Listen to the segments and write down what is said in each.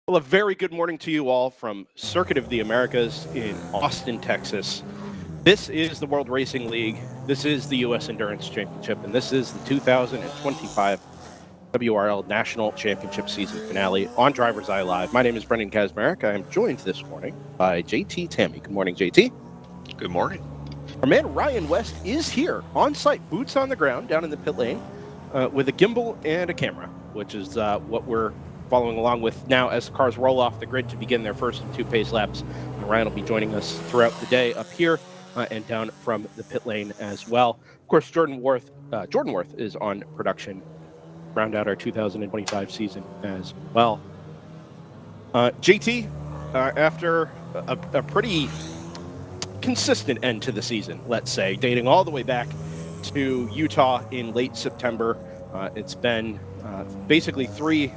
Well, a very good morning to you all from Circuit of the Americas in Austin, Texas. This is the World Racing League. This is the U.S. Endurance Championship, and this is the 2025 WRL National Championship season finale on DriversEye Live. My name is Brendan Kazmarek. I am joined this morning by JT Tammy. Good morning, JT. Good morning. Our man Ryan West is here on site, boots on the ground down in the pit lane with a gimbal and a camera, which is what we're following along with now as the cars roll off the grid to begin their first and two pace laps. And Ryan will be joining us throughout the day up here and down from the pit lane as well. Of course, Jordan Worth is on production, round out our 2025 season as well. JT, after a pretty consistent end to the season, let's say, dating all the way back to Utah in late September, it's been basically three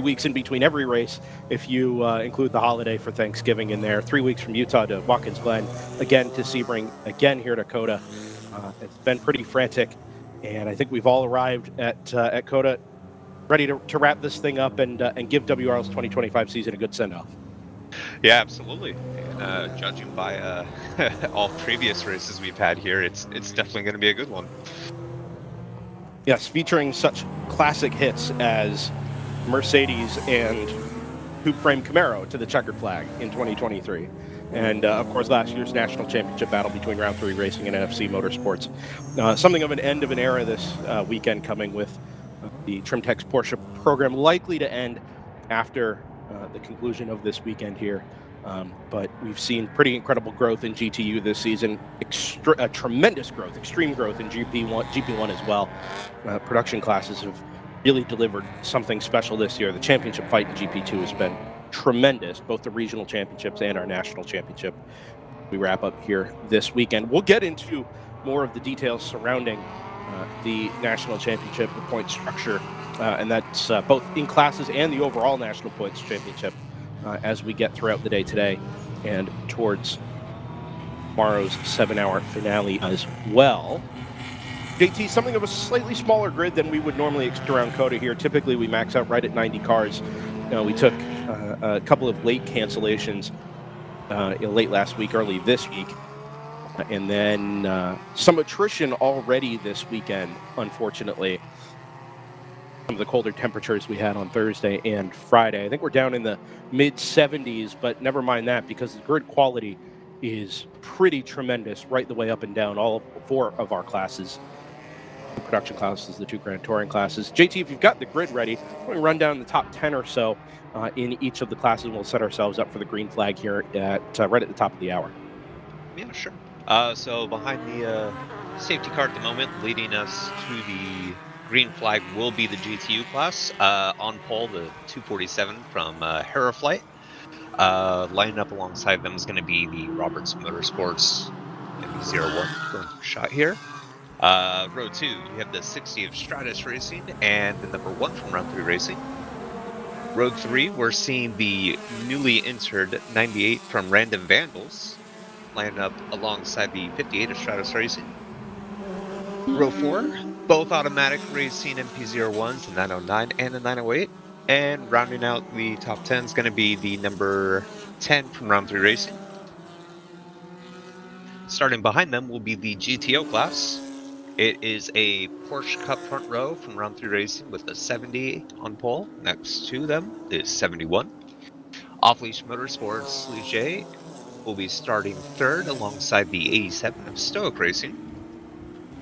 weeks in between every race, if you include the holiday for Thanksgiving in there. 3 weeks from Utah to Watkins Glen, again to Sebring, again here to COTA. It's been pretty frantic, and I think we've all arrived at COTA ready to wrap this thing up and give WRL's 2025 season a good send-off. Yeah, absolutely. And judging by all previous races we've had here, it's definitely going to be a good one. Yes, featuring such classic hits as Mercedes and Coupe Frame Camaro to the checkered flag in 2023. And, of course, last year's national championship battle between Round 3 Racing and NFC Motorsports. Something of an end of an era this weekend, coming with the Trimtex Porsche program likely to end after the conclusion of this weekend here. But we've seen pretty incredible growth in GTU this season, tremendous growth, extreme growth in GP1 as well. Production classes have really delivered something special this year. The championship fight in GP2 has been tremendous, both the regional championships and our national championship. We wrap up here this weekend. We'll get into more of the details surrounding the national championship, the point structure, and that's both in classes and the overall national points championship as we get throughout the day today and towards tomorrow's 7-hour finale as well. JT, something of a slightly smaller grid than we would normally expect around COTA here. Typically, we max out right at 90 cars. We took a couple of late cancellations late last week, early this week, and then some attrition already this weekend, unfortunately. Some of the colder temperatures we had on Thursday and Friday. I think we're down in the mid-70s, but never mind that, because the grid quality is pretty tremendous right the way up and down all 4 of our classes. The production classes, the 2 Grand Touring classes. JT, if you've got the grid ready, we're going to run down the top 10 or so in each of the classes, and we'll set ourselves up for the green flag here at right at the top of the hour. Yeah, sure. So behind the safety car at the moment, leading us to the green flag will be the GTU class. On pole, the 247 from Heraflight. Lining up alongside them is going to be the Roberts Motorsports MB01 going for a shot here. Row 2, you have the 60 of Stratus Racing and the number 1 from Round 3 Racing. Row 3, we're seeing the newly entered 98 from Random Vandals lining up alongside the 58 of Stratus Racing. Row 4, both automatic racing MP01s, the 909 and the 908. And rounding out the top 10 is going to be the number 10 from Round 3 Racing. Starting behind them will be the GTO class. It is a Porsche Cup front row from Round 3 Racing with a 70 on pole. Next to them is 71. Off-leash Motorsports Ligier will be starting third alongside the 87 of Stoic Racing.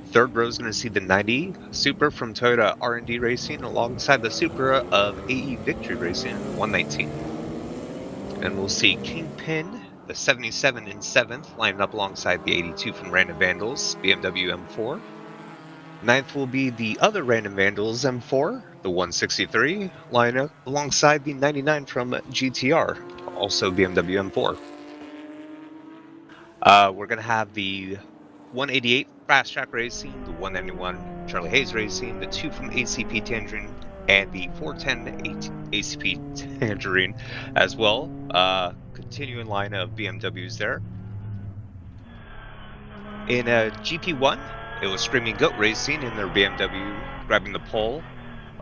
Third row is going to see the 90 Supra from Toyota R&D Racing alongside the Supra of AE Victory Racing 119. And we'll see Kingpin, the 77 in 7th, lining up alongside the 82 from Random Vandals, BMW M4. Ninth will be the other Random Vandals M4, the 163, lining up alongside the 99 from GTR, also BMW M4. We're going to have the 188 Fast Track Racing, the 191 Charlie Hayes Racing, the 2 from ACP Tangerine, and the 410 ACP Tangerine as well. Continuing line of BMWs there. In GP1, it was Screaming Goat Racing in their BMW grabbing the pole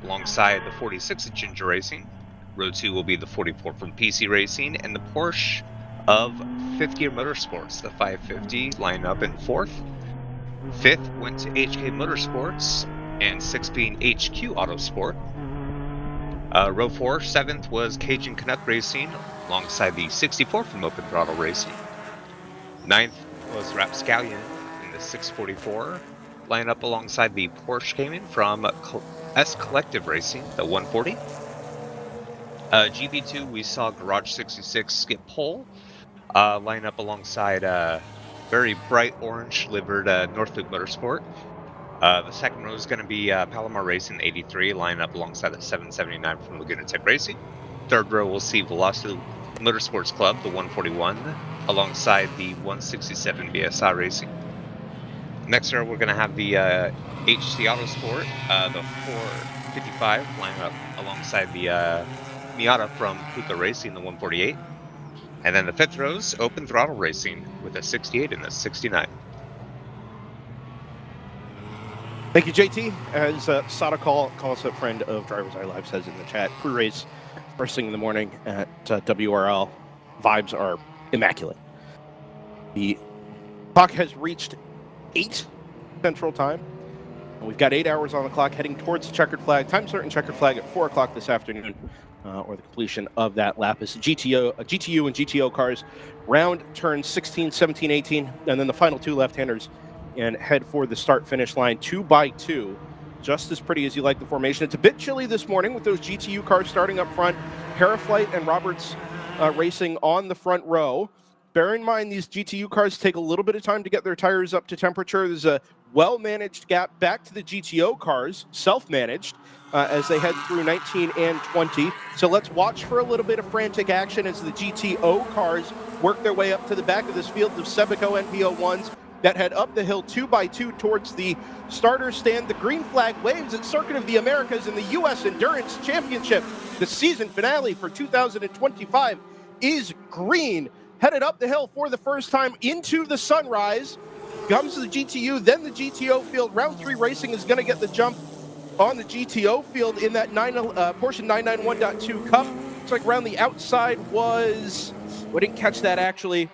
alongside the 46 of Ginger Racing. Row 2 will be the 44 from PC Racing, and the Porsche of Fifth Gear Motorsports, the 550, line up in 4th. 5th went to HK Motorsports, and 6th being HQ Autosport. Row 4, 7th was Cajun Canuck Racing, alongside the 64 from Open Throttle Racing. 9th was Rapscallion in the 644, line up alongside the Porsche Cayman from S Collective Racing, the 140. GP2, we saw Garage 66 skip pole, line up alongside very bright orange livered North Loop Motorsport. The second row is going to be Palomar Racing 83, line up alongside the 779 from Laguna Tech Racing. Third row, we'll see Velocity Motorsports Club, the 141, alongside the 167 BSI Racing. Next row, we're going to have the HC Autosport, the 455, line up alongside the Miata from Kuka Racing, the 148. And then the fifth row's Open Throttle Racing with a 68 and a 69. Thank you, JT. As Sada call-us up friend of DriversEye Live says in the chat, pre-race first thing in the morning at WRL. Vibes are immaculate. The clock has reached 8 Central Time. We've got 8 hours on the clock heading towards the checkered flag. Time certain checkered flag at 4 o'clock this afternoon, or the completion of that lap. As GTU and GTO cars round turns 16, 17, 18, and then the final 2 left-handers and head for the start-finish line 2 by 2. Just as pretty as you like the formation. It's a bit chilly this morning with those GTU cars starting up front. Paraflight and Roberts racing on the front row. Bear in mind, these GTU cars take a little bit of time to get their tires up to temperature. There's a well-managed gap back to the GTO cars, self-managed, as they head through 19 and 20. So let's watch for a little bit of frantic action as the GTO cars work their way up to the back of this field of Sebico NP01s that head up the hill 2 by 2 towards the starter stand. The green flag waves at Circuit of the Americas in the U.S. Endurance Championship. The season finale for 2025 is green. Headed up the hill for the first time into the sunrise. Comes the GTU, then the GTO field. Round 3 Racing is going to get the jump on the GTO field in that Porsche 991.2 Cup. Looks like around the outside was... We didn't catch that, actually.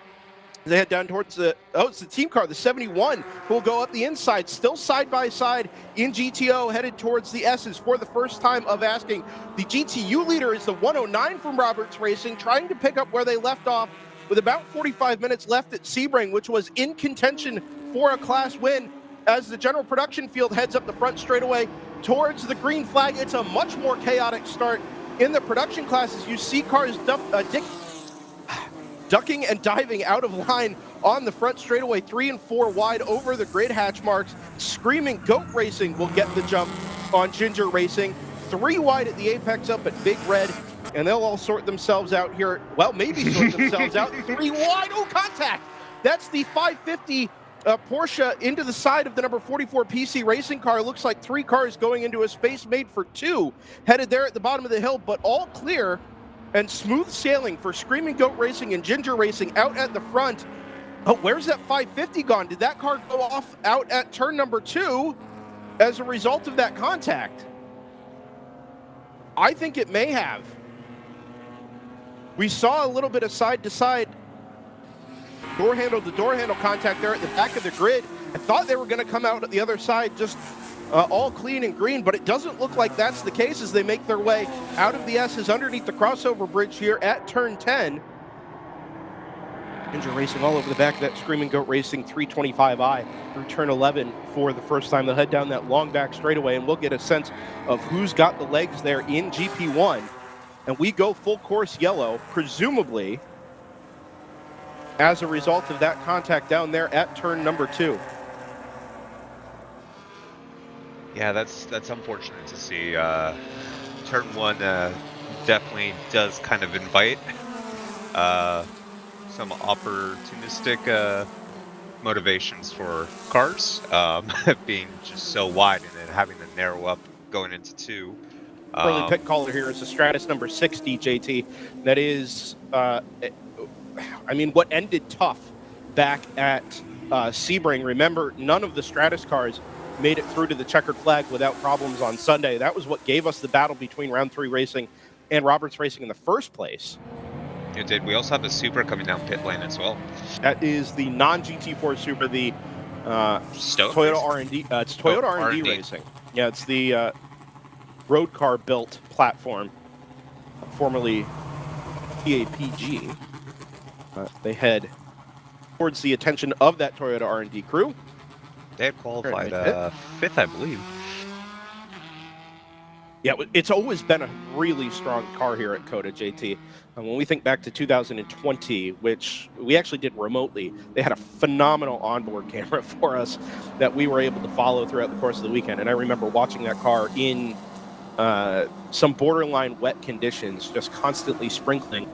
They head down towards the... Oh, it's the team car, the 71, who will go up the inside. Still side by side in GTO, headed towards the S's for the first time of asking. The GTU leader is the 109 from Roberts Racing, trying to pick up where they left off with about 45 minutes left at Sebring, which was in contention for a class win. As the general production field heads up the front straightaway towards the green flag, it's a much more chaotic start in the production classes. You see cars ducking and diving out of line on the front straightaway, 3 and 4 wide over the grid hatch marks. Screaming Goat Racing will get the jump on Ginger Racing. 3 wide at the apex up at Big Red, and they'll all sort themselves out here. Well, maybe sort themselves out. 3 wide. Oh, contact! That's the 550 Porsche into the side of the number 44 PC Racing car. Looks like 3 cars going into a space made for 2. Headed there at the bottom of the hill, but all clear and smooth sailing for Screaming Goat Racing and Ginger Racing out at the front. Oh, where's that 550 gone? Did that car go off out at turn number 2 as a result of that contact? I think it may have. We saw a little bit of side-to-side door handle to door handle contact there at the back of the grid. I thought they were going to come out at the other side just all clean and green, but it doesn't look like that's the case as they make their way out of the S's underneath the crossover bridge here at turn 10. Ginger Racing all over the back of that Screaming Goat Racing 325i through turn 11 for the first time. They'll head down that long back straightaway, and we'll get a sense of who's got the legs there in GP1. And we go full course yellow, presumably as a result of that contact down there at turn number 2. Yeah, that's unfortunate to see. Turn 1 definitely does kind of invite some opportunistic motivations for cars, being just so wide and then having to narrow up going into 2. Early pit caller here is the Stratus number 60, JT. That is, I mean, what ended tough back at Sebring. Remember, none of the Stratus cars made it through to the checkered flag without problems on Sunday. That was what gave us the battle between round 3 Racing and Roberts Racing in the first place. It did. We also have a Supra coming down pit lane as well. That is the non-GT4 Supra, the Stoke Toyota Racing? R&D. It's Toyota R&D Racing. Yeah, it's the road car built platform, formerly PAPG. They head towards the attention of that Toyota R&D crew. They had qualified 5th, I believe. Yeah, it's always been a really strong car here at COTA, JT. And when we think back to 2020, which we actually did remotely, they had a phenomenal onboard camera for us that we were able to follow throughout the course of the weekend. And I remember watching that car in some borderline wet conditions, just constantly sprinkling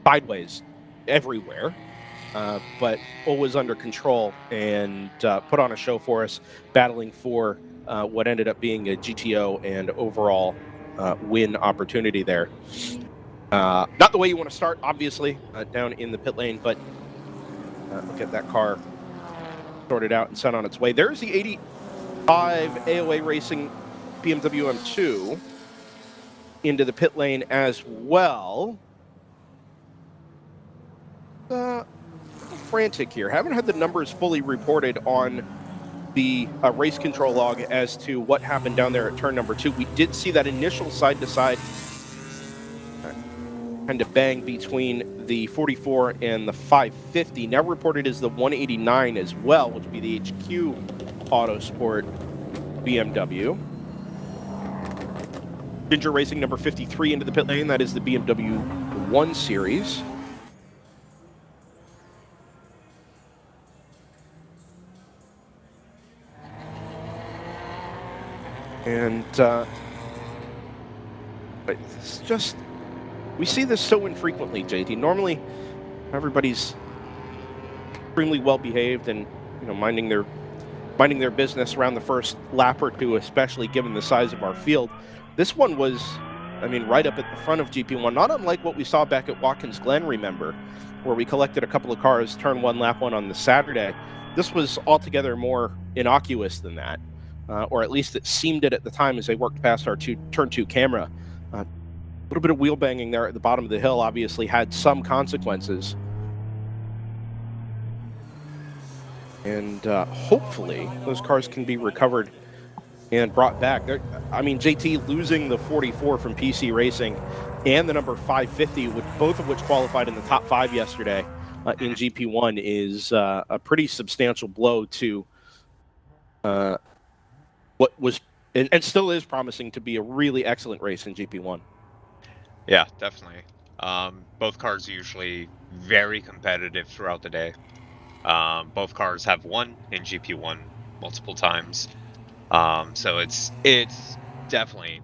sideways everywhere, but always under control, and put on a show for us, battling for what ended up being a GTO and overall win opportunity there. Not the way you want to start, obviously, down in the pit lane, but look at that car sorted out and sent on its way. There's the 85 AOA Racing BMW M2 into the pit lane as well. Frantic here. Haven't had the numbers fully reported on the race control log as to what happened down there at turn number 2. We did see that initial side-to-side kind of bang between the 44 and the 550. Now reported as the 189 as well, which would be the HQ Autosport BMW. Ginger Racing number 53 into the pit lane. That is the BMW 1 Series. And it's just, we see this so infrequently, JT. Normally, everybody's extremely well behaved and, you know, minding their business around the first lap or two, especially given the size of our field. This one was, I mean, right up at the front of GP1, not unlike what we saw back at Watkins Glen, remember, where we collected a couple of cars, turn 1, lap 1 on the Saturday. This was altogether more innocuous than that. Or at least it seemed it at the time as they worked past our turn 2 camera. A little bit of wheel banging there at the bottom of the hill obviously had some consequences. And hopefully those cars can be recovered and brought back. I mean, JT losing the 44 from PC Racing and the number 550, both of which qualified in the top 5 yesterday in GP1, is a pretty substantial blow to what was and still is promising to be a really excellent race in GP1. Yeah, definitely. Both cars usually very competitive throughout the day. Both cars have won in GP1 multiple times. So it's definitely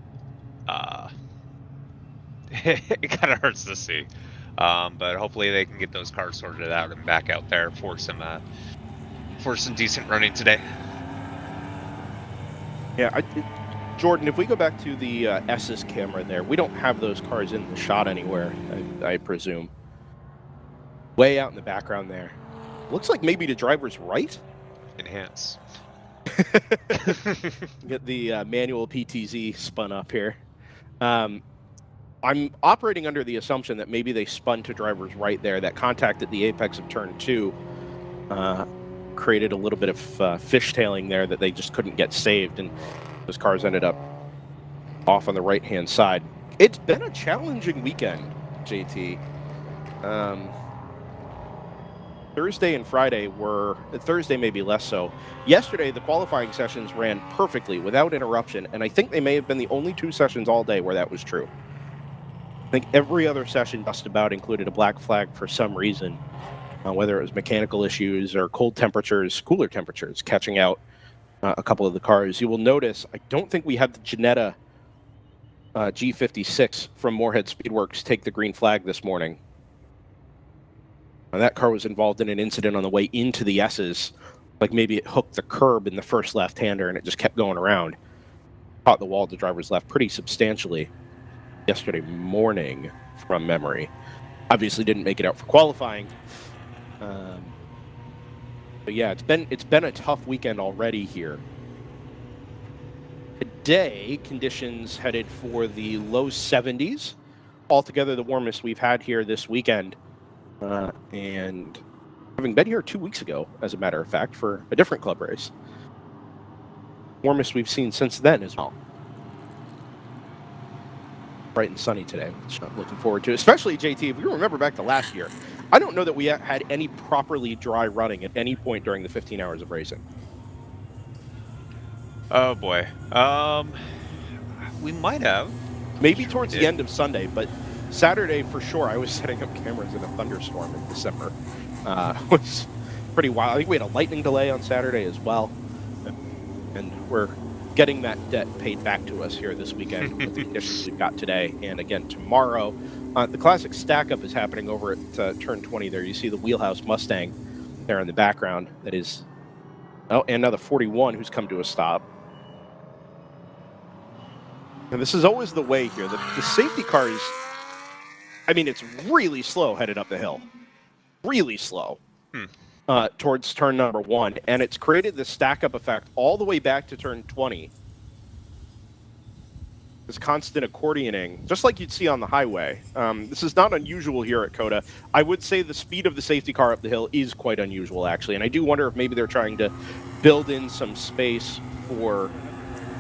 it kind of hurts to see. But hopefully they can get those cars sorted out and back out there for some decent running today. Yeah, Jordan, if we go back to the S's camera there, we don't have those cars in the shot anywhere, I presume. Way out in the background there. Looks like maybe to driver's right? Enhance. Get the manual PTZ spun up here. I'm operating under the assumption that maybe they spun to driver's right there. That contact at the apex of turn 2 created a little bit of fishtailing there that they just couldn't get saved, and those cars ended up off on the right-hand side. It's been a challenging weekend, JT. Thursday and Friday were, Thursday maybe less so. Yesterday, the qualifying sessions ran perfectly without interruption, and I think they may have been the only 2 sessions all day where that was true. I think every other session just about included a black flag for some reason. Whether it was mechanical issues or cold temperatures, cooler temperatures, catching out a couple of the cars. You will notice, I don't think we had the Ginetta G56 from Moorhead Speedworks take the green flag this morning. That car was involved in an incident on the way into the S's. Like maybe it hooked the curb in the first left-hander and it just kept going around. Caught the wall to driver's left pretty substantially yesterday morning from memory. Obviously didn't make it out for qualifying. But yeah, it's been a tough weekend already here. Today, conditions headed for the low 70s. Altogether, the warmest we've had here this weekend. And having been here 2 weeks ago, as a matter of fact, for a different club race. Warmest we've seen since then as well. Bright and sunny today, which I'm looking forward to. Especially, JT, if you remember back to last year, I don't know that we had any properly dry running at any point during the 15 hours of racing. Oh boy. We might have. Maybe towards the end of Sunday, but Saturday for sure. I was setting up cameras in a thunderstorm in December. It was pretty wild. I think we had a lightning delay on Saturday as well. And we're getting that debt paid back to us here this weekend with the conditions we've got today. And again, tomorrow, the classic stack up is happening over at turn 20 there. You see the Wheelhouse Mustang there in the background. That is, and now the 41 who's come to a stop. And this is always the way here. The safety cars, I mean, it's really slow headed up the hill. Really slow. Towards turn number 1. And it's created this stack-up effect all the way back to turn 20. This constant accordioning, just like you'd see on the highway. This is not unusual here at COTA. I would say the speed of the safety car up the hill is quite unusual, actually. And I do wonder if maybe they're trying to build in some space for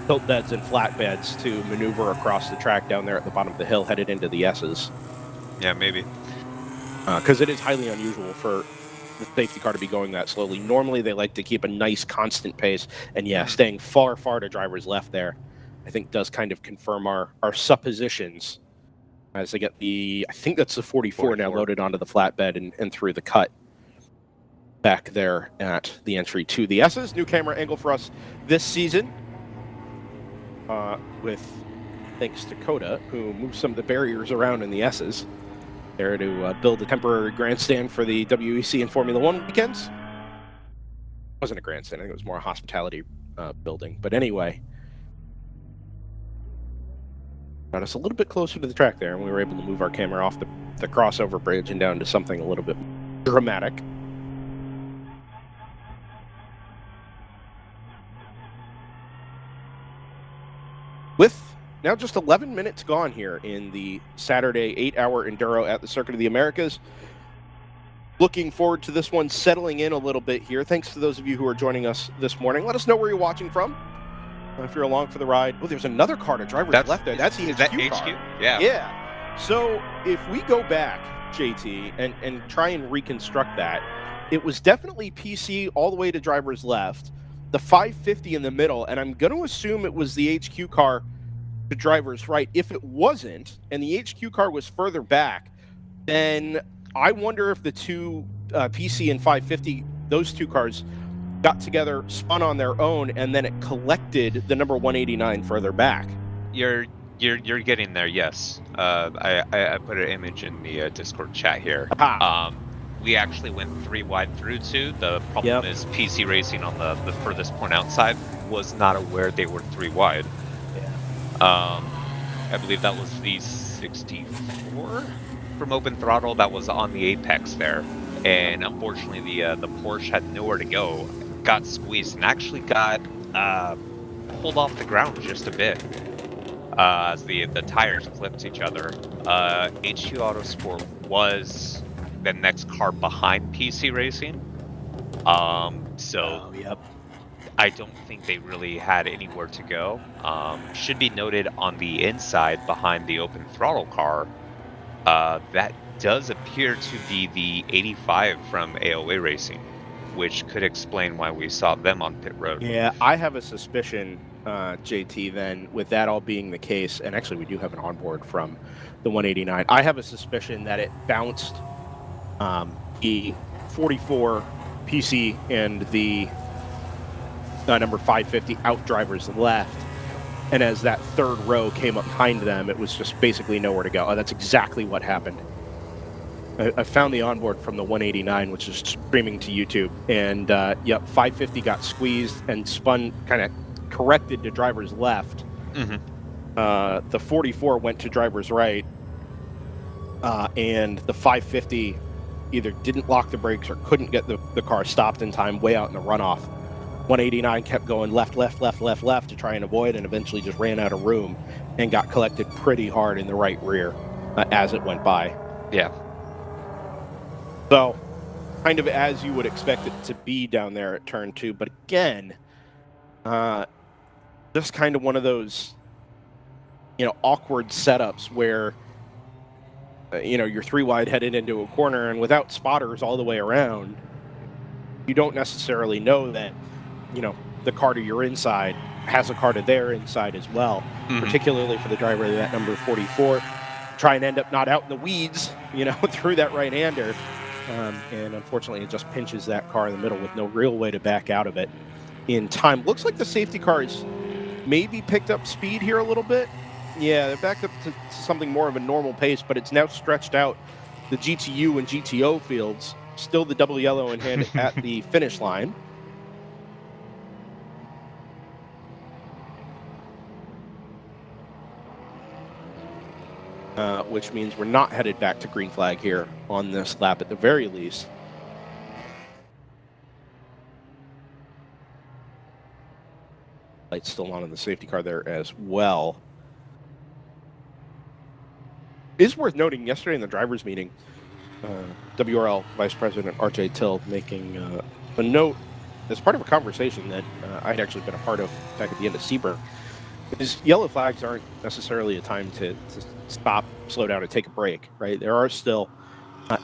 tilt beds and flatbeds to maneuver across the track down there at the bottom of the hill headed into the S's. Yeah, maybe. Because it is highly unusual for the safety car to be going that slowly. Normally, they like to keep a nice, constant pace. And yeah, staying far, far to driver's left there, I think does kind of confirm our suppositions as they get I think that's the 44 now loaded onto the flatbed and through the cut back there at the entry to the S's. New camera angle for us this season. With thanks to COTA, who moved some of the barriers around in the S's there to build a temporary grandstand for the WEC and Formula One weekends. It wasn't a grandstand, I think it was more a hospitality building. But anyway, got us a little bit closer to the track there, and we were able to move our camera off the crossover bridge and down to something a little bit dramatic. With now just 11 minutes gone here in the Saturday 8-hour Enduro at the Circuit of the Americas. Looking forward to this one settling in a little bit here. Thanks to those of you who are joining us this morning. Let us know where you're watching from. If you're along for the ride. Oh, there's another car to driver's left there. That's the HQ car. HQ? Yeah. Yeah. So if we go back, JT, and try and reconstruct that, it was definitely PC all the way to driver's left, the 550 in the middle, and I'm going to assume it was the HQ car to driver's right. If it wasn't, and the HQ car was further back, then I wonder if the two PC and 550, those two cars got together, spun on their own, and then it collected the number 189 further back. You're getting there, yes. I put an image in the Discord chat here. We actually went 3 wide through 2. The problem is PC Racing on the furthest point outside was not aware they were 3 wide. Yeah. I believe that was the 64 from Open Throttle that was on the apex there. And unfortunately, the Porsche had nowhere to go, got squeezed, and actually got pulled off the ground just a bit as the tires clipped each other. HQ Autosport was the next car behind PC Racing. I don't think they really had anywhere to go. Should be noted on the inside behind the Open Throttle car, that does appear to be the 85 from AOA Racing, which could explain why we saw them on pit road. Yeah, I have a suspicion, JT, then, with that all being the case, and actually we do have an onboard from the 189, I have a suspicion that it bounced the 44 PC and the number 550 out drivers left, and as that third row came up behind them, it was just basically nowhere to go. Oh, that's exactly what happened. I found the onboard from the 189, which is streaming to YouTube, and 550 got squeezed and spun, kind of corrected to driver's left. Mm-hmm. The 44 went to driver's right, and the 550 either didn't lock the brakes or couldn't get the car stopped in time way out in the runoff. 189 kept going left to try and avoid, and eventually just ran out of room and got collected pretty hard in the right rear as it went by. Yeah. So, kind of as you would expect it to be down there at turn 2, but again, just kind of one of those, awkward setups where, you're 3 wide headed into a corner, and without spotters all the way around, you don't necessarily know that, the car to your inside has a car to their inside as well, particularly for the driver of that number 44. Try and end up not out in the weeds, through that right-hander. And unfortunately, it just pinches that car in the middle with no real way to back out of it in time. Looks like the safety cars maybe picked up speed here a little bit. Yeah, they're back up to something more of a normal pace, but it's now stretched out the GTU and GTO fields. Still the double yellow in hand at the finish line. Which means we're not headed back to green flag here on this lap at the very least. Light's still on in the safety car there as well. It is worth noting, yesterday in the drivers' meeting, WRL Vice President RJ Till making a note as part of a conversation that I'd actually been a part of back at the end of Sebring. Because yellow flags aren't necessarily a time to stop, slow down, and take a break, right? There are still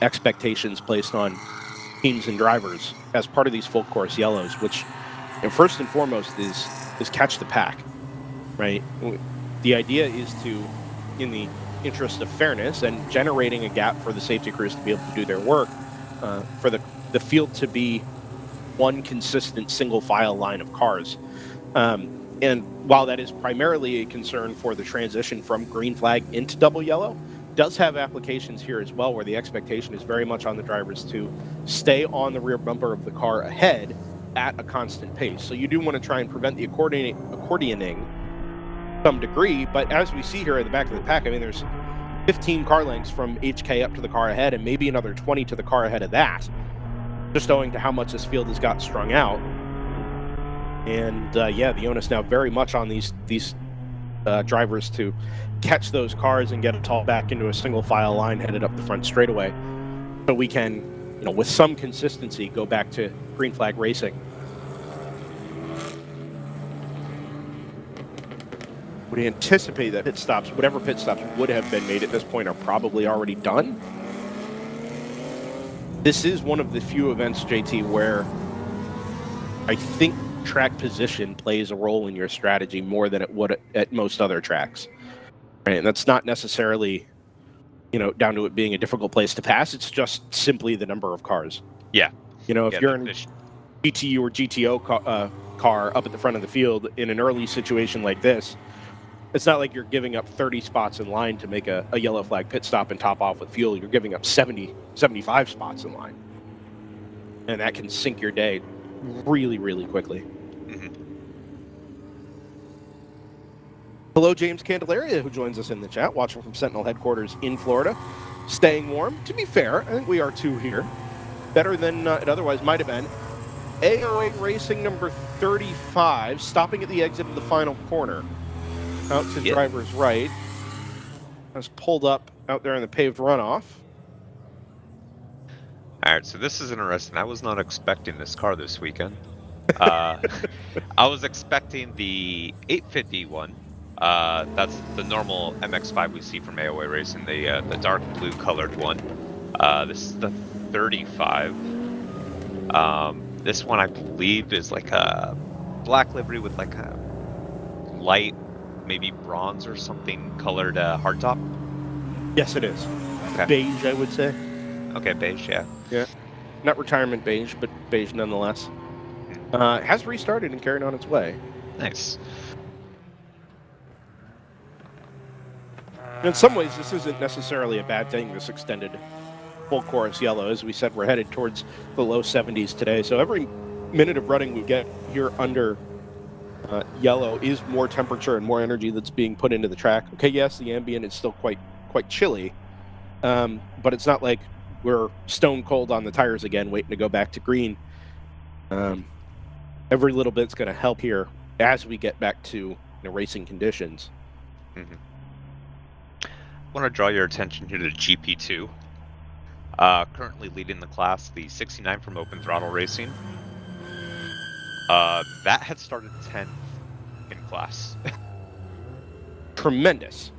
expectations placed on teams and drivers as part of these full course yellows, which, first and foremost, is catch the pack, right? The idea is to, in the interest of fairness and generating a gap for the safety crews to be able to do their work, for the field to be one consistent single file line of cars. And while that is primarily a concern for the transition from green flag into double yellow, does have applications here as well, where the expectation is very much on the drivers to stay on the rear bumper of the car ahead at a constant pace. So you do want to try and prevent the accordioning to some degree, but as we see here at the back of the pack, I mean, there's 15 car lengths from HK up to the car ahead, and maybe another 20 to the car ahead of that, just owing to how much this field has got strung out. And yeah, the onus now very much on these drivers to catch those cars and get it all back into a single file line headed up the front straightaway, so we can, with some consistency, go back to green flag racing. Would anticipate that pit stops, whatever pit stops would have been made at this point, are probably already done. This is one of the few events, JT, where I think track position plays a role in your strategy more than it would at most other tracks. Right? And that's not necessarily, down to it being a difficult place to pass. It's just simply the number of cars. Yeah. If you're in GTU or GTO car up at the front of the field in an early situation like this, it's not like you're giving up 30 spots in line to make a yellow flag pit stop and top off with fuel. You're giving up 70, 75 spots in line. And that can sink your day really, really quickly. Hello, James Candelaria, who joins us in the chat, watching from Sentinel headquarters in Florida. Staying warm. To be fair, I think we are too here. Better than it otherwise might have been. AOA Racing number 35, stopping at the exit of the final corner. Out to driver's right. Has pulled up out there in the paved runoff. All right, so this is interesting. I was not expecting this car this weekend. I was expecting the 850 one. That's the normal MX-5 we see from AOA Racing, the dark blue colored one. This is the 35. This one, I believe, is like a black livery with like a light, maybe bronze or something colored hardtop. Yes, it is. Okay. Beige, I would say. Okay, beige, yeah. Yeah. Not retirement beige, but beige nonetheless. Has restarted and carried on its way. Nice. In some ways, this isn't necessarily a bad thing, this extended full course yellow. As we said, we're headed towards the low 70s today. So every minute of running we get here under yellow is more temperature and more energy that's being put into the track. Okay, yes, the ambient is still quite chilly, but it's not like we're stone cold on the tires again, waiting to go back to green. every little bit's going to help here as we get back to racing conditions. I want to draw your attention here to GP2. Currently leading the class, the 69 from Open Throttle Racing. That had started 10th in class. Tremendous.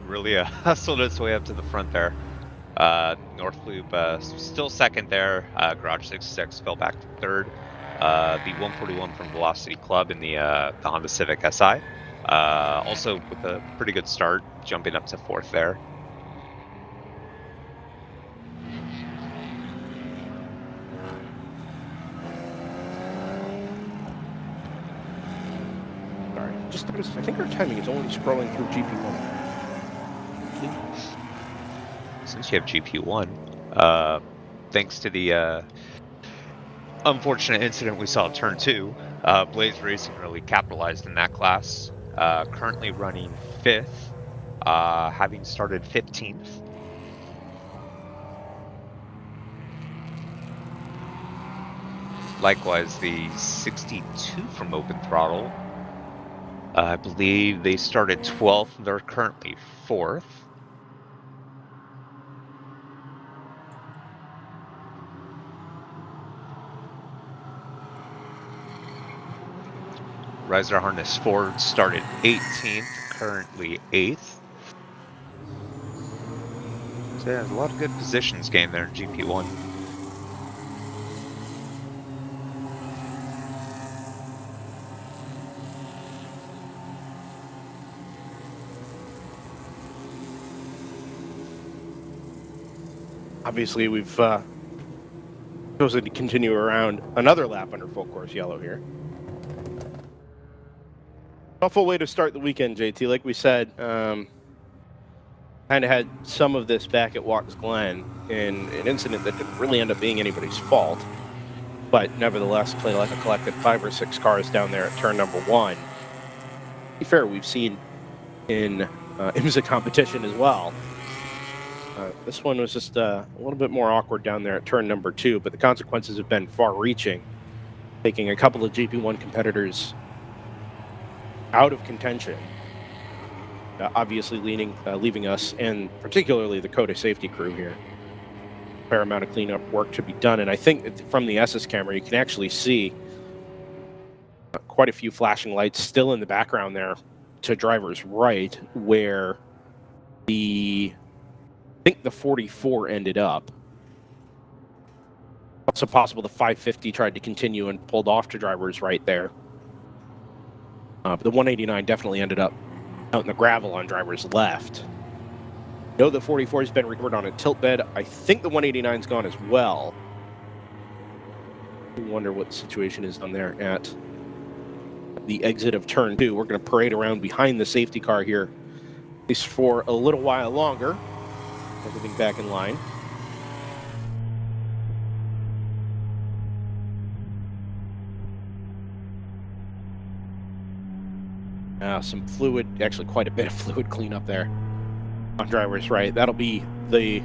Really hustled its way up to the front there. North Loop still second there. Garage 66 fell back to third. The 141 from Velocity Club in the Honda Civic SI. Also with a pretty good start, jumping up to fourth there. Sorry, just noticed, I think our timing is only scrolling through GP1. Since you have GP1, thanks to the unfortunate incident we saw at Turn 2, Blaze Racing really capitalized in that class. Currently running 5th, having started 15th. Likewise, the 62 from Open Throttle, I believe they started 12th. They're currently 4th. Riser Harness Ford started 18th, currently 8th. So yeah, there's a lot of good positions gained there in GP1. Obviously, we've chosen to continue around another lap under full course yellow here. Awful way to start the weekend, JT. Like we said, kind of had some of this back at Walks Glen in an incident that didn't really end up being anybody's fault, but nevertheless played like a collected 5 or 6 cars down there at turn number 1. To be fair, we've seen in IMSA competition as well. This one was just a little bit more awkward down there at turn number 2, but the consequences have been far-reaching, taking a couple of GP1 competitors out of contention, obviously leaving us, and particularly the COTA safety crew here. A fair amount of cleanup work to be done, and I think from the SS camera you can actually see quite a few flashing lights still in the background there to driver's right, where I think the 44 ended up. Also possible the 550 tried to continue and pulled off to driver's right there. But the 189 definitely ended up out in the gravel on driver's left. I know the 44 has been recovered on a tilt bed. I think the 189's gone as well. I wonder what the situation is on there at the exit of turn 2. We're going to parade around behind the safety car here, at least for a little while longer. Everything back in line. Some fluid, actually quite a bit of fluid cleanup there on driver's right. That'll be the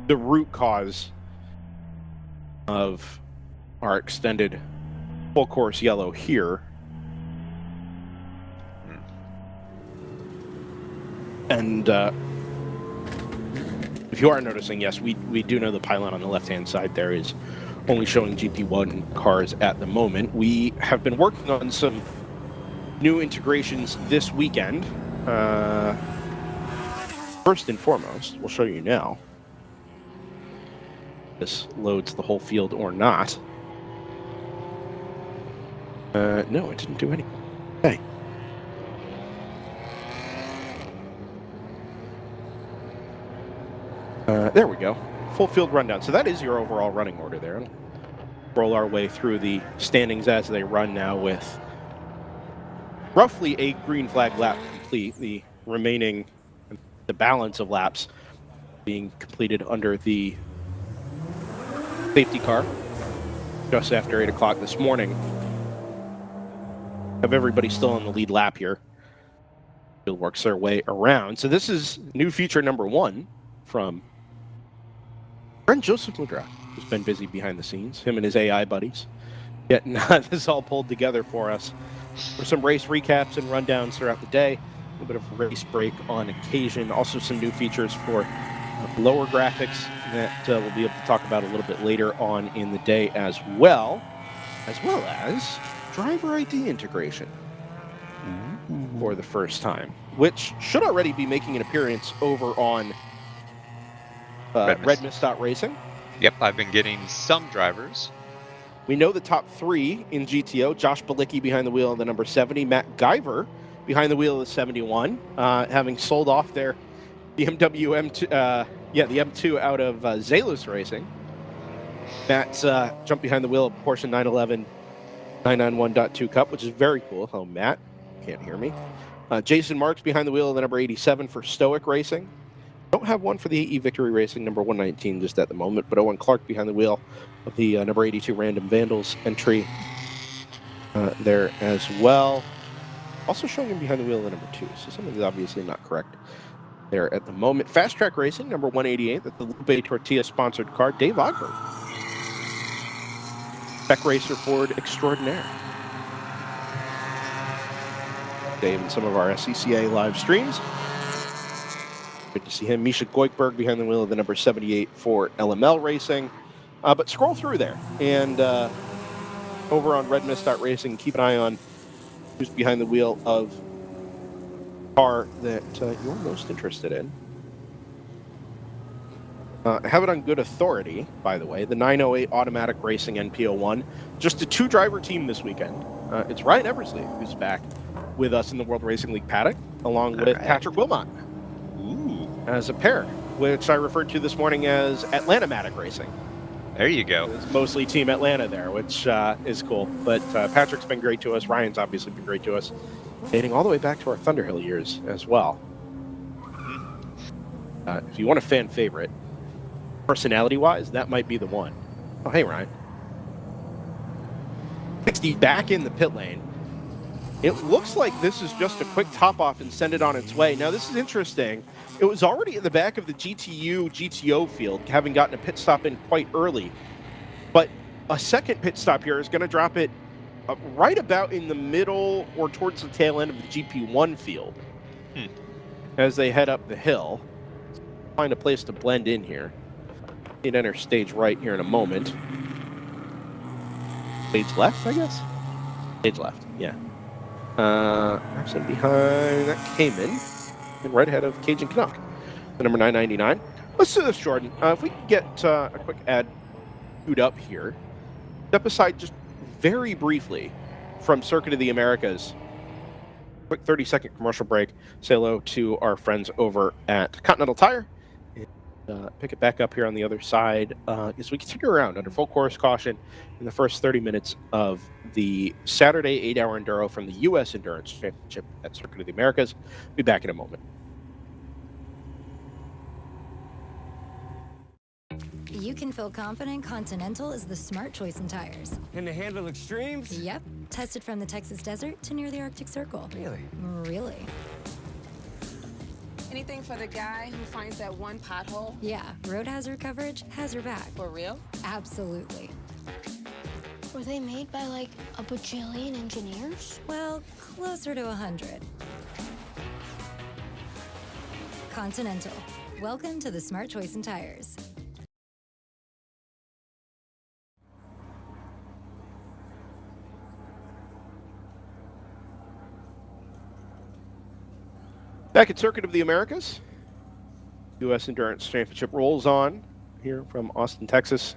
root cause of our extended full course yellow here. And if you are noticing, yes, we do know the pylon on the left-hand side there is only showing GP1 cars at the moment. We have been working on some new integrations this weekend. First and foremost, we'll show you now. This loads the whole field or not. No, it didn't do anything. Okay. There we go. Full field rundown. So that is your overall running order there. We'll roll our way through the standings as they run now with roughly a green flag lap complete. The remaining, the balance of laps being completed under the safety car just after 8 o'clock this morning. Have everybody still on the lead lap here. Still works their way around. So this is new feature number 1 from friend Joseph Mudra, who's been busy behind the scenes, him and his AI buddies. getting this all pulled together for us. For some race recaps and rundowns throughout the day, a little bit of race break on occasion, also some new features for lower graphics that we'll be able to talk about a little bit later on in the day as well as driver ID integration for the first time, which should already be making an appearance over on Red Mist Racing. Yep, I've been getting some drivers. We know the top 3 in GTO: Josh Balicki behind the wheel of the number 70, Matt Guyver behind the wheel of the 71, having sold off their BMW M2, the M2 out of Zalus Racing. Matt's jumped behind the wheel of Porsche 911 991.2 Cup, which is very cool. Oh, Matt, can't hear me. Jason Marks behind the wheel of the number 87 for Stoic Racing. Don't have one for the AE Victory Racing number 119 just at the moment, but Owen Clark behind the wheel of the number 82 Random Vandals entry there as well. Also showing him behind the wheel of the number 2, so something's obviously not correct there at the moment. Fast Track Racing number 188, that's the Lupe Tortilla sponsored car, Dave Ogburn. Spec Racer Ford Extraordinaire. Dave in some of our SCCA live streams. Good to see him. Misha Goikberg behind the wheel of the number 78 for LML Racing. But scroll through there, and over on Red Mist Racing, keep an eye on who's behind the wheel of the car that you're most interested in. I have it on good authority, by the way, the 908 Automatic Racing NPO1. Just a 2-driver team this weekend. It's Ryan Eversley who's back with us in the World Racing League paddock, along with Patrick Wilmot as a pair, which I referred to this morning as Atlanta-matic Racing. There you go. It's mostly Team Atlanta there, which is cool. But Patrick's been great to us. Ryan's obviously been great to us, dating all the way back to our Thunderhill years as well. If you want a fan favorite, personality-wise, that might be the one. Oh, hey, Ryan. 60 back in the pit lane. It looks like this is just a quick top-off and send it on its way. Now, this is interesting. It was already at the back of the GTO field, having gotten a pit stop in quite early. But a second pit stop here is going to drop it right about in the middle or towards the tail end of the GP1 field as they head up the hill. Find a place to blend in here. He'd enter stage right here in a moment. Stage left, I guess? Stage left, yeah. Actually behind that Cayman. And right ahead of Cajun Canuck, the number 999. Let's do this, Jordan. If we can get a quick ad queued up here. Step aside just very briefly from Circuit of the Americas. Quick 30-second commercial break. Say hello to our friends over at Continental Tire. And pick it back up here on the other side as we continue around under full course caution in the first 30 minutes of the Saturday 8-hour enduro from the U.S. Endurance Championship at Circuit of the Americas. Be back in a moment. You can feel confident Continental is the smart choice in tires. And to handle extremes? Yep. Tested from the Texas desert to near the Arctic Circle. Really? Really. Anything for the guy who finds that one pothole? Yeah, road hazard coverage has your back. For real? Absolutely. Were they made by like a bajillion engineers? Well, closer to 100. Continental. Welcome to the smart choice in tires. Back at Circuit of the Americas, U.S. Endurance Championship rolls on here from Austin, Texas.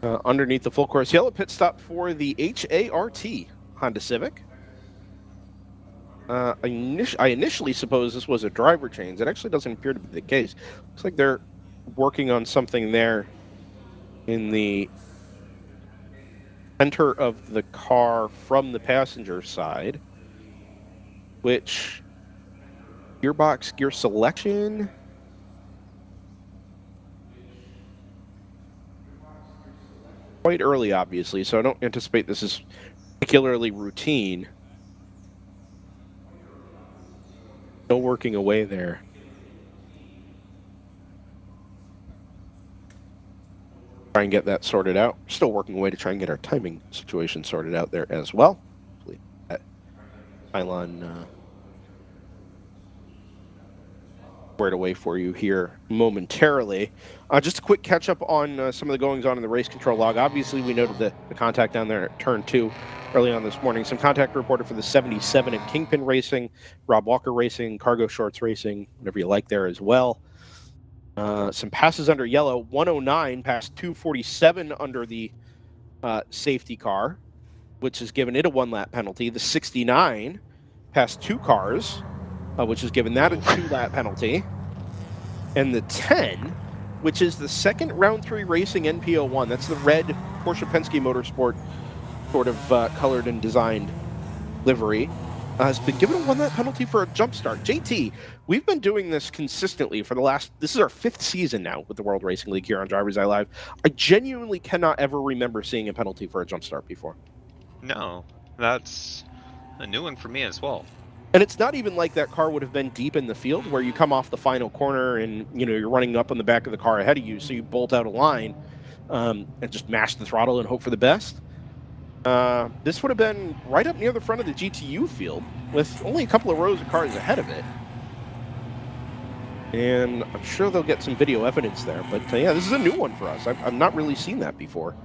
Underneath the full course yellow pit stop for the HART Honda Civic. I initially supposed this was a driver change. It actually doesn't appear to be the case. Looks like they're working on something there in the center of the car from the passenger side, which gearbox gear selection. Quite early, obviously, so I don't anticipate this is particularly routine. Still working away there. try and get that sorted out. Still working away to try and get our timing situation sorted out there as well. Hopefully that pylon squared away for you here momentarily. Just a quick catch up on some of the goings on in the race control log. Obviously, we noted the contact down there at turn 2 early on this morning. Some contact reported for the 77 at Kingpin Racing, Rob Walker Racing, Cargo Shorts Racing, whatever you like there as well. Some passes under yellow. 109 past 247 under the safety car, which has given it a 1-lap penalty. The 69 past 2 cars, which has given that a 2-lap penalty. And the 10, which is the second round 3 racing NPO1. That's the red Porsche Penske Motorsport sort of colored and designed livery. Has been given a 1-lap penalty for a jump start. JT, we've been doing this consistently for this is our 5th season now with the World Racing League here on DriversEye Live. I genuinely cannot ever remember seeing a penalty for a jump start before. No, that's a new one for me as well. And it's not even like that car would have been deep in the field where you come off the final corner and you're running up on the back of the car ahead of you, so you bolt out a line and just mash the throttle and hope for the best. This would have been right up near the front of the GTU field with only a couple of rows of cars ahead of it. And I'm sure they'll get some video evidence there. But yeah, this is a new one for us. I've not really seen that before.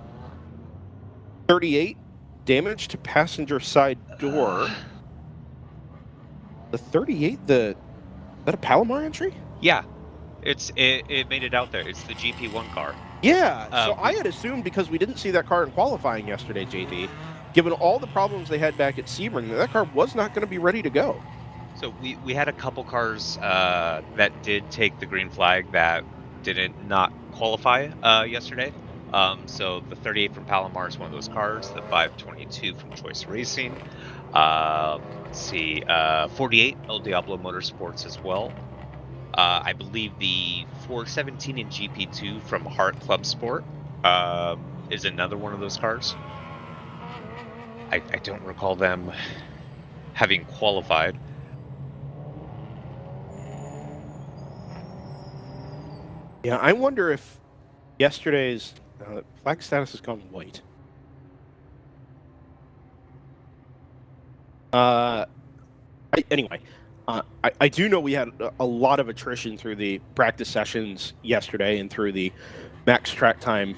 38, damage to passenger side door. The 38, is that a Palomar entry? Yeah, it made it out there. It's the GP1 car. Yeah, so I had assumed because we didn't see that car in qualifying yesterday, JT, given all the problems they had back at Sebring, that car was not going to be ready to go. So we had a couple cars that did take the green flag that didn't not qualify yesterday. So the 38 from Palomar is one of those cars. The 522 from Choice Racing. Let's see, 48 El Diablo Motorsports as well. I believe the 417 in GP2 from Heart Club Sport is another one of those cars. I don't recall them having qualified. Yeah, I wonder if yesterday's flag status has gone white. Anyway, I do know we had a lot of attrition through the practice sessions yesterday and through the max track time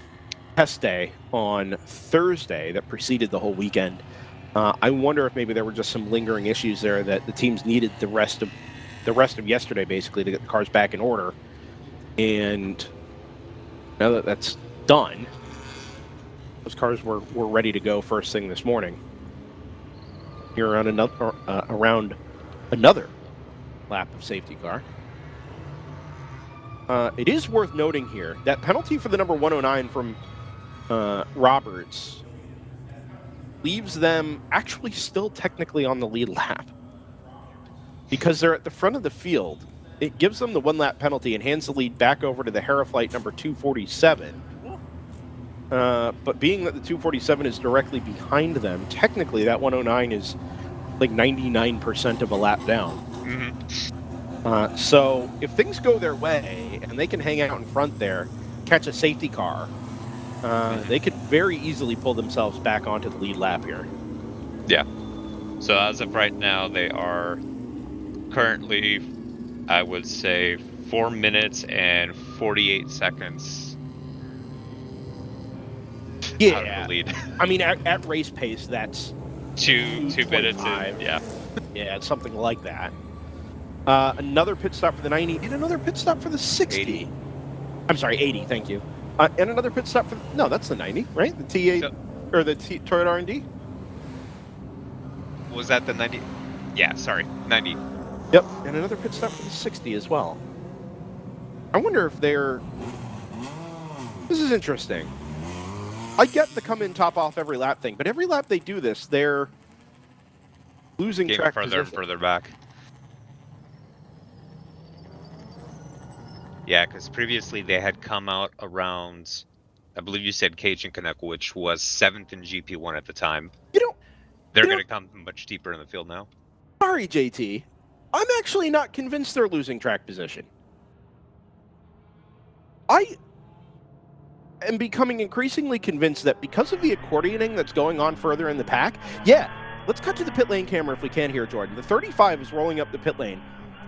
test day on Thursday that preceded the whole weekend. I wonder if maybe there were just some lingering issues there that the teams needed the rest of yesterday basically to get the cars back in order. And now that that's done, those cars were ready to go first thing this morning. Here around another lap of safety car. It is worth noting here that penalty for the number 109 from Roberts leaves them actually still technically on the lead lap because they're at the front of the field. It gives them the 1-lap penalty and hands the lead back over to the Heraflight number 247. But being that the 247 is directly behind them, technically that 109 is like 99% of a lap down. Mm-hmm. So if things go their way and they can hang out in front there, catch a safety car, they could very easily pull themselves back onto the lead lap here. Yeah. So as of right now, they are currently, I would say, 4 minutes and 48 seconds. Yeah. Out of the lead. I mean, at race pace, that's two minutes in, yeah. Yeah, it's something like that. Another pit stop for the 90 and another pit stop for the 60. 80. I'm sorry, 80, thank you. And another pit stop for... No, that's the 90, right? The T8... or the Toyota R&D? Was that the 90? Yeah, sorry, 90. Yep, and another pit stop for the 60 as well. I wonder if they're... This is interesting. I get the come in, top off every lap thing, but every lap they do this, they're losing track further and further back. Yeah, because previously they had come out around, I believe you said Cajun Canuck, which was 7th in GP1 at the time. They're going to come much deeper in the field now. Sorry, JT. I'm actually not convinced they're losing track position. am becoming increasingly convinced that because of the accordioning that's going on further in the pack, yeah, let's cut to the pit lane camera if we can here, Jordan. The 35 is rolling up the pit lane,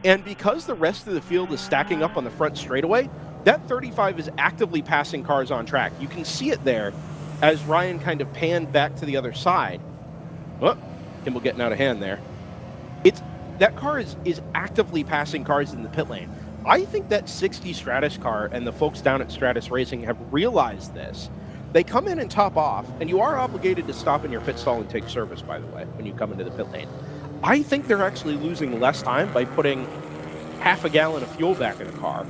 and because the rest of the field is stacking up on the front straightaway, that 35 is actively passing cars on track. You can see it there as Ryan kind of panned back to the other side. Oh, Kimball getting out of hand there. That car is actively passing cars in the pit lane. I think that 60 Stratus car and the folks down at Stratus Racing have realized this. They come in and top off, and you are obligated to stop in your pit stall and take service, by the way, when you come into the pit lane. I think they're actually losing less time by putting half a gallon of fuel back in the car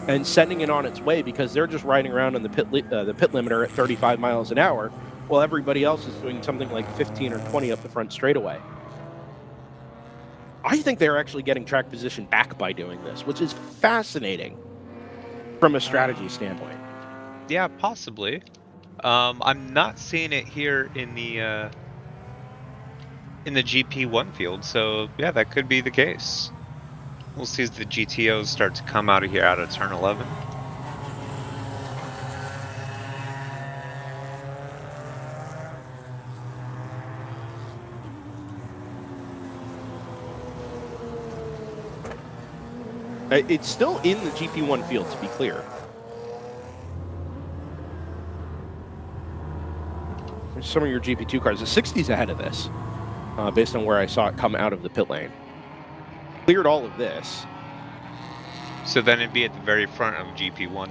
and sending it on its way, because they're just riding around on the pit limiter at 35 miles an hour, while everybody else is doing something like 15 or 20 up the front straightaway. I think they're actually getting track position back by doing this, which is fascinating from a strategy standpoint. Yeah, possibly. I'm not seeing it here in the GP1 field, so yeah, that could be the case. We'll see as the GTOs start to come out of here out of turn 11. It's still in the GP1 field, to be clear. There's some of your GP2 cars. The 60's ahead of this, based on where I saw it come out of the pit lane. Cleared all of this. So then it'd be at the very front of GP1,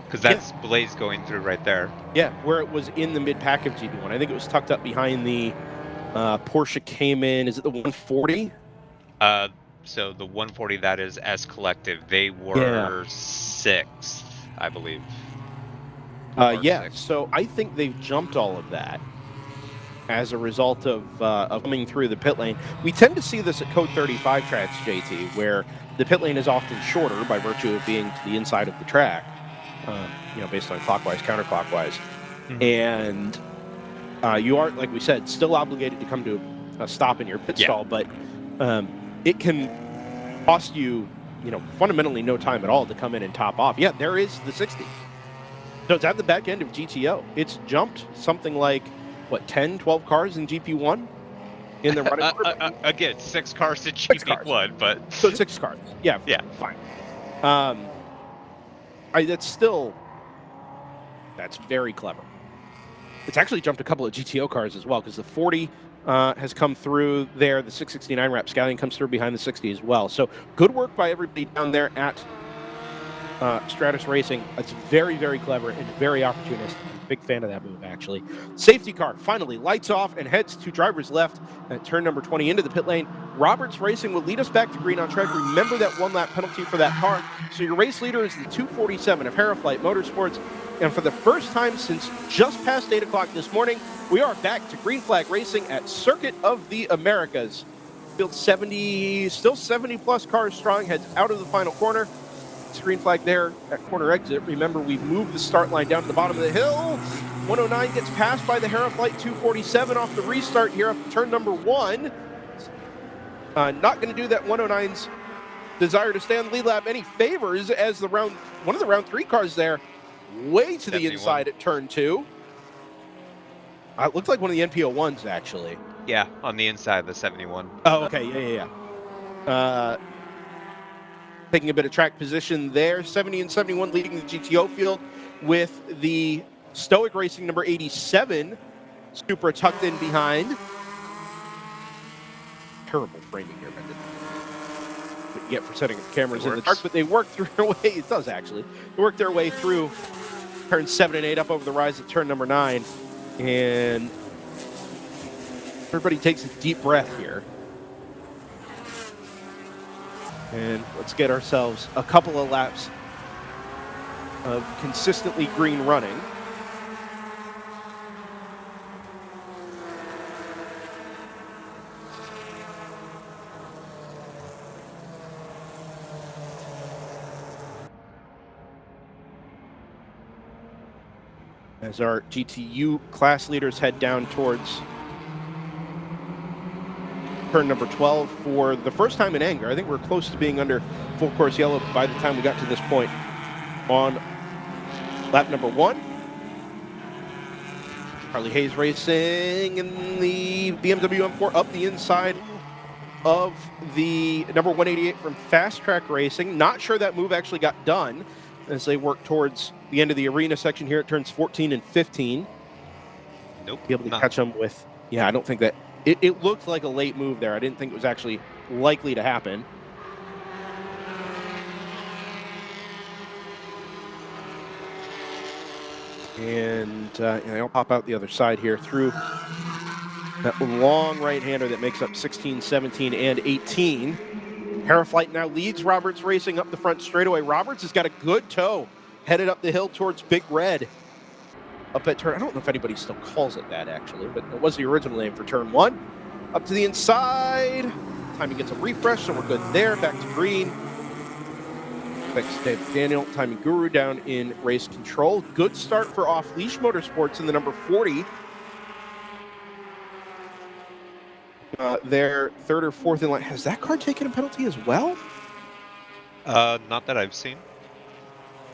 because that's Blaze going through right there. Yeah, where it was in the mid-pack of GP1. I think it was tucked up behind the Porsche Cayman. Is it the 140? So the 140, that is S Collective. They were 6th, I believe. Yeah, so I think they've jumped all of that as a result of coming through the pit lane. We tend to see this at Code 35 tracks, JT, where the pit lane is often shorter by virtue of being to the inside of the track, based on clockwise, counterclockwise. Mm-hmm. And you are, like we said, still obligated to come to a stop in your pit stall, but it can cost you, fundamentally no time at all to come in and top off. Yeah, there is the 60. So it's at the back end of GTO. It's jumped something like, 10, 12 cars in GP1 in the running order? Again, 6 cars in GP1, but... So 6 cars. Yeah, fine. That's very clever. It's actually jumped a couple of GTO cars as well, because the 40 has come through there. The 669 Rapscallion comes through behind the 60 as well. So good work by everybody down there at Stratus Racing. It's very, very clever and very opportunistic. I'm a big fan of that move, actually. Safety car finally lights off and heads to driver's left at turn number 20 into the pit lane. Roberts Racing will lead us back to green on track. Remember that 1-lap penalty for that car. So your race leader is the 247 of Heraflight Motorsports. And for the first time since just past 8 o'clock this morning, we are back to green flag racing at Circuit of the Americas. Field 70, still 70-plus cars strong, heads out of the final corner. Green flag there at corner exit. Remember, we've moved the start line down to the bottom of the hill. 109 gets passed by the Heraflight 247 off the restart here up turn number 1. Not going to do that 109's desire to stay on the lead lap any favors, as one of the round 3 cars there way to 71. The inside at turn 2. It looks like one of the NPO1s, actually. Yeah, on the inside of the 71. Oh, okay. Yeah. Taking a bit of track position there. 70 and 71 leading the GTO field, with the Stoic Racing number 87 Supra tucked in behind. Terrible framing here, Brendan. What you get for setting up cameras in the dark, but they work through their way. It does, actually. They work their way through turns 7 and 8 up over the rise at turn number 9. And everybody takes a deep breath here. And let's get ourselves a couple of laps of consistently green running. As our GTU class leaders head down towards turn number 12 for the first time in anger. I think we're close to being under full course yellow by the time we got to this point on lap number 1. Harley Hayes Racing in the BMW M4 up the inside of the number 188 from Fast Track Racing. Not sure that move actually got done as they work towards the end of the arena section here. It turns 14 and 15. Nope. Be able to catch them with, yeah, I don't think that, it looked like a late move there. I didn't think it was actually likely to happen. And they'll pop out the other side here through that long right-hander that makes up 16, 17, and 18. Heraflight now leads Roberts Racing up the front straightaway. Roberts has got a good toe headed up the hill towards Big Red. Up at turn, I don't know if anybody still calls it that actually, but it was the original name for turn 1. Up to the inside. Timing gets a refresh, so we're good there. Back to green. Thanks to Dave Daniel, timing guru down in race control. Good start for off-leash motorsports in the number 40. They're third or fourth in line. Has that car taken a penalty as well? Not that I've seen.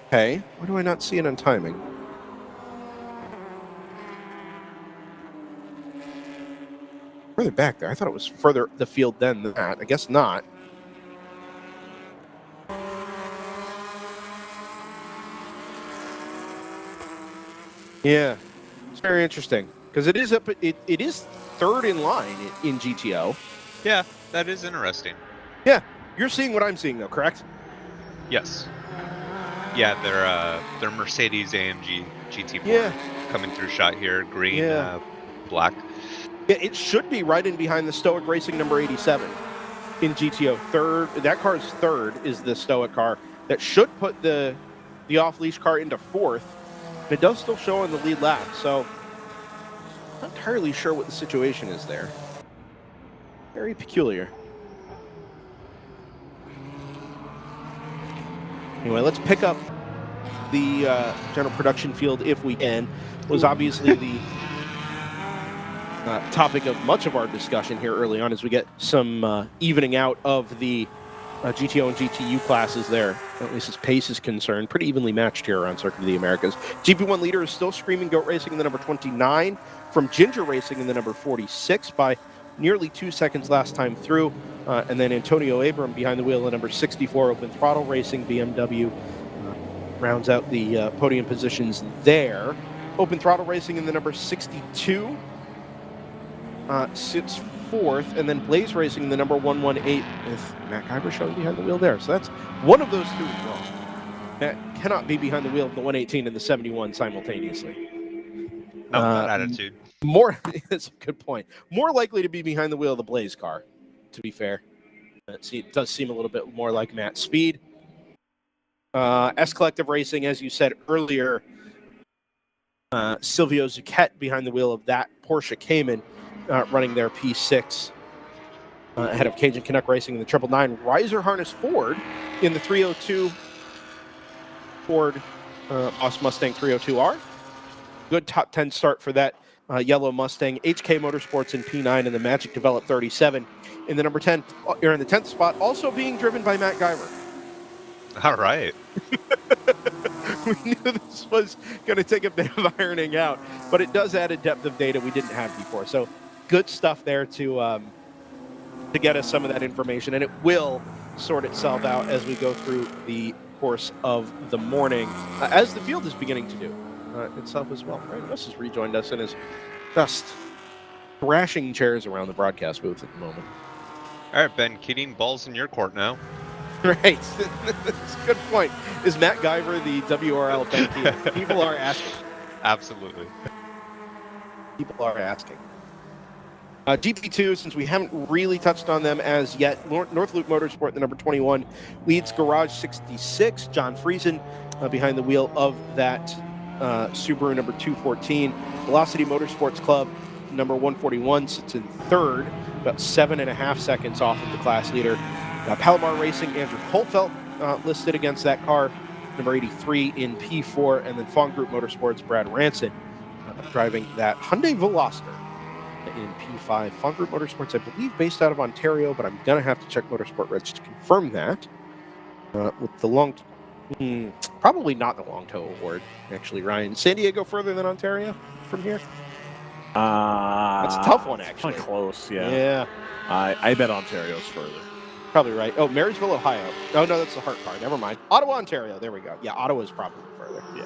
Okay, why do I not see it on timing? Further back there. I thought it was further the field than that. I guess not. Yeah, it's very interesting because it is up. It is third in line in GTO. Yeah, that is interesting. Yeah, you're seeing what I'm seeing though, correct? Yes. Yeah, they're Mercedes AMG GT4 Yeah. coming through shot here. Green, Yeah. black. Yeah, it should be right in behind the Stoic Racing number 87 in GTO. Third, that car's third is the Stoic car that should put the off-leash car into fourth. It does still show on the lead lap, so not entirely sure what the situation is there. Very peculiar. Anyway, let's pick up the general production field if we can. Was obviously the topic of much of our discussion here early on as we get some evening out of the GTO and GTU classes there, at least as pace is concerned. Pretty evenly matched here around Circuit of the Americas. GP1 leader is still Screaming Goat Racing in the number 29 from Ginger Racing in the number 46 by nearly 2 seconds last time through. And then Antonio Abram behind the wheel at number 64, Open Throttle Racing, BMW, rounds out the podium positions there. Open Throttle Racing in the number 62 sits fourth, and then Blaze Racing in the number 118 with Matt Guyver showing behind the wheel there. So that's one of those two is wrong. Matt cannot be behind the wheel of the 118 and the 71 simultaneously. Not that attitude. That's a good point. More likely to be behind the wheel of the Blaze car, to be fair. It does seem a little bit more like Matt's speed. S Collective Racing, as you said earlier, Silvio Zucchet behind the wheel of that Porsche Cayman, running their P6 ahead of Cajun Canuck Racing in the 999. Riser Harness Ford in the 302 Ford Boss Mustang 302R. Good top 10 start for that yellow Mustang. HK Motorsports in P9 and the Magic Develop 37 in the number 10, or in the 10th spot, also being driven by Matt Guyver. All right. We knew this was going to take a bit of ironing out, but it does add a depth of data we didn't have before. So good stuff there to get us some of that information, and it will sort itself out as we go through the course of the morning, as the field is beginning to do itself as well. Ryan West has rejoined us and is just thrashing chairs around the broadcast booth at the moment. All right, Ben Keating, ball's in your court now. Right. That's a good point. Is Matt Guyver the WRL Ben Keating? People are asking. Absolutely. People are asking. GP2, since we haven't really touched on them as yet, North Loop Motorsport, the number 21, leads Garage 66. John Friesen behind the wheel of that Subaru number 214. Velocity Motorsports Club, number 141, sits in third, about 7.5 seconds off of the class leader. Palomar Racing, Andrew Holfelt listed against that car, number 83 in P4, and then Fawn Group Motorsports, Brad Ranson driving that Hyundai Veloster in P5. Fawn Group Motorsports, I believe, based out of Ontario, but I'm going to have to check Motorsport Reg to confirm that. With the long, probably not the long tow award, actually, Ryan. San Diego further than Ontario from here? That's a tough one, actually. Kind of close, yeah. Yeah. I bet Ontario's further. Probably right. Oh, Marysville, Ohio. Oh, no, that's the Hart car. Never mind. Ottawa, Ontario. There we go. Yeah, Ottawa's probably further. Yeah.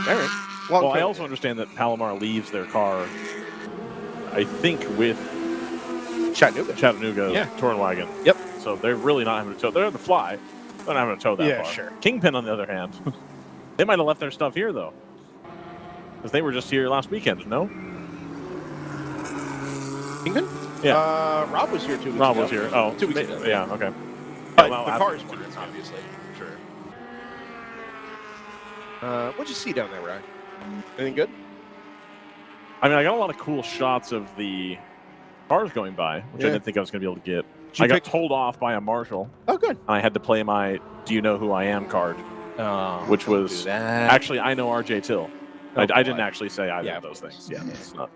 All right. Well, I also understand that Palomar leaves their car, I think, with Chattanooga touring wagon. Yep. So they're really not having to tow. They're on the fly. They're not having to tow that Yeah, far. sure. Kingpin, on the other hand, they might have left their stuff here, though. Because they were just here last weekend, no? Kingpin? Yeah. Rob was here 2 weeks ago. Rob was here. Oh, 2 weeks ago. Yeah, okay. But Well, the after cars 2 weren't, weeks, yeah. obviously. Sure. What'd you see down there, Ryan? Anything good? I mean, I got a lot of cool shots of the cars going by, which I didn't think I was going to be able to get. I got told off by a marshal. Oh, good. And I had to play my "Do you know who I am" card, which was actually I know RJ Till. I didn't actually say either of those things. Yeah, it's not.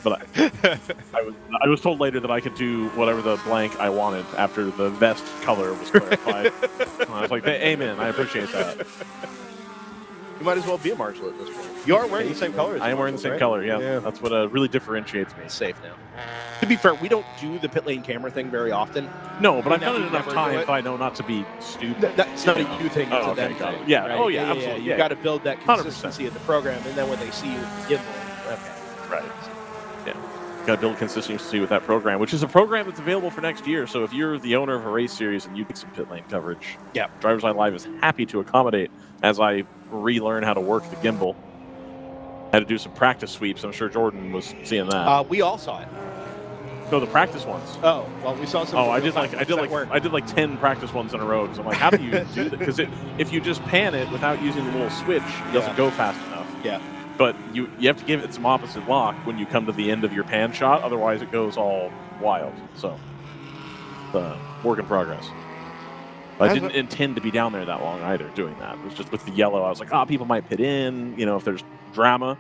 But I was told later that I could do whatever the blank I wanted after the vest color was clarified. And I was like, "Amen. I appreciate that." You might as well be a marshal at this point. You are wearing the same color as I am wearing the same color, yeah. That's what really differentiates me. It's safe now. To be fair, we don't do the pit lane camera thing very often. No, but I've done it We enough never time do it. if I know not to be stupid. That's not a you thing, it's a them got thing. it. Yeah, right? oh yeah, absolutely. You got to build that 100%. consistency of the program, and then when they see you with the gimbal, okay. Right. Yeah. Got to build consistency with that program, which is a program that's available for next year. So if you're the owner of a race series and you need some pit lane coverage, DriversEye Live is happy to accommodate as I relearn how to work the gimbal. Had to do some practice sweeps. I'm sure Jordan was seeing that. We all saw it. No, the practice ones. Oh, well, we saw some. Oh, I did like 10 practice ones in a row. Because I'm like, how do you do that? Because if you just pan it without using the little switch, it doesn't go fast enough. Yeah. But you have to give it some opposite lock when you come to the end of your pan shot. Otherwise, it goes all wild. So, work in progress. I didn't intend to be down there that long either doing that. It was just with the yellow. I was like, people might pit in, if there's drama.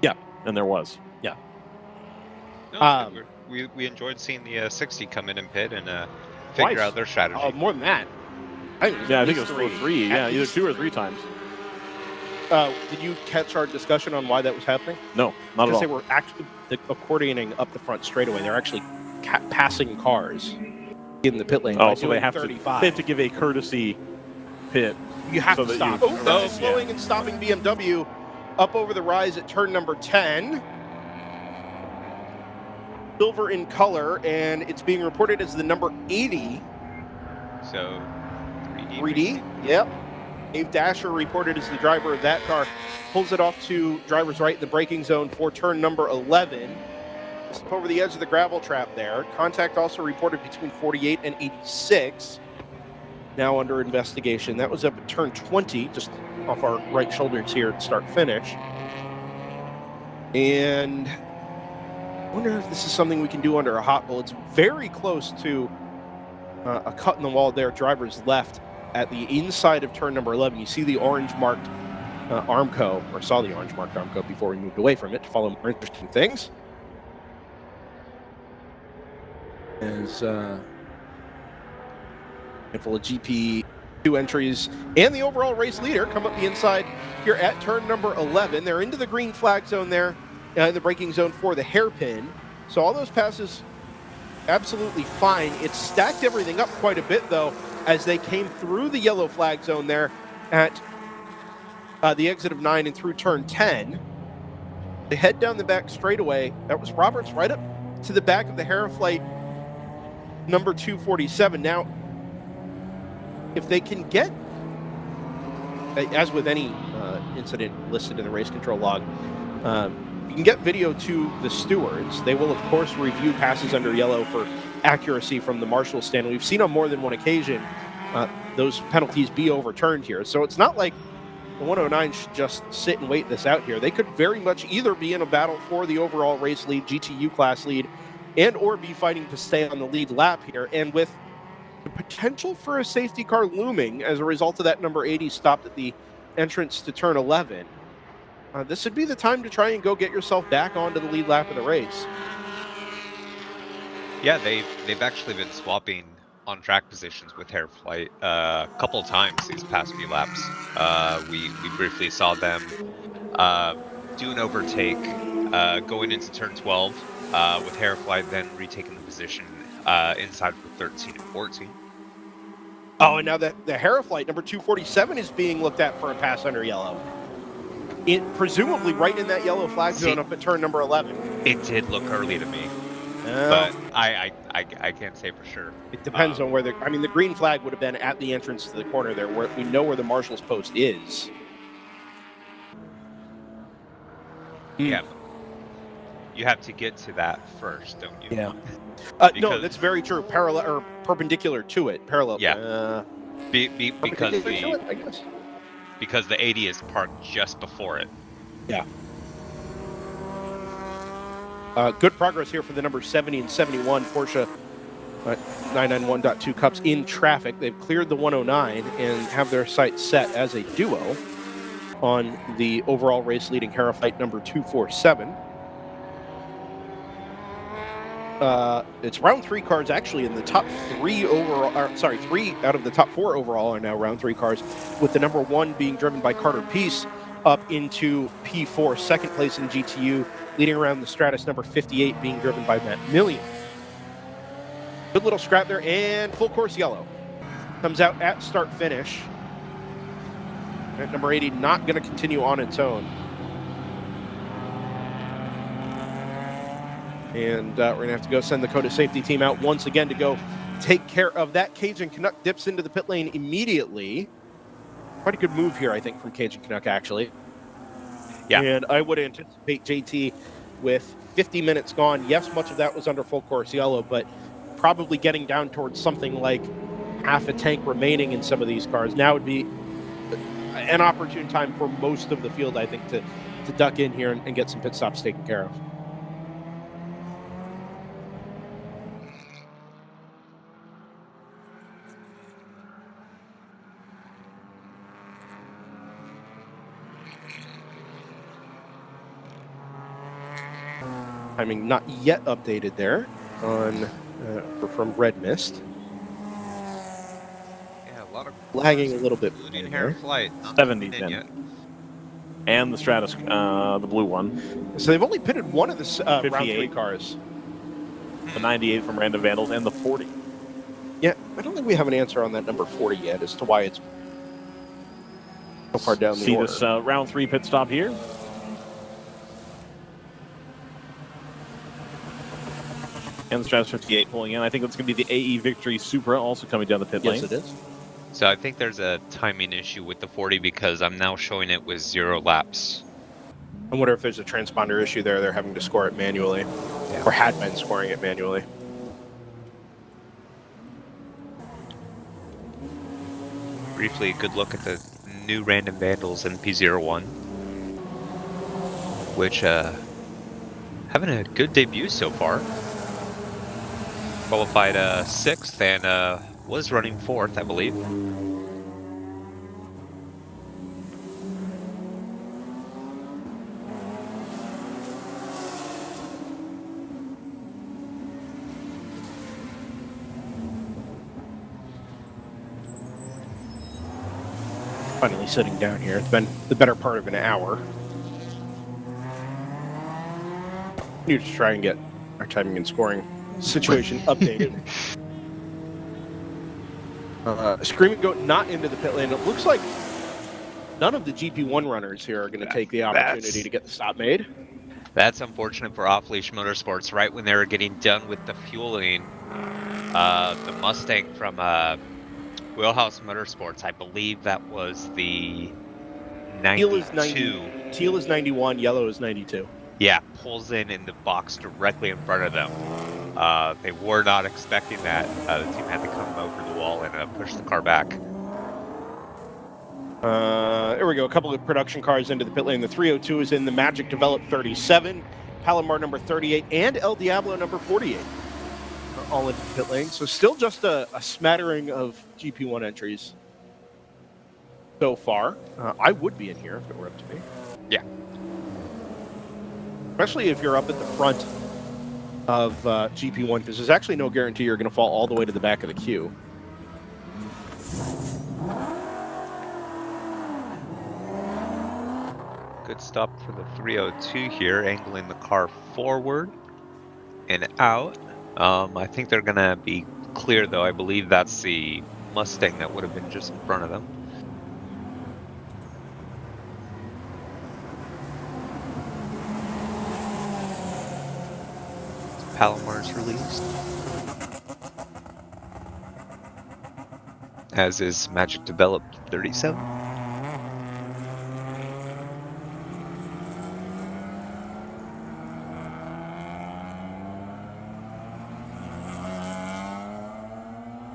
Yeah. And there was. Yeah. No, we enjoyed seeing the 60 come in and pit and figure out their strategy. Oh, more than that. I think it was three. Yeah, either 2 or 3 times. Did you catch our discussion on why that was happening? No, not at all. Because they were actually accordioning up the front straightaway. They're actually passing cars in the pit lane. Oh, so they have 35. to give a courtesy pit. You have to stop. Slowing and stopping BMW up over the rise at turn number 10. Silver in color, and it's being reported as the number 80. So 3D. Yep. Dave Dasher reported as the driver of that car. Pulls it off to driver's right in the braking zone for turn number 11. Up over the edge of the gravel trap there. Contact also reported between 48 and 86. Now under investigation. That was up at turn 20, just off our right shoulders here at start finish. And I wonder if this is something we can do under a hot bull. It's very close to a cut in the wall there, driver's left at the inside of turn number 11. You see the orange marked Armco, or saw the orange marked Armco before we moved away from it to follow more interesting things. As handful of GP2 entries and the overall race leader come up the inside here at turn number 11. They're into the green flag zone there in the braking zone for the hairpin. So all those passes absolutely fine. It stacked everything up quite a bit though as they came through the yellow flag zone there at the exit of 9 and through turn 10. They head down the back straightaway. That was Roberts right up to the back of the Heraflight number 247. Now, if they can get, as with any incident listed in the race control log, you can get video to the stewards. They will, of course, review passes under yellow for accuracy from the marshal's stand. We've seen on more than one occasion those penalties be overturned here. So it's not like the 109 should just sit and wait this out here. They could very much either be in a battle for the overall race lead, GTU class lead, and or be fighting to stay on the lead lap here. And with the potential for a safety car looming as a result of that number 80 stopped at the entrance to turn 11, this would be the time to try and go get yourself back onto the lead lap of the race. Yeah, they've actually been swapping on track positions with Hairflight a couple times these past few laps. We briefly saw them do an overtake going into turn 12, with Herafly then retaking the position inside for 13 and 14. Oh, and now the Heraflight number 247 is being looked at for a pass under yellow. Presumably right in that yellow flag zone up at turn number 11. It did look early to me, but I can't say for sure. It depends on where the green flag would have been at the entrance to the corner there, where we know where the marshal's post is. Yeah, you have to get to that first, don't you? Yeah. No, that's very true. Parallel or perpendicular to it. Parallel. Yeah. Because the 80 is parked just before it. Yeah. Good progress here for the number 70 and 71 Porsche 991.2 Cups in traffic. They've cleared the 109 and have their sights set as a duo on the overall race leading Heraflight number 247. It's round 3 cars actually in the top 3 overall. Sorry, 3 out of the top 4 overall are now round 3 cars, with the number 1 being driven by Carter Peace up into P4, second place in GTU, leading around the Stratus number 58 being driven by Matt Millian. Good little scrap there, and full course yellow comes out at start finish. At number 80, not going to continue on its own. And we're going to have to go send the COTA safety team out once again to go take care of that. Cajun Canuck dips into the pit lane immediately. Quite a good move here, I think, from Cajun Canuck, actually. Yeah. And I would anticipate JT with 50 minutes gone. Yes, much of that was under full course yellow, but probably getting down towards something like half a tank remaining in some of these cars. Now would be an opportune time for most of the field, I think, to duck in here and get some pit stops taken care of. Timing not yet updated there on from Red Mist. Yeah, a lot of lagging a little bit. Including Heraflight, not 70 in yet. And the Stratus, the blue one. So they've only pitted one of the round 3 58. cars. The 98 from Random Vandals and the 40. Yeah, I don't think we have an answer on that number 40 yet as to why it's so far down the See order. this round 3 pit stop here. And the Stratus 58 pulling in. I think that's going to be the AE Victory Supra also coming down the pit lane. Yes, it is. So I think there's a timing issue with the 40 because I'm now showing it with 0 laps. I wonder if there's a transponder issue there. They're having to score it manually, or had been scoring it manually. Briefly, a good look at the new Random Vandals in P01, which having a good debut so far. Qualified 6th and was running 4th, I believe. Finally sitting down here. It's been the better part of an hour. Need to try and get our timing and scoring situation updated. Screaming Goat not into the pit lane. It looks like none of the GP1 runners here are going to take the opportunity to get the stop made. That's unfortunate for Off-Leash Motorsports. Right when they were getting done with the fueling, the Mustang from Wheelhouse Motorsports, I believe that was the 92. Teal is 91, yellow is 92. Yeah, pulls in the box directly in front of them. They were not expecting that. The team had to come over the wall and push the car back. There we go. A couple of production cars into the pit lane. The 302 is in. The Magic Develop 37, Palomar number 38, and El Diablo number 48. All into the pit lane. So still just a smattering of GP1 entries so far. I would be in here if it were up to me. Yeah. Especially if you're up at the front of GP1, because there's actually no guarantee you're going to fall all the way to the back of the queue. Good stop for the 302 here, angling the car forward and out. I think they're gonna be clear though. I believe that's the Mustang that would have been just in front of them. Palomar's released. As is Magic Developed 37.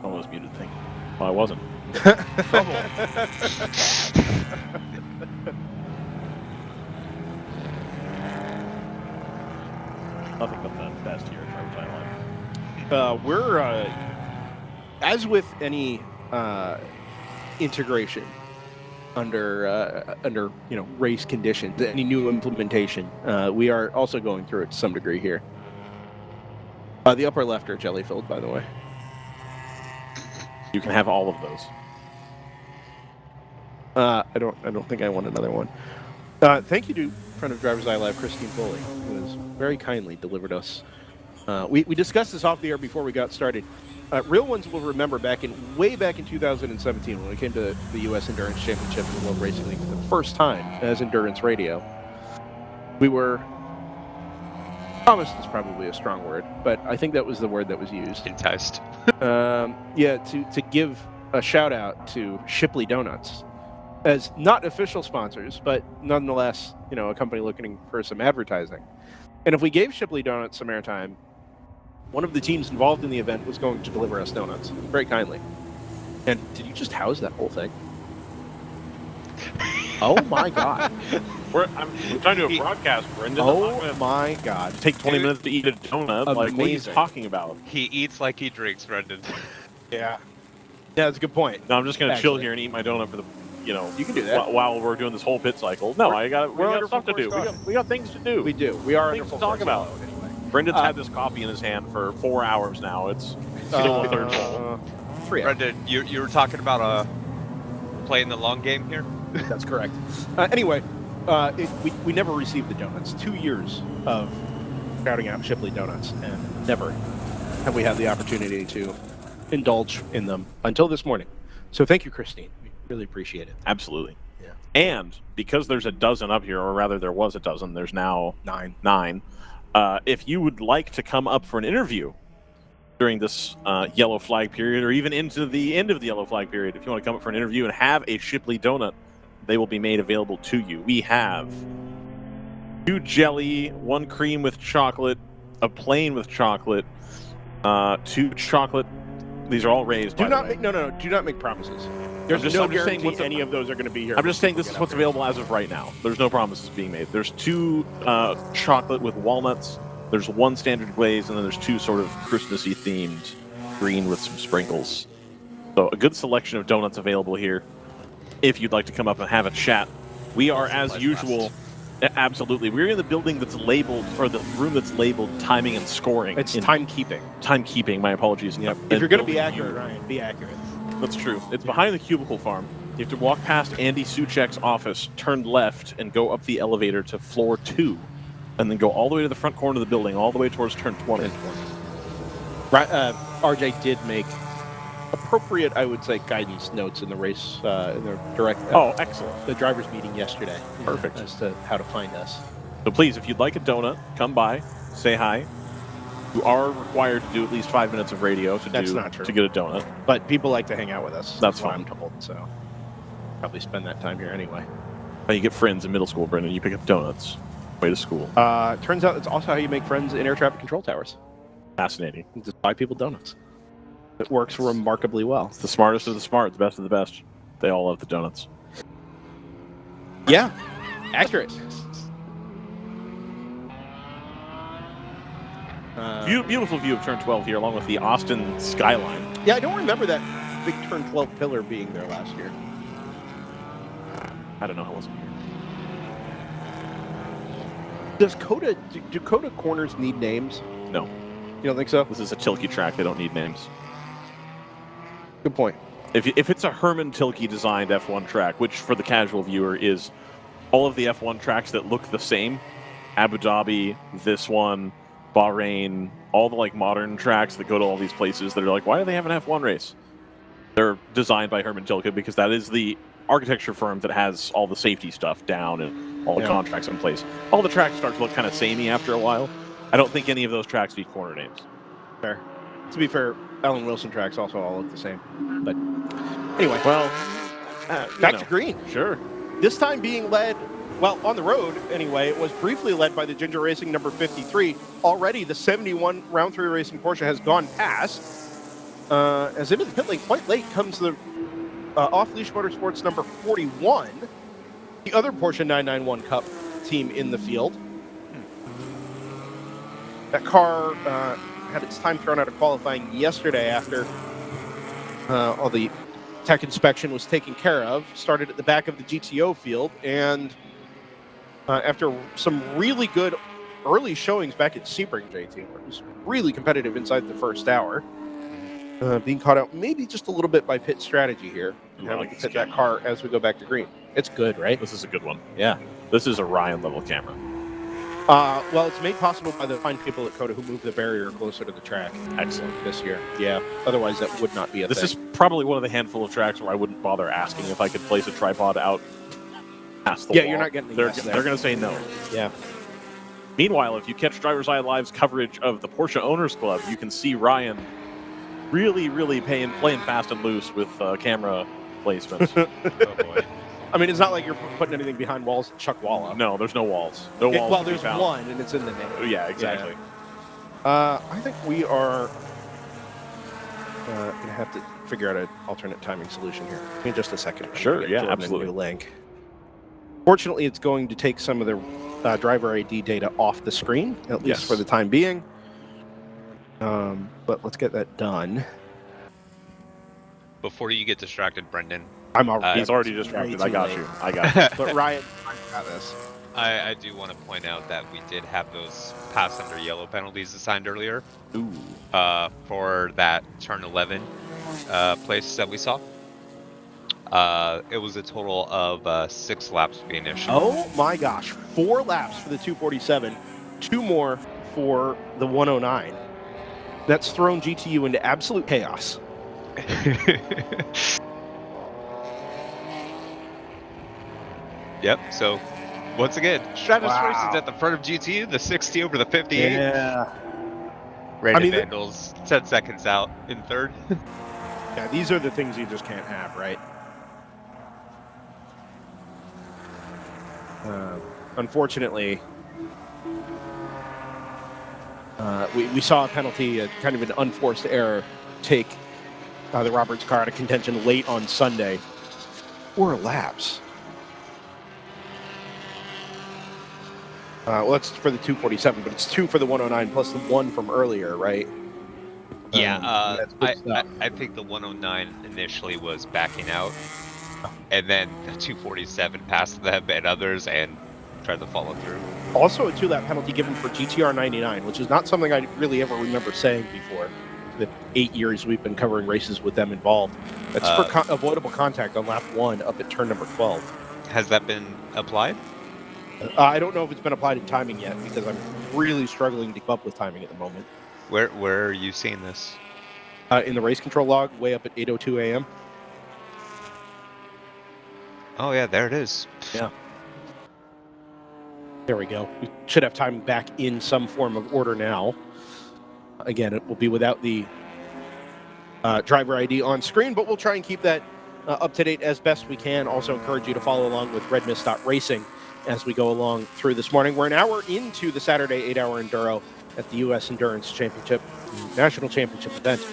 Almost muted thing. Well, I wasn't. Nothing but the best here at DriversEye Live. We're as with any integration under race conditions, any new implementation, we are also going through it to some degree here. The upper left are jelly filled, by the way. You can have all of those. I don't think I want another one. Thank you to friend of DriversEye Live, Christine Foley, who has very kindly delivered us. We discussed this off the air before we got started. Real ones will remember way back in 2017 when we came to the U.S. Endurance Championship and the World Racing League for the first time as Endurance Radio. We were promised is probably a strong word, but I think that was the word that was used. Enticed. To give a shout out to Shipley Donuts as not official sponsors, but nonetheless, a company looking for some advertising. And if we gave Shipley Donuts some airtime, one of the teams involved in the event was going to deliver us donuts very kindly. And did you just house that whole thing? Oh my God! I'm trying to do a broadcast, Brendan. Oh my God! Take 20 minutes to eat a donut. Like, what are you talking about? He eats like he drinks, Brendan. Yeah, that's a good point. No, I'm just gonna chill here and eat my donut for the, you can do that while we're doing this whole pit cycle. No, we got stuff to do. We got things to do. We do. We are things to talk about. Anyway. Brendan's had this coffee in his hand for 4 hours now. It's still a third full. 3 hours. Brendan, you were talking about playing the long game here. That's correct. Anyway, we never received the donuts. 2 years of shouting out Shipley Donuts, and never have we had the opportunity to indulge in them until this morning. So thank you, Christine. We really appreciate it. Absolutely. Yeah. And because there's a dozen up here, or rather there was a dozen, there's now 9. If you would like to come up for an interview during this yellow flag period, or even into the end of the yellow flag period, if you want to come up for an interview and have a Shipley donut, they will be made available to you. We have 2 jelly, 1 cream with chocolate, a plain with chocolate, 2 chocolate. These are all raised. Do not make promises. There's no guarantee any of those are going to be here. I'm just saying this is what's available as of right now. There's no promises being made. There's 2 chocolate with walnuts. There's 1 standard glaze, and then there's 2 sort of Christmassy themed green with some sprinkles. So a good selection of donuts available here. If you'd like to come up and have a chat, we are as usual. Absolutely, we're in the building that's labeled, or the room that's labeled timing and scoring. It's timekeeping. Timekeeping. My apologies. Yep. If you're going to be accurate, Ryan, be accurate. That's true. It's behind the cubicle farm. You have to walk past Andy Suchek's office, turn left, and go up the elevator to floor 2, and then go all the way to the front corner of the building, all the way towards turn 20. RJ did make appropriate, I would say, guidance notes in the race, in the direct. Excellent. The drivers' meeting yesterday. Perfect. As to how to find us. So please, if you'd like a donut, come by, say hi. You are required to do at least 5 minutes of radio to get a donut. But people like to hang out with us. That's what fine. I'm told. So probably spend that time here anyway. You get friends in middle school, Brendan. You pick up donuts. Way to school. Turns out it's also how you make friends in air traffic control towers. Fascinating. Just buy people donuts. It works remarkably well. It's the smartest of the smart, the best of the best. They all love the donuts. Yeah, accurate. Beautiful view of turn 12 here, along with the Austin skyline. Yeah, I don't remember that big turn 12 pillar being there last year. I don't know how it wasn't here. Does COTA, do COTA corners need names? No. You don't think so? This is a Tilke track. They don't need names. Good point. If it's a Herman Tilke designed F1 track, which for the casual viewer is all of the F1 tracks that look the same, Abu Dhabi, this one, Bahrain, all the like modern tracks that go to all these places that are like, why do they have an F1 race? They're designed by Herman Tilke because that is the architecture firm that has all the safety stuff down and all the contracts in place. All the tracks start to look kind of samey after a while. I don't think any of those tracks need corner names. Fair. To be fair, Alan Wilson tracks also all look the same. But anyway, well, back to green. Sure. This time being led, well, on the road anyway, it was briefly led by the Ginger Racing number 53. Already the 71 Round 3 Racing Porsche has gone past. As into the pit lane quite late comes the off-leash motorsports number 41, the other Porsche 991 Cup team in the field. That car had its time thrown out of qualifying yesterday after all the tech inspection was taken care of. Started at the back of the GTO field, and after some really good early showings back at Sebring, JT, where it was really competitive inside the first hour, being caught out maybe just a little bit by pit strategy here. And having to pit that car as we go back to green. It's good, right? This is a good one. Yeah. This is a Ryan level camera. Well, it's made possible by the fine people at COTA who moved the barrier closer to the track. Excellent. This year. Yeah. Otherwise, that would not be a thing. This is probably one of the handful of tracks where I wouldn't bother asking if I could place a tripod out past the wall. You're not getting They're going to say no. Yeah. Meanwhile, if you catch DriversEye Live's coverage of the Porsche Owners Club, you can see Ryan really playing fast and loose with camera placement. Oh boy. I mean, it's not like you're putting anything behind walls to chuck wall up. No, there's no walls. No walls. Well, there's one, and it's in the name. Yeah, exactly. Yeah. I think we are going to have to figure out an alternate timing solution here. Give me just a second. Sure, yeah, Jordan absolutely. A new link. Fortunately, it's going to take some of the driver ID data off the screen, at least for the time being. But let's get that done. Before you get distracted, Brendan. He's already distracted. I got you. But Ryan, I got this. I do want to point out that we did have those pass under yellow penalties assigned earlier. Ooh. For that turn 11 place that we saw. It was a total of 6 laps being issued. Oh my gosh. 4 laps for the 247, 2 more for the 109. That's thrown GTU into absolute chaos. Yep, so once again, Stratus Racing's at the front of GTU, the 60 over the 58. Yeah. Random Vandals 10 seconds out in third. Yeah, these are the things you just can't have, right? Unfortunately, we saw a penalty, kind of an unforced error, take the Roberts car out of contention late on Sunday. 4 laps. Well, that's for the 247, but it's 2 for the 109 plus the 1 from earlier, right? Yeah, I think the 109 initially was backing out, and then the 247 passed them and others and tried to follow through. Also a 2-lap penalty given for GTR 99, which is not something I really ever remember saying before. The 8 years we've been covering races with them involved. That's for avoidable contact on lap 1 up at turn number 12. Has that been applied? I don't know if it's been applied in timing yet because I'm really struggling to keep up with timing at the moment. Where are you seeing this? In the race control log, way up at 8:02 a.m. Oh yeah, there it is. Yeah. There we go. We should have time back in some form of order now. Again, it will be without the driver ID on screen, but we'll try and keep that up to date as best we can. Also encourage you to follow along with redmist.racing as we go along through this morning. We're an hour into the Saturday 8-hour Enduro at the U.S. Endurance Championship, National Championship event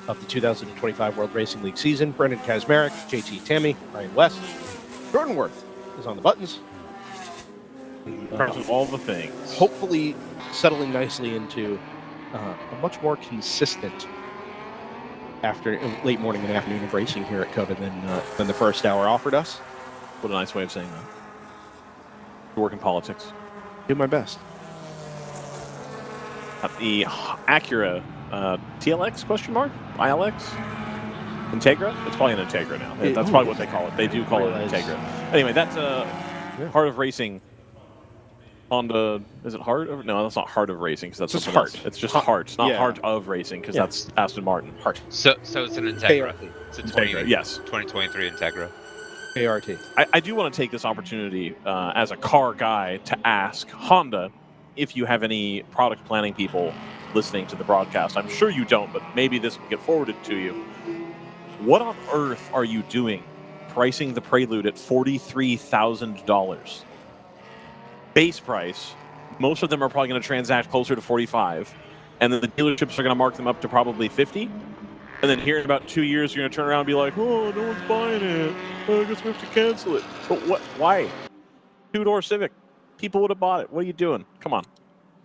of the 2025 World Racing League season. Brendan Kazmarek, JT Tammy, Ryan West, Jordan Worth is on the buttons. In terms of all the things. Hopefully settling nicely into a much more consistent late morning and afternoon of racing here at COTA than the first hour offered us. What a nice way of saying that. You work in politics. Do my best. The Acura TLX question mark? ILX? Integra? It's probably an Integra now. That's probably what they call it. They do call it an Integra. Anyway, that Heart of Racing. Honda, is it Heart of? No, that's not Heart of Racing because that's Just something Heart. else. It's just Heart, not Yeah. Heart of Racing because Yeah. that's Aston Martin. Heart. So it's an Integra. ART. It's a Integra, yes. 2023 Integra. ART. I do want to take this opportunity as a car guy to ask Honda if you have any product planning people listening to the broadcast. I'm sure you don't, but maybe this will get forwarded to you. What on earth are you doing pricing the Prelude at $43,000? Base price. Most of them are probably going to transact closer to 45, and then the dealerships are going to mark them up to probably 50. And then here in about 2 years, you're going to turn around and be like, "Oh, no one's buying it. I guess we have to cancel it." But what? Why? Two-door Civic. People would have bought it. What are you doing? Come on,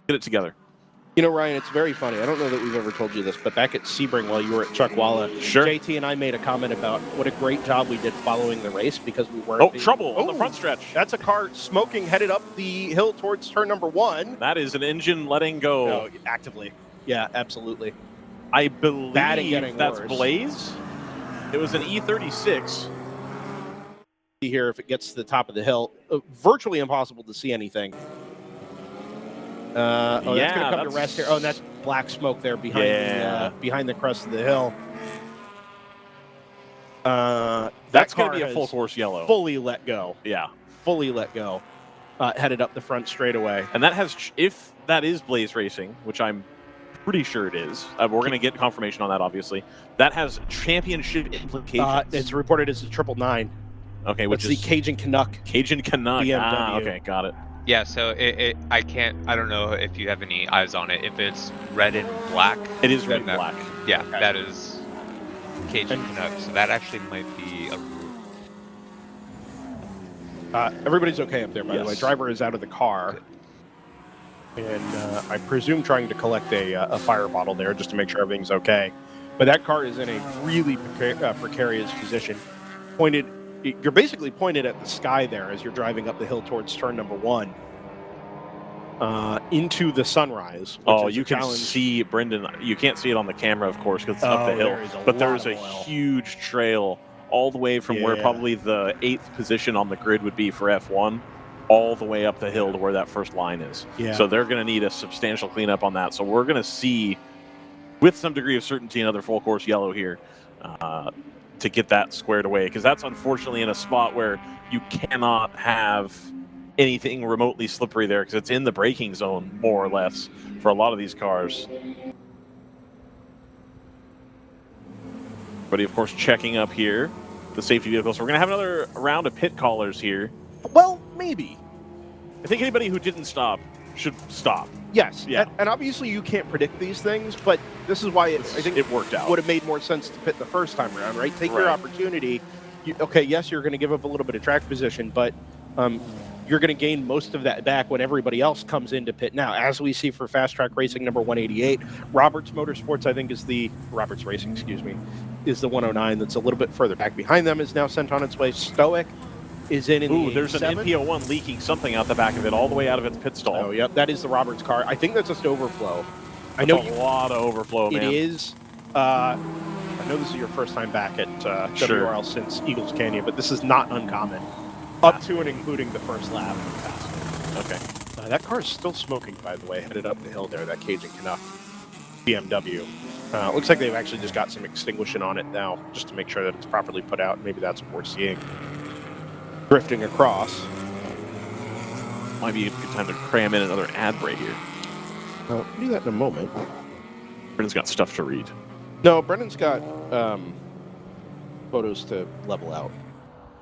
get it together. You know, Ryan, it's very funny. I don't know that we've ever told you this, but back at Sebring while you were at Chuckwalla, Sure. JT and I made a comment about what a great job we did following the race because we weren't. Trouble on the front stretch. That's a car smoking headed up the hill towards turn number 1. That is an engine letting go. No, actively. Yeah, absolutely. I believe Bad and getting that's worse. Blaze. It was an E36. See here if it gets to the top of the hill. Virtually impossible to see anything. That's going to come to rest here. Oh, and that's black smoke there behind the crest of the hill. That's going to be a full course yellow. Fully let go. Yeah. Fully let go. Headed up the front straightaway. And that has, if that is Blaze Racing, which I'm pretty sure it is, we're going to get confirmation on that, obviously. That has championship implications. It's reported as a 999. Okay, which is the Cajun Canuck. Cajun Canuck. BMW. Ah, okay, got it. Yeah, so I don't know if you have any eyes on it. If it's red and black. It is red then and black. Yeah, Okay. that is Cajun Canuck. So that actually might be a Everybody's okay up there, by the way. Yes. Driver is out of the car. And I presume trying to collect a fire bottle there just to make sure everything's okay. But that car is in a really precarious position. You're basically pointed at the sky there as you're driving up the hill towards turn number 1 into the sunrise. Oh, you can see, Brendan, you can't see it on the camera, of course, because it's up the hill. But there's a huge trail all the way from where probably the 8th position on the grid would be for F1, all the way up the hill to where that first line is. Yeah. So they're going to need a substantial cleanup on that. So we're going to see, with some degree of certainty, another full course yellow here to get that squared away, because that's unfortunately in a spot where you cannot have anything remotely slippery there because it's in the braking zone, more or less, for a lot of these cars. But of course, checking up here the safety vehicles. So we're going to have another round of pit callers here. Well, maybe. I think anybody who didn't stop should stop. Yes. Yeah. And obviously you can't predict these things, but this is why I think it worked out. Would have made more sense to pit the first time around, right? Take your opportunity. Yes, you're going to give up a little bit of track position, but you're going to gain most of that back when everybody else comes into pit. Now, as we see for Fast Track Racing number 188, Roberts Motorsports, I think, is the the 109 that's a little bit further back. Behind them is now sent on its way. Stoic is in the there's an NP01 leaking something out the back of it, all the way out of its pit stall. Oh, yep, that is the Roberts car. I think that's just overflow. I know a lot of overflow, man. It is. I know this is your first time back at WRL since Eagles Canyon, but this is not uncommon. Up to and including the first lap. Okay. That car is still smoking, by the way, headed up the hill there, that Cajun Canuck BMW. Looks like they've actually just got some extinguishing on it now, just to make sure that it's properly put out. Maybe that's what we're seeing. Drifting across. Might be a good time to cram in another ad break here. We'll do that in a moment. Brendan's got stuff to read. No, Brendan's got photos to level out.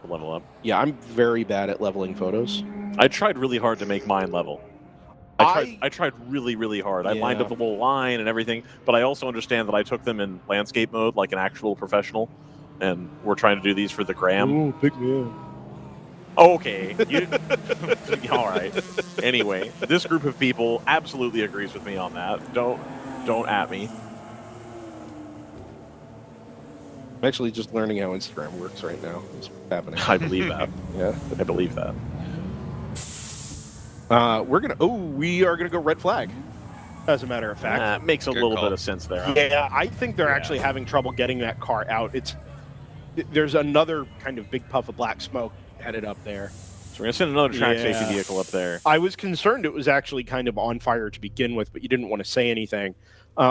Level up. Yeah, I'm very bad at leveling photos. I tried really hard to make mine level. I tried really, really hard. I lined up the little line and everything, but I also understand that I took them in landscape mode like an actual professional, and we're trying to do these for the gram. Ooh, big man. Okay. All right. Anyway, this group of people absolutely agrees with me on that. Don't at me. I'm actually just learning how Instagram works right now. It's happening. I believe that. Yeah, I believe that. We are gonna go red flag. As a matter of fact, That makes a little bit of sense there. Yeah, I think they're actually having trouble getting that car out. There's another kind of big puff of black smoke headed up there. So we're going to send another track Yeah. safety vehicle up there. I was concerned it was actually kind of on fire to begin with, but you didn't want to say anything.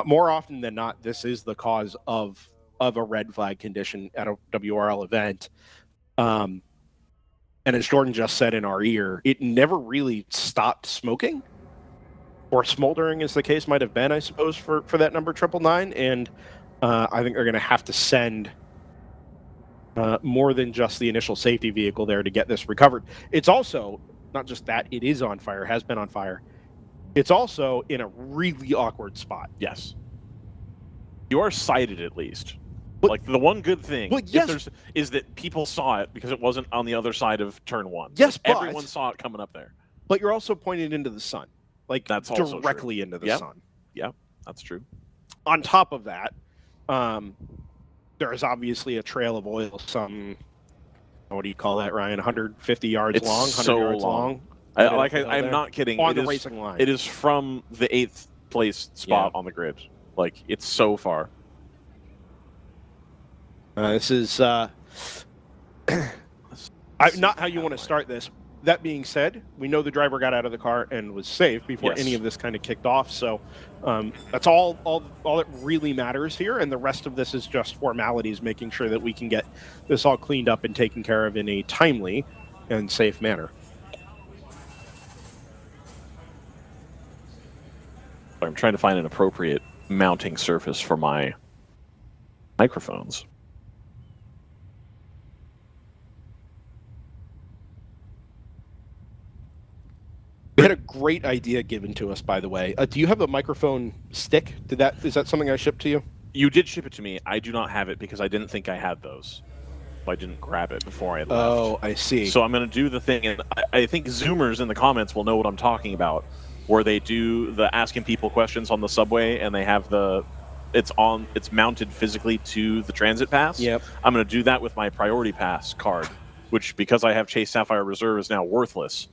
More often than not, this is the cause of a red flag condition at a WRL event. And as Jordan just said in our ear, it never really stopped smoking, or smoldering, as the case might have been, I suppose, for that number 999. And I think they're going to have to send more than just the initial safety vehicle there to get this recovered. It's also not just that it is on fire, has been on fire. It's also in a really awkward spot. Yes. You are sighted at least. But, like the one good thing yes, is that people saw it because it wasn't on the other side of turn 1. Yes, like, everyone saw it coming up there. But you're also pointing into the sun. Like that's also directly true. Into the sun. Yeah, that's true. On top of that, there is obviously a trail of oil, some, what do you call that, Ryan? 150 yards it's long, 100 so yards long. I'm not kidding. On the racing line. It is from the 8th place spot on the grid. Like, it's so far. This is not how you want to start this. That being said, we know the driver got out of the car and was safe before any of this kind of kicked off. So that's all that really matters here. And the rest of this is just formalities, making sure that we can get this all cleaned up and taken care of in a timely and safe manner. I'm trying to find an appropriate mounting surface for my microphones. We had a great idea given to us, by the way. Do you have a microphone stick? Is that something I shipped to you? You did ship it to me. I do not have it because I didn't think I had those. I didn't grab it before I left. Oh, I see. So I'm going to do the thing, and I think Zoomers in the comments will know what I'm talking about, where they do the asking people questions on the subway, and they have it's mounted physically to the transit pass. Yep. I'm going to do that with my priority pass card, which, because I have Chase Sapphire Reserve, is now worthless.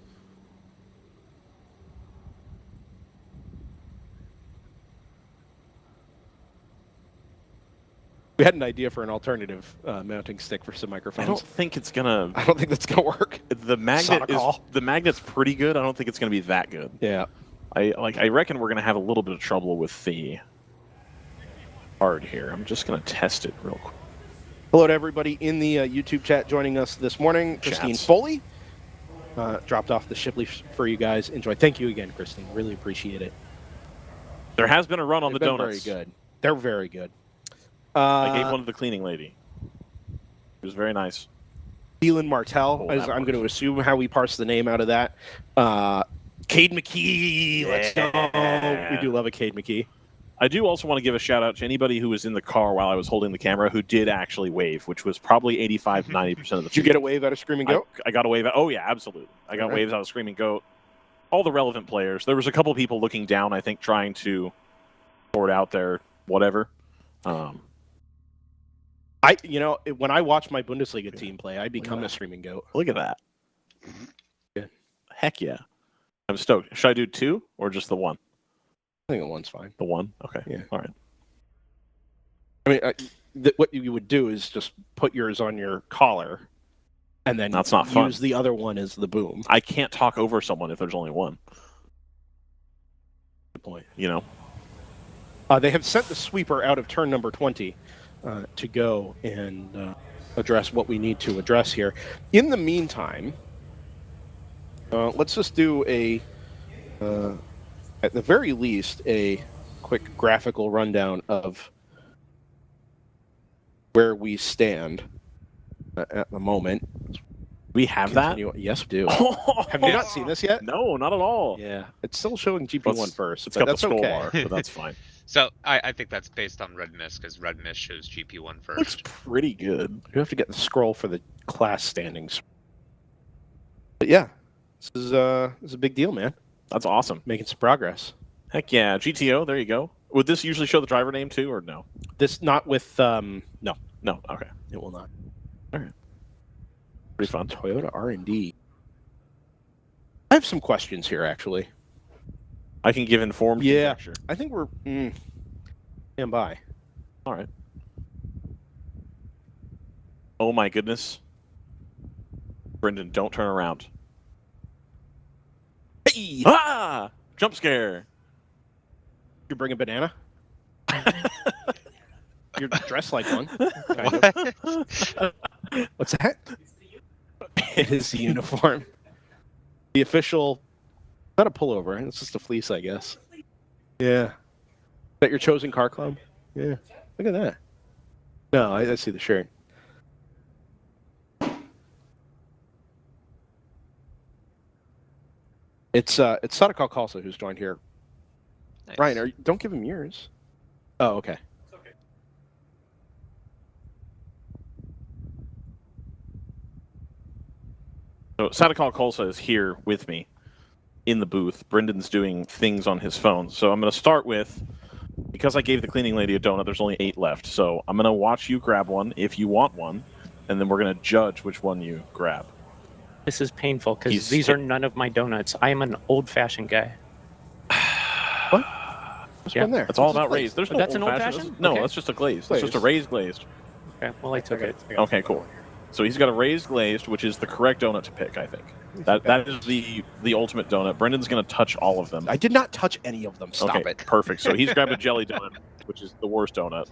We had an idea for an alternative mounting stick for some microphones. I don't think it's gonna. I don't think that's gonna work. The magnet's pretty good. I don't think it's gonna be that good. Yeah. I reckon we're gonna have a little bit of trouble with the card here. I'm just gonna test it real quick. Hello to everybody in the YouTube chat joining us this morning. Christine Foley dropped off the Shipley for you guys. Enjoy. Thank you again, Christine. Really appreciate it. There has been a run on the donuts. Very good. They're very good. I gave one to the cleaning lady. It was very nice. Thielen Martell, as I'm going to assume how we parse the name out of that. Cade McKee, let's go. We do love a Cade McKee. I do also want to give a shout out to anybody who was in the car while I was holding the camera who did actually wave, which was probably 85-90% of the Did you get a wave out of Screaming Goat? I got a wave out. Oh, yeah, absolutely. I got waves out of Screaming Goat. All the relevant players. There was a couple people looking down, I think, trying to sort out their whatever. When I watch my Bundesliga team play, I become a Screaming Goat. Look at that. Yeah. Heck yeah. I'm stoked. Should I do 2 or just the 1? I think the 1's fine. The 1? Okay. Yeah. All right. I mean, what you would do is just put yours on your collar and then that's not fun. Use the other one as the boom. I can't talk over someone if there's only one. Good point. You know? They have sent the sweeper out of turn number 20 to go and address what we need to address here. In the meantime, let's just do at the very least, a quick graphical rundown of where we stand at the moment. We have that? Yes, we do. Have you not seen this yet? No, not at all. Yeah, it's still showing GP1 first. It's got that's the scroll okay. bar, but that's fine. So I think that's based on Red Mist, because Red Mist shows GP1 first. Looks pretty good. You have to get the scroll for the class standings. But yeah, this is a big deal, man. That's awesome. Making some progress. Heck yeah. GTO, there you go. Would this usually show the driver name too, or no? This not with no. No, okay. It will not. All right. Pretty fun. Toyota R&D. I have some questions here, actually. I can give informed conjecture. I think we're stand by. All right. Oh my goodness. Brendan, don't turn around. Whee! Ah! Jump scare. You bring a banana? You're dressed like one. Kind of. What's that? It is the uniform. The official. Not a pullover. It's just a fleece, I guess. Yeah. Is that your chosen car club? Yeah. Look at that. No, I see the shirt. It's Sadako Kalsa who's joined here. Nice. Ryan, don't give him yours. Oh, okay. So Sadako Kolsa is here with me in the booth. Brendan's doing things on his phone. So I'm going to start with, because I gave the cleaning lady a donut, there's only 8 left. So I'm going to watch you grab one if you want one, and then we're going to judge which one you grab. This is painful because these are none of my donuts. I am an old-fashioned guy. What? What's one there? It's all about raised. There's no That's an old-fashioned. old-fashioned? No, Okay. that's just a glazed. Glazed. That's just a raised glazed. Okay, well, I took it. Okay, cool. So he's got a raised glazed, which is the correct donut to pick, I think. That is the ultimate donut. Brendan's going to touch all of them. I did not touch any of them. Stop Okay, it. perfect. So he's grabbed a jelly donut, which is the worst donut.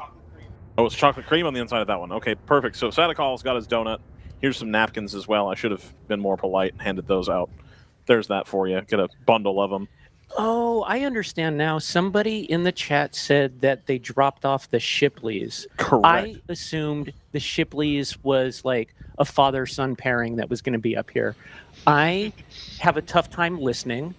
Oh, it's chocolate cream on the inside of that one. Okay, perfect. So Sadakal's got his donut. Here's some napkins as well. I should have been more polite and handed those out. There's that for you. Get a bundle of them. Oh, I understand now. Somebody in the chat said that they dropped off the Shipleys. Correct. I assumed the Shipleys was like a father-son pairing that was going to be up here. I have a tough time listening.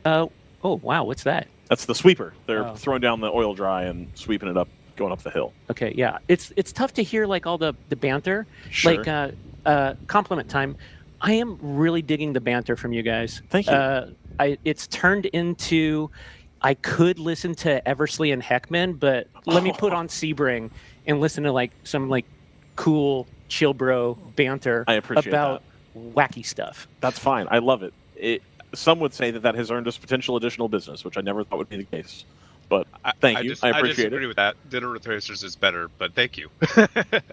Oh, wow, what's that? That's the sweeper. They're Oh. throwing down the oil dry and sweeping it up, going up the hill. Okay, yeah. It's tough to hear like all the banter. Sure. Like compliment time. I am really digging the banter from you guys. Thank you. It's turned into I could listen to Eversley and Heckman, but let me put on Sebring and listen to like some like cool chill bro banter I appreciate about wacky stuff. That's fine. I love it. Some would say that has earned us potential additional business, which I never thought would be the case. But thank you. I I appreciate disagree it. with that. Dinner with Racers is better, but thank you.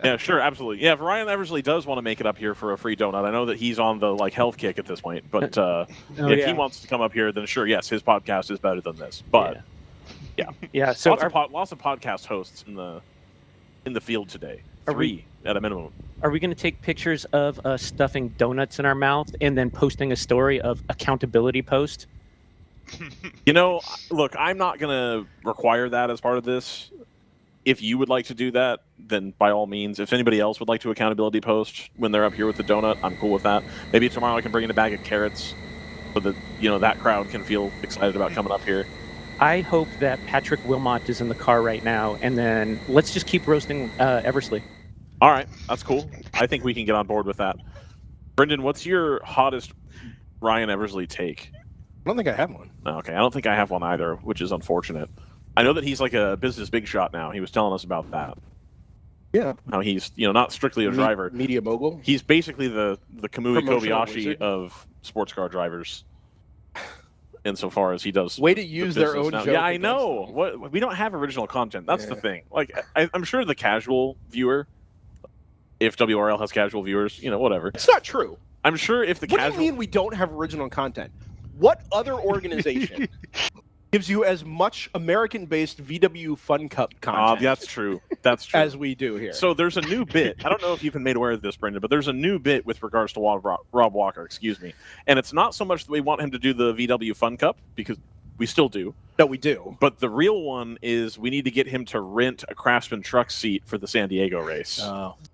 Yeah, sure, absolutely. Yeah, if Ryan Eversley does want to make it up here for a free donut, I know that he's on the like health kick at this point. But if he wants to come up here, then sure, yes, his podcast is better than this. But Yeah. So lots of podcast hosts in the field today. Are 3 at a minimum. are we going to take pictures of us stuffing donuts in our mouth and then posting a story of accountability post? You know, look, I'm not going to require that as part of this. If you would like to do that, then by all means. If anybody else would like to accountability post when they're up here with the donut, I'm cool with that. Maybe tomorrow I can bring in a bag of carrots so that, that crowd can feel excited about coming up here. I hope that Patrick Wilmot is in the car right now, and then let's just keep roasting Eversley. All right, that's cool. I think we can get on board with that. Brendan, what's your hottest Ryan Eversley take? I don't think I have one. Okay, I don't think I have one either, which is unfortunate. I know that he's like a business big shot now. He was telling us about that. Yeah. How he's, not strictly a driver. Media mogul. He's basically the Kamui Promotional Kobayashi wizard. of sports car drivers. Insofar as he does. Way to use the their business own now. joke Yeah, I against know. them. What we don't have original content. That's the Yeah. thing. Like, I'm sure the casual viewer, if WRL has casual viewers, whatever. It's not true. I'm sure if the What casual. do you mean we don't have original content? What other organization gives you as much American-based VW Fun Cup content That's true. That's true. as we do here? So there's a new bit. I don't know if you've been made aware of this, Brendan, but there's a new bit with regards to Rob Walker, and it's not so much that we want him to do the VW Fun Cup, because we still do. No, we do. But the real one is we need to get him to rent a Craftsman truck seat for the San Diego race.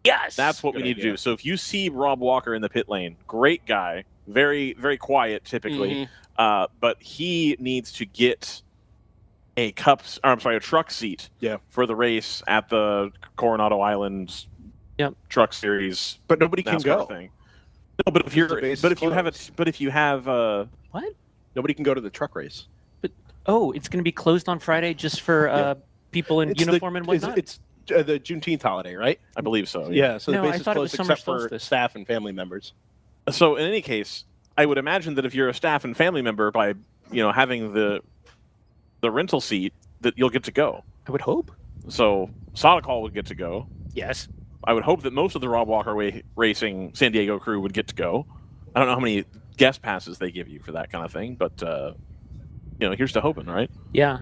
Yes, That's what we need to do. So if you see Rob Walker in the pit lane, great guy, very, very quiet typically, but he needs to get a truck seat for the race at the Coronado Islands Truck Series. But nobody can NASCAR go. thing. No, but if you have what? Nobody can go to the truck race. Oh, it's going to be closed on Friday just for people in uniform and whatnot. It's the Juneteenth holiday, right? I believe so. Yeah. So No, the I base is thought it was closed summer except for solstice. staff and family members. So in any case, I would imagine that if you're a staff and family member, by having the rental seat, that you'll get to go. I would hope. So Sodacol would get to go. Yes. I would hope that most of the Rob Walker Racing San Diego crew would get to go. I don't know how many guest passes they give you for that kind of thing. But here's to hoping, right? Yeah.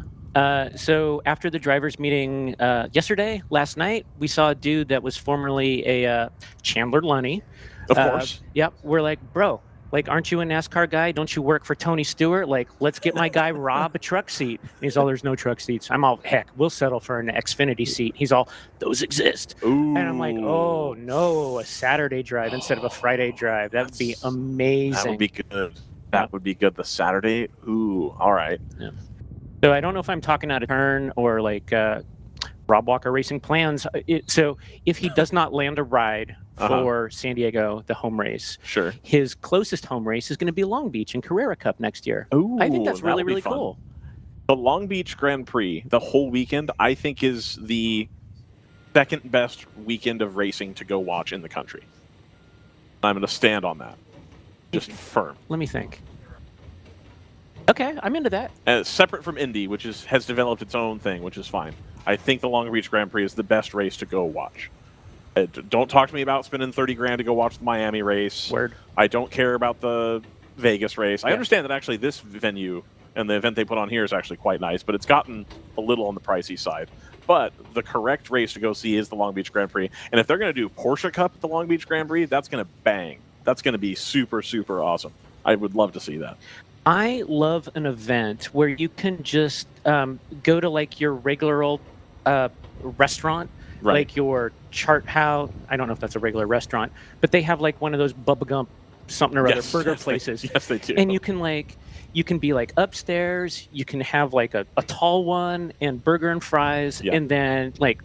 So after the drivers meeting last night, we saw a dude that was formerly a Chandler Lunny. Of course. Yep. We're like, bro, like, aren't you a NASCAR guy? Don't you work for Tony Stewart? Like, let's get my guy Rob a truck seat. And he's all, there's no truck seats. I'm all, heck, we'll settle for an Xfinity seat. He's all, those exist. Ooh. And I'm like, oh no, a Saturday drive instead of a Friday drive. That would be amazing. That would be good. That would be good. The Saturday. Ooh, all right. Yeah. So I don't know if I'm talking out of turn or like Rob Walker Racing plans. So if he does not land a ride for San Diego, the home race, sure, his closest home race is going to be Long Beach and Carrera Cup next year. Ooh, I think that's really, really cool. The Long Beach Grand Prix, the whole weekend, I think is the second best weekend of racing to go watch in the country. I'm going to stand on that. Just firm. Let me think. Okay, I'm into that. Separate from Indy, which has developed its own thing, which is fine. I think the Long Beach Grand Prix is the best race to go watch. Don't talk to me about spending $30,000 to go watch the Miami race. Word. I don't care about the Vegas race. I understand that actually this venue and the event they put on here is actually quite nice, but it's gotten a little on the pricey side. But the correct race to go see is the Long Beach Grand Prix. And if they're going to do Porsche Cup at the Long Beach Grand Prix, that's going to bang. That's going to be super, super awesome. I would love to see that. I love an event where you can just go to like your regular old restaurant, right, like your Chart House. I don't know if that's a regular restaurant, but they have like one of those Bubba Gump something or other burger places. Yes, they do. And you can be like upstairs. You can have like a tall one and burger and fries, and then like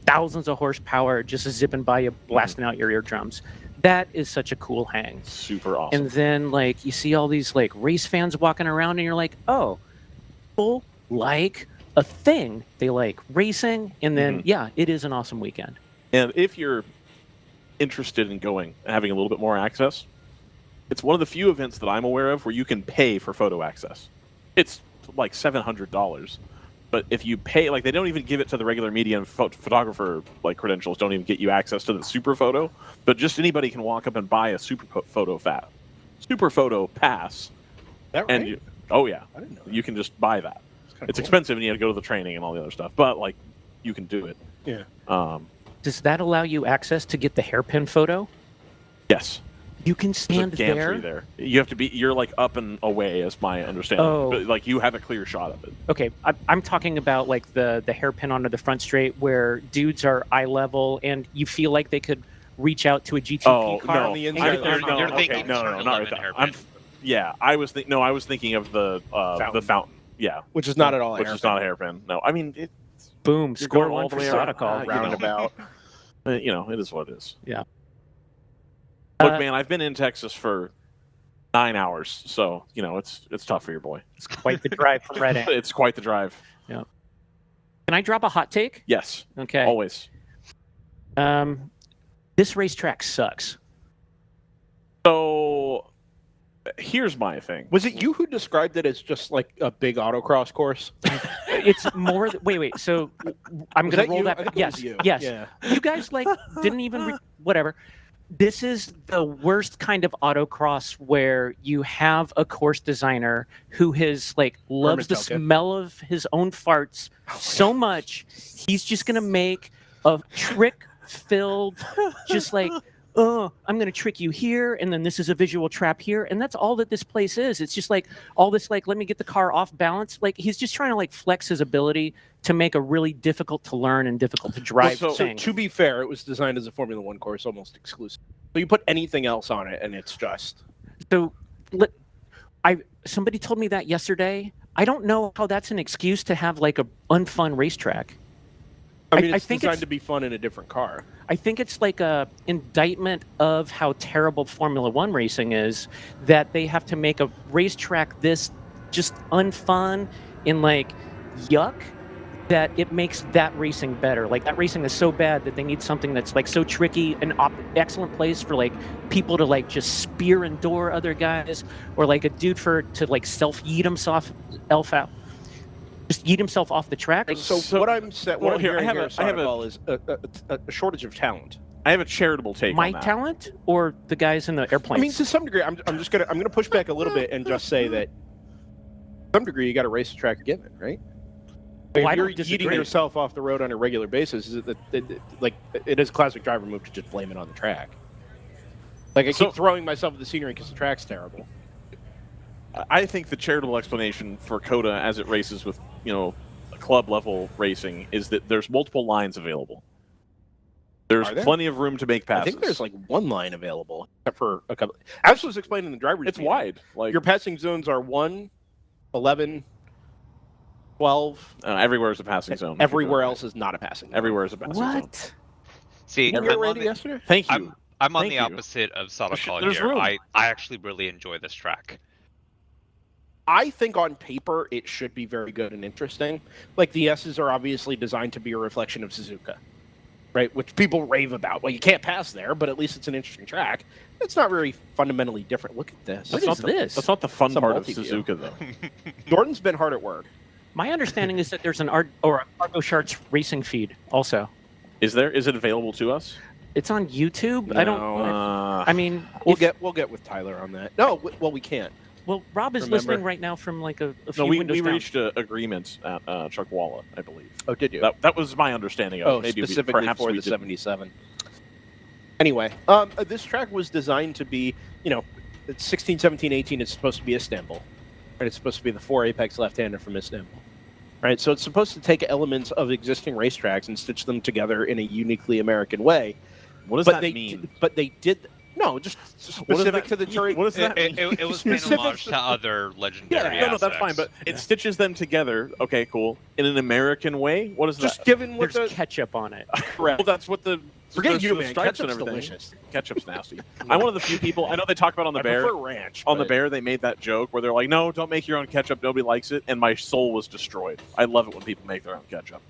thousands of horsepower just zipping by you, blasting out your eardrums. That is such a cool hang. Super awesome. And then like you see all these like race fans walking around and you're like, oh, people like a thing. They like racing. And then, it is an awesome weekend. And if you're interested in going and having a little bit more access, it's one of the few events that I'm aware of where you can pay for photo access. It's like $700. But if you pay, like, they don't even give it to the regular media and photographer, like, credentials don't even get you access to the super photo. But just anybody can walk up and buy a super photo pass. That right? And oh yeah, I didn't know that. You can just buy that. It's cool. expensive and you have to go to the training and all the other stuff. But like, you can do it. Yeah. Does that allow you access to get the hairpin photo? Yes. You can stand There's a gantry there. You have to be. You're like up and away, as my understanding. Oh. But like you have a clear shot of it. Okay, I'm talking about like the hairpin onto the front straight where dudes are eye level and you feel like they could reach out to a GTP car. No. On the inside. You're thinking no, turn not 11 right hairpin. I was thinking of the fountain. Yeah, Which is not at all a which hairpin. is not a hairpin. No, I mean it. Boom, You're score going one all the for way Sodicol. Roundabout. It is what it is. Yeah. Look, man, I've been in Texas for 9 hours, so it's tough for your boy. It's quite the drive from Redding. It's quite the drive. Yeah. Can I drop a hot take? Yes. Okay. Always. This racetrack sucks. So here's my thing. Was it you who described it as just like a big autocross course? It's more. Wait. So I'm Was going to that roll you? that. I think it Yes. was you. Yes. Yeah. You guys like didn't even whatever. This is the worst kind of autocross where you have a course designer who has like loves the smell of his own farts so much he's just gonna make a trick filled just like I'm going to trick you here, and then this is a visual trap here, and that's all that this place is. It's just like all this, like, let me get the car off balance. Like, he's just trying to, like, flex his ability to make a really difficult to learn and difficult to drive thing. So to be fair, it was designed as a Formula One course, almost exclusive. So you put anything else on it, and it's just... So somebody told me that yesterday. I don't know how that's an excuse to have, like, a unfun racetrack. I mean, it's think designed to be fun in a different car. I think it's like a indictment of how terrible Formula One racing is, that they have to make a racetrack this just unfun and like yuck that it makes that racing better. Like that racing is so bad that they need something that's like so tricky, an excellent place for like people to like just spear and door other guys, or like a dude to like self-yeet himself out. Just yeet himself off the track. So what I'm hearing here, I have is a shortage of talent. I have a charitable take My on that. talent or the guys in the airplanes? I mean, to some degree, I'm gonna push back a little bit and just say that to some degree you got to race the track you're given, right? Well, I if you're don't disagree. eating yourself off the road on a regular basis, is it is a classic driver move to just blame it on the track. Like I keep throwing myself at the scenery because the track's terrible. I think the charitable explanation for COTA as it races with, club level racing is that there's multiple lines available. There's plenty of room to make passes. I think there's like one line available, except for a couple. As was explained in the driver's It's meeting, wide. Like your passing zones are 1, 11, 12. Everywhere is a passing zone. Everywhere else is not a passing zone. Everywhere is a passing zone. What? See, You were ready yesterday? Thank you. I'm on Thank the you. opposite of Sotocol There's here. room. I actually really enjoy this track. I think on paper it should be very good and interesting. Like the S's are obviously designed to be a reflection of Suzuka, right? Which people rave about. Well, you can't pass there, but at least it's an interesting track. It's not very fundamentally different. Look at this. What is this? That's not the fun It's a part of multi-view. Suzuka, though. Jordan's been hard at work. My understanding is that there's an a Cargo Sharks racing feed also. Is there? Is it available to us? It's on YouTube. I don't. I mean, We'll get with Tyler on that. No, well we can't. Well, Rob is Remember? listening right now from like a few No, we windows down. reached an agreement at Chuckwalla, I believe. Oh, did you? That was my understanding of Oh, it. Maybe specifically perhaps for we the didn't. 77. Anyway, this track was designed to be, it's 16, 17, 18. It's supposed to be Istanbul, right? It's supposed to be the 4 apex left-hander from Istanbul, right? So it's supposed to take elements of existing racetracks and stitch them together in a uniquely American way. What does But that they mean? But they did just specific to the terrain. What does that mean? It was an homage to other legendary No, that's fine, but it stitches them together. Okay, cool. In an American way. What is Just that? given what There's the ketchup on it. correct. Well, that's what the Forget there's you, the man. stripes and Ketchup's everything. delicious. Ketchup's nasty. I'm one of the few people. I know they talk about on the I bear. prefer ranch. On the but- bear, they made that joke where they're like, "No, don't make your own ketchup. Nobody likes it." And my soul was destroyed. I love it when people make their own ketchup.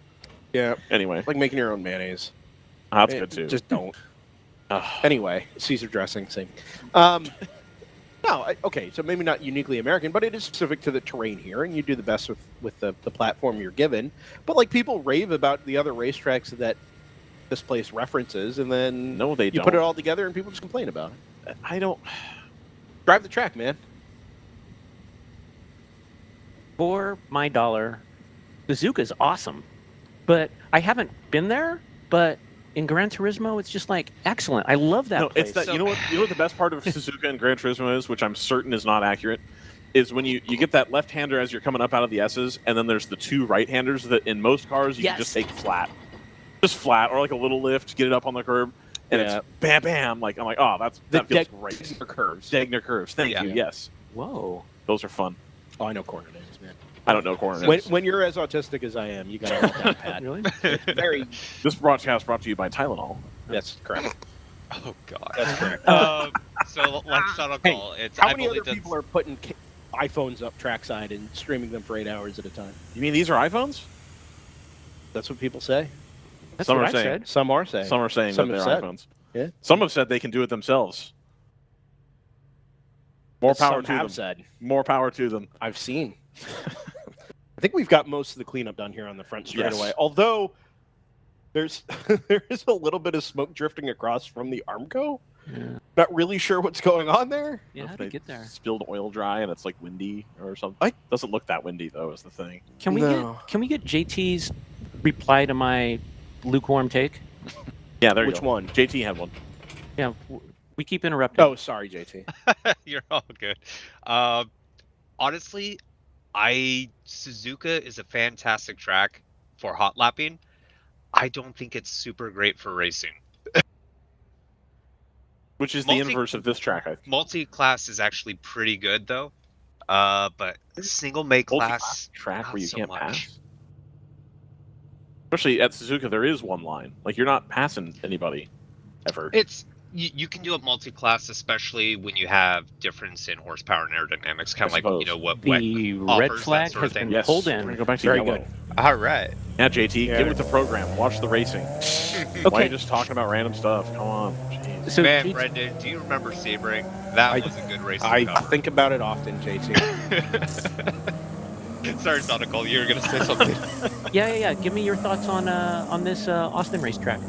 Yeah, Anyway, like making your own mayonnaise. that's good too. Just don't. Ugh. Anyway, Caesar dressing, same. Okay, so maybe not uniquely American, but it is specific to the terrain here, and you do the best with the platform you're given. But like people rave about the other racetracks that this place references, and then No, they you don't. put it all together, and people just complain about it. I don't. Drive the track, man. For my dollar, Suzuka's awesome, but I haven't been there. But in Gran Turismo, it's just like excellent. I love that No, place. it's that. So- You know what the best part of Suzuka and Gran Turismo is, which I'm certain is not accurate, is when you get that left-hander as you're coming up out of the S's, and then there's the 2 right-handers that in most cars you can just take flat, just flat, or like a little lift, get it up on the curb, and Yeah. it's bam, bam. Like I'm like, oh, that feels great. Degner curves. Degner curves. Thank Yeah. you. Yes, Whoa. those are fun. Oh, I know corner names, man. I don't know corner names. When you're as autistic as I am, you got to have that, Pat. Really? It's very. This broadcast brought to you by Tylenol. That's correct. Oh god. That's correct. So like Sotocol, it's How I many other believe people are putting iPhones up trackside and streaming them for 8 hours at a time? You mean these are iPhones? That's what people say. That's Some what are I saying. said. Some are saying. Some are saying Some that have they're said. iPhones. Yeah. Some have said they can do it themselves. More power Some to have them. said. More power to them. I've seen. I think we've got most of the cleanup done here on the front straightaway. Yes. Although there's there is a little bit of smoke drifting across from the Armco. Yeah. Not really sure what's going on there. Yeah, how If did they it get there? Spilled oil dry and it's like windy or something. Doesn't look that windy though. Is the thing. Can we No. get JT's reply to my lukewarm take? Yeah, there you Which go. one? JT had one. Yeah, we keep interrupting. Oh, sorry, JT. You're all good. Honestly, Suzuka is a fantastic track for hot lapping. I don't think it's super great for racing. Which is the inverse of this track, I think. Multi-class is actually pretty good though. But single make class track not where you so can't much. pass. Especially at Suzuka, there is one line. Like you're not passing anybody ever. It's you can do it multi-class, especially when you have difference in horsepower and aerodynamics, kind of like suppose. what The WEC red offers, that flag sort of has thing. been Yes, pulled we're in. gonna go back to Very yellow. good. All right. Yeah, JT, Yeah. get with the program. Watch the racing. Why are Okay. you just talking about random stuff? Come on. Jeez. So Man, JT Brendan, do you remember Sebring? That was a good race. I think about it often, JT. Sorry, Sonical, you were gonna say something. yeah. Give me your thoughts on this Austin racetrack.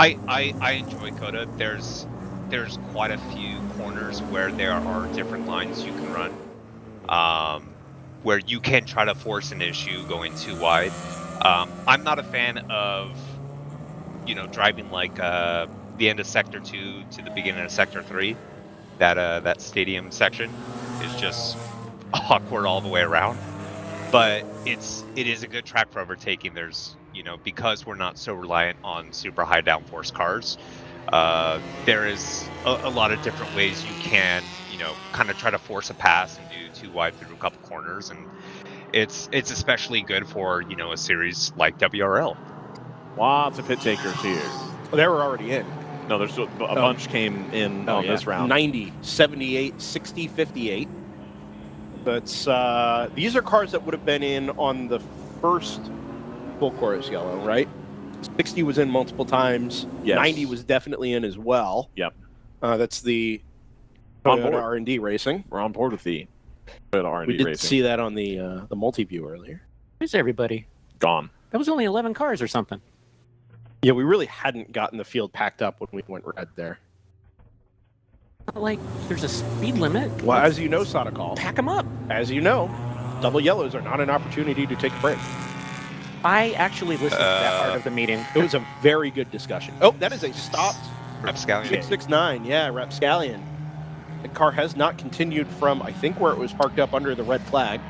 I enjoy COTA. There's quite a few corners where there are different lines you can run, where you can try to force an issue going too wide. I'm not a fan of, driving like the end of Sector 2 to the beginning of Sector 3. That stadium section is just awkward all the way around. But it is a good track for overtaking. There's, because we're not so reliant on super high downforce cars, there is a lot of different ways you can, kind of try to force a pass and do too wide through a couple corners. And it's especially good for, a series like WRL. Lots of pit takers here. Well, they were already in. No, there's a bunch came in on this round. 90, 78, 60, 58. But these are cars that would have been in on the first full chorus yellow, right? 60 was in multiple times. Yes. 90 was definitely in as well. Yep. That's the On board. R&D racing. We're on board with the R&D We did racing. see that on the multi-view earlier. Where's everybody? Gone. That was only 11 cars or something. Yeah, we really hadn't gotten the field packed up when we went red there. Not like there's a speed limit. Well, as you know, Sodacall, Pack them up. as you know, double yellows are not an opportunity to take a break. I actually listened to that part of the meeting. It was a very good discussion. Oh, that is a stopped Rapscallion. 669. Yeah, Rapscallion. The car has not continued from, I think, where it was parked up under the red flag.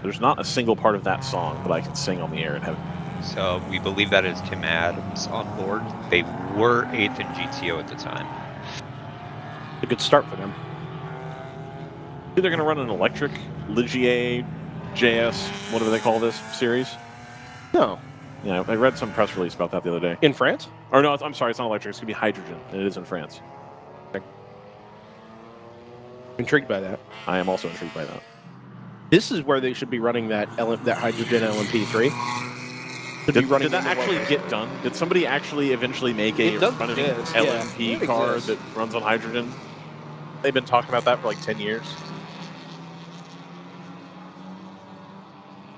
There's not a single part of that song that I can sing on the air and have. So we believe that is Tim Adams on board. They were 8th in GTO at the time. A good start for them. They're going to run an electric Ligier JS, whatever they call this series. No. Yeah, I read some press release about that the other day. In France? Or no, I'm sorry, it's not electric. It's going to be hydrogen, and it is in France. Intrigued by that. I am also intrigued by that. This is where they should be running that hydrogen LMP3. Did that actually get done? Did somebody actually eventually make a LMP car that runs on hydrogen? They've been talking about that for like 10 years.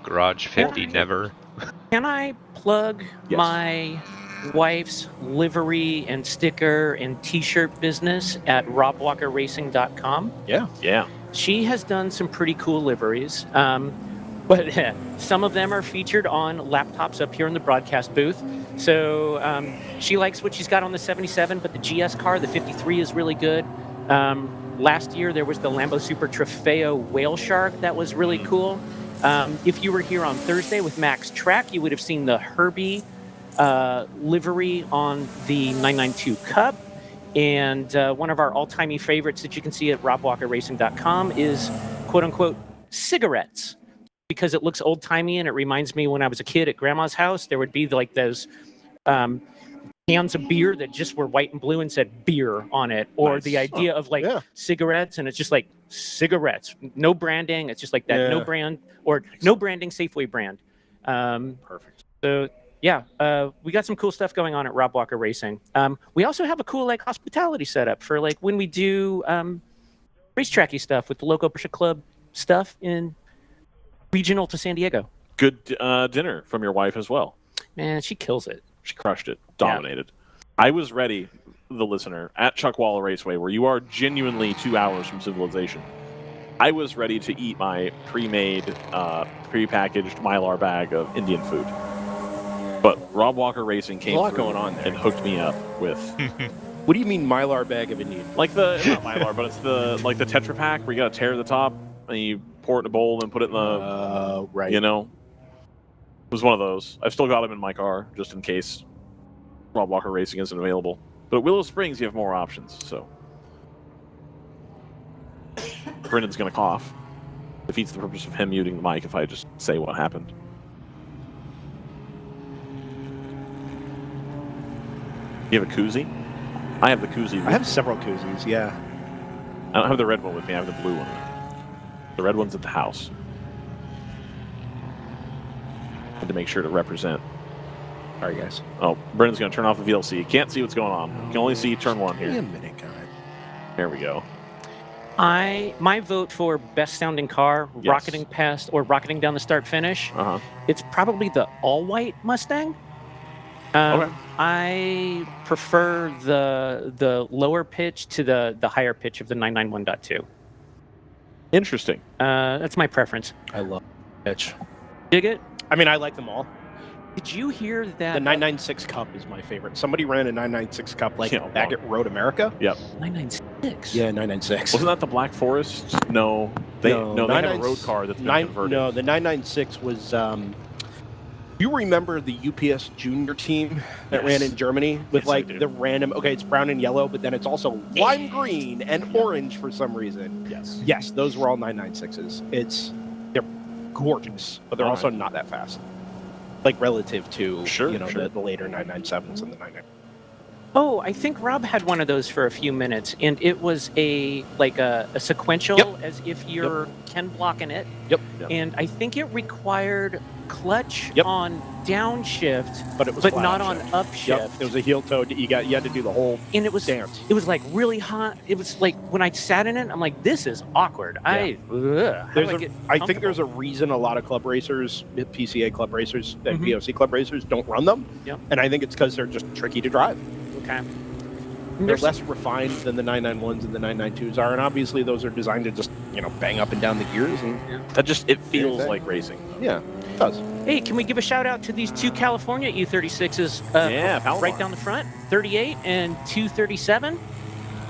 Garage 50, never. Can I plug my wife's livery and sticker and t-shirt business at robwalkerracing.com? Yeah. She has done some pretty cool liveries, but some of them are featured on laptops up here in the broadcast booth. So she likes what she's got on the 77, but the GS car, the 53, is really good. Last year, there was the Lambo Super Trofeo Whale Shark that was really cool. If you were here on Thursday with Max Track, you would have seen the Herbie livery on the 992 Cup. And one of our all-timey favorites that you can see at robwalkerracing.com is, quote-unquote, cigarettes. Because it looks old-timey and it reminds me when I was a kid at Grandma's house, there would be like those cans of beer that just were white and blue and said beer on it. Or the idea of like cigarettes, and it's just like cigarettes. No branding. It's just like that no brand or no branding Safeway brand. Perfect. So... yeah, we got some cool stuff going on at Rob Walker Racing. We also have a cool like hospitality setup for like when we do racetracky stuff with the local Porsche Club stuff in regional to San Diego. Good dinner from your wife as well. Man, she kills it. She crushed it. Dominated. Yeah. I was ready, the listener, at Chuckwalla Raceway, where you are genuinely 2 hours from civilization. I was ready to eat my pre-made, pre-packaged Mylar bag of Indian food. But Rob Walker Racing came going on there and hooked me up with. What do you mean Mylar bag of Indian? Like not Mylar, but it's the Tetra Pak where you got to tear the top and you pour it in a bowl and put it in the right. You know, it was one of those. I've still got them in my car just in case Rob Walker Racing isn't available. But at Willow Springs, you have more options. So Brendan's gonna cough. Defeats the purpose of him muting the mic if I just say what happened. You have a koozie? I have the koozie. I have several koozies, yeah. I don't have the red one with me. I have the blue one. The red one's at the house. I had to make sure to represent. Sorry, guys. Oh, Brendan's going to turn off the VLC. You can't see what's going on. You can only see turn one here. Give me a minute, guys. There we go. My vote for best sounding car, Yes. rocketing past or rocketing down the start finish. It's probably the all white Mustang. Okay. I prefer the lower pitch to the higher pitch of the 991.2. Interesting. That's my preference. I love pitch. Dig it? I mean, I like them all. Did you hear that? The 996 Cup is my favorite. Somebody ran a 996 Cup back at Road America. Yep. 996. Yeah, 996. Wasn't that the Black Forest? No. They had a road car that's been converted. No, the 996 was. You remember the UPS Junior team that ran in Germany with the random? Okay, it's brown and yellow, but then it's also lime green and orange for some reason. Yes, those were all 996s. They're gorgeous, but they're also not that fast. Like relative to the later 997s and the 990s. Oh, I think Rob had one of those for a few minutes, and it was a sequential, as if you're Ken blocking it. Yep. And I think it required clutch on downshift, but not on upshift. Yep. It was a heel toe. You had to do the whole and it was dance. It was like really hot. It was like when I sat in it, I'm like, this is awkward. I think there's a reason a lot of club racers, PCA club racers, and VOC club racers don't run them. Yep. And I think it's because they're just tricky to drive. Okay. They're less refined than the 991s and the 992s are, and obviously those are designed to just bang up and down the gears, and it feels like racing. Yeah, it does. Hey, can we give a shout out to these two California E36s? Right down the front, 38 and 237.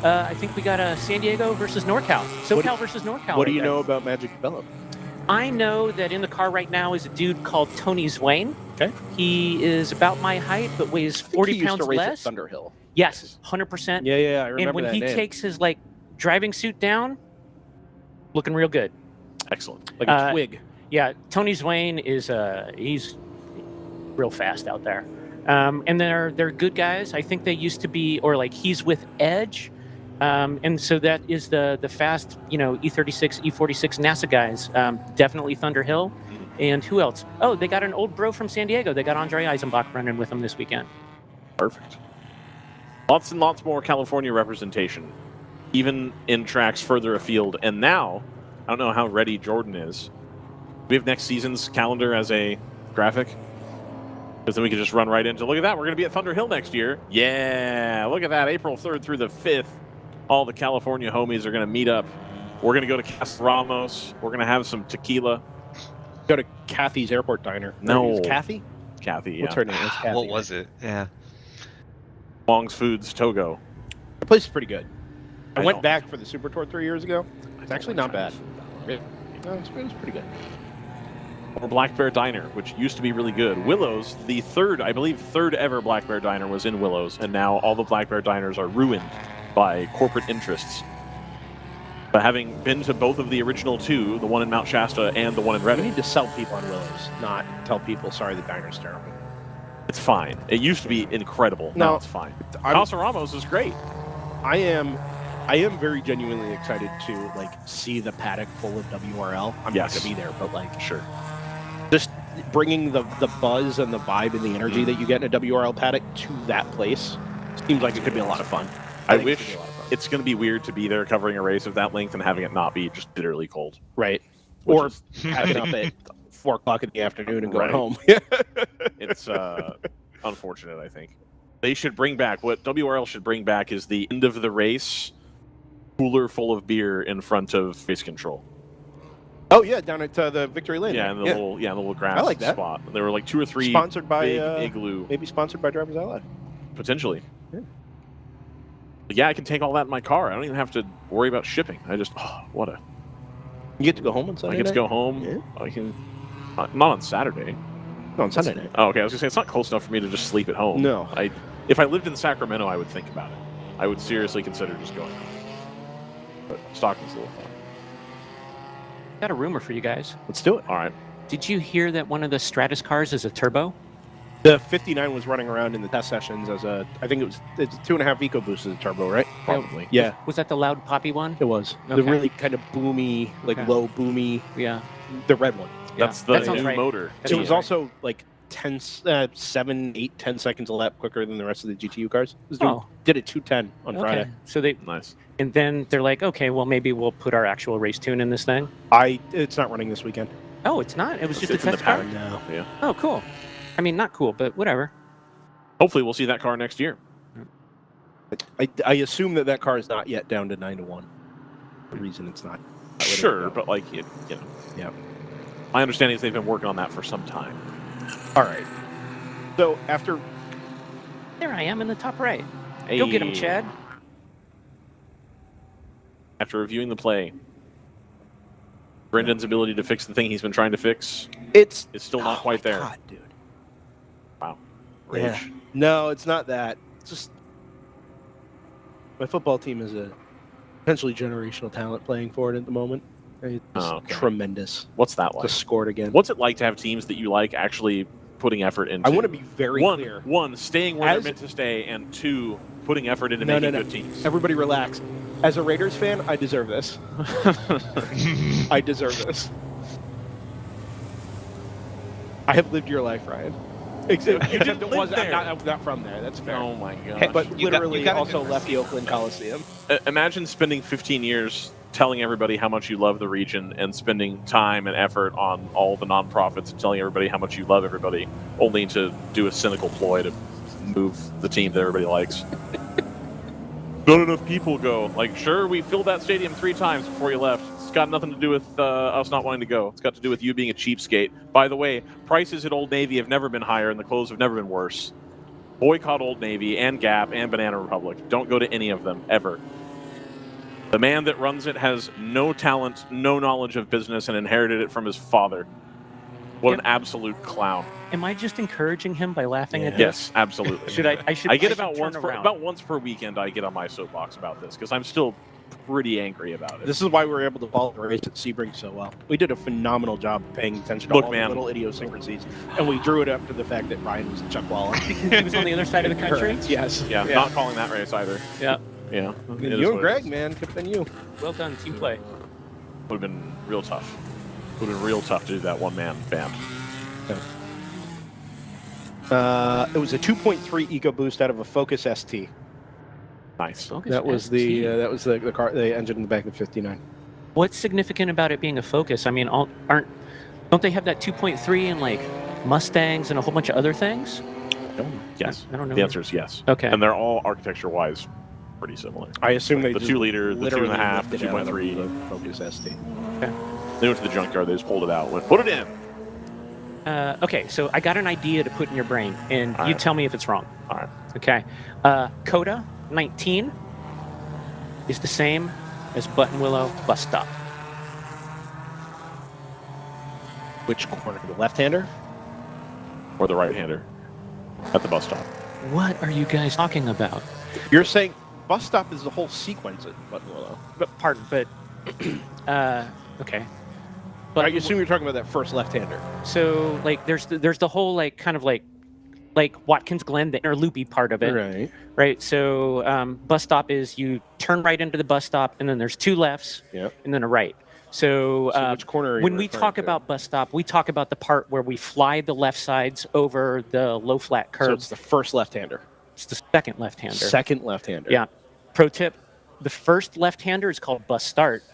I think we got a San Diego versus NorCal, SoCal versus NorCal. What do you know about Magic Develop? I know that in the car right now is a dude called Tony Zwane. Okay. He is about my height, but weighs 40 pounds less. Thunder Hill. Yes, 100%. Yeah, I remember And when that he name. takes his driving suit down, looking real good. Excellent. Like a twig. Yeah, Tony Zwane is he's real fast out there. And they're good guys. I think they used to be, or he's with Edge. And so that is the fast, E36, E46 NASA guys. Definitely Thunder Hill. And who else? Oh, they got an old bro from San Diego. They got Andre Eisenbach running with them this weekend. Perfect. Lots and lots more California representation, even in tracks further afield. And now, I don't know how ready Jordan is. We have next season's calendar as a graphic. Because then we can just run right into, look at that, we're going to be at Thunder Hill next year. Yeah, look at that, April 3rd through the 5th. All the California homies are going to meet up. We're going to go to Casa Ramos. We're going to have some tequila. Go to Kathy's Airport Diner. No. Is Kathy? Kathy, yeah. What's her name? It's Kathy. What was it? Yeah. Wong's Foods, Togo. The place is pretty good. I went know. back for the Super Tour 3 years ago. It's actually not bad. No, it's pretty good. Or Black Bear Diner, which used to be really good. Willows, the third ever Black Bear Diner was in Willows, and now all the Black Bear Diners are ruined by corporate interests. But having been to both of the original two, the one in Mount Shasta and the one in We Reading, need to sell people on Willows, not tell people, sorry, the diner's terrible. it's fine. It used to be incredible. No, now it's fine. Casa Ramos is great. I am very genuinely excited to see the paddock full of WRL. I'm not going to be there, but sure. Just bringing the buzz and the vibe and the energy that you get in a WRL paddock to that place seems like it could be a lot of fun. I wish it's going to be weird to be there covering a race of that length and having it not be just bitterly cold. Right. Which Or is- having up at 4 o'clock in the afternoon and going Right. home. It's unfortunate, I think. They should bring back, what WRL should bring back is the end of the race cooler full of beer in front of race control. Oh yeah, down at the Victory Lane. Yeah, in the little grass I like that. spot. There were 2 or 3 Sponsored by big igloo. Maybe sponsored by DriversEye. Potentially. Yeah. But yeah, I can take all that in my car. I don't even have to worry about shipping. I just, what a... You get to go home on Sunday I get to night? go home. Yeah. I can... Not on Saturday. No, on Sunday night. Oh, okay. I was going to say, it's not close enough for me to just sleep at home. No. If I lived in Sacramento, I would think about it. I would seriously consider just going home. But Stockton's a little fun. Got a rumor for you guys. Let's do it. All right. Did you hear that one of the Stratus cars is a turbo? The 59 was running around in the test sessions as I think it's 2.5 EcoBoost as a turbo, right? Probably. Yeah, Was that the loud poppy one? it was. The Okay. really kind of boomy, Okay. low boomy, Yeah. the red one. That's that the sounds new right. motor. That It sounds was right. also 7, 8, 10 seconds a lap quicker than the rest of the GTU cars. Did it 2:10 on Friday. So they Nice. And then they're like, okay, well maybe we'll put our actual race tune in this thing. It's not running this weekend. Oh, it's not. It was just a It's in the test car. paddock. No. Yeah. Oh, cool. I mean, not cool, but whatever. Hopefully, we'll see that car next year. I assume that car is not yet down to 9-1. The reason it's not. Sure, but like Yeah. My understanding is they've been working on that for some time. All right. So after There I am in the top right. Go get him, Chad. After reviewing the play, Brendan's ability to fix the thing he's been trying to fix it's is still not quite there. God, dude. Wow. Rage. Yeah. No, it's not that. It's just my football team is a potentially generational talent playing for it at the moment. It's tremendous. What's that like? Just scored again. What's it like to have teams that you like actually putting effort into? I want to be very clear. One, staying where they're meant to stay, and two, putting effort into making good teams. Everybody relax. As a Raiders fan, I deserve this. I deserve this. I have lived your life, Ryan. Except you didn't live there. Not from there. That's fair. Oh my god! But literally, gotta also never left the see Oakland Coliseum. Imagine spending 15 years telling everybody how much you love the region and spending time and effort on all the nonprofits and telling everybody how much you love everybody, only to do a cynical ploy to move the team that everybody likes. Not enough people go. Like, sure, we filled that stadium 3 times before you left. It's got nothing to do with us not wanting to go. It's got to do with you being a cheapskate. By the way, prices at Old Navy have never been higher and the clothes have never been worse. Boycott Old Navy and Gap and Banana Republic. Don't go to any of them, ever. The man that runs it has no talent, no knowledge of business, and inherited it from his father. What an absolute clown. Am I just encouraging him by laughing at this? Yes, absolutely. I get about once per weekend I get on my soapbox about this because I'm still pretty angry about it. This is why we were able to follow the race at Sebring so well. We did a phenomenal job paying attention to all the little idiosyncrasies, and we drew it up to the fact that Ryan was Chuck Waller. He was on the other side of the country? Yes. Yeah, not calling that race either. Yeah. Yeah. You and Greg, man, could have been you. Well done, team play. Would have been real tough. Would have been real tough to do that one-man band. It was a 2.3 EcoBoost out of a Focus ST. Nice. That was the car, the engine in the back of the 59. What's significant about it being a Focus? I mean, don't they have that 2.3 in like Mustangs and a whole bunch of other things? Yes. I don't know. The answer is yes. Okay. And they're all architecture-wise pretty similar. I assume they the 2 liter, the 2.5, the 2.3. The Focus ST. Okay. They went to the junkyard. They just pulled it out. Went, put it in. Okay, so I got an idea to put in your brain, and you tell me if it's wrong. All right. Okay. COTA 19 is the same as Button Willow Bus Stop. Which corner? The left-hander? Or the right-hander at the bus stop. What are you guys talking about? You're saying bus stop is the whole sequence at Button Willow. Okay. But I assume you're talking about that first left-hander. So, like, there's the whole, like, kind of like Watkins Glen, the inner loopy part of it. Right. So, bus stop is you turn right into the bus stop, and then there's 2 lefts, and then a right. So which corner are you when we talk about bus stop, we talk about the part where we fly the left sides over the low flat curve. So it's the first left-hander. It's the second left-hander. Second left-hander. Yeah. Pro tip: the first left-hander is called bus start.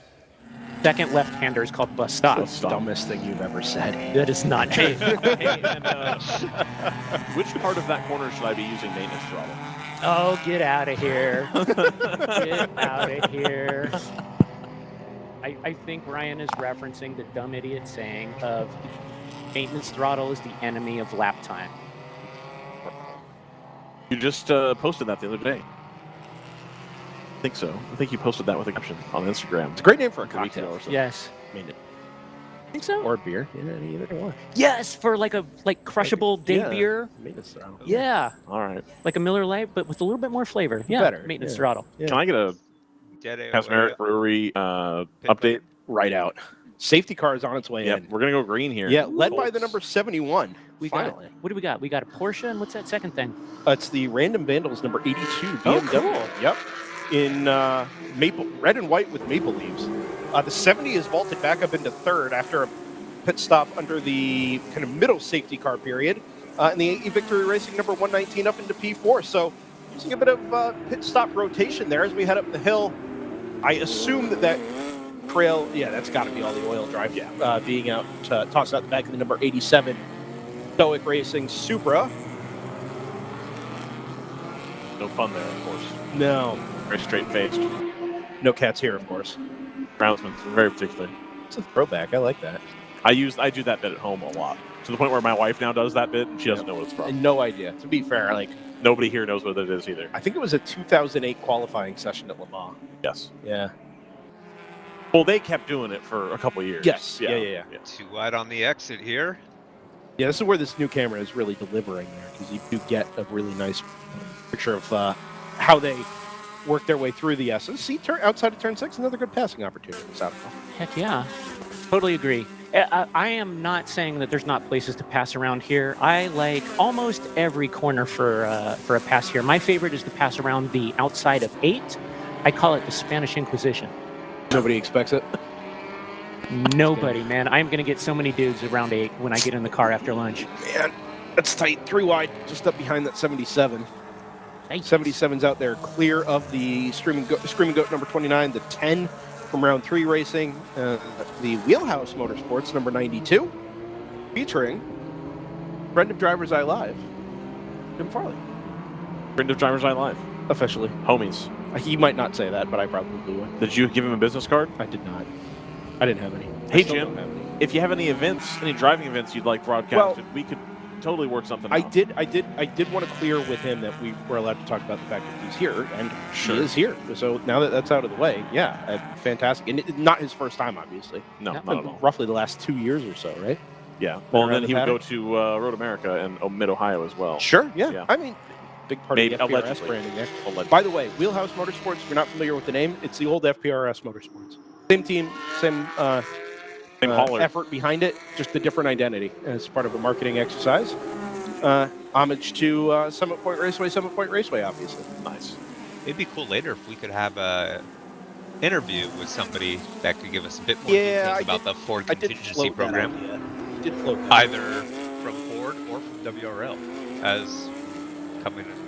Second left-hander is called bus stop. That's the dumbest thing you've ever said. That is not true. Which part of that corner should I be using maintenance throttle? Oh, get out of here. Get out of here. I think Ryan is referencing the dumb idiot saying of maintenance throttle is the enemy of lap time. You just posted that the other day. I think so. I think you posted that with a caption on Instagram. It's a great name for a cocktail or something. Yes. I think so. Or beer. Yeah, either one. Yes, for like crushable day beer. Maintenance throttle. Yeah. All right. Like a Miller Lite, but with a little bit more flavor. Yeah. Better. Maintenance throttle. Yeah. Can I get a Casmeric Brewery update? Right out. Safety car is on its way in. We're going to go green here. Yeah, led by the number 71. Finally. What do we got? We got a Porsche, and what's that second thing? It's the Random Vandals number 82 BMW. Oh, cool. Yep. In maple, red and white with maple leaves. The 70 is vaulted back up into third after a pit stop under the kind of middle safety car period. in the AE Victory Racing number 119 up into P4. So using a bit of pit stop rotation there as we head up the hill. I assume that trail, yeah, that's got to be all the oil drive. Yeah. Being out, tossed out the back of the number 87 Stoic Racing Supra. No fun there, of course. No. Very straight-faced. No cats here, of course. Groundsman, very particular. It's a throwback. I like that. I do that bit at home a lot, to the point where my wife now does that bit, and she doesn't know what it's from. No idea. To be fair, like nobody here knows what it is either. I think it was a 2008 qualifying session at Le Mans. Yes. Yeah. Well, they kept doing it for a couple years. Yes. Yeah. Too wide on the exit here. Yeah, this is where this new camera is really delivering there, because you do get a really nice picture of how they work their way through the S's. See, outside of turn 6, another good passing opportunity. Heck yeah. Totally agree. I am not saying that there's not places to pass around here. I like almost every corner for a pass here. My favorite is to pass around the outside of 8. I call it the Spanish Inquisition. Nobody expects it. Nobody, man. I'm going to get so many dudes around 8 when I get in the car after lunch. Man, that's tight. 3 wide, just up behind that 77. 77's out there, clear of the Screaming Goat number 29, the 10 from round 3 racing, the Wheelhouse Motorsports number 92, featuring friend of DriversEye Live, Jim Farley. Friend of DriversEye Live. Officially. Homies. He might not say that, but I probably would. Did you give him a business card? I did not. I didn't have any. Hey, Jim, if you have any events, any driving events you'd like broadcasted, we could totally work something out. I did want to clear with him that we were allowed to talk about the fact that he's here, and he is here. So now that that's out of the way, yeah, fantastic. And not his first time, obviously. No, not at all. Roughly the last 2 years or so, right? Yeah. Well, and then he would go to Road America and Mid-Ohio as well. Sure, yeah. I mean, big part of the FPRS allegedly. branding there. By the way, Wheelhouse Motorsports, if you're not familiar with the name, it's the old FPRS Motorsports. Same team, same hauler. effort behind it, just a different identity as part of a marketing exercise. Homage to Summit Point Raceway, obviously. Nice. It'd be cool later if we could have a interview with somebody that could give us a bit more details about the Ford contingency program. Did float that. Either from Ford or from WRL as coming in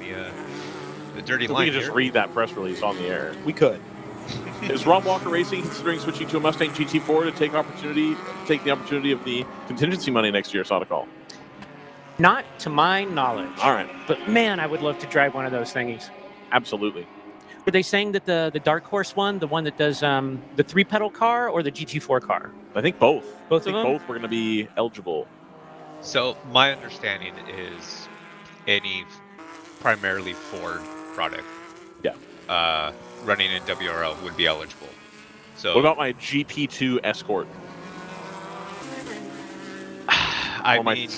the dirty line. We could just read that press release on the air. We could. Is Rob Walker Racing considering switching to a Mustang GT4 to take the opportunity of the contingency money next year, Sodicall? Not to my knowledge. All right. But man, I would love to drive one of those thingies. Absolutely. Were they saying that the Dark Horse one, the one that does the 3-pedal car or the GT4 car? I think both. Both of them? Both were going to be eligible. So my understanding is any primarily Ford product. Yeah. Running in WRL would be eligible. So what about my GP2 Escort? I mean,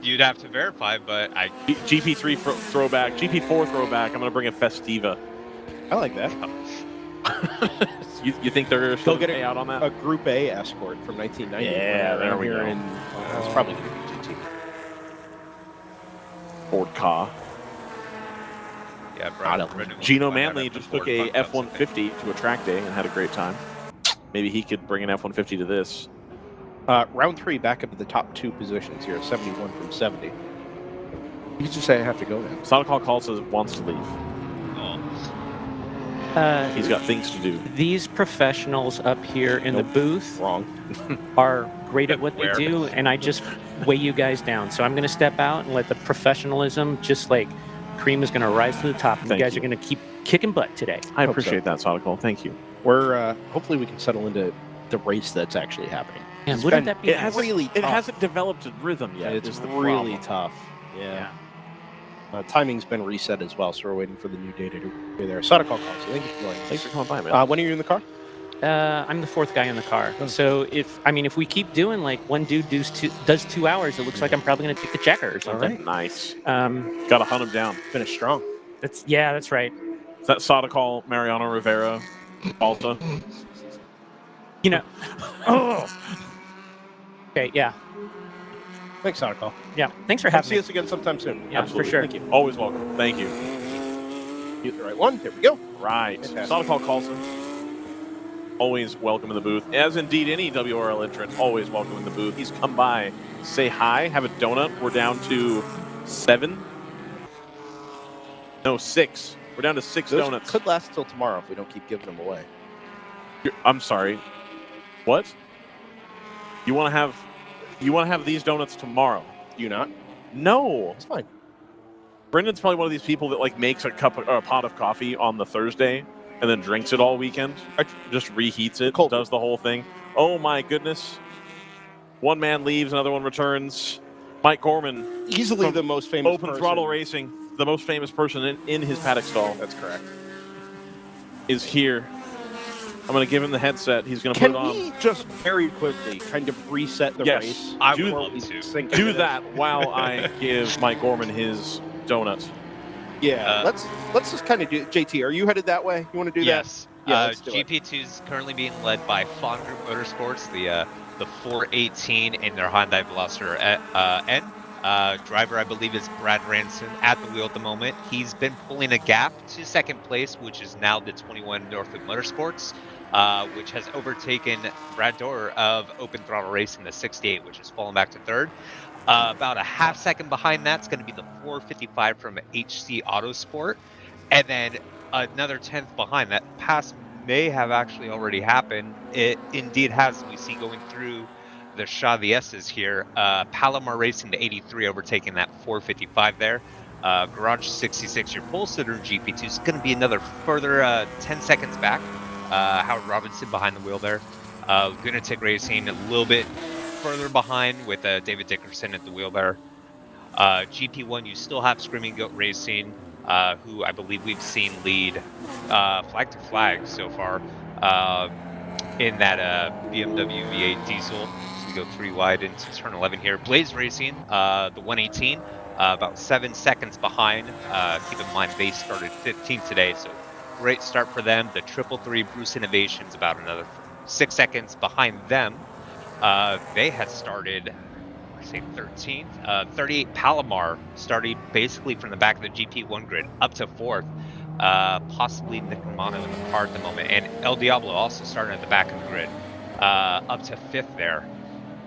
you'd have to verify, but GP3 throwback, GP4 throwback. I'm going to bring a Festiva. I like that. You think they're still going to pay out on that? A Group A Escort from 1990. Yeah, there we go. That's probably going to be GT. Ford car. Yeah, Gino Manley just took a F-150 to a track day and had a great time. Maybe he could bring an F-150 to this. Round 3, back up to the top 2 positions here, 71 from 70. You could just say I have to go now. Sodicall calls says wants to leave. He's got things to do. These professionals up here in the booth are great at what they do, and I just weigh you guys down. So I'm going to step out and let the professionalism just like cream is going to rise to the top. And you guys are going to keep kicking butt today. I appreciate that, Sodicall. Thank you. We're hopefully we can settle into the race that's actually happening. And wouldn't that be nice? It hasn't developed a rhythm yet. It's really tough. Yeah. Timing's been reset as well, so we're waiting for the new data to be there. Sodicall calls. So thank you for joining us. Thanks for coming by, man. When are you in the car? I'm the 4th guy in the car. So if we keep doing like one dude does 2 hours, it looks like I'm probably going to take the checker or something. All right. Nice. Got to hunt him down. Finish strong. That's right. Is that Sodicall, Mariano Rivera, Alta? You know. Okay. Yeah. Thanks, Sodicall. Yeah. Thanks for having me. See us again sometime soon. Yeah, absolutely. for sure. Thank you. Always welcome. Thank you. Get the right one. There we go. Right. Sodicall Carlson. Always welcome in the booth. As indeed any WRL entrant, always welcome in the booth. He's come by, say hi, have a donut. We're down to 7? No, 6. We're down to 6 Those donuts. could last till tomorrow if we don't keep giving them away. I'm sorry. What? You want to have these donuts tomorrow? Do you not? No. It's fine. Brendan's probably one of these people that like makes a pot of coffee on the Thursday and then drinks it all weekend. Just reheats it, Cold. does the whole thing. Oh my goodness. One man leaves, another one returns. Mike Gorman, Easily the most famous Open person. Throttle Racing, the most famous person in his paddock stall. That's correct. Is here. I'm going to give him the headset. He's going to Can put it on. we just very quickly kind of reset the Yes. race? I Do- would love to. Sink Do into that while I give Mike Gorman his donuts. this? Yeah, let's just kind of do. JT, are you headed that way? You want to do Yes. that? Yeah, let's do it. GP2 is currently being led by Fawn Group Motorsports, the 418 in their Hyundai Veloster N. Driver, I believe, is Brad Ranson at the wheel at the moment. He's been pulling a gap to second place, which is now the 21 Northwood Motorsports, which has overtaken Brad Dorr of Open Throttle Racing, the 68, which has fallen back to third. About a half second behind that's going to be the 455 from HC Autosport. And then another 10th behind. That pass may have actually already happened. It indeed has. We see going through the Chavies's here. Palomar Racing, the 83, overtaking that 455 there. Garage 66, your pole sitter in GP2 is going to be another further 10 seconds back. Howard Robinson behind the wheel there. Lunatic Racing a little bit further behind with David Dickerson at the wheel there. GP1, you still have Screaming Goat Racing, who I believe we've seen lead flag to flag so far in that BMW V8 diesel. So we go 3 wide into turn 11 here. Blaze Racing, the 118, about 7 seconds behind. Keep in mind they started 15th today, so great start for them. The 333 Bruce Innovations about another 6 seconds behind them. They had started, I say 13th. 38 Palomar started basically from the back of the GP1 grid up to 4th. Possibly Nick Romano in the car at the moment. And El Diablo also started at the back of the grid up to 5th there.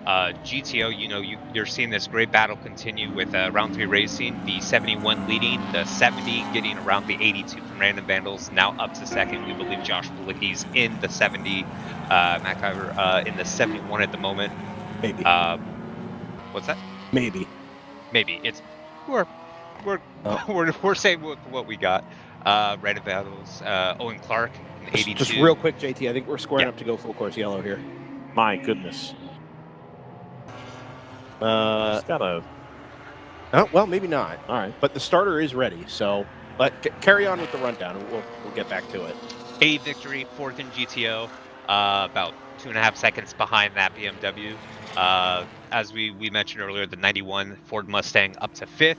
GTO, you're seeing this great battle continue with round 3 racing. The 71 leading, the 70 getting around the 82 from Random Vandals. Now up to 2nd. We believe Josh Balicki's in the 70. Matt Kyver in the 71 at the moment. Maybe. What's that? Maybe. It's we're saying what we got. Random Vandals. Owen Clark in 82. Just real quick, JT. I think we're squaring Yeah. up to go full course yellow here. My goodness. Just gotta. Well, maybe not. All right. But the starter is ready, so carry on with the rundown, and we'll get back to it. A victory, 4th in GTO, about 2.5 seconds behind that BMW. As we mentioned earlier, the 91 Ford Mustang up to 5th,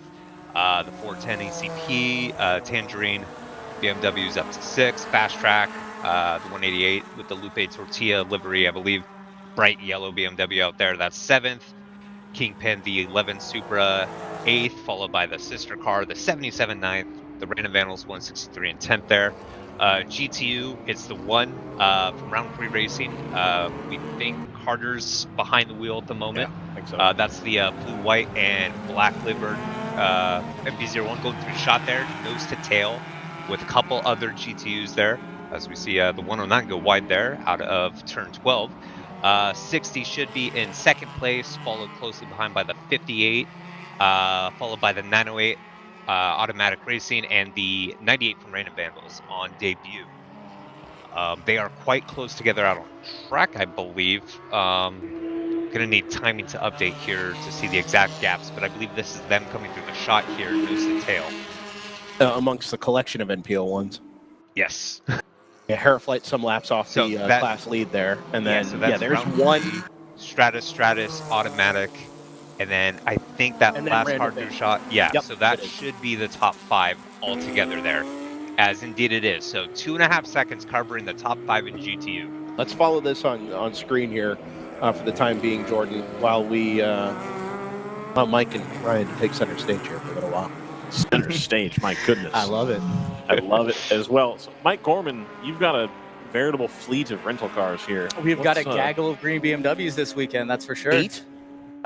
the 410 ACP, Tangerine BMW's up to 6th, Fast Track, the 188 with the Lupe Tortilla livery, I believe, bright yellow BMW out there, that's 7th. Kingpin, the 11 Supra, 8th, followed by the sister car, the 77 9th, the Random Vandals 163 and 10th there. GTU, it's the 1 from round 3 racing. We think Carter's behind the wheel at the moment. Yeah, I think so. That's the blue, white, and black livered MP01 going through shot there, nose to tail, with a couple other GTUs there. As we see the 109 go wide there out of turn 12. 60 should be in 2nd place, followed closely behind by the 58, followed by the 908 Automatic Racing and the 98 from Random Vandals on debut. They are quite close together out on track, I believe. Gonna need timing to update here to see the exact gaps, but I believe this is them coming through the shot here, nose to tail. Amongst the collection of NPO ones. Yes. Yeah, Heraflight some laps off So the that- class lead there, and then so that's there's round one. 3, Stratus, Automatic, and then I think that And then last Random car through Vandals. shot. Yeah, Yep, so that it is. should be the top 5 altogether there, as indeed it is. So 2.5 seconds covering the top 5 in GTU. Let's follow this on screen here for the time being, Jordan, while we allow Mike and Ryan to take center stage here for a little while. Center stage. My goodness. I love it. I love it as well. So, Mike Gorman, you've got a veritable fleet of rental cars here. We've got a What's, gaggle of green BMWs this weekend, that's for sure. 8?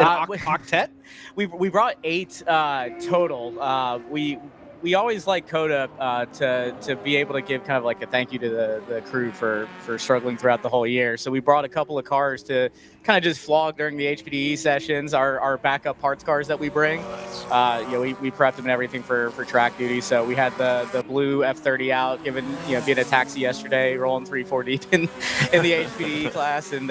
An Wait. octet? we brought 8 total. We always like COTA to be able to give kind of like a thank you to the crew for struggling throughout the whole year. So we brought a couple of cars to kind of just flog during the HPDE sessions, our backup parts cars that we bring. We prepped them and everything for track duty. So we had the blue F30 out, being a taxi yesterday, rolling 3-4 deep in the HPDE class. And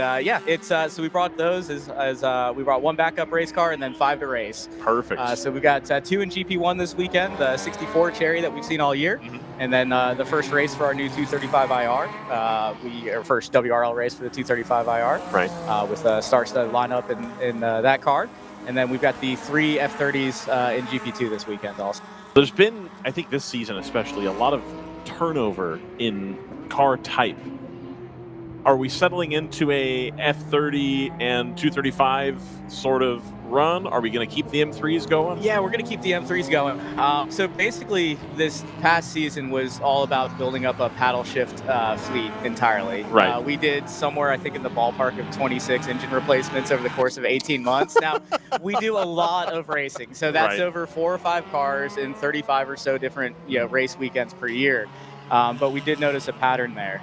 so we brought those as we brought 1 backup race car and then 5 to race. Perfect. So we got 2 in GP1 this weekend, the 64 Cherry that we've seen all year. And then the first race for our new 235 IR. Our first WRL race for the 235 IR. Right. With a star-studded lineup in that car. And then we've got the 3 F30s in GP2 this weekend also. There's been, I think this season especially, a lot of turnover in car type. Are we settling into a F30 and 235 sort of run? Are we going to keep the M3s going? Yeah, we're going to keep the M3s going. So basically, this past season was all about building up a paddle shift fleet entirely. Right. We did somewhere, I think, in the ballpark of 26 engine replacements over the course of 18 months. Now, we do a lot of racing. So that's over 4 or 5 cars in 35 or so different race weekends per year. But we did notice a pattern there.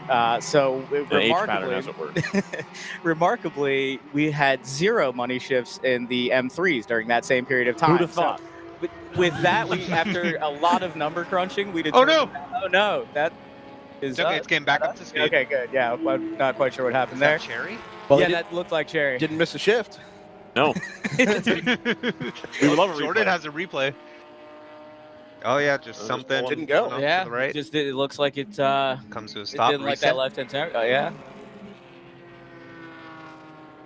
Remarkably, we had 0 money shifts in the M3s during that same period of time. Who'd have thought? So, with that, after a lot of number crunching, we determined. Oh no! That is. Okay, it's getting back up to speed. Okay, good. Yeah, I'm not quite sure what happened there. Cherry? Well, yeah, that looked like Cherry. Didn't miss a shift. No. We would love a replay. Jordan has a replay. Oh yeah, just something didn't go. Yeah, to the right. Just it looks like it comes to a stop. It didn't like that left-hand turn. Oh yeah.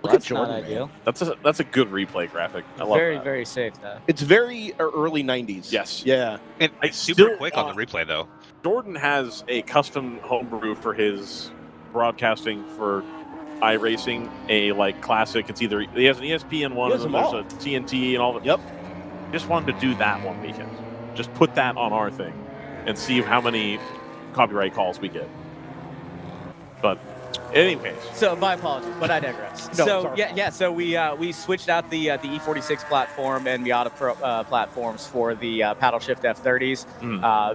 Look That's at Jordan, not ideal. That's a good replay graphic. I love Very, that. very safe though. It's very early 90s. Yes. Yeah. And I super still quick on the replay though. Jordan has a custom homebrew for his broadcasting for iRacing, a classic. It's either he has an ESPN one, and then there's a TNT and all that. Yep. Just wanted to do that one weekend. Just put that on our thing and see how many copyright calls we get. But anyways. So my apologies, but I digress. No, So we switched out the E46 platform and Miata Pro platforms for the paddle shift F30s.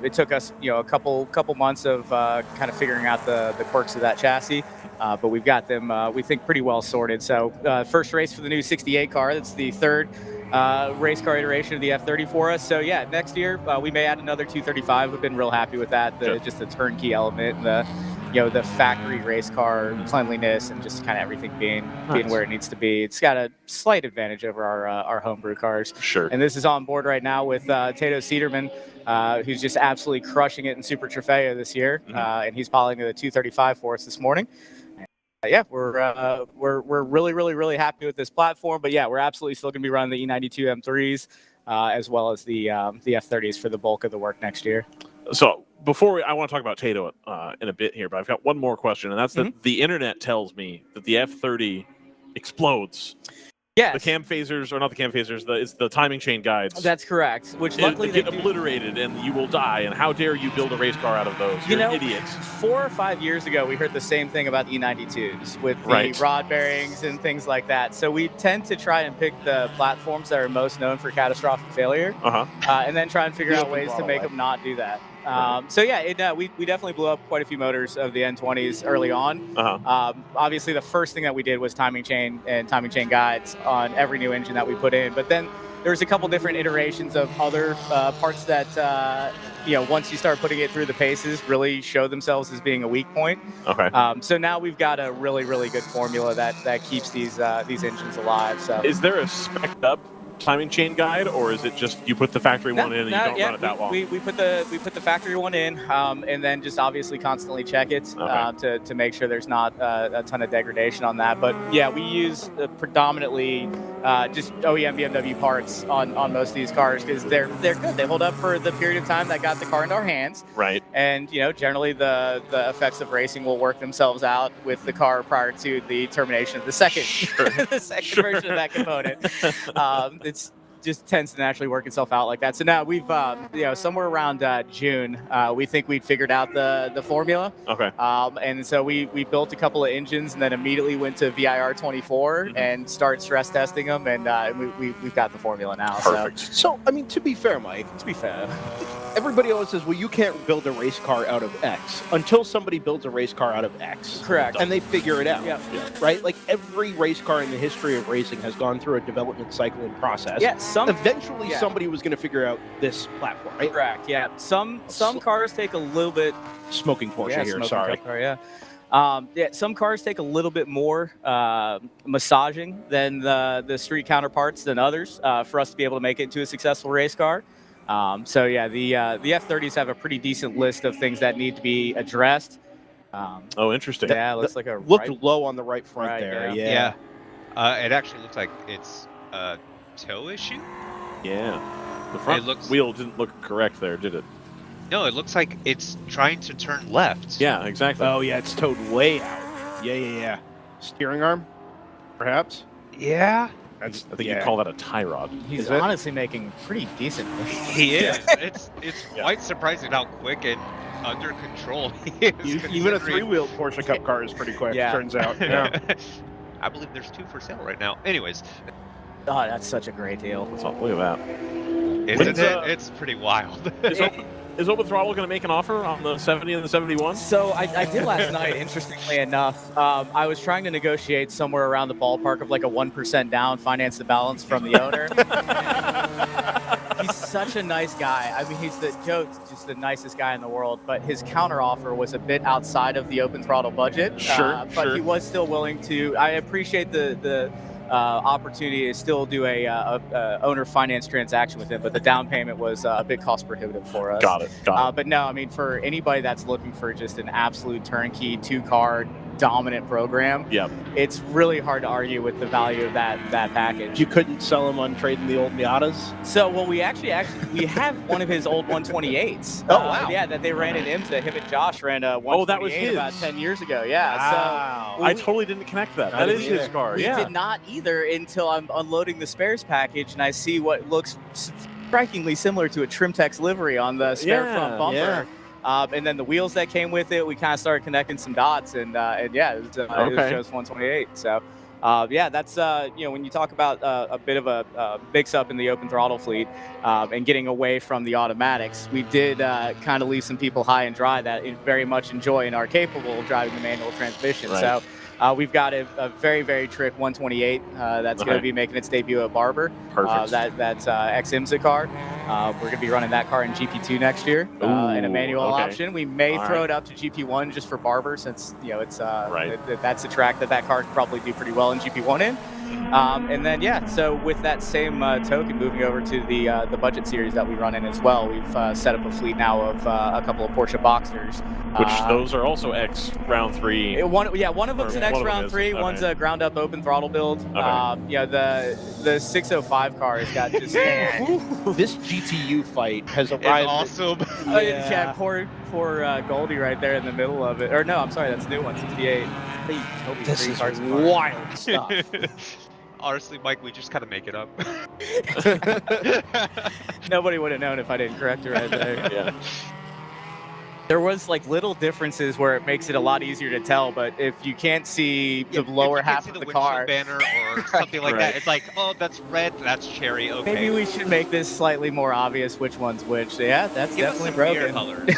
It took us a couple months of kind of figuring out the quirks of that chassis. But we've got them, we think, pretty well sorted. So first race for the new 68 car. That's the 3rd race car iteration of the F30 for us. So yeah, next year we may add another 235. We've been real happy with that. Just the turnkey element and the factory race car cleanliness and just kind of everything being where it needs to be. It's got a slight advantage over our homebrew cars. Sure. And this is on board right now with Tato Cederman, who's just absolutely crushing it in Super Trofeo this year. And he's piloting the 235 for us this morning. We're really happy with this platform, but yeah, we're absolutely still going to be running the E92 M3s as well as the F30s for the bulk of the work next year. So I want to talk about Tato in a bit here, but I've got one more question, and that's that the internet tells me that the F30 explodes. Yes. The cam phasers, or not the cam phasers, it's the timing chain guides. That's correct. Which luckily they get obliterated and you will die. And how dare you build a race car out of those? You're an idiot. 4 or 5 years ago, we heard the same thing about E92s with the rod bearings and things like that. So we tend to try and pick the platforms that are most known for catastrophic failure, and then try and figure out ways to make them not do that. We definitely blew up quite a few motors of the N20s early on. Obviously, the first thing that we did was timing chain and timing chain guides on every new engine that we put in. But then there was a couple different iterations of other parts that, once you start putting it through the paces, really show themselves as being a weak point. So now we've got a really good formula that keeps these engines alive. So is there a spec'd up timing chain guide, or is it just you put the factory one in and you don't run it that long? We put the factory one in, and then just obviously constantly check it to make sure there's not a ton of degradation on that. But yeah, we use predominantly just OEM BMW parts on most of these cars because they're good. They hold up for the period of time that got the car into our hands. Right. And generally the effects of racing will work themselves out with the car prior to the termination of the second version of that component. It's just tends to naturally work itself out like that. So now we've, somewhere around June, we think we'd figured out the formula. Okay. And so we built a couple of engines and then immediately went to VIR 24 and started stress testing them, and we've got the formula now. Perfect. So, I mean, to be fair, Mike, everybody always says, well, you can't build a race car out of X until somebody builds a race car out of X. Correct. And they figure it out. Yeah. Right? Like every race car in the history of racing has gone through a development cycle and process. Yeah. Eventually, somebody was going to figure out this platform, right? Correct. Yeah. Some cars take a little bit. Smoking Porsche here. Smoking Sorry. Car, yeah. Some cars take a little bit more massaging than the street counterparts than others for us to be able to make it into a successful race car. So yeah, the F30s have a pretty decent list of things that need to be addressed. Interesting. Yeah, it looks like looked low on the right front Right, there. Yeah. It actually looks like it's a toe issue. Yeah. The front wheel didn't look correct there, did it? No, it looks like it's trying to turn left. Yeah, exactly. Oh yeah, it's towed way out. Yeah. Steering arm, perhaps. Yeah. I think you'd call that a tie rod. He's honestly making pretty decent. He is. It's quite surprising how quick and under control he is. Even a three-wheeled Porsche Cup car is pretty quick. Turns out. Yeah. I believe there's 2 for sale right now. Anyways. Oh, that's such a great deal. Look at that. Isn't it? It's pretty wild. Is Open Throttle going to make an offer on the 70 and the 71? So I did last night, interestingly enough. I was trying to negotiate somewhere around the ballpark of like a 1% down, finance the balance from the owner. He's such a nice guy. I mean, Joe's just the nicest guy in the world, but his counteroffer was a bit outside of the Open Throttle budget. But he was still willing to. I appreciate the opportunity to still do a owner finance transaction with him, but the down payment was a bit cost prohibitive for us. Got it. But no, I mean, for anybody that's looking for just an absolute turnkey 2-car dominant program, it's really hard to argue with the value of that package. You couldn't sell them on trading the old Miatas? So, well, we we have one of his old 128s. Oh, wow. Yeah, that they ran in IMSA. Him and Josh ran a 128 that was his. About 10 years ago. Yeah. Wow. So I totally didn't connect that. That is his car. We did not either until I'm unloading the spares package and I see what looks strikingly similar to a Trimtex livery on the spare front bumper. Yeah. And then the wheels that came with it, we kind of started connecting some dots, and it was just 128. So, that's when you talk about a bit of a mix-up in the Open Throttle fleet and getting away from the automatics, we did kind of leave some people high and dry that very much enjoy and are capable of driving the manual transmission. Right. So. We've got a very, very trick 128 that's going to be making its debut at Barber. Perfect. That's ex-IMSA car. We're going to be running that car in GP2 next year in a manual option. We may throw it up to GP1 just for Barber, since it's that's a track that car could probably do pretty well in GP1 in. And then so with that same token, moving over to the budget series that we run in as well, we've set up a fleet now of a couple of Porsche Boxsters. Which those are also X round 3. One of them's an X round 3. One's a ground up Open Throttle build. The 605 car has got just this GTU fight has arrived. It's awesome. Poor Goldie right there in the middle of it. Or no, I'm sorry, that's the new one, 68. This is wild stuff. Honestly, Mike, we just kind of make it up. Nobody would have known if I didn't correct her right there. Yeah. There was little differences where it makes it a lot easier to tell, but if you can't see the lower half of the car banner or something like that, it's like, oh, that's red, that's cherry. Okay. Maybe we should make this slightly more obvious which one's which. Yeah, that's Give definitely us some broken. colors,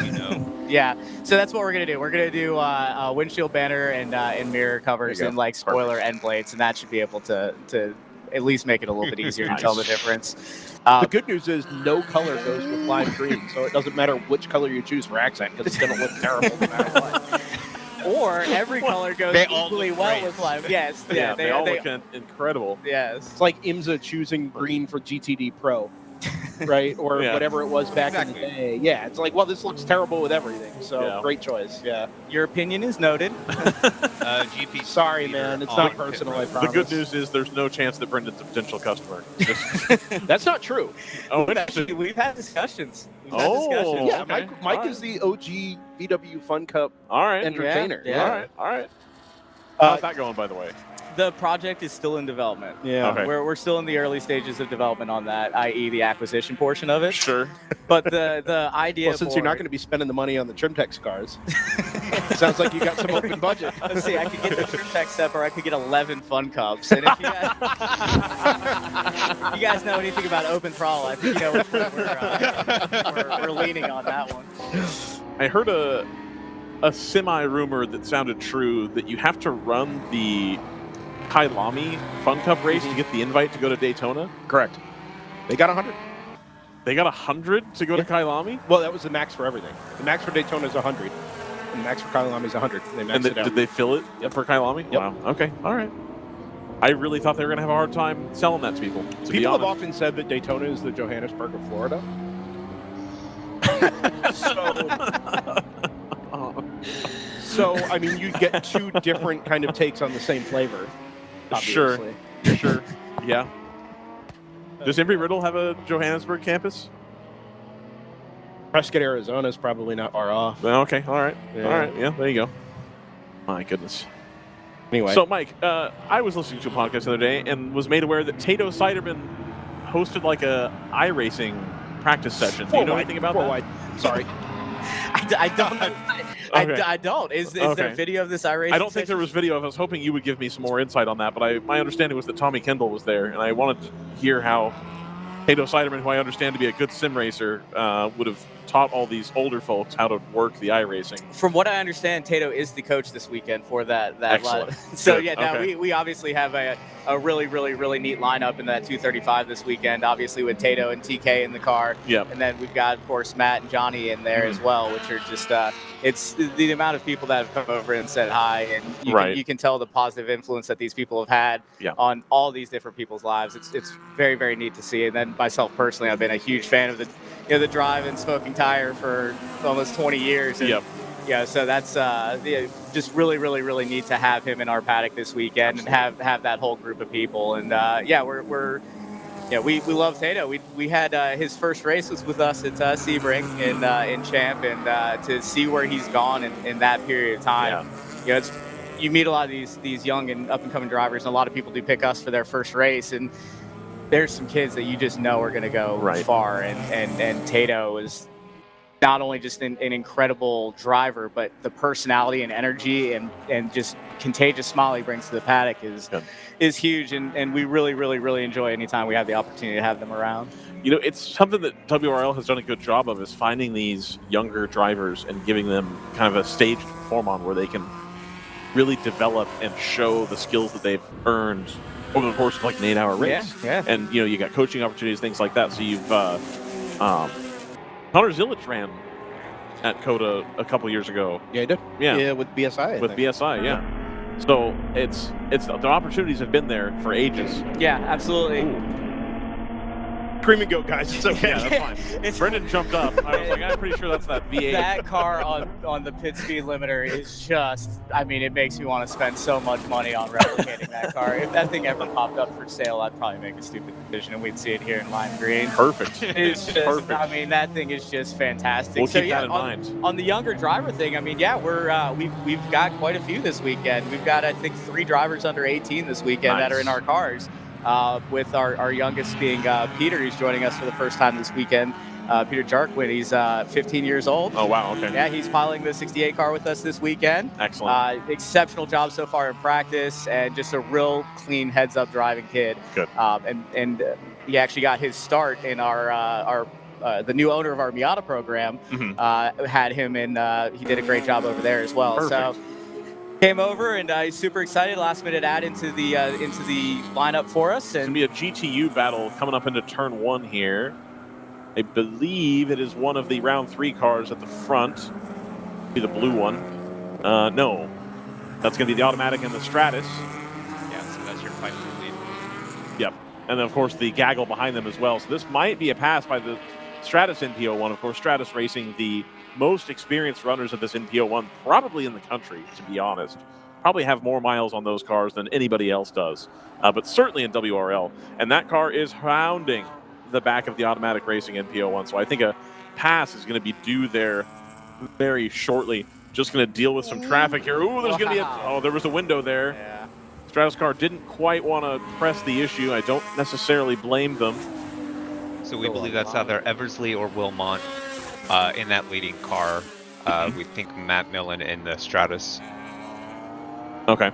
Yeah, so that's what we're gonna do. We're gonna do a windshield banner and mirror covers and spoiler end plates, and that should be able to at least make it a little bit easier to tell the difference. The good news is no color goes with lime green, so it doesn't matter which color you choose for accent because it's going to look terrible no matter what. Or every color goes equally well with lime. Yes, they all look incredible. Yes, it's like IMSA choosing green for GTD Pro, right? Or whatever it was back in the day. Yeah, it's like, well, this looks terrible with everything. So great choice. Yeah, your opinion is noted. GP. Sorry, man, it's not personal. I promise. The good news is there's no chance that Brendan's a potential customer. That's not true. Actually, we've had discussions. Yeah, Mike is the OG VW Fun Cup entertainer. Yeah. All right. How's that going, by the way? The project is still in development. Yeah. Okay. We're still in the early stages of development on that, i.e. the acquisition portion of it. Sure. But the idea Well, since you're not going to be spending the money on the Trimtex cars, sounds like you got some open budget. Let's see, I could get the Trimtex step, or I could get 11 Fun Cups. And if you guys know anything about open throttle, I think you know which one we're leaning on that one. I heard a semi-rumor that sounded true that you have to run the Kailami Fun Cup race to get the invite to go to Daytona. Correct. They got 100. They got 100 to go to Kailami? Well, that was the max for everything. The max for Daytona is 100, and the max for Kailami is 100. They maxed it out. Did they fill it for Kailami? Yep. Wow. Okay. All right. I really thought they were going to have a hard time selling that to people. People have often said that Daytona is the Johannesburg of Florida. So, I mean, you get two different kind of takes on the same flavor. Obviously. Sure. Yeah. Does Embry-Riddle have a Johannesburg campus? Prescott, Arizona is probably not far off. Well, okay. All right. Yeah. All right. Yeah. There you go. My goodness. Anyway. So, Mike, I was listening to a podcast the other day and was made aware that Tato Siderman hosted like a iRacing practice session. Do you know anything about that? Sorry. I don't know. Okay. I don't. Is there video of this iRacing? I don't think there was video. I was hoping you would give me some more insight on that, but my understanding was that Tommy Kendall was there, and I wanted to hear how Tato Siderman, who I understand to be a good sim racer, would have taught all these older folks how to work the iRacing. From what I understand, Tato is the coach this weekend for that. Excellent. So Good. yeah, now Okay. we obviously have a really neat lineup in that 235 this weekend. Obviously with Tato and TK in the car. Yep. And then we've got, of course, Matt and Johnny in there as well, which are just it's the amount of people that have come over and said hi, and you can tell the positive influence that these people have had on all these different people's lives. It's very, very neat to see. And then myself personally, I've been a huge fan of the drive and smoking tire for almost 20 years. And, yeah, so that's just really neat to have him in our paddock this weekend. Absolutely. And have that whole group of people. And we love Tato. We had his first race was with us at Sebring in Champ, and to see where he's gone in that period of time, you meet a lot of these young and up and coming drivers, and a lot of people do pick us for their first race, and there's some kids that you just know are going to go far, and Tato is not only just an incredible driver, but the personality and energy and just contagious smile he brings to the paddock is huge, and we really enjoy anytime we have the opportunity to have them around. You know, it's something that WRL has done a good job of, is finding these younger drivers and giving them kind of a stage to perform on where they can really develop and show the skills that they've earned over the course of like an 8-hour race. Yeah. And you got coaching opportunities, things like that. So you've Connor Zilic ran at COTA a couple years ago. Yeah, he did. Yeah, with BSI. BSI, yeah. So it's the opportunities have been there for ages. Yeah, absolutely. Ooh. Scream and go, guys. It's okay. Yeah, that's fine. Brendan jumped up. I was like, I'm pretty sure that's that V8. That car on the pit speed limiter is just, I mean, it makes me want to spend so much money on replicating that car. If that thing ever popped up for sale, I'd probably make a stupid decision, and we'd see it here in lime green. Perfect. It's just, perfect. I mean, that thing is just fantastic. We'll keep that in mind. On the younger driver thing, I mean, we've got quite a few this weekend. We've got, I think, 3 drivers under 18 this weekend that are in our cars. With our youngest being Peter, who's joining us for the first time this weekend. Peter Jarquin, he's 15 years old. Oh, wow, okay. Yeah, he's piloting the 68 car with us this weekend. Excellent. Exceptional job so far in practice, and just a real clean heads-up driving kid. Good. And he actually got his start in our the new owner of our Miata program. Had him in. He did a great job over there as well. Perfect. So came over, and he's super excited. Last minute add into the lineup for us. And it's going to be a GTU battle coming up into turn 1 here. I believe it is one of the round 3 cars at the front. Be the blue one. No, that's going to be the automatic and the Stratus. Yeah, so that's your fight for the lead. Yep, and then of course the gaggle behind them as well. So this might be a pass by the Stratus NPO1. Of course, Stratus racing the most experienced runners of this NPO1 probably in the country, to be honest. Probably have more miles on those cars than anybody else does, but certainly in WRL. And that car is hounding the back of the automatic racing NPO1. So I think a pass is going to be due there very shortly. Just going to deal with some traffic here. Ooh, there's going to be there was a window there. Yeah. Stratus car didn't quite want to press the issue. I don't necessarily blame them. So we believe that's either Eversley or Wilmot in that leading car. We think Matt Millen in the Stratus. Okay.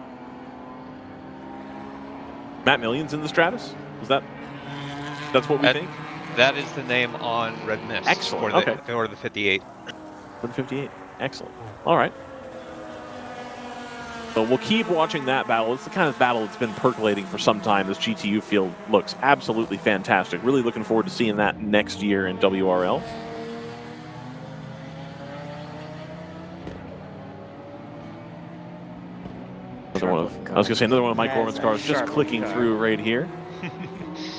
Matt Million's in the Stratus? That's what we think? That is the name on Red Mist. Excellent. Or the 58. For the 58. Excellent. All right. So we'll keep watching that battle. It's the kind of battle that's been percolating for some time. This GTU field looks absolutely fantastic. Really looking forward to seeing that next year in WRL. I was going to say another one of Mike Gorman's cars just clicking through right here.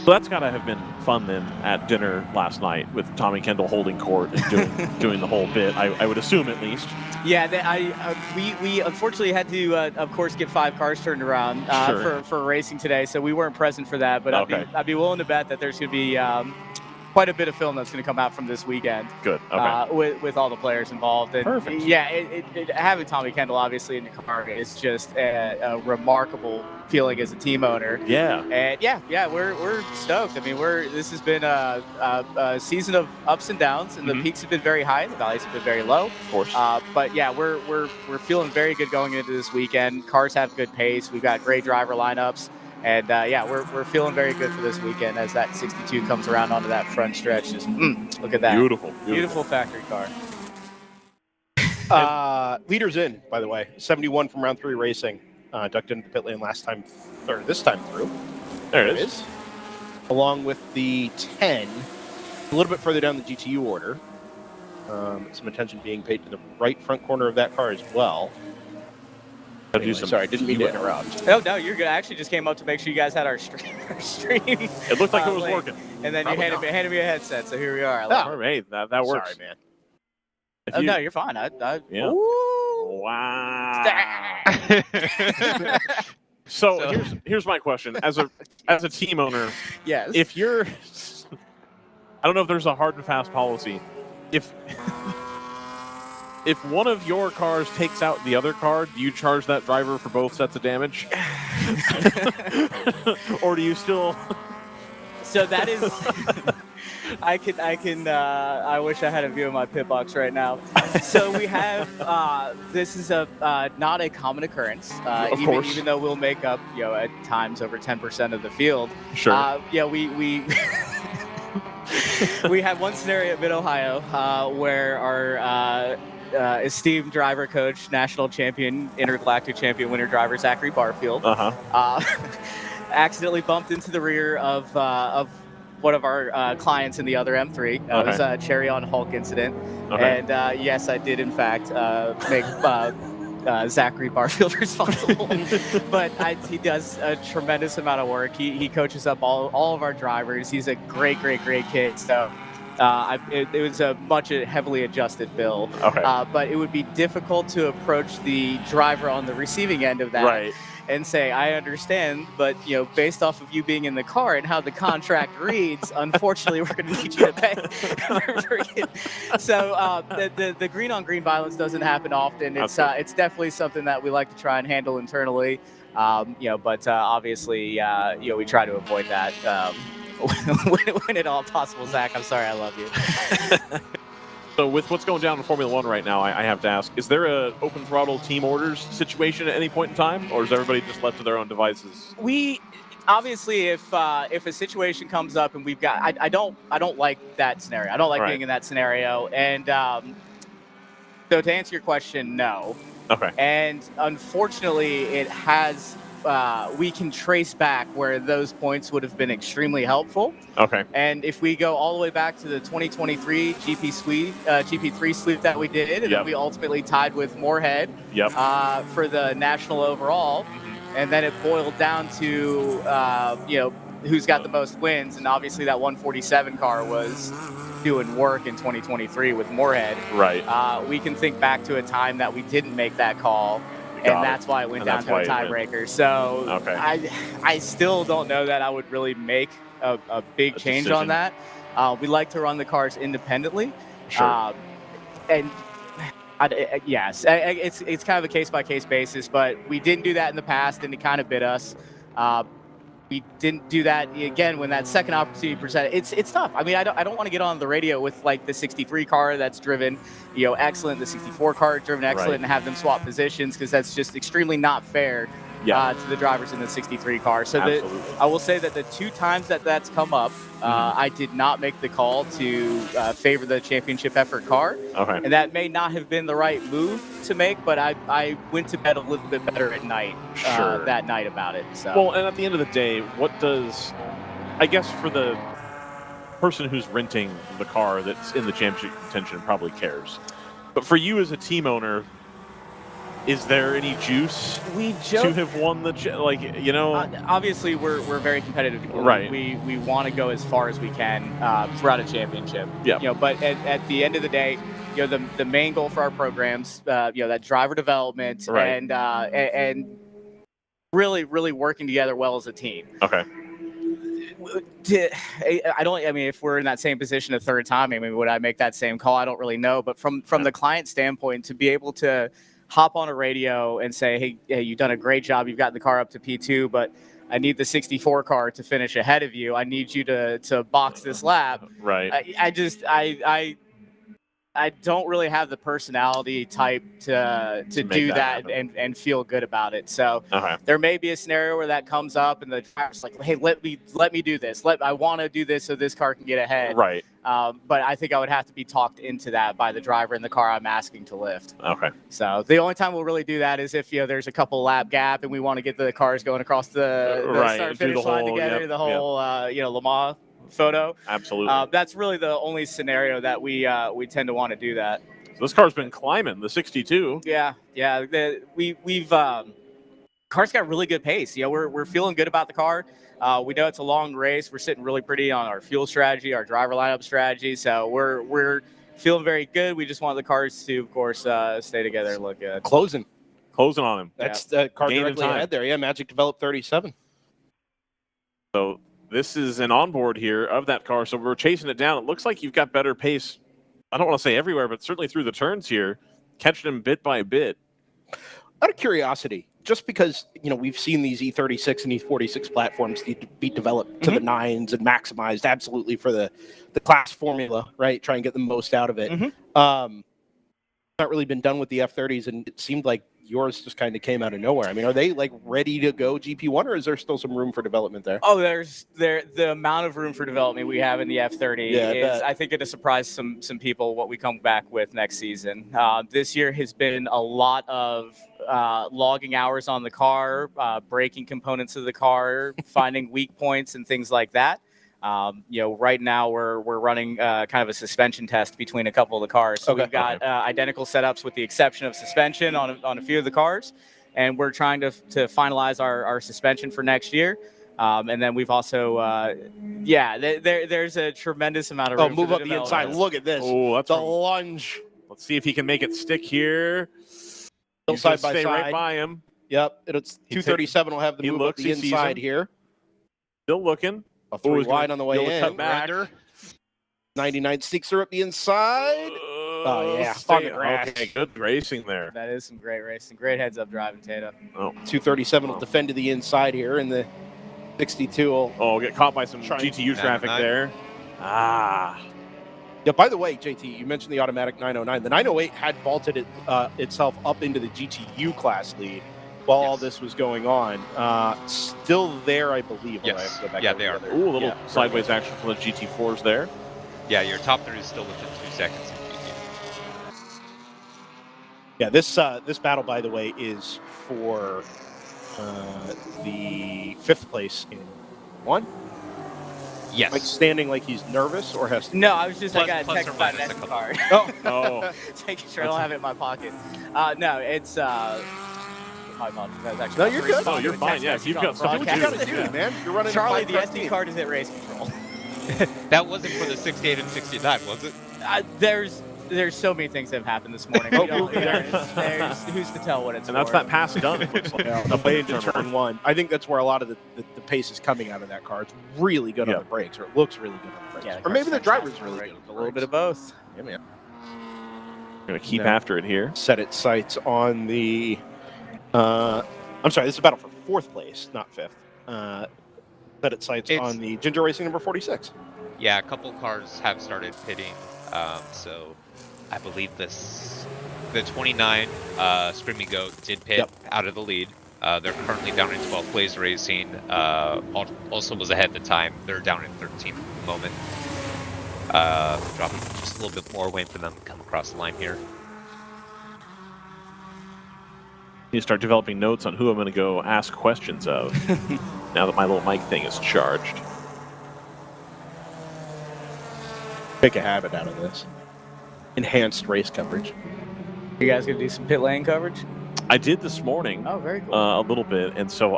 So that's got to have been fun then at dinner last night with Tommy Kendall holding court and doing the whole bit. I would assume at least. Yeah, we unfortunately had to, of course, get 5 cars turned around for racing today, so we weren't present for that. But I'd be willing to bet that there's going to be quite a bit of film that's going to come out from this weekend. Good. Okay. With all the players involved. And perfect. Yeah, having Tommy Kendall obviously in the car is just a remarkable feeling as a team owner. Yeah. And yeah, we're stoked. I mean, this has been a season of ups and downs, and the peaks have been very high, the valleys have been very low. Of course. But yeah, we're feeling very good going into this weekend. Cars have good pace. We've got great driver lineups. And yeah, we're feeling very good for this weekend as that 62 comes around onto that front stretch. Just look at that. Beautiful factory car. Leaders in, by the way. 71 from round 3 racing. Ducked into the pit lane this time through. There it is. Along with the 10, a little bit further down the GTU order. Some attention being paid to the right front corner of that car as well. Anyway, sorry, didn't mean to interrupt. Oh, no, you're good. I actually just came up to make sure you guys had our stream. It looked like it was working. And then you handed me a headset, so here we are. Hey, that works. Sorry, man. No, you're fine. Yeah. Wow. So here's my question. As a team owner, yes. If you're, I don't know if there's a hard and fast policy. If one of your cars takes out the other car, do you charge that driver for both sets of damage? Or do you still? So that is. I wish I had a view of my pit box right now. So we have. This is not a common occurrence. Even though we'll make up, at times over 10% of the field. Sure. Yeah, we. We had one scenario at Mid-Ohio where our esteemed driver coach, national champion, intergalactic champion winner driver Zachary Barfield accidentally bumped into the rear of one of our clients in the other M3. It was a Cherry on Hulk incident. And yes, I did in fact make Zachary Barfield responsible. But he does a tremendous amount of work. He coaches up all of our drivers. He's a great kid. So it was a much heavily adjusted bill. But it would be difficult to approach the driver on the receiving end of that and say, I understand, but based off of you being in the car and how the contract reads, unfortunately, we're going to need you to pay for it. So the green on green violence doesn't happen often. It's definitely something that we like to try and handle internally. But obviously, we try to avoid that when at all possible. Zach, I'm sorry, I love you. So with what's going down in Formula One right now, I have to ask, is there an open throttle team orders situation at any point in time, or is everybody just left to their own devices? We obviously, if a situation comes up and we've got, I don't like that scenario. I don't like being in that scenario. And so to answer your question, no. And unfortunately, it has. We can trace back where those points would have been extremely helpful. And if we go all the way back to the 2023 GP3 sweep that we did, and then we ultimately tied with Moorhead for the national overall, and then it boiled down to who's got the most wins, and obviously that 147 car was doing work in 2023 with Moorhead. We can think back to a time that we didn't make that call. And that's why it went down to a tiebreaker. So I still don't know that I would really make a big change on that. We like to run the cars independently. And Yes, it's kind of a case-by-case basis, but we didn't do that in the past, and it kind of bit us. We didn't do that again when that second opportunity presented. It's tough. I mean, I don't want to get on the radio with like the 63 car that's driven, excellent, the 64 car driven excellent, and have them swap positions, because that's just extremely not fair to the drivers in the 63 car. So I will say that the 2 times that that's come up, I did not make the call to favor the championship effort car. Okay. And that may not have been the right move to make, but I went to bed a little bit better at night that night about it. So. Well, and at the end of the day, what does, I guess for the person who's renting the car that's in the championship contention probably cares. But for you as a team owner, is there any juice to have won the obviously we're very competitive people. Right. We want to go as far as we can throughout a championship. Yeah. But at the end of the day, the main goal for our programs, that driver development and really working together well as a team. Okay. I mean, if we're in that same position a third time, I mean, would I make that same call? I don't really know. But from the client standpoint, to be able to hop on a radio and say, hey, you've done a great job. You've gotten the car up to P2, but I need the 64 car to finish ahead of you. I need you to box this lap. Right. I don't really have the personality type to do that and feel good about it. So there may be a scenario where that comes up and the driver's like, hey, let me do this. I want to do this so this car can get ahead. Right. But I think I would have to be talked into that by the driver in the car I'm asking to lift. Okay. So the only time we'll really do that is if there's a couple lap gap and we want to get the cars going across the start finish line together, the whole Le Mans photo. Absolutely. That's really the only scenario that we tend to want to do that. So this car's been climbing, the 62. Yeah. We've car's got really good pace. We're feeling good about the car. We know it's a long race. We're sitting really pretty on our fuel strategy, our driver lineup strategy. So we're feeling very good. We just want the cars to, of course, stay together and look good. Closing on him. That's the car directly ahead there. Yeah, Magic developed 37. So this is an onboard here of that car. So we're chasing it down. It looks like you've got better pace. I don't want to say everywhere, but certainly through the turns here, catching him bit by bit. Out of curiosity, just because we've seen these E36 and E46 platforms need to be developed to the nines and maximized absolutely for the class formula, right? Try and get the most out of it. Not really been done with the F30s, and it seemed like yours just kind of came out of nowhere. I mean, are they like ready to go GP1, or is there still some room for development there? Oh, there's the amount of room for development we have in the F30 is, I think, it'll surprise some people what we come back with next season. This year has been a lot of logging hours on the car, breaking components of the car, finding weak points and things like that. Right now we're running kind of a suspension test between a couple of the cars. So we've got identical setups with the exception of suspension on a few of the cars, and we're trying to finalize our suspension for next year. And then we've also, there's a tremendous amount of room. Move up the inside. Look at this. Oh, that's the lunge. Let's see if he can make it stick here. Still side by stay side. Right by him. Yep. It's 237 will have the move up the inside here. Still looking. A 3 wide on the way in. Cut back. 99 sticks are up the inside. Oh, yeah. On the grass. Okay, good racing there. That is some great racing. Great heads-up driving, Tato. 237 will defend to the inside here, and the 62 will... get caught by some GTU traffic there. Yeah, by the way, JT, you mentioned the automatic 909. The 908 had vaulted itself up into the GTU class lead while all this was going on. Still there, I believe. Yes. They are. Ooh, a little sideways action from the GT4s there. Yeah, your top 3 is still within 2 seconds. Yeah, this battle, by the way, is for the 5th place in 1. Yes. Like standing like he's nervous or has to... No, I was just I got a text about an SD card. Making sure I don't have it in my pocket. No, it's... My apologies. No, you're good. No, you're fine. Yeah, you've got stuff you got to do, man. You're running Charlie, the SD card is at race control. That wasn't for the 68 and 69, was it? There's so many things that have happened this morning. There's who's to tell what it's and that's that pass done. It looks like. The way into turn 1. I think that's where a lot of the pace is coming out of that car. It's really good on the brakes, or it looks really good on the brakes. Yeah, or maybe the driver's really good. A little bit of both. Yeah, man. Going to keep after it here. Set its sights on the... I'm sorry, this is a battle for 4th place, not 5th. Set its sights on the Ginger Racing number 46. Yeah, a couple cars have started pitting. So I believe the 29 Screaming Goat did pit out of the lead. They're currently down in 12th place racing. Also was ahead at the time. They're down in 13th at the moment. Dropping just a little bit more, waiting for them to come across the line here. You start developing notes on who I'm going to go ask questions of now that my little mic thing is charged. Make a habit out of this. Enhanced race coverage. You guys gonna do some pit lane coverage? I did this morning. Oh, very cool. A little bit, and so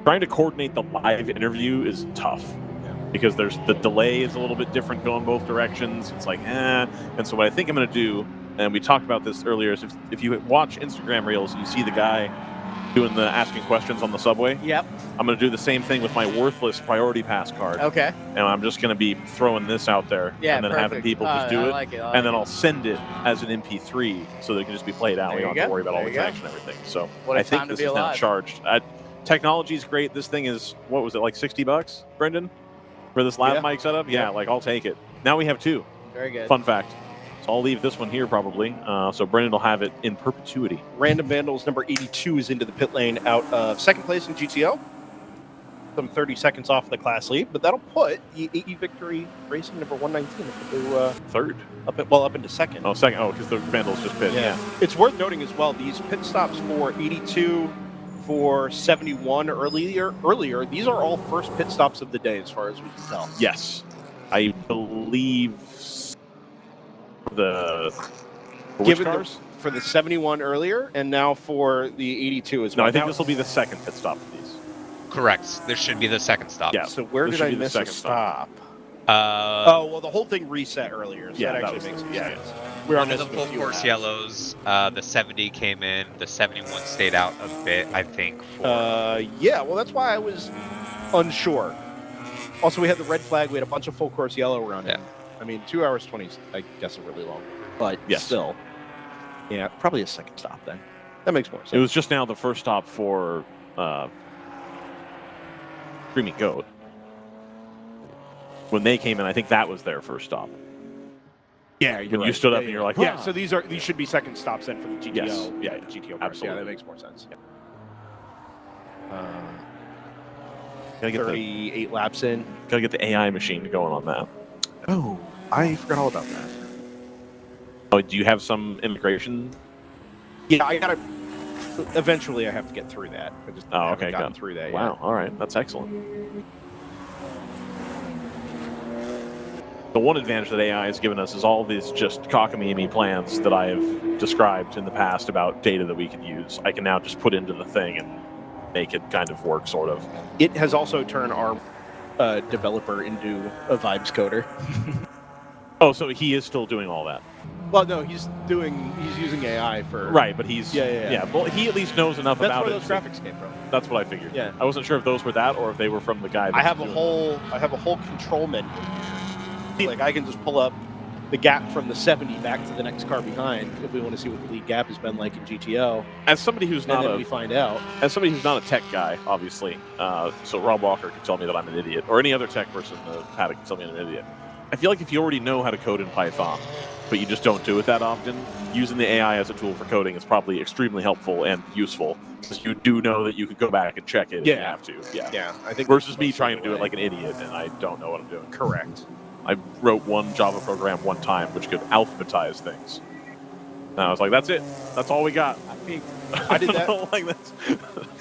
trying to coordinate the live interview is tough because there's the delay is a little bit different going both directions. It's like, And so what I think I'm going to do, and we talked about this earlier, is if you watch Instagram Reels, you see the guy doing the asking questions on the subway. Yep. I'm going to do the same thing with my worthless priority pass card. Okay. And I'm just going to be throwing this out there and then having people just do it. Like it. And then I'll send it as an MP3 so that it can just be played out. We don't have to worry about all the text and everything. So I think this is now charged. Technology is great. This thing is, what was it, like $60, Brendan? For this lav mic setup? Yeah, like I'll take it. Now we have 2. Very good. Fun fact. So I'll leave this one here probably. So Brendan will have it in perpetuity. Random Vandals number 82 is into the pit lane out of 2nd place in GTO. Some 30 seconds off the class lead, but that'll put the AE Victory Racing number 119 into 3rd. Up into 2nd. Oh, 2nd. Oh, because the Vandals just pit. Yeah. It's worth noting as well, these pit stops for 82, for 71 earlier, these are all first pit stops of the day as far as we can tell. Yes. I believe for the 71 earlier, and now for the 82 as well. No, I think this will be the 2nd pit stop for these. Correct. This should be the 2nd stop. Yeah. So where did I miss a stop? The whole thing reset earlier. So that actually makes sense. One of the full course yellows, the 70 came in, the 71 stayed out a bit, I think. Well, that's why I was unsure. Also, we had the red flag. We had a bunch of full course yellow running. Yeah. I mean, 2 hours 20, I guess, is really long. But still, probably a 2nd stop then. That makes more sense. It was just now the first stop for Screaming Goat. When they came in, I think that was their first stop. Yeah, when you stood up and you're like, so these should be 2nd stops then for the GTO. Yes. Yeah, the GTO. Absolutely. Yeah, that makes more sense. Gotta get 38 laps in. Gotta get the AI machine going on that. Oh, I forgot all about that. Oh, do you have some immigration? Yeah, I gotta. Eventually, I have to get through that. I just haven't gotten through that yet. Wow, all right, that's excellent. The one advantage that AI has given us is all these just cockamamie plans that I have described in the past about data that we could use. I can now just put into the thing and make it kind of work, sort of. It has also turned our developer into a vibes coder. Oh, so he is still doing all that? Well, no, he's using AI for... Right, but he's... Yeah. Well, he at least knows enough about it. That's where those graphics came from. That's what I figured. Yeah. I wasn't sure if those were that or if they were from the guy that I have a whole control menu. Like, I can just pull up the gap from the 70 back to the next car behind if we want to see what the lead gap has been like in GTO. As somebody who's we find out. As somebody who's not a tech guy, obviously, so Rob Walker can tell me that I'm an idiot, or any other tech person in the paddock can tell me I'm an idiot. I feel like if you already know how to code in Python, but you just don't do it that often, using the AI as a tool for coding is probably extremely helpful and useful, because you do know that you could go back and check it if you have to. Yeah. I think versus me trying to do it like an idiot, and I don't know what I'm doing. Correct. I wrote one Java program one time which could alphabetize things. And I was like, that's it. That's all we got. I did that.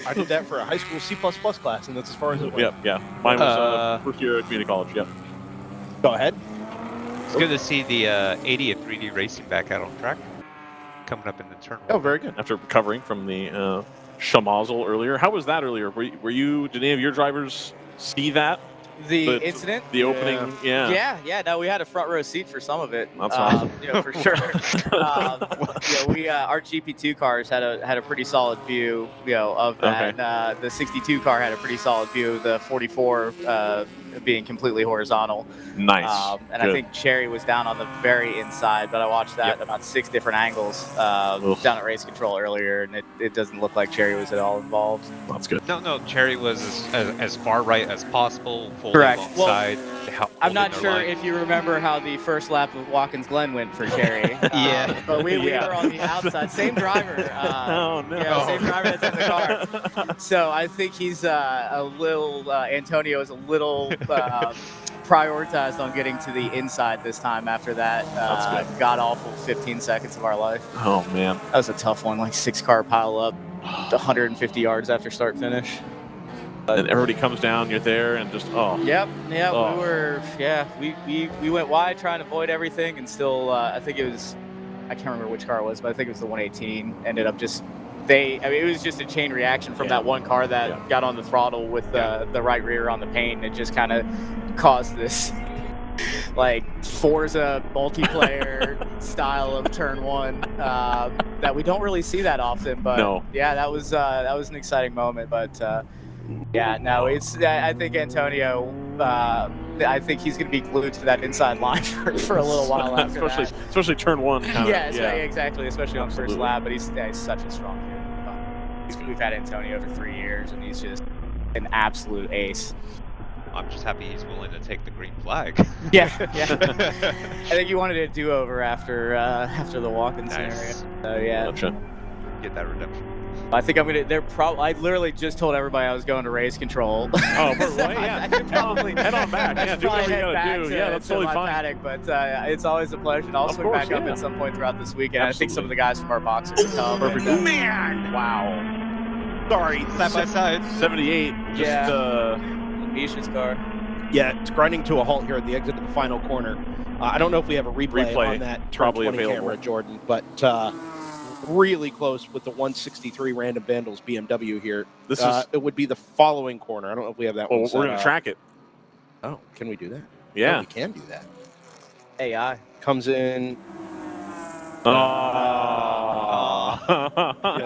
I did that for a high school C++ class, and that's as far as it went. Yeah. Mine was first year at community college. Yep. Go ahead. It's good to see the 80 of 3D racing back out on track. Coming up in the turn. Oh, very good. After recovering from the schmozzle earlier. How was that earlier? Did any of your drivers see that? The incident? The opening, Yeah, no, we had a front row seat for some of it. That's awesome. For sure. Our GP2 cars had a pretty solid view, of that. Okay. And, the 62 car had a pretty solid view of the 44 being completely horizontal. Nice. And I think Cherry was down on the very inside, but I watched that about 6 different angles down at race control earlier, and it doesn't look like Cherry was at all involved. That's good. No, Cherry was as far right as possible, fully Correct. alongside. I'm not sure if you remember how the first lap of Watkins Glen went for Cherry. Yeah. But we were on the outside. Same driver. Oh, no. Yeah, same driver that's in the car. So I think he's a little, Antonio is a little prioritized on getting to the inside this time after that god-awful 15 seconds of our life. Oh, man. That was a tough one, like 6-car pile up, 150 yards after start-finish. And everybody comes down, you're there, and just, Yep, we went wide trying to avoid everything, and still, I think it was, I can't remember which car it was, but I think it was the 118, ended up just, it was just a chain reaction from that one car that got on the throttle with the right rear on the paint. It just kind of caused this, like, Forza multiplayer style of turn one that we don't really see that often, but yeah, that was an exciting moment, but yeah, no, I think Antonio, I think he's going to be glued to that inside line for a little while after that. Especially turn one. Exactly, especially on first lap, but he's such a strong kid. We've had Antonio for 3 years, and he's just an absolute ace. I'm just happy he's willing to take the green flag. Yeah. I think he wanted a do-over after the walk-in scenario. So, yeah. Get that redemption. I think I'm gonna. I literally just told everybody I was going to race control. Oh, yeah. I should probably head on back. Yeah, do whatever you gotta do. Yeah, that's totally fine. Paddock, but it's always a pleasure. And I'll swing back up at some point throughout this weekend. Absolutely. I think some of the guys from our box are come. Perfect. Man! Wow. Sorry. Side by side. 78. Misha's car. Yeah, it's grinding to a halt here at the exit of the final corner. I don't know if we have a replay on that turn 20 camera, Jordan, but really close with the 163 Random Vandals BMW here. It would be the following corner. I don't know if we have that one. We're going to track it. Oh, can we do that? Yeah. Oh, we can do that. AI. Comes in. Yeah,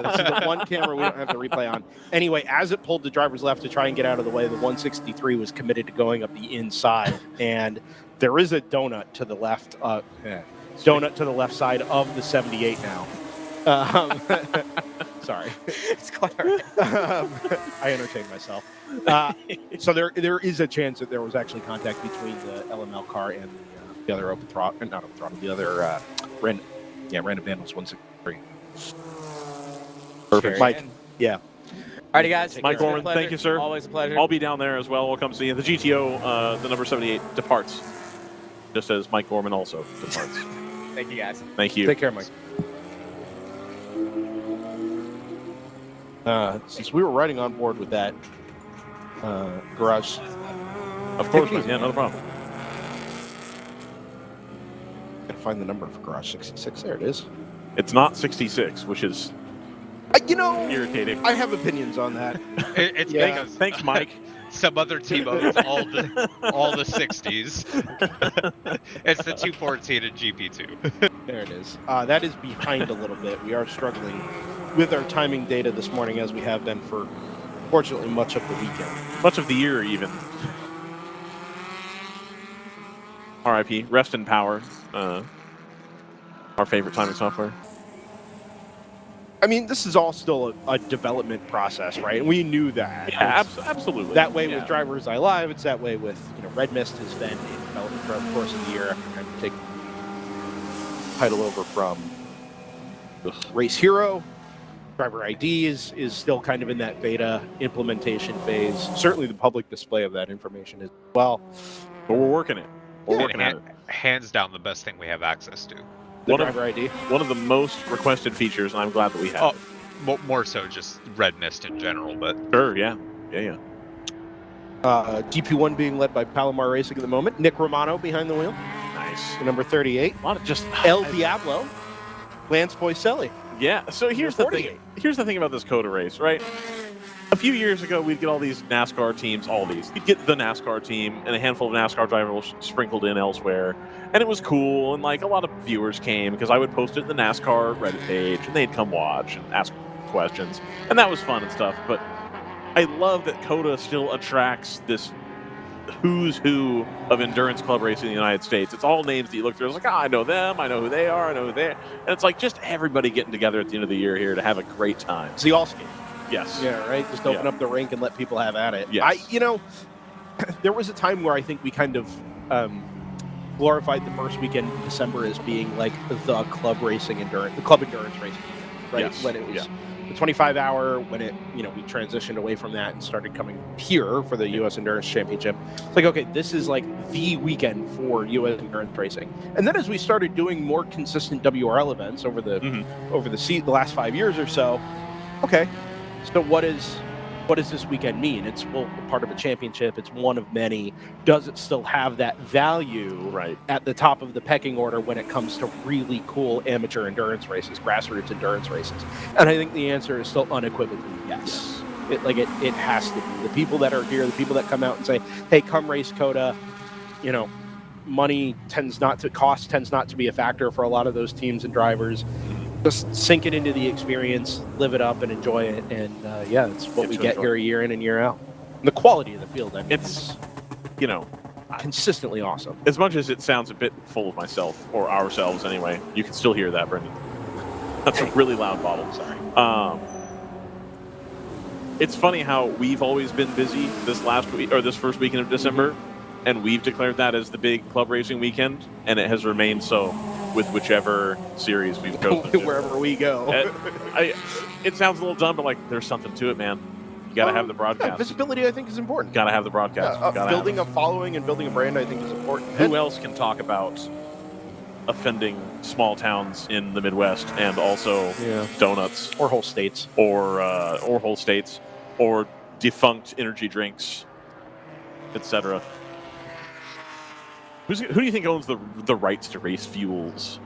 this is the one camera we don't have the replay on. Anyway, as it pulled the driver's left to try and get out of the way, the 163 was committed to going up the inside. And there is a donut to the left. Donut to the left side of the 78 now. Sorry. It's quite all right. I entertained myself. So there is a chance that there was actually contact between the LML car and the other open throttle, not open throttle, the other Random Vandals 163. Perfect. Mike. Yeah. Alrighty, guys. Mike Gorman, thank you, sir. Always a pleasure. I'll be down there as well. We'll come see you. The GTO, the number 78, departs. Just as Mike Gorman also departs. Thank you, guys. Thank you. Take care, Mike. Since we were riding on board with that garage. Of course, yeah, no problem. Gotta find the number for garage 66. There it is. It's not 66, which is irritating. I have opinions on that. It's because thanks, Mike. Some other team owns all the 60s. It's the 214 and GP2. There it is. That is behind a little bit. We are struggling with our timing data this morning, as we have been for, fortunately, much of the weekend. Much of the year, even. RIP. Rest in power. Our favorite timing software. I mean, this is all still a development process, right? And we knew that. Yeah, absolutely. That way with DriversEye Live. It's that way with, Red Mist has been in development throughout the course of the year after trying to take the title over from Race Hero. Driver ID is still kind of in that beta implementation phase. Certainly the public display of that information as well. But we're working it. We're working at it. Hands down the best thing we have access to. Driver ID. One of the most requested features, and I'm glad that we have. Oh, more so just Red Mist in general, but sure, yeah. GP1 being led by Palomar Racing at the moment. Nick Romano behind the wheel. Nice. The number 38. A lot of just El Diablo. Lance Boiselli. Yeah. So here's the thing. Here's the thing about this COTA race, right? A few years ago, we'd get all these NASCAR teams, You'd get the NASCAR team and a handful of NASCAR drivers sprinkled in elsewhere. And it was cool, and a lot of viewers came because I would post it in the NASCAR Reddit page, and they'd come watch and ask questions. And that was fun and stuff. But I love that COTA still attracts this who's who of endurance club racing in the United States. It's all names that you look through. It's like, oh, I know them, I know who they are, I know who they are. And it's like just everybody getting together at the end of the year here to have a great time. It's the all-skate. Yes. Yeah, right? Just open up the rink and let people have at it. Yes. There was a time where I think we kind of glorified the first weekend in December as being like the club endurance racing, right? Yes. When it was the 25-hour, when it, we transitioned away from that and started coming here for the U.S. Endurance Championship. It's like, okay, this is like the weekend for U.S. endurance racing. And then as we started doing more consistent WRL events over the last 5 years or so, okay, so what does this weekend mean? It's part of a championship. It's one of many. Does it still have that value at the top of the pecking order when it comes to really cool amateur endurance races, grassroots endurance races? And I think the answer is still unequivocally yes. It has to be. The people that are here, the people that come out and say, hey, come race COTA, money tends not to be a factor for a lot of those teams and drivers. Just sink it into the experience, live it up, and enjoy it. And it's what we get here year in and year out. And the quality of the field, I mean, it's consistently awesome. As much as it sounds a bit full of myself, or ourselves anyway, you can still hear that, Brendan. That's a really loud bottle. Sorry. It's funny how we've always been busy this first weekend of December, and we've declared that as the big club racing weekend, and it has remained so with whichever series we've chosen. Wherever we go. It sounds a little dumb, but like there's something to it, man. You got to have the broadcast. Yeah, visibility, I think, is important. Got to have the broadcast. Building a following and building a brand, I think, is important. Who else can talk about offending small towns in the Midwest and also donuts or whole states or defunct energy drinks, etc.? Who do you think owns the rights to race fuels?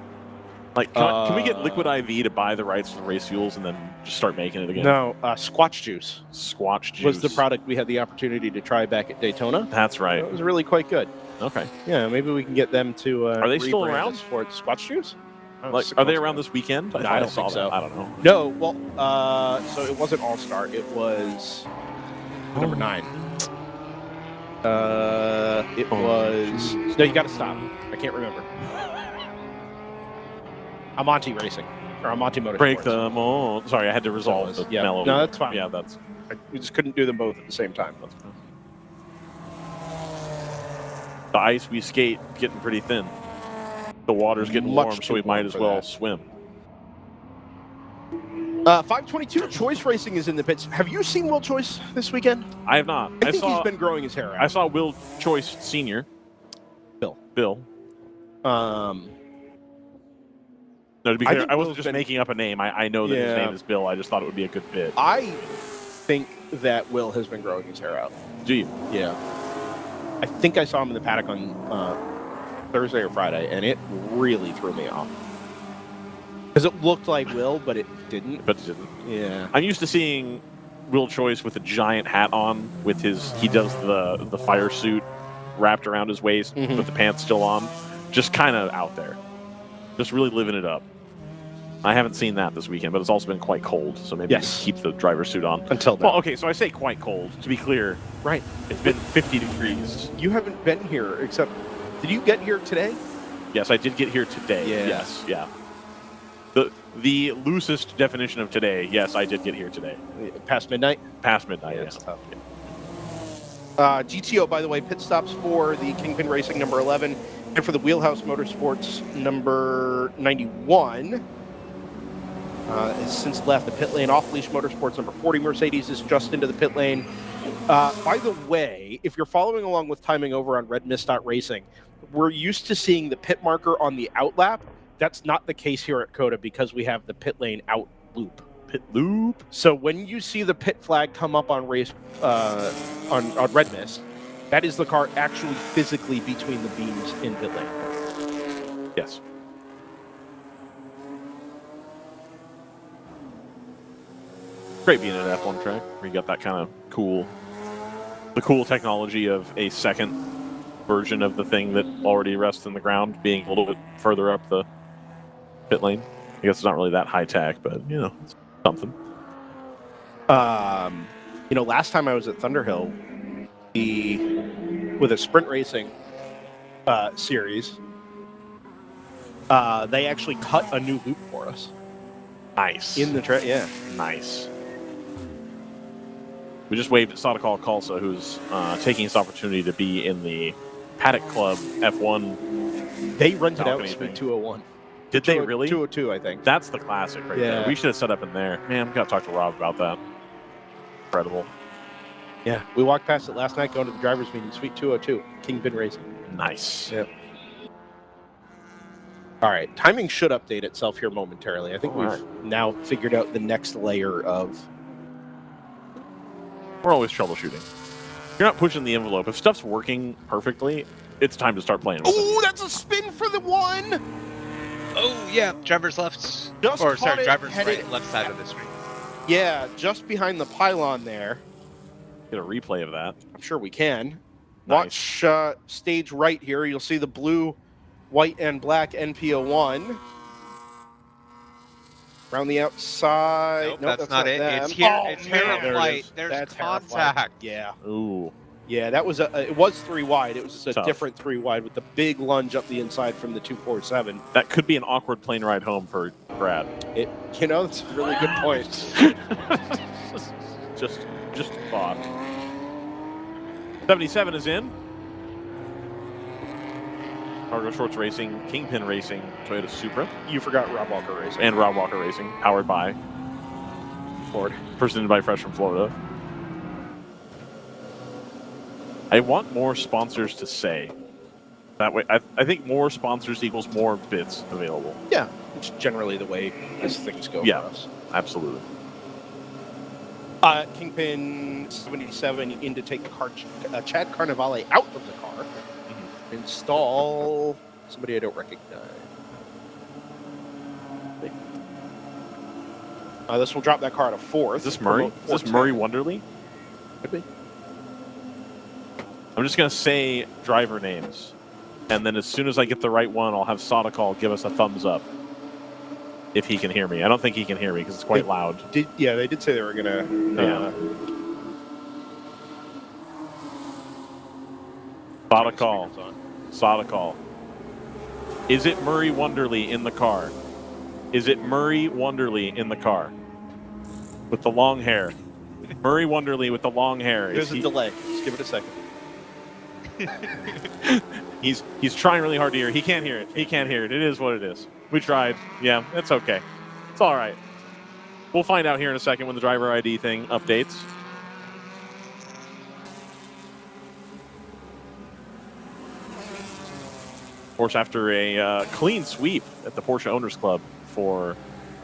Like, can we get Liquid IV to buy the rights to race fuels and then just start making it again? No, Squatch Juice. Squatch Juice was the product we had the opportunity to try back at Daytona. That's right. It was really quite good. Okay. Yeah, maybe we can get them to. Are they still around? For Squatch Juice? Are they around this weekend? No, I don't think so. I don't know. No, well, so it wasn't All Star. It was number 9. It was. No, you got to stop. I can't remember. Amante Racing or Amante Motorsports. Break the mold. Sorry, I had to resolve the melody. No, that's fine. Yeah, we just couldn't do them both at the same time. The ice we skate getting pretty thin. The water's getting warm, so we might as well swim. 522 Choice Racing is in the pits. Have you seen Will Choice this weekend? I have not. I think he's been growing his hair out. I saw Will Choice Sr. Bill. No, to be clear, I wasn't just making up a name. I know that his name is Bill. I just thought it would be a good bit. I think that Will has been growing his hair out. Do you? Yeah. I think I saw him in the paddock on Thursday or Friday, and it really threw me off. Because it looked like Will, but it didn't. Yeah. I'm used to seeing Will Choice with a giant hat on, with he does the fire suit wrapped around his waist, with the pants still on, just kind of out there, just really living it up. I haven't seen that this weekend, but it's also been quite cold, so maybe just keep the driver's suit on. Until then. Well, okay, so I say quite cold. To be clear, right? It's been 50 degrees. You haven't been here, except, did you get here today? Yes, I did get here today. Yeah. Yes, yeah. The loosest definition of today, yes, I did get here today. Past midnight? Past midnight, It's tough. GTO, by the way, pit stops for the Kingpin Racing number 11 and for the Wheelhouse Motorsports number 91. Has since left the pit lane. Off-leash Motorsports number 40 Mercedes is just into the pit lane. By the way, if you're following along with timing over on redmist.racing, we're used to seeing the pit marker on the outlap. That's not the case here at COTA because we have the pit lane out loop. Pit loop. So when you see the pit flag come up on on Red Mist, that is the car actually physically between the beams in pit lane. Yes. Great being at an F1 track where you got that kind of cool technology of a second version of the thing that already rests in the ground being a little bit further up the pit lane. I guess it's not really that high tech, but it's something. Last time I was at Thunderhill, the with a sprint racing series, they actually cut a new loop for us. Nice. In the track, yeah. Nice. We just waved at Sadakal Kalsa, who's taking this opportunity to be in the Paddock Club F1. They rented out Speed 201. Did they really? 202, I think. That's the classic right there. We should have set up in there. Man, we got to talk to Rob about that. Incredible. Yeah, we walked past it last night going to the driver's meeting. Suite 202, Kingpin Racing. Nice. Yep. All right, timing should update itself here momentarily. I think we've now figured out the next layer of... We're always troubleshooting. You're not pushing the envelope. If stuff's working perfectly, it's time to start playing with it. Oh, that's a spin for the one! Oh, yeah, driver's left. Driver's right, left side of the screen. Yeah, just behind the pylon there. Get a replay of that. I'm sure we can. Nice. Watch stage right here. You'll see the blue, white, and black NPO1. Around the outside. Nope, that's not it. Them. It's here. Oh, it's Heraflight. There's contact. Yeah. Ooh. Yeah, that was it was 3 wide. It was just a different 3 wide with the big lunge up the inside from the 247. That could be an awkward plane ride home for Brad. That's a really good point. just a thought. 77 is in. Cargo Shorts Racing, Kingpin Racing, Toyota Supra. You forgot Rob Walker Racing. And Rob Walker Racing, powered by Ford. Presented by Fresh from Florida. I want more sponsors to say. That way, I think more sponsors equals more bits available. Yeah, it's generally the way as things go for us. Absolutely. Kingpin 77 in to take Chad Carnevale out of the car. Install somebody I don't recognize. This will drop that car to 4th. Is this Murray? Is this Murray Wonderly? Could be. I'm just going to say driver names. And then as soon as I get the right one, I'll have Sadakal give us a thumbs up. If he can hear me. I don't think he can hear me because it's quite loud. They did say they were going to... Sadakal. Is it Murray Wonderly in the car? Is it Murray Wonderly in the car? With the long hair. Murray Wonderly with the long hair. There's a delay. Just give it a second. He's trying really hard to hear. He can't hear it. He can't hear it. It is what it is. We tried. Yeah, it's okay. It's all right. We'll find out here in a second when the driver ID thing updates. Of course, after a clean sweep at the Porsche Owners Club for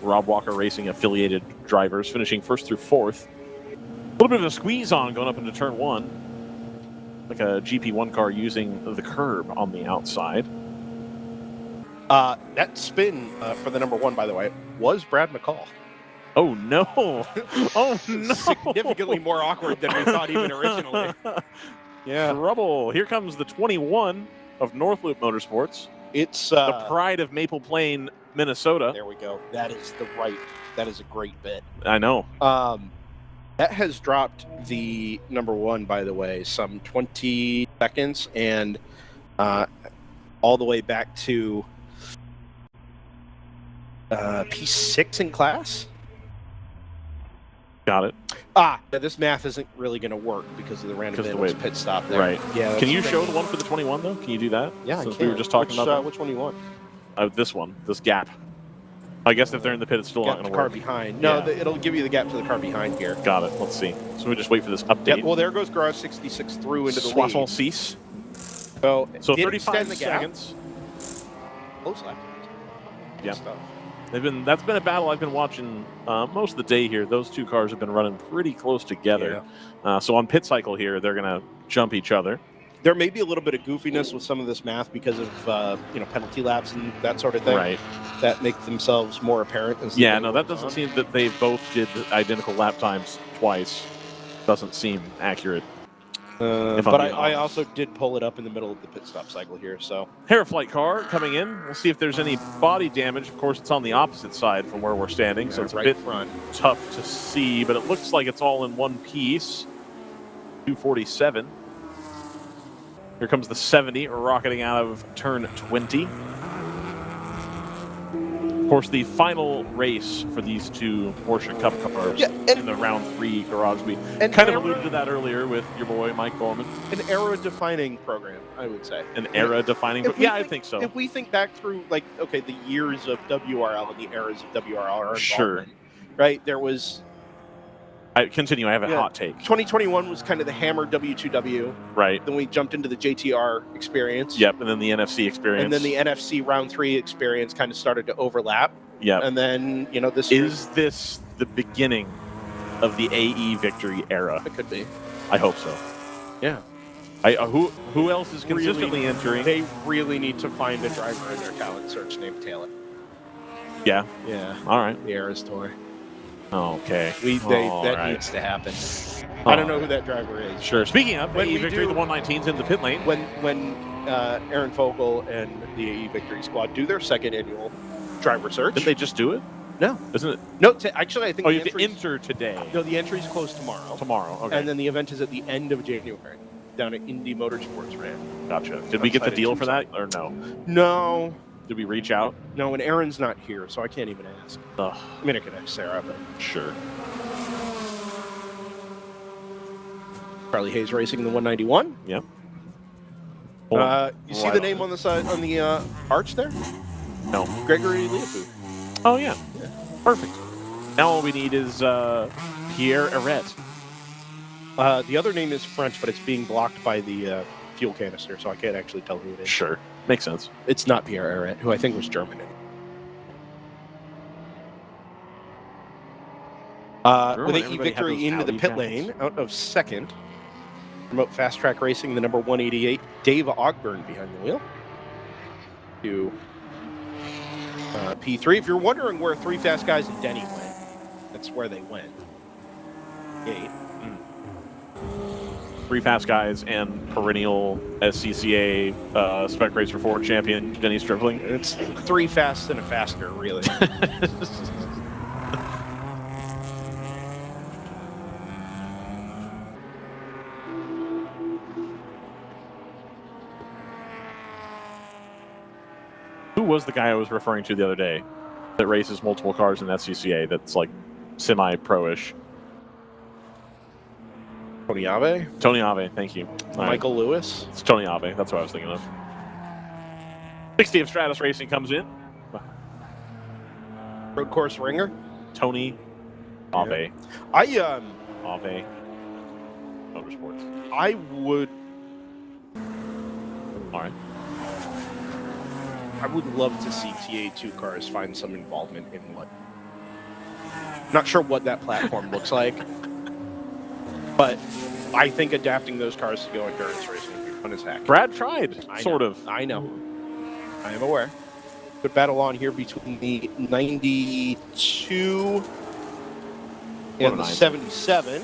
Rob Walker Racing affiliated drivers, finishing 1st through 4th. A little bit of a squeeze on going up into turn 1. Like a GP1 car using the curb on the outside. That spin for the number 1, by the way, was Brad McCall. Oh, no. Oh, no. Significantly more awkward than we thought even originally. Yeah. Trouble. Here comes the 21 of North Loop Motorsports. It's the pride of Maple Plain, Minnesota. There we go. That is that is a great bit. I know. That has dropped the number 1, by the way, some 20 seconds and all the way back to P6 in class. Got it. This math isn't really going to work because of the random pit stop there. Right. Yeah. Can you show the one for the 21 though? Can you do that? Yeah, Since I can. We were just talking about which one do you want? This one. This gap. I guess if they're in the pit, it's still not going to work. Car behind. No, it'll give you the gap to the car behind here. Got it. Let's see. So we just wait for this update. Yep, well, there goes Garage 66 through into the lead. Soissons 6. So 35 seconds. Close lap. Yeah. That's been a battle I've been watching most of the day here. Those two cars have been running pretty close together. Yeah. So on pit cycle here, they're going to jump each other. There may be a little bit of goofiness with some of this math because of penalty laps and that sort of thing. Right. That make themselves more apparent. That doesn't seem that they both did identical lap times twice. Doesn't seem accurate. But I also did pull it up in the middle of the pit stop cycle here. So Heraflight car coming in. We'll see if there's any body damage. Of course, it's on the opposite side from where we're standing, so it's a bit tough to see. But it looks like it's all in one piece. 247. Here comes the 70, rocketing out of turn 20. Of course, the final race for these two Porsche Cup cars in the round 3 garage meet. And kind of alluded to that earlier with your boy Mike Gorman. An era-defining program, I would say. An era-defining program? Yeah, I think so. If we think back through, like, okay, the years of WRL and the eras of WRL, sure, right? There was. I have a hot take. 2021 was kind of the Hammer W2W. Right. Then we jumped into the JTR experience. Yep, and then the NFC experience. And then the NFC round 3 experience kind of started to overlap. Yeah. And then, this is this the beginning of the AE victory era? It could be. I hope so. Yeah. Who else is consistently entering? They really need to find a driver in their talent search named Taylor. Yeah. Yeah. All right. The Era's toy. Okay. That needs to happen. I don't know who that driver is. Sure. Speaking of AE Victory, the 119's in the pit lane. When Aaron Fogel and the AE Victory squad do their second annual driver search. Did they just do it? No. Isn't it? No, actually, I think you have to enter today. No, the entry's closed tomorrow. Tomorrow, okay. And then the event is at the end of January down at Indy Motorsports Ramp. Gotcha. Did we get the deal for that, or no? No. Did we reach out? No, and Aaron's not here, so I can't even ask. Ugh. I mean, I could ask Sarah, but... Sure. Charlie Hayes racing the 191. Yep. You see the name on the side, on the arch there? No. Gregory Leofou. Oh, yeah. Perfect. Now all we need is Pierre Arret. The other name is French, but it's being blocked by the fuel canister, so I can't actually tell who it is. Sure. Makes sense. It's not Pierre Arret, who I think was German. With AE Victory into the pit lane, out of second. Remote Fast Track Racing, the number 188, Dave Ogburn behind the wheel. To P3. If you're wondering where 3 Fast Guys and Denny went, that's where they went. 8. 3 Fast Guys and perennial SCCA Spec Racer Ford champion Denny Stripling. It's 3 Fast and a Faster, really. Who was the guy I was referring to the other day that races multiple cars in SCCA that's like semi-pro-ish? Tony Ave? Tony Ave, thank you. Michael Lewis? It's Tony Ave, that's what I was thinking of. 60 of Stratus Racing comes in. Road course ringer? Tony Ave. Yeah. Ave Motorsports. I would... All right. I would love to see TA2 cars find some involvement in what... Not sure what that platform looks like, but I think adapting those cars to go endurance racing would be fun as heck. Brad tried, sort of. I know. I am aware. Good battle on here between the 92 and the 77.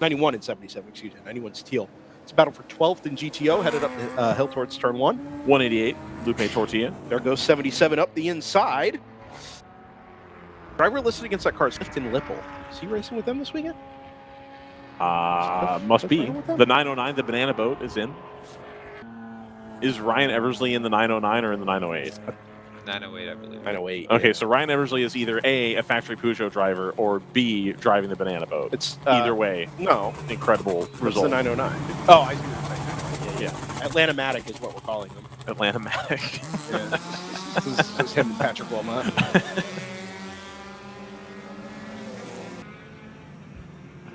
91 and 77, excuse me. 91's teal. It's a battle for 12th in GTO, headed up the hill towards turn 1. 188, Lupe Tortilla. There goes 77 up the inside. Driver listed against that car is Clifton Lipple. Is he racing with them this weekend? Must be. The 909, the banana boat, is in. Is Ryan Eversley in the 909 or in the 908? 908, I believe. 908. Okay, so Ryan Eversley is either A, factory Peugeot driver, or B, driving the banana boat. It's either way. No. Incredible result. It's the 909. Oh, I see what you're saying. Yeah. Atlanta-matic is what we're calling them. Atlanta-matic. Yeah. This is him and Patrick Wilmot.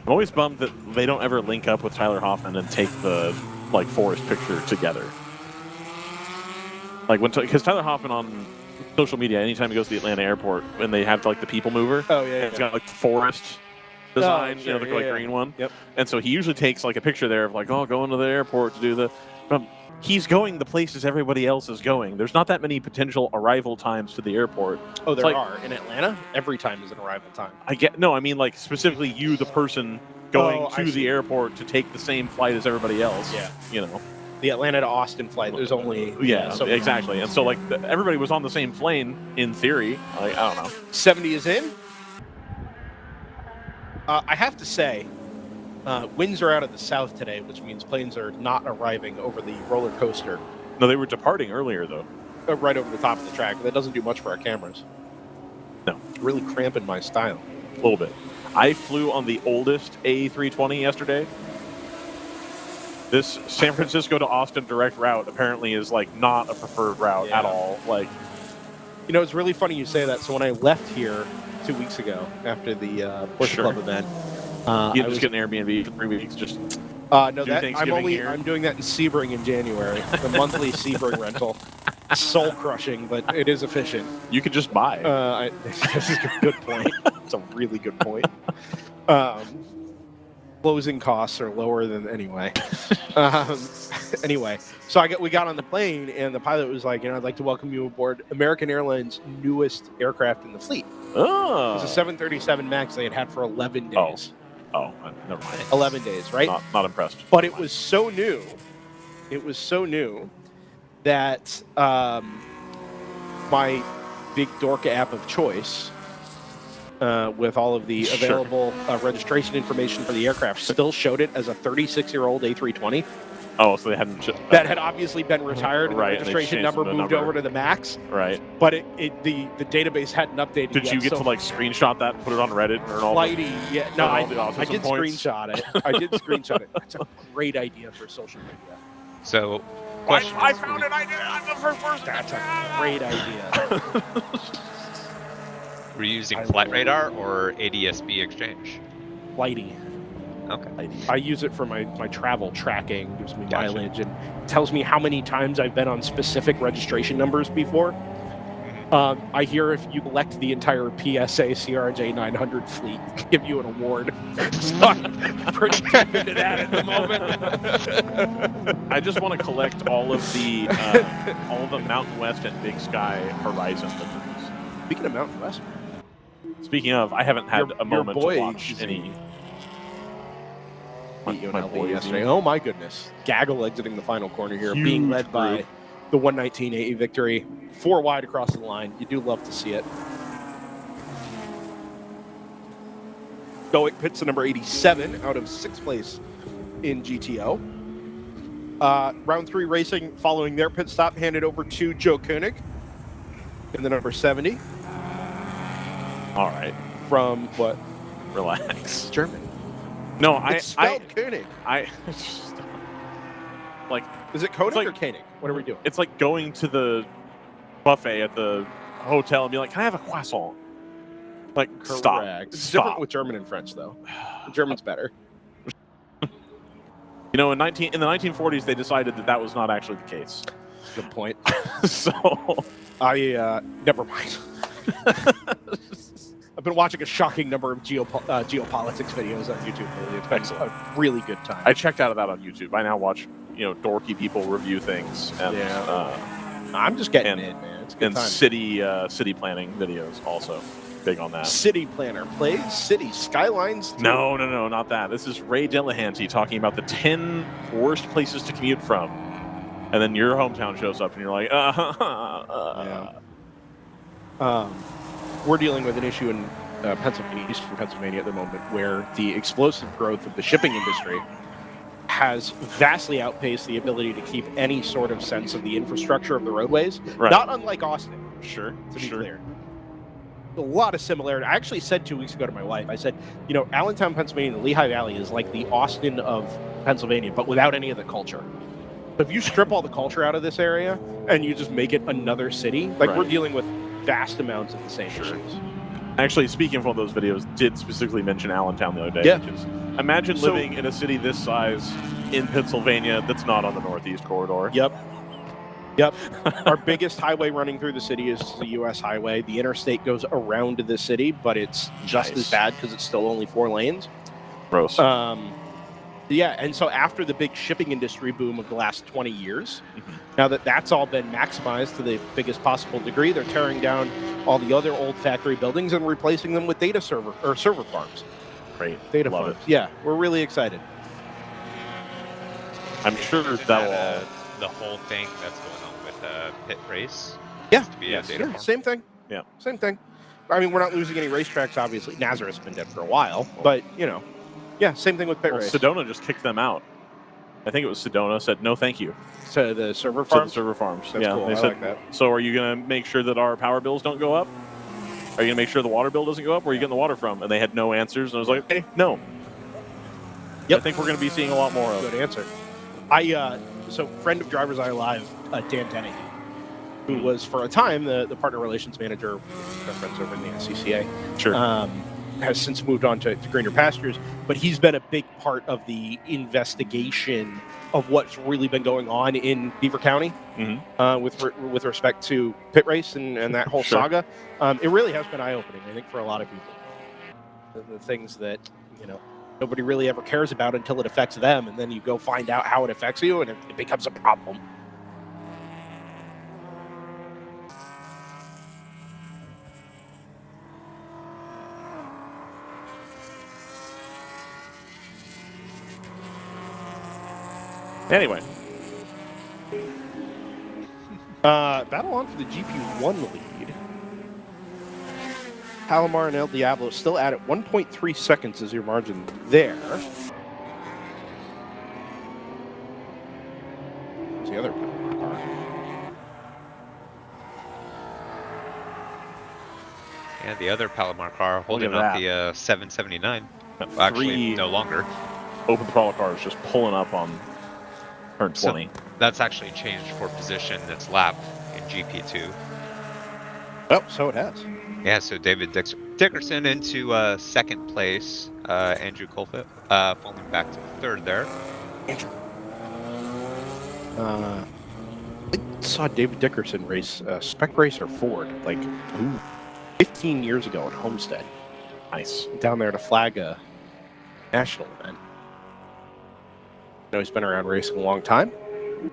I'm always bummed that they don't ever link up with Tyler Hoffman and take the forest picture together. Because Tyler Hoffman on social media, anytime he goes to the Atlanta airport, when they have the people mover, oh yeah, it's got the forest design, sure, the green one. Yep. And so he usually takes a picture there of going to the airport to do the. He's going the places everybody else is going. There's not that many potential arrival times to the airport. Oh, there are. In Atlanta, every time is an arrival time. I mean specifically you, the person going to the airport to take the same flight as everybody else. Yeah. The Atlanta to Austin flight, there's only... so exactly. And so everybody was on the same plane in theory. I don't know. 70 is in. I have to say, Winds are out of the south today, which means planes are not arriving over the roller coaster. No, they were departing earlier, though. Right over the top of the track. That doesn't do much for our cameras. No. Really cramping my style. A little bit. I flew on the oldest A320 yesterday. This San Francisco to Austin direct route apparently is like not a preferred route at all. Like, you know, it's really funny you say that. So when I left here 2 weeks ago after the Porsche Club event, you just get an Airbnb for 3 weeks. Just no, that I'm doing that in Sebring in January. The monthly Sebring rental. Soul crushing, but it is efficient. You could just buy. This is a good point. It's a really good point. Closing costs are lower than anyway. Anyway, so we got on the plane, and the pilot was like, I'd like to welcome you aboard American Airlines' newest aircraft in the fleet. Oh. It was a 737 MAX they had for 11 days. Oh, never mind. 11 days, right? Not impressed. But it was so new. It was so new that my big dork app of choice, with all of the available registration information for the aircraft, still showed it as a 36-year-old A320. Oh, so they hadn't... that had obviously been retired, and the right, registration number moved over to the MAX. Right. But the database hadn't updated Did yet. you get to, like, screenshot that and put it on Reddit? And all Flighty, yeah. No, I did points? screenshot it. I did screenshot it. That's a great idea for social media. So, question. I found it. I did it. I'm the first person. That's a great idea. Were you using Flight Radar or ADS-B Exchange? Flighty. Okay. I use it for my travel tracking, gives me mileage, and tells me how many times I've been on specific registration numbers before. I hear if you elect the entire PSA CRJ 900 fleet, give you an award. So I'm pretty deep into that at the moment. I just want to collect all of the Mountain West and Big Sky Horizon liveries. Speaking of Mountain West, speaking of, I haven't had a moment to watch any. My boy yesterday. Oh my goodness! Gaggle exiting the final corner here, being led by the 119 AE victory, 4 wide across the line. You do love to see it. Stoic pits to number 87 out of 6th place in GTO. Round 3 racing following their pit stop, handed over to Joe Koenig in the number 70. All right. From what? Relax. German. No, it's spelled Koenig. Is it Koenig or Koenig? What are we doing? It's like going to the buffet at the hotel and be like, "Can I have a croissant?" Like, stop. It's different with German and French, though. German's better. You know, in the 1940s, they decided that was not actually the case. Good point. So never mind. I've been watching a shocking number of geopolitics videos on YouTube lately. It's been a really good time. I checked out of that on YouTube. I now watch, dorky people review things. And, I'm just getting in, man. It's a good and time. city planning videos also. Big on that. City planner plays city skylines. Too. No, not that. This is Ray Delahanty talking about the 10 worst places to commute from. And then your hometown shows up and you're like, We're dealing with an issue in Pennsylvania, eastern Pennsylvania at the moment, where the explosive growth of the shipping industry has vastly outpaced the ability to keep any sort of sense of the infrastructure of the roadways. Right. Not unlike Austin. Sure. To be clear. A lot of similarity. I actually said 2 weeks ago to my wife, I said, Allentown, Pennsylvania, the Lehigh Valley is like the Austin of Pennsylvania, but without any of the culture. If you strip all the culture out of this area and you just make it another city, we're dealing with vast amounts of the same issues. Actually, speaking of one of those videos, did specifically mention Allentown the other day. Yeah. Which is, imagine living in a city this size in Pennsylvania that's not on the Northeast Corridor. Yep. Our biggest highway running through the city is the U.S. highway. The interstate goes around the city, but it's just as bad because it's still only 4 lanes. Gross. And so after the big shipping industry boom of the last 20 years, now that that's all been maximized to the biggest possible degree, they're tearing down all the other old factory buildings and replacing them with server farms. Great. Data Love farms. it. Yeah, we're really excited. I'm sure that the whole thing that's going on with pit race. Yeah. To be a data farm. Same thing. Yeah. Same thing. I mean, we're not losing any racetracks, obviously. Nazareth's been dead for a while, but, Yeah, same thing with pit race. Sedona just kicked them out. I think it was Sedona said no, thank you. To the server To farms? the server farms. That's yeah, cool. they I said, like that. So are you going to make sure that our power bills don't go up? Are you going to make sure the water bill doesn't go up? Where are you getting the water from? And they had no answers. And I was like, hey, no. Yep. I think we're going to be seeing a lot more of. Good answer. So friend of DriversEye Live, Dan Dennehy, who was for a time the partner relations manager with our friends over in the SCCA. Sure. Has since moved on to greener pastures, but he's been a big part of the investigation of what's really been going on in Beaver County with respect to pit race and that whole saga. It really has been eye-opening, I think, for a lot of people. The things that, nobody really ever cares about until it affects them, and then you go find out how it affects you, and it becomes a problem. Anyway. Battle on for the GP1 lead. Palomar and El Diablo still at it. 1.3 seconds is your margin there. Where's the other Palomar car? Yeah, the other Palomar car holding up the 779. Well, actually, no longer. Open throttle cars just pulling up on turn 20. So that's actually changed for position its lap in GP2. Oh, so it has. Yeah, so David Dickerson into second place. Andrew Colfitt falling back to third there. Andrew. I saw David Dickerson race Spec Racer Ford 15 years ago at Homestead. Nice. Down there to flag a national event. He's been around racing a long time.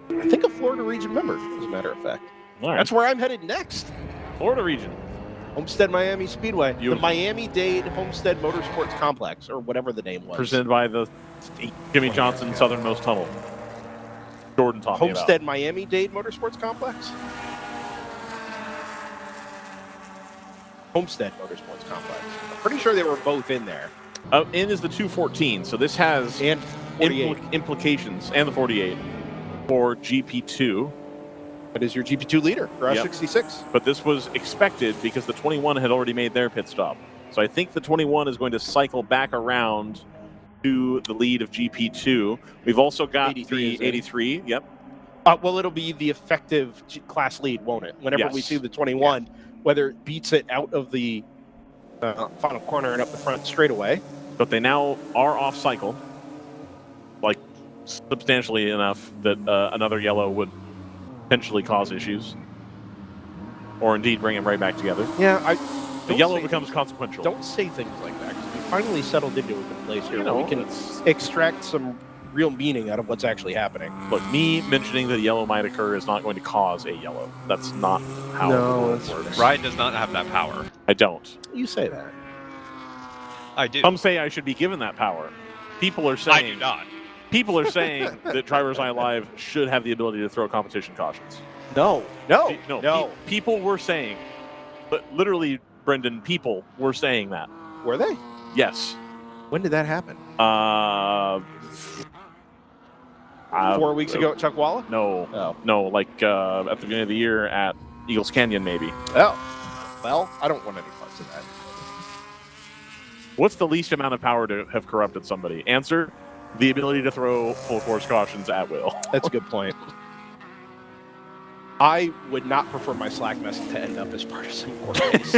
I think a Florida region member, as a matter of fact. All right. That's where I'm headed next. Florida region. Homestead Miami Speedway. Beautiful. The Miami-Dade Homestead Motorsports Complex, or whatever the name was. Presented by the Jimmy Johnson Southernmost Tunnel. Jordan taught me about. Homestead Miami-Dade Motorsports Complex? Homestead Motorsports Complex. I'm pretty sure they were both in there. In is the 214, so this has and implications, and the 48 for GP2. That is your GP2 leader for R66. But this was expected because the 21 had already made their pit stop. So I think the 21 is going to cycle back around to the lead of GP2. We've also got 83, the 83. Yep. Well, it'll be the effective class lead, won't it? Whenever we see the 21, whether it beats it out of the final corner and up the front straightaway. But they now are off cycle, substantially enough that another yellow would potentially cause issues, or indeed bring them right back together. Yeah, the yellow becomes consequential. Don't say things like that, because we finally settled into a good place here. We can it's extract some real meaning out of what's actually happening. Look, me mentioning that yellow might occur is not going to cause a yellow. That's not how it works. Ryan does not have that power. I don't. You say that. I do. Some say I should be given that power. People are saying I do not. People are saying that DriversEye Live should have the ability to throw competition cautions. No. People were saying, but literally, Brendan, people were saying that. Were they? Yes. When did that happen? 4 weeks ago at Chuckwalla? No. Oh. No, at the beginning of the year at Eagles Canyon, maybe. Oh. Well, I don't want any parts of that. What's the least amount of power to have corrupted somebody? Answer: the ability to throw full course cautions at will. That's a good point. I would not prefer my Slack message to end up as part of some court case.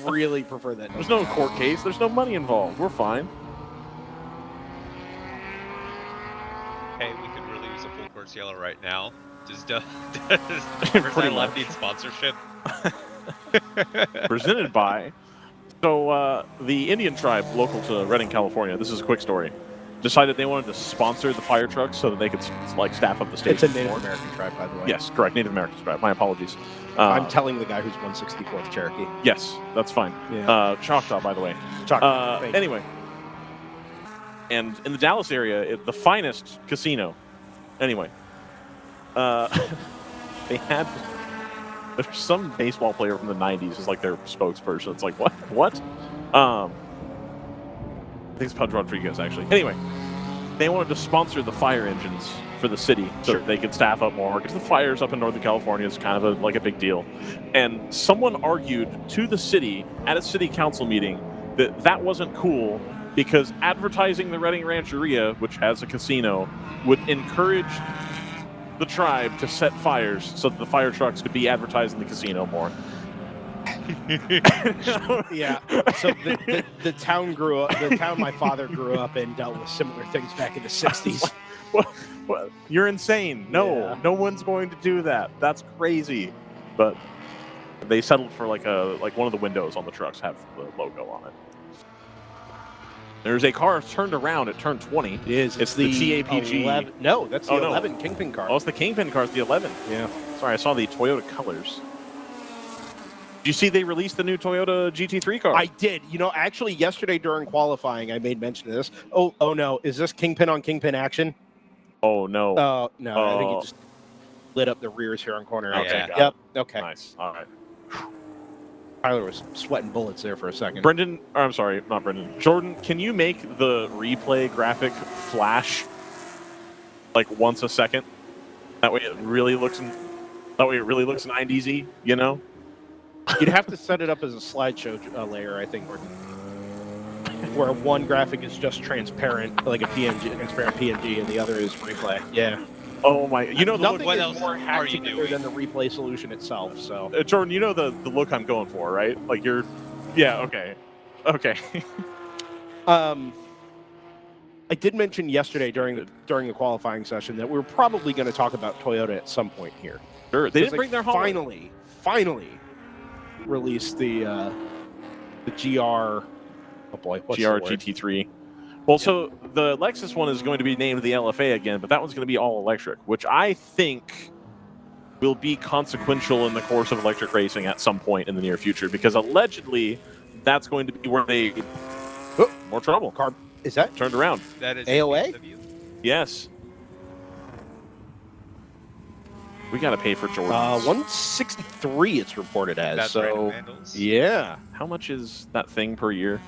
Really prefer that. There's no court case. There's no money involved. We're fine. Hey, we could really use a full course yellow right now. Does Pretty Left need sponsorship? Presented by. So the Indian tribe local to Redding, California, this is a quick story, decided they wanted to sponsor the fire trucks so that they could staff up the stage. It's a Native American tribe, by the way. Yes, correct. Native American tribe. My apologies. I'm telling the guy who's 164th Cherokee. Yes, that's fine. Yeah. Choctaw, by the way. Choctaw. Anyway. And in the Dallas area, the finest casino. Anyway. They had... There's some baseball player from the 90s is like their spokesperson. It's like, what? I think it's Pudge Rodriguez, actually. Anyway, they wanted to sponsor the fire engines for the city so that they could staff up more, because the fires up in Northern California is kind of like a big deal. And someone argued to the city at a city council meeting that that wasn't cool because advertising the Redding Rancheria, which has a casino, would encourage the tribe to set fires so that the fire trucks could be advertised in the casino more. Yeah. So the town grew up. The town my father grew up in dealt with similar things back in the '60s. What? You're insane. No, no one's going to do that. That's crazy. But they settled for like one of the windows on the trucks have the logo on it. There's a car turned around at turn 20. It is. It's the TAPG. 11. No, that's the 11 Kingpin car. Oh, it's the Kingpin car. It's the 11. Yeah. Sorry, I saw the Toyota colors. Did you see they released the new Toyota GT3 car? I did. You know, actually, yesterday during qualifying, I made mention of this. Oh no. Is this Kingpin on Kingpin action? Oh, no. Oh, no. I think it just lit up the rears here on corner. Okay. Yeah. Yep. Okay. Nice. All right. Tyler was sweating bullets there for a second. Brendan, or I'm sorry, not Brendan. Jordan, can you make the replay graphic flash like once a second? That way it really looks 90s-y, you know? You'd have to set it up as a slideshow layer, I think, where one graphic is just transparent, like a transparent PNG, and the other is replay. Yeah. Oh my! You know, nothing what is else more are hacked you together doing? than the replay solution itself. So, Jordan, you know the look I'm going for, right? Like you're, yeah, okay. I did mention yesterday during the qualifying session that we were probably going to talk about Toyota at some point here. Sure, they didn't bring their finally released the GR. Oh boy, what's GR GT3. Well, so the Lexus one is going to be named the LFA again, but that one's going to be all electric, which I think will be consequential in the course of electric racing at some point in the near future, because allegedly that's going to be where they more trouble. Car is that turned around? That is AOA. Yes. We got to pay for Jordan. 163 it's reported as. That's so yeah. How much is that thing per year?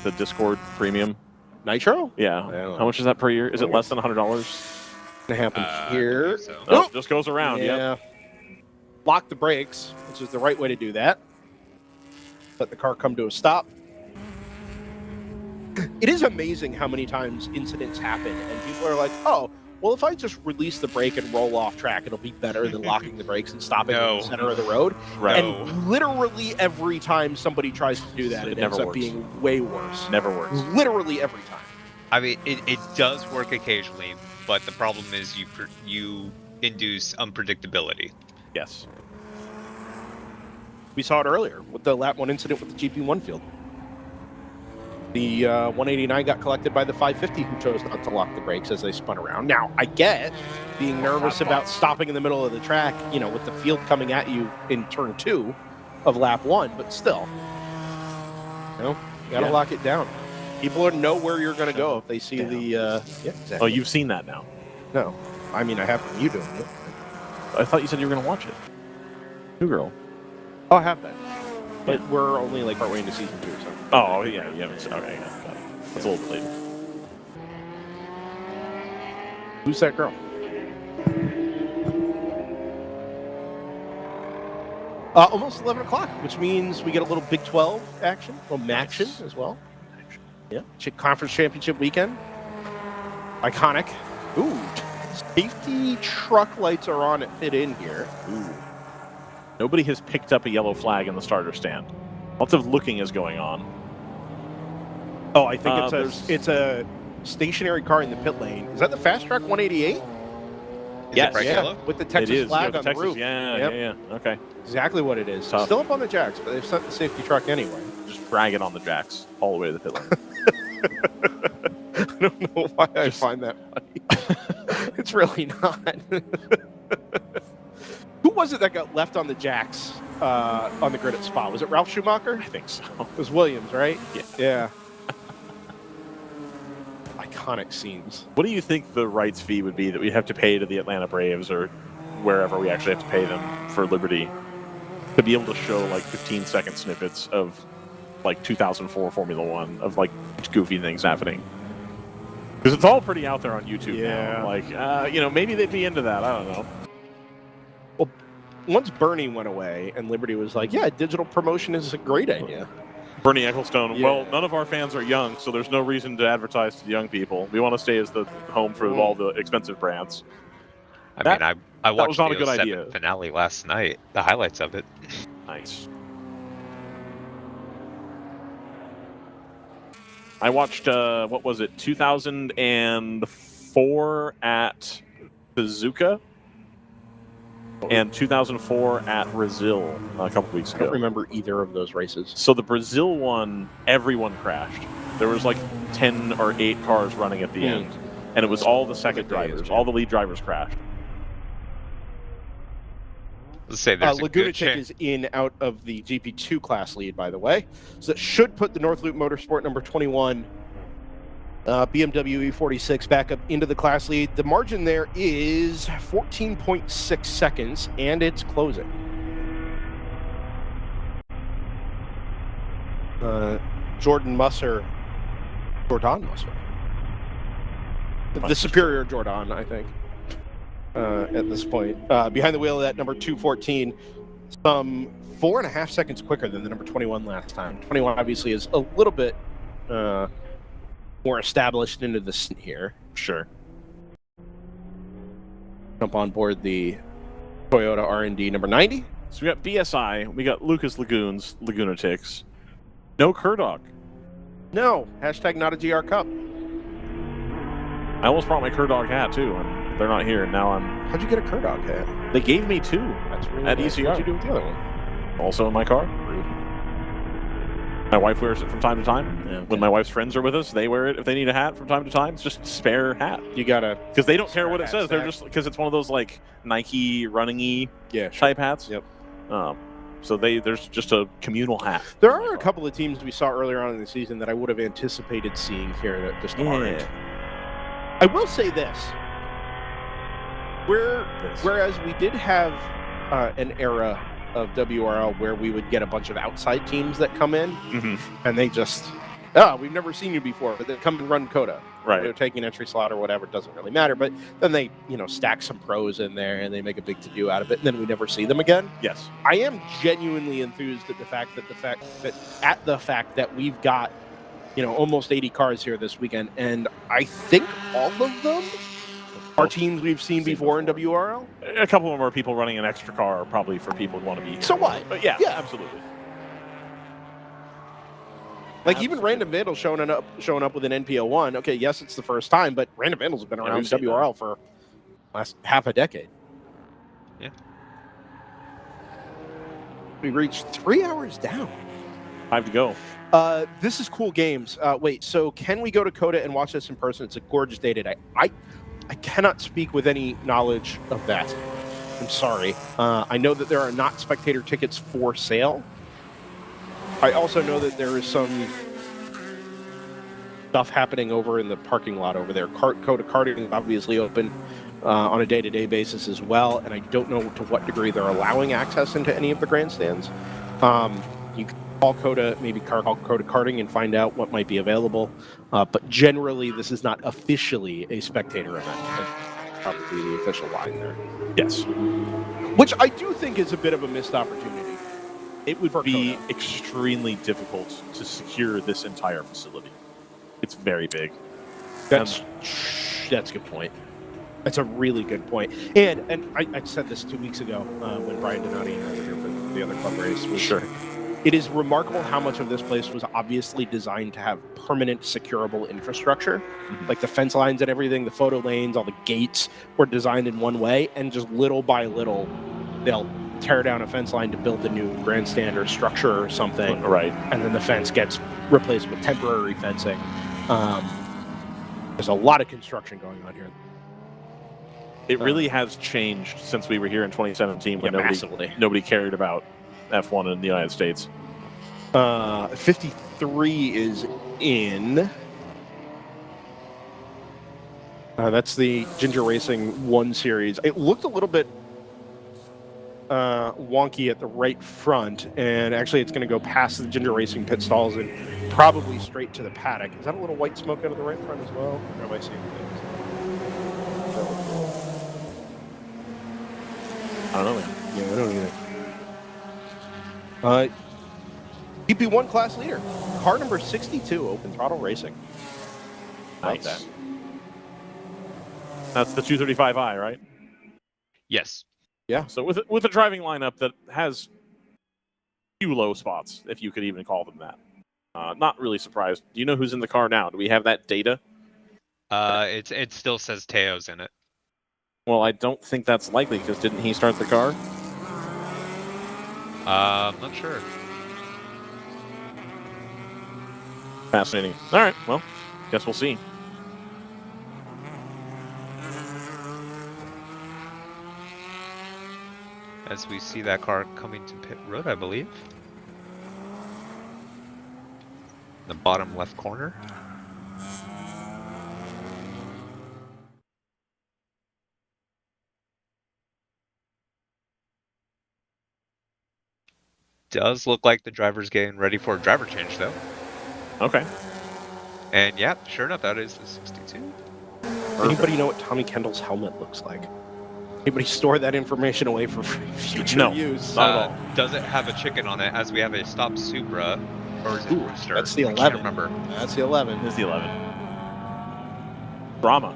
The Discord Premium. Nitro? Yeah. How much is that per year? Is it less than $100? It happens here. So. Oh, just goes around. Yeah. Lock the brakes, which is the right way to do that. Let the car come to a stop. It is amazing how many times incidents happen, and people are like, "Oh, well, if I just release the brake and roll off track, it'll be better than locking the brakes and stopping in the center of the road." Right. And literally every time somebody tries to do that, it ends up being way worse. Never works. Literally every time. I mean, it does work occasionally, but the problem is you induce unpredictability. Yes. We saw it earlier with the lap 1 incident with the GP1 field. The 189 got collected by the 550 who chose not to lock the brakes as they spun around. Now, I get being nervous about stopping in the middle of the track, you know, with the field coming at you in turn 2 of lap 1, but still, you know, you got to lock it down. People know where you're going to go if they see the... exactly. Oh, you've seen that now? No. I mean, I have from you doing it. I thought you said you were going to watch it. New Girl. Oh, I have that. But we're only like partway into season 2 or something. Oh, yeah, you haven't seen it. Okay, yeah, got it. That's a little bit later. Who's that girl? Almost 11 o'clock, which means we get a little Big 12 action, a little action as well. Yeah, Conference Championship weekend. Iconic. Ooh, safety truck lights are on at pit in here. Ooh. Nobody has picked up a yellow flag in the starter stand. Lots of looking is going on. Oh, I think it's a stationary car in the pit lane. Is that the Fast Track 188? Yes, yellow? With the Texas flag on the roof. Yeah. Okay. Exactly what it is. Tough. Still up on the jacks, but they've sent the safety truck anyway. Just drag it on the jacks all the way to the pit lane. I don't know why I find that funny. It's really not. Who was it that got left on the jacks on the grid at Spa? Was it Ralph Schumacher? I think so. It was Williams, right? Yeah. Yeah. Iconic scenes. What do you think the rights fee would be that we have to pay to the Atlanta Braves or wherever we actually have to pay them for Liberty to be able to show like 15-second snippets of like 2004 Formula One of like goofy things happening. Because it's all pretty out there on YouTube now. Like, maybe they'd be into that. I don't know. Well, once Bernie went away and Liberty was like, yeah, digital promotion is a great idea. Bernie Ecclestone, well, none of our fans are young, so there's no reason to advertise to the young people. We want to stay as the home for all the expensive brands. I watched not a the good 07 idea. finale last night, the highlights of it. Nice. I watched, 2004 at Suzuka and 2004 at Brazil a couple weeks ago. I don't remember either of those races. So the Brazil one, everyone crashed. There was like 10 or 8 cars running at the end, and it was all the second drivers. All the lead drivers crashed. Let's say there's Laguna Tech is in out of the GP2 class lead, by the way. So that should put the North Loop Motorsport number 21 BMW E46 back up into the class lead. The margin there is 14.6 seconds, and it's closing. Jordan Musser. The superior Jordan, I think. At this point. Behind the wheel of that number 214, some 4.5 seconds quicker than the number 21 last time. 21 obviously is a little bit more established into the scene here. Sure. Jump on board the Toyota R&D number 90. So we got BSI, we got Lucas Lagoons, Lagunatics. No Kurdog. No. Hashtag not a GR Cup. I almost brought my Kurdog hat too, and they're not here. Now I'm. How'd you get a Kurdog hat? They gave me 2 That's really at nice. ECR. What'd you do with the other one? Also in my car. My wife wears it from time to time. Yeah, okay. When my wife's friends are with us, they wear it if they need a hat from time to time. It's just a spare hat. You gotta, because they don't care what it spare says. hat They're stack. just because it's one of those like Nike running-y sure. type hats. Yep. So there's just a communal hat. There are a couple of teams we saw earlier on in the season that I would have anticipated seeing here that just aren't. I will say this. Whereas we did have an era of WRL where we would get a bunch of outside teams that come in, and they just, we've never seen you before, but they come and run COTA. Right. They're taking entry slot or whatever, it doesn't really matter. But then they, stack some pros in there and they make a big to-do out of it, and then we never see them again. Yes. I am genuinely enthused at the fact that we've got, almost 80 cars here this weekend, and I think all of them are teams we've seen before in WRL. A couple of them are people running an extra car, probably for people who want to be here. So what? But yeah, absolutely. Like even Random Vandals showing up with an NPO1. Okay, yes, it's the first time, but Random Vandals have been around WRL for last half a decade. Yeah. We reached 3 hours down. 5 to go. This is cool games. Wait, so can we go to COTA and watch this in person? It's a gorgeous day today. I cannot speak with any knowledge of that. I'm sorry. I know that there are not spectator tickets for sale. I also know that there is some stuff happening over in the parking lot over there. COTA karting is obviously open on a day-to-day basis as well, and I don't know to what degree they're allowing access into any of the grandstands. You can call COTA, maybe call COTA karting and find out what might be available. But generally, this is not officially a spectator event. That's probably the official line there. Yes. Which I do think is a bit of a missed opportunity. It would be extremely difficult to secure this entire facility. It's very big. That's a good point. That's a really good point. And I said this 2 weeks ago when Brian Donati and I were here for the other club race. Sure. It is remarkable how much of this place was obviously designed to have permanent securable infrastructure. Like the fence lines and everything, the photo lanes, all the gates were designed in one way, and just little by little, they'll tear down a fence line to build a new grandstand or structure or something. Right. And then the fence gets replaced with temporary fencing. There's a lot of construction going on here. It really has changed since we were here in 2017 when nobody cared about F1 in the United States. 53 is in. That's the Ginger Racing 1 series. It looked a little bit wonky at the right front, and actually it's going to go past the Ginger Racing pit stalls and probably straight to the paddock. Is that a little white smoke out of the right front as well? Or am I seeing things? I don't know. Yeah, I don't either. GP1 class leader, car number 62, Open Throttle Racing. Nice. Love that. That's the 235i, right? Yes. Yeah. So with a driving lineup that has few low spots, if you could even call them that. Not really surprised. Do you know who's in the car now? Do we have that data? It still says Teo's in it. Well, I don't think that's likely because didn't he start the car? I'm not sure. Fascinating. All right. Well, guess we'll see. As we see that car coming to pit road, I believe. The bottom left corner. Does look like the driver's getting ready for a driver change, though. Okay. And yeah, sure enough, that is the 62. Anybody know what Tommy Kendall's helmet looks like? Anybody store that information away for future use? Not at all. Does it have a chicken on it, as we have a stop Supra? Or is it Rooster? That's the I 11. can't remember. That's the 11. It's the 11. Drama.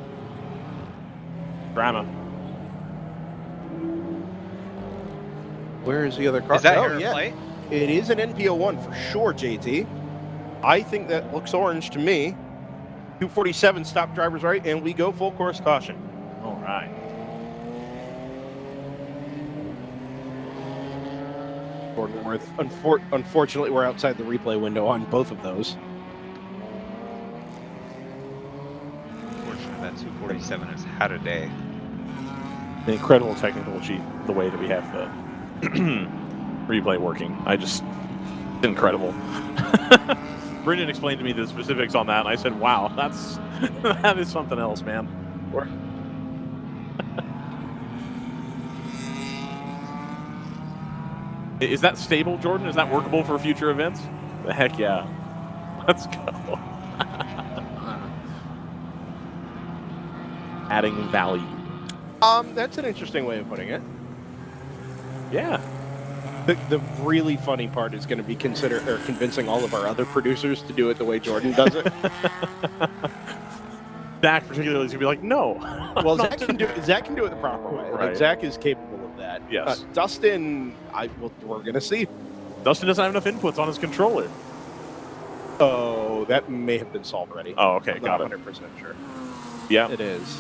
Where is the other car? Is that Oh, your plate? It is an NPO1 for sure, JT. I think that looks orange to me. 247, stop drivers right, and we go full course caution. All right. Gordon Worth. Unfortunately, we're outside the replay window on both of those. Unfortunately, that 247 has had a day. An incredible technical achievement, the way that we have the replay working. It's incredible. Brendan explained to me the specifics on that, and I said, wow, that is something else, man. Is that stable, Jordan? Is that workable for future events? The heck yeah. Let's go. Adding value. That's an interesting way of putting it. Yeah. The really funny part is going to be convincing all of our other producers to do it the way Jordan does it. Zach particularly is going to be like, no. Well, Zach can do it the proper way. Right. Like, Zach is capable of that. Yes. Dustin, we're going to see. Dustin doesn't have enough inputs on his controller. Oh, that may have been solved already. Oh, okay, I'm got not it. 100% sure. Yeah. It is.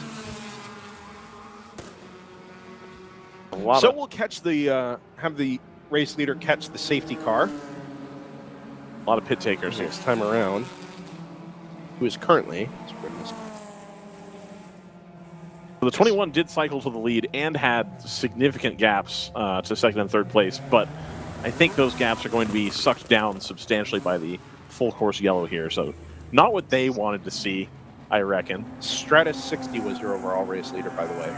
A lot So of- we'll catch have the race leader catch the safety car a lot of pit takers here. this time around, who is currently... So the 21 did cycle to the lead and had significant gaps to second and third place, but I think those gaps are going to be sucked down substantially by the full course yellow here. So not what they wanted to see, I reckon. Stratus 60 was your overall race leader, by the way,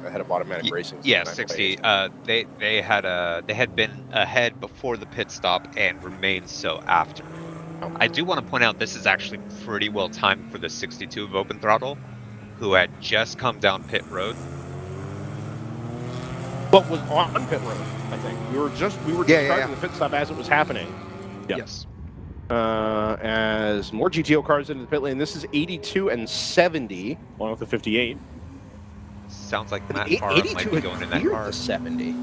ahead of Automatic Racing. Yeah, 60. They had been ahead before the pit stop and remained so after. I do want to point out this is actually pretty well timed for the 62 of Open Throttle, who had just come down pit road. But was on pit road, I think. We were just starting the pit stop as it was happening. Yep. Yes. As more GTO cars into the pit lane. This is 82 and 70. Along with the 58. Sounds like Matt Farr 82 might be going in that cleared car. the 70.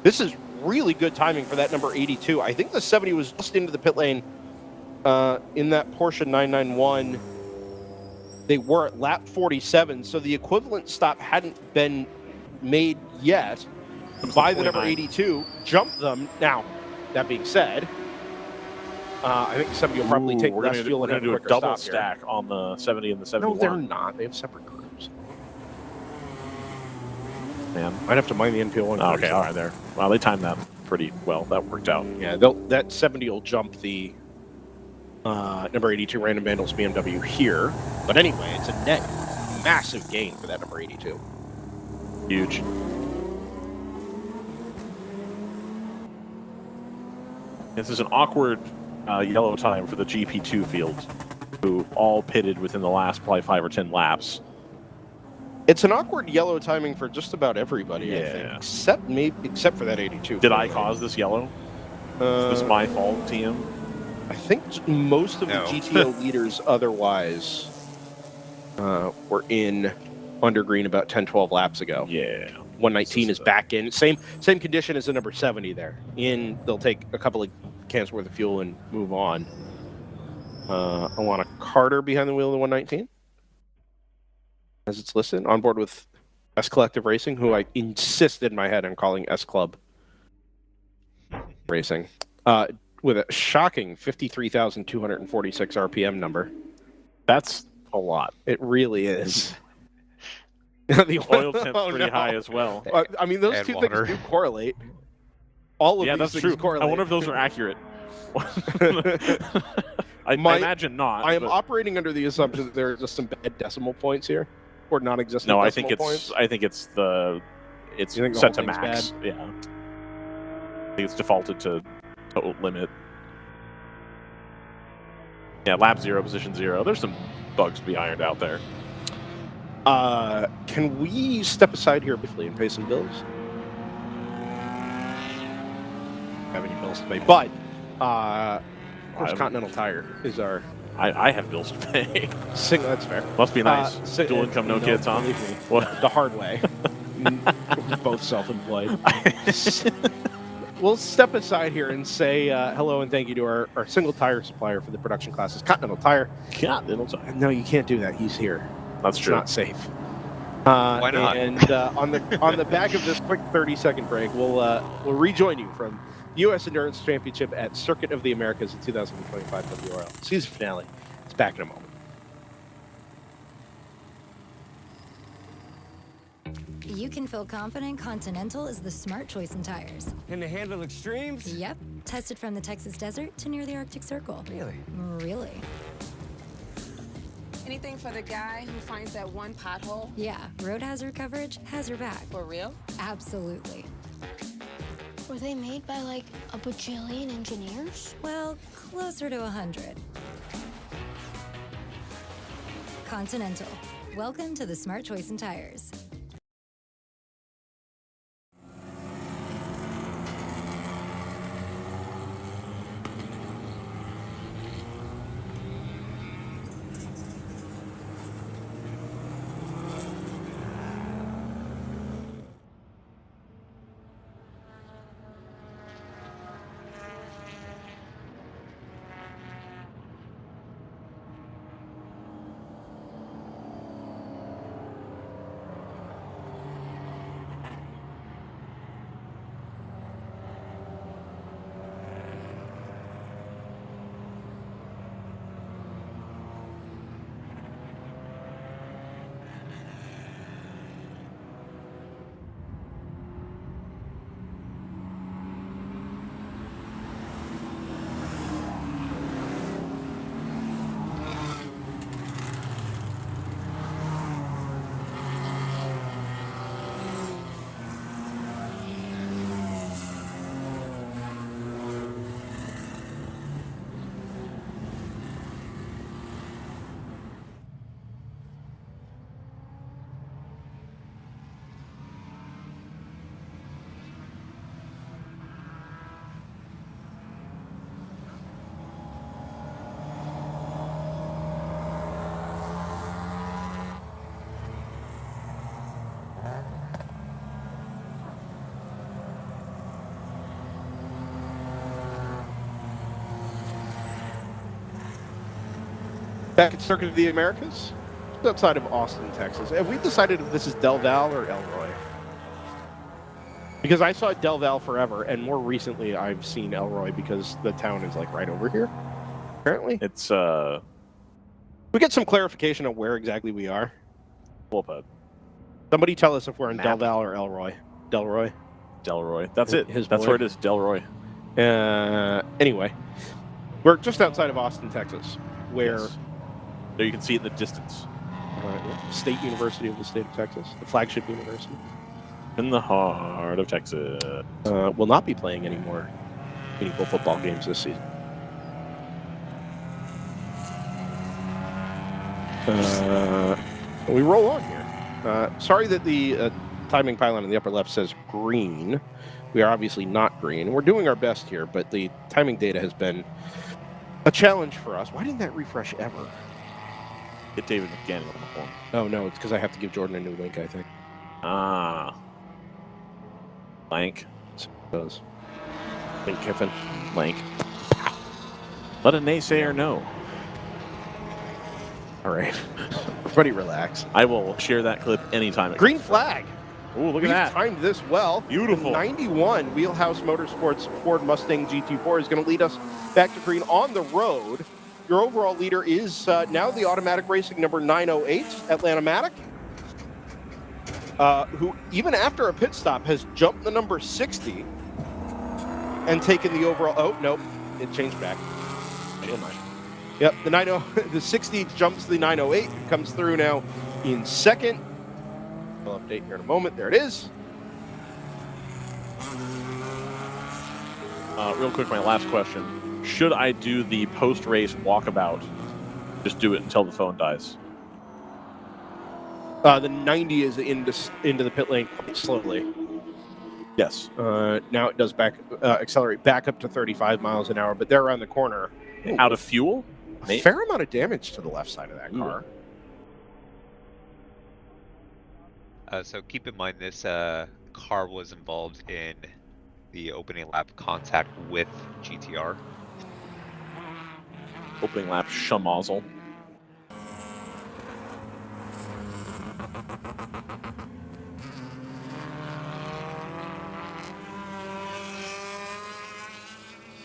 This is really good timing for that number 82. I think the 70 was just into the pit lane in that Porsche 991. They were at lap 47, so the equivalent stop hadn't been made yet by the number 82. Jumped them. Now, that being said, I think the 70 will probably take less fuel and have do a quicker double stop stack here. on the 70 and the 71. No, they're not. They have separate crews. Man. Might have to mine the NPO1. Oh, okay, all right, there. Well, they timed that pretty well. That worked out. Yeah, that 70 will jump the number 82 Random Vandals BMW here. But anyway, it's a net massive gain for that number 82. Huge. This is an awkward yellow time for the GP2 field, who all pitted within the last probably 5 or 10 laps. It's an awkward yellow timing for just about everybody, I think, except for that 82. Did I cause this yellow? Is this my fault, TM? I think most of the GTO leaders otherwise were in under green about 10-12 laps ago. Yeah. 119 is back in. Same condition as the number 70 there. They'll take a couple of cans worth of fuel and move on. I want a Carter behind the wheel of the 119. As it's listed, on board with S Collective Racing, who I insisted in my head on calling S Club Racing, with a shocking 53,246 RPM number. That's a lot. It really is. The oil temp's pretty high as well. I mean, those two things do correlate. All of these things correlate. I wonder if those are accurate. I imagine not. I am operating under the assumption that there are just some bad decimal points here, or non-existent. No, decimal points. I think it's set to max. Yeah. I think it's defaulted to total limit. Yeah, lap 0, position 0. There's some bugs to be ironed out there. Can we step aside here briefly and pay some bills? Have any bills to pay? But of course, Continental Tire is our. I have bills to pay. That's fair. Must be nice. Dual income, no kids, huh? What? The hard way. Both self-employed. We'll step aside here and say hello and thank you to our single tire supplier for the production classes, Continental Tire. Continental Tire. No, you can't do that. He's here. That's true. It's not safe. Why not? And on the back of this quick 30-second break, we'll rejoin you from U.S. Endurance Championship at Circuit of the Americas in 2025 WRL season finale. It's back in a moment. You can feel confident Continental is the smart choice in tires. Can they handle extremes? Yep. Tested from the Texas desert to near the Arctic Circle. Really? Really. Anything for the guy who finds that one pothole? Yeah, road hazard coverage has your back. For real? Absolutely. Were they made by like a bajillion engineers? Well, closer to 100. Continental. Welcome to the smart choice in tires. Back at Circuit of the Americas, just outside of Austin, Texas. Have we decided if this is Del Val or Elroy? Because I saw Del Val forever, and more recently I've seen Elroy because the town is like right over here. Apparently, it's We get some clarification on where exactly we are. Bullpud. Somebody tell us if we're in Del Val or Elroy. Delroy. Delroy. That's it. That's where it is. Delroy. Anyway, we're just outside of Austin, Texas, where. Yes. There you can see it in the distance. State University of the state of Texas, the flagship university. In the heart of Texas. Will not be playing anymore meaningful football games this season. We roll on here. Sorry that the timing pylon in the upper left says green. We are obviously not green. We're doing our best here, but the timing data has been a challenge for us. Why didn't that refresh ever? Get David McGann on the phone. Oh, no, it's because I have to give Jordan a new link, I think. Ah. Blank. Does. Link Kiffin. Blank. Let a naysayer know. All right. Everybody relax. I will share that clip anytime. Green flag. Ooh, look We've at that. timed this well. Beautiful. 91 Wheelhouse Motorsports Ford Mustang GT4 is going to lead us back to green on the road. Your overall leader is now the automatic racing number 908, Atlanta Matic, who even after a pit stop has jumped the number 60 and taken the overall. Oh, nope. It changed back. Yep, the 60 jumps the 908, comes through now in second. I'll update here in a moment. There it is. Real quick, my last question. Should I do the post-race walkabout? Just do it until the phone dies. The 90 is into the pit lane quite slowly. Yes. Now it does accelerate back up to 35 miles an hour, but they're around the corner. Out of fuel? A fair amount of damage to the left side of that car. So keep in mind this car was involved in the opening lap contact with GTR. Opening lap schmozzle.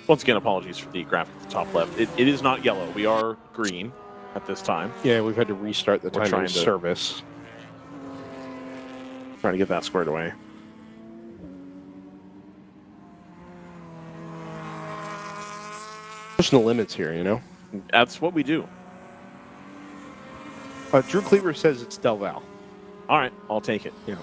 Once again, apologies for the graphic at the top left. It is not yellow. We are green at this time. Yeah, we've had to restart the timing service. Trying to get that squared away. Pushing the limits here, you know? That's what we do. Drew Cleaver says it's Del Val. All right, I'll take it. Yeah.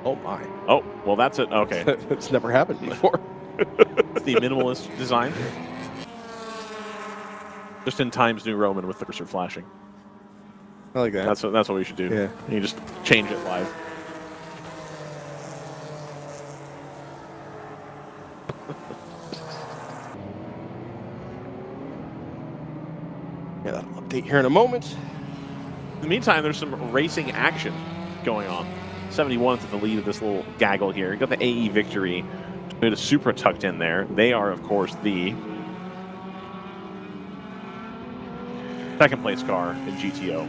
Oh my. Oh, well that's it. Okay. It's never happened before. It's the minimalist design. Just in Times New Roman with the cursor flashing. I like that. That's what we should do. Yeah. You just change it live. Yeah, that'll update here in a moment. In the meantime, there's some racing action going on. 71's at the lead of this little gaggle here. You got the AE Victory. We had a Supra tucked in there. They are, of course, the second place car in GTO.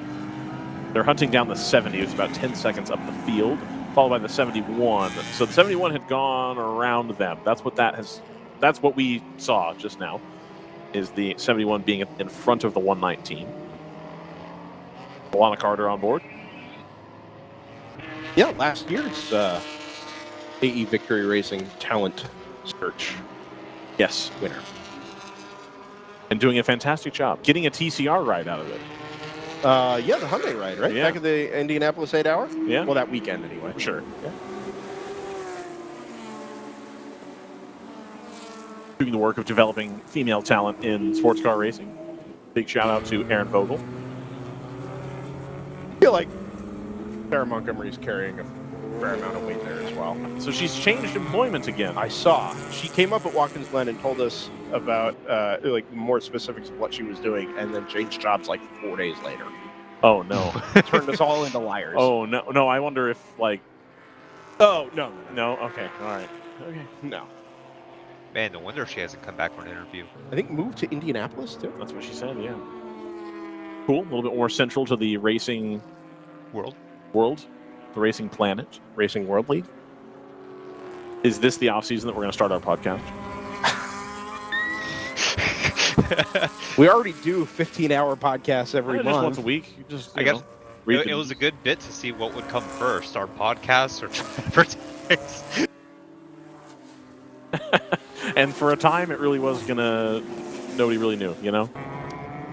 They're hunting down the 70. It's about 10 seconds up the field, followed by the 71. So the 71 had gone around them. That's what we saw just now, is the 71 being in front of the 119. Alana Carter on board. Yeah, last year's AE Victory Racing Talent Search. Yes. Winner. And doing a fantastic job. Getting a TCR ride out of it. Yeah, the Hyundai ride, right? Yeah. Back at the Indianapolis 8 Hour? Yeah. Well, that weekend anyway. Sure. Yeah. Doing the work of developing female talent in sports car racing. Big shout out to Aaron Vogel. I feel like Sarah Montgomery's carrying a fair amount of weight there as well. So she's changed employment again. I saw. She came up at Watkins Glen and told us about like more specifics of what she was doing, and then changed jobs like 4 days later. Oh no. Turned us all into liars. Oh no. I wonder if like. Oh no. No. Okay. All right. Okay. No. Man, no wonder she hasn't come back for an interview. I think moved to Indianapolis too. That's what she said. Yeah. Cool. A little bit more central to the racing world, the racing planet, Racing World League. Is this the off season that we're going to start our podcast? We already do 15-hour podcasts every month. Just once a week. You just, I guess it was a good bit to see what would come first, our podcast or advertising. And for a time, it really was gonna. Nobody really knew, you know.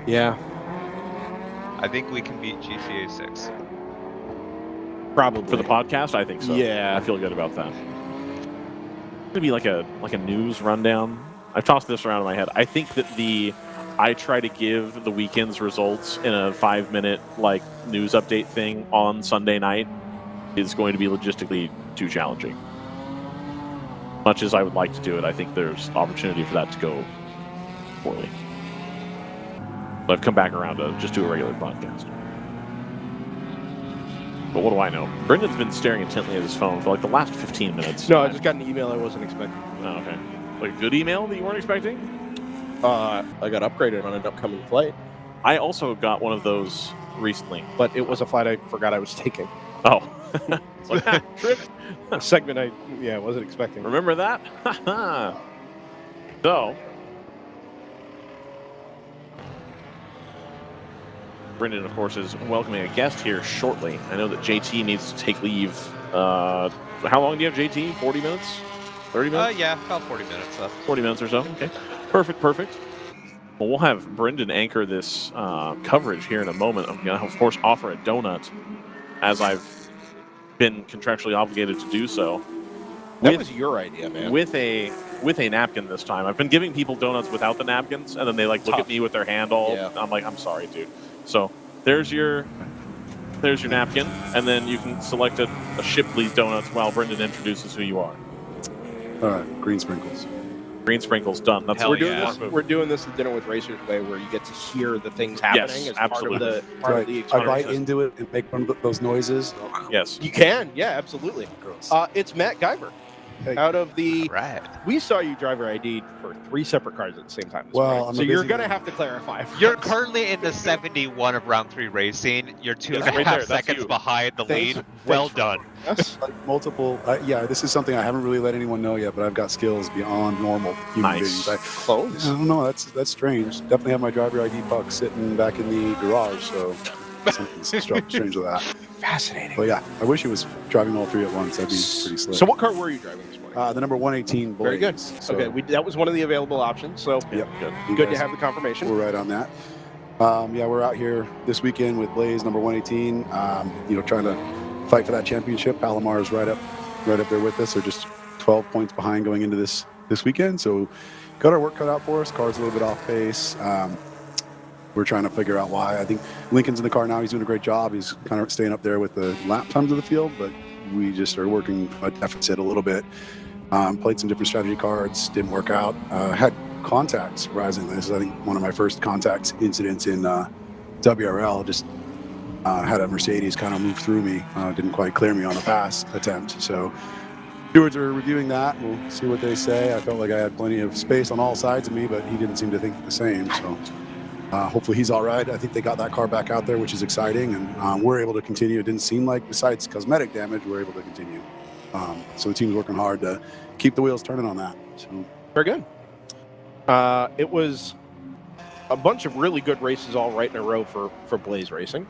Yeah. I think we can beat GTA 6. Probably. For the podcast, I think so. Yeah. I feel good about that. It's gonna be like a news rundown. I've tossed this around in my head. I think that I try to give the weekend's results in a 5-minute like news update thing on Sunday night is going to be logistically too challenging. Much as I would like to do it, I think there's opportunity for that to go poorly. But I've come back around to just do a regular podcast. But what do I know? Brendan's been staring intently at his phone for like the last 15 minutes. No, I just got an email I wasn't expecting. Oh, okay. Like a good email that you weren't expecting? I got upgraded on an upcoming flight. I also got one of those recently. But it was a flight I forgot I was taking. Oh. It's like, trip. A segment I wasn't expecting. Remember that? So, Brendan, of course, is welcoming a guest here shortly. I know that JT needs to take leave. How long do you have, JT? 40 minutes? 30 minutes? Yeah, about 40 minutes left. 40 minutes or so. Okay. Perfect. Well, we'll have Brendan anchor this coverage here in a moment. I'm going to, of course, offer a donut as I've been contractually obligated to do so. That was your idea, man. With a napkin this time. I've been giving people donuts without the napkins, and then they like look at me with their hand all. Yeah. I'm like, I'm sorry, dude. So there's your napkin, and then you can select a Shipley's donuts while Brendan introduces who you are. Green sprinkles. Green sprinkles done. That's we're doing this at Dinner with Racers way, where you get to hear the things happening as absolutely. part of the experience. I bite into it and make one of those noises. Yes, you can. Yeah, absolutely. It's Matt Guyver. Out of the, we saw you driver ID for 3 separate cars at the same time. So you're going to have to clarify. You're currently in the 71 of round 3 racing. You're 2.5 seconds behind the lead. Well done. Yes. Like multiple. This is something I haven't really let anyone know yet, but I've got skills beyond normal human beings. Close. I don't know. That's strange. Definitely have my driver ID puck sitting back in the garage. So something's strange with that. Fascinating. But yeah, I wish it was driving all 3 at once. That'd be pretty slick. So what car were you driving this morning? The number 118 Blaze. Very good. So, okay, that was one of the available options. So yep. Good to have the confirmation. We're right on that. We're out here this weekend with Blaze number 118. Trying to fight for that championship. Palomar is right up there with us. They're just 12 points behind going into this weekend. So got our work cut out for us. Car's a little bit off pace. We're trying to figure out why. I think Lincoln's in the car now. He's doing a great job. He's kind of staying up there with the lap times of the field, but we just are working a deficit a little bit. Played some different strategy cards. Didn't work out. Had contacts, surprisingly. This is, I think, one of my first contacts incidents in WRL. Just had a Mercedes kind of move through me. Didn't quite clear me on the pass attempt. So stewards are reviewing that. We'll see what they say. I felt like I had plenty of space on all sides of me, but he didn't seem to think the same. So hopefully he's all right. I think they got that car back out there, which is exciting, and we're able to continue. It didn't seem like, besides cosmetic damage, we're able to continue. So the team's working hard to keep the wheels turning on that. So very good. It was a bunch of really good races all right in a row for Blaze Racing,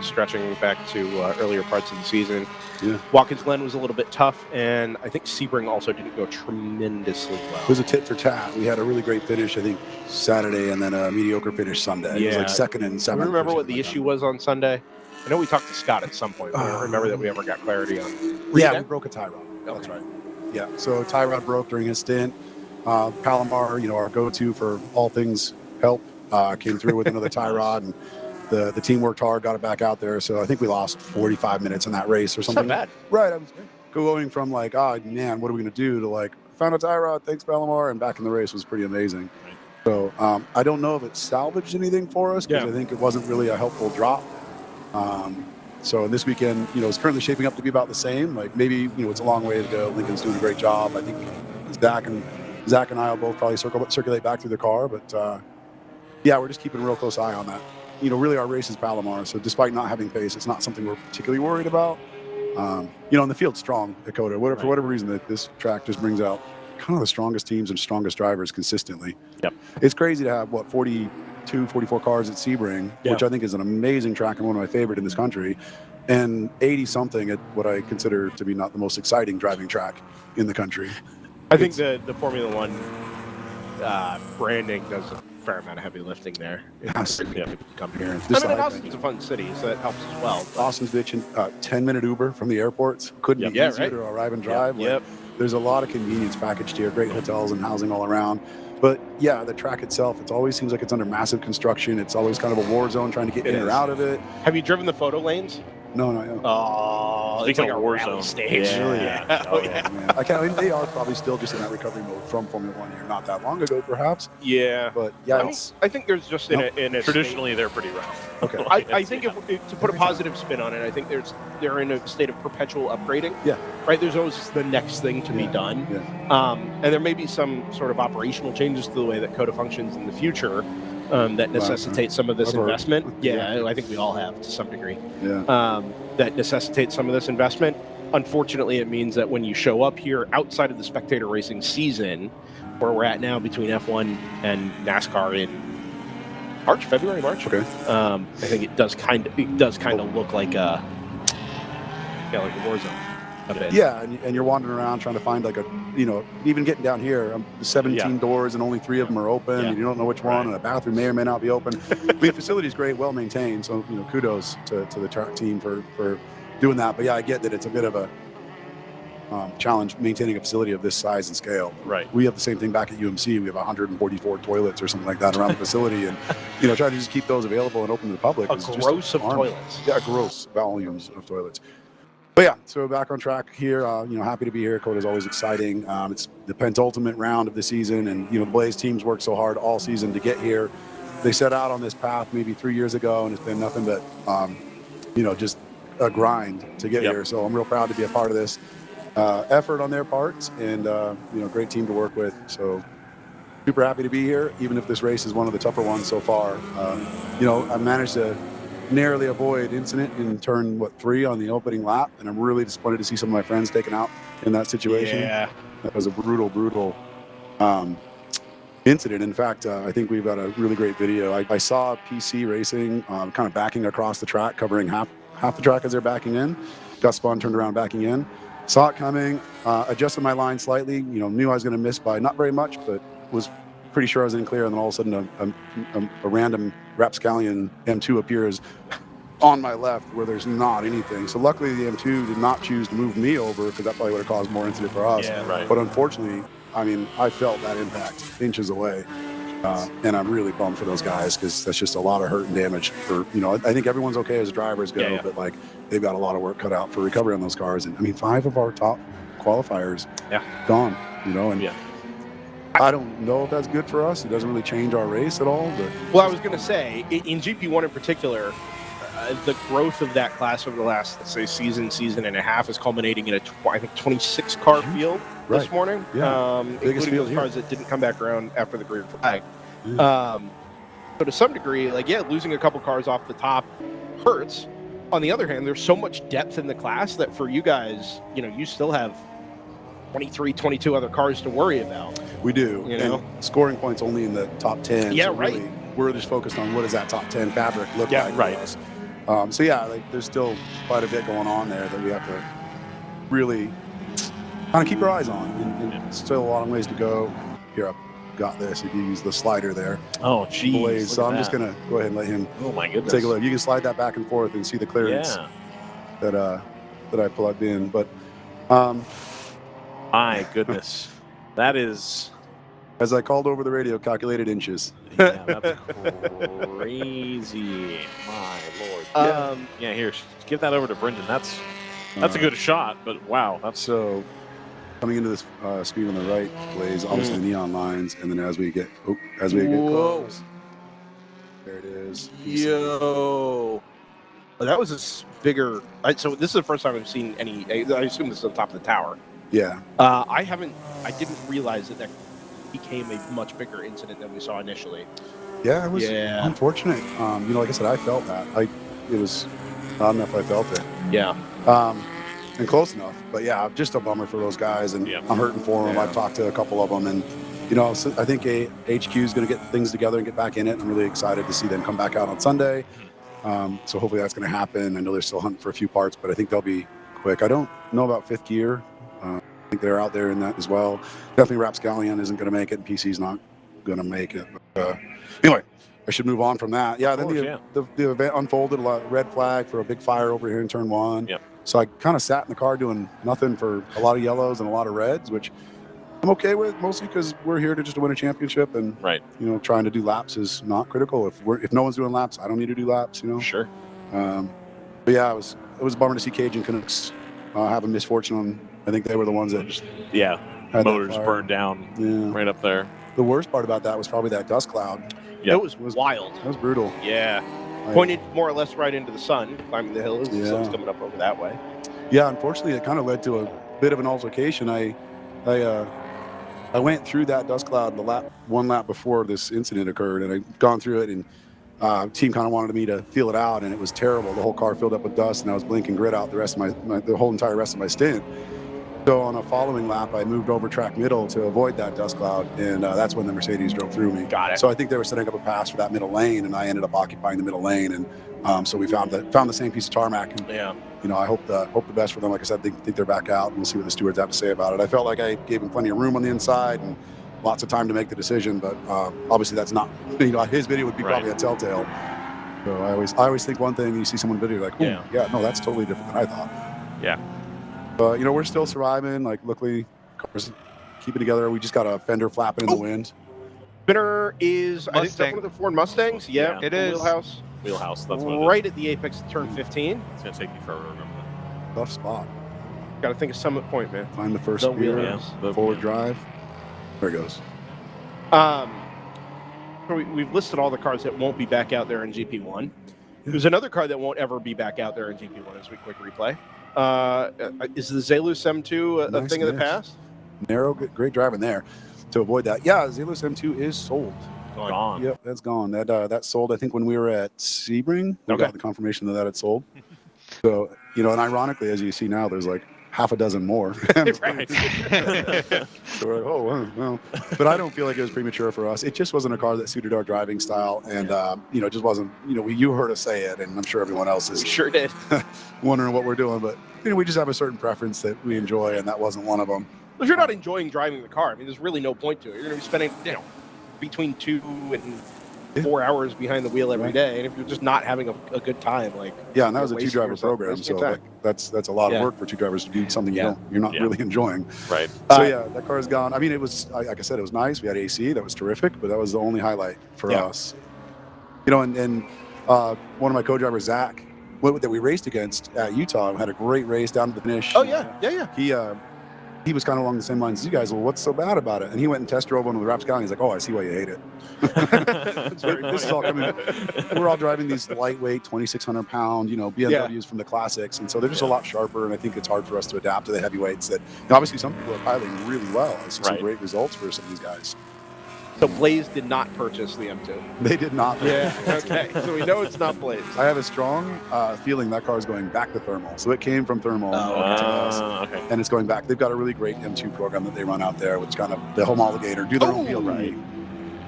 stretching back to earlier parts of the season. Yeah. Watkins Glen was a little bit tough, and I think Sebring also didn't go tremendously well. It was a tit for tat. We had a really great finish, I think, Saturday, and then a mediocre finish Sunday. Yeah. It was like second and seventh. Do you remember what the issue was on Sunday? I know we talked to Scott at some point, but I don't remember that we ever got clarity on. We broke a tie rod. That's right. Yeah, so tie rod broke during his stint. Palomar, our go-to for all things help, came through with another tie rod, and the team worked hard, got it back out there. So I think we lost 45 minutes in that race or something. Not bad. Right. I was going from like, oh man, what are we going to do, to like, found a tie rod, thanks Palomar, and back in the race was pretty amazing. Right. So I don't know if it salvaged anything for us, because I think it wasn't really a helpful drop. So this weekend, it's currently shaping up to be about the same. Like maybe, it's a long way to go. Lincoln's doing a great job. I think Zach and I will both probably circulate back through the car, but we're just keeping a real close eye on that. Really our race is Palomar, so despite not having pace, it's not something we're particularly worried about. And the field's strong at COTA. For whatever reason, that this track just brings out kind of the strongest teams and strongest drivers consistently. Yep. It's crazy to have, 42, 44 cars at Sebring, which I think is an amazing track and one of my favorite in this country, and 80-something at what I consider to be not the most exciting driving track in the country. I think the Formula One branding does a fair amount of heavy lifting there. Yes. Yeah, people come here. This Austin's a fun city, so that helps as well. Austin's bitching 10-minute Uber from the airports. Couldn't be easier to arrive and drive. Yep. There's a lot of convenience packaged here, great hotels and housing all around. But yeah, the track itself, it always seems like it's under massive construction. It's always kind of a war zone trying to get in or out of it. Have you driven the photo lanes? No, not yet. Oh, it's like a war zone stage. Yeah. Oh, yeah. Man. They are probably still just in that recovery mode from Formula One here, not that long ago, perhaps. Yeah. But yeah, I think there's just in a traditionally they're pretty rough. Okay. I think if to put a positive spin on it, I think they're in a state of perpetual upgrading. Yeah. Right. There's always the next thing to be done. Yeah. And there may be some sort of operational changes to the way that COTA functions in the future. That necessitate some of this investment. I think we all have to some degree. Yeah. That necessitates some of this investment. Unfortunately, it means that when you show up here outside of the spectator racing season, where we're at now between F1 and NASCAR in February, March. Okay. I think it does kind of look like a war zone. A bit. Yeah, and you're wandering around trying to find even getting down here, 17 doors and only 3 of them are open, and you don't know which one, and a bathroom may or may not be open. The facility's great, well maintained, so kudos to the track team for doing that. But yeah, I get that it's a bit of a challenge maintaining a facility of this size and scale. Right. We have the same thing back at UMC. We have 144 toilets or something like that around the facility, and try to just keep those available and open to the public. Gross of toilets. Yeah, gross volumes of toilets. But yeah, so back on track here. Happy to be here. COTA is always exciting. It's the penultimate round of the season, and the Blaze teams worked so hard all season to get here. They set out on this path maybe 3 years ago, and it's been nothing but, just a grind to get here. So I'm real proud to be a part of this effort on their parts, and great team to work with. So super happy to be here, even if this race is one of the tougher ones so far. I managed to narrowly avoid incident in turn 3 on the opening lap, and I'm really disappointed to see some of my friends taken out in that situation. Yeah, that was a brutal incident. In fact, I think we've got a really great video. I saw PC racing kind of backing across the track, covering half the track as they're backing in. Got spun, turned around, backing in. Saw it coming, adjusted my line slightly. Knew I was going to miss by not very much, but was pretty sure I was in clear, and then all of a sudden a random rapscallion M2 appears on my left where there's not anything. So luckily the M2 did not choose to move me over, because that probably would have caused more incident for us. Yeah, right. But unfortunately, I felt that impact inches away. And I'm really bummed for those guys, because that's just a lot of hurt and damage for, I think everyone's okay as drivers go, but they've got a lot of work cut out for recovery on those cars. And 5 of our top qualifiers gone, and I don't know if that's good for us. It doesn't really change our race at all. But I was going to say, in GP1 in particular, the growth of that class over the last, let's say, season and a half is culminating in I think 26 car field this morning. Yeah. Including those cars that didn't come back around after the green flag. So to some degree, losing a couple cars off the top hurts. On the other hand, there's so much depth in the class that for you guys, you still have 23, 22 other cars to worry about. We do. And scoring points only in the top 10. Yeah, so right. Really, we're just focused on what does that top 10 fabric look like for us. There's still quite a bit going on there that we have to really kind of keep our eyes on. And still a long ways to go. Here, I've got this. If you use the slider there. Oh, geez. So I'm just going to go ahead and let him take a look. You can slide that back and forth and see the clearance that I plugged in. But my goodness, that is, as I called over the radio, calculated inches. Yeah, that's crazy. My lord. Here, give that over to Brendan. That's a good shot, but wow, that's so. Coming into this speed on the right, Blaze, obviously the neon lines, and then as we get close, there it is. Yo. That was a bigger. So this is the first time I've seen any. I assume this is on top of the tower. Yeah. I didn't realize that became a much bigger incident than we saw initially. Yeah, it was unfortunate. Like I said, I felt that. It was not enough I felt it. Yeah. And close enough. But yeah, just a bummer for those guys, and I'm hurting for them. I've talked to a couple of them, and so I think HQ is going to get things together and get back in it. I'm really excited to see them come back out on Sunday. So hopefully that's going to happen. I know they're still hunting for a few parts, but I think they'll be quick. I don't know about fifth gear. I think they're out there in that as well. Definitely Rapscallion isn't going to make it, and PC's not gonna make it. But, anyway, I should move on from that. Yeah, then the event unfolded. A lot red flag for a big fire over here in turn 1. Yep. So I kind of sat in the car doing nothing for a lot of yellows and a lot of reds, which I'm okay with, mostly because we're here to just win a championship, and trying to do laps is not critical. If no one's doing laps, I don't need to do laps. Sure. But yeah, it was a bummer to see Cajun Canucks have a misfortune on. I think they were the ones that just motors burned down right up there. The worst part about that was probably that dust cloud. It was wild. It was brutal. Yeah. Pointed more or less right into the sun, climbing the hill. The sun's coming up over that way. Yeah, unfortunately, it kind of led to a bit of an altercation. I went through that dust cloud one lap before this incident occurred, and I'd gone through it, and team kind of wanted me to feel it out, and it was terrible. The whole car filled up with dust, and I was blinking grit out the whole entire rest of my stint. So on a following lap, I moved over track middle to avoid that dust cloud, and that's when the Mercedes drove through me. Got it. So I think they were setting up a pass for that middle lane, and I ended up occupying the middle lane, and so we found the same piece of tarmac. And, I hope the best for them. Like I said, I think they're back out, and we'll see what the stewards have to say about it. I felt like I gave him plenty of room on the inside and lots of time to make the decision, but obviously that's not. His video would be probably a telltale. So I always think one thing, and you see someone video like, no, that's totally different than I thought. Yeah. But we're still surviving. Like, luckily, cars keep it together. We just got a fender flapping in the wind. Spinner is, I think that's one of the Ford Mustangs. Yeah, it is. Wheelhouse. That's what it is. Right at the apex of turn 15. It's gonna take me forever to remember that. Tough spot. Got to think of Summit Point, man. Find the first gear, forward drive. There it goes. We've listed all the cars that won't be back out there in GP1. There's another car that won't ever be back out there in GP1 as we quick replay. Is the Zalus M2 a thing of the past? Narrow, great driving there to avoid that. Yeah, Zalus M2 is sold. Gone. Yep, that's gone. That sold, I think, when we were at Sebring. We got the confirmation that it sold. So, and ironically, as you see now, there's like half a dozen more. Right. So we're like, oh, well. But I don't feel like it was premature for us. It just wasn't a car that suited our driving style. And, it just wasn't, you heard us say it, and I'm sure everyone else is. We sure did. Wondering what we're doing. But, we just have a certain preference that we enjoy, and that wasn't one of them. If you're not enjoying driving the car, there's really no point to it. You're going to be spending, between 2 and 4 hours behind the wheel every day, and if you're just not having a good time, and that was a 2-driver program, so that's a lot of work for 2 drivers to do something you're not really enjoying. Right. So that car's gone. I mean, it was, like I said, it was nice. We had AC, that was terrific, but that was the only highlight for us. And one of my co-drivers, Zach, that we raced against at Utah, had a great race down to the finish. Oh yeah. He was kind of along the same lines as you guys. Well, what's so bad about it? And he went and test drove one with the Rapscallion. He's like, oh, I see why you hate it. This is all coming. We're all driving these lightweight, 2,600 pound, BMWs from the classics, and so they're just a lot sharper. And I think it's hard for us to adapt to the heavyweights. That obviously some people are piloting really well. I see some great results for some of these guys. So Blaze did not purchase the M2. They did not. Yeah. Okay. So we know it's not Blaze. I have a strong feeling that car is going back to thermal. So it came from thermal to us, and it's going back. They've got a really great M2 program that they run out there, which kind of the homologator, do their own field right.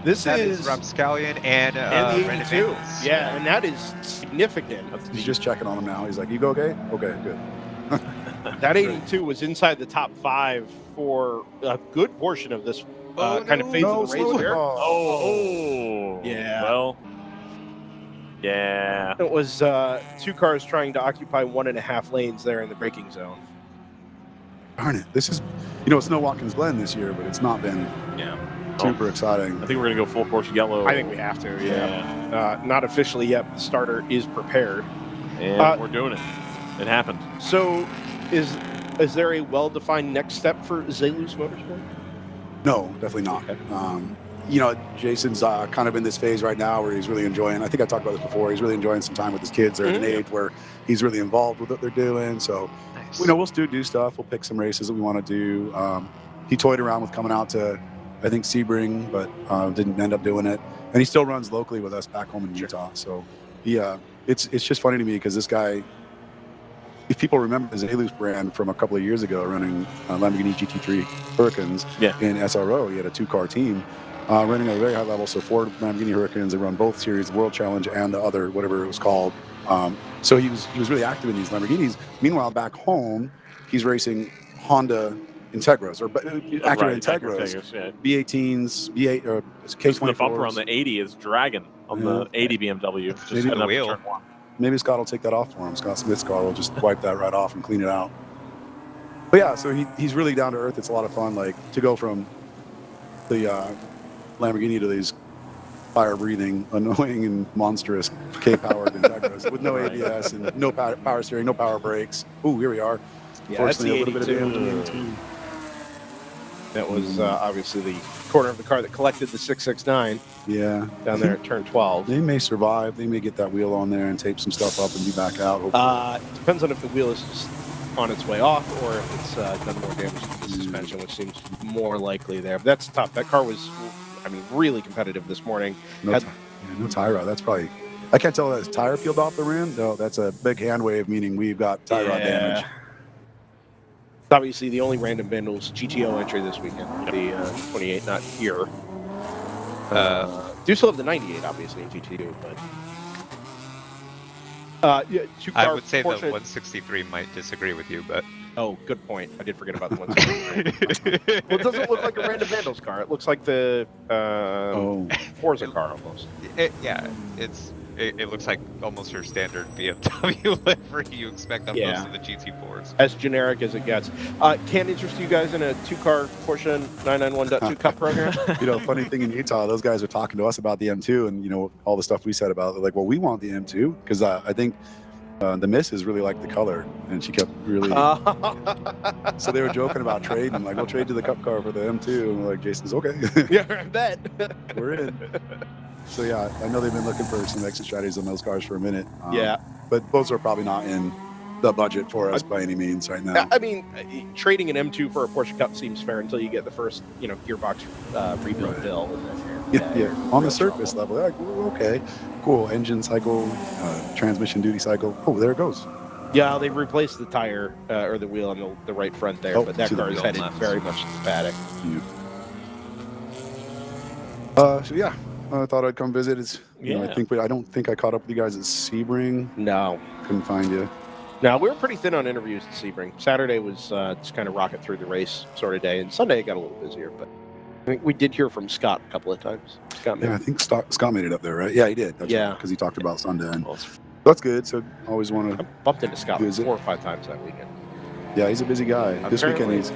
That is Rapscallion and the 82. Yeah, and that is significant. He's just checking on him now. He's like, "You go okay? Okay, good." That 82 was inside the top 5 for a good portion of this kind of phase of the race here. Yeah. Well, yeah. It was 2 cars trying to occupy 1.5 lanes there in the braking zone. Darn it. This is, it's no Watkins Glen this year, but it's not been super exciting. I think we're going to go full course yellow. I think we have to, yeah. Not officially yet. The starter is prepared. And we're doing it. It happened. So is there a well-defined next step for Zalus Motorsport? No, definitely not. Okay. Jason's kind of in this phase right now where he's really enjoying, I think I talked about this before, he's really enjoying some time with his kids. They're at an age where he's really involved with what they're doing. So, we'll still do stuff. We'll pick some races that we want to do. He toyed around with coming out to, I think, Sebring, but didn't end up doing it. And he still runs locally with us back home in Utah. So, it's just funny to me because this guy, if people remember the Zalus brand from a couple of years ago running Lamborghini GT3 Hurricanes in SRO, he had a 2-car team running at a very high level. So 4 Lamborghini Hurricanes, they run both series, the World Challenge and the other, whatever it was called. So he was really active in these Lamborghinis. Meanwhile, back home, he's racing Honda Integras or Acura Integras, yeah. B18s, B8 or Just the K24s. bumper on the 80 is dragging on the 80 BMW. Just Maybe heading the up to wheel. turn one. Maybe Scott will take that off for him. Scott Smith's car will just wipe that right off and clean it out. But yeah, so he's really down to earth. It's a lot of fun, like to go from the Lamborghini to these fire-breathing, annoying, and monstrous K-powered Integras with no ABS and no power steering, no power brakes. Ooh, here we are. Yeah, that's the Unfortunately, a little bit of 82. damage in the 82. That was obviously the corner of the car that collected the 669 Yeah. down there at turn 12. They may survive. They may get that wheel on there and tape some stuff up and be back out. Hopefully. Depends on if the wheel is just on its way off or if it's done more damage to the suspension, which seems more likely there. But that's tough. That car was, really competitive this morning. No tie rod. That's probably. I can't tell if that's tire peeled off the rim. No, that's a big hand wave, meaning we've got tie rod damage. It's obviously the only Random Vandals GTO entry this weekend. The 28 not here. Do still have the 98, obviously, in GTO, but I would say the 163 might disagree with you, but oh, good point. I did forget about the 163. Well, it doesn't look like a Random Vandals car. It looks like the Forza car almost. It looks like almost your standard BMW livery you expect on most of the GT4s. As generic as it gets. Can interest you guys in a two-car Porsche 991.2 Cup program? Funny thing in Utah, those guys are talking to us about the M2 and, all the stuff we said about it. They're like, well, we want the M2 because I think the missus really liked the color and she kept really. So they were joking about trading. I'm like, we'll trade to the Cup car for the M2. And we're like, Jason's okay. Yeah, I bet. We're in. So yeah, I know they've been looking for some exit strategies on those cars for a minute. But those are probably not in the budget for us by any means right now. Trading an M2 for a Porsche Cup seems fair until you get the first, gearbox rebuild bill. And then On the surface level, like, okay, cool. Engine cycle, transmission duty cycle. Oh, there it goes. Yeah, they replaced the tire or the wheel on the right front there, but that car is headed very much to the paddock. So yeah. I thought I'd come visit. I don't think I caught up with you guys at Sebring. No, couldn't find you. No, we were pretty thin on interviews at Sebring. Saturday was just kind of rocket through the race sort of day, and Sunday it got a little busier. But I think we did hear from Scott a couple of times. I think Scott made it up there, right? Yeah, he did. That's right, because he talked about Sunday. And well, that's good. So always want to. I bumped into Scott 4 or 5 times that weekend. Yeah, he's a busy guy. This weekend he's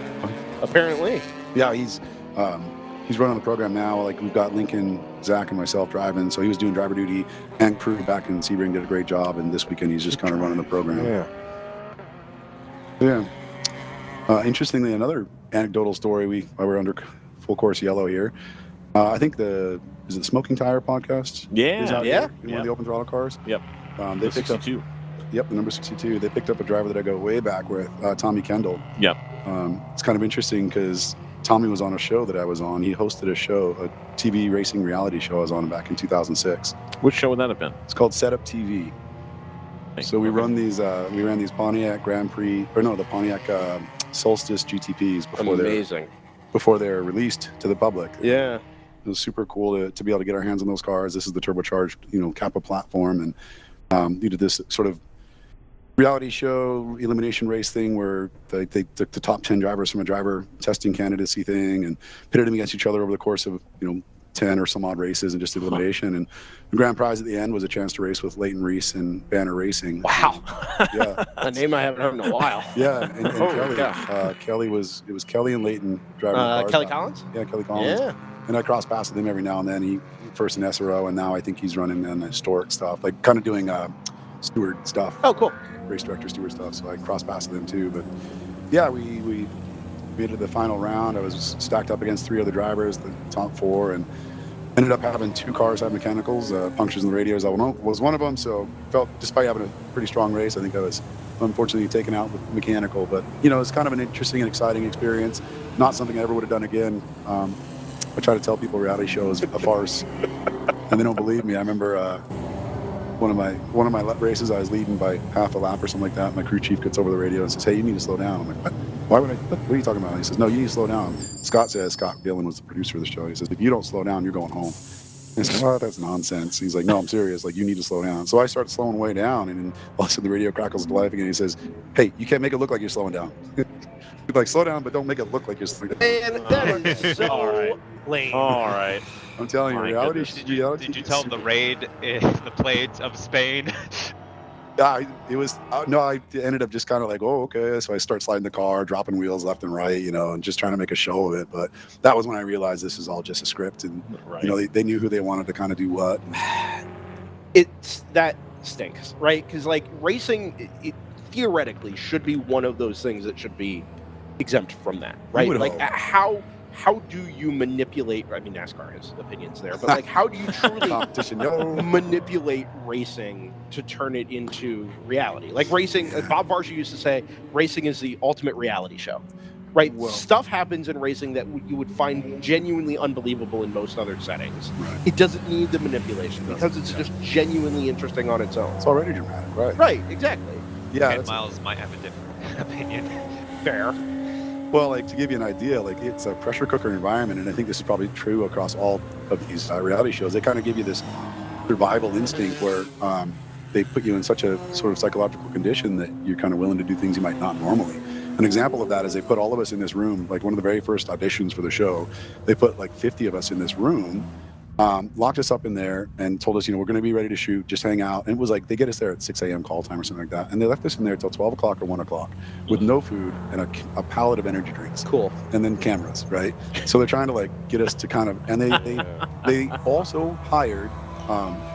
apparently. Yeah, he's running the program now. Like we've got Lincoln, Zach, and myself driving. So he was doing driver duty and crew back in Sebring, did a great job. And this weekend he's just kind of running the program. Yeah. Interestingly, another anecdotal story. While we're under full course yellow here. I think is it the Smoking Tire podcast? Yeah. One of the open throttle cars. Yep. They picked 62. Up. Yep, the number 62. They picked up a driver that I go way back with, Tommy Kendall. Yep. It's kind of interesting because Tommy was on a show that I was on. He hosted a show, a TV racing reality show I was on back in 2006. Which show would that have been? It's called Setup TV. So we ran these Pontiac Grand Prix, the Pontiac Solstice GTPs before they're released to the public. Yeah. It was super cool to be able to get our hands on those cars. This is the turbocharged, Kappa platform, and we did this sort of reality show elimination race thing where they took the top 10 drivers from a driver testing candidacy thing and pitted them against each other over the course of 10 or some odd races and just elimination. And the grand prize at the end was a chance to race with Leighton Reese and Banner Racing. Wow. Yeah. A name I haven't heard in a while. Yeah, and Kelly. It was Kelly and Leighton driving the cars. Kelly Collins? Yeah, Kelly Collins. Yeah. And I cross paths with him every now and then. He first in SRO, and now I think he's running in historic stuff, like kind of doing steward stuff. Oh, cool. Race director steward stuff. So I cross paths with him too. But yeah, we made it to the final round. I was stacked up against 3 other drivers, the top 4, and ended up having 2 cars have mechanicals. Punctures in the radios. I was one of them. So felt, despite having a pretty strong race, I think I was unfortunately taken out with mechanical. But it's kind of an interesting and exciting experience. Not something I ever would have done again. I try to tell people reality show is a farce, and they don't believe me. I remember one of my races, I was leading by half a lap or something like that. My crew chief gets over the radio and says, "Hey, you need to slow down." I'm like, "What? Why would I? What are you talking about?" He says, "No, you need to slow down." Scott Dillon was the producer of the show. He says, "If you don't slow down, you're going home." I said, "Well, that's nonsense." He's like, "No, I'm serious. Like, you need to slow down." So I start slowing way down, and then all of a sudden the radio crackles to life again. He says, "Hey, you can't make it look like you're slowing down." Like, slow down, but don't make it look like you're slowing down. And that is so All right. lame. All right. I'm telling you, My reality. goodness. Did you tell him the raid in the plains of Spain? It was no. I ended up just kind of like, oh, okay. So I start sliding the car, dropping wheels left and right, and just trying to make a show of it. But that was when I realized this is all just a script, and they knew who they wanted to kind of do what. That stinks, right? Because like racing, it theoretically should be one of those things that should be exempt from that, right? Like how do you manipulate? I mean, NASCAR has opinions there, but like, how do you truly manipulate racing to turn it into reality? Like racing, as Bob Varsha used to say, racing is the ultimate reality show, right? Well, stuff happens in racing that you would find genuinely unbelievable in most other settings. Right. It doesn't need the manipulation because it's just genuinely interesting on its own. It's already dramatic, right? Right, exactly. Yeah, Miles might have a different opinion. Fair. Well, like to give you an idea, like it's a pressure cooker environment, and I think this is probably true across all of these reality shows. They kind of give you this survival instinct where they put you in such a sort of psychological condition that you're kind of willing to do things you might not normally. An example of that is they put all of us in this room, like one of the very first auditions for the show, they put like 50 of us in this room, locked us up in there and told us, we're going to be ready to shoot, just hang out. And it was like, they get us there at 6 a.m. call time or something like that. And they left us in there till 12 o'clock or 1 o'clock with no food and a pallet of energy drinks. Cool. And then cameras, right? So they're trying to like get us to kind of, and they also hired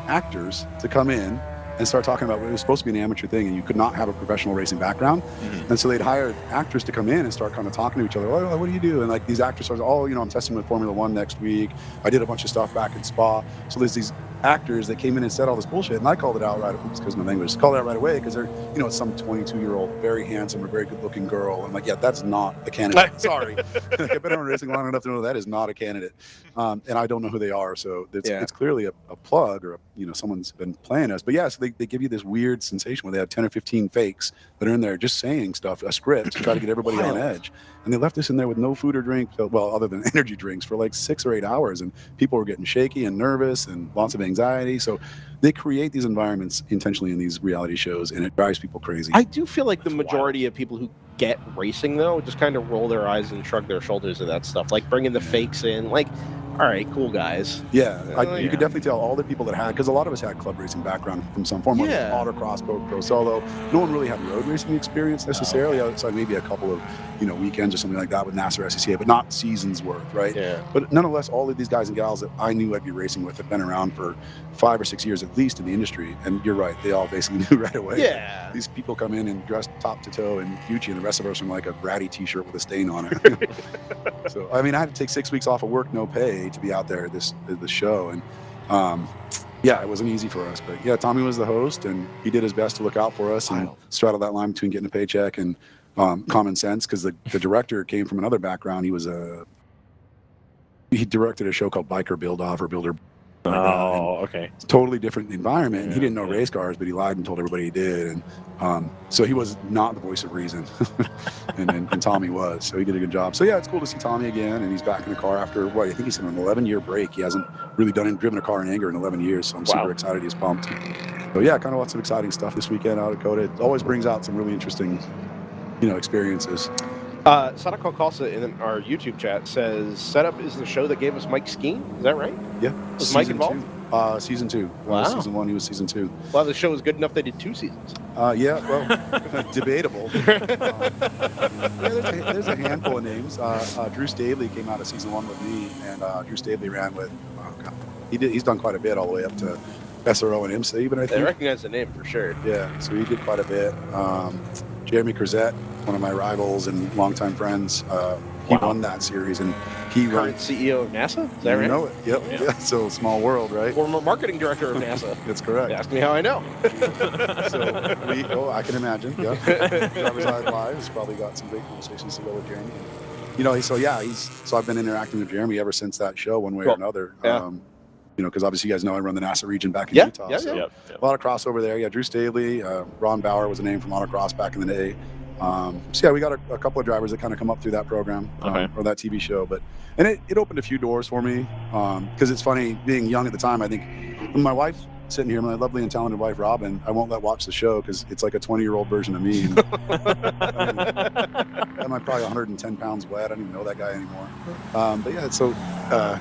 actors to come in and start talking about, it was supposed to be an amateur thing and you could not have a professional racing background. Mm-hmm. And so they'd hired actors to come in and start kind of talking to each other. Oh, what do you do? And like these actors are, I'm testing with Formula One next week. I did a bunch of stuff back in Spa. So there's these actors that came in and said all this bullshit, and I called it out right. Oops, because my language. Called it out right away because they're, it's some 22-year-old, very handsome or very good-looking girl. I'm like, yeah, that's not a candidate. Sorry, I've been around racing long enough to know that is not a candidate, and I don't know who they are. So it's clearly a plug or someone's been playing us. But yeah, so they give you this weird sensation where they have 10 or 15 fakes that are in there just saying stuff, a script to try to get everybody on edge. And they left us in there with no food or drink, well, other than energy drinks, for like 6 or 8 hours. And people were getting shaky and nervous and lots of anxiety. So they create these environments intentionally in these reality shows, and it drives people crazy. I do feel like the majority of people who get racing, though, just kind of roll their eyes and shrug their shoulders at that stuff. Like bringing the fakes in, like, all right, cool guys. Yeah, you could definitely tell all the people that had, because a lot of us had club racing background from some form, whether it was autocross, pro solo. No one really had road racing experience necessarily, outside maybe a couple of weekends or something like that with NASA or SCCA, but not seasons worth, right? Yeah. But nonetheless, all of these guys and gals that I knew I'd be racing with had been around for 5 or 6 years at least in the industry, and you're right, they all basically knew right away. Yeah. These people come in and dressed top to toe in Gucci, and the rest of us from like a bratty T-shirt with a stain on it. So I mean, I had to take 6 weeks off of work, no pay, to be out there at the show, and it wasn't easy for us. But yeah, Tommy was the host, and he did his best to look out for us and straddle that line between getting a paycheck and common sense, because the director came from another background. He directed a show called Biker Build Off or Builder. Okay. It's totally different environment. He didn't know race cars, but he lied and told everybody he did. And so he was not the voice of reason. and Tommy was. So he did a good job. So yeah, it's cool to see Tommy again. And he's back in the car after, I think he's in an 11-year break. He hasn't really driven a car in anger in 11 years. So I'm super excited. He's pumped. So yeah, kind of lots of exciting stuff this weekend out at COTA. It always brings out some really interesting, experiences. Sadako Kalsa in our YouTube chat says, Setup is the show that gave us Mike skiing. Is that right? Yeah. Was Mike involved? Season 2. Wow. Season 1, he was season 2. Well, the show was good enough they did 2 seasons. Debatable. There's a handful of names. Drew Stavely came out of season 1 with me, and Drew Stavely ran with, he's done quite a bit all the way up to SRO and IMSA even, I think. I recognize the name for sure. Yeah, so he did quite a bit. Jeremy Cruzette, one of my rivals and longtime friends, he won that series, and he current CEO of NASA. Is that right? You know it. Yep. Yeah. So small world, right? Former marketing director of NASA. That's correct. Ask me how I know. So I can imagine. Yeah. DriversEye Live has probably got some great conversations to go with Jeremy. So I've been interacting with Jeremy ever since that show, one way or another. Yeah. Because obviously you guys know I run the NASA region back in Utah. Yeah, so a lot of crossover there. Yeah, Drew Stavely, Ron Bauer was a name from autocross back in the day. We got a couple of drivers that kind of come up through that program or that TV show. And it opened a few doors for me, because it's funny, being young at the time. I think when my wife sitting here, my lovely and talented wife, Robin, I won't let watch the show because it's like a 20-year-old version of me. I'm probably 110 pounds wet. I don't even know that guy anymore. But yeah, so I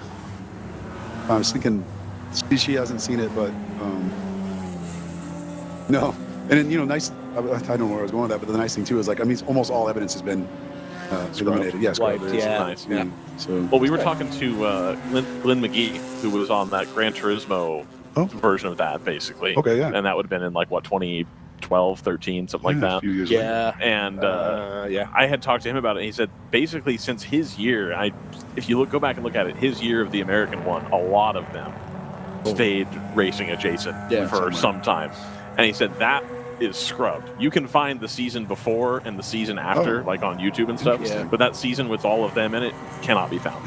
was thinking, she hasn't seen it, but no. And then, you know, nice, I don't know where I was going with that, but the nice thing too is like, I mean, almost all evidence has been eliminated. Yes, Wiped, yeah. Nice. Yeah. So, well, we were talking to Glenn McGee, who was on that Gran Turismo version of that, basically. Okay, yeah. And that would have been in like, what, 2012, 13, something like that. A few years Yeah. And I had talked to him about it, and he said basically since his year, if you go back and look at it, his year of the American one, a lot of them stayed racing adjacent for some time. And he said that is scrubbed. You can find the season before and the season after, like on YouTube and stuff. Yeah. But that season with all of them in it cannot be found.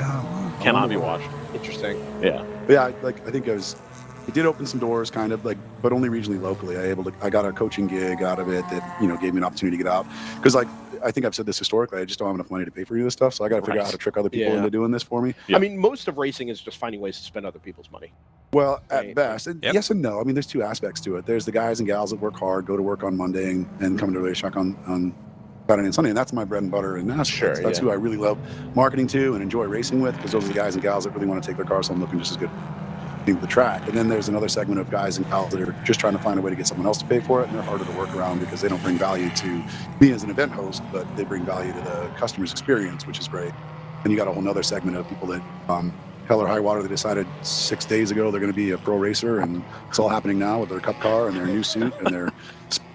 Cannot be watched. Interesting. Yeah. But yeah, I think it did open some doors, kind of like, but only regionally, locally. I got a coaching gig out of it that, you know, gave me an opportunity to get out. Because like, I think I've said this historically, I just don't have enough money to pay for any of this stuff. So I got to figure out how to trick other people into doing this for me. I mean, most of racing is just finding ways to spend other people's money. Well, at best, yes and no. I mean, there's two aspects to it. There's the guys and gals that work hard, go to work on Monday and come to the racetrack on Saturday and Sunday, and that's my bread and butter. And that's who I really love marketing to and enjoy racing with, because those are the guys and gals that really want to take their cars home looking just as good to the track. And then there's another segment of guys and gals that are just trying to find a way to get someone else to pay for it, and they're harder to work around because they don't bring value to me as an event host, but they bring value to the customer's experience, which is great. And you got a whole nother segment of people that hell or high water, they decided 6 days ago they're going to be a pro racer, and it's all happening now with their cup car and their new suit and their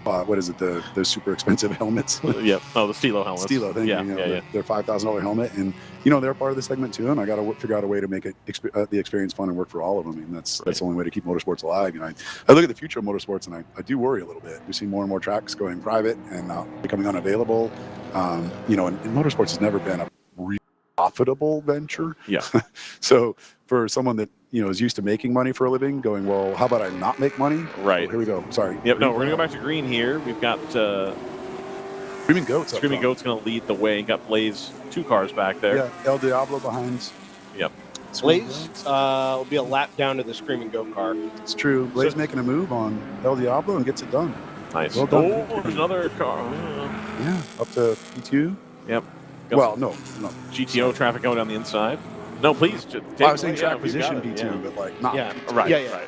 what is it, those super expensive helmets. The Stilo helmets. Stilo thing, their $5,000 helmet, and you know, they're part of the segment too, and I got to figure out a way to make it the experience fun and work for all of them. I mean, that's the only way to keep motorsports alive. You know, I look at the future of motorsports, and I do worry a little bit. We see more and more tracks going private and becoming unavailable. You know, and motorsports has never been a profitable venture. Yeah. So for someone that, you know, is used to making money for a living, going, well, how about I not make money? Right. Oh, here we go. Sorry. Yep. No, we're gonna go back to green here. We've got Screaming Goat's. Screaming Goat's gonna lead the way. Got Blaze 2 cars back there. Yeah. El Diablo behind. Yep. Blaze will be a lap down to the Screaming Goat car. It's true. Blaze making a move on El Diablo and gets it done. Nice. Well done. Oh, there's another car. Yeah. Up to P2. Yep. Well, no. GTO traffic going down the inside. No, please. I was saying track position P2, but like not. Yeah. P2. Right. Yeah. Right.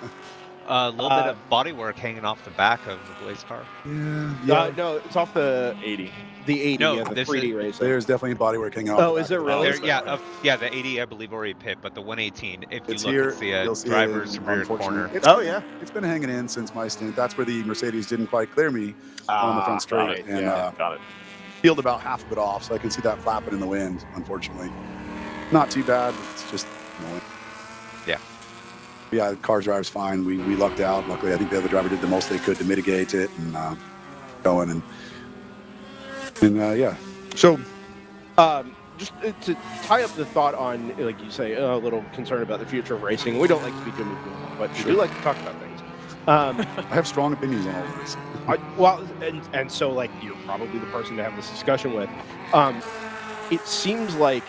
A little bit of bodywork hanging off the back of the Blaze car. Yeah. No, it's off the 80. The 80, No, the this 3D race. There's definitely bodywork hanging off. Oh, is there really? Yeah, the 80 I believe already pit, but the 118, if It's you here, look, you'll it's see the driver's it, rear unfortunately. corner. It's been hanging in since my stint. That's where the Mercedes didn't quite clear me on the front straight. Got it. And got it. peeled about half of it off, so I can see that flapping in the wind, unfortunately. Not too bad, but it's just annoying. Yeah. Yeah, the car drive's fine. We lucked out. Luckily, I think the other driver did the most they could to mitigate it and going and yeah. So, just to tie up the thought on, like you say, a little concern about the future of racing. We don't like to be doom and gloom, but we do like to talk about things. I have strong opinions on all of this. And so, like, you're probably the person to have this discussion with. It seems like,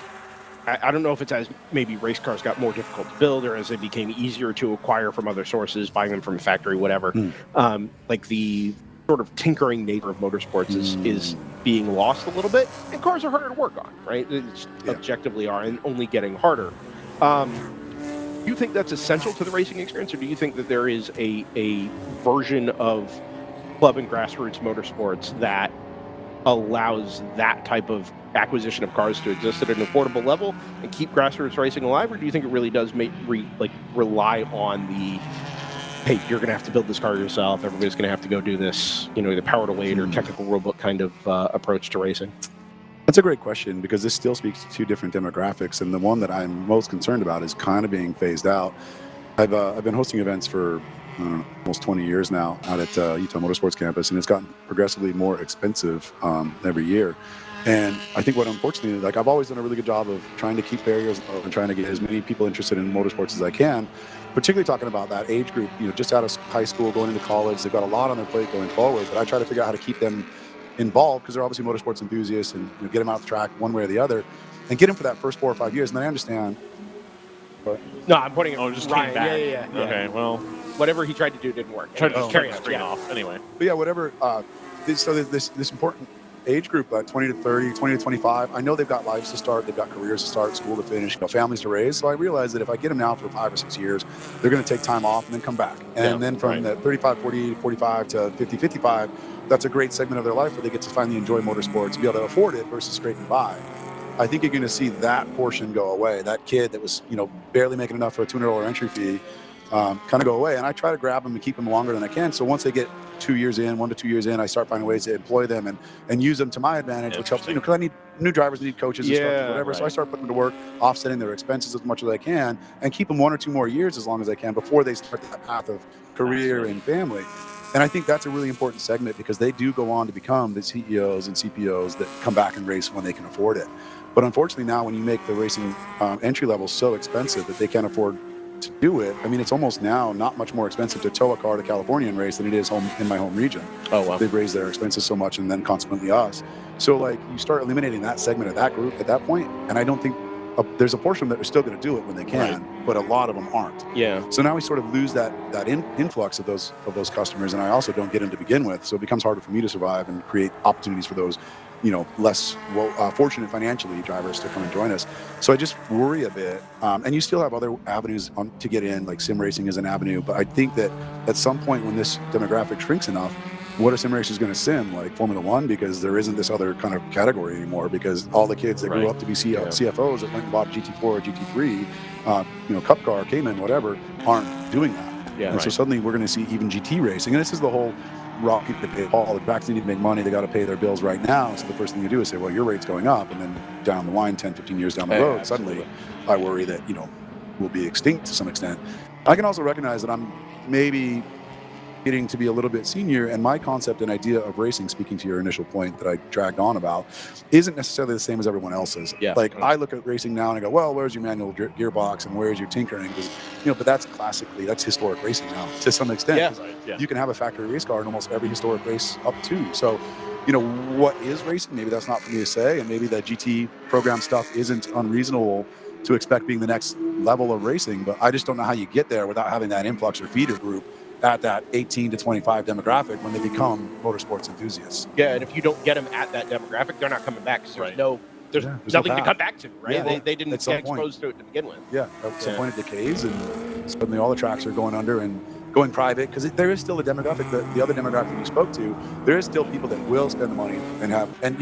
I don't know if it's as maybe race cars got more difficult to build or as they became easier to acquire from other sources, buying them from a factory, whatever. Like the sort of tinkering nature of motorsports is being lost a little bit, and cars are harder to work on, right? It's objectively are, and only getting harder. Do you think that's essential to the racing experience, or do you think that there is a version of club and grassroots motorsports that allows that type of acquisition of cars to exist at an affordable level and keep grassroots racing alive, or do you think it really does rely on the, hey, you're going to have to build this car yourself, everybody's going to have to go do this, you know, the power to weight or technical rulebook kind of approach to racing? That's a great question, because this still speaks to two different demographics, and the one that I'm most concerned about is kind of being phased out. I've been hosting events for almost 20 years now out at Utah Motorsports Campus, and it's gotten progressively more expensive every year. And I think what, unfortunately, like, I've always done a really good job of trying to keep barriers low and trying to get as many people interested in motorsports as I can, particularly talking about that age group, you know, just out of high school, going into college. They've got a lot on their plate going forward, but I try to figure out how to keep them involved, because they're obviously motorsports enthusiasts, and get them out the track one way or the other and get them for that first 4 or 5 years. And then I understand No, I'm pointing at Oh, it just Ryan. came back. Yeah. Okay, well, whatever he tried to do didn't work. tried to just carry turn the on, screen yeah. off. Anyway. But yeah, whatever. This important age group, 20 to 30, 20 to 25, I know they've got lives to start, they've got careers to start, school to finish, families to raise. So I realize that if I get them now for 5 or 6 years, they're going to take time off and then come back. And then from the 35, 40, 45 to 50, 55, that's a great segment of their life where they get to finally enjoy motorsports and be able to afford it versus scraping by. I think you're going to see that portion go away. That kid that was, barely making enough for a $200 entry fee, kind of go away. And I try to grab them and keep them longer than I can. So once they get 1 to 2 years in, I start finding ways to employ them and use them to my advantage, which helps, because I need new drivers, need coaches, instructors, whatever. So I start putting them to work, offsetting their expenses as much as I can, and keep them 1 or 2 more years as long as I can before they start that path of career and family. And I think that's a really important segment because they do go on to become the CEOs and CPOs that come back and race when they can afford it. But unfortunately now when you make the racing entry level so expensive that they can't afford to do it, I mean, it's almost now not much more expensive to tow a car to California and race than it is in my home region. Oh, wow. They've raised their expenses so much and then consequently us. So like you start eliminating that segment of that group at that point, and I don't think there's a portion that are still going to do it when they can, but a lot of them aren't. Yeah. So now we sort of lose that influx of those customers, and I also don't get them to begin with. So it becomes harder for me to survive and create opportunities for those, less fortunate financially drivers to come and join us. So I just worry a bit. And you still have other avenues to get in, like sim racing is an avenue. But I think that at some point when this demographic shrinks enough, what are sim racers going to sim? Like Formula One, because there isn't this other kind of category anymore, because all the kids that grew up to be CFOs that went and bought a GT4 or GT3, Cup car, Cayman, whatever, aren't doing that. Yeah. And so suddenly we're going to see even GT racing. And this is the whole rocky to pay all the tracks need to make money. They got to pay their bills right now. So the first thing you do is say, well, your rate's going up. And then down the line, 10, 15 years down the road, suddenly I worry that, we'll be extinct to some extent. I can also recognize that I'm maybe getting to be a little bit senior, and my concept and idea of racing, speaking to your initial point that I dragged on about, isn't necessarily the same as everyone else's. Yeah. Like I look at racing now and I go, well, where's your manual gearbox and where's your tinkering? Because, but that's historic racing now to some extent. Yeah. You can have a factory race car in almost every historic race up to. So, what is racing? Maybe that's not for me to say, and maybe the GT program stuff isn't unreasonable to expect being the next level of racing, but I just don't know how you get there without having that influx or feeder group at that 18 to 25 demographic when they become motorsports enthusiasts. Yeah, and if you don't get them at that demographic, they're not coming back because there's nothing to come back to, right? Yeah, they didn't get exposed to it to begin with. Yeah, at some point it decays, and suddenly all the tracks are going under and going private, because there is still a demographic, the other demographic you spoke to, there is still people that will spend the money and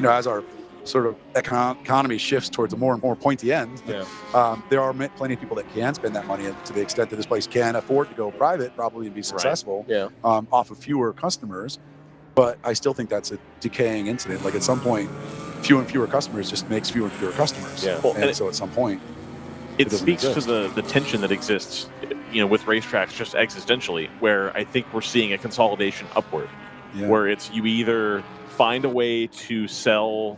as our sort of economy shifts towards a more and more pointy end, there are plenty of people that can spend that money to the extent that this place can afford to go private, probably and be successful off of fewer customers. But I still think that's a decaying incident. Like at some point, fewer and fewer customers just makes fewer and fewer customers. Yeah. Well, and so at some point, it speaks to the tension that exists, with racetracks just existentially, where I think we're seeing a consolidation upward, where it's you either find a way to sell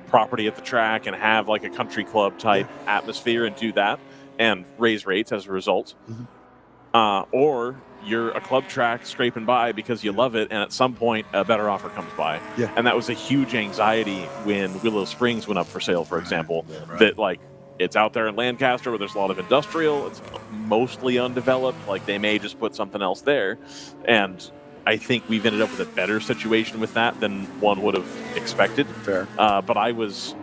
property at the track and have like a country club type atmosphere and do that and raise rates as a result, or you're a club track scraping by because you love it, and at some point a better offer comes by. And that was a huge anxiety when Willow Springs went up for sale, for example, that like it's out there in Lancaster where there's a lot of industrial, it's mostly undeveloped, like they may just put something else there, and I think we've ended up with a better situation with that than one would have expected. Fair. But I was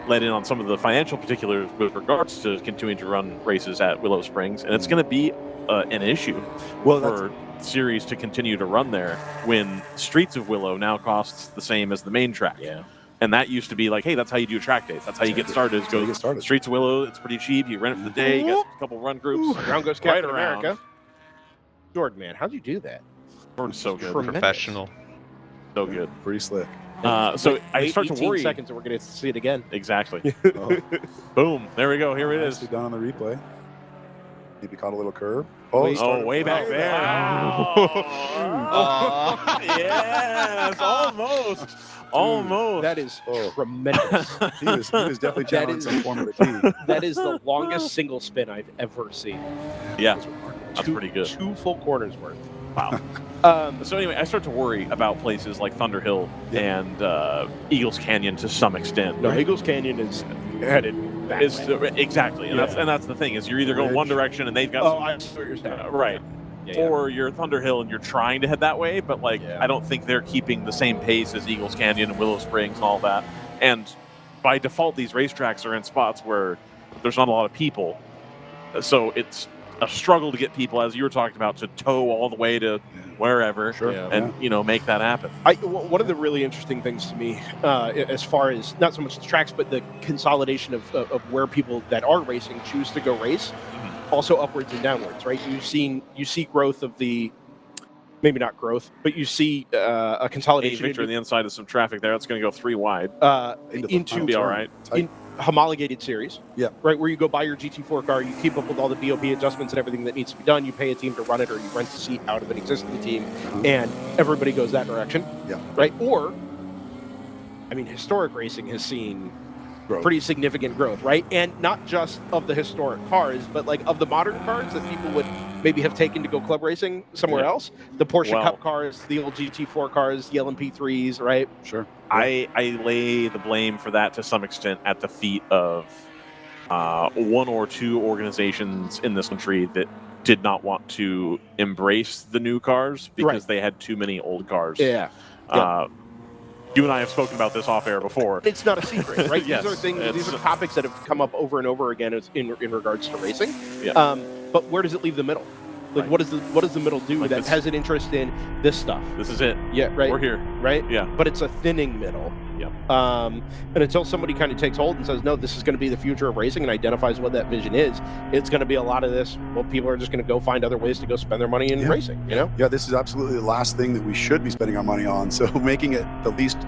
let in on some of the financial particulars with regards to continuing to run races at Willow Springs, and it's going to be an issue for series to continue to run there when Streets of Willow now costs the same as the main track. Yeah. And that used to be like, hey, that's how you do track days. That's how you get started. Streets of Willow, it's pretty cheap. You rent it for the day. You got a couple run groups. Around goes Captain America. Jordan, man, how'd you do that? Jordan's so good. Professional. So good. Pretty slick. So I start to worry. 18 seconds and we're going to see it again. Exactly. Boom. There we go. Here it is. Done on the replay. Maybe caught a little curve. Way back there. Yes, almost. That is tremendous. He was definitely channeling some form of a T. That is the longest single spin I've ever seen. Yeah, that's pretty good. 2 full corners worth. Wow. So anyway, I start to worry about places like Thunder Hill and Eagles Canyon to some extent. No, Eagles Canyon is headed that way. Exactly, and that's the thing is you're either going one direction and they've got. Oh, I see what you're saying. Right. Or you're Thunderhill and you're trying to head that way, but I don't think they're keeping the same pace as Eagles Canyon and Willow Springs and all that. And by default, these racetracks are in spots where there's not a lot of people, so it's a struggle to get people, as you were talking about, to tow all the way to wherever and make that happen. One of the really interesting things to me, as far as not so much the tracks, but the consolidation of where people that are racing choose to go race. Also upwards and downwards, right? You see growth of the, maybe not growth, but you see a consolidation. Victor on the inside of some traffic there. It's going to go 3 wide. Into be all right. Homologated series, right, where you go buy your GT4 car, you keep up with all the BOP adjustments and everything that needs to be done. You pay a team to run it, or you rent a seat out of an existing team, and everybody goes that direction, right? Or, I mean, historic racing has seen pretty significant growth, right? And not just of the historic cars, but like of the modern cars that people would maybe have taken to go club racing somewhere else. The Porsche Cup cars, the old GT4 cars, the LMP3s, right? Sure. I lay the blame for that to some extent at the feet of 1 or 2 organizations in this country that did not want to embrace the new cars because they had too many old cars. You and I have spoken about this off air before. It's not a secret, right? Yes, these are things. These are topics that have come up over and over again in regards to racing. But where does it leave the middle? Like, what does the middle do that has an interest in this stuff? This is it. Yeah, right. We're here. Right. Yeah. But it's a thinning middle. Yeah. And until somebody kind of takes hold and says, no, this is going to be the future of racing, and identifies what that vision is, it's going to be a lot of this. Well, people are just going to go find other ways to go spend their money in racing. You know. Yeah. This is absolutely the last thing that we should be spending our money on. So making it the least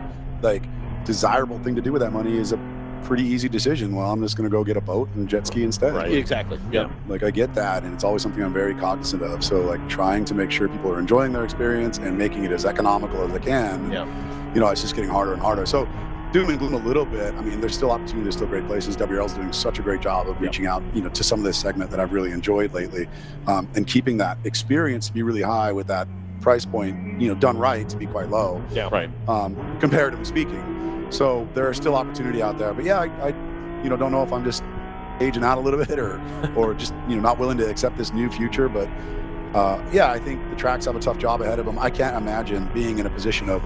desirable thing to do with that money is a pretty easy decision. Well, I'm just going to go get a boat and jet ski instead. Right. Exactly. Yeah. I get that, and it's always something I'm very cognizant of. So trying to make sure people are enjoying their experience and making it as economical as they can. It's just getting harder and harder. So doom and gloom a little bit. I mean, there's still opportunity. There's still great places. WRL's doing such a great job of reaching out, to some of this segment that I've really enjoyed lately, and keeping that experience to be really high with that price point, done right, to be quite low. Yeah. Right. Comparatively speaking. So there are still opportunity out there, but I don't know if I'm just aging out a little bit or just not willing to accept this new future. But I think the tracks have a tough job ahead of them. I can't imagine being in a position of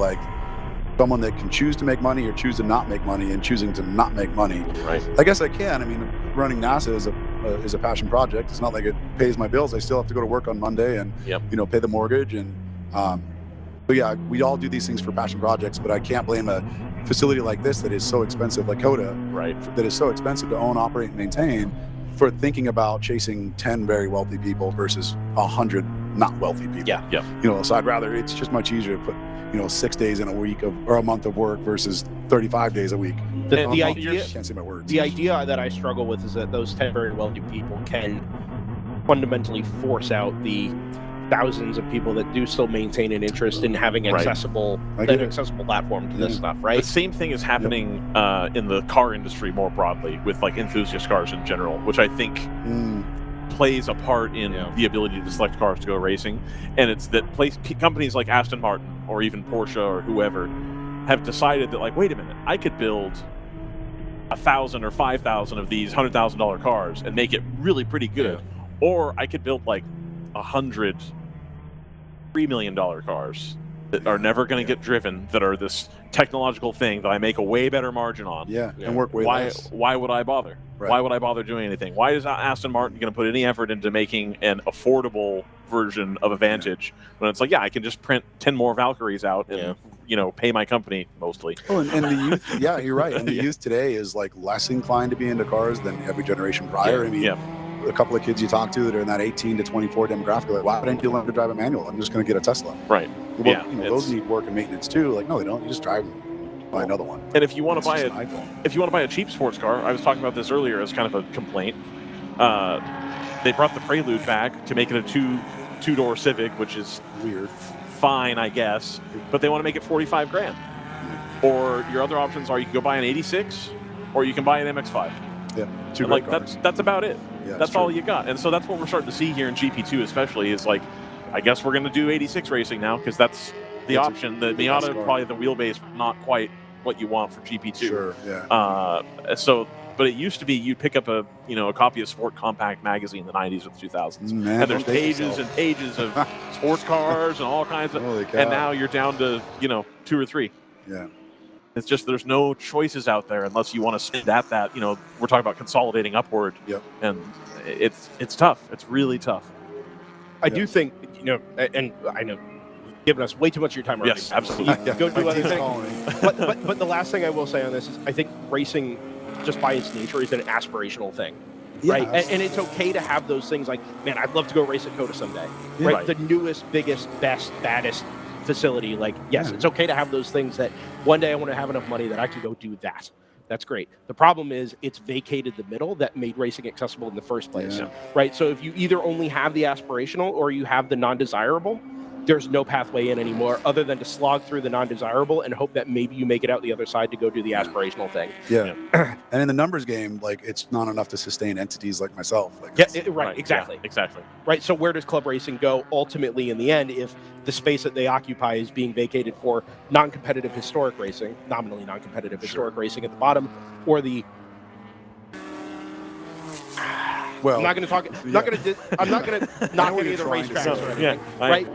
someone that can choose to make money or choose to not make money, and choosing to not make money. Right. I guess I can. I mean, running NASA is a passion project. It's not like it pays my bills. I still have to go to work on Monday and pay the mortgage and. But we all do these things for passion projects, but I can't blame a facility like this that is so expensive, like COTA, that is so expensive to own, operate, and maintain, for thinking about chasing 10 very wealthy people versus 100 not wealthy people. So I'd rather, it's just much easier to put 6 days in a week or a month of work versus 35 days a week. The idea, can't say my words. The idea that I struggle with is that those 10 very wealthy people can fundamentally force out the thousands of people that do still maintain an interest in having an accessible platform to this stuff, right? The same thing is happening in the car industry more broadly with enthusiast cars in general, which I think plays a part in the ability to select cars to go racing. And it's that companies like Aston Martin or even Porsche or whoever have decided that wait a minute, I could build 1,000 or 5,000 of these $100,000 cars and make it really pretty good, or I could build 100 $3 million cars that are never going to get driven, that are this technological thing that I make a way better margin on. And work way less. Why would I bother? Why would I bother doing anything? Why is Aston Martin going to put any effort into making an affordable version of a Vantage when it's I can just print 10 more Valkyries out and pay my company mostly. Oh, and the youth, you're right. And the youth today is less inclined to be into cars than every generation prior. I mean, a couple of kids you talk to that are in that 18 to 24 demographic are why didn't you learn to drive a manual? I'm just going to get a Tesla. Right. Well, those need work and maintenance too. No, they don't. You just drive them, buy another one. And if you want to buy a cheap sports car, I was talking about this earlier as kind of a complaint. They brought the Prelude back to make it a two-door Civic, which is weird. Fine, I guess, but they want to make it $45,000. Or your other options are you can go buy an 86, or you can buy an MX-5. Yeah, two great cars. That's about it. Yeah, that's all you got. And so that's what we're starting to see here in GP2 especially is I guess we're going to do 86 racing now because that's the option. The Miata, probably the wheelbase, not quite what you want for GP2. Sure, yeah. So but it used to be you'd pick up a copy of Sport Compact magazine in the 90s or the 2000s, Man, and there's pages and pages of sports cars and all kinds of, and now you're down to 2 or 3. Yeah. It's just there's no choices out there unless you want to sit at that. We're talking about consolidating upward, and it's tough. It's really tough. I do think, and I know you've given us way too much of your time already. Yes, absolutely. Go do other things. But the last thing I will say on this is I think racing, just by its nature, is an aspirational thing. Right? And it's okay to have those things like, man, I'd love to go race at COTA someday. Yeah. Right? The newest, biggest, best, baddest facility. Like, yes, it's okay to have those things that one day I want to have enough money that I can go do that. That's great. The problem is it's vacated the middle that made racing accessible in the first place, right? So if you either only have the aspirational or you have the non-desirable, there's no pathway in anymore other than to slog through the non-desirable and hope that maybe you make it out the other side to go do the aspirational thing. Yeah. And in the numbers game, like, it's not enough to sustain entities like myself. Like, right, exactly. Yeah, exactly. Right, so where does club racing go ultimately in the end if the space that they occupy is being vacated for non-competitive historic racing, nominally non-competitive historic racing at the bottom, or the... Well, I'm not going to talk. I'm not going to knock any of the racetracks or anything. Right?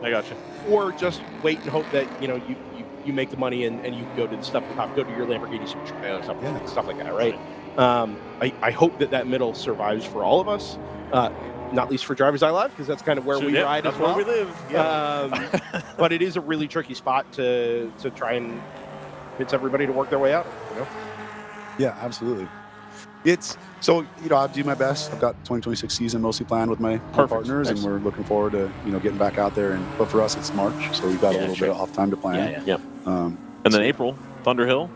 I got you. Or just wait and hope that you make the money and you can go to the stuff at the top, go to your Lamborghini Super stuff like that, right? I hope that middle survives for all of us, not least for DriversEye Live, because that's kind of where we ride as well. That's where we live. Yeah. But it is a really tricky spot to try and convince everybody to work their way out. Yeah, absolutely. It's so I'll do my best. I've got 2026 season mostly planned with my partners, and we're looking forward to getting back out there. But for us, it's March, so we've got a little bit of off time to plan. Yeah. And then April, Thunderhill.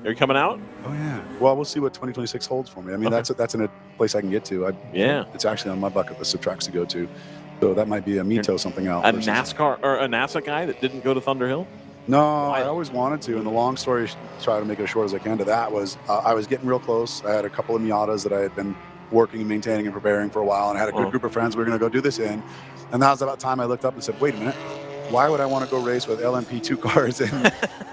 Are you coming out? Oh yeah. Well, we'll see what 2026 holds for me. I mean, that's in a place I can get to. It's actually on my bucket list of tracks to go to. So that might be a Mito something else. A NASCAR or a NASA guy that didn't go to Thunderhill? No, I always wanted to, and the long story, try to make it as short as I can to that, was I was getting real close. I had a couple of Miatas that I had been working and maintaining and preparing for a while, and I had a good group of friends we were going to go do this in. And that was about time I looked up and said, wait a minute, why would I want to go race with LMP2 cars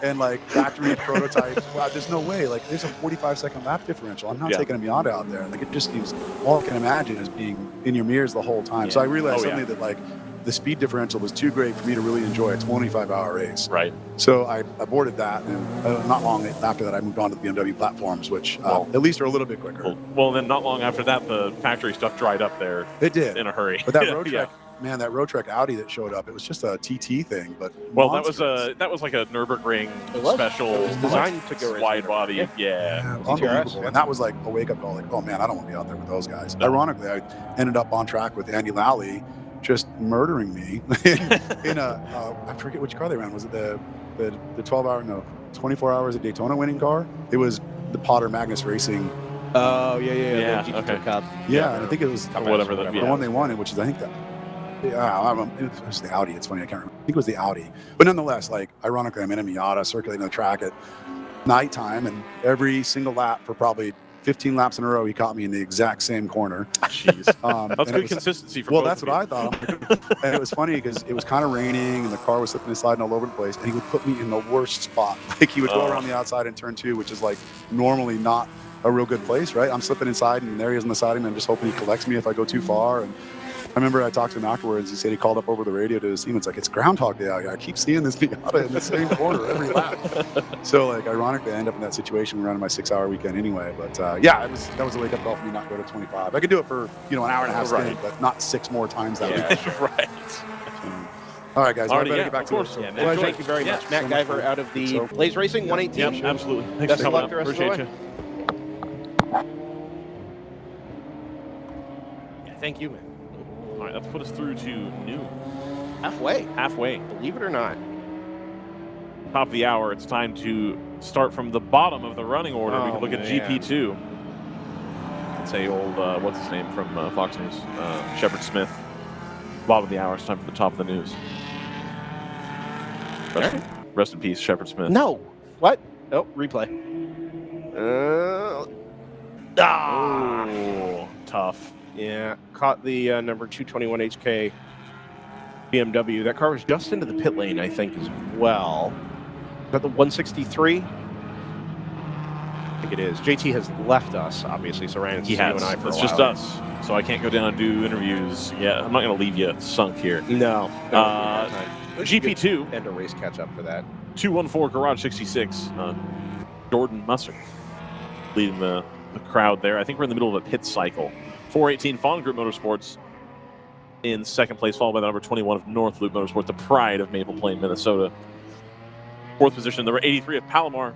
and like factory prototypes? Wow, there's no way. Like, there's a 45-second lap differential. I'm not taking a Miata out there. Like, it just seems, all I can imagine is being in your mirrors the whole time. So I realized suddenly that, like, the speed differential was too great for me to really enjoy a 25-hour race. Right. So I aborted that, and not long after that, I moved on to the BMW platforms, which at least are a little bit quicker. Well, then not long after that, the factory stuff dried up there. It did. In a hurry. But that road track, man, that road track Audi that showed up, it was just a TT thing. But that was like a Nürburgring special. It was designed to go wide body. Yeah. Unbelievable. And that was like a wake-up call. Like, oh man, I don't want to be out there with those guys. Ironically, I ended up on track with Andy Lally, just murdering me in I forget which car they ran. Was it the 24 hours at Daytona winning car? It was the Potter Magnus Racing. Oh yeah. Okay. Cup. Yeah, and I think it was the one they won, which is I think that. Yeah, it was the Audi. It's funny, I can't remember. I think it was the Audi. But nonetheless, like, ironically, I'm in a Miata circulating the track at nighttime, and every single lap for probably 15 laps in a row, he caught me in the exact same corner. Jeez. That's good consistency for both that's what I thought. And it was funny because it was kind of raining and the car was slipping and sliding all over the place, and he would put me in the worst spot. Like, he would go around the outside in turn 2, which is like normally not a real good place, right? I'm slipping inside, and there he is on the side of me. I'm just hoping he collects me if I go too far. And I remember I talked to him afterwards. He said he called up over the radio to his team. It's like, it's Groundhog Day out here. I keep seeing this Miata in the same corner every lap. So, like, ironically, I end up in that situation running my 6-hour weekend anyway. But that was a wake-up call for me not to go to 25. I could do it for an hour and a half stint, but not 6 more times that week. Right. All right, guys. I better get back to it. Well, thank you very much. Matt Guyver out of the Blaze Racing 118. Yep, absolutely. Thanks Best for of coming luck up. the rest of the Appreciate way. you. Yeah, thank you, man. All right, let's put us through to noon. Halfway. Believe it or not. Top of the hour, it's time to start from the bottom of the running order. We can look at GP2. Let's say old, what's his name from Fox News? Shepard Smith. Bottom of the hour, it's time for the top of the news. Rest in peace, Shepard Smith. No. What? Oh, replay. Oh, tough. Yeah, caught the number 221 HK BMW. That car was just into the pit lane, I think, as well. Got the 163. think it is. JT has left us, obviously, so Ryan, He you has. and I for It's a just while. us. So I can't go down and do interviews. Yeah, I'm not going to leave you sunk here. No. GP2. And a race catch-up for that. 214 Garage 66. Jordan Musser leading the crowd there. I think we're in the middle of a pit cycle. 418 Fawn Group Motorsports in second place, followed by the number 21 of North Loop Motorsports, the pride of Maple Plain, Minnesota. Fourth position, number 83 of Palomar.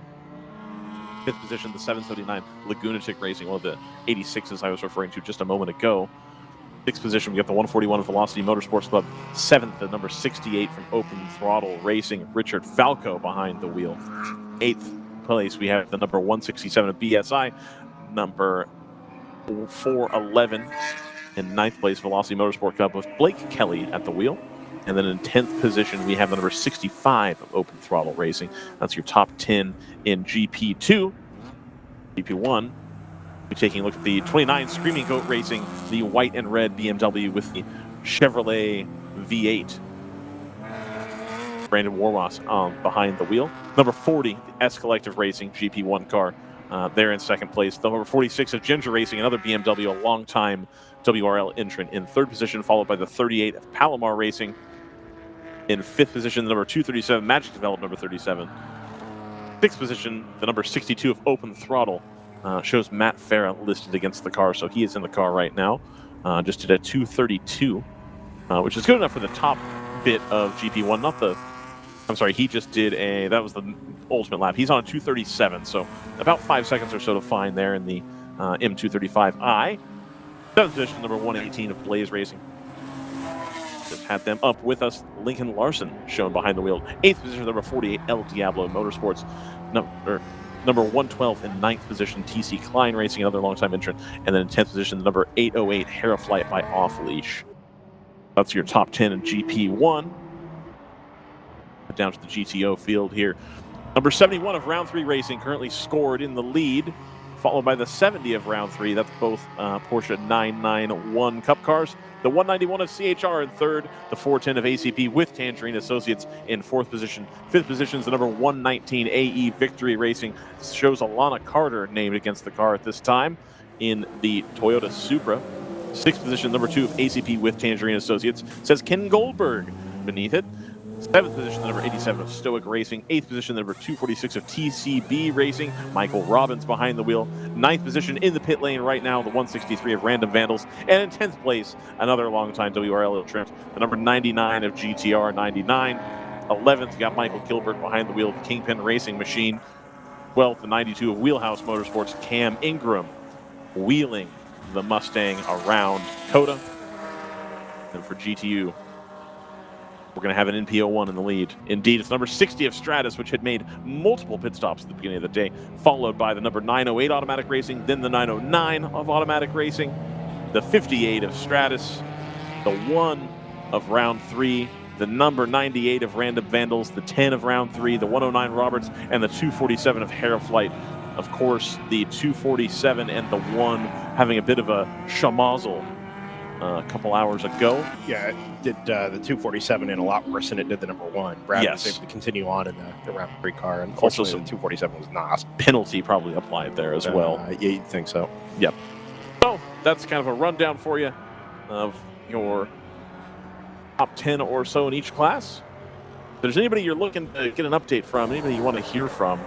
Fifth position, the 779 Lagunatic Racing, one of the 86s I was referring to just a moment ago. Sixth position, we got the 141 of Velocity Motorsports Club. Seventh, the number 68 from Open Throttle Racing, Richard Falco behind the wheel. Eighth place, we have the number 167 of BSI. Number 411 in ninth place, Velocity Motorsport Club with Blake Kelly at the wheel. And then in 10th position, we have the number 65 of Open Throttle Racing. That's your top 10 in GP2. GP1, we're taking a look at the 29 Screaming Goat Racing, the white and red BMW with the Chevrolet V8. Brandon Warwas behind the wheel. Number 40, the S Collective Racing GP1 car. They're in second place. The number 46 of Ginger Racing, another BMW, a long-time WRL entrant, in third position, followed by the 38 of Palomar Racing. In fifth position, the number 237, Magic Develop, number 37. Sixth position, the number 62 of Open Throttle. Shows Matt Farah listed against the car, so he is in the car right now. Just did a 232, which is good enough for the top bit of GP1. Not the... I'm sorry, he just did a... That was the ultimate lap. He's on a 237, so about 5 seconds or so to find there in the M235i. Seventh position, number 118 of Blaze Racing. Just had them up with us. Lincoln Larson shown behind the wheel. Eighth position, number 48, El Diablo Motorsports. Number 112 in ninth position, TC Klein Racing, another longtime entrant. And then in 10th position, the number 808, Heraflight by Off Leash. That's your top 10 in GP1. Down to the GTO field here. Number 71 of Round 3 Racing currently scored in the lead, followed by the 70 of Round 3. That's both Porsche 991 Cup cars. The 191 of CHR in third. The 410 of ACP with Tangerine Associates in fourth position. Fifth position is the number 119 AE Victory Racing. This shows Alana Carter named against the car at this time in the Toyota Supra. Sixth position, number 2 of ACP with Tangerine Associates. Says Ken Goldberg beneath it. Seventh position, the number 87 of Stoic Racing. Eighth position, the number 246 of TCB Racing. Michael Robbins behind the wheel. Ninth position in the pit lane right now, the 163 of Random Vandals. And in 10th place, another longtime WRL trimmed, the number 99 of GTR 99. 11th, you got Michael Gilbert behind the wheel of the Kingpin Racing Machine. 12th, the 92 of Wheelhouse Motorsports, Cam Ingram, wheeling the Mustang around COTA. And for GTU, we're going to have an NPO1 in the lead. Indeed, it's number 60 of Stratus, which had made multiple pit stops at the beginning of the day, followed by the number 908 Automatic Racing, then the 909 of Automatic Racing, the 58 of Stratus, the 1 of Round 3, the number 98 of Random Vandals, the 10 of Round 3, the 109 Roberts, and the 247 of Heraflight. Of course, the 247 and the 1 having a bit of a shamazel a couple hours ago. Yeah, it did the 247 in a lot worse than it did the number 1. Brad was able to continue on in the round 3 car. Unfortunately, the 247 was not. Penalty probably applied there as well. Yeah, you'd think so. Yep. So that's kind of a rundown for you of your top 10 or so in each class. If there's anybody you're looking to get an update from, anybody you want to hear from,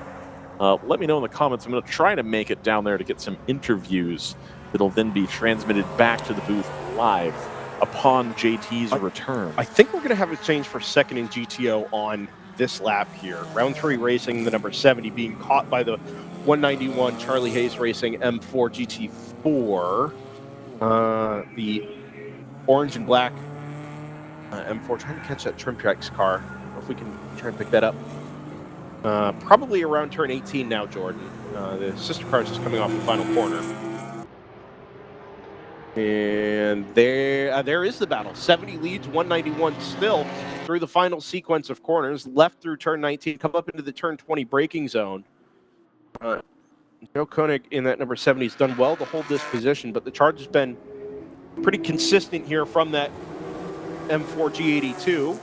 let me know in the comments. I'm going to try to make it down there to get some interviews that'll then be transmitted back to the booth live upon JT's return. I think we're going to have a change for second in GTO on this lap here. Round 3 Racing, the number 70 being caught by the 191 Charlie Hayes Racing M4 GT4. The orange and black M4, trying to catch that Trim Tracks car. I don't know if we can try and pick that up. Probably around turn 18 now, Jordan. The sister car is just coming off the final corner. And there is the battle. 70 leads, 191 still through the final sequence of corners. Left through turn 19, come up into the turn 20 braking zone. Joe Koenig in that number 70 has done well to hold this position, but the charge has been pretty consistent here from that M4 G82.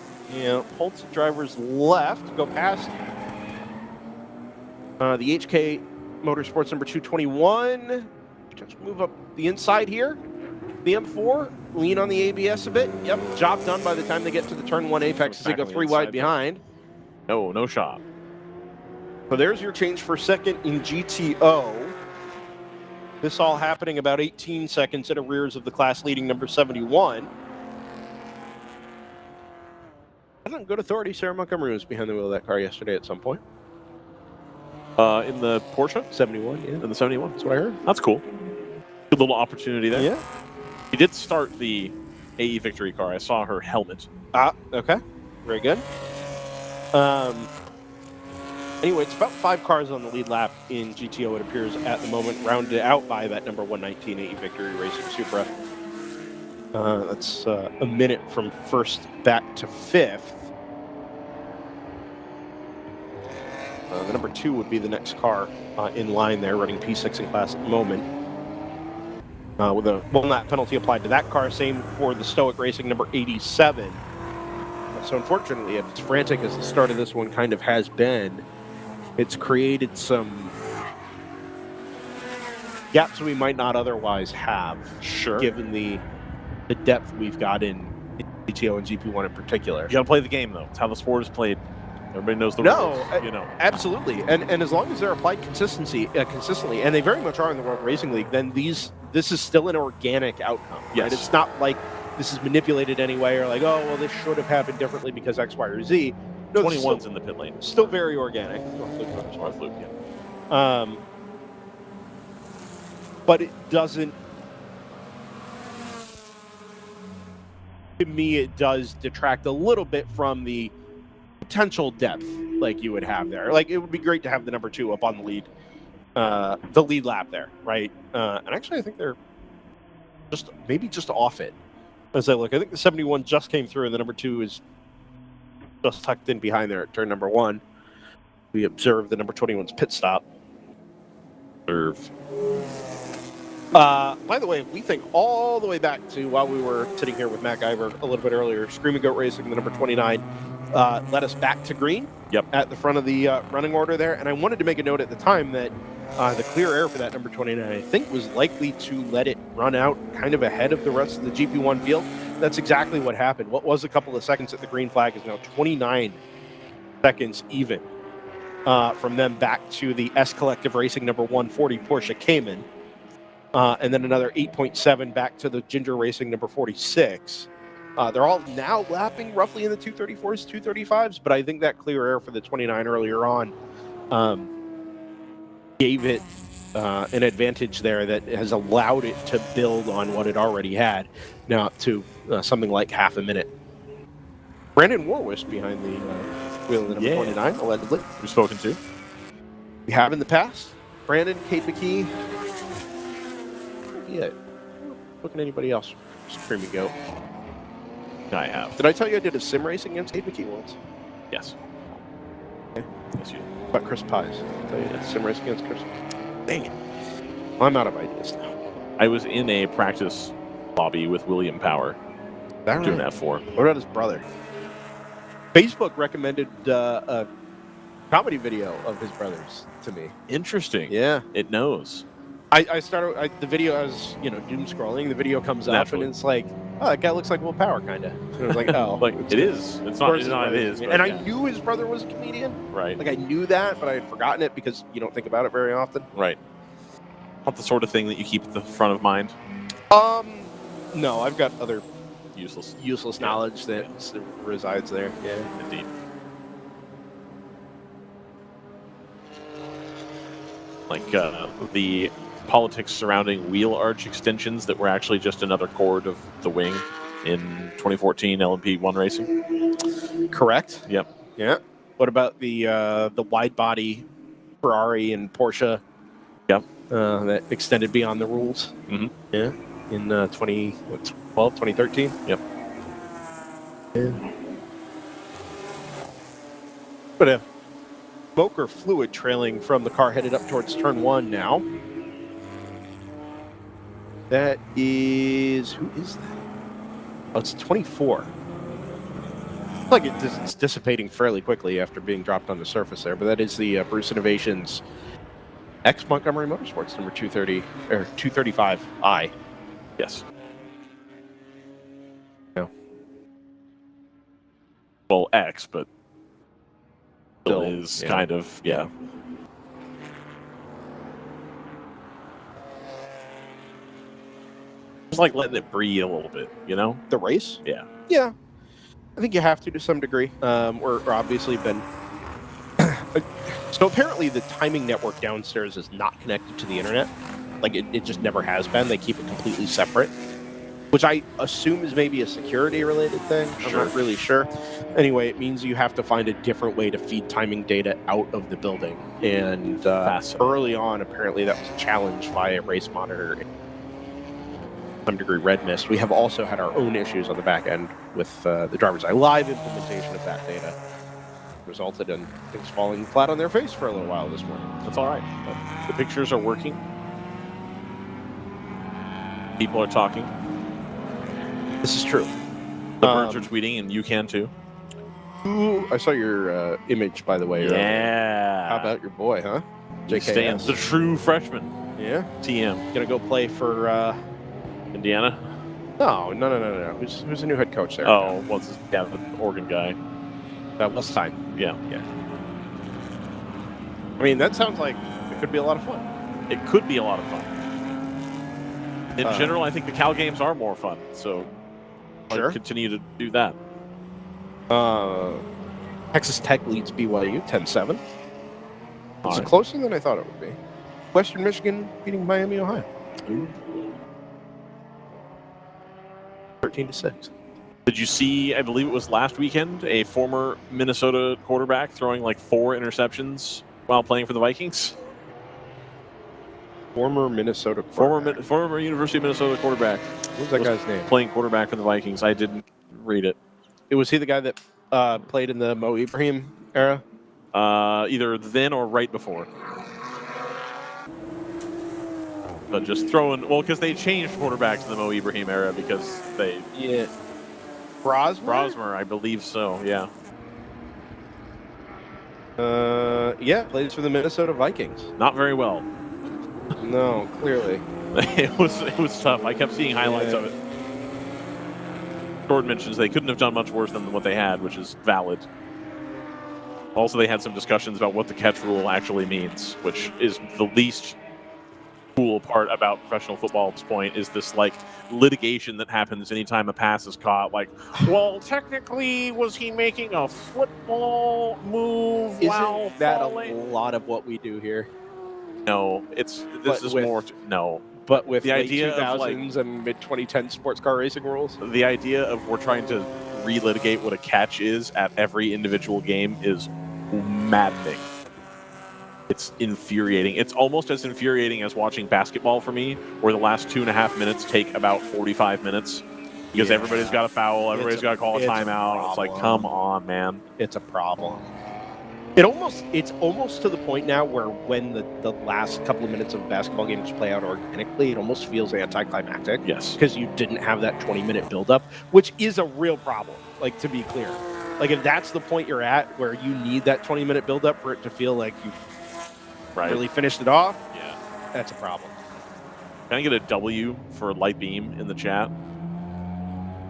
Holds the drivers left, go past the HK Motorsports number 221. Just move up the inside here. The M4, lean on the ABS a bit. Yep, job done by the time they get to the turn 1 apex as they go 3 wide behind. No shot. So there's your change for second in GTO. This all happening about 18 seconds in arrears of the class leading number 71. I don't good authority. Sarah Montgomery was behind the wheel of that car yesterday at some point. In the Porsche? 71, yeah. In the 71. That's what I heard. That's cool. Good little opportunity there. Yeah. He did start the AE Victory car. I saw her helmet. Okay. Very good. Anyway, it's about 5 cars on the lead lap in GTO, it appears, at the moment, rounded out by that number 119 AE Victory Racing Supra. That's a minute from first back to fifth. The number 2 would be the next car in line there, running P6 in class at the moment. With a one-lap penalty applied to that car. Same for the Stoic Racing number 87. So unfortunately, if it's frantic as the start of this one kind of has been, it's created some gaps we might not otherwise have. Sure. Given the depth we've got in GTO and GP1 in particular. You got to play the game, though. It's how the sport is played. Everybody knows the rules. Absolutely. And as long as they're applied consistently, and they very much are in the World Racing League, then this is still an organic outcome. Yes. Right? It's not like this is manipulated anyway, or like, oh, well, this should have happened differently because X, Y, or Z. No, 21's in the pit lane. Still very organic. But it doesn't. To me, it does detract a little bit from the potential depth like you would have there. Like, it would be great to have the number 2 up on the lead lap there, right? And actually, I think they're maybe just off it. As I look, I think the 71 just came through, and the number 2 is just tucked in behind there at turn number 1. We observe the number 21's pit stop. By the way, if we think all the way back to while we were sitting here with Matt Guyver a little bit earlier, Screaming Goat Racing, the number 29, led us back to green. Yep. At the front of the running order there. And I wanted to make a note at the time that the clear air for that number 29, I think, was likely to let it run out kind of ahead of the rest of the GP1 field. That's exactly what happened. What was a couple of seconds at the green flag is now 29 seconds even from them back to the S Collective Racing number 140 Porsche Cayman. And then another 8.7 back to the Ginger Racing number 46. They're all now lapping roughly in the 234s, 235s, but I think that clear air for the 29 earlier on gave it an advantage there that has allowed it to build on what it already had now up to something like half a minute. Brandon Warwish behind the wheel of the number 29, allegedly. We've spoken to. We have in the past. Brandon, Kate McKee. Yeah. Looking at anybody else. Screaming Goat. I have. Did I tell you I did a sim racing against Kate McKee once? Yes. Okay. Yes, you did. What about Chris Pies? Did I tell you I did a sim racing against Chris? Dang it. Well, I'm out of ideas now. I was in a practice lobby with William Power doing F4. What about his brother? Facebook recommended a comedy video of his brothers to me. Interesting. Yeah. It knows. I started the video as doom scrolling. The video comes up and it's like, oh, that guy looks like Will Power, kind of. And I was like, oh, like it is. It's not. It's not. It is. And I knew his brother was a comedian. Right. Like I knew that, but I had forgotten it because you don't think about it very often. Right. Not the sort of thing that you keep at the front of mind. No, I've got other useless knowledge that resides there. Yeah, indeed. Like the politics surrounding wheel arch extensions that were actually just another chord of the wing in 2014 LMP1 racing. Correct. Yep. Yeah. What about the wide body Ferrari and Porsche? Yep. That extended beyond the rules. Mm-hmm. Yeah. In 2012, 2013. Yep. Yeah. But a smoke or fluid trailing from the car headed up towards turn 1 now. That is... Who is that? Oh, it's 24. Like it's dissipating fairly quickly after being dropped on the surface there, but that is the Bruce Innovations Ex Montgomery Motorsports, number 230 or 235I. Yes. No. Well, X, but still Still, is yeah. kind of, yeah. Just like letting it breathe a little bit, you know? The race? Yeah. Yeah. I think you have to some degree. We're obviously been... So apparently the timing network downstairs is not connected to the internet. Like, it just never has been. They keep it completely separate, which I assume is maybe a security-related thing. I'm not really sure. Anyway, it means you have to find a different way to feed timing data out of the building. And early on, apparently that was a challenge via race monitor. Some degree red mist. We have also had our own issues on the back end with the DriversEye Live implementation of that data. Resulted in things falling flat on their face for a little while this morning. That's all right. But the pictures are working. People are talking. This is true. The birds are tweeting, and you can too. Ooh, I saw your image, by the way. Yeah. How about your boy, huh? JKS. The true freshman. Yeah. TM. Gonna go play for Indiana? No. Who's the new head coach there? Oh, what's his? Yeah, the Oregon guy. That was time. Yeah. I mean, that sounds like it could be a lot of fun. It could be a lot of fun. In general, I think the Cal games are more fun, so sure. Continue to do that. Texas Tech leads BYU 10-7. It's Right. closer than I thought it would be. Western Michigan beating Miami, Ohio. 13-6. Did you see, I believe it was last weekend, a former Minnesota quarterback throwing like 4 interceptions while playing for the Vikings? Former Minnesota quarterback. Former University of Minnesota quarterback. What was that guy's name? Playing quarterback for the Vikings. I didn't read it. Was he the guy that played in the Mo Ibrahim era? Either then or right before. But just throwing, well, because they changed quarterbacks in the Mo Ibrahim era because they... Yeah. Brosmer, I believe so, yeah. Yeah, plays for the Minnesota Vikings. Not very well. No, clearly. It was tough. I kept seeing highlights of it. Jordan mentions they couldn't have done much worse than what they had, which is valid. Also, they had some discussions about what the catch rule actually means, which is the least cool part about professional football at this point, is this like litigation that happens anytime a pass is caught. Like, well, technically, was he making a football move while Isn't that falling? a lot of what we do here? No, this is more. No. But with the idea 2000s of like, and mid-2010 sports car racing rules? The idea of we're trying to relitigate what a catch is at every individual game is maddening. It's infuriating. It's almost as infuriating as watching basketball for me, where the last 2.5 minutes take about 45 minutes because everybody's got a foul, everybody's got to call a timeout. It's like, come on, man. It's a problem. It's almost to the point now where when the last couple of minutes of basketball games play out organically, it almost feels anticlimactic. Yes. Because you didn't have that 20-minute buildup, which is a real problem, like, to be clear. Like, if that's the point you're at where you need that 20-minute buildup for it to feel like you really finished it off, that's a problem. Can I get a W for light beam in the chat?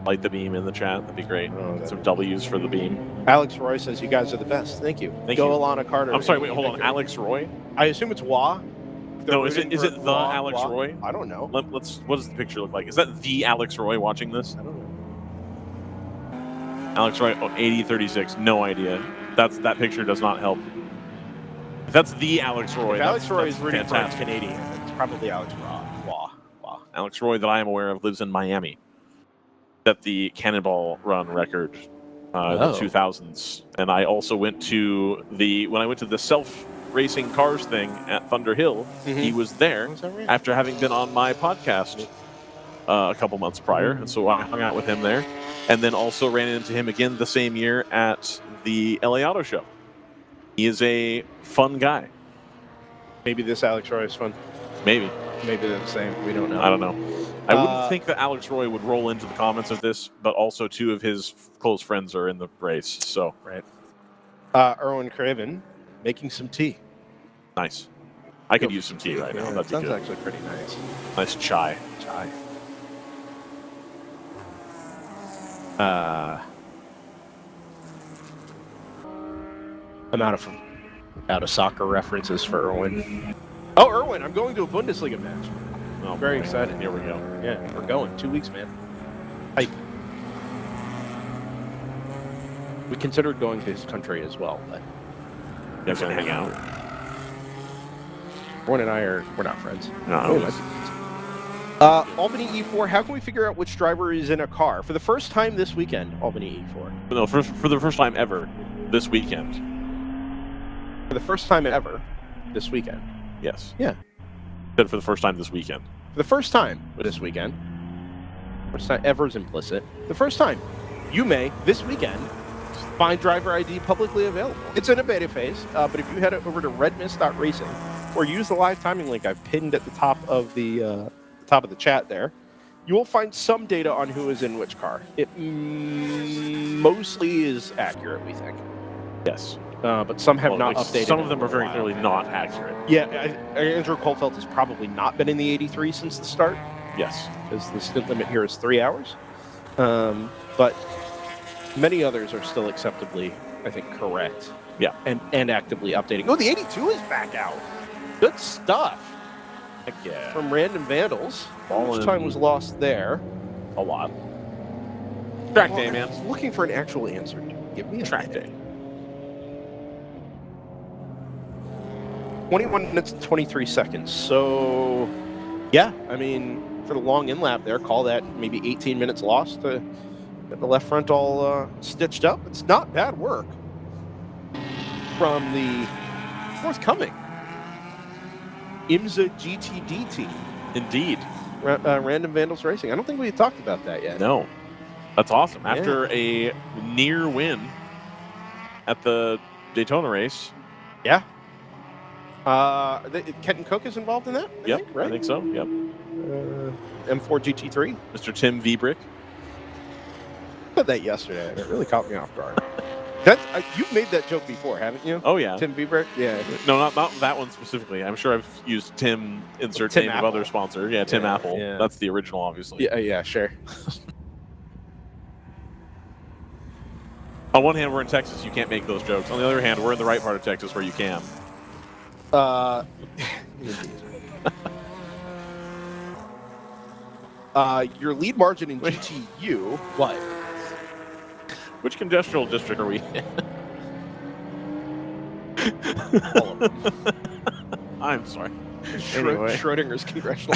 Light the beam in the chat. That'd be great. Some W's for the beam. Alex Roy says you guys are the best. Thank you. Thank you. Alana Carter. I'm sorry, wait, hold on. Alex Roy? I assume it's Wah. No, is it the Alex Roy? I don't know. What does the picture look like? Is that the Alex Roy watching this? I don't know. Alex Roy, 8036. No idea. That picture does not help. If that's the Alex Roy. If Alex Roy is rooting for fantastic. Canadian, it's probably Alex Wah. Alex Roy, that I am aware of, lives in Miami. Set the Cannonball Run record in the 2000s. And I also went to when I went to the self-racing cars thing at Thunder Hill, he was there after having been on my podcast a couple months prior. And so I hung out with him there. And then also ran into him again the same year at the LA Auto Show. He is a fun guy. Maybe this Alex Roy is fun. Maybe. Maybe they're the same. We don't know. I don't know. I wouldn't think that Alex Roy would roll into the comments of this, but also 2 of his close friends are in the race. So Erwin Craven making some tea. Nice. I could use some tea right now. That'd be sounds good. actually pretty nice. Nice chai. I'm out of soccer references for Erwin. Oh, Erwin, I'm going to a Bundesliga match. Oh, very boy. excited. Here we go. Yeah, we're going. 2 weeks, man. Hype. We considered going to his country as well, but You're going to hang out. Erwin and we're not friends. No. Albany E4, how can we figure out which driver is in a car? For the first time this weekend, Albany E4. No, for the first time ever this weekend. For the first time ever this weekend. Yes. Yeah. Said for the first time this weekend. For the first time this weekend. First time ever is implicit. The first time you may, this weekend, find driver ID publicly available. It's in a beta phase, but if you head over to redmist.racing or use the live timing link I've pinned at the top of the chat there, you will find some data on who is in which car. It mostly is accurate, we think. Yes. But some have not updated. Some of them are very clearly not accurate. Yeah, Andrew Kohlfeldt has probably not been in the 83 since the start. Yes. Because the stint limit here is 3 hours. But many others are still acceptably, I think, correct. Yeah. And actively updating. Oh, the 82 is back out. Good stuff. Heck yeah. From Random Vandals. How much time was lost there? A lot. Track day, man. I was looking for an actual answer. Give me a track day. 21 minutes and 23 seconds. So, yeah, I mean, for the long in-lap there, call that maybe 18 minutes lost to get the left front all stitched up. It's not bad work from the forthcoming IMSA GTD team. Indeed. Random Vandals Racing. I don't think we had talked about that yet. No. That's awesome. After a near win at the Daytona race. Yeah. Kenton Cook is involved in that? I think so. Yep. M4 GT3. Mr. Tim Viebrick. I said that yesterday. It really caught me off guard. You've made that joke before, haven't you? Oh, yeah. Tim Viebrick? Yeah. No, not that one specifically. I'm sure I've used Tim, insert Tim name Apple. of other sponsor. Yeah, Tim Apple. Yeah. That's the original, obviously. Yeah, sure. On one hand, we're in Texas. You can't make those jokes. On the other hand, we're in the right part of Texas where you can. Your lead margin in GTU. What? Which congestional district are we in? All of them. I'm sorry. Anyway. Schrodinger's congressional.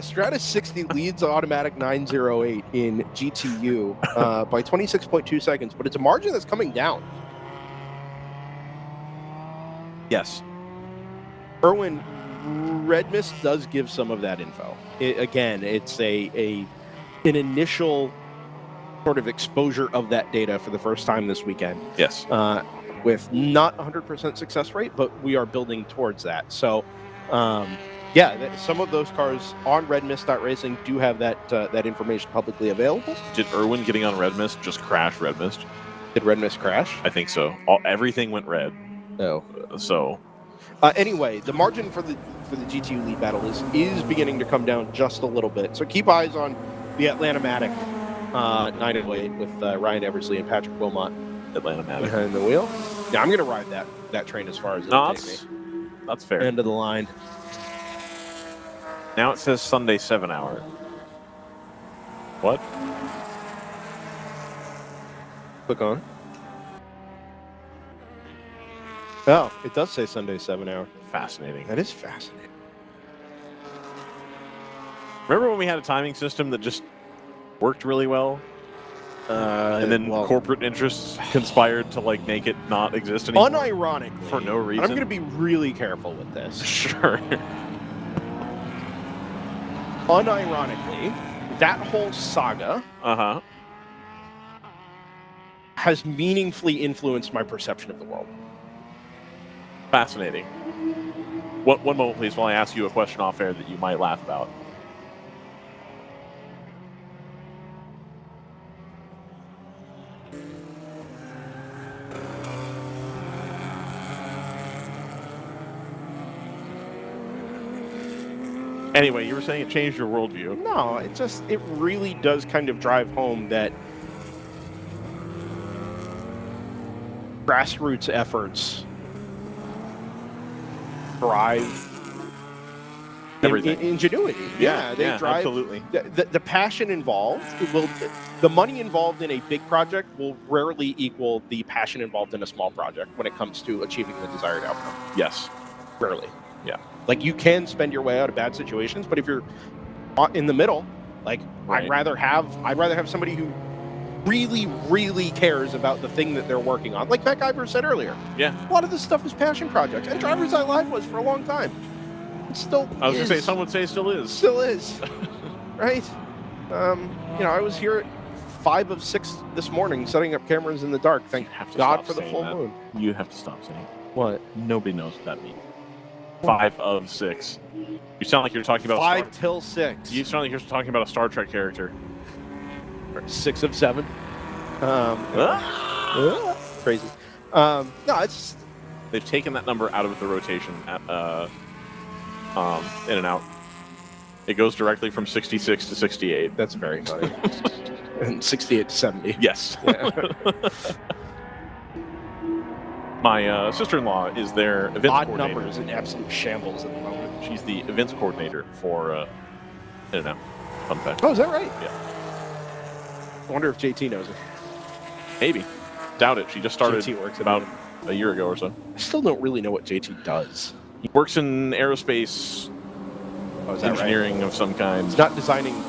Stratus 60 leads automatic 908 in GTU by 26.2 seconds, but it's a margin that's coming down. Yes. Erwin, Red Mist does give some of that info. Again, it's an initial sort of exposure of that data for the first time this weekend. Yes. With not 100% success rate, but we are building towards that. So, some of those cars on redmist.racing do have that information publicly available. Did Erwin getting on Red Mist just crash Red Mist? Did Red Mist crash? I think so. Everything went red. No. So. Anyway, the margin for the GTU lead battle is beginning to come down just a little bit. So keep eyes on the Atlanta Matic 908 with Ryan Eversley and Patrick Wilmot. Atlanta Matic behind the wheel. Yeah, I'm going to ride that train as far as it'll take me. That's fair. End of the line. Now it says Sunday 7 hour. What? Click on. Oh, it does say Sunday 7 hour. Fascinating. That is fascinating. Remember when we had a timing system that just worked really well? And then corporate interests conspired to make it not exist anymore. Unironically, for no reason. I'm going to be really careful with this. Sure. Unironically, that whole saga has meaningfully influenced my perception of the world. Fascinating. One moment, please, while I ask you a question off air that you might laugh about. Anyway, you were saying it changed your worldview. No, it really does kind of drive home that grassroots efforts drive everything. Ingenuity. Yeah, they drive absolutely. The passion involved. The money involved in a big project will rarely equal the passion involved in a small project when it comes to achieving the desired outcome. Yes, rarely. Yeah, like you can spend your way out of bad situations, but if you're in the middle, like right. I'd rather have somebody who really cares about the thing that they're working on. Like Matt Guyver said earlier. Yeah. A lot of this stuff is passion projects, and DriversEye Live was for a long time. It still I was going is. to say, some would say still is. Still is. Right? I was here at 5 of 6 this morning setting up cameras in the dark. Thank God for the full moon. You have to stop saying what? Nobody knows what that means. 5 of 6. You sound like you're talking about 5 till 6. You sound like you're talking about a Star Trek character. 6 of 7. Crazy. No, it's they've taken that number out of the rotation at in and out. It goes directly from 66 to 68. That's very funny. And 68 to 70. Yes. Yeah. My sister-in-law is their events odd coordinator. Numbers in absolute shambles at the moment. She's the events coordinator for in and out. Fun fact. Oh, is that right? Yeah. I wonder if JT knows it. Maybe. Doubt it. She just started JT works about a year ago or so. I still don't really know what JT does. He works in aerospace engineering of some kind. He's not designing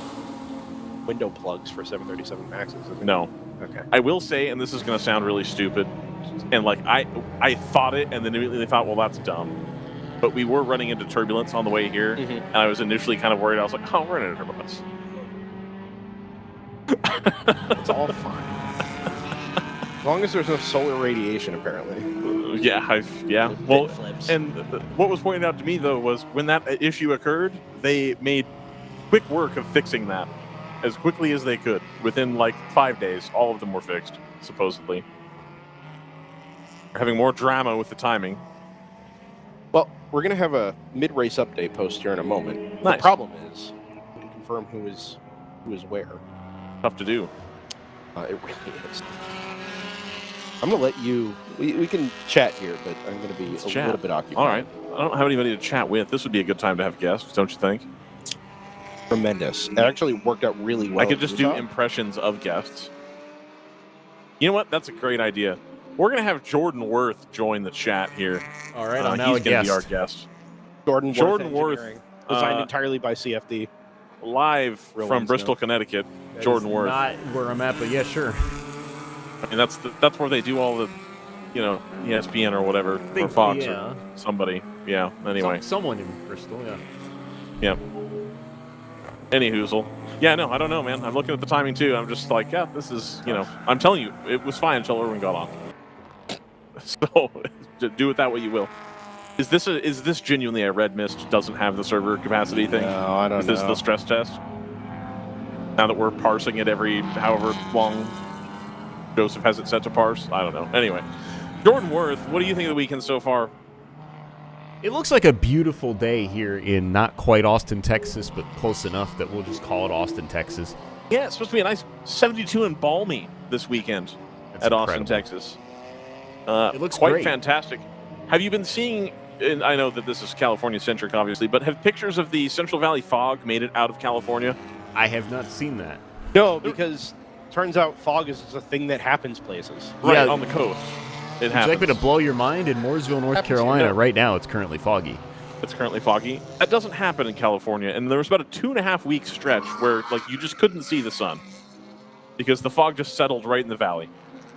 window plugs for 737 Maxes, is he? No. Okay. I will say, and this is going to sound really stupid, and like I thought it, and then immediately thought, well, that's dumb. But we were running into turbulence on the way here, and I was initially kind of worried. I was like, oh, we're in turbulence. It's all fine. As long as there's no solar radiation, apparently. Yeah. Well, and what was pointed out to me, though, was when that issue occurred, they made quick work of fixing that as quickly as they could. Within, like, 5 days, all of them were fixed, supposedly. We're having more drama with the timing. Well, we're going to have a mid-race update post here in a moment. Nice. The problem is to confirm who is where. Tough to do. It really is. I'm going to let you... We can chat here, but I'm going to be a little bit occupied. All right. I don't have anybody to chat with. This would be a good time to have guests, don't you think? Tremendous. It actually worked out really well. I could just do impressions of guests. You know what? That's a great idea. We're going to have Jordan Worth join the chat here. All right, I'm now he's going to be our guest. Jordan Worth. Designed entirely by CFD. Live from Bristol, Connecticut. That Jordan is Worth. not where I'm at, but yeah, sure. I mean, that's where they do all the, ESPN or whatever, or Fox or somebody. Yeah, anyway. Someone in Bristol, yeah. Yeah. Any hoozle. Yeah, no, I don't know, man. I'm looking at the timing, too. I'm just like, yeah, this is, I'm telling you, it was fine until Irwin got on. So, do it that way you will. Is this genuinely a Red Mist doesn't have the server capacity thing? No, I don't know. Is this the stress test? Now that we're parsing it every however long Joseph has it set to parse? I don't know. Anyway, Jordan Worth, what do you think of the weekend so far? It looks like a beautiful day here in not quite Austin, Texas, but close enough that we'll just call it Austin, Texas. Yeah, it's supposed to be a nice 72 and balmy this weekend at Austin, Texas. It looks quite great. Fantastic. Have you been seeing, and I know that this is California-centric, obviously, but have pictures of the Central Valley fog made it out of California? I have not seen that. No, because turns out fog is a thing that happens places. Right, on the coast. Would you like me to blow your mind? In Mooresville, North Carolina, right now, it's currently foggy. It's currently foggy. That doesn't happen in California, and there was about a 2.5-week stretch where you just couldn't see the sun because the fog just settled right in the valley,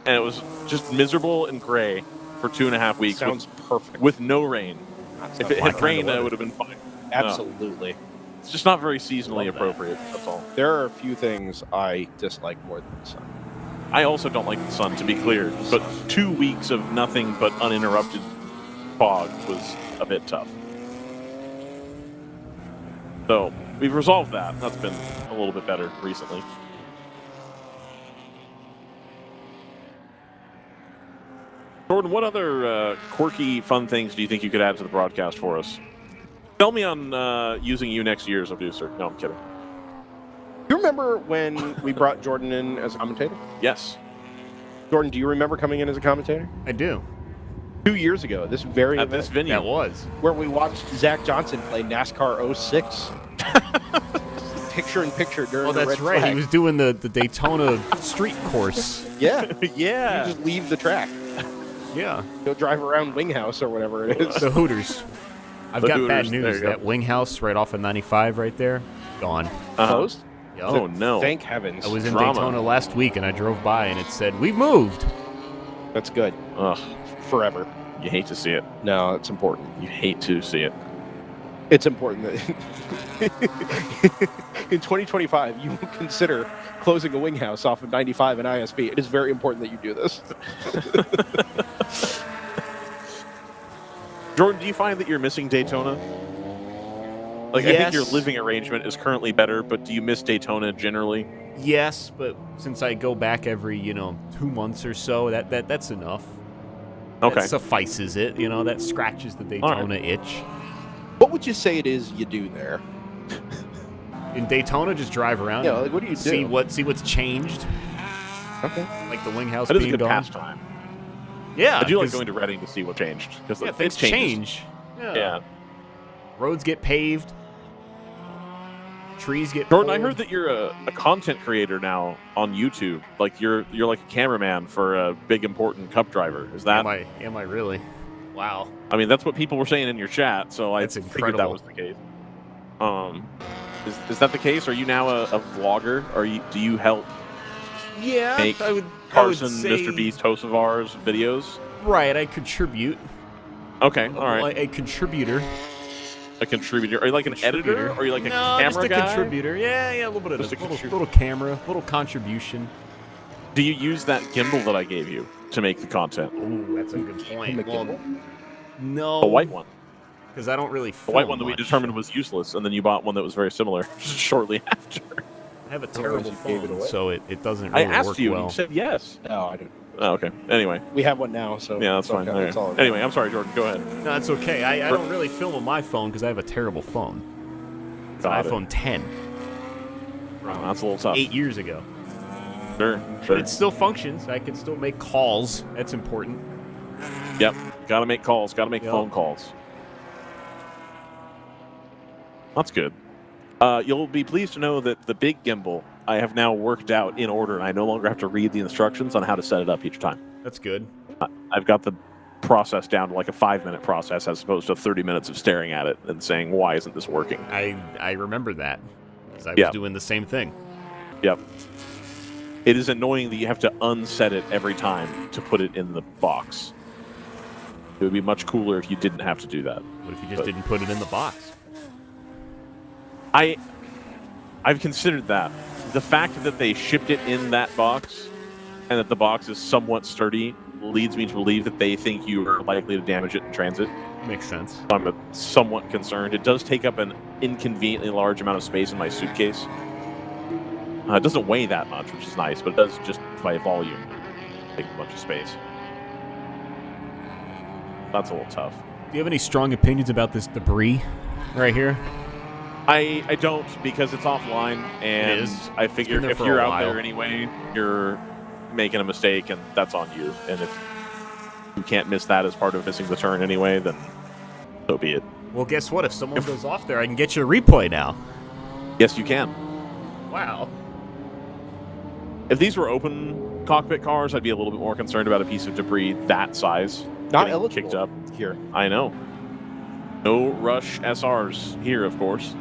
and it was just miserable and gray for 2.5 weeks. Sounds perfect. With no rain. If it had rained, it would have been fine. Absolutely. No. It's just not very seasonally appropriate. That's all. There are a few things I dislike more than the sun. I also don't like the sun, to be clear, but 2 weeks of nothing but uninterrupted fog was a bit tough. So, we've resolved that. That's been a little bit better recently. Jordan, what other quirky, fun things do you think you could add to the broadcast for us? Tell me on using you next year as a producer. No, I'm kidding. You remember when we brought Jordan in as a commentator? Yes. Jordan, do you remember coming in as a commentator? I do. 2 years ago, this very At event. this venue. That was. Where we watched Zach Johnson play NASCAR 06. Picture in picture during Oh, the that's red right. flag. He was doing the Daytona street course. Yeah. Yeah. You just leave the track. Yeah. Go drive around Winghouse or whatever it is. The Hooters. I've The got Hooters, bad there news. you go. That wing house right off of 95 right there, gone. Closed? Oh, no. Thank heavens. I was in Drama. Daytona last week and I drove by and it said, "We've moved." That's good. Ugh. Forever. You hate to see it. No, it's important. You hate to see it. It's important that in 2025 you will consider closing a wing house off of 95 and ISP. It is very important that you do this. Jordan, do you find that you're missing Daytona? Like, I think your living arrangement is currently better, but do you miss Daytona generally? Yes, but since I go back every, 2 months or so, that's enough. Okay. That suffices it, that scratches the Daytona itch. What would you say it is you do there? In Daytona, just drive around. Yeah, like, what do you see do? See what's changed. Okay. Like the wing house That is a being good gone. pastime. Yeah, I do like 'cause- going to Reading to see what changed. Because Yeah, things change. Yeah. Roads get paved. Trees get Jordan, I pulled. heard that you're a content creator now on YouTube. Like you're like a cameraman for a big important cup driver. Is that? Am I really? Wow. I mean, that's what people were saying in your chat. So That's I figured that incredible. was the case. Is that the case? Are you now a vlogger? Do you help Yeah, make I would Carson, say, Mr. Beast, Hocevar's videos? Right, I contribute. Okay, all right. Like a contributor. A contributor? Are you like an editor? Or are you like a camera just a guy? contributor. Yeah, a little bit of Just a little camera, little contribution. Do you use that gimbal that I gave you to make the content? Ooh, that's a good point. The Well, gimbal? no, The white one. because I don't really. The white film one that we much. determined was useless, and then you bought one that was very similar shortly after. I have a terrible you gave it phone, away. so it doesn't I really asked work you, well. and you said yes. No, I don't. Oh, okay. Anyway. We have one now, so Yeah, that's fine. okay. Okay. That's all. Anyway, I'm sorry, Jordan. Go ahead. No, that's okay. I don't really film on my phone because I have a terrible phone. It's an Got it. iPhone 10 Wow, that's a little tough. 8 years ago. Sure. But it still functions. I can still make calls. That's important. Yep. Got to make calls. Got to make Yep. phone calls. That's good. You'll be pleased to know that the big gimbal I have now worked out in order, and I no longer have to read the instructions on how to set it up each time. That's good. I've got the process down to like a 5-minute process as opposed to 30 minutes of staring at it and saying, why isn't this working? I remember that because I was Yeah. doing the same thing. Yep. It is annoying that you have to unset it every time to put it in the box. It would be much cooler if you didn't have to do that. What if you just didn't put it in the box? I've considered that. The fact that they shipped it in that box and that the box is somewhat sturdy leads me to believe that they think you are likely to damage it in transit. Makes sense. I'm somewhat concerned. It does take up an inconveniently large amount of space in my suitcase. It doesn't weigh that much, which is nice, but it does just by volume take a bunch of space. That's a little tough. Do you have any strong opinions about this debris right here? I don't, because it's offline, and It is. I It's figure been there if for a you're out while. there anyway, you're making a mistake, and that's on you. And if you can't miss that as part of missing the turn anyway, then so be it. Well, guess what? If someone goes off there, I can get you a replay now. Yes, you can. Wow. If these were open cockpit cars, I'd be a little bit more concerned about a piece of debris that size Not getting eligible kicked up. here. I know. No Rush SRs here, of course.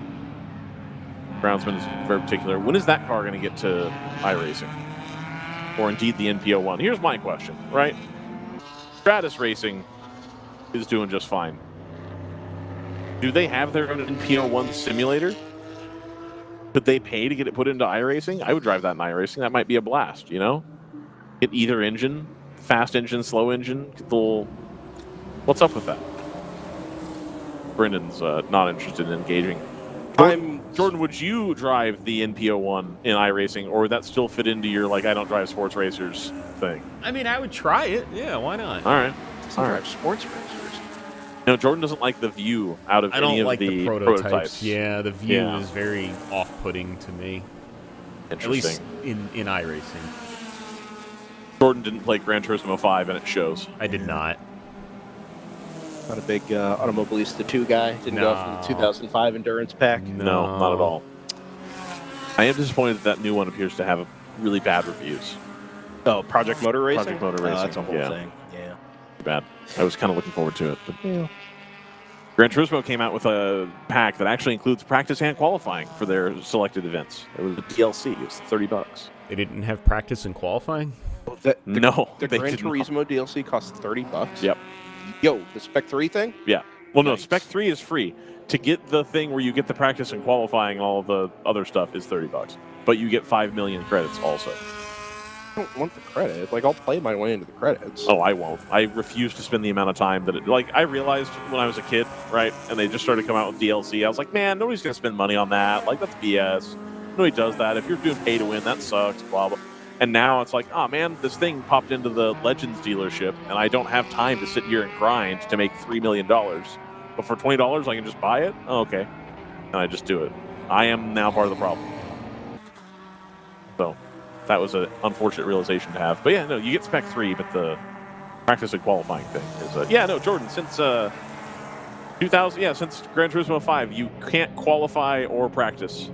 Groundsman is very particular. When is that car going to get to iRacing? Or indeed the NPO1? Here's my question, right? Stratus Racing is doing just fine. Do they have their own NPO1 simulator? Could they pay to get it put into iRacing? I would drive that in iRacing. That might be a blast, you know? Get either engine, fast engine, slow engine. Get the little... What's up with that? Brendan's not interested in engaging. Jordan, would you drive the NPO1 in iRacing, or would that still fit into your, like, I don't drive sports racers thing? I mean, I would try it. Yeah, why not? All right. Doesn't drive sports racers. No, Jordan doesn't like the view out of any of like the prototypes. Yeah, the view is very off-putting to me. At least in iRacing. Jordan didn't play Gran Turismo 5, and it shows. I did not. Not a big Automobilista 2 guy. Didn't go for the 2005 Endurance Pack. No, not at all. I am disappointed that new one appears to have really bad reviews. Oh, Project Motor Racing? Project Motor Racing. That's a whole thing. Yeah. Too bad. I was kind of looking forward to it. But Gran Turismo came out with a pack that actually includes practice and qualifying for their selected events. It was a DLC. It was $30. They didn't have practice and qualifying? No. The Gran Turismo DLC costs $30? Yep. Yo, the Spec 3 thing? Yeah. Well, no, Spec 3 is free. To get the thing where you get the practice and qualifying and all of the other stuff is $30. But you get 5 million credits also. I don't want the credit. Like, I'll play my way into the credits. Oh, I won't. I refuse to spend the amount of time that it... Like, I realized when I was a kid, right, and they just started coming out with DLC, I was like, man, nobody's going to spend money on that. Like, that's BS. Nobody does that. If you're doing pay to win, that sucks, blah, blah. And now it's like, oh, man, this thing popped into the Legends dealership, and I don't have time to sit here and grind to make $3 million. But for $20, I can just buy it? Oh, okay. And I just do it. I am now part of the problem. So... that was an unfortunate realization to have. But yeah, no, you get Spec 3, but the practice and qualifying thing is... yeah, no, Jordan, since 2000, since Gran Turismo 5, you can't qualify or practice.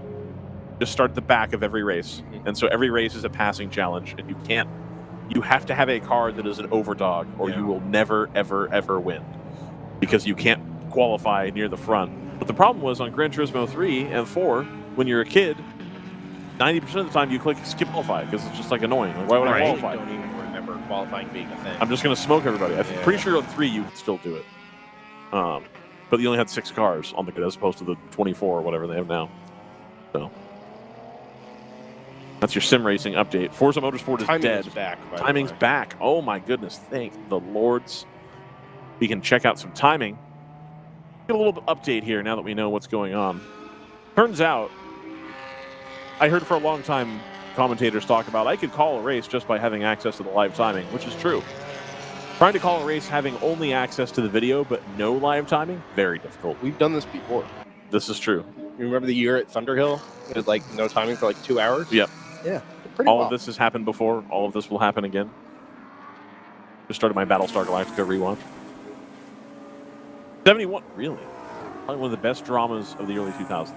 Just start at the back of every race. And so every race is a passing challenge, and you have to have a car that is an overdog, or you will never, ever, ever win. Because you can't qualify near the front. But the problem was on Gran Turismo 3 and 4, when you're a kid, 90% of the time you click skip qualify because it's just like annoying. Like, why would I qualify? I don't even remember qualifying being a thing. I'm just going to smoke everybody. I'm pretty sure on 3 you could still do it. But you only had 6 cars on the grid as opposed to the 24 or whatever they have now. So that's your sim racing update. Forza Motorsport is dead. Timing's back. Oh my goodness. Thank the Lords. We can check out some timing. Get a little update here now that we know what's going on. Turns out, I heard for a long time commentators talk about I could call a race just by having access to the live timing, which is true. Trying to call a race having only access to the video but no live timing, very difficult. We've done this before. This is true. You remember the year at Thunderhill? It was like no timing for like 2 hours? Yep. Yeah. All of this has happened before. All of this will happen again. Just started my Battlestar Galactica rewatch. 71, really? Probably one of the best dramas of the early 2000s.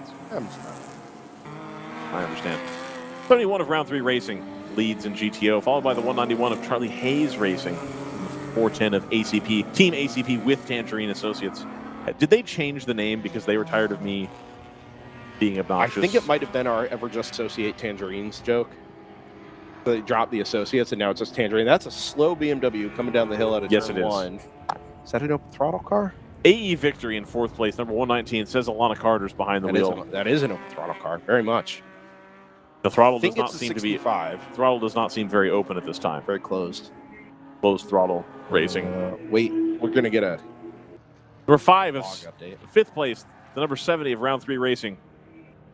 I understand. 71 of Round 3 Racing leads in GTO, followed by the 191 of Charlie Hayes Racing, and the 410 of ACP, Team ACP with Tangerine Associates. Did they change the name because they were tired of me being obnoxious? I think it might have been our Ever Just Associate Tangerines joke. So they dropped the Associates, and now it's just Tangerine. That's a slow BMW coming down the hill out of turn 1. Is that an open throttle car? AE Victory in 4th place, number 119, says Alana Carter's behind the wheel. That is an open throttle car, very much. The throttle does not seem to be... Throttle does not seem very open at this time. Very closed. Closed throttle racing. Wait, we're going to get a... Number 5 of 5th place, the number 70 of Round 3 Racing.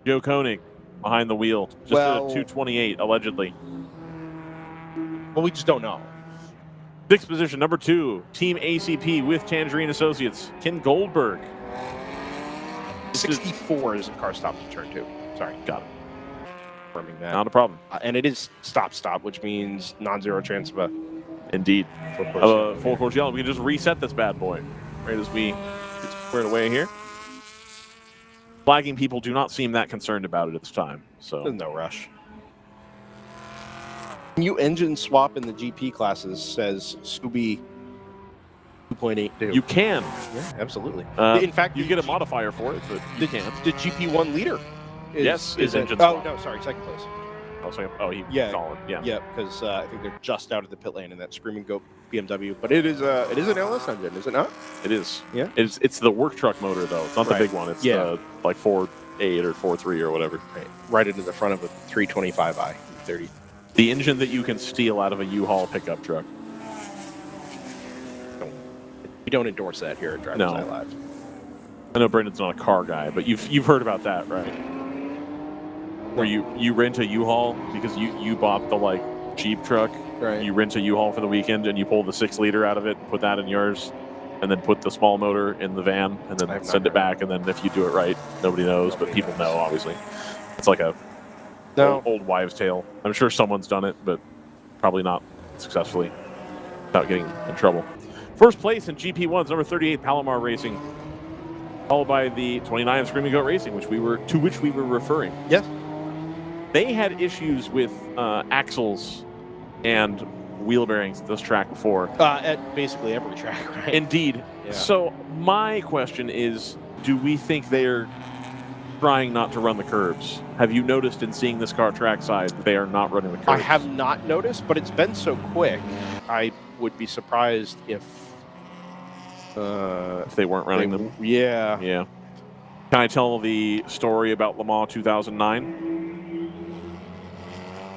Joe Koenig behind the wheel. Just at a 228, allegedly. Well, we just don't know. 6th position, number 2, Team ACP with Tangerine Associates. Ken Goldberg. 64 is a car stop to turn 2. Sorry, got it. That. Not a problem. And it is stop, which means non-zero chance of a... Indeed. Full course yellow. We can just reset this bad boy right as we get squared away here. Flagging people do not seem that concerned about it at this time. So there's no rush. New engine swap in the GP classes, says Scooby 2.82. You can. Yeah, absolutely. In fact, you get a modifier for it, but you can. The GP1 leader. Is engine swap. swap. No, sorry, 2nd place. He followed. Yeah, because I think they're just out of the pit lane in that Screaming Goat BMW. But it is an LS engine, is it not? It is. Yeah. It's the work truck motor though. It's not the big one. It's the like 4.8 or 4.3 or whatever. Right into the front of a 325i 30. The engine that you can steal out of a U-Haul pickup truck. We don't endorse that here at DriversEye Live. I know Brendan's not a car guy, but you've heard about that, right? Where you rent a U-Haul because you bought the Jeep truck. Right. You rent a U-Haul for the weekend and you pull the 6-liter out of it and put that in yours. and then put the small motor in the van, and then send it back. And then if you do it right, nobody knows, but people know, obviously. It's like a old wives' tale. I'm sure someone's done it, but probably not successfully without getting in trouble. First place in GP1's number 38 Palomar Racing, followed by the 29 Screaming Goat Racing, which we were referring. Yes. They had issues with axles and wheel bearings at this track before. At basically every track, right? Indeed. Yeah. So my question is, do we think they're trying not to run the curbs? Have you noticed in seeing this car trackside that they are not running the curbs? I have not noticed, but it's been so quick. I would be surprised if they weren't running them. Yeah. Yeah. Can I tell the story about Le Mans 2009?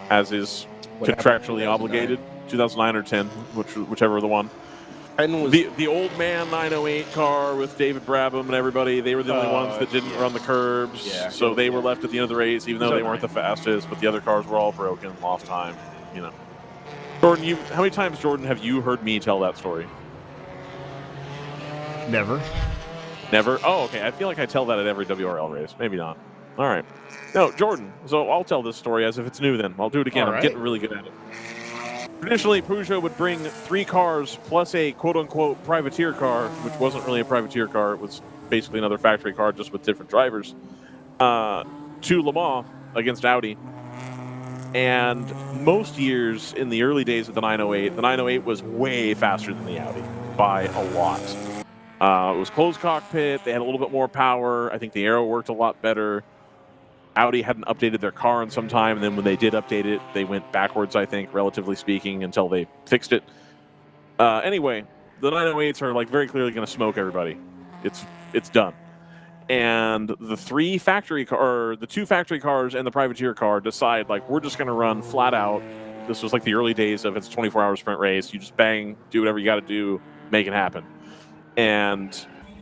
As is contractually obligated. 2009 or 10, whichever the one. The old man 908 car with David Brabham and everybody, they were the only ones that didn't run the curbs. Yeah, so they were left at the end of the race, even though they weren't the fastest, but the other cars were all broken, lost time, you know. Jordan, how many times, Jordan, have you heard me tell that story? Never. Never? Oh, okay. I feel like I tell that at every WRL race. Maybe not. All right. No, Jordan. So I'll tell this story as if it's new then. I'll do it again. I'm getting really good at it. Traditionally, Peugeot would bring 3 cars plus a quote-unquote privateer car, which wasn't really a privateer car. It was basically another factory car just with different drivers, to Le Mans against Audi. And most years in the early days of the 908 was way faster than the Audi by a lot. It was closed cockpit. They had a little bit more power. I think the aero worked a lot better. Audi hadn't updated their car in some time, and then when they did update it, they went backwards, I think, relatively speaking, until they fixed it. Anyway, the 908s are like very clearly going to smoke everybody. It's done. And the 2 factory cars and the privateer car decide, like, we're just going to run flat out. This was like the early days of it's a 24-hour sprint race. You just bang, do whatever you got to do, make it happen. And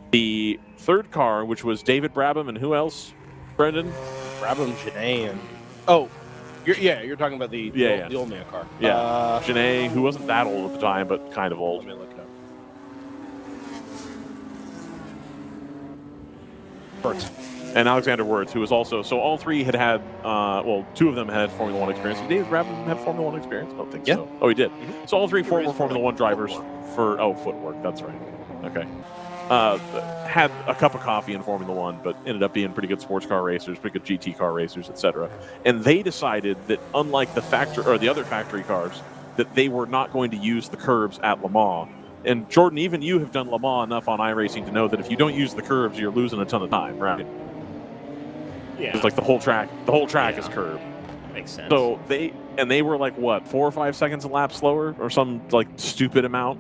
the third car, which was David Brabham and who else, Brendan? Brabham, Genet, and you're talking about the old man car. Yeah, Genet, who wasn't that old at the time, but kind of old. Let me look it up. Wirtz. And Alexander Wirtz, who was also, so all 3 had 2 of them had Formula 1 experience. Did David Brabham have Formula 1 experience? I don't think so. Oh, he did. Mm-hmm. So all 3 were Formula 1 drivers for footwork. That's right. Okay. Had a cup of coffee in Formula 1, but ended up being pretty good sports car racers, pretty good GT car racers, etc. And they decided that, unlike the other factory cars, that they were not going to use the curbs at Le Mans. And Jordan, even you have done Le Mans enough on iRacing to know that if you don't use the curbs, you're losing a ton of time, right? Yeah. It's like the whole track is curb. Makes sense. So they were like, what, 4 or 5 seconds a lap slower, or some like stupid amount.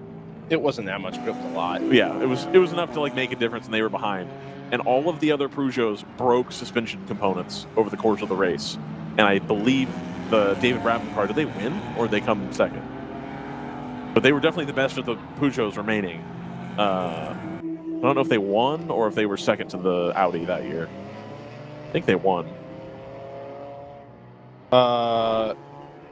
It wasn't that much, but it was a lot. Yeah, it was enough to like make a difference, and they were behind. And all of the other Peugeots broke suspension components over the course of the race. And I believe the David Brabham car, did they win or did they come second? But they were definitely the best of the Peugeots remaining. I don't know if they won or if they were second to the Audi that year. I think they won.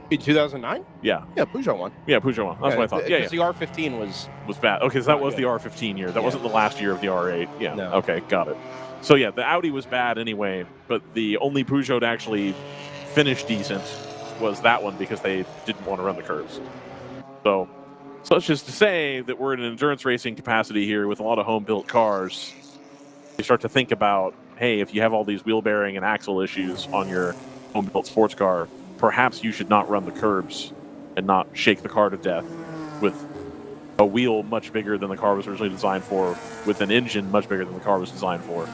In 2009? Yeah. Yeah, Peugeot won. Yeah, Peugeot won. That's what I thought. Yeah, the R15 was bad. Okay, so that was the R15 year. That wasn't the last year of the R8. Yeah. No. Okay, got it. So yeah, the Audi was bad anyway, but the only Peugeot to actually finish decent was that one because they didn't want to run the curves. So such as to say that we're in an endurance racing capacity here with a lot of home-built cars. You start to think about, hey, if you have all these wheel bearing and axle issues on your home-built sports car, perhaps you should not run the curbs and not shake the car to death with a wheel much bigger than the car was originally designed for, with an engine much bigger than the car was designed for.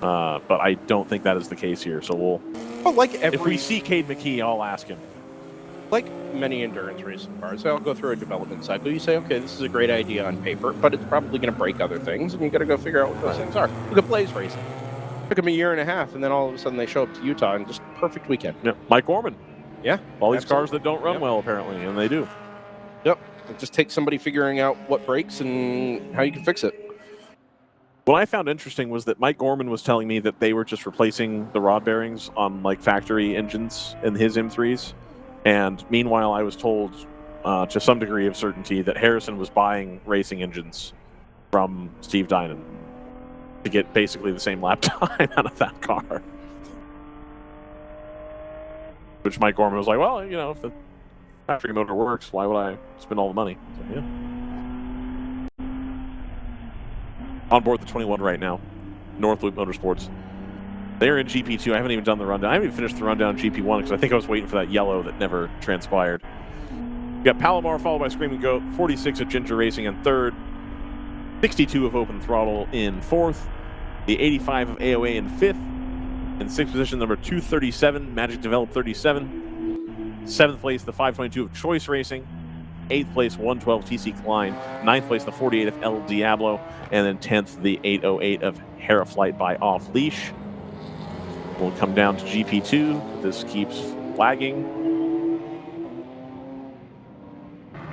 But I don't think that is the case here. So if we see Cade McKee, I'll ask him. Like many endurance racing cars, I'll go through a development cycle. You say, okay, this is a great idea on paper, but it's probably going to break other things, and you got to go figure out what those things are. Look at Blaze Racing. Took them a year and a half, and then all of a sudden they show up to Utah and just perfect weekend. Yeah. Mike Gorman. Yeah. All these cars that don't run well, apparently, and they do. Yep. It just takes somebody figuring out what breaks and how you can fix it. What I found interesting was that Mike Gorman was telling me that they were just replacing the rod bearings on like factory engines in his M3s. And meanwhile, I was told to some degree of certainty that Harrison was buying racing engines from Steve Dinan to get basically the same lap time out of that car. Which Mike Gorman was like, well, if the factory motor works, why would I spend all the money? So, yeah. On board the 21 right now, North Loop Motorsports. They're in GP2. I haven't even done the rundown. I haven't even finished the rundown in GP1 because I think I was waiting for that yellow that never transpired. We got Palomar followed by Screaming Goat, 46 of Ginger Racing in third, 62 of Open Throttle in fourth, the 85 of AOA in fifth, in sixth position, number 237, Magic Develop 37, seventh place, the 522 of Choice Racing, eighth place, 112 TC Klein, ninth place, the 48 of El Diablo, and then 10th, the 808 of Heraflight by Off Leash. We'll come down to GP2. This keeps lagging.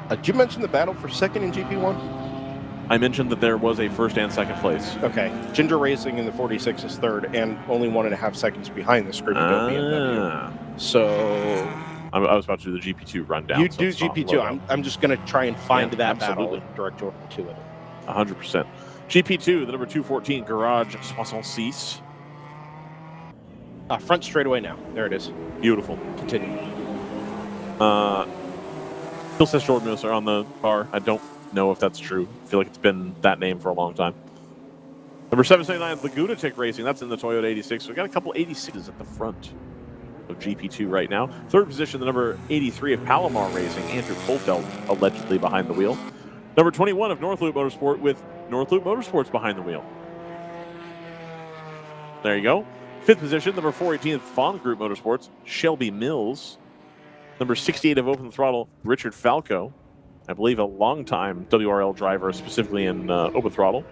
Did you mention the battle for second in GP1? I mentioned that there was a first and second place. Okay. Ginger Racing in the 46 is third, and only 1.5 seconds behind the Screaming Goat BMW. So I was about to do the GP2 rundown. You do GP2. I'm just going to try and find that absolutely. battle and direct you to it. 100%. GP2, the number 214 Garage 66. Front straightaway now. There it is. Beautiful. Continue. Still says Jordan Mills are on the car. I don't know if that's true. I feel like it's been that name for a long time. Number 779 Laguna Tick Racing. That's in the Toyota 86. So we got a couple 86s at the front of GP2 right now. Third position, the number 83 of Palomar Racing. Andrew Kolfeld allegedly behind the wheel. Number 21 of North Loop Motorsport with North Loop Motorsports behind the wheel. There you go. Fifth position, number 418 of Fawn Group Motorsports, Shelby Mills. Number 68 of Open Throttle, Richard Falco. I believe a longtime WRL driver, specifically in Open Throttle.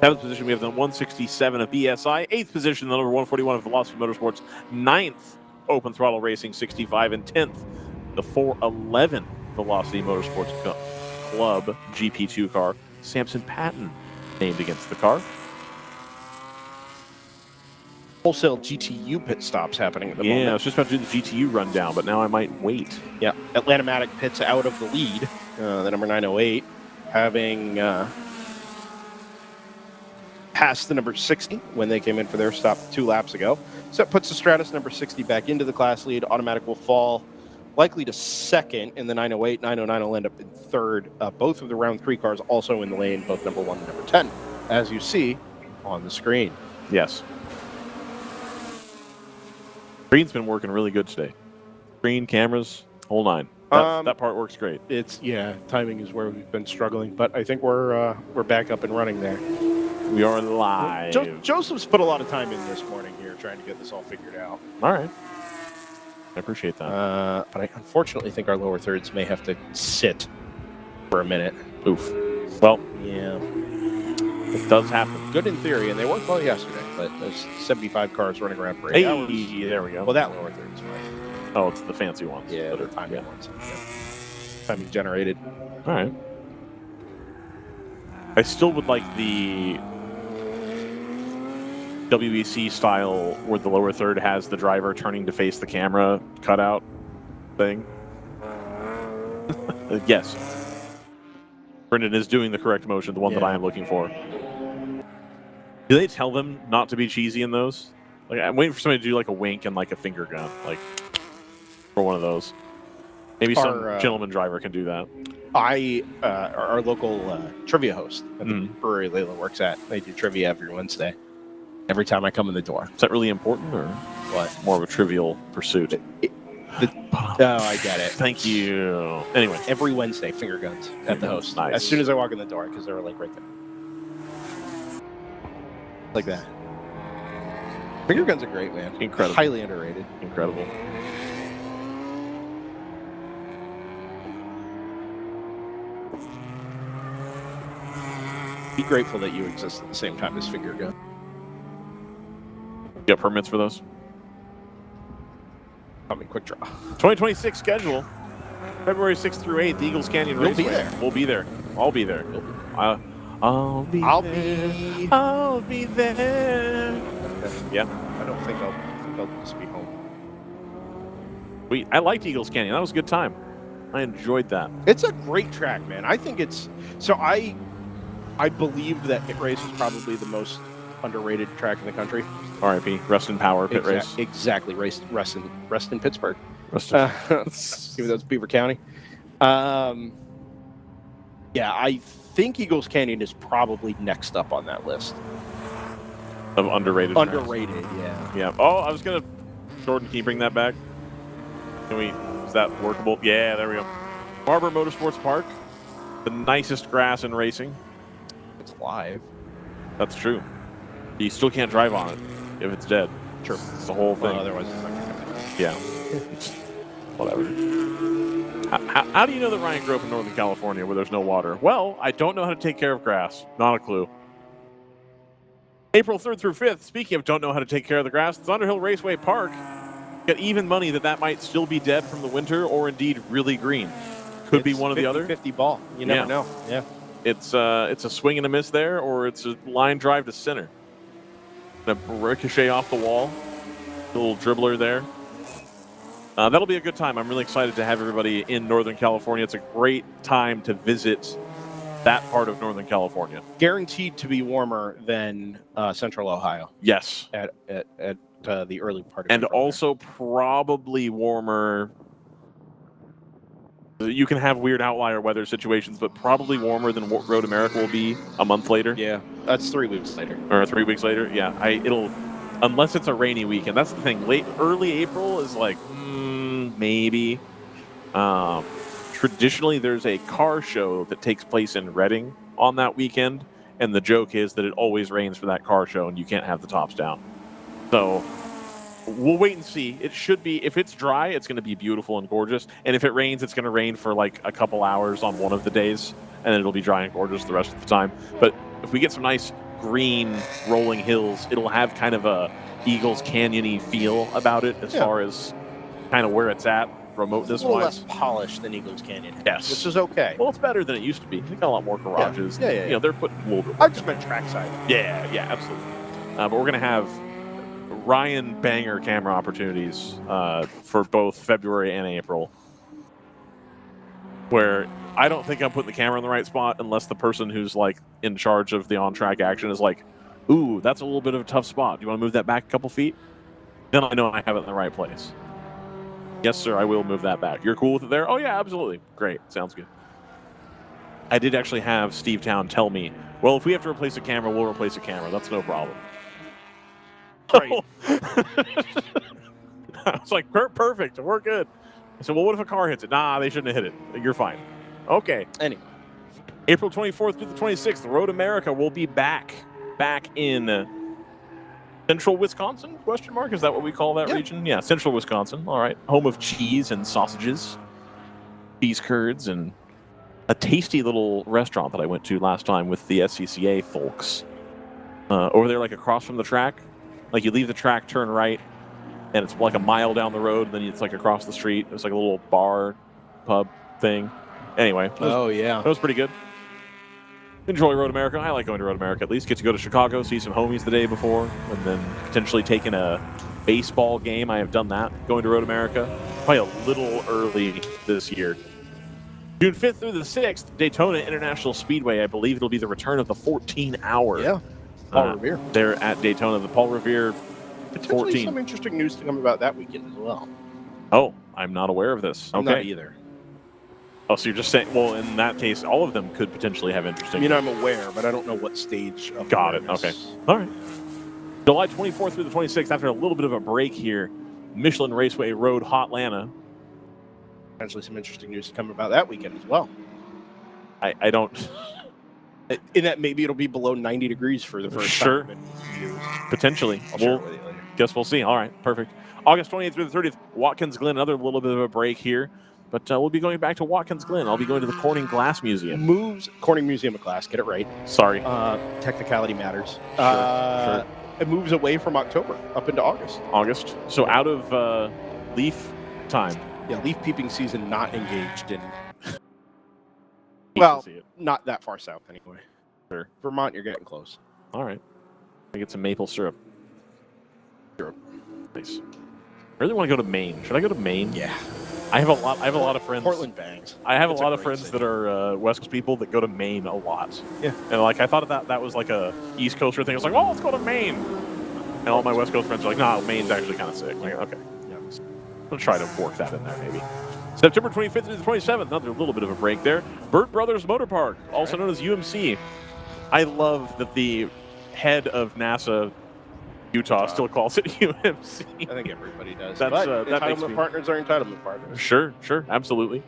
Seventh position, we have the 167 of BSI. Eighth position, the number 141 of Velocity Motorsports. Ninth, Open Throttle Racing, 65. And 10th, the 411 Velocity Motorsports Club GP2 car. Samson Patton named against the car. Wholesale GTU pit stops happening at the moment. Yeah, I was just about to do the GTU rundown, but now I might wait. Yeah, Atlanta-Matic pits out of the lead. The number 908 having passed the number 60 when they came in for their stop 2 laps ago. So that puts the Stratus number 60 back into the class lead. Automatic will fall likely to second in the 908. 909 will end up in third. Both of the round 3 cars also in the lane, both number 1 and number 10, as you see on the screen. Yes. Screen's been working really good today. Screen, cameras, whole nine. That part works great. Timing is where we've been struggling, but I think we're back up and running there. We are live. Joseph's put a lot of time in this morning here trying to get this all figured out. All right. I appreciate that. But I unfortunately think our lower thirds may have to sit for a minute. Oof. Well, yeah. It does happen. Good in theory, and they worked well yesterday, but there's 75 cars running around for 8 hours. There we go. Well, that lower third is fine. Oh, it's the fancy ones. Yeah, they're timing ones. Yeah. Timing generated. All right. I still would like the WEC style where the lower third has the driver turning to face the camera cutout thing. Yes. Brendan is doing the correct motion, the one that I am looking for. Do they tell them not to be cheesy in those? Like, I'm waiting for somebody to do like a wink and like a finger gun, like for one of those. Maybe some gentleman driver can do that. Our local trivia host at the brewery Layla works at, they do trivia every Wednesday. Every time I come in the door. Is that really important, or what? More of a trivial pursuit? I get it. Thank you. Anyway, every Wednesday, finger guns at the host. Nice. As soon as I walk in the door, because they were like right there, like that. Finger guns are great, man. Incredible. Highly underrated. Incredible. Be grateful that you exist at the same time as finger gun. You got permits for those? Coming quick draw. 2026 schedule. February 6th through 8th, Eagles Canyon Raceway. You'll be there. We'll be there. I'll be there. I'll be there. Okay. Yeah. I think I'll just be home. I liked Eagles Canyon. That was a good time. I enjoyed that. It's a great track, man. I think it's so. I believed that Pit Race was probably the most underrated track in the country. R.I.P. Rest in power, Pit Race. Exactly. Rest in Pittsburgh. Even though it's Beaver County. Yeah, I think Eagles Canyon is probably next up on that list of underrated. Underrated, yeah. Yeah. Oh, I was gonna. Jordan, can you bring that back? Can we? Is that workable? Yeah, there we go. Barber Motorsports Park, the nicest grass in racing. It's live. That's true. You still can't drive on it if it's dead. True. It's the whole thing. Well, otherwise, it's not gonna come out. Yeah. Whatever. How do you know that Ryan grew up in Northern California where there's no water? Well, I don't know how to take care of grass. Not a clue. April 3rd through 5th, speaking of don't know how to take care of the grass, Thunderhill Raceway Park got even money that might still be dead from the winter or indeed really green. Could be one or the other. 50 ball. You never know. Yeah. It's a swing and a miss there, or it's a line drive to center. A ricochet off the wall. A little dribbler there. That'll be a good time. I'm really excited to have everybody in Northern California. It's a great time to visit that part of Northern California. Guaranteed to be warmer than Central Ohio. Yes. At the early part of and April also there. Probably warmer. You can have weird outlier weather situations, but probably warmer than Road America will be a month later. Yeah, that's 3 weeks later. Or 3 weeks later. Yeah, it'll unless it's a rainy weekend. That's the thing. Early April is like maybe. Traditionally, there's a car show that takes place in Reading on that weekend, and the joke is that it always rains for that car show, and you can't have the tops down. So we'll wait and see. It should be, if it's dry, it's going to be beautiful and gorgeous, and if it rains, it's going to rain for like a couple hours on one of the days, and then it'll be dry and gorgeous the rest of the time. But if we get some nice green rolling hills, it'll have kind of a Eagles Canyon-y feel about it as far as kind of where it's at. Remoteness a little wise, less polished than Eagles Canyon. Yes, which is okay. Well, it's better than it used to be. They got a lot more garages. Yeah. You know, they're putting a little bit. I just meant trackside. Yeah, absolutely. But we're gonna have Ryan banger camera opportunities for both February and April, where I don't think I'm putting the camera in the right spot unless the person who's like in charge of the on-track action is like, "Ooh, that's a little bit of a tough spot. Do you want to move that back a couple feet?" Then I know I have it in the right place. Yes, sir, I will move that back. You're cool with it there? Oh, yeah, absolutely. Great. Sounds good. I did actually have Steve Town tell me, well, if we have to replace a camera, we'll replace a camera. That's no problem. Right. I was like, perfect. We're good. I said, well, what if a car hits it? Nah, they shouldn't have hit it. You're fine. Okay. Anyway. April 24th through the 26th, Road America will be back in Central Wisconsin, question mark? Is that what we call that region? Yeah, Central Wisconsin. All right. Home of cheese and sausages, cheese curds, and a tasty little restaurant that I went to last time with the SCCA folks. Over there, like across from the track. Like you leave the track, turn right, and it's like a mile down the road, and then it's like across the street. It's like a little bar, pub thing. Anyway. It was pretty good. Enjoy Road America. I like going to Road America. At least get to go to Chicago, see some homies the day before, and then potentially take in a baseball game. I have done that, going to Road America. Probably a little early this year. June 5th through the 6th, Daytona International Speedway. I believe it'll be the return of the 14-hour. Yeah, Paul Revere. They're at Daytona, the Paul Revere Potentially 14. some interesting news to come about that weekend as well. Oh, I'm not aware of this. I'm not either. Oh, so you're just saying, well, in that case, all of them could potentially have interesting. I mean, I'm aware, but I don't know what stage of Got it. Okay. All right. July 24th through the 26th, after a little bit of a break here, Michelin Raceway Road, Hotlanta. Potentially some interesting news to come about that weekend as well. I don't... In that maybe it'll be below 90 degrees for the first time in years. Potentially. I'll share it with you later. Guess we'll see. All right. Perfect. August 28th through the 30th, Watkins Glen, another little bit of a break here. But we'll be going back to Watkins Glen. I'll be going to the Corning Glass Museum. Corning Museum of Glass. Get it right. Sorry. Technicality matters. Sure. It moves away from October up into August. So out of leaf time. Yeah, leaf peeping season not engaged in. Well, not that far south anyway. Sure. Vermont, you're getting close. All right. I get some maple syrup. Syrup. Nice. I really want to go to Maine. Should I go to Maine? Yeah. I have a lot of friends. Portland bangs. I have a lot of friends that are West Coast people that go to Maine a lot. Yeah. And like I thought that was like a East Coaster thing. I was like, well, let's go to Maine. And all my West Coast friends are like, no, Maine's actually kind of sick. I'm like, okay. Yeah. I'll try to work that in there maybe. September 25th to the 27th, another little bit of a break there. Burt Brothers Motor Park, also known as UMC. I love that the head of NASA Utah still calls it UMC. I think everybody does. That's, but that makes entitlement partners are entitlement partners. Sure, absolutely.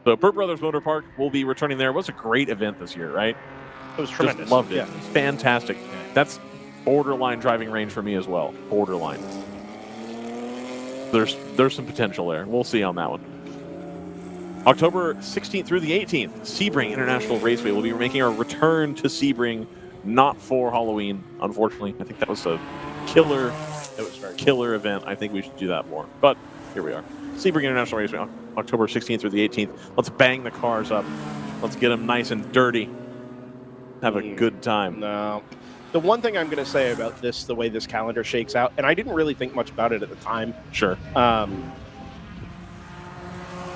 So Burt Brothers Motor Park will be returning there. It was a great event this year, right? It was tremendous. Just loved it. Yeah. It was fantastic. That's borderline driving range for me as well. Borderline. There's some potential there. We'll see on that one. October 16th through the 18th, Sebring International Raceway will be making our return to Sebring, not for Halloween, unfortunately. I think that was a killer event. I think we should do that more. But here we are. Sebring International Raceway, October 16th through the 18th. Let's bang the cars up. Let's get them nice and dirty. Have a good time. No. The one thing I'm going to say about this, the way this calendar shakes out, and I didn't really think much about it at the time. Sure.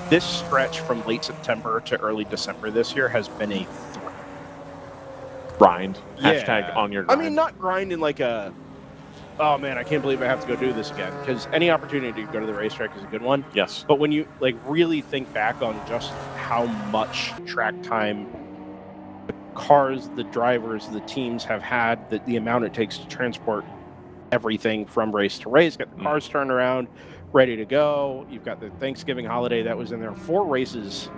This stretch from late September to early December this year has been a grind. Yeah. Hashtag on your grind. I mean, not grind in like a, oh man, I can't believe I have to go do this again. Because any opportunity to go to the racetrack is a good one. Yes. But when you like really think back on just how much track time the cars, the drivers, the teams have had, the amount it takes to transport everything from race to race, get the cars turned around, ready to go. You've got the Thanksgiving holiday that was in there. 4 races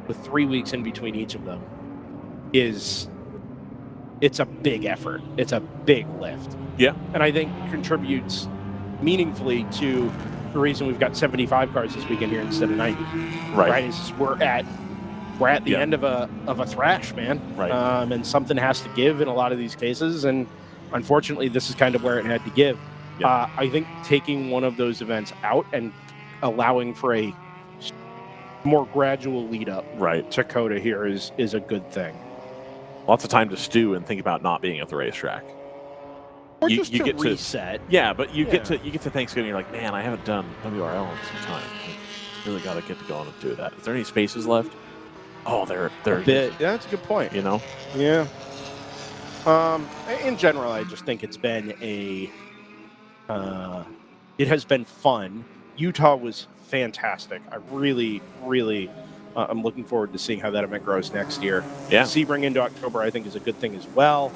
with 3 weeks in between each of them it's a big effort. It's a big lift. Yeah. And I think contributes meaningfully to the reason we've got 75 cars this weekend here instead of 90. Right. It's just we're at the end of a thrash, man. Right. And something has to give in a lot of these cases. And unfortunately, this is kind of where it had to give. Yeah. I think taking one of those events out and allowing for a more gradual lead up to COTA here is a good thing. Lots of time to stew and think about not being at the racetrack. Or just to reset. Yeah, but you get to Thanksgiving, you're like, man, I haven't done WRL in some time. I really got to get to go on and do that. Is there any spaces left? Oh, there. Yeah, that's a good point. You know. Yeah. In general, I just think it's been it has been fun. Utah was fantastic. I really, really, I'm looking forward to seeing how that event grows next year. Yeah. Sebring into October, I think, is a good thing as well.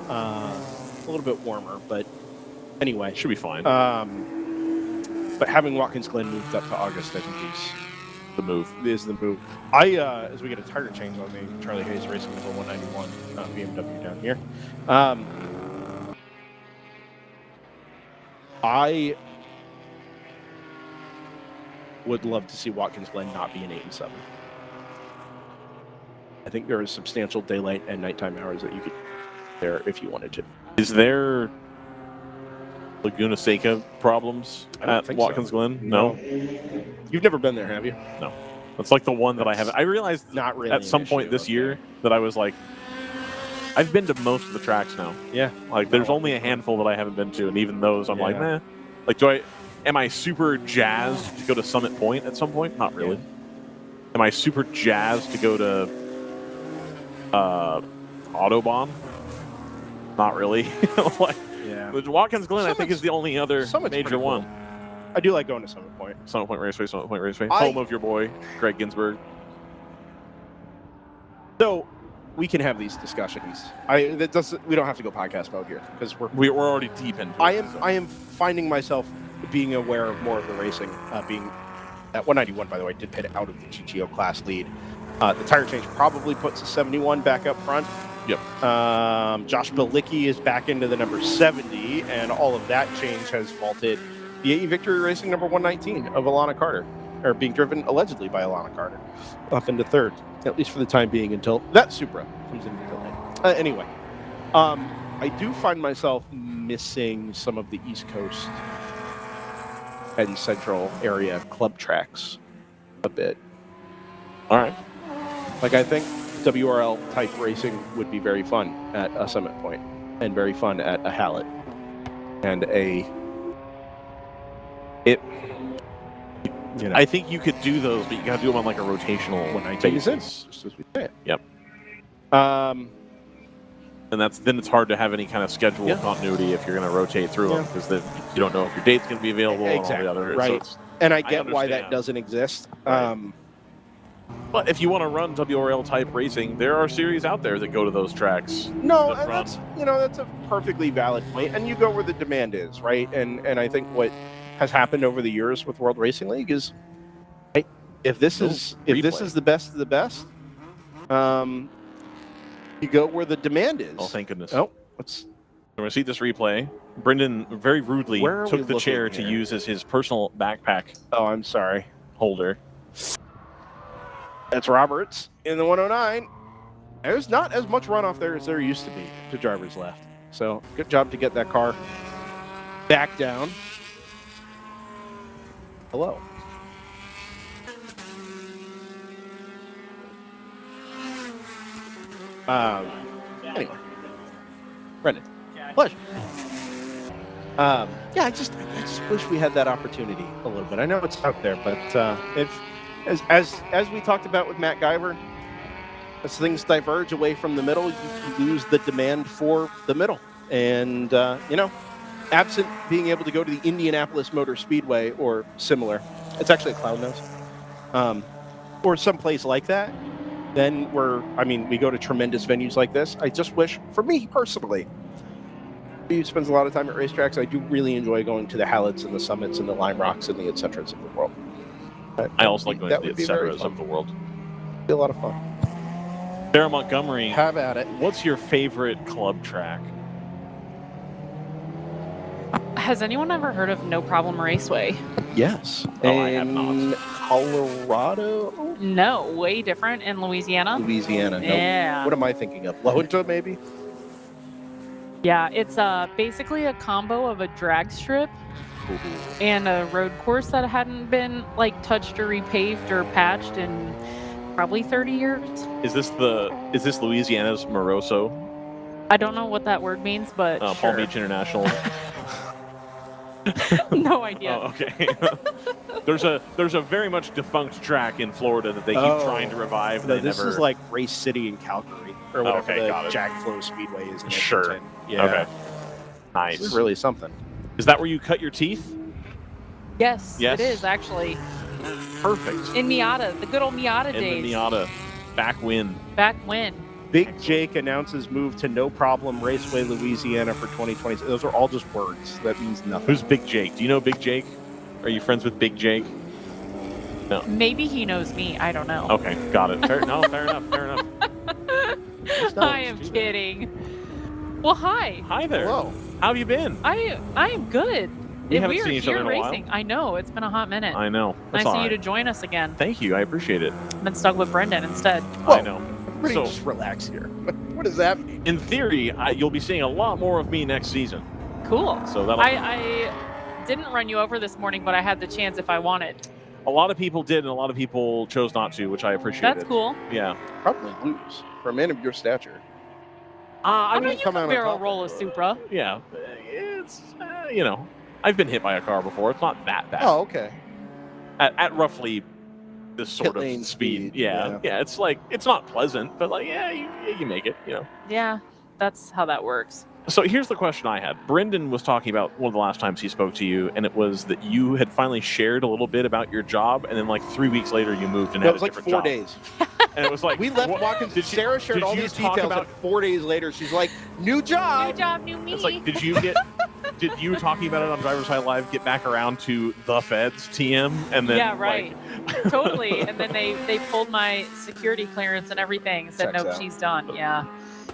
A little bit warmer, but anyway. Should be fine. But having Watkins Glen moved up to August, I think is the move. As we get a tire change on the Charlie Hayes Racing Level 191 BMW down here. I would love to see Watkins Glen not be an 8 and 7. I think there is substantial daylight and nighttime hours that you could there if you wanted to. Is there Laguna Seca problems at Watkins Glen? No. You've never been there, have you? No. That's like the one that I haven't. I realized not really at some point this year that I was like, I've been to most of the tracks now. Yeah. Like there's only a handful that I haven't been to, and even those I'm like, meh. Like, am I super jazzed to go to Summit Point at some point? Not really. Yeah. Am I super jazzed to go to Autobahn? Not really. Like, Watkins Glen, I think, is the only other major one. Cool. I do like going to Summit Point. Summit Point Raceway. Home of your boy, Greg Ginsburg. So we can have these discussions. We don't have to go podcast mode here because we're already deep into it. I am finding myself being aware of more of the racing. Being at 191, by the way, did pit out of the GTO class lead. The tire change probably puts a 71 back up front. Yep. Josh Bilicki is back into the number 70, and all of that change has vaulted the AE Victory Racing number 119 of Alana Carter, or being driven allegedly by Alana Carter, up into third, at least for the time being, until that Supra comes into play. Anyway, I do find myself missing some of the East Coast and Central area club tracks a bit. All right. Like, I think WRL type racing would be very fun at a Summit Point and very fun at a Hallett You know. I think you could do those, but you got to do them on like a rotational basis. Just as we say it. Yep. And then it's hard to have any kind of schedule continuity if you're going to rotate through them, because then you don't know if your date's going to be available and all the other. Right. So and I get why that doesn't exist. Right. But if you want to run WRL type racing, there are series out there that go to those tracks. No, and that's a perfectly valid point. And you go where the demand is, right? And I think what has happened over the years with World Racing League is, right, if this is the best of the best, you go where the demand is. Oh, thank goodness. Oh, we're going to see this replay. Brendan very rudely took the chair to use as his personal backpack. Oh, I'm sorry. Holder. That's Roberts in the 109. There's not as much runoff there as there used to be to drivers left. So good job to get that car back down. Hello. Anyway, Brendan, pleasure. Yeah, I just wish we had that opportunity a little bit. I know it's out there, but if as we talked about with Matt Guyver, as things diverge away from the middle, you lose the demand for the middle. And absent being able to go to the Indianapolis Motor Speedway or similar, it's actually a Cloud Nose, or someplace like that, then we go to tremendous venues like this. I just wish, for me personally, who spends a lot of time at racetracks, I do really enjoy going to the Hallets and the Summits and the Lime Rocks and the et ceteras of the world. I also like going to the et ceteras of the world. It'd be a lot of fun. Sarah Montgomery, have at it. What's your favorite club track? Has anyone ever heard of No Problem Raceway? Yes. I have not. Colorado? No, way different in Louisiana. Louisiana. No. Yeah. What am I thinking of? Lota, maybe? Yeah, it's basically a combo of a drag strip and a road course that hadn't been touched or repaved or patched in probably 30 years. Is this Louisiana's Moroso? I don't know what that word means, but sure. Palm Beach International. No idea. Oh, okay. there's a very much defunct track in Florida that they keep trying to revive. No, this is like Race City in Calgary, or whatever the Jack Flow Speedway is in Sure. Edmonton. Yeah. Okay. Nice. It's really something. Is that where you cut your teeth? Yes, it is actually. Perfect. In Miata, the good old Miata days. In the Miata. Back when. Big Jake announces move to No Problem Raceway, Louisiana for 2020. Those are all just words. That means nothing. Who's Big Jake? Do you know Big Jake? Are you friends with Big Jake? No. Maybe he knows me. I don't know. Okay, got it. Fair enough. Fair enough. I am kidding. Well, hi. Hi there. Hello. How have you been? I am good. We haven't seen each other in a racing. while. I know. It's been a hot minute. I know. Nice of you to join us again. Thank you. I appreciate it. I've been stuck with Brendan instead. Whoa. I know. So, just relax here. What does that mean? In theory, you'll be seeing a lot more of me next season. Cool. So I didn't run you over this morning, but I had the chance if I wanted. A lot of people did, and a lot of people chose not to, which I appreciate. That's cool. Yeah. Probably lose for a man of your stature. I mean, you can barrel roll a Supra. Yeah. It's, I've been hit by a car before. It's not that bad. Oh, okay. At roughly this sort Pit of lane speed. Yeah. It's it's not pleasant, but you make it, Yeah, that's how that works. So here's the question I had. Brendan was talking about one of the last times he spoke to you, and it was that you had finally shared a little bit about your job, and then 3 weeks later you moved and had a different job. It was 4 days. And it was we left Watkins. Sarah shared all these details, and 4 days later she's like, new job. New job, new me. It's did you talking about it on DriversEye Live get back around to the feds TM and then yeah, right. Totally. And then they pulled my security clearance and everything and said, nope, she's done.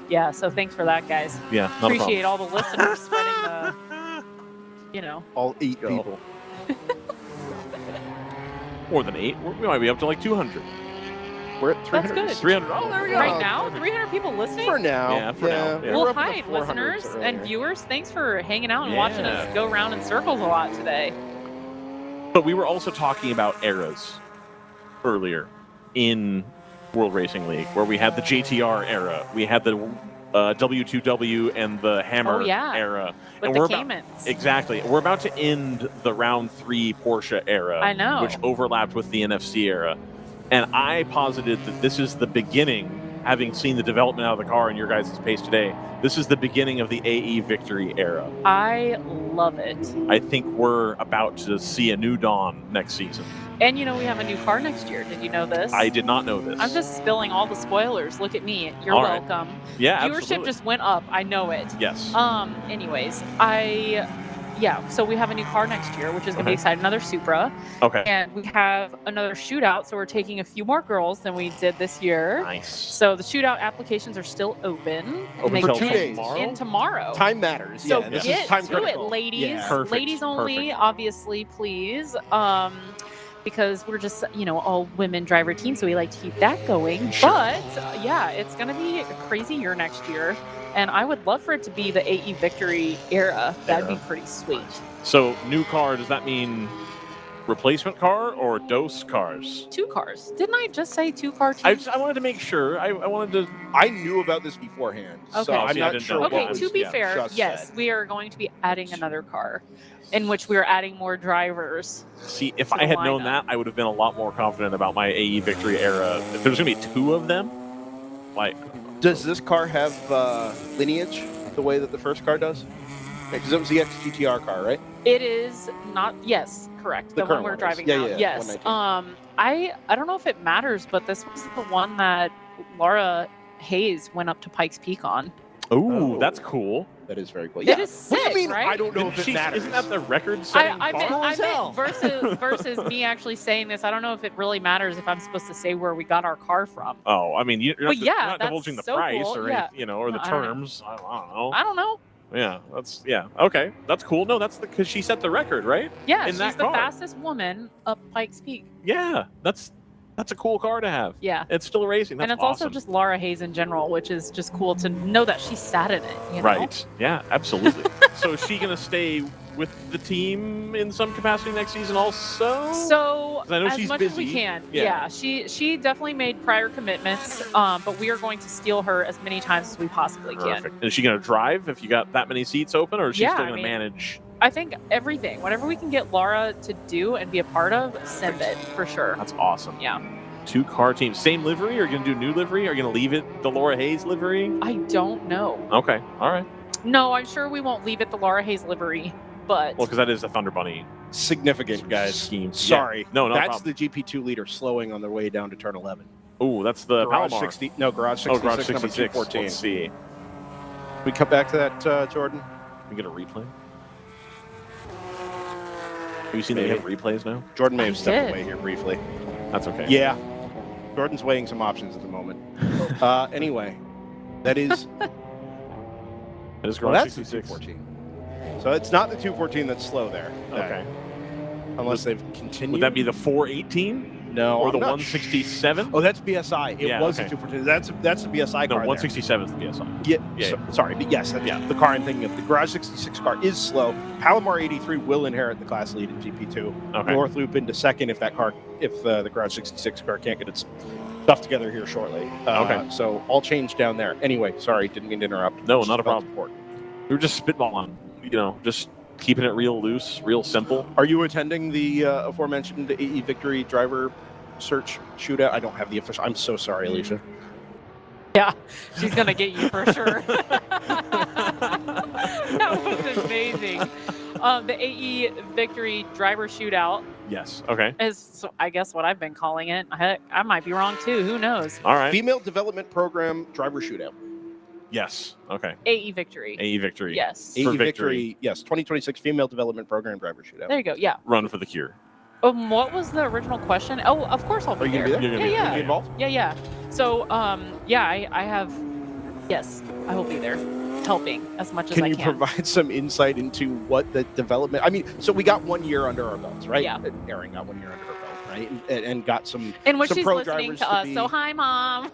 Yeah, so thanks for that, guys. Yeah, not appreciate all the listeners spreading the all 8 people. More than 8. We might be up to 200. We're at 300. That's good. 300. Oh, there we go. Right now, 300 people listening? For now. Yeah, for now. Yeah. Well, hi, listeners and viewers. Thanks for hanging out and watching us go around in circles a lot today. But we were also talking about eras earlier in World Racing League, where we had the JTR era, we had the W2W and the Hammer era. With and the we're Caymans. Exactly. We're about to end the round 3 Porsche era. I know. Which overlapped with the NFC era. And I posited that this is the beginning, having seen the development out of the car and your guys' pace today, this is the beginning of the AE Victory era. I love it. I think we're about to see a new dawn next season. And we have a new car next year. Did you know this? I did not know this. I'm just spilling all the spoilers. Look at me. You're All right. welcome. Yeah, Viewership absolutely. just went up. I know it. Yes. Anyways, so we have a new car next year, which is going to be exciting. Another Supra. Okay. And we have another shootout, so we're taking a few more girls than we did this year. Nice. So the shootout applications are still open. Open They for 2 can days. in tomorrow. Time matters. So yeah, this get is time to critical. it, ladies. Yeah. Perfect, Ladies only, perfect. obviously, please. Because we're just, all women driver team, so we like to keep that going. Sure. But yeah, it's going to be a crazy year next year. And I would love for it to be the AE Victory era. That'd be pretty sweet. So, new car, does that mean replacement car or dose cars? 2 cars. Didn't I just say 2-car team? I wanted to make sure. I wanted to. I knew about this beforehand, so Okay. I'm See, I not didn't sure. know. what Okay, was to be fair, just yes, said. we are going to be adding another car in which we are adding more drivers. See, if to I the had known lineup. that, I would have been a lot more confident about my AE Victory era. If there's going to be 2 of them, like. Does this car have lineage the way that the first car does? Because it was the XGTR car, right? It is not. Yes, correct. The one current we're one is. driving Yeah, now. yeah, Yes. 119. I don't know if it matters, but this was the one that Laura Hayes went up to Pikes Peak on. Ooh, Oh. that's cool. That is very cool. It Yeah. is What do sick, you mean? right? I don't know if it matters. Isn't that the record-setting I car? meant versus me actually saying this. I don't know if it really matters if I'm supposed to say where we got our car from. Oh, I mean, you're But not, yeah, you're not that's divulging the so price cool. or Yeah. or the No, I don't know. terms. I don't know. I don't know. Yeah, okay, that's cool. No, that's because she set the record, right? Yeah, In she's that the car. fastest woman up Pikes Peak. Yeah, that's a cool car to have. Yeah. It's still racing. That's And it's awesome. also just Laura Hayes in general, which is just cool to know that she sat in it. You know? Right. Yeah, absolutely. So is she gonna stay with the team in some capacity next season also? So 'Cause I know as she's much busy. as we can, Yeah. she definitely made prior commitments, but we are going to steal her as many times as we possibly can. Perfect. Is she gonna drive if you got that many seats open, or is she Yeah, still I gonna mean, manage? I think everything, whatever we can get Laura to do and be a part of, send it for sure. That's awesome. Yeah. 2-car team, same livery? Are you gonna do new livery? Are you gonna leave it the Laura Hayes livery? I don't know. Okay, all right. No, I'm sure we won't leave it the Laura Hayes livery, but Well, because that is the Thunder Bunny Significant, guys. scheme. Sorry. Yeah. No, That's problem. the GP2 leader slowing on their way down to turn 11. Ooh, that's the Garage Palomar. 60. No, Garage 66, Oh, Garage number 66. 214. Let's see. We come back to that, Jordan? We get a replay. Have you seen that we have replays now? Jordan may have stepped did. away here briefly. That's okay. Yeah. Jordan's weighing some options at the moment. Anyway, that is. It is Well, Garage that's the 66. 214. So it's not the 214 that's slow there. Okay. Unless they've continued. Would that be the 418? No, Or I'm the not 167? Oh, that's BSI. It Yeah, was okay. the 214. That's the BSI No, car. 167 is the BSI. There. Yeah, Yeah. Sorry, but yes, that's the car I'm thinking of. The Garage 66 car is slow. Palomar 83 will inherit the class lead in GP2. Okay. North Loop into second if the Garage 66 car can't get its stuff together here shortly. Okay. So all change down there. Anyway, sorry, didn't mean to interrupt. No, Just not a about problem. support. We were just spitballing, just keeping it real loose, real simple. Are you attending the aforementioned AE Victory driver search shootout? I don't have the official. I'm so sorry, Alicia. yeah, she's gonna get you for sure. That was amazing. The AE Victory driver shootout Yes. Okay. is, I guess, what I've been calling it. I might be wrong too. Who knows? All right. Female Development Program driver shootout. Yes. Okay. AE Victory. AE Victory. Yes. AE For Victory. Yes, 2026 Female Development Program driver shootout. There you go. Yeah. Run for the cure. What was the original question? Oh, of course I'll be Are you there. gonna be there? You're gonna Yeah, be- yeah. Be involved? Yeah. So, I have. Yes, I will be there, helping as much as Can I you can. provide some insight into what the development? I mean, so we got 1 year under our belts, right? Yeah. Erin got 1 year under her belt, right? And got some. In which some she's pro listening drivers to us. be- So hi, Mom.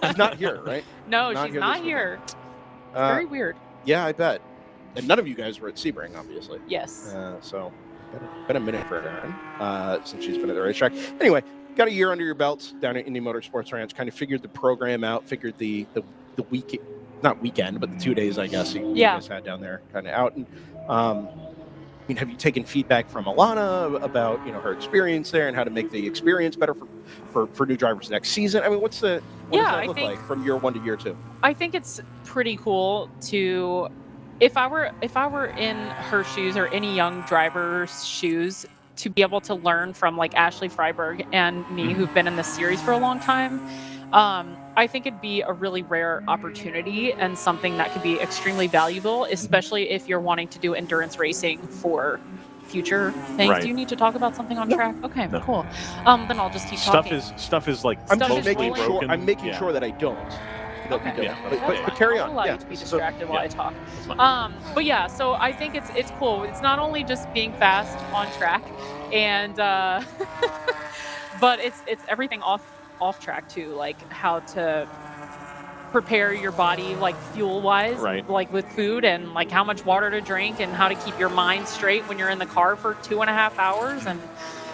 She's not here, right? No, Not she's here not this week. here. It's Uh, very weird. Yeah, I bet. And none of you guys were at Sebring, obviously. Yes. So, been a minute for Erin since she's been at the racetrack. Anyway, got a year under your belt down at Indy Motorsports Ranch. Kind of figured the program out. Figured the week not weekend, but the 2 days, I guess, you guys had down there kind of out. And I mean, have you taken feedback from Alana about, you know, her experience there and how to make the experience better for new drivers next season? I mean, what does that look like from year 1 to year 2? I think it's pretty cool to, if I were in her shoes or any young driver's shoes, to be able to learn from like Ashley Freiberg and me, who've been in this series for a long time. I think it'd be a really rare opportunity and something that could be extremely valuable, especially if you're wanting to do endurance racing for future things. Right. Do you need to talk about something on track? Okay, No. cool. Then I'll just keep talking. Stuff is like I'm Stuff just is making sure. rolling. I'm making sure that I don't. Okay. Yeah. That's But fine. carry I'll on. allow Yeah. you to be So- distracted while I talk. fine. But yeah, so I think it's cool. It's not only just being fast on track, and but it's everything off track too, like how to prepare your body like fuel wise, Right. like with food, and like how much water to drink, and how to keep your mind straight when you're in the car for 2.5 hours. And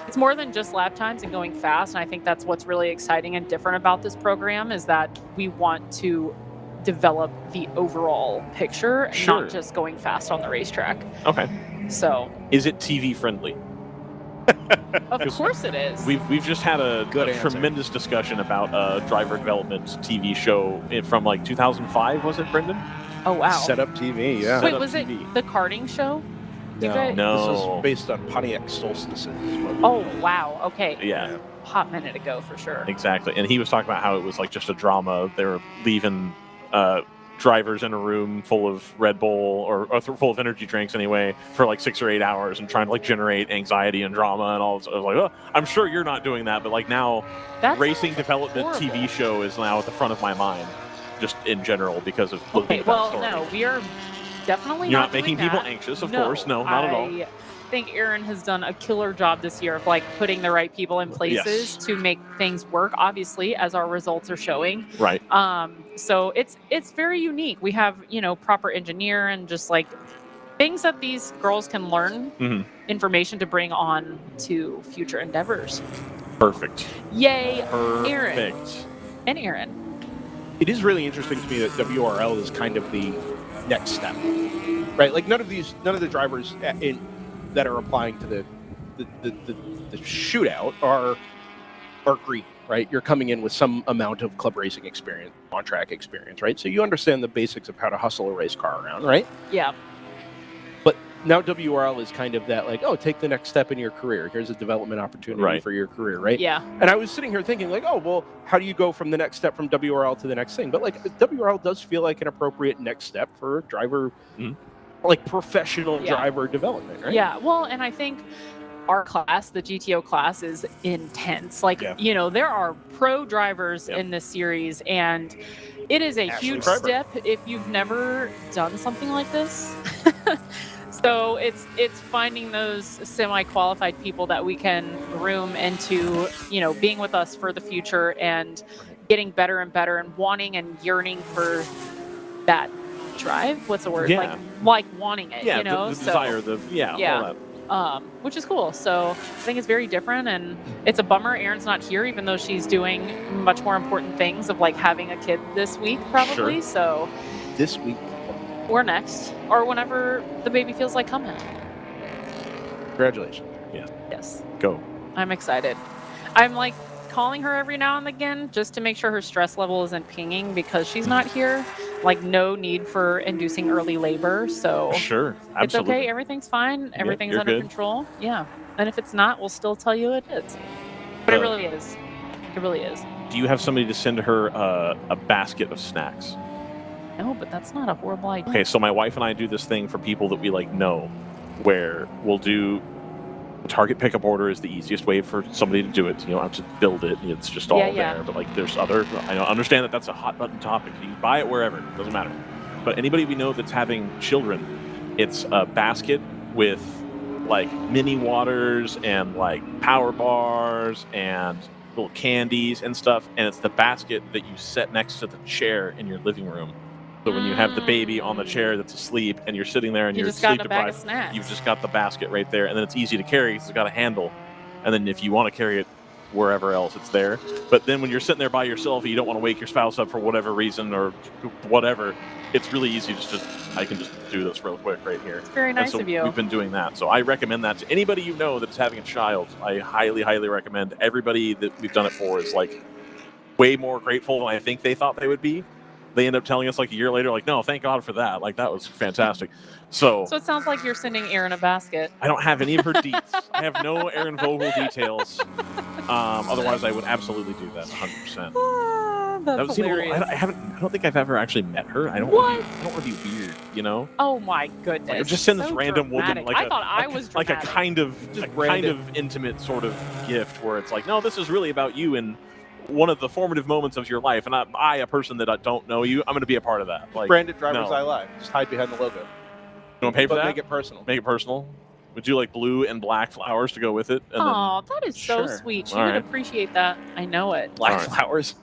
it's more than just lap times and going fast. And I think that's what's really exciting and different about this program, is that we want to develop the overall picture, Sure. not just going fast on the racetrack. Okay. So Is it TV friendly? of course it is. We've just had a Good answer. tremendous discussion about a driver development TV show from like 2005, was it, Brendan? Oh wow. Setup TV. Yeah. Wait, Setup was TV. it the karting show? You No. guys- No. This is based on Pontiac Solstices. Oh wow. Okay. Yeah, Hot minute ago for sure. exactly. And he was talking about how it was like just a drama. They were leaving drivers in a room full of Red Bull or full of energy drinks anyway for like 6 or 8 hours and trying to like generate anxiety and drama and all. I was like, oh, I'm sure you're not doing that, but like now, That's racing development horrible. TV show is now at the front of my mind, just in general because of looking Okay, at that well, story. no, we are definitely You're not not making doing people that. anxious, of course. No, not at all. I think Aaron has done a killer job this year of like putting the right people in places to make things work, obviously, as our results are showing. Right. So it's very unique. We have, you know, proper engineer and just like things that these girls can learn, information to bring on to future endeavors. Perfect. Yay, Aaron. Perfect. And Aaron. It is really interesting to me that WRL is kind of the next step, right? Like none of the drivers that are applying to the shootout are green, right? You're coming in with some amount of club racing experience, on track experience, right? So you understand the basics of how to hustle a race car around, right? Yeah. But now WRL is kind of that, like, oh, take the next step in your career. Here's a development opportunity for your career, right? Yeah. And I was sitting here thinking, like, oh, well, how do you go from the next step from WRL to the next thing? But like, WRL does feel like an appropriate next step for driver, like professional driver development, right? Yeah. Well, and I think our class, the GTO class, is intense. Like, you know, there are pro drivers in this series, and it is a Ashley huge Freiberg. step if you've never done something like this. So it's finding those semi-qualified people that we can groom into, you know, being with us for the future and getting better and better and wanting and yearning for that drive. What's the word? Yeah. Like wanting it. Yeah, you know, the So- desire, all that. which is cool. So I think it's very different, and it's a bummer Erin's not here, even though she's doing much more important things of like having a kid this week, probably. Sure. So This week, or next, or whenever the baby feels like coming. congratulations. Yeah. Yes. Go. I'm excited. I'm like calling her every now and again just to make sure her stress level isn't pinging because she's not here. Like no need for inducing early labor. So Sure. it's Absolutely. okay. Everything's fine. Everything's you're under good. control. Yeah. And if it's not, we'll still tell you it is. But it really is. It really is. Do you have somebody to send her a basket of snacks? No, but that's not a horrible idea. Okay, so my wife and I do this thing for people that we like know, where we'll do a Target pickup order is the easiest way for somebody to do it. You don't have to build it; it's just all Yeah. there. But like, there's other. I understand that that's a hot button topic. You can buy it wherever; it doesn't matter. But anybody we know that's having children, it's a basket with like mini waters and like power bars and little candies and stuff, and it's the basket that you set next to the chair in your living room. So when you have the baby on the chair that's asleep and you're sitting there and You you're just got sleep a bag of deprived, snacks. you've just got the basket right there, and then it's easy to carry because it's got a handle. And then if you want to carry it wherever else it's there. But then when you're sitting there by yourself and you don't want to wake your spouse up for whatever reason or whatever, it's really easy I can just do this real quick right here. It's very nice of you. We've been doing that. So I recommend that to anybody you know that is having a child. I highly, highly recommend. Everybody that we've done it for is like way more grateful than I think they thought they would be. They end up telling us like a year later, like, no, thank God for that. Like, that was fantastic. So it sounds like you're sending Erin a basket. I don't have any of her deets. I have no Erin Vogel details. Otherwise, I would absolutely do that 100%. That's hilarious. I don't think I've ever actually met her. I don't want to be weird, you know? Oh my goodness! Like, just send this random woman I thought I was dramatic. like a kind of intimate sort of gift where it's like, no, this is really about you and one of the formative moments of your life, and I, a person that I don't know you, I'm going to be a part of that. Like, branded DriversEye Live. Just hide behind the logo. You want to pay for that? Make it personal. Make it personal. Would you like blue and black flowers to go with it? Oh, that is so sweet. She would appreciate that. I know it. Black flowers.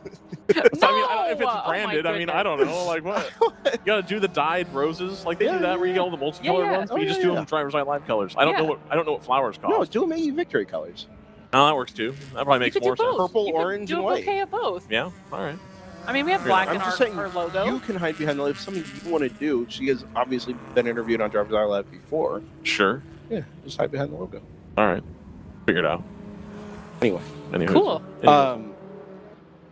So, I mean, if it's branded, I mean, I don't know. Like, what? You got to do the dyed roses, like they do that, where you get all the multicolored ones. But you just do them DriversEye Live colors. I don't know what flowers cost. No, do them AE Victory colors. Oh, that works too. That probably makes more sense. Purple, orange, and white. Do a bouquet of both. Yeah. All right. I mean, we have black in our logo. You can hide behind the if something you want to do. She has obviously been interviewed on DriversEye Live before. Sure. Yeah, just hide behind the logo. All right. Figure it out. Anyway. Cool.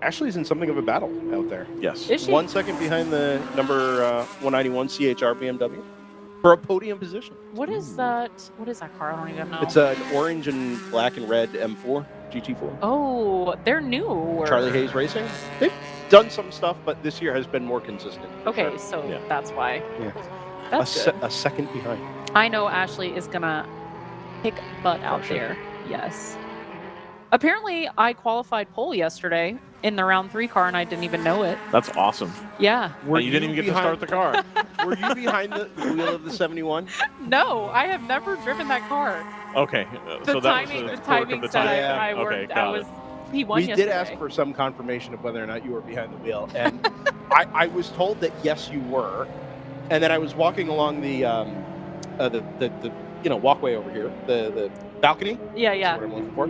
Ashley's in something of a battle out there. Yes. Is she? 1 second behind the number 191 CHR BMW for a podium position. What is that? What is that car? I don't even know. It's an orange and black and red M4 GT4. Oh, they're new. Charlie Hayes Racing. They've done some stuff, but this year has been more consistent. Okay, so that's why. Yeah. That's good. A second behind. I know Ashley is gonna kick butt out there. Yes. Apparently, I qualified pole yesterday in the round 3 car, and I didn't even know it. That's awesome. Yeah. You didn't even get to start the car. Were you behind the wheel of the 71? No, I have never driven that car. Okay. The timing said I worked. He won yesterday. We did ask for some confirmation of whether or not you were behind the wheel, and I was told that yes, you were. And then I was walking along the walkway over here, the balcony. Yeah. That's what I'm looking for.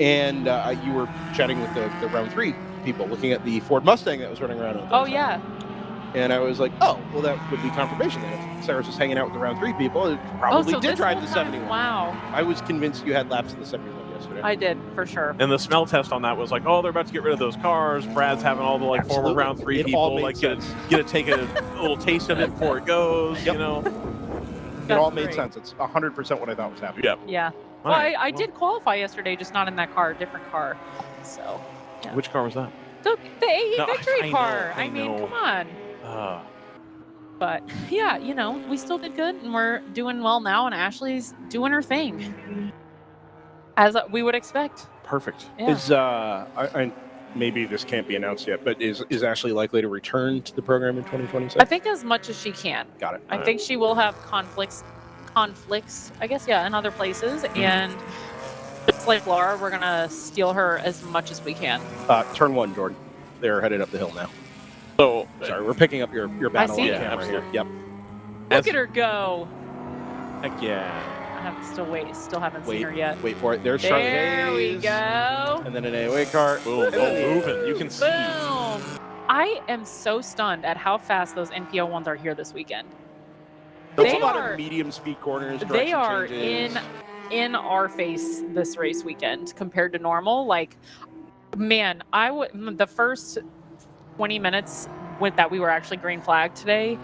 And you were chatting with the round 3 people, looking at the Ford Mustang that was running around. Oh yeah. And I was like, oh, well, that would be confirmation then. If Sarah's just hanging out with the round 3 people, it probably did drive the 71. Wow. I was convinced you had laps of the 71 yesterday. I did, for sure. And the smell test on that was like, oh, they're about to get rid of those cars. Brad's having all the former round 3 people like get to take a little taste of it before it goes. You know. It all made sense. It's 100% what I thought was happening. Yep. Yeah. Well, I did qualify yesterday, just not in that car, different car. So. Yeah. Which car was that? The AE Victory car. I mean, come on. But yeah, we still did good, and we're doing well now, and Ashley's doing her thing, as we would expect. Perfect. Yeah. Is maybe this can't be announced yet, but is Ashley likely to return to the program in 2026? I think as much as she can. Got it. I think she will have conflicts, I guess, in other places, and just like Laura, we're gonna steal her as much as we can. Turn 1, Jordan. They're headed up the hill now. So sorry, we're picking up your battle on camera absolutely. here. Yep. Look at her go. Heck yeah. I have to still haven't seen her yet. Wait for it. There's Charlie Hayes. There we go. And then an AOA car. Boom. Moving. You can see. Boom. I am so stunned at how fast those NPO ones are here this weekend. There's a lot of medium speed corners. They are changes. in our face this race weekend compared to normal. Like, man, the first 20 minutes that we were actually green flagged today,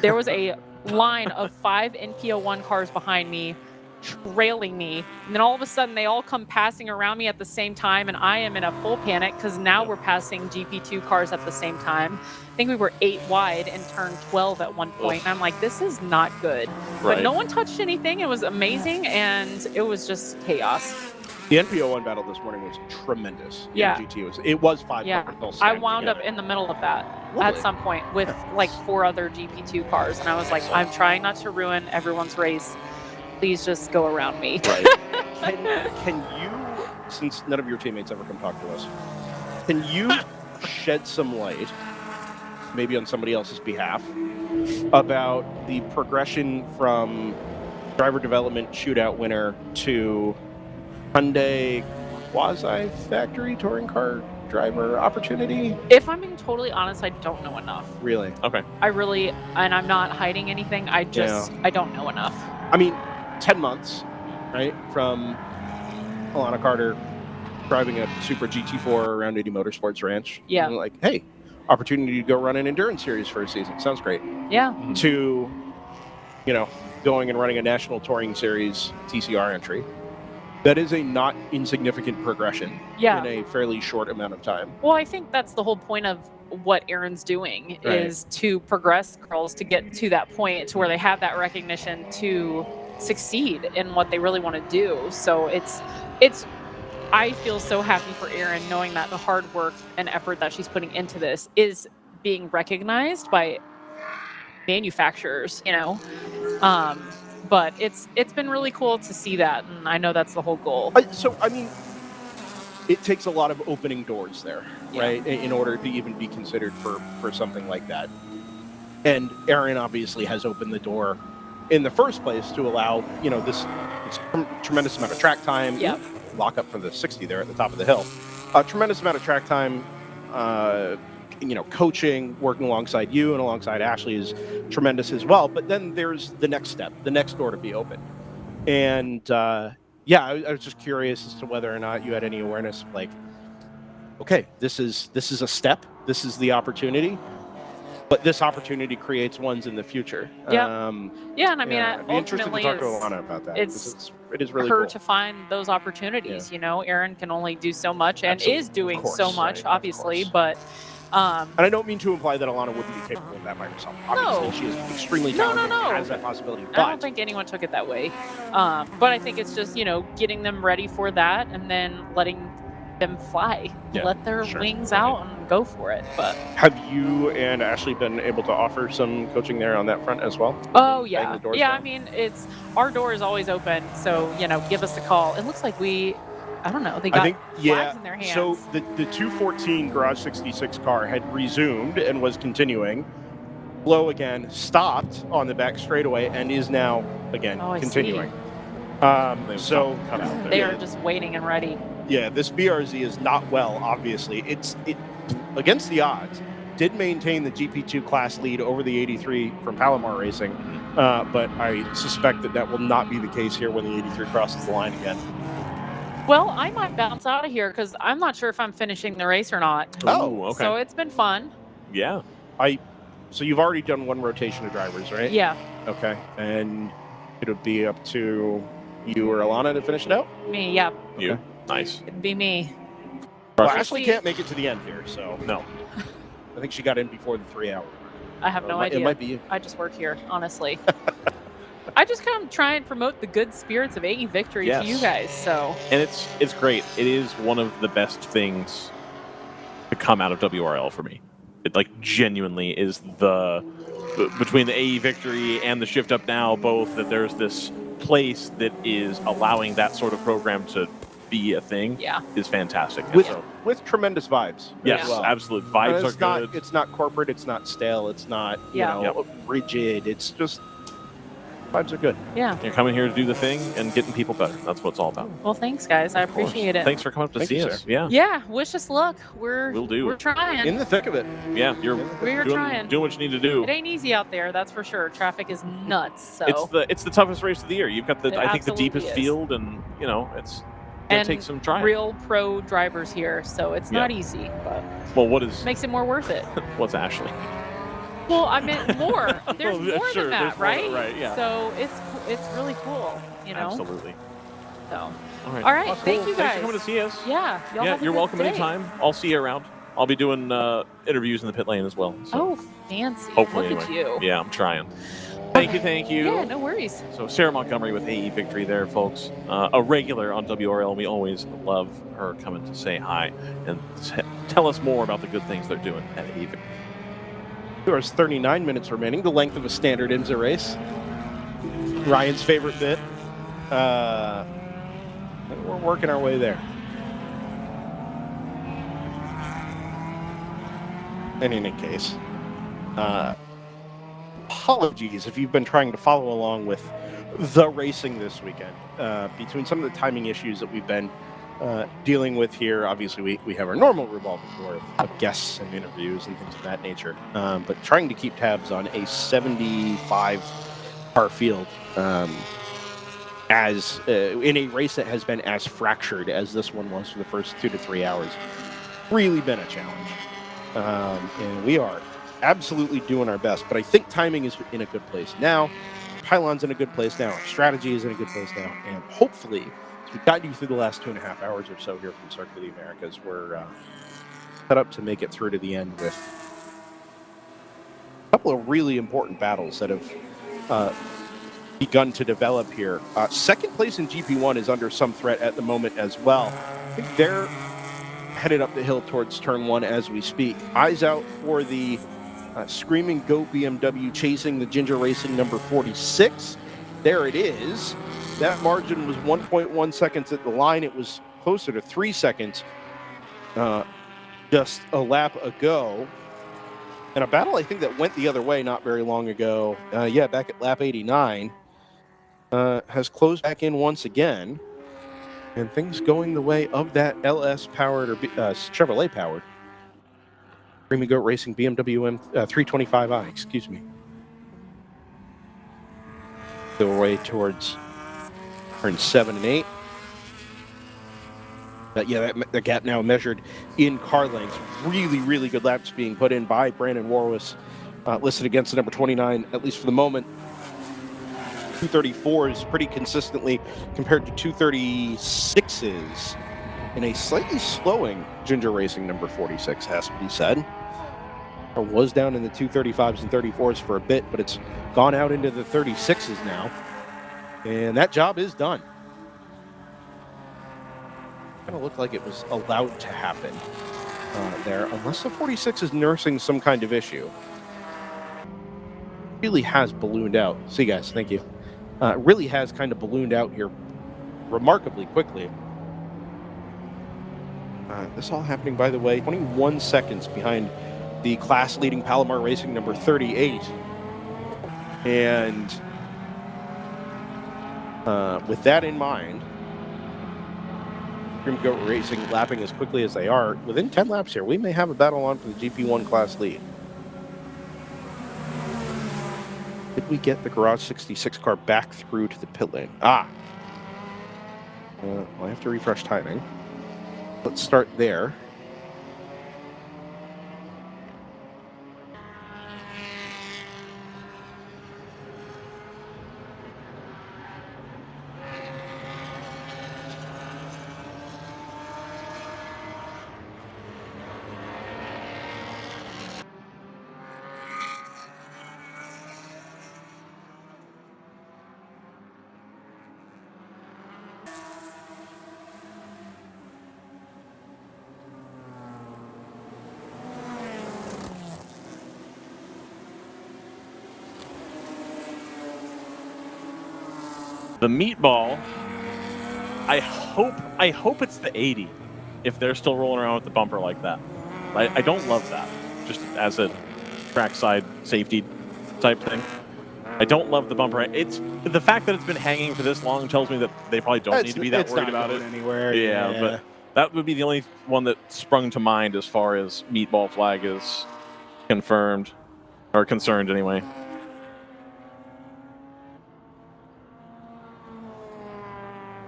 there was a line of 5 NPO1 cars behind me, trailing me, and then all of a sudden they all come passing around me at the same time, and I am in a full panic because now we're passing GP2 cars at the same time. I think we were 8 wide and turned 12 at one point, and I'm like, this is not good. Right. But no one touched anything. It was amazing, and it was just chaos. The NPO1 battle this morning was tremendous. Yeah. It was 5. Yeah. I wound up in the middle of that at some point with like 4 other GP2 cars, and I was like, I'm trying not to ruin everyone's race. Please just go around me. Right. Can you, since none of your teammates ever come talk to us, can you shed some light, maybe on somebody else's behalf, about the progression from driver development shootout winner to Hyundai quasi-factory touring car driver opportunity? If I'm being totally honest, I don't know enough. Really? Okay. I really, and I'm not hiding anything. I don't know enough. I mean, 10 months, right, from Alana Carter driving a Super GT4 around 80 Motorsports Ranch. Yeah. And like, hey, opportunity to go run an endurance series for a season. Sounds great. Yeah. To, going and running a national touring series TCR entry. That is a not insignificant progression in a fairly short amount of time. Well, I think that's the whole point of what Aaron's doing is to progress girls to get to that point to where they have that recognition to succeed in what they really want to do. So it's I feel so happy for Aaron knowing that the hard work and effort that she's putting into this is being recognized by manufacturers, but it's been really cool to see that, and I know that's the whole goal. So, I mean, it takes a lot of opening doors there, right, in order to even be considered for something like that. And Aaron obviously has opened the door in the first place to allow, this tremendous amount of track time. Yeah. Lock up for the 60 there at the top of the hill. A tremendous amount of track time, coaching, working alongside you and alongside Ashley is tremendous as well. But then there's the next step, the next door to be opened. And I was just curious as to whether or not you had any awareness of okay, this is a step, this is the opportunity, but this opportunity creates ones in the future. Yeah. And I mean, I'd be interested to talk to Alana about that. It is really her cool. to find those opportunities. Aaron can only do so much and is doing so much, obviously, but. And I don't mean to imply that Alana wouldn't be capable of that by herself. Obviously, she is extremely talented and has that possibility. But I don't think anyone took it that way. But I think it's just, getting them ready for that and then letting them fly. Let their wings out and go for it. But have you and Ashley been able to offer some coaching there on that front as well? Oh, yeah. Yeah, I mean, our door is always open. So, give us a call. It looks like I don't know. They got flags in their hands. So the 214 Garage 66 car had resumed and was continuing. Low again, stopped on the back straightaway and is now again continuing. So they are just waiting and ready. Yeah, this BRZ is not well. Obviously, it against the odds did maintain the GP2 class lead over the 83 from Palomar Racing, but I suspect that will not be the case here when the 83 crosses the line again. Well, I might bounce out of here because I'm not sure if I'm finishing the race or not. Oh, okay. So it's been fun. Yeah. So you've already done one rotation of drivers, right? Yeah. Okay. And it'll be up to you or Alana to finish it out? Me, yeah. You? Nice. It'd be me. Well, Ashley can't make it to the end here, so. No. I think she got in before the 3 hour. I have no idea. It might be you. I just work here, honestly. I just kind of try and promote the good spirits of AE Victory to you guys. So, and it's great. It is one of the best things to come out of WRL for me. It genuinely is between the AE Victory and the Shift Up Now, both that there's this place that is allowing that sort of program to be a thing. Is fantastic. With tremendous vibes. Yes, absolute vibes are good. It's not corporate. It's not stale. It's not rigid. It's just. Vibes are good. Yeah. You're coming here to do the thing and getting people better. That's what it's all about. Well, thanks, guys. I appreciate it. Thanks for coming up to see us. Yeah. Yeah. Wish us luck. We'll do. We're trying. In the thick of it. Yeah. We're trying. Doing what you need to do. It ain't easy out there, that's for sure. Traffic is nuts. So it's the toughest race of the year. You've got I think the deepest field, and it's gonna take some trying. Real pro drivers here, so it's not easy. But makes it more worth it? What's Ashley? Well, I meant more. There's more than that, right? Right, yeah. So it's really cool, Absolutely. So, all right. All right. Thank you guys. Thanks for coming to see us. Yeah. You're welcome anytime. I'll see you around. I'll be doing interviews in the pit lane as well. So. Oh, fancy. Hopefully, Look at you. Yeah, I'm trying. Thank you. Yeah, no worries. So Sarah Montgomery with AE Victory there, folks. A regular on WRL. We always love her coming to say hi and tell us more about the good things they're doing at AE Victory. There's 39 minutes remaining, the length of a standard IMSA race. Ryan's favorite bit. We're working our way there. In any case, apologies if you've been trying to follow along with the racing this weekend. Between some of the timing issues that we've been dealing with here. Obviously, we have our normal revolving door of guests and interviews and things of that nature. But trying to keep tabs on a 75-car field as in a race that has been as fractured as this one was for the first 2 to 3 hours, really been a challenge. And we are absolutely doing our best. But I think timing is in a good place now. Pylon's in a good place now. Our strategy is in a good place now. And hopefully, as we've gotten you through the last 2.5 hours or so here from Circuit of the Americas, we're set up to make it through to the end with a couple of really important battles that have begun to develop here. Second place in GP1 is under some threat at the moment as well. I think they're headed up the hill towards turn 1 as we speak. Eyes out for the Screaming Goat BMW chasing the Ginger Racing number 46. There it is. That margin was 1.1 seconds at the line. It was closer to 3 seconds just a lap ago. And a battle, I think, that went the other way not very long ago. Back at lap 89. Has closed back in once again. And things going the way of that LS-powered or Chevrolet-powered Screaming Goat Racing BMW 325i, excuse me. The way towards turn 7 and 8. The gap now measured in car lengths. Really, really good laps being put in by Brandon Warwis, listed against the number 29, at least for the moment. 234s pretty consistently compared to 236s in a slightly slowing Ginger Racing number 46, has to be said. It was down in the 235s and 34s for a bit, but it's gone out into the 36s now. And that job is done. Kind of looked like it was allowed to happen there, unless the 46 is nursing some kind of issue. Really has ballooned out. See you guys, thank you. Really has kind of ballooned out here remarkably quickly. This all happening, by the way, 21 seconds behind the class-leading Palomar Racing number 38. And with that in mind, Screaming Goat Racing lapping as quickly as they are, within 10 laps here, we may have a battle on for the GP1 class lead. Did we get the Garage 66 car back through to the pit lane? I have to refresh timing. Let's start there. The meatball, I hope it's the 80 if they're still rolling around with the bumper like that. I don't love that, just as a trackside safety type thing. I don't love the bumper. It's the fact that it's been hanging for this long tells me that they probably don't need to be that worried about it anywhere. Yeah, but that would be the only one that sprung to mind as far as meatball flag is confirmed or concerned anyway.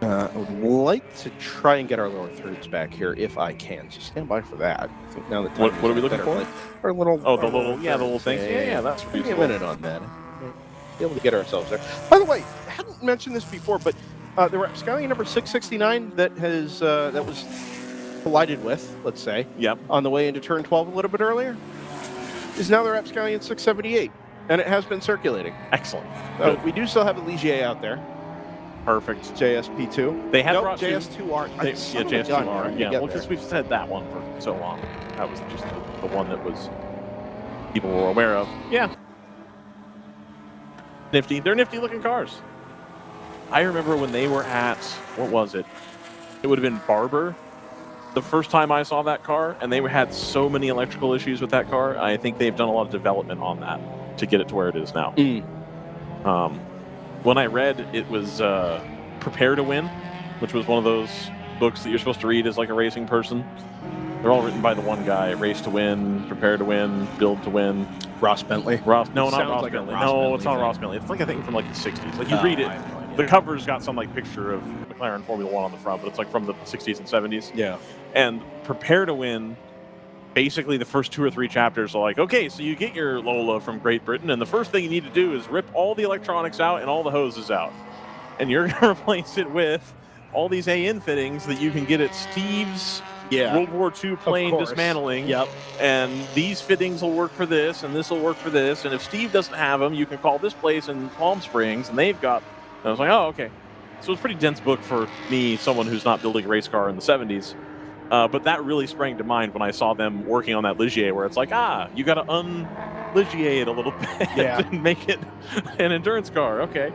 I would like to try and get our lower thirds back here if I can. So stand by for that. I think now that what are we looking for? Like our little, the little things. Yeah, that's reasonable. Give me a minute on that. Be able to get ourselves there. By the way, I hadn't mentioned this before, but the Rapscallion number 669 that has that was collided with, let's say, on the way into turn 12 a little bit earlier, is now the Rapscallion 678, and it has been circulating. Excellent. We do still have a Ligier out there. Perfect. JSP2. They had brought JS2R. JS2R. Yeah, well, because we've said that one for so long. That was just the one that was people were aware of. Yeah. Nifty. They're nifty looking cars. I remember when they were at, what was it? It would have been Barber the first time I saw that car, and they had so many electrical issues with that car. I think they've done a lot of development on that to get it to where it is now. When I read it was Prepare to Win, which was one of those books that you're supposed to read as like a racing person. They're all written by the one guy: Race to Win, Prepare to Win, Build to Win. Ross Bentley. No, not Sounds Ross like a Bentley. Ross No, Bentley it's not thing. Ross Bentley. It's like a thing from like the 60s. Like you read it, the cover's got some like picture of McLaren Formula 1 on the front, but it's like from the 60s and 70s. Yeah. And Prepare to Win, basically the first 2 or 3 chapters are like, okay, so you get your Lola from Great Britain, and the first thing you need to do is rip all the electronics out and all the hoses out. And you're going to replace it with all these AN fittings that you can get at Steve's World War II plane dismantling. Yep. And these fittings will work for this, and this will work for this. And if Steve doesn't have them, you can call this place in Palm Springs, and they've got. And I was like, oh, okay. So it's a pretty dense book for me, someone who's not building a race car in the 70s. But that really sprang to mind when I saw them working on that Ligier, where it's like, you got to un-Ligier it a little bit and make it an endurance car. Okay.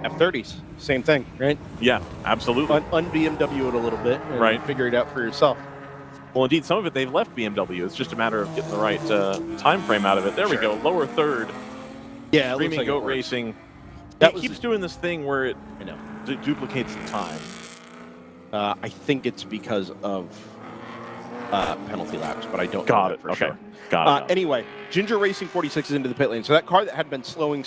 F30s, same thing, right? Yeah, absolutely. Un-BMW it a little bit and figure it out for yourself. Well, indeed, some of it they've left BMW. It's just a matter of getting the right time frame out of it. There we go. Lower third. Yeah, Screaming like Goat Racing. That it keeps doing this thing where it duplicates the time. I think it's because of penalty laps, but I don't Got know it. for Okay. sure. Got it. Anyway, Ginger Racing 46 is into the pit lane. So that car that had been slowing,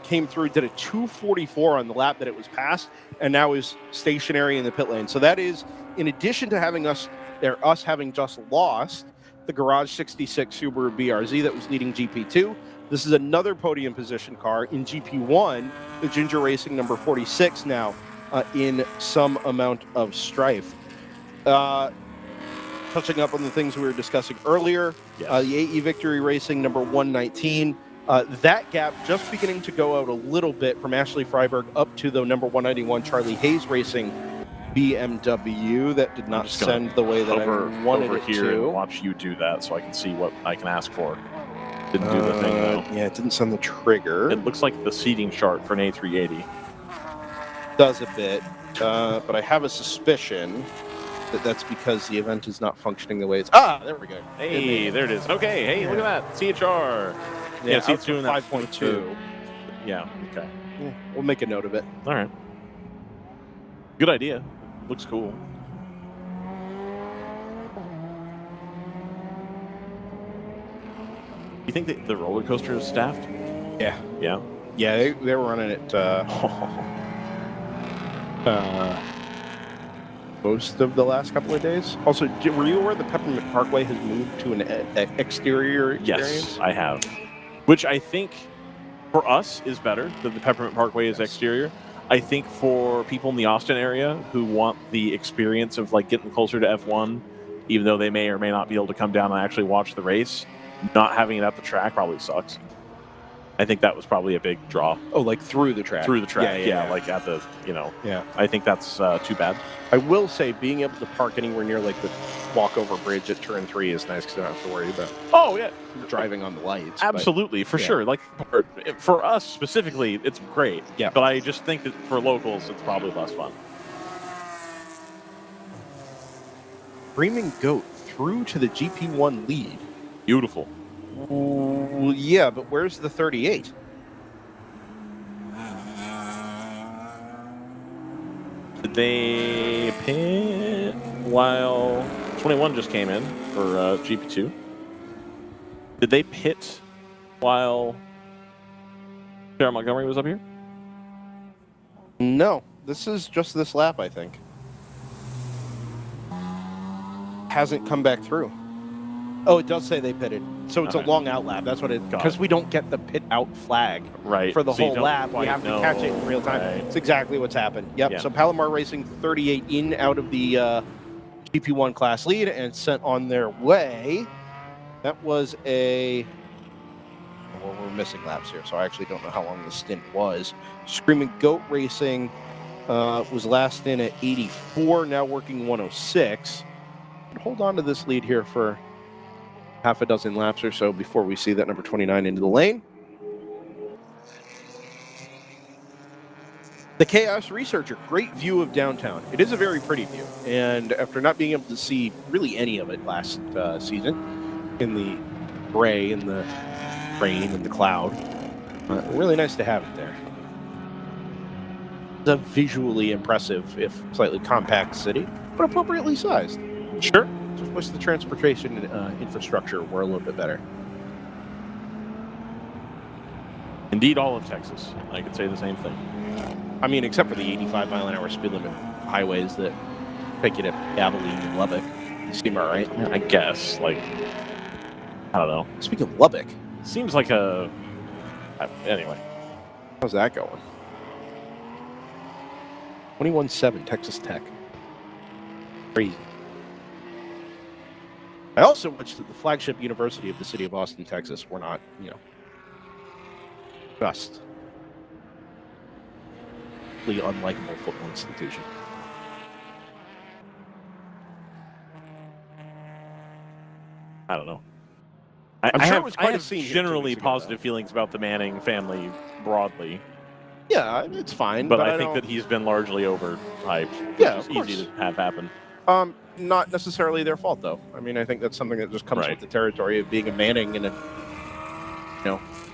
came through, did a 244 on the lap that it was passed, and now is stationary in the pit lane. So that is, in addition to having us having just lost the Garage 66 Subaru BRZ that was leading GP2, this is another podium position car in GP1, the Ginger Racing number 46 now in some amount of strife. Touching up on the things we were discussing earlier, the AE Victory Racing number 119, that gap just beginning to go out a little bit from Ashley Freiberg up to the number 191 Charlie Hayes Racing BMW. That did not send the way that I wanted it here to. And watch you do that so I can see what I can ask for. Didn't do the thing though. Yeah, it didn't send the trigger. It looks like the seating chart for an A380. Does a bit, but I have a suspicion that that's because the event is not functioning the way it's. There we go. Hey, there it is. Okay, hey, look at that. CHR. Yeah, so it's doing that 5.2. Yeah, okay. Yeah, we'll make a note of it. All right. Good idea. Looks cool. You think that the roller coaster is staffed? Yeah. Yeah? Yeah, they were running it most of the last couple of days. Also, were you aware the Peppermint Parkway has moved to an exterior experience? Yes, I have. Which I think for us is better that the Peppermint Parkway is exterior. I think for people in the Austin area who want the experience of like getting closer to F1, even though they may or may not be able to come down and actually watch the race, not having it at the track probably sucks. I think that was probably a big draw. Oh, like through the track? Through the track, yeah. Like at the, Yeah. I think that's too bad. I will say being able to park anywhere near like the walkover bridge at turn 3 is nice because I don't have to worry about driving on the lights. Absolutely, for sure. Like for us specifically, it's great. Yeah. But I just think that for locals, it's probably less fun. Screaming Goat through to the GP1 lead. Beautiful. Yeah, but where's the 38? Did they pit while 21 just came in for GP2? Did they pit while Sarah Montgomery was up here? No, this is just this lap, I think. Hasn't come back through. Oh, it does say they pitted. So it's a long out lap. That's what it... Because we don't get the pit out flag for the whole lap. We have to catch it in real time. It's exactly what's happened. Yep. So Palomar Racing 38 in out of the GP1 class lead and sent on their way. That was a... Well, we're missing laps here, so I actually don't know how long the stint was. Screaming Goat Racing was last in at 84, now working 106. Hold on to this lead here for half a dozen laps or so before we see that number 29 into the lane. The Chaos Researcher, great view of downtown. It is a very pretty view, and after not being able to see really any of it last season, in the gray, in the rain, in the cloud, really nice to have it there. It's a visually impressive, if slightly compact city, but appropriately sized. Sure. Just wish the transportation infrastructure were a little bit better. Indeed, all of Texas. I could say the same thing. I mean, except for the 85-mile-an-hour speed limit highways that take you to Abilene and Lubbock. You seem all right. I guess. Like, I don't know. Speaking of Lubbock, seems like a. Anyway, how's that going? 21-7, Texas Tech. Crazy. I also wish that the flagship university of the city of Austin, Texas, were not, just the unlikable football institution. I don't know. I'm I sure have, it was I quite a have scene here 2 generally weeks ago, positive feelings about the Manning family broadly. Yeah, it's fine. But I think that he's been largely overhyped. Yeah, which of is course. easy to have happen. Not necessarily their fault, though. I mean, I think that's something that just comes with the territory of being a Manning in a,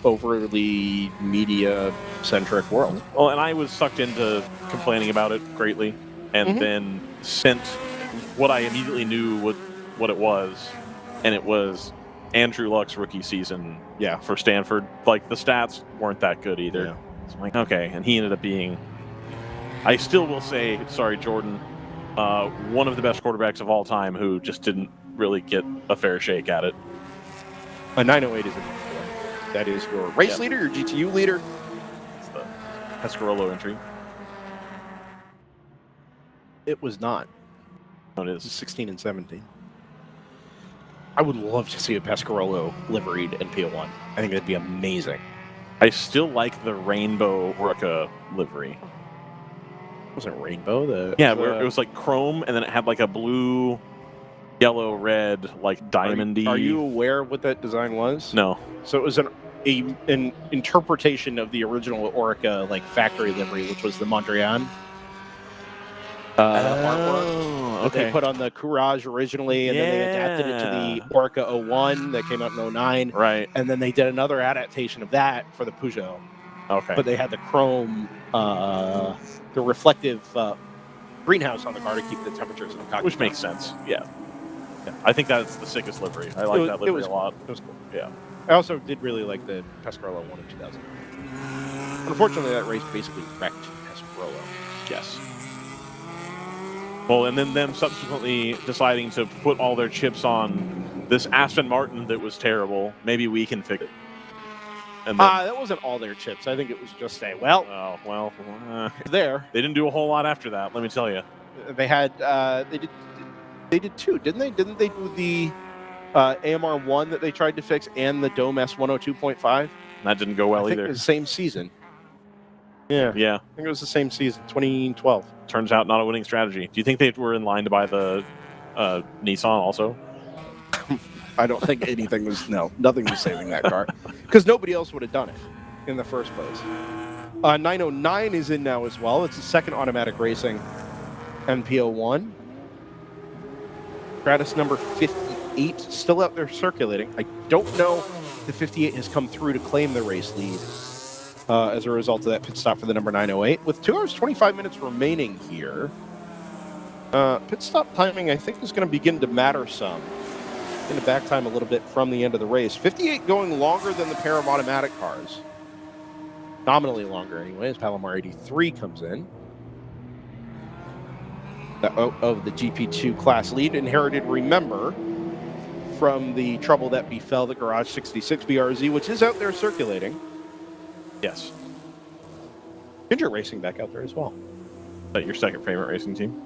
overly media-centric world. Well, and I was sucked into complaining about it greatly, and then sent what I immediately knew what it was, and it was Andrew Luck's rookie season. Yeah, for Stanford. Like, the stats weren't that good either. Yeah. So I'm like, okay, and he ended up being. I still will say, sorry, Jordan, one of the best quarterbacks of all time who just didn't really get a fair shake at it. A 908 is a that is your race leader, your GTU leader. It's the Pescarolo entry. It was not. No, it is 16 and 17. I would love to see a Pescarolo liveried NP01. I think that'd be amazing. I still like the rainbow Orca livery. Wasn't it rainbow? Where it was like chrome, and then it had like a blue, yellow, red, like diamondy. Are you aware of what that design was? No. So it was an interpretation of the original Orca like factory livery, which was the Mondrian artwork that they put on the Courage originally, and then they adapted it to the Orca 01 that came out in 09. Right. And then they did another adaptation of that for the Peugeot. Okay. But they had the chrome, the reflective greenhouse on the car to keep the temperatures in the cockpit. Which makes sense. Yeah. I think that's the sickest livery. I like that livery a lot. It was cool. Yeah. I also did really like the Pescarolo one in 2000. Unfortunately, that race basically wrecked Pescarolo. Yes. Well, and then them subsequently deciding to put all their chips on this Aston Martin that was terrible. Maybe we can fix it. And then, that wasn't all their chips. I think it was just saying, well, there. They didn't do a whole lot after that. Let me tell you. They had they did two, didn't they? Didn't they do the AMR1 that they tried to fix and the Dome S102.5? That didn't go well I think either. it was the same season. Yeah. Yeah. I think it was the same season, 2012. Turns out not a winning strategy. Do you think they were in line to buy the Nissan also? I don't think nothing was saving that car. Because nobody else would have done it in the first place. 909 is in now as well. It's the second automatic racing NP01. Stratus number 58 still out there circulating. I don't know if the 58 has come through to claim the race lead as a result of that pit stop for the number 908. With 2 hours 25 minutes remaining here, pit stop timing I think is going to begin to matter some. Going to back time a little bit from the end of the race. 58 going longer than the pair of automatic cars. Nominally longer anyway, as Palomar 83 comes in. Of the GP2 class lead, inherited, remember, from the trouble that befell the Garage 66 BRZ, which is out there circulating. Yes. Ginger Racing back out there as well. Is that your second favorite racing team?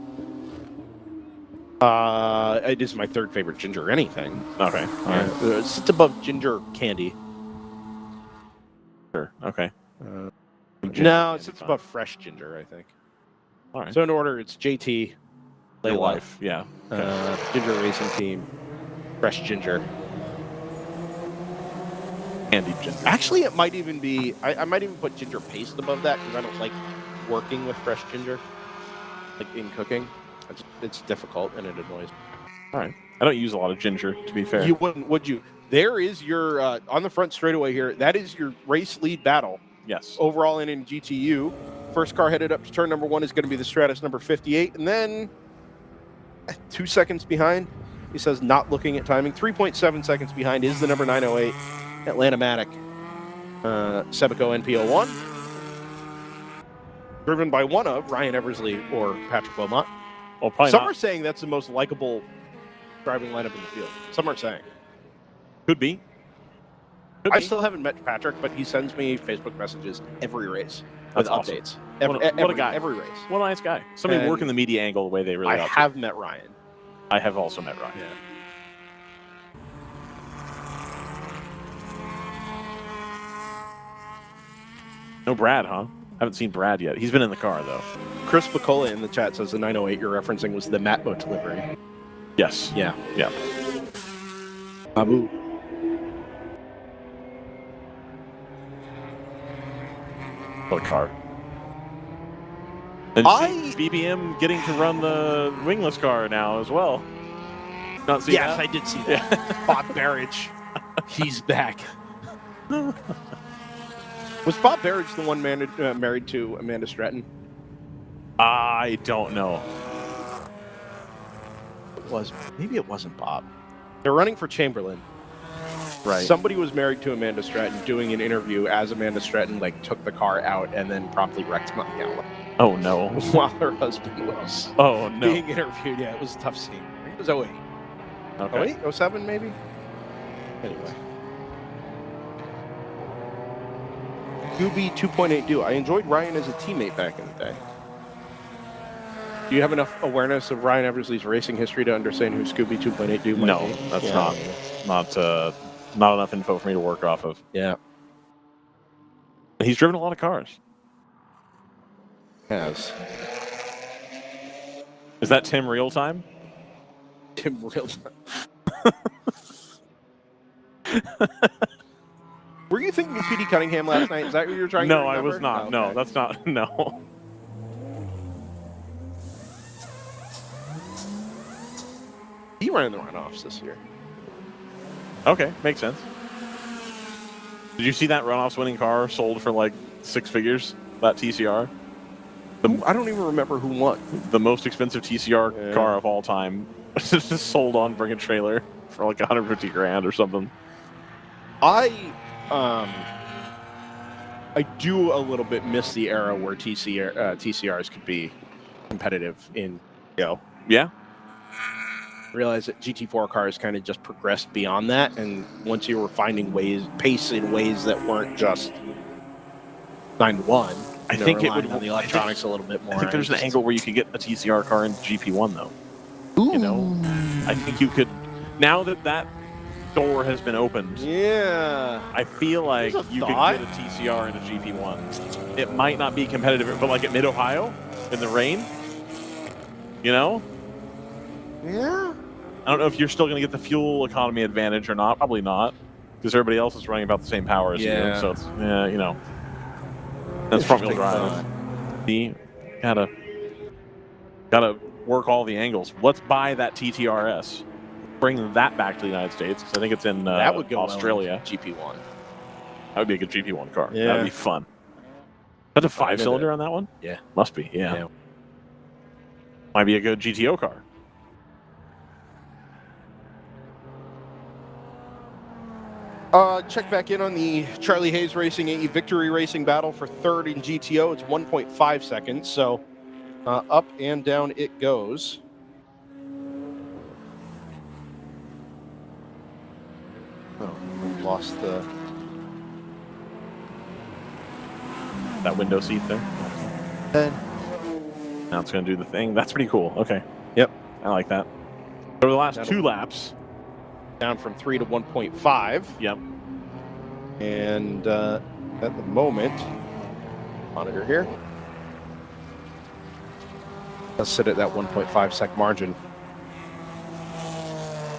It is my third favorite Ginger anything. Okay. All right. It sits above Ginger Candy. Sure. Okay. No, it sits above Fresh Ginger, I think. All right. So in order, it's JT, Lay Layla, Life. Yeah. Okay. Ginger Racing Team, Fresh Ginger. Candy Ginger. Actually, it might even be... I might even put Ginger Paste above that because I don't like working with fresh ginger, like in cooking. It's difficult and it annoys me. All right. I don't use a lot of ginger, to be fair. You wouldn't, would you? There is your, on the front straightaway here, that is your race lead battle. Yes. Overall in GTU First car headed up to turn number 1 is going to be the Stratus number 58. And then 2 seconds behind, he says, not looking at timing, 3.7 seconds behind is the number 908 Atlanta Matic Sebico NP01. Driven by one of Ryan Eversley or Patrick Beaumont. Well, probably Some not. are saying that's the most likable driving lineup in the field. Some are saying. Could be. I still haven't met Patrick, but he sends me Facebook messages every race with That's awesome. updates. What a guy. Every race. What a nice guy. Somebody And working the media angle the way they really I ought to. have met Ryan. I have also met Ryan. Yeah. No Brad, huh? Haven't seen Brad yet. He's been in the car, though. Chris Bacola in the chat says the 908 you're referencing was the Matbo delivery. Yes. Yeah. Yeah. Abu. What a car. And BBM getting to run the wingless car now as well. Not see Yes, that? I did see that. Bob Barrage. He's back. Was Bob Barrage the one married to Amanda Stratton? I don't know. Maybe it wasn't Bob. They're running for Chamberlain. Right. Somebody was married to Amanda Stratton doing an interview as Amanda Stratton took the car out and then promptly wrecked him on the outlet. Oh no. While her husband was being interviewed. Yeah, it was a tough scene. It was 08. Okay. 08? 07 maybe? Anyway. Scooby 2.8 do. I enjoyed Ryan as a teammate back in the day. Do you have enough awareness of Ryan Eversley's racing history to understand who Scooby 2.8 do might No, be? that's not enough info for me to work off of. Yeah. He's driven a lot of cars. Has. Is that Tim real time? Tim real time. Were you thinking of P.D. Cunningham last night? Is that what you were trying to No, remember? I was not. Oh, No, okay. that's not. No. He ran the runoffs this year. Okay, makes sense. Did you see that runoffs winning car sold for 6 figures? That TCR? I don't even remember who won. The most expensive TCR car of all time. Just sold on Bring a Trailer for 150 grand or something. I do a little bit miss the era where TCRs could be competitive in, Yeah. Realize that GT4 cars kind of just progressed beyond that, and once you were finding pace in ways that weren't just 9-1, I think it would on the electronics a little bit more. I think there's an angle where you could get a TCR car in GP1 though. Ooh. I think you could. Now that door has been opened. Yeah. I feel like you could get a TCR in a GP1. It might not be competitive, but at Mid Ohio in the rain. Yeah. I don't know if you're still going to get the fuel economy advantage or not. Probably not, because everybody else is running about the same power as you. So it's that's front wheel drive. You gotta work all the angles. Let's buy that TTRS. Bring that back to the United States, because I think it's in that would go Australia. Well GP1. That would be a good GP1 car. Yeah. That'd be fun. That's a 5-cylinder on that one? Yeah. Must be, yeah. Might be a good GTO car. Check back in on the Charlie Hayes Racing AE Victory Racing battle for third in GTO. It's 1.5 seconds, so up and down it goes. Oh, we lost that window seat there. Now it's going to do the thing. That's pretty cool. Okay. Yep. I like that. Over the last 2 laps. Down from 3 to 1.5. Yep. And at the moment, monitor here, let's sit at that 1.5 sec margin.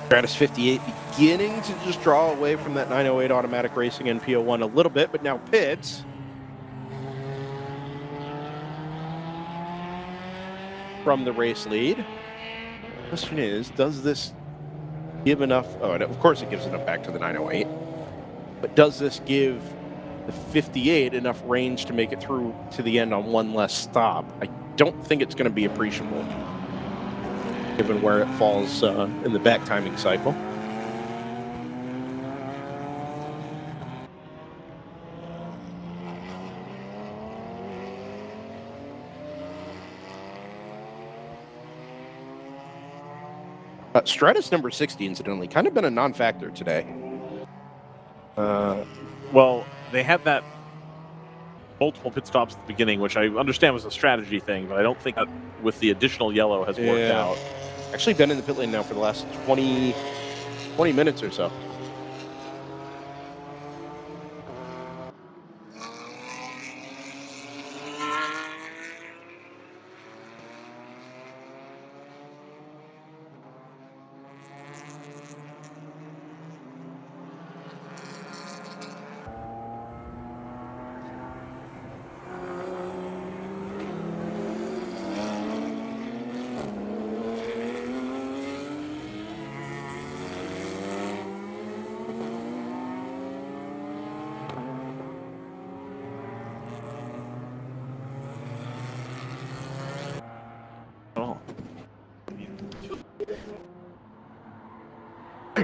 Stratus 58 beginning to just draw away from that 908 automatic racing NP01 a little bit, but now pits. From the race lead. Question is, does this give enough? Oh, and of course it gives enough back to the 908. But does this give the 58 enough range to make it through to the end on one less stop. I don't think it's going to be appreciable, given where it falls in the back timing cycle. Stratus number 60, incidentally, kind of been a non-factor today. Well, they had that multiple pit stops at the beginning, which I understand was a strategy thing, but I don't think that with the additional yellow has worked out. Actually been in the pit lane now for the last 20 minutes or so.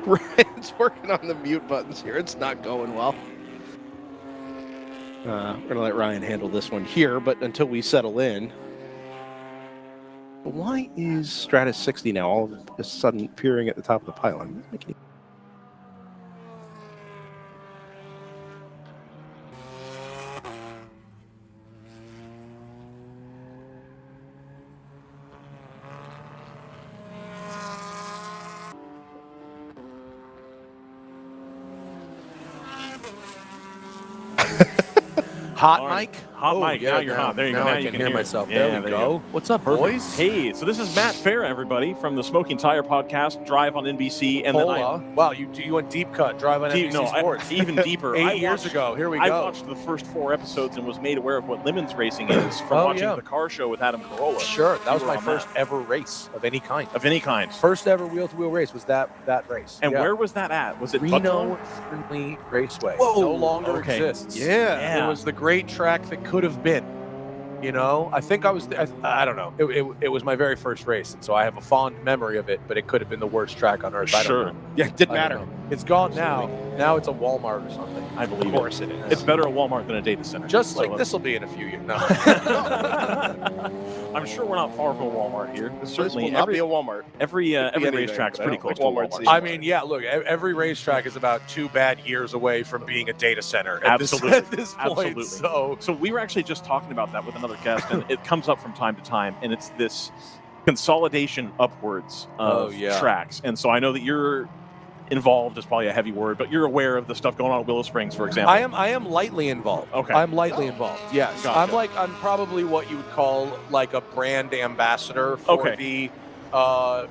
Ryan's working on the mute buttons here. It's not going well. We're going to let Ryan handle this one here, but until we settle in. Why is Stratus 60 now all of a sudden appearing at the top of the pylon? Hot mic? Hot mic. Yeah, now you're hot. There you go. Now Now I you can hear hear myself. Yeah, there we you go. What's up, Perfect. boys? Hey, so this is Matt Fair, everybody, from the Smoking Tire podcast, Drive on NBC. And Hola. Wow, you went deep cut, Drive on NBC Sports. Even deeper. 8 years ago. Here we go. I watched the first 4 episodes and was made aware of what Lemons racing is from watching the car show with Adam Carolla. Sure, that was my first ever race of any kind. Of any kind. First ever wheel-to-wheel race was that race. And where was that at? Was it Reno Friendly Raceway? Whoa. No longer exists. Yeah. It was the great track that could have been. You know, I think I don't know. It was my very first race, and so I have a fond memory of it, but it could have been the worst track on earth. I don't know. Yeah, it didn't matter. It's gone now. Now it's a Walmart or something. I believe Of course it is. It's better a Walmart than a data center. Just like this will be in a few years. No. I'm sure we're not far from a Walmart here. Certainly not be a Walmart. Every racetrack's pretty close to Walmart. I mean, yeah, look, every racetrack is about 2 bad years away from being a data center at this point. Absolutely. So we were actually just talking about that with another guest, and it comes up from time to time, and it's this consolidation upwards of tracks. And so I know that you're involved is probably a heavy word, but you're aware of the stuff going on at Willow Springs, for example. I am lightly involved. Okay. I'm lightly involved. Yes. Gotcha. I'm probably what you would call like a brand ambassador for the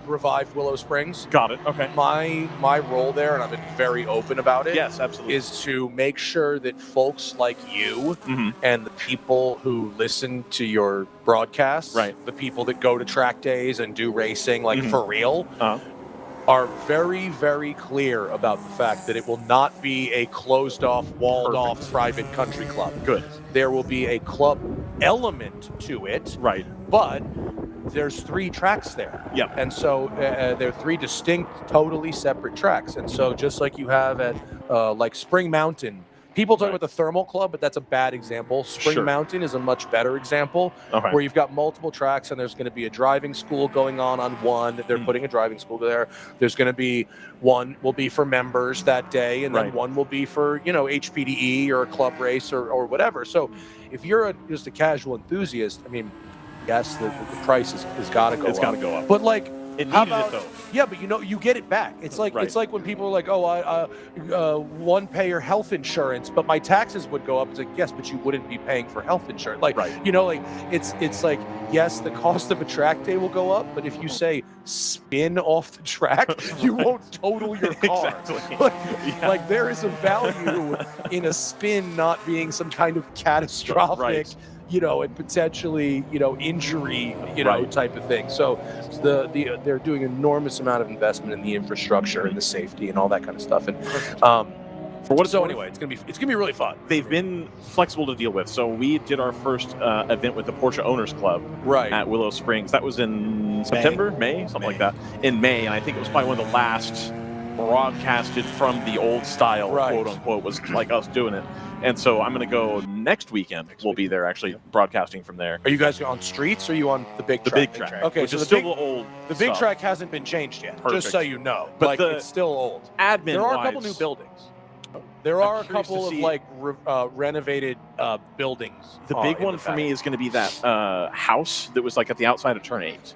revived Willow Springs. Got it. Okay. My role there, and I've been very open about it. Yes, absolutely. Is to make sure that folks like you and the people who listen to your broadcasts, the people that go to track days and do racing, like for real, are very, very clear about the fact that it will not be a closed-off, walled-off private country club. Good. There will be a club element to it. Right. But there's 3 tracks there. Yeah. And so they're 3 distinct, totally separate tracks. And so just like you have at like Spring Mountain, people talk about the thermal club, but that's a bad example. Spring Mountain is a much better example where you've got multiple tracks and there's going to be a driving school going on one. They're putting a driving school there. There's going to be one will be for members that day, and then one will be for, HPDE or a club race or whatever. So if you're just a casual enthusiast, I mean, yes, the price has got to go up. It's got to go up. But like, it needed it though. Yeah, but you get it back. It's like it's like when people are like, one payer health insurance, but my taxes would go up. It's like, yes, but you wouldn't be paying for health insurance. Like, it's like, yes, the cost of a track day will go up, but if you say spin off the track, you won't total your car. Exactly. Like there is a value in a spin not being some kind of catastrophic. And potentially, injury, type of thing. So they're doing an enormous amount of investment in the infrastructure and the safety and all that kind of stuff. And For what So anyway, it's gonna be really fun. They've been flexible to deal with. So we did our first event with the Porsche Owners Club at Willow Springs. That was in September, May, something like that. In May, and I think it was probably one of the last broadcasted from the old style, quote unquote, was like us doing it. And so I'm going to go next weekend. We'll be there actually broadcasting from there. Are you guys on streets or are you on the big track? The big track. Okay, which so is the still big, the old The big stuff. track hasn't been changed yet, just so you know. But Like, it's still old. Admin There are a couple new buildings. There are a couple of like renovated buildings. The big one for me is going to be that house that was like at the outside of Turn 8.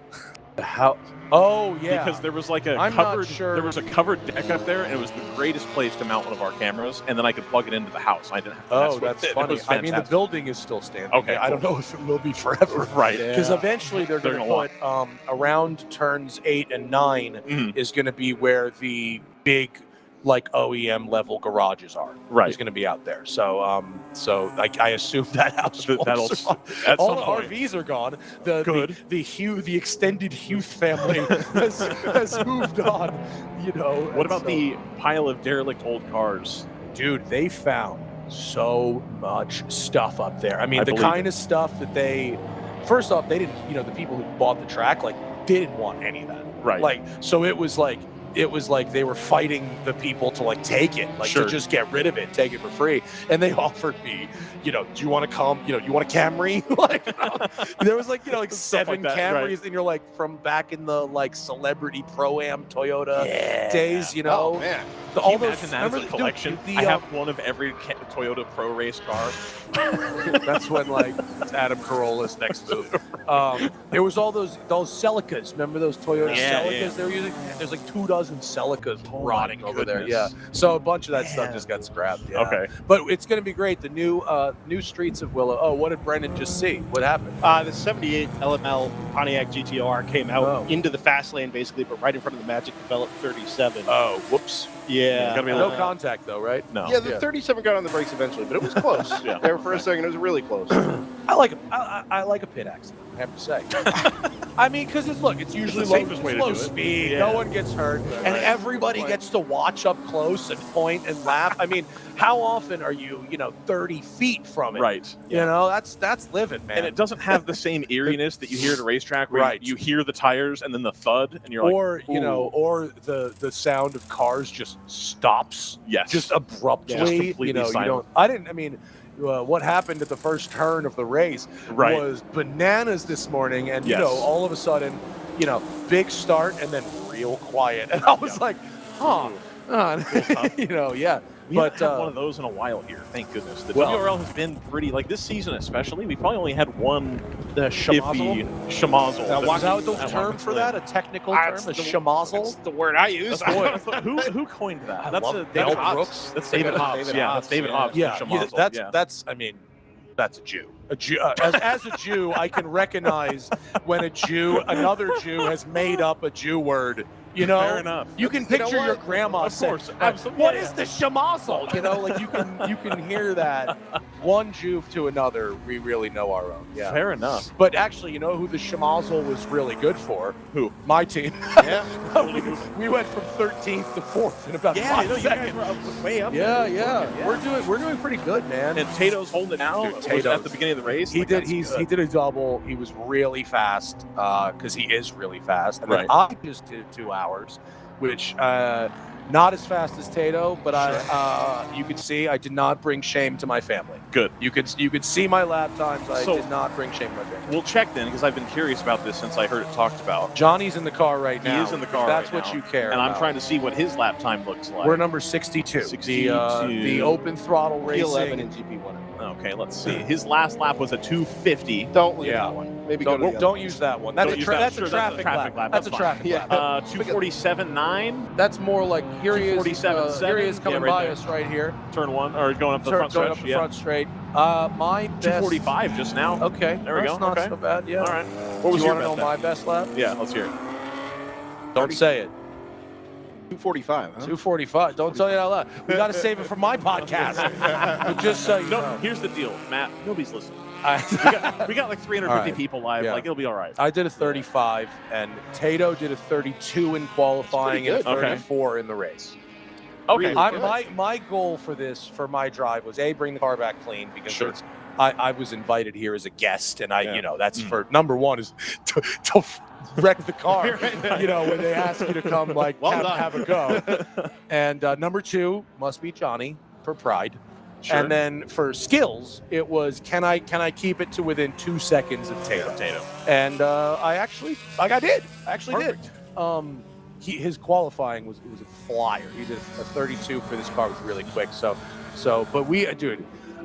The house? Oh yeah. Because there was like a I'm covered. not sure. There was a covered deck up there, and it was the greatest place to mount one of our cameras. And then I could plug it into the house. I didn't have to mess Oh, with that's it. It funny. was I mean, the fantastic. building is still standing. Okay, I don't cool. know if it will be forever. Right. Because eventually they're going to put around turns 8 and 9 is going to be where the big like OEM level garages are. Right. Is going to be out there. So I assume that house will That'll- survive. at All some the point. RVs are gone. The extended Hugh family has moved on. You know. What about the pile of derelict old cars? Dude, they found so much stuff up there. I mean, I the believe kind of stuff that first off, they didn't, the people who bought the track, like, they didn't want any of that. Right. Like, so it was like they were fighting the people to like take it, like to just get rid of it, take it for free. And they offered me, do you want to come, you want a Camry? Like, there was like, like Stuff 7 like that, Camrys, right. and you're like from back in the like celebrity Pro-Am Toyota days, Oh, man. Can you imagine that as a collection? I have one of every Toyota Pro Race car. That's when like it's Adam Carolla's next move. There was all those Celicas. Remember those Toyota Celicas they were using? There's like 24 Celicas rotting over there. Yeah. So a bunch of that stuff just got scrapped. Yeah. Okay. But it's going to be great. The new streets of Willow. Oh, what did Brendan just see? What happened? The 78 LML Pontiac GTR came out into the fast lane basically, but right in front of the Magic Develop 37. Oh, whoops. Yeah. Gotta be No contact though, right? No. Yeah, the 37 got on the brakes eventually, but it was close. There for a second, it was really close. I like a pit accident, I have to say. I mean, because it's usually the safest way to low do it. speed. Yeah. No one gets hurt, and everybody gets to watch up close and point and laugh. I mean, how often are you, 30 feet from it? Right. That's living, man. And it doesn't have the same eeriness that you hear at a racetrack, where you hear the tires and then the thud, and you're like, or or the sound of cars just stops. Yes. Just abruptly. Just completely silent. What happened at the first turn of the race was bananas this morning, and all of a sudden, big start and then real quiet, and I was like, We haven't had one of those in a while here. Thank goodness. The WRL has been pretty, like this season especially. We probably only had one iffy schmozzle. Is that the term for that? A technical term? A schmozzle? That's the word I use. Who coined that? That's Dale Brooks. That's David Hobbs. That's David Hobbs. That's I mean, that's a Jew. As a Jew, I can recognize when another Jew has made up a Jew word. Fair enough. You can picture your grandma saying, absolutely. "What is the schmozzle?" Like you can hear that. One Jew to another, we really know our own. Yeah. Fair enough. But actually, who the schmozzle was really good for? Who? My team. Yeah. we went from 13th to 4th in about 5 seconds. You guys were way up. Yeah. We're doing pretty good, man. And Tato's holding it now. Dude, at the beginning of the race. He did a double. He was really fast because he is really fast. And then I just did 2 hours, which not as fast as Tato, but you could see I did not bring shame to my family. Good. You could see my lap times. I did not bring shame to my family. We'll check then, because I've been curious about this since I heard it talked about. Johnny's in the car right now. He is in the car. That's right what now. you care. And about. I'm trying to see what his lap time looks like. We're number 62. 62. The open throttle racing. P11 and GP1. Okay, let's see. His last lap was a 250. Don't look at that one. Maybe don't use that one. That's a traffic lap. That's a traffic lap. 247.9. That's more like here he is. 247.7. Here he is coming right by there. us right here. Turn 1 or going up the front stretch. Going up the front straight. My best. 245 just now. Okay, there we go. That's not okay. so bad. Yeah. All right. What was your best lap? Do you want to know my best lap? Yeah, let's hear it. Don't say it. 245. Huh? 245. Don't tell you that out loud. We got to save it for my podcast. But just so you know. Here's the deal, Matt. Nobody's listening. we got like 350 right. people live. Yeah. Like it'll be all right. I did a 35, and Tato did a 32 in qualifying and a 34 in the race. Okay. My goal for my drive was bring the car back clean because it's I was invited here as a guest, and that's for number one is to wreck the car. When they ask you to come have a go, and number two must be Johnny for pride. Sure. And then for skills, it was can I keep it to within 2 seconds of Tatum? And I did. His qualifying was a flyer. He did a 32 for this car, was really quick. But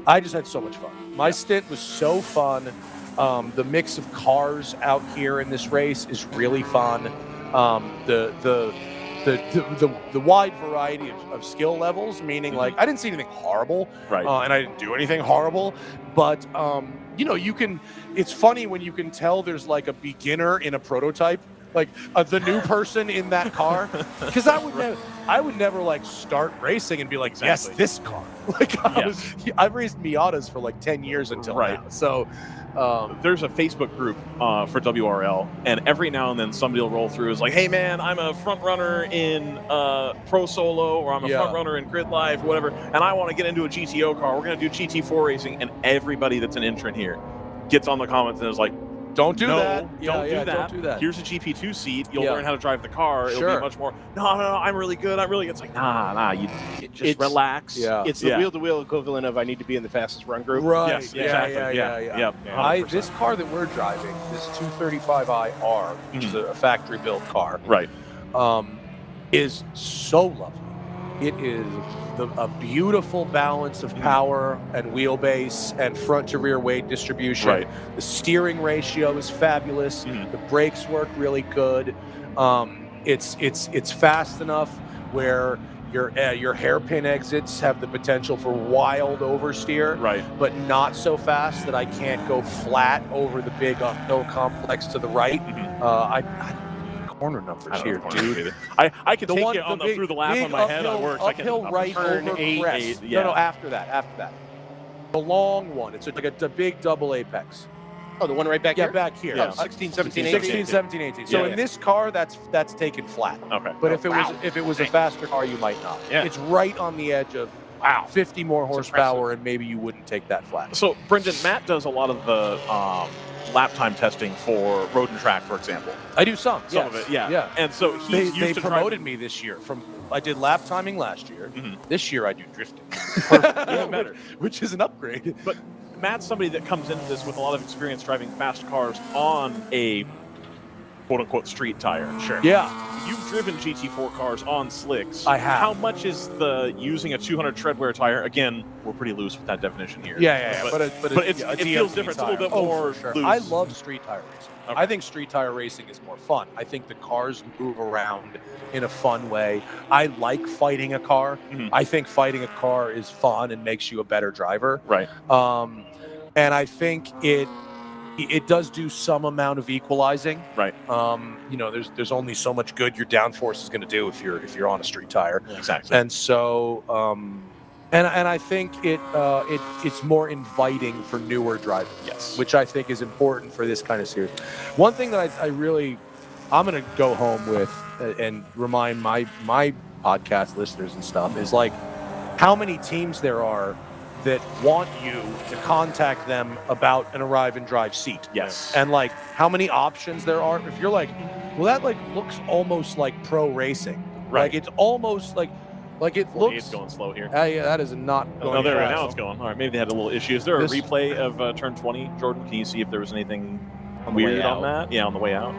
I just had so much fun. My stint was so fun. The mix of cars out here in this race is really fun. The wide variety of skill levels, meaning I didn't see anything horrible, and I didn't do anything horrible, but you can. It's funny when you can tell there's a beginner in a prototype, the new person in that car, because I would never start racing and be like, yes, this car. I've raced Miatas for 10 years until now, so. There's a Facebook group for WRL, and every now and then somebody will roll through hey man, I'm a front runner in Pro Solo, or I'm a front runner in Grid Life, or whatever, and I want to get into a GTO car. We're going to do GT4 racing, and everybody that's an entrant here gets on the comments and is like, don't do that. Don't do that. Here's a GP2 seat. You'll learn how to drive the car. It'll be much more. No, I'm really good. It's nah. You just relax. Yeah. It's the wheel-to-wheel equivalent of I need to be in the fastest run group. Right. Yes, exactly. Yeah. This car that we're driving, this 235iR, which is a factory-built car, is so lovely. It is a beautiful balance of power and wheelbase and front to rear weight distribution. Right. The steering ratio is fabulous. The brakes work really good. It's fast enough where your hairpin exits have the potential for wild oversteer, but not so fast that I can't go flat over the big uphill complex to the right. Corner numbers here, dude. I can take it through the lap on my head. It works. Uphill right over crest. No, after that. The long one. It's a big double apex. Oh, the one right back here? Yeah, back here. Oh, 16, 17, 18. 16, 17, 18. So in this car, that's taken flat. Okay. But if it was a faster car, you might not. Yeah. It's right on the edge of 50 more horsepower, and maybe you wouldn't take that flat. So, Brendan, Matt does a lot of the lap time testing for Road and Track, for example. I do some of it, yeah. And so they promoted me this year. I did lap timing last year. This year I do drifting, even better, which is an upgrade. But Matt's somebody that comes into this with a lot of experience driving fast cars on a quote-unquote street tire. Sure. Yeah. You've driven GT4 cars on slicks. I have. How much is using a 200 treadwear tire? Again, we're pretty loose with that definition here. Yeah. But it feels different. It's a little bit more loose. I love street tire racing. Okay. I think street tire racing is more fun. I think the cars move around in a fun way. I like fighting a car. I think fighting a car is fun and makes you a better driver. Right. And I think it does do some amount of equalizing. Right. There's only so much good your downforce is going to do if you're on a street tire. Exactly. And so and I think it's more inviting for newer drivers. Yes. Which I think is important for this kind of series. One thing that I'm going to go home with and remind my podcast listeners and stuff is how many teams there are that want you to contact them about an arrive and drive seat. Yes. And how many options there are. If you're well, that looks almost like pro racing. Right. It's almost it looks. It's going slow here. Yeah, that is not going. No, there fast. now it's going. All right, maybe they had a little issue. Is there a replay of turn 20, Jordan? Can you see if there was anything weird on that? Yeah, on the way out.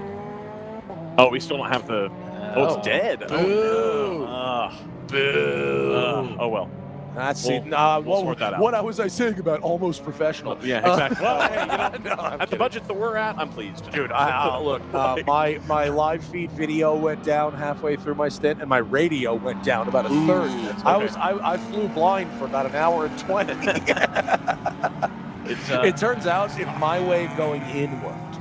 Oh, we still don't have the. Oh, it's dead. Boo. Boo. Oh well. We'll sort that out. What was I saying about almost professional? Yeah, exactly. Well, hey, at the budget that we're at, I'm pleased. Dude, look, my live feed video went down halfway through my stint, and my radio went down about a third. I flew blind for about an hour and 20. It turns out it's my way of going in worked.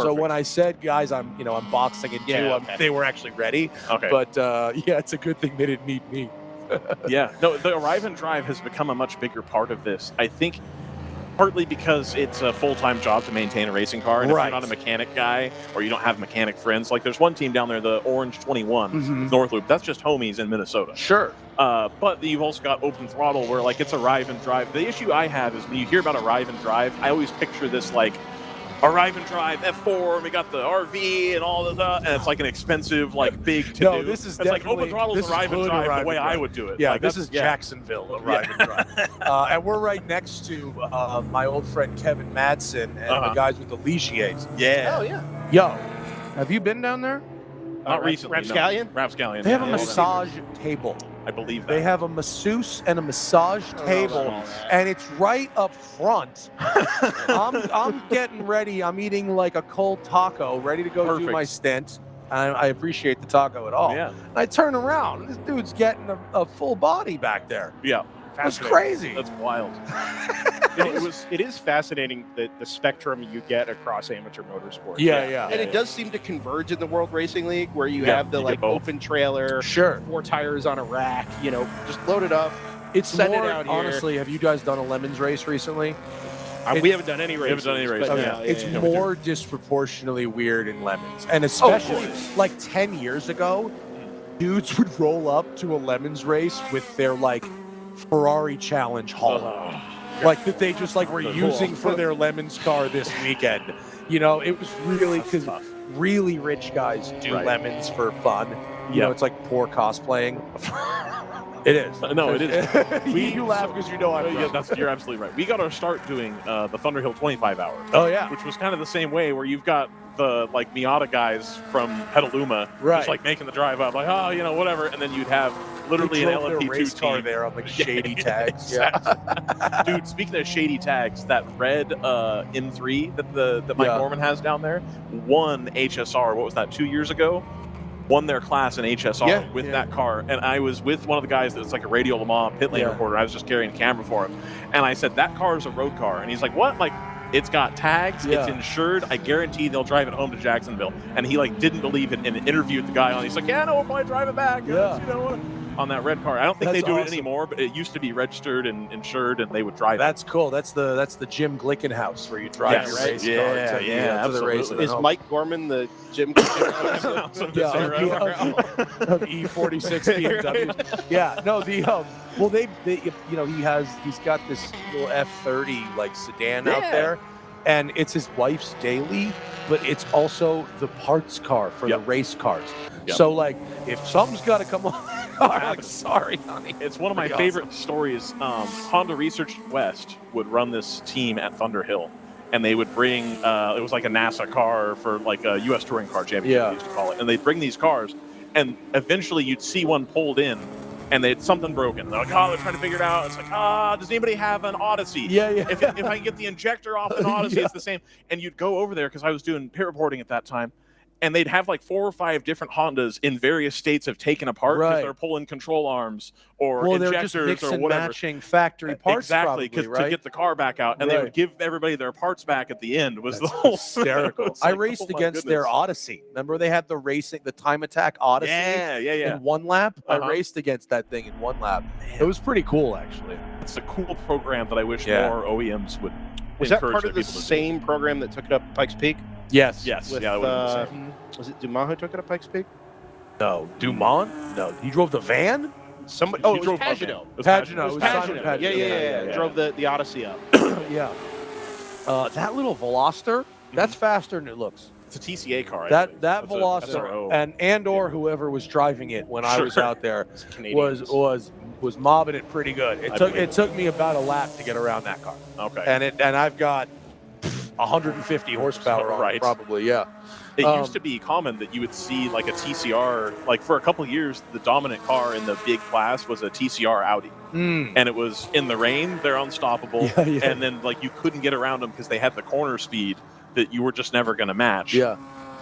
So when I said, guys, I'm boxing in two, they were actually ready. Okay. But it's a good thing they didn't need me. Yeah, no, the arrive and drive has become a much bigger part of this. I think partly because it's a full-time job to maintain a racing car, and if you're not a mechanic guy or you don't have mechanic friends, there's one team down there, the Orange 21 North Loop. That's just homies in Minnesota. Sure. But you've also got open throttle where like it's arrive and drive. The issue I have is when you hear about arrive and drive, I always picture this like arrive and drive F4, and we got the RV and all of that, and it's like an expensive, like big to do. No, this is it's like open throttle's arrive and drive the way I would do it. Yeah, like, this is Jacksonville arrive and drive. And we're right next to my old friend Kevin Madsen and the guys with the Ligiers. Yeah. Oh, yeah. Yo, have you been down there? Not recently. Rapscallion? Rapscallion. They have a massage table. I believe that. They have a masseuse and a massage table, and it's right up front. I'm getting ready. I'm eating like a cold taco, ready to go do my stint. I appreciate the taco at all. Yeah. I turn around, this dude's getting a full body back there. Yeah. That's crazy. That's wild. It is fascinating the spectrum you get across amateur motorsports. Yeah. And it does seem to converge in the World Racing League, where you have the like open trailer, 4 tires on a rack, just load it up. It's send more, it out here. honestly, have you guys done a Lemons race recently? We haven't done any races. It's more disproportionately weird in Lemons. And especially like 10 years ago, dudes would roll up to a Lemons race with their like Ferrari Challenge haul. Like that they just like were using for their Lemons car this weekend. It was really because really rich guys do Lemons for fun. You know, it's like poor cosplaying. It is. No, it is. You laugh because you know I'm right. You're absolutely right. We got our start doing the Thunderhill 25 hour. Oh, yeah. Which was kind of the same way where you've got the like Miata guys from Petaluma just like making the drive up, like, whatever. And then you'd have literally an LMP2 race team car there on like shady tags. Dude, speaking of shady tags, that red M3 that Mike Norman has down there won HSR. What was that, 2 years ago? Won their class in HSR with that car. And I was with one of the guys that's like a Radio Le Mans pit lane reporter. I was just carrying a camera for him. And I said, that car is a road car. And he's like, what? Like, it's got tags, it's insured. I guarantee they'll drive it home to Jacksonville. And he like didn't believe it and interviewed the guy on. He's like, yeah, no, we'll probably drive it back. On that red car. I don't think they do it anymore, but it used to be registered and insured, and they would drive That's cool. That's the Jim Glickenhaus where you drive your race car to the race. Is Mike Gorman the Jim of E46 BMW? Yeah, no, he's got this little F30 like sedan out there, and it's his wife's daily, but it's also the parts car for the race cars. So like, if something's got to come on, I'm like, sorry, honey. It's one of my favorite stories. Honda Research West would run this team at Thunderhill, and they would bring it was like a NASA car for like a U.S. Touring Car Championship, we used to call it. And they'd bring these cars, and eventually you'd see one pulled in, and they had something broken. They're like, they're trying to figure it out. It's like, does anybody have an Odyssey? If I can get the injector off an Odyssey, it's the same. And you'd go over there, because I was doing pit reporting at that time, and they'd have like 4 or 5 different Hondas in various states of taken apart because they're pulling control arms or injectors they're just or whatever. Matching factory parts, exactly, because to get the car back out, and they would give everybody their parts back at the end. Was the whole hysterical. I raced against their Odyssey. Remember they had the Time Attack Odyssey? In one lap. I raced against that thing in one lap. It was pretty cool, actually. It's a cool program that I wish more OEMs would. Was that part of the same program that took it up Pikes Peak? Yes. With, was it Dumont who took it up Pikes Peak? No. Dumont? No. He drove the van? Somebody. Oh, it was Pagenaud. It was Pagenaud. Yeah. Drove the Odyssey up. Yeah. That little Veloster, that's faster than it looks. It's a TCA car. That Veloster and/or whoever was driving it when I was out there was mobbing it pretty good. It took me about a lap to get around that car. Okay. And I've got 150 horsepower on it, probably. Yeah. It used to be common that you would see like a TCR, like for a couple of years, the dominant car in the big class was a TCR Audi. And it was in the rain, they're unstoppable. And then like you couldn't get around them because they had the corner speed that you were just never going to match. Yeah.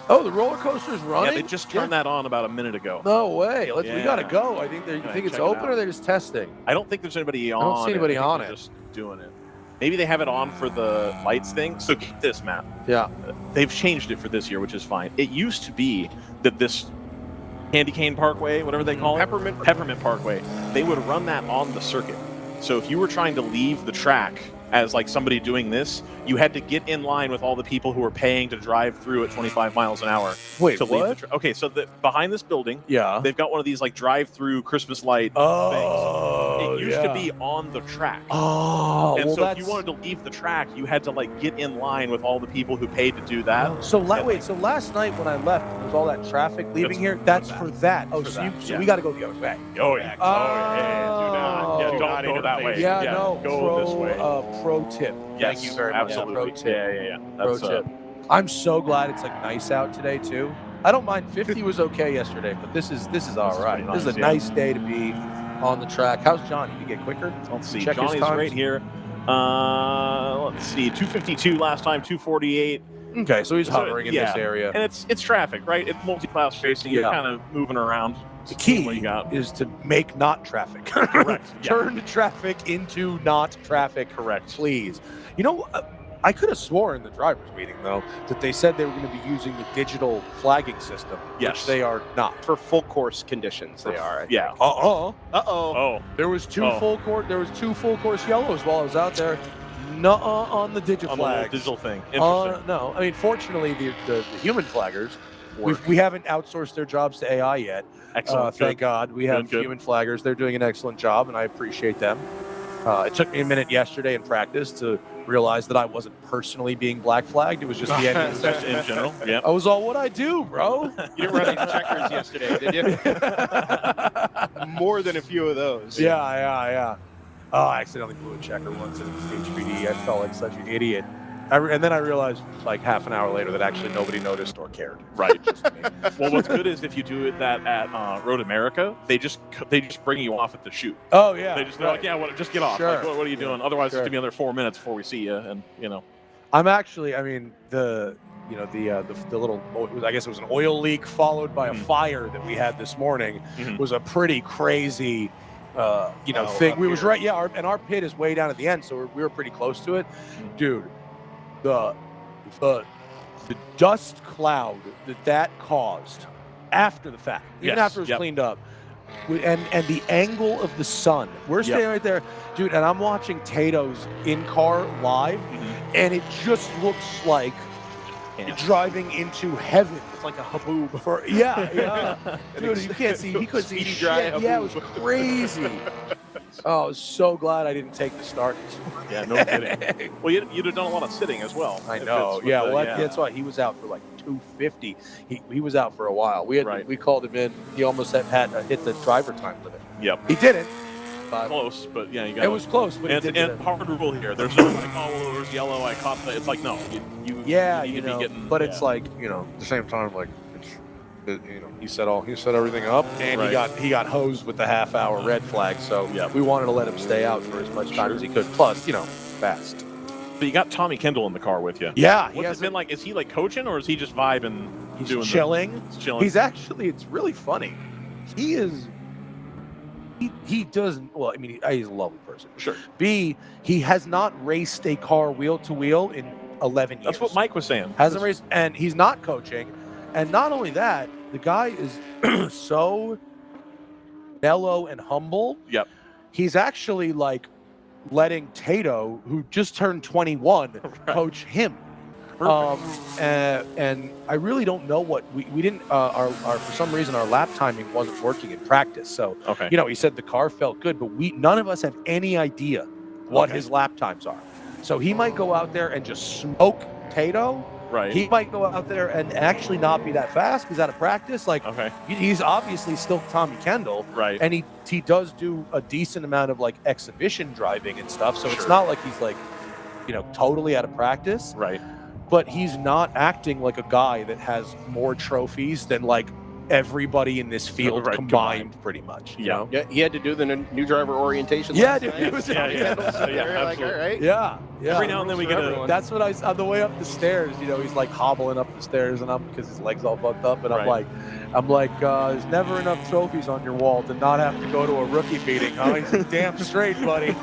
Oh, the roller coaster's running? Yeah, they just turned that on about a minute ago. No way. We got to go. I think it's open, or they're just testing? I don't think there's anybody on. I don't see anybody on it. They're just doing it. Maybe they have it on for the lights thing. So keep this, Matt. Yeah. They've changed it for this year, which is fine. It used to be that this Candy Cane Parkway, whatever they call it, Peppermint Parkway, they would run that on the circuit. So if you were trying to leave the track as like somebody doing this, you had to get in line with all the people who were paying to drive through at 25 miles an hour. Wait, to what? leave the okay, so behind this building, they've got one of these like drive-through Christmas light things. It used to be on the track. Oh, and well, so if you wanted to leave the track, you had to like get in line with all the people who paid to do that. So so last night when I left, there was all that traffic leaving here. That's for that. Oh, so we got to go the other way. Oh yeah. Do not go that way. Yeah, no. Go this way. Pro tip. Yes, Thank you very much. absolutely. Pro tip. Yeah. Pro tip. I'm so glad it's like nice out today too. I don't mind. 50 was okay yesterday, but this is all right. This is a nice day to be on the track. How's Johnny? Did he get quicker? Let's see. Check his Johnny's times. right here. Let's see. 252 last time. 248. Okay, so he's hovering in this area. And it's traffic, right? It's multi-class racing. You're kind of moving around. The key is to make not traffic. Correct. Turn traffic into not traffic. Correct. Please. You know, I could have sworn in the drivers' meeting, though, that they said they were going to be using the digital flagging system. Yes. Which they are not. For full course conditions, they are. I Yeah. think. Oh. There was two full course yellows while I was out there. On the digital flags. Digital thing. Interesting. No, I mean, fortunately, the human flaggers, we haven't outsourced their jobs to AI yet. Excellent. Thank God. We have human flaggers. They're doing an excellent job, and I appreciate them. It took me a minute yesterday in practice to realize that I wasn't personally being black flagged. It was just the end Just in general. Yeah. I was all, what I do, bro. You didn't run any checkers yesterday, did you? More than a few of those. Yeah. Oh, I accidentally blew a checker once in HPD. I felt like such an idiot. And then I realized, like half an hour later, that actually nobody noticed or cared. Right. Well, what's good is if you do it at Road America, they just bring you off at the chute. Oh yeah. They're like, yeah, just get off. Sure. Like, what are you doing? Otherwise, it's gonna be another 4 minutes before we see you. And I'm actually, I mean, the little, I guess it was an oil leak followed by a fire that we had this morning was a pretty crazy. Thing. We was right, and our pit is way down at the end, so we were pretty close to it, dude. The dust cloud that caused after the fact, even after it was cleaned up, and the angle of the sun. We're standing right there, dude, and I'm watching Tato's in-car live, and it just looks like driving into heaven. It's like a haboob. Dude, you can't see. He couldn't see shit. Yeah, it was crazy. Oh, I was so glad I didn't take the start. Yeah, no kidding. Well, you'd have done a lot of sitting as well. I know. That's why he was out for like 250. He was out for a while. We called him in. He almost had hit the driver time limit. Yep. He didn't. Close, but yeah, you got. It was close, but and hard rule here. There's no like, oh, there's yellow. I caught that. It's like no, you need to be getting. But it's like at the same time, like he set everything up, and he got hosed with the half-hour red flag. So we wanted to let him stay out for as much time as he could. Plus, fast. But you got Tommy Kendall in the car with you. Yeah, what's it been like? Is he like coaching, or is he just vibing? He's doing chilling. He's chilling. He's actually. It's really funny. He is. He doesn't. Well, I mean, he's a lovely person. Sure. B, he has not raced a car wheel to wheel in 11 years. That's what Mike was saying. Hasn't raced, and he's not coaching. And not only that, the guy is so mellow and humble. Yep. He's actually like letting Tato, who just turned 21, coach him. And I really don't know what we didn't our for some reason our lap timing wasn't working in practice. So he said the car felt good, but none of us have any idea what his lap times are. So he might go out there and just smoke Tato. Right. He might go out there and actually not be that fast because out of practice, like he's obviously still Tommy Kendall. Right. And he does do a decent amount of like exhibition driving and stuff. So it's not like he's like, totally out of practice. Right. But he's not acting like a guy that has more trophies than like everybody in this field combined, pretty much. You know? Yeah, he had to do the new driver orientation. Yeah, dude. Like, all right. Yeah. Every now and then we get a. That's what on the way up the stairs. He's like hobbling up the stairs, and because his legs all fucked up, and I'm like, there's never enough trophies on your wall to not have to go to a rookie meeting. Oh, he's damn straight, buddy.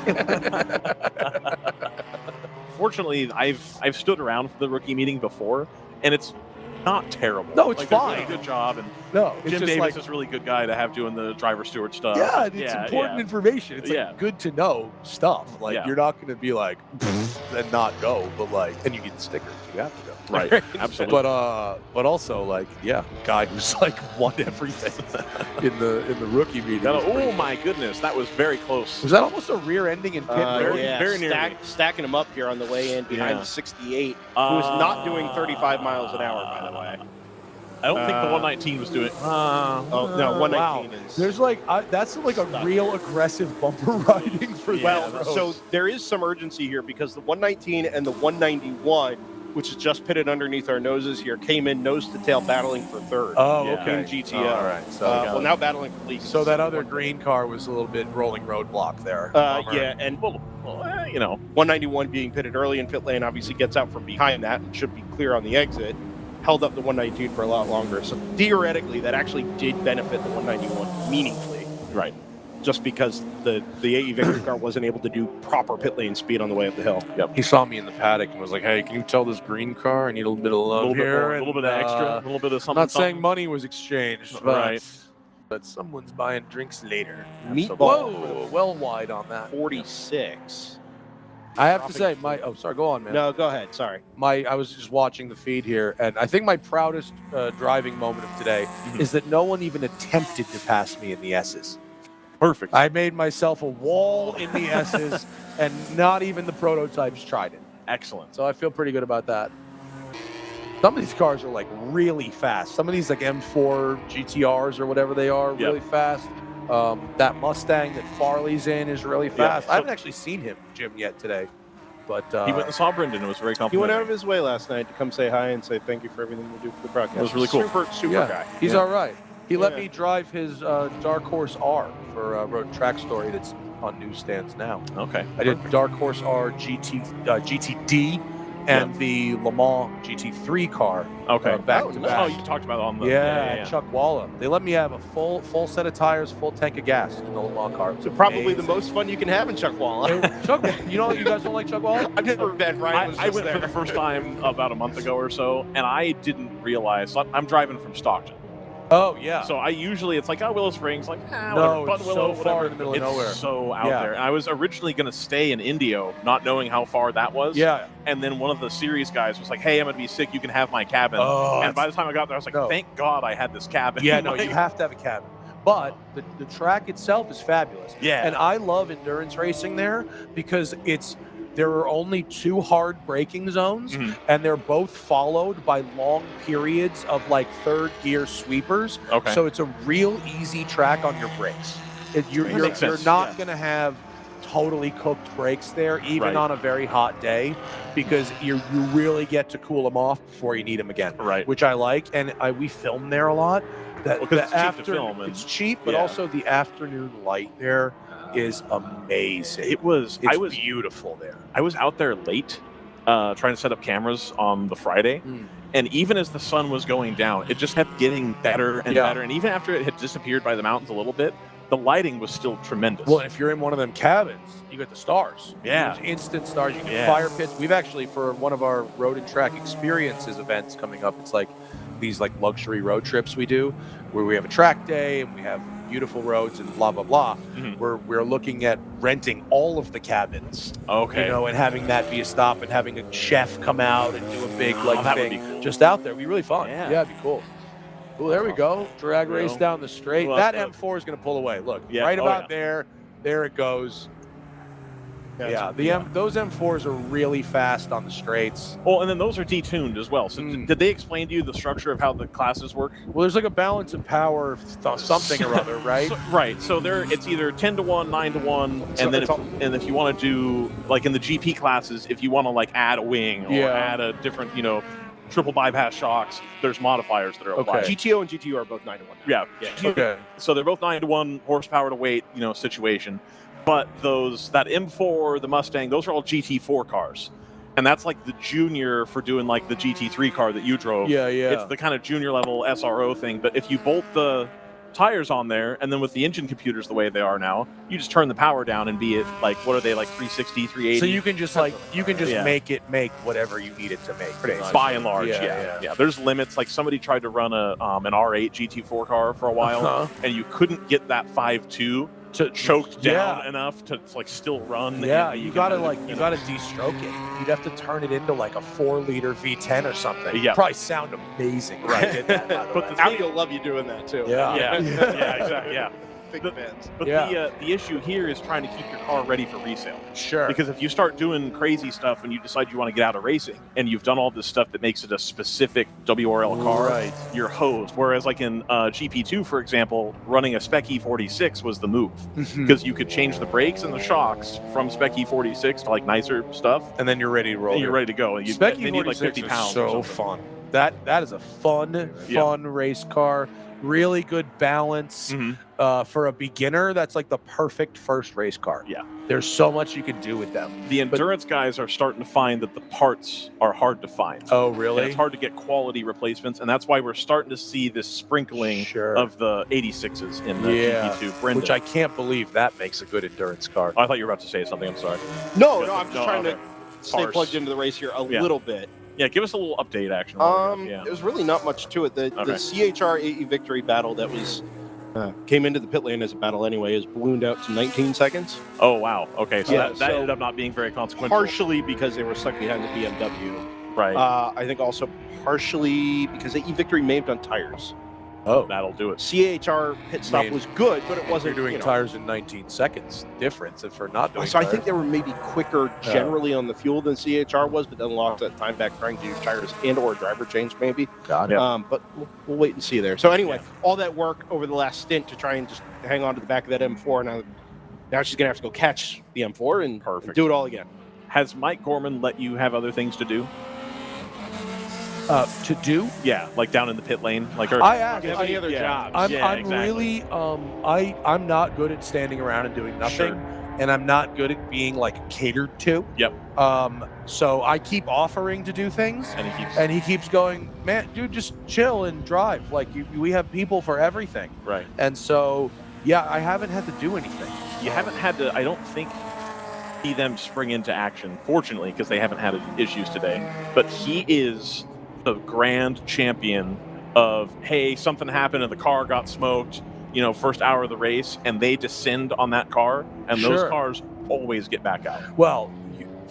Fortunately, I've stood around for the rookie meeting before, and it's not terrible. No, it's like, they're doing fine. a good job, and No, it's Jim just Davis like is a really good guy to have doing the driver steward stuff. yeah, it's important information. It's like good to know stuff. Like you're not going to be like and not go, but like, and you get the stickers. You have to go. Right, absolutely. But also like guy who's like won everything in the rookie meeting. Oh my goodness, that was very close. Was that almost a rear ending in pit? Very near. Stacking him up here on the way in behind the 68, who was not doing 35 miles an hour, by the way. I don't think the 119 was doing. Oh no, 119 is. There's like that's like a real aggressive bumper riding for so there is some urgency here because the 119 and the 191, which is just pitted underneath our noses here, came in nose to tail battling for third. Oh, okay. In GTO. All right. So well, now battling for lead. So that other green car was a little bit rolling roadblock there. Yeah, and 191 being pitted early in pit lane obviously gets out from behind that and should be clear on the exit. Held up the 119 for a lot longer. So theoretically, that actually did benefit the 191 meaningfully. Right. Just because the AE Victor car wasn't able to do proper pit lane speed on the way up the hill. Yep. He saw me in the paddock and was like, "Hey, can you tell this green car I need a little bit of love here? A little bit of extra, a little bit of something." I'm not saying money was exchanged, right? But someone's buying drinks later. Meatball. Whoa, well wide on that. 46. I have to say, sorry, go on, man. No, go ahead. Sorry. I was just watching the feed here, and I think my proudest driving moment of today is that no one even attempted to pass me in the S's. Perfect. I made myself a wall in the S's, and not even the prototypes tried it. Excellent. So I feel pretty good about that. Some of these cars are like really fast. Some of these like M4 GTRs or whatever they are, really fast. That Mustang that Farley's in is really fast. I haven't actually seen him, Jim, yet today. But he went and saw Brendan. It was very complimentary. He went out of his way last night to come say hi and say thank you for everything you do for the broadcast. It was really cool. Super guy. He's all right. He let me drive his Dark Horse R for Road Track Story that's on newsstands now. Okay. I did Dark Horse R GTD and the Le Mans GT3 car. Okay. Back to back. Oh, you talked about it on the Chuck Walla. They let me have a full set of tires, full tank of gas in the Le Mans car. So probably the most fun you can have in Chuck Walla. You guys don't like Chuck Walla? I've never been. Ryan was I went for the first time about a month ago or so, and I didn't realize. I'm driving from Stockton. Oh, yeah. So I usually, it's like, Willow Springs, like, no, whatever. it's so far in the middle of nowhere. It's so out there. And I was originally going to stay in Indio, not knowing how far that was. Yeah. And then one of the series guys was like, hey, I'm going to be sick. You can have my cabin. And by the time I got there, I was like, thank God I had this cabin. Yeah, no, you have to have a cabin. But the track itself is fabulous. Yeah. And I love endurance racing there because there are only 2 hard braking zones, and they're both followed by long periods of like third gear sweepers. Okay. So it's a real easy track on your brakes. You're not going to have totally cooked brakes there, even on a very hot day, because you really get to cool them off before you need them again. Right. Which I like, and we film there a lot. Because it's cheap to film. It's cheap, but also the afternoon light there is amazing. It's beautiful there. I was out there late trying to set up cameras on the Friday, and even as the sun was going down, it just kept getting better and better. And even after it had disappeared by the mountains a little bit, the lighting was still tremendous. Well, if you're in one of them cabins, you get the stars. Yeah. There's instant stars. You get fire pits. We've actually, for one of our Road and Track Experiences events coming up, it's like these like luxury road trips we do where we have a track day and we have beautiful roads and blah, blah, blah. We're looking at renting all of the cabins. Okay. And having that be a stop and having a chef come out and do a big that thing would be cool. just out there. It'd be really fun. Yeah. It'd be cool. Well, there we go. Drag race down the straight. Well, that M4 is going to pull away. Look, right about there. There it goes. Those M4s are really fast on the straights. Oh, and then those are detuned as well. So did they explain to you the structure of how the classes work? Well, there's like a balance of power something or other, right? So it's either 10 to 1, 9 to 1, and if you want to do like in the GP classes, if you want to like add a wing or add a different, triple bypass shocks, there's modifiers that are applied. GTO and GTU are both 9 to 1. Yeah. Okay. So they're both 9 to 1 horsepower to weight, situation. But that M4, the Mustang, those are all GT4 cars. And that's like the junior for doing like the GT3 car that you drove. Yeah. It's the kind of junior level SRO thing. But if you bolt the tires on there, and then with the engine computers the way they are now, you just turn the power down and be it like, what are they, like 360, 380? So you can just make it make whatever you need it to make. By and large, yeah. There's limits. Like somebody tried to run an R8 GT4 car for a while, and you couldn't get that 5.2 to choked down enough to like still run. Yeah, you gotta de-stroke it. You'd have to turn it into like a 4-liter V10 or something. Yeah, probably sound amazing. Right, did that, by the but way. the Audi will love you doing that too. Yeah, exactly. Yeah. Big fans. But the issue here is trying to keep your car ready for resale. Sure. Because if you start doing crazy stuff and you decide you want to get out of racing, and you've done all this stuff that makes it a specific WRL car, you're hosed. Whereas like in GP2, for example, running a Spec E46 was the move. Because you could change the brakes and the shocks from Spec E46 to like nicer stuff. And then you're ready to roll. And you're ready to go. And Spec they need like 50 E46 pounds. is so fun. That is a fun race car. Really good balance. For a beginner, that's like the perfect first race car. Yeah. There's so much you can do with them. The endurance guys are starting to find that the parts are hard to find. Oh, really? And it's hard to get quality replacements, and that's why we're starting to see this sprinkling of the 86s in the GP2 Brenda. Which I can't believe that makes a good endurance car. I thought you were about to say something. I'm sorry. No, I'm just trying to stay plugged into the race here a little bit. Yeah, give us a little update, action. There's really not much to it. The CHR AE victory battle that was came into the pit lane as a battle anyway is ballooned out to 19 seconds. Oh, wow. Okay, so that ended up not being very consequential. Partially because they were stuck behind the BMW. Right. I think also partially because AE victory may have done tires. Oh, that'll do it. CHR pit stop was good, but it wasn't. You're doing tires in 19 seconds difference for not doing. So I think they were maybe quicker generally on the fuel than CHR was, but then lost that time back trying to use tires and/or driver change maybe. Got it. But we'll wait and see there. So anyway, all that work over the last stint to try and just hang on to the back of that M4. Now she's gonna have to go catch the M4 and do it all again. Has Mike Gorman let you have other things to do? To do? Yeah, like down in the pit lane. Like I actually any other jobs. I'm really I'm not good at standing around and doing nothing, and I'm not good at being like catered to. Yep. So I keep offering to do things, and he keeps going, man, dude, just chill and drive. Like we have people for everything. Right. And so I haven't had to do anything. You haven't had to. I don't think. See them spring into action, fortunately, because they haven't had issues today. But he is the grand champion of, hey, something happened and the car got smoked, first hour of the race, and they descend on that car, and those cars always get back out. Well,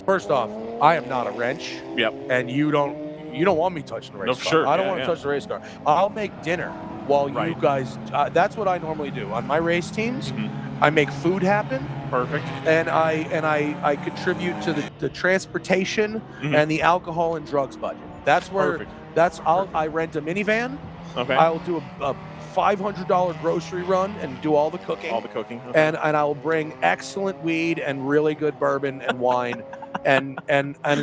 first off, I am not a wrench. Yep. And you don't want me touching the race car. Sure. I don't want to touch the race car. I'll make dinner while you guys. That's what I normally do on my race teams. I make food happen. Perfect. And I contribute to the transportation and the alcohol and drugs budget. That's where I rent a minivan. Okay. I'll do a $500 grocery run and do all the cooking. Okay. And I'll bring excellent weed and really good bourbon and wine and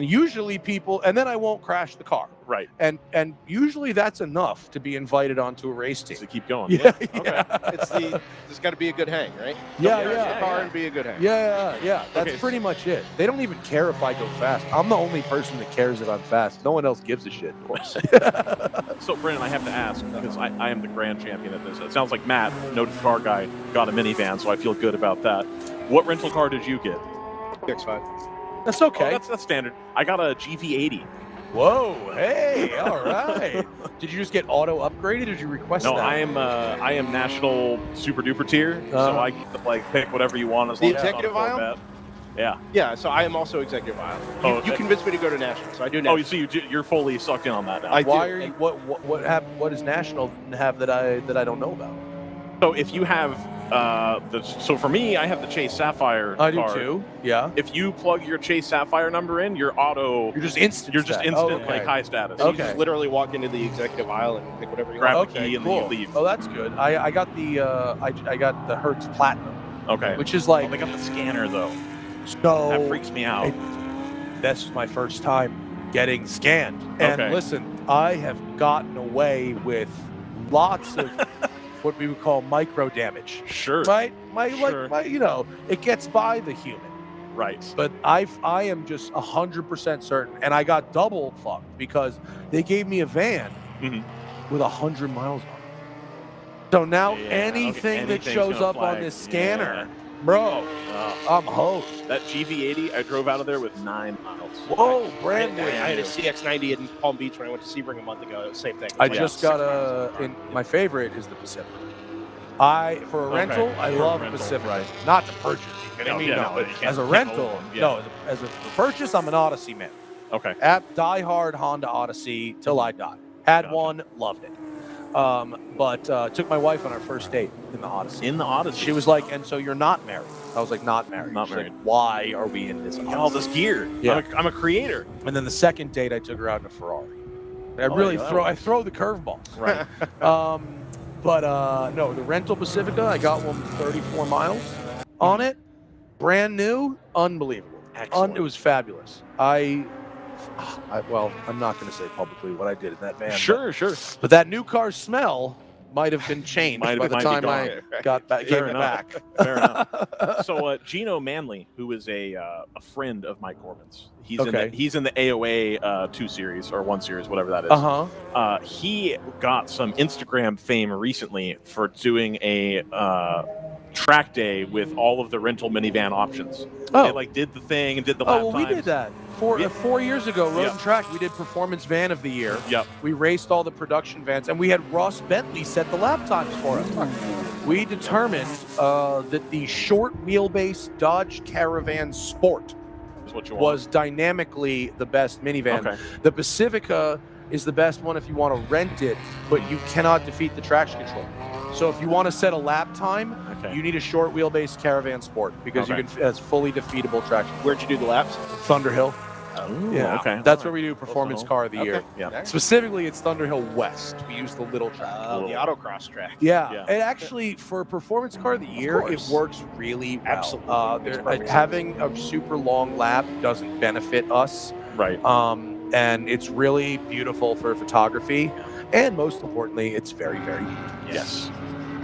usually people, and then I won't crash the car. Right. And usually that's enough to be invited onto a race team. To keep going. Yeah. There's got to be a good hang, right? Yeah. The car and be a good hang. Yeah. That's pretty much it. They don't even care if I go fast. I'm the only person that cares if I'm fast. No one else gives a shit. Of course. So, Brandon, I have to ask, because I am the grand champion at this. It sounds like Matt, noted car guy, got a minivan, so I feel good about that. What rental car did you get? X5. That's okay. Oh, that's standard. I got a GV80. Whoa! Hey, all right. Did you just get auto upgraded? Or did you request that? No, I am national super duper tier, so I get to pick whatever you want as long as it's executive on a aisle. Yeah. Yeah. So I am also executive aisle. You convinced me to go to national, so I do national. Oh, you see, you're fully sucked in on that now. Why are you? What does national have that I don't know about? So if you have so for me, I have the Chase Sapphire I do card. too. Yeah. If you plug your Chase Sapphire number in, you're just instant. You're just instant, like high status. You just literally walk into the executive aisle and pick whatever you want. Grab the key and then you leave. Oh, that's good. I got the I got the Hertz Platinum. Okay. Which is like they got the scanner though. So that freaks me out. That's my first time getting scanned. And listen, I have gotten away with lots of what we would call micro damage. Sure. Right? It gets by the human. Right. But I am just 100% certain, and I got double fucked because they gave me a van with 100 miles on it. So now anything that shows up on this scanner, bro, I'm hosed. That GV80, I drove out of there with 9 miles. Whoa, brand new. I had a CX90 in Palm Beach when I went to Sebring a month ago. Same thing. I just got my favorite is the Pacific. For a rental, I love Pacific. Right. Not to purchase. You kidding me? No. But as a rental, as a purchase, I'm an Odyssey man. Okay. Die-hard Honda Odyssey till I die. Had one, loved it. But took my wife on our first date in the Odyssey. In the Odyssey. She was like, and so you're not married. I was like, not married. Not She's married. Like, why are we in this Odyssey? All this gear. Yeah. I'm a creator. And then the second date, I took her out in a Ferrari. I throw the curveballs. Right. But no, the rental Pacifica, I got one with 34 miles on it. Brand new, unbelievable. Excellent. It was fabulous. I'm not going to say publicly what I did in that van. Sure. But that new car smell might have been changed by the time I got back. Gave it back. Fair enough. So Gino Manley, who is a friend of Mike Corbin's, he's in the AOA 2 series or 1 series, whatever that is. He got some Instagram fame recently for doing a track day with all of the rental minivan options. They did the thing and did the lap we times. did that 4 years ago. Road and Track, we did Performance Van of the Year. Yep. We raced all the production vans, and we had Ross Bentley set the lap times for us. We determined that the short wheelbase Dodge Caravan Sport was dynamically the best minivan. Okay. The Pacifica is the best one if you want to rent it, but you cannot defeat the traction control. So if you want to set a lap time, you need a short wheelbase Caravan Sport because it's fully defeatable traction. Where'd you do the laps? Thunderhill. Oh, yeah, okay. That's where we do Performance Car of the Year. Yeah. Specifically, it's Thunderhill West. We use the little track. The autocross track. Yeah. It actually, for Performance Car of the Year, it works really well. Absolutely. Having a super long lap doesn't benefit us. Right. And it's really beautiful for photography. And most importantly, it's very, very deep. Yes.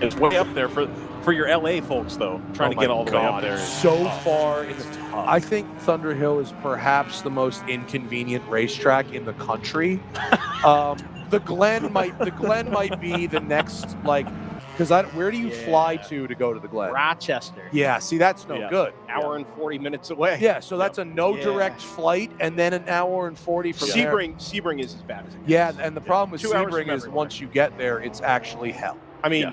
It's way up there for your LA folks, though. Trying to get all the way up there. So far, it's tough. I think Thunderhill is perhaps the most inconvenient racetrack in the country. The Glen might be the next, because where do you fly to go to the Glen? Rochester. Yeah, see, that's no good. Hour and 40 minutes away. Yeah, so that's a direct flight, and then an hour and 40 from there. Sebring is as bad as it gets. Yeah, and the problem with 2 hours Sebring from is everywhere. once you get there, it's actually hell. I mean,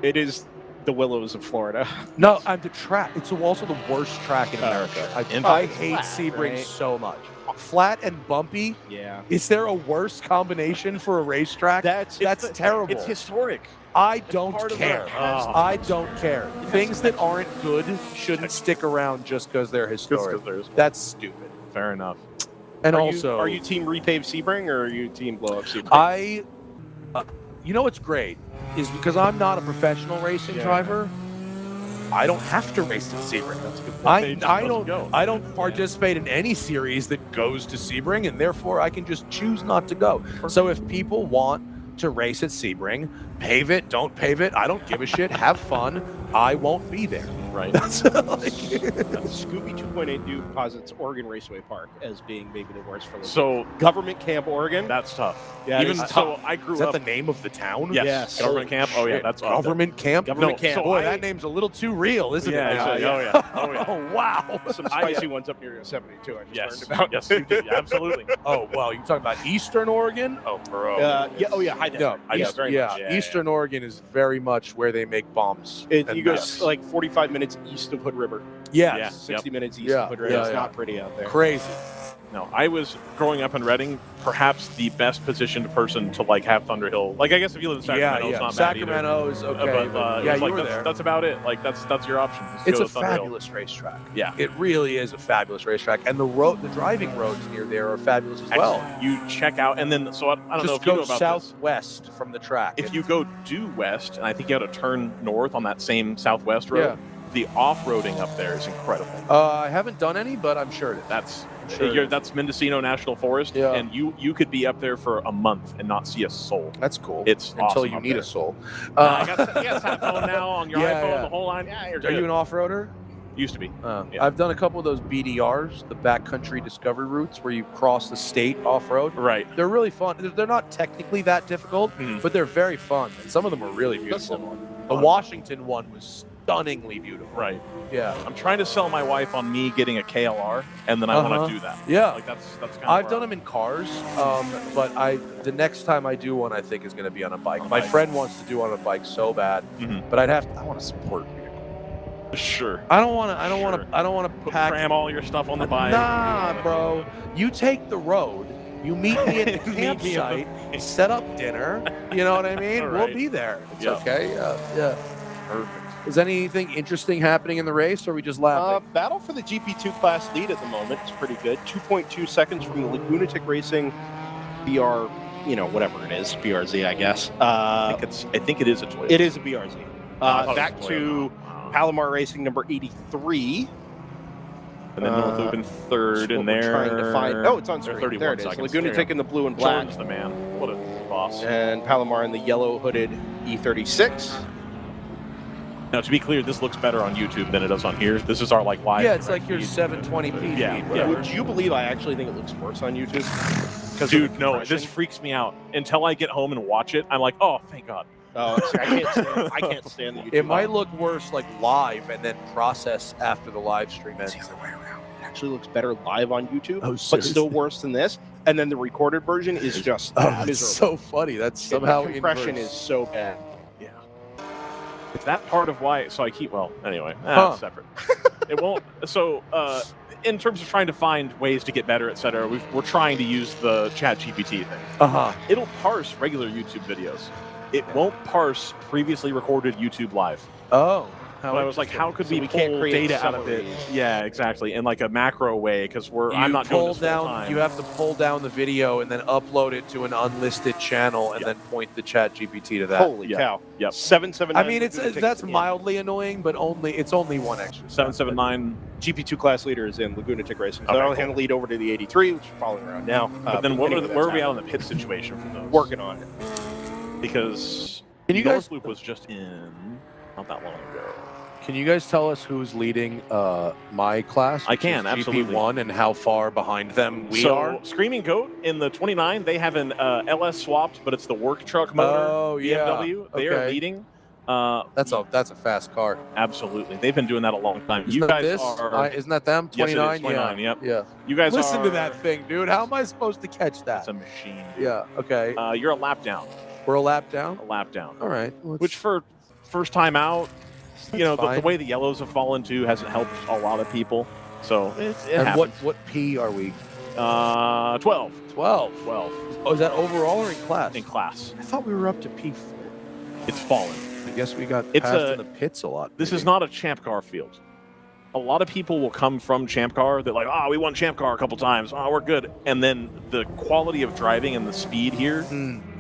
it is the Willows of Florida. No, the track. It's also the worst track in America. I hate Sebring so much. Flat and bumpy. Yeah. Is there a worse combination for a racetrack? That's terrible. It's historic. I don't care. I don't care. Things that aren't good shouldn't stick around just because they're historic. That's stupid. Fair enough. And are you team repave Sebring or are you team blow up Sebring? You know what's great is because I'm not a professional racing driver, I don't have to race at Sebring. That's a good point. I don't participate in any series that goes to Sebring, and therefore I can just choose not to go. So if people want to race at Sebring, pave it, don't pave it, I don't give a shit. Have fun. I won't be there. Right. That's Scooby 2.8 Duke posits Oregon Raceway Park as being maybe the worst for So Government Camp, Oregon. That's tough. Yeah, even so, I grew Is up. that the name of the town? Yes. Government Camp. Oh yeah, that's Government Camp. Government Camp. Boy, that name's a little too real, isn't it? Oh yeah. Oh wow. Some spicy ones up near 72. I just learned about. Yes, you did. Absolutely. Oh wow, you talking about Eastern Oregon? Oh bro. High desert. Eastern Oregon is very much where they make bombs. You go like 45 minutes east of Hood River. Yeah. 60 minutes east of Hood River. It's not pretty out there. Crazy. No, I was growing up in Reading, perhaps the best positioned person to have Thunderhill. I guess if you live in Sacramento, it's not Sacramento is okay. But you were there. That's about it. That's your option. It's a fabulous racetrack. Yeah, it really is a fabulous racetrack, and the driving roads near there are fabulous as well. You check out, and then I don't know if you know about southwest from the track. If you go due west, and I think you have to turn north on that same southwest road. The off-roading up there is incredible. I haven't done any, but I'm sure it is. That's Mendocino National Forest, and you could be up there for a month and not see a soul. That's cool. It's until awesome you need a soul. You got a phone now on your iPhone, the whole line. Are you an off-roader? Used to be. Yeah. I've done a couple of those BDRs, the backcountry discovery routes, where you cross the state off-road. Right. They're really fun. They're not technically that difficult, but they're very fun. And some of them are really beautiful. The Washington one was stunningly beautiful. Right. Yeah. I'm trying to sell my wife on me getting a KLR, and then I want to do that. Yeah. Like that's kind of. I've done them in cars, but the next time I do one, I think is going to be on a bike. My friend wants to do on a bike so bad, but I want to support vehicle. Sure. I don't want to cram all your stuff on the bike. Nah, bro. You take the road. You meet me at the campsite. Set up dinner. You know what I mean? Right. We'll be there. It's okay. Yeah. Perfect. Is anything interesting happening in the race, or are we just laughing? Battle for the GP2 class lead at the moment is pretty good. 2.2 seconds from the Lunatic Racing BR, whatever it is, BRZ, I guess. I think it is a Toyota. It is a BRZ. Back to Palomar Racing number 83. And then Northup in third, and they're trying to find. Oh, it's on screen. screen. 31 There it is. seconds. Lunatic in the blue and black. Jordan's the man. What a boss. And Palomar in the yellow hooded E36. Now, to be clear, this looks better on YouTube than it does on here. This is our live. Yeah, it's like your 720p. Yeah. Would you believe I actually think it looks worse on YouTube? Dude, no, this freaks me out. Until I get home and watch it, I'm like, oh, thank God. Oh, I can't stand the YouTube. It might look worse like live and then process after the live stream ends. It's the other way around. It actually looks better live on YouTube, Oh, but seriously? still worse than this. And then the recorded version is just That's miserable. so funny. That's somehow the compression inverse. is so bad. Yeah. Is that part of why? So I keep. Well, anyway, that's separate. It won't. So, in terms of trying to find ways to get better, etc., we're trying to use the ChatGPT thing. It'll parse regular YouTube videos. It won't parse previously recorded YouTube live. Oh. But I was like, how could we pull can't create data out of it? summaries. Yeah, exactly. In like a macro way, because I'm not doing this full time. You have to pull down the video and then upload it to an unlisted channel and then point the Chat GPT to that. Holy cow! Yep. 779. I mean, that's mildly annoying, but it's only one extra. 779 GP2 class leader is in Laguna Tick Racing. So Okay, I'll cool. hand the lead over to the 83, which is following around now. But then anyway, where are we at on the pit situation for those? Working on it. Because Can you guys- Loop was just in not that long ago. Can you guys tell us who's leading my class? I can, which is absolutely. GP1, and how far behind them we so, are? Screaming Goat in the 29, they have an LS swapped, but it's the work truck motor. Oh, yeah. BMW. They are Okay. leading. That's a fast car. Absolutely. They've been doing that a long time. Isn't You that guys this? are. Isn't that them? Yes, it is, 29? 29, yep. Yeah. You guys Listen to are- that thing, dude. How am I supposed to catch that? It's a machine. Yeah. Okay. You're a lap down. We're a lap down? A lap down. All right. Which for first time out, the fine. way the yellows have fallen too hasn't helped a lot of people. So it And happens. what P are we? 12. 12. 12 Oh, is that overall or in class? in class. I thought we were up to P4. It's fallen. I guess we got It's passed a- in the pits a lot. This is not a champ car field. A lot of people will come from champ car. They're like, we won champ car a couple times. We're good. And then the quality of driving and the speed here,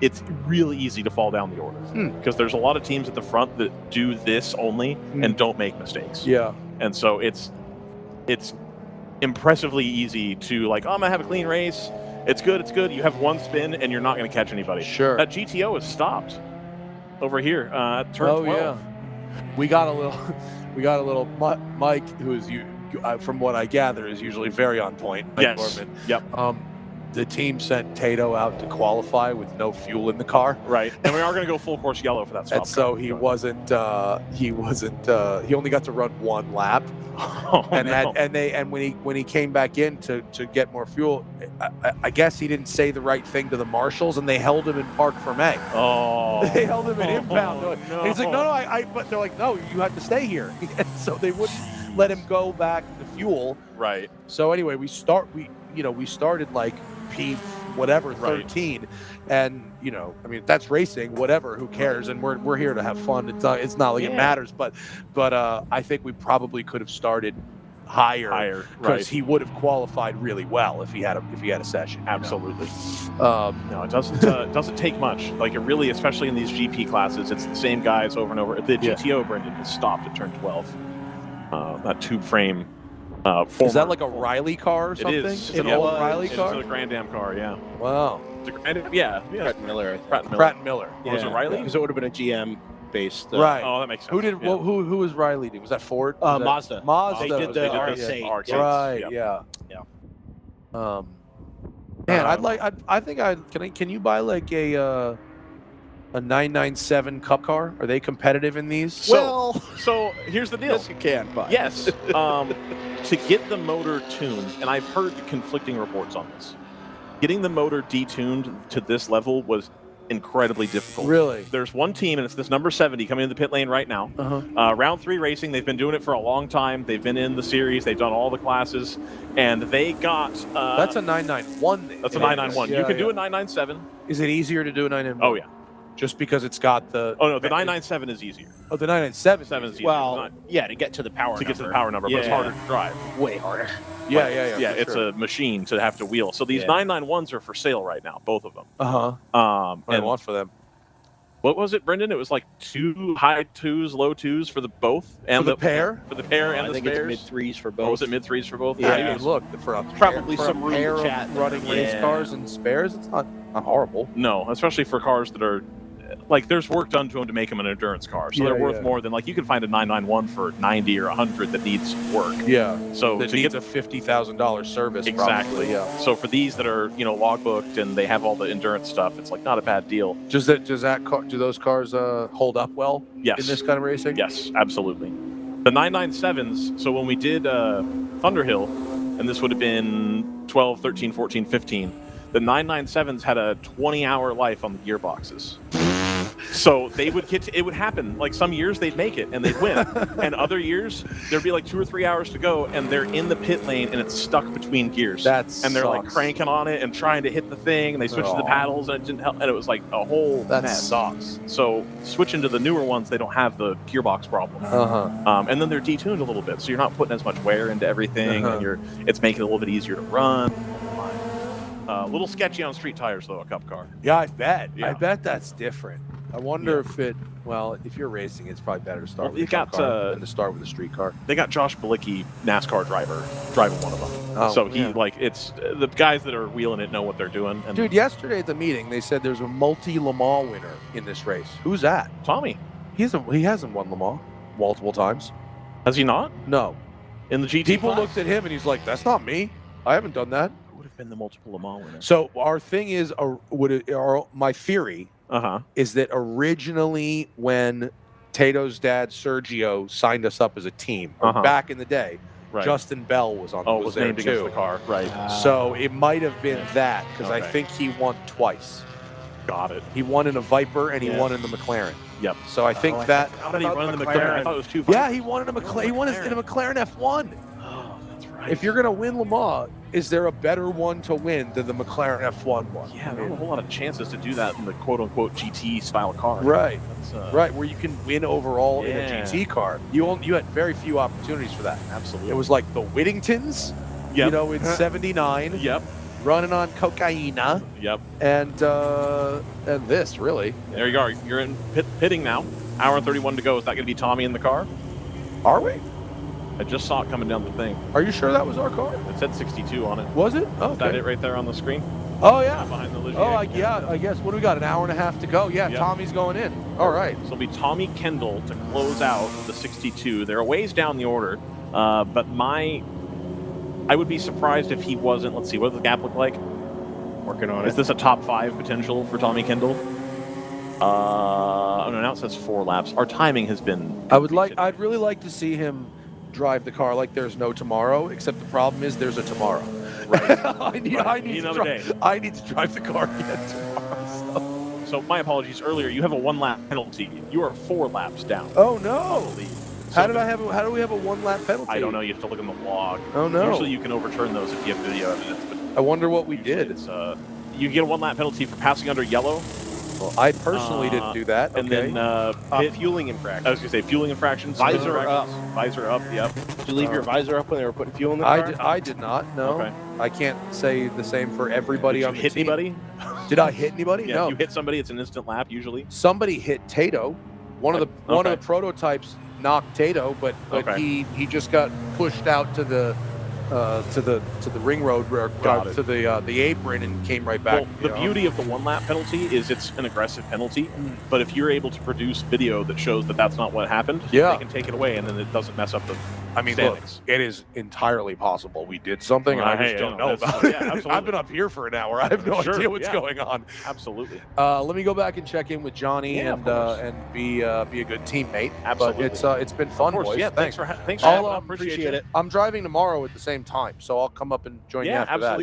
it's really easy to fall down the order. Because there's a lot of teams at the front that do this only and don't make mistakes. Yeah. And so it's impressively easy to like, I'm going to have a clean race. It's good. It's good. You have one spin and you're not going to catch anybody. Sure. That GTO is stopped over here at turn 12. Yeah. We got a little Mike, who is from what I gather is usually very on point. Mike Yes. Gorman. Yep. The team sent Tato out to qualify with no fuel in the car. Right. And we are going to go full course yellow for that stop. And so he only got to run one lap. And when he came back in to get more fuel, I guess he didn't say the right thing to the marshals, and they held him in park for May. Oh. They held him in impound. no. And he's like, no, but they're like, no, you have to stay here. And so they wouldn't let him go back to fuel. Right. So anyway, we started like P whatever 13, and that's racing, whatever, who cares? And we're here to have fun. It's not like it matters, but I think we probably could have started higher because he would have qualified really well if he had a session. Absolutely. No, it doesn't take much. Like it really, especially in these GP classes, it's the same guys over and over. The GTO Brendan has stopped at turn 12. That tube frame. Is that like a Riley car or something? It is. It's an old Riley car? It's a Grand Am car, yeah. Wow. Yeah. Pratt and Miller. Pratt and Miller. Was it Riley? Because it would have been a GM based. Right. Oh, that makes sense. Who did? Yeah. Who was Riley leading? Was that Ford? Was that- Mazda. Mazda. They did was the leading. R8. Right. Yep. Yeah. Yeah. Man, I'd like. I think can you buy like a 997 Cup car? Are they competitive in these? So here's the deal. Yes, you can. But Yes. To get the motor tuned, and I've heard conflicting reports on this. Getting the motor detuned to this level was incredibly difficult. Really? There's one team, and it's this number 70 coming in the pit lane right now. Round 3 racing. They've been doing it for a long time. They've been in the series. They've done all the classes, and they got. That's a 991. That's a 991. Yeah, you can do a 997. Is it easier to do a 991? Oh yeah. Just because it's got the. Oh no, the 997 is easier. Oh, the 997. 7 is easier. Well, yeah, to get to the power. To get to the power number, but it's harder to drive. Way harder. Yeah, Yeah, it's a machine to have to wheel. So these 991s are for sale right now, both of them. What do I want for them? What was it, Brendan? It was like 2 high 2s, low 2s for the both, and For the pair? For the pair and I the think spares. it's mid 3s for both. Oh, was it mid 3s for both? Yeah, dude, look for a Probably pair, some for a room to pair of chat there. running race Yeah. cars and spares. It's not horrible. No, especially for cars that are like there's work done to them to make them an endurance car, so they're worth more than like you can find a 991 for 90 or 100 that needs work. Yeah. So That to needs get a $50,000 service. exactly, Probably, yeah. So for these that are log booked and they have all the endurance stuff, it's like not a bad deal. Do those cars hold up well? Yes. In this kind of racing? Yes, absolutely. The 997s. So when we did Thunderhill, and this would have been 12, 13, 14, 15. The 997s had a 20-hour life on the gearboxes. So they would it would happen. Like some years they'd make it and they'd win. And other years there'd be like 2 or 3 hours to go and they're in the pit lane and it's stuck between gears. And they're like cranking on it and trying to hit the thing and they switch to the paddles and it didn't help. And it was like a whole mess. Sucks. So switching to the newer ones, they don't have the gearbox problem. And then they're detuned a little bit. So you're not putting as much wear into everything and it's making it a little bit easier to run. A little sketchy on street tires though, a Cup car. Yeah, I bet. Yeah. I bet that's different. I wonder if if you're racing, it's probably better to start with a Cup car than to start with a street car. They got Josh Bilicki, NASCAR driver, driving one of them. So he it's the guys that are wheeling it know what they're doing. And Dude, yesterday at the meeting, they said there's a multi-Le Mans winner in this race. Who's that? Tommy. He hasn't won Le Mans multiple times. Has he not? No. In the GT People class? looked at him and he's like, "That's not me. I haven't done that." Who would have been the multiple Le Mans winner? So our thing is, my theory is that originally when Tato's dad Sergio signed us up as a team, or back in the day, Justin Bell was on. Was there named too. against the car, right? So it might have been that because I think he won twice. Got it. He won in a Viper and he won in the McLaren. Yep. So I think that. How did he run in the McLaren? I thought it was 2 Vipers. Yeah, he won in a McLaren. He won in a McLaren F1. Oh, that's right. If you're gonna win Le Mans, is there a better one to win than the McLaren F1 one? Yeah, there aren't a whole lot of chances to do that in the quote-unquote GT style car. Right. That's, Right, where you can win overall in a GT car. You had very few opportunities for that. Absolutely. It was like the Whittingtons, in '79. Yep. Running on cocaine. Yep. And this really. There you are. You're in pitting now. Hour and 31 to go. Is that going to be Tommy in the car? Are we? I just saw it coming down the thing. Are you sure that was our car? It said 62 on it. Was it? Oh, Is that it right there on the screen? Oh yeah. Behind the Ligier. Oh I guess. What do we got? An hour and a half to go. Yeah, Tommy's going in. All right. So it'll be Tommy Kendall to close out the 62. They're a ways down the order, but I would be surprised if he wasn't. Let's see, what does the gap look like? Working on it. Is this a top 5 potential for Tommy Kendall? Oh no, now it says 4 laps. Our timing has been. I'd really like to see him drive the car like there's no tomorrow. Except the problem is there's a tomorrow. Right. I need to drive the car again tomorrow. So my apologies earlier. You have a 1 lap penalty. You are 4 laps down. Oh no. So how do we have a 1 lap penalty? I don't know. You have to look in the log. Oh no. Usually you can overturn those if you have video evidence. But I wonder what we did. It's you get a 1 lap penalty for passing under yellow. Well, I personally didn't do that. And then fueling infraction. I was going to say fueling infractions. Visor up. Visor up, yep. Did you leave your visor up when they were putting fuel in the car? I did not, no. Okay. I can't say the same for everybody on the hit team. anybody? Did I hit anybody? Yeah, no. if you hit somebody, it's an instant lap usually. Somebody hit Tato. One of the prototypes knocked Tato, but he just got pushed out to the to the ring road, to the apron, and came right back. Well, the beauty of the 1 lap penalty is it's an aggressive penalty, but if you're able to produce video that shows that that's not what happened, they can take it away, and then it doesn't mess up the standings. Look, it is entirely possible we did something, and I just don't know about it. I've been up here for an hour. I have no idea what's going on. Absolutely. Let me go back and check in with Johnny and be a good teammate. Absolutely. But it's been fun, boys. Yeah, thanks for having me. Appreciate it. I'm driving tomorrow at the same time, so I'll come up and join you after that.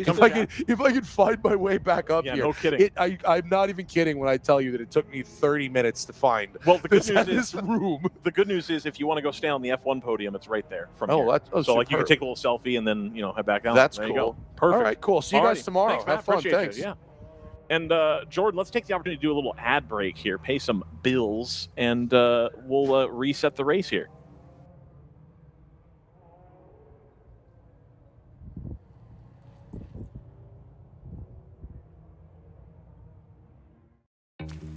If I could find my way back up here. No kidding. I'm not even kidding when I tell you that it took me 30 minutes to find. Well, the good news this room. The good news is if you want to go stand on the F1 podium, it's right there from here. That's so like you can take a little selfie and then head back down. That's there cool. You go. Perfect. All right, cool. See you guys tomorrow. Thanks, Matt. Have fun. Appreciate Thanks. it. Yeah. And Jordan, let's take the opportunity to do a little ad break here, pay some bills, and we'll reset the race here.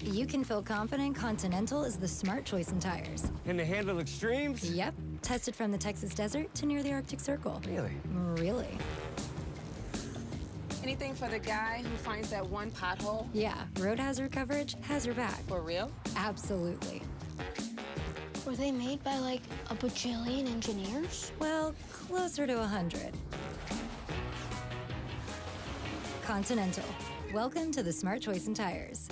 You can feel confident Continental is the smart choice in tires. And to handle extremes? Yep. Tested from the Texas desert to near the Arctic Circle. Really? Really. Anything for the guy who finds that one pothole? Yeah, road hazard coverage has your back. For real? Absolutely. Were they made by like a bajillion engineers? Well, closer to 100. Continental. Welcome to the smart choice in tires.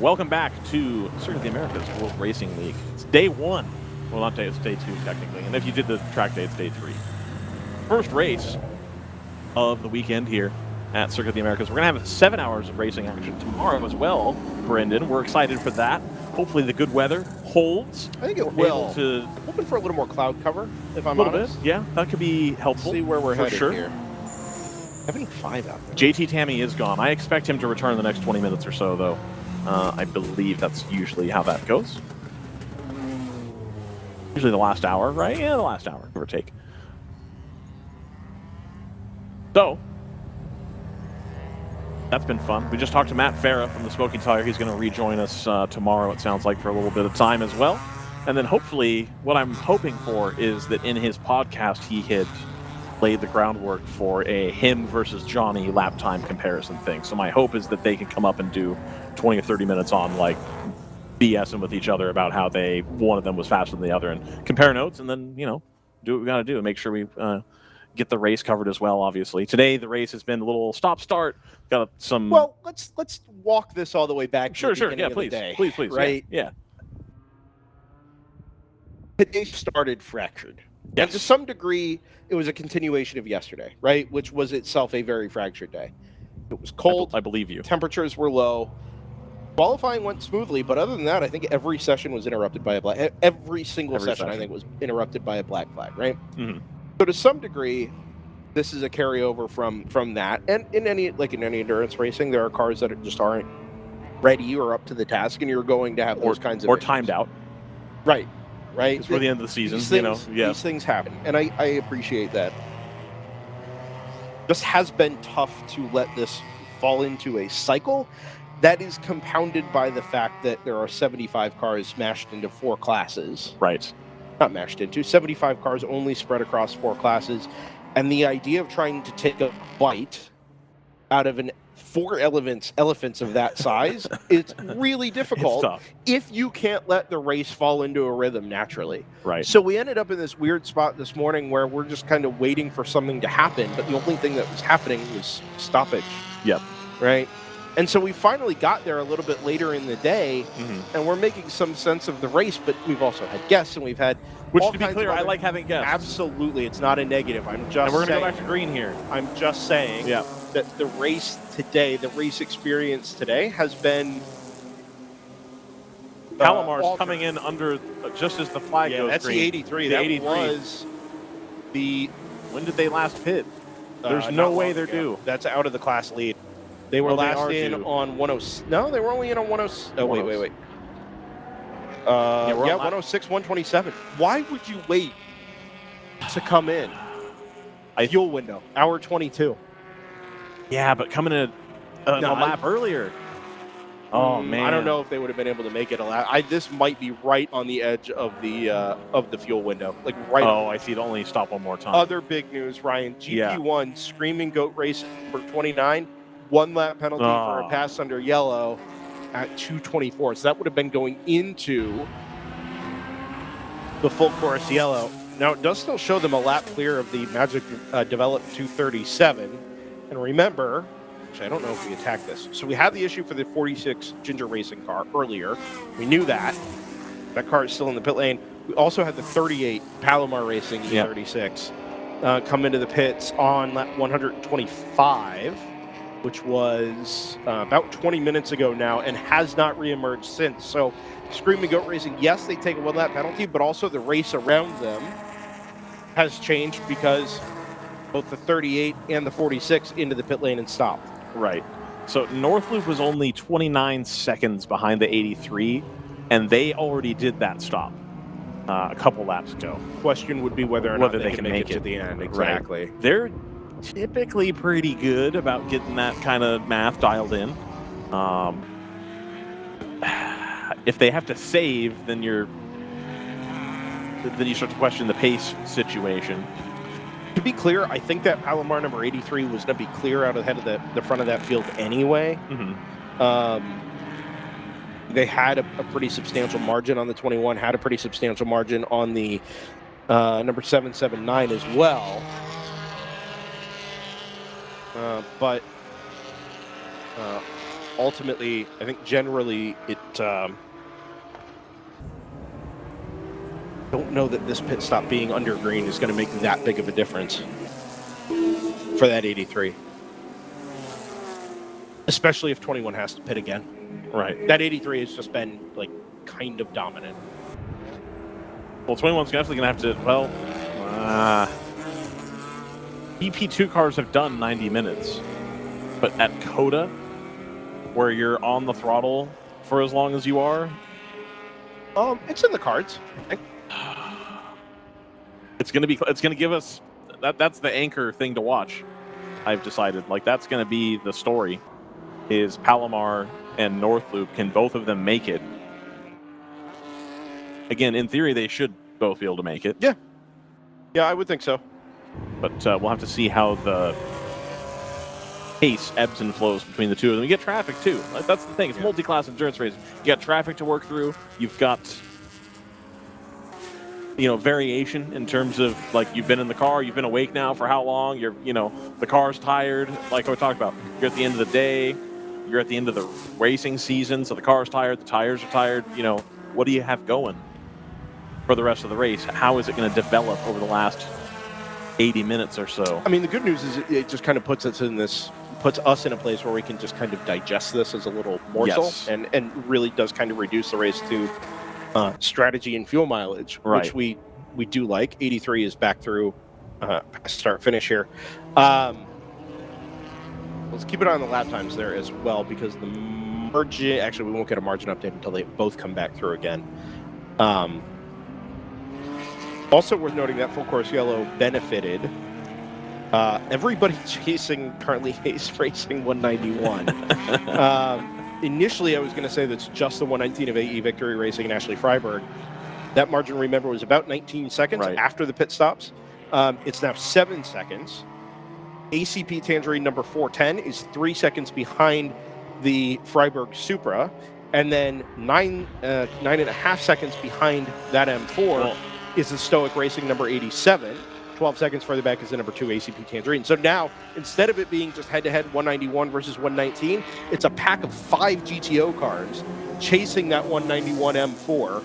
Welcome back to Circuit of the Americas World Racing League. It's day 1. Well, not day, it's day 2 technically. And if you did the track day, it's day 3. First race of the weekend here at Circuit of the Americas. We're going to have 7 hours of racing action tomorrow as well, Brendan. We're excited for that. Hopefully the good weather holds. I think it will. Hoping for a little more cloud cover, if I'm honest. Yeah, that could be helpful. See where we're for headed sure. here. 75 out there. JT Tammy is gone. I expect him to return in the next 20 minutes or so, though. I believe that's usually how that goes. Usually the last hour, right? Yeah, the last hour, give or take. So, that's been fun. We just talked to Matt Farah from the Smoky Tire. He's going to rejoin us tomorrow, it sounds like, for a little bit of time as well. And then hopefully, what I'm hoping for is that in his podcast, he had laid the groundwork for a him versus Johnny lap time comparison thing. So my hope is that they can come up and do 20 or 30 minutes on, like, BSing with each other about how one of them was faster than the other and compare notes and then, do what we got to do and make sure we get the race covered as well, obviously. Today, the race has been a little stop-start. Got some... Well, let's walk this all the way back to the beginning yeah, of please. the day. Please. Right? Yeah. Today started fractured. Yes. And to some degree, it was a continuation of yesterday, right? Which was itself a very fractured day. It was cold. I believe you. Temperatures were low. Qualifying went smoothly, but other than that, I think every session was interrupted by a black... Every single session, I think, was interrupted by a black flag, right? Mm-hmm. So to some degree, this is a carryover from that. And in any endurance racing, there are cars that just aren't ready or up to the task, and you're going to have those kinds of or issues. timed out. Right. It's for the end of the season, These things happen, and I appreciate that. This has been tough to let this fall into a cycle that is compounded by the fact that there are 75 cars mashed into 4 classes. Right. Not mashed into, 75 cars only spread across 4 classes. And the idea of trying to take a bite out of 4 elephants of that size, it's really difficult. It's tough. If you can't let the race fall into a rhythm naturally. Right. So we ended up in this weird spot this morning where we're just kind of waiting for something to happen, but the only thing that was happening was stoppage. Yep. Right? And so we finally got there a little bit later in the day, and we're making some sense of the race, but we've also had guests, and we've had... Which, to be clear, I like having guests. Absolutely. It's not a negative. I'm just And we're going to saying, go back to green here. I'm just saying that the race today, the race experience today has been... Palomar's coming in under, just as the flag goes that's green. the 83. The That 83. was the... When did they last pit? There's no way they're due. That's out of the class lead. They were last in on 106. No, they were only in on 106. Oh, wait. 106, 127. Why would you wait to come in? Fuel window, hour 22. Yeah, but coming in a lap earlier. Oh, man. I don't know if they would have been able to make it a lap. This might be right on the edge of the fuel window. Like right. Oh, I see. It'll only stop one more time. Other big news, Ryan. GP1 Screaming Goat Race for 29. 1 lap penalty for a pass under yellow at 2:24. So that would have been going into the full course yellow. Now, it does still show them a lap clear of the Magic developed 237. And remember, which I don't know if we attacked this. So we had the issue for the 46 Ginger Racing car earlier. We knew that. That car is still in the pit lane. We also had the 38 Palomar Racing E36 come into the pits on lap 125. Which was about 20 minutes ago now and has not reemerged since. So Screaming Goat Racing, yes, they take a 1-lap penalty, but also the race around them has changed because both the 38 and the 46 into the pit lane and stopped. Right. So North Loop was only 29 seconds behind the 83, and they already did that stop a couple laps ago. Question would be whether or not they can make it to the end. Exactly. Right. They're typically pretty good about getting that kind of math dialed in. If they have to save, then you start to question the pace situation. To be clear, I think that Palomar number 83 was going to be clear out ahead of the front of that field anyway. They had a pretty substantial margin on the 21, had a pretty substantial margin on the number 779 as well. But ultimately, I think generally it... don't know that this pit stop being under green is going to make that big of a difference for that 83. Especially if 21 has to pit again. Right. That 83 has just been, like, kind of dominant. Well, 21's definitely going to have to, well... EP2 cars have done 90 minutes. But at COTA, where you're on the throttle for as long as you are? It's in the cards. It's gonna give us that's the anchor thing to watch. I've decided, like, that's gonna be the story. Is Palomar and North Loop, can both of them make it? Again, in theory, they should both be able to make it. Yeah, I would think so. But we'll have to see how the pace ebbs and flows between the two of them. You get traffic too. Like, that's the thing. It's multi-class endurance racing. You got traffic to work through. You've got variation in terms of, like, you've been in the car, you've been awake now for how long? The car's tired. Like we talked about, you're at the end of the day. You're at the end of the racing season, so the car's tired, the tires are tired. What do you have going for the rest of the race? How is it going to develop over the last 80 minutes or so? I mean, the good news is it just kind of puts us in a place where we can just kind of digest this as a little morsel, Yes. and really does kind of reduce the race to strategy and fuel mileage, Right. which we do like. 83 is back through start finish here. Let's keep an eye on the lap times there as well, because the margin, actually we won't get a margin update until they both come back through again. Also worth noting that full course yellow benefited everybody currently racing 191. Initially, I was going to say that's just the 119 of AE Victory Racing and Ashley Freiberg. That margin, remember, was about 19 seconds after the pit stops. It's now 7 seconds. ACP Tangerine number 410 is 3 seconds behind the Freiberg Supra, and then 9.5 seconds behind that M4 is the Stoic Racing number 87. 12 seconds further back is the number 2 ACP Tangerine. So now, instead of it being just head-to-head 191 versus 119, it's a pack of 5 GTO cars chasing that 191 M4,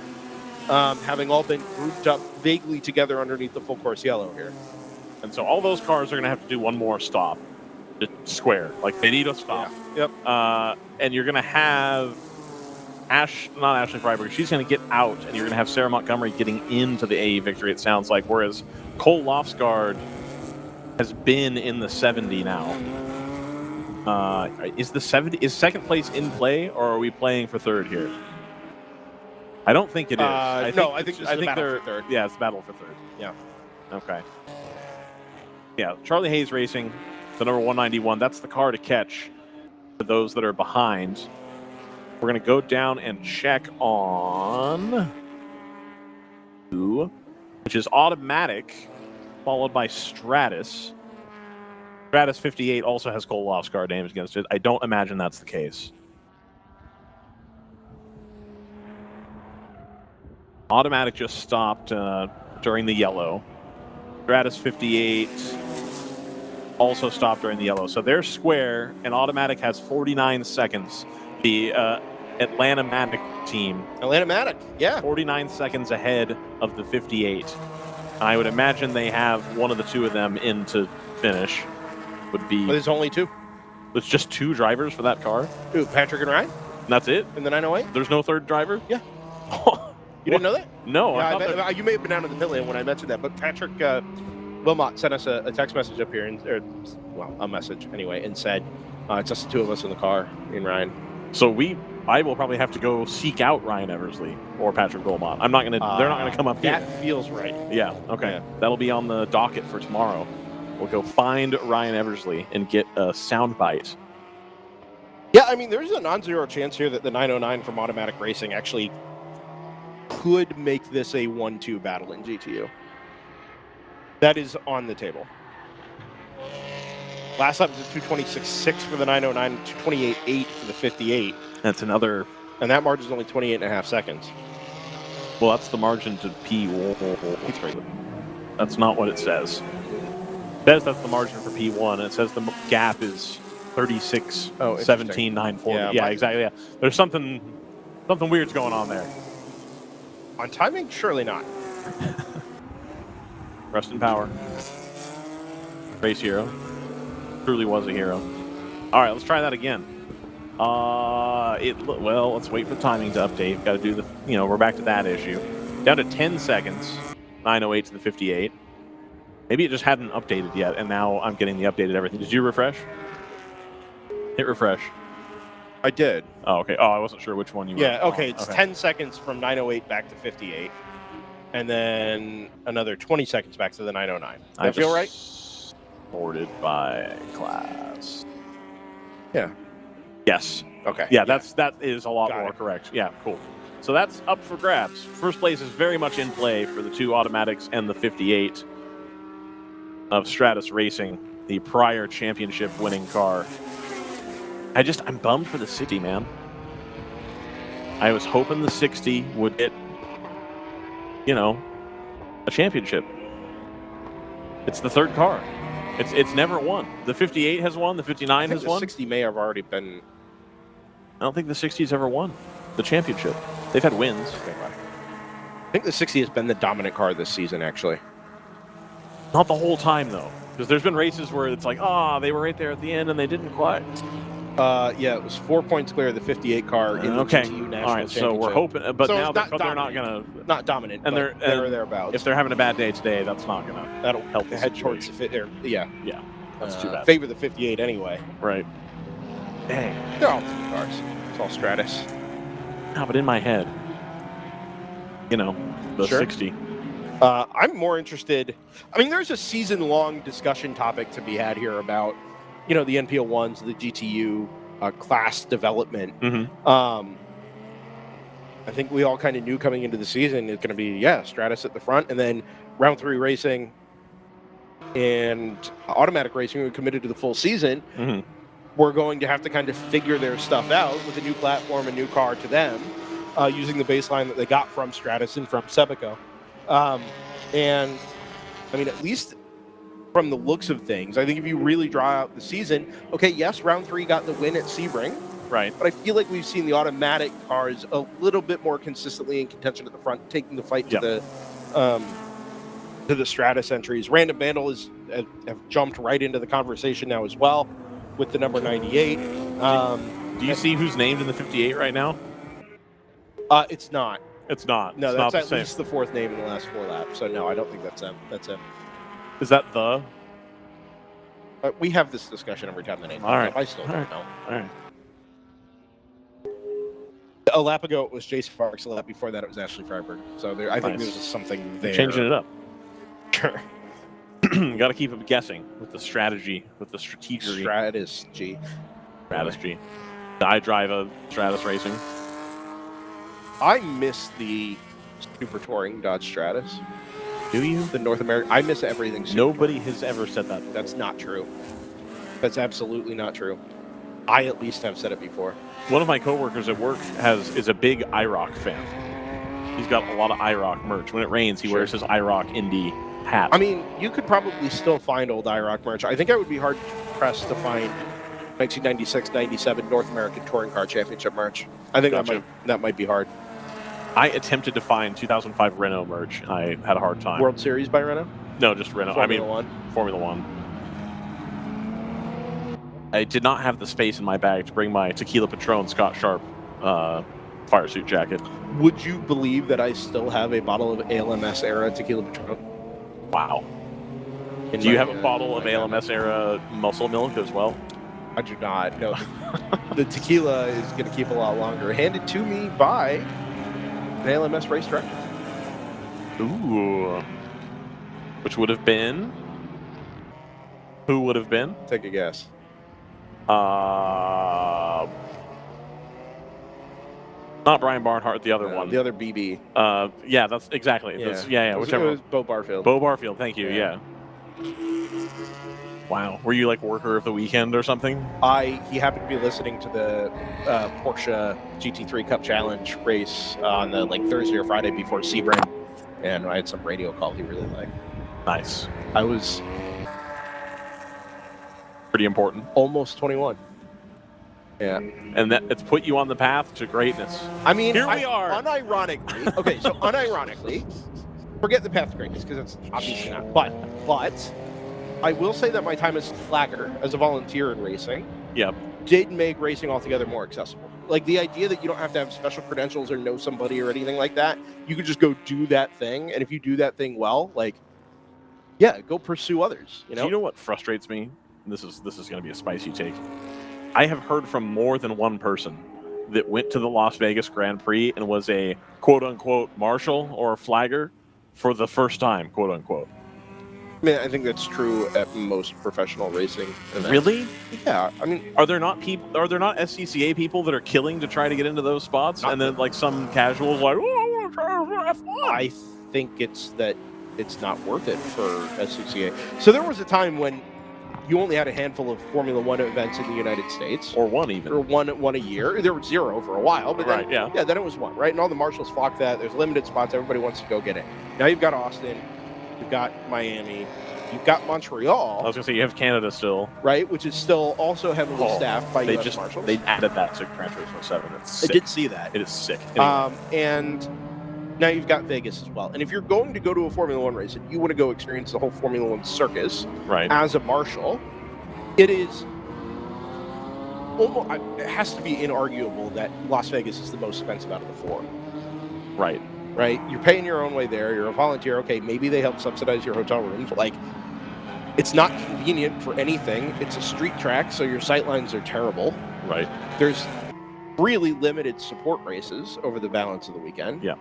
having all been grouped up vaguely together underneath the full course yellow here. And so all those cars are going to have to do one more stop, just square. Like, they need a stop. Yeah. Yep. And you're going to have not Ashley Freiberg. She's going to get out, and you're going to have Sarah Montgomery getting into the AE Victory, it sounds like, whereas Cole Lofsgaard has been in the 70 now. Is second place in play, or are we playing for third here? I don't think it is. I think they're for third. Yeah, it's the battle for third. Yeah. Okay. Yeah, Charlie Hayes Racing, the number 191. That's the car to catch for those that are behind. We're going to go down and check on which is Automatic, followed by Stratus. Stratus 58 also has Cole Lofsgaard names against it. I don't imagine that's the case. Automatic just stopped during the yellow. Stratus 58 also stopped during the yellow. So they're square, and Automatic has 49 seconds. The Atlanta-Matic team. Atlanta-Matic, yeah. 49 seconds ahead of the 58. I would imagine they have one of the two of them in to finish. Would be. But there's only 2. There's just 2 drivers for that car? Ooh, Patrick and Ryan? And that's it? In the 908? There's no third driver? Yeah. You didn't know that? No. Yeah, you may have been down in the pit lane when I mentioned that, but Patrick Wilmot sent us a text message up here, a message anyway, and said it's just the 2 of us in the car, me and Ryan. So I will probably have to go seek out Ryan Eversley or Patrick Wilmot. I'm not gonna. They're not gonna come up here. That feels right. Yeah. Okay. Yeah. That'll be on the docket for tomorrow. We'll go find Ryan Eversley and get a soundbite. Yeah, I mean, there's a non-zero chance here that the 909 from Automatic Racing actually could make this a 1-2 battle in GTU. That is on the table. Last lap was a 226.6 for the 909, 228.8 for the 58. That's another. And that margin is only 28.5 seconds. Well, that's the margin to P3. That's not what it says. It says that's the margin for P1. And it says the gap is 36, 17, 940. Yeah, exactly. Yeah. There's something weird's going on there. On timing? Surely not. Rest in power. Race hero. Truly was a hero. All right, let's try that again. Let's wait for the timing to update. Got to do we're back to that issue. Down to 10 seconds. 908 to the 58. Maybe it just hadn't updated yet, and now I'm getting the updated everything. Did you refresh? Hit refresh. I did. Oh, okay. Oh, I wasn't sure which one you were. Yeah, okay, on. it's 10 seconds from 908 back to 58. And then another 20 seconds back to the 909. Does that feel right? Sorted by class. Yeah. Yes. Okay. Yeah, that is a lot more correct. Yeah, cool. So that's up for grabs. First place is very much in play for the 2 automatics and the 58 of Stratus Racing, the prior championship winning car. I'm bummed for the 60, man. I was hoping the 60 would get, a championship. It's the 3rd car. It's never won. The 58 has won. The 59 has won. The 60 may have already been. I don't think the 60's ever won the championship. They've had wins. I think the 60 has been the dominant car this season, actually. Not the whole time, though. Because there's been races where it's like, they were right there at the end and they didn't quite. Yeah, it was 4 points clear of the 58 car in the GTU National All right, so we're hoping, but so now they're not going to. Not dominant, and they're thereabouts. If they're having a bad day today, that's not going to. That'll help the head towards the Yeah, that's too bad. Favor the 58 anyway. Right. Dang. They're all 2 cars. It's all Stratus. No, but in my head, the 60. I'm more interested. I mean, there's a season-long discussion topic to be had here about, the NPO1s, the GTU class development. Mm-hmm. I think we all kind of knew coming into the season it's going to be, Stratus at the front, and then round 3 racing and automatic racing, we committed to the full season. Mm-hmm. We're going to have to kind of figure their stuff out with a new platform, a new car to them, using the baseline that they got from Stratus and from Sebico. And I mean, at least from the looks of things, I think if you really draw out the season, okay, yes, round 3 got the win at Sebring. Right. But I feel like we've seen the automatic cars a little bit more consistently in contention at the front, taking the fight to the Stratus entries. Random Vandal have jumped right into the conversation now as well with the number 98. Do you see who's named in the 58 right now? It's not. It's not. No, it's that's not at least the 4th name in the last 4 laps. So no, I don't think that's him. That's him. Is that the? We have this discussion every time the name comes up. I still don't know. All right. A lap ago it was Jason Parks. A lap before that it was Ashley Freiberg. So I think there's something there. Changing it up. Sure. Got to keep them guessing with the strategy, with the strategy. Strategy. I drive a Stratus Racing. I miss the Super Touring Dodge Stratus. Do you? The North American. I miss everything. Nobody has ever said that before. That's not true. That's absolutely not true. I at least have said it before. One of my coworkers at work is a big IROC fan. He's got a lot of IROC merch. When it rains, he wears his IROC Indy hat. I mean, you could probably still find old IROC merch. I think I would be hard pressed to find 1996, 97 North American Touring Car Championship merch. I think that might be hard. I attempted to find 2005 Renault merch. I had a hard time. World Series by Renault? No, just Renault. Formula One. Formula One. I did not have the space in my bag to bring my Tequila Patron Scott Sharp fire suit jacket. Would you believe that I still have a bottle of ALMS era Tequila Patron? Wow. Do you have a bottle of ALMS era muscle milk as well? I do not. No. The tequila is going to keep a lot longer. Handed to me by an ALMS race director. Ooh. Which would have been? Who would have been? Take a guess. Not Brian Barnhart, the other one. The other BB. Yeah, that's exactly. Yeah, whichever. It was Bo Barfield. Bo Barfield, thank you. Yeah. Wow. Were you like worker of the weekend or something? He happened to be listening to the Porsche GT3 Cup Challenge race on the Thursday or Friday before Sebring, and I had some radio call he really liked. Nice. I was pretty important. Almost 21. Yeah. And that it's put you on the path to greatness. I mean, here we are. Unironically. Okay, so unironically, forget the path to greatness because it's obviously not. But I will say that my time as flagger, as a volunteer in racing, did make racing altogether more accessible. Like the idea that you don't have to have special credentials or know somebody or anything like that. You could just go do that thing, and if you do that thing well, go pursue others. You know. Do you know what frustrates me? This is going to be a spicy take. I have heard from more than one person that went to the Las Vegas Grand Prix and was a quote-unquote marshal or a flagger for the first time, quote-unquote. I mean, I think that's true at most professional racing events. Really? Yeah. I mean, are there not SCCA people that are killing to try to get into those spots, and then like some casuals like, oh, I want to try F1? I think it's that it's not worth it for SCCA. So there was a time when you only had a handful of Formula One events in the United States, or one even, or one a year. There were 0 for a while, but then, then it was 1, right? And all the marshals flocked that. There's limited spots. Everybody wants to go get it. Now you've got Austin. You've got Miami, you've got Montreal. I was going to say, you have Canada still. Right, which is still also heavily staffed by US marshals. They added that to Gran Turismo 7. It's sick. I did see that. It is sick. Anyway. And now you've got Vegas as well. And if you're going to go to a Formula One race and you want to go experience the whole Formula One circus as a marshal, it is almost, it has to be inarguable that Las Vegas is the most expensive out of the 4. Right. Right? You're paying your own way there. You're a volunteer. Okay, maybe they help subsidize your hotel rooms. Like, it's not convenient for anything. It's a street track, so your sight lines are terrible. Right. There's really limited support races over the balance of the weekend. Yeah.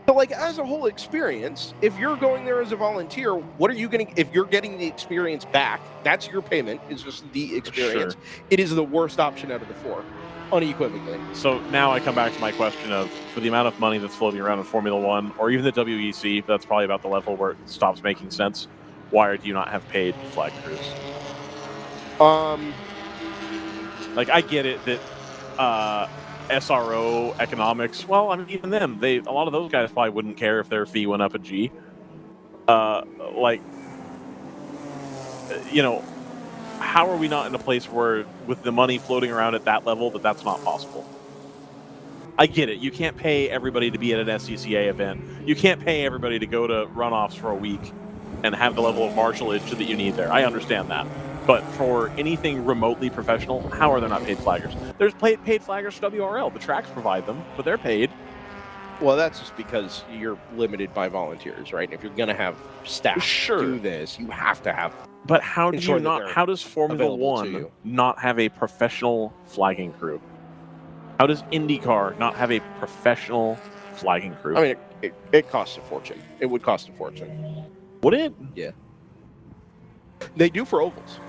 So, like, as a whole experience, if you're going there as a volunteer, what are you getting? If you're getting the experience back, that's your payment, is just the experience. Sure. It is the worst option out of the 4. Unequivocally. So now I come back to my question of, for the amount of money that's floating around in Formula One, or even the WEC, that's probably about the level where it stops making sense. Why do you not have paid flag crews? Like, I get it that SRO economics. Well, I mean, even them, a lot of those guys probably wouldn't care if their fee went up a G. Like, you know. How are we not in a place where, with the money floating around at that level, that's not possible? I get it. You can't pay everybody to be at an SCCA event. You can't pay everybody to go to runoffs for a week and have the level of marshalage that you need there. I understand that. But for anything remotely professional, how are there not paid flaggers? There's paid flaggers for WRL. The tracks provide them, but they're paid. Well, that's just because you're limited by volunteers, right? And if you're going to have staff do this, you have to have. But how do you not? How does Formula One not have a professional flagging crew? How does IndyCar not have a professional flagging crew? I mean, it costs a fortune. It would cost a fortune. Would it? Yeah. They do for ovals.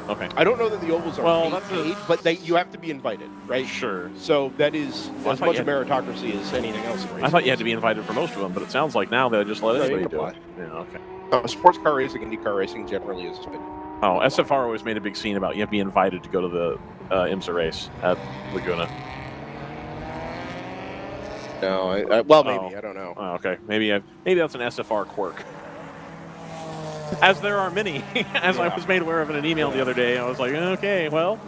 Okay. I don't know that the ovals are paid, but you have to be invited, right? Sure. So that is as much a meritocracy as anything else in racing. I thought you had to be invited for most of them, but it sounds like now they just let anybody do it. Yeah, okay. Sports car racing, IndyCar racing generally is suspended. Oh, SFR always made a big scene about you have to be invited to go to the IMSA race at Laguna. No, maybe. I don't know. Oh, okay. Maybe that's an SFR quirk. As there are many, as I was made aware of in an email the other day, I was like, okay, well.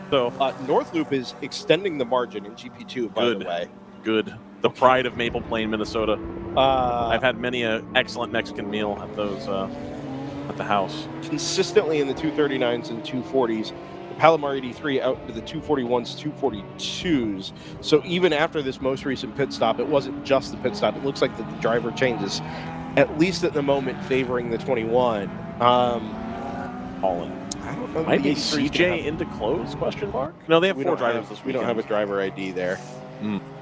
So North Loop is extending the margin in GP2, by the way. Good. The pride of Maple Plain, Minnesota. I've had many an excellent Mexican meal at those at the house. Consistently in the 239s and 240s, the Palomar 83 out to the 241s, 242s. So even after this most recent pit stop, it wasn't just the pit stop. It looks like that the driver changes, at least at the moment, favoring the 21. Holland. I don't know. Might be CJ into close? Question mark. No, they have 4 drivers this weekend. We don't have a driver ID there.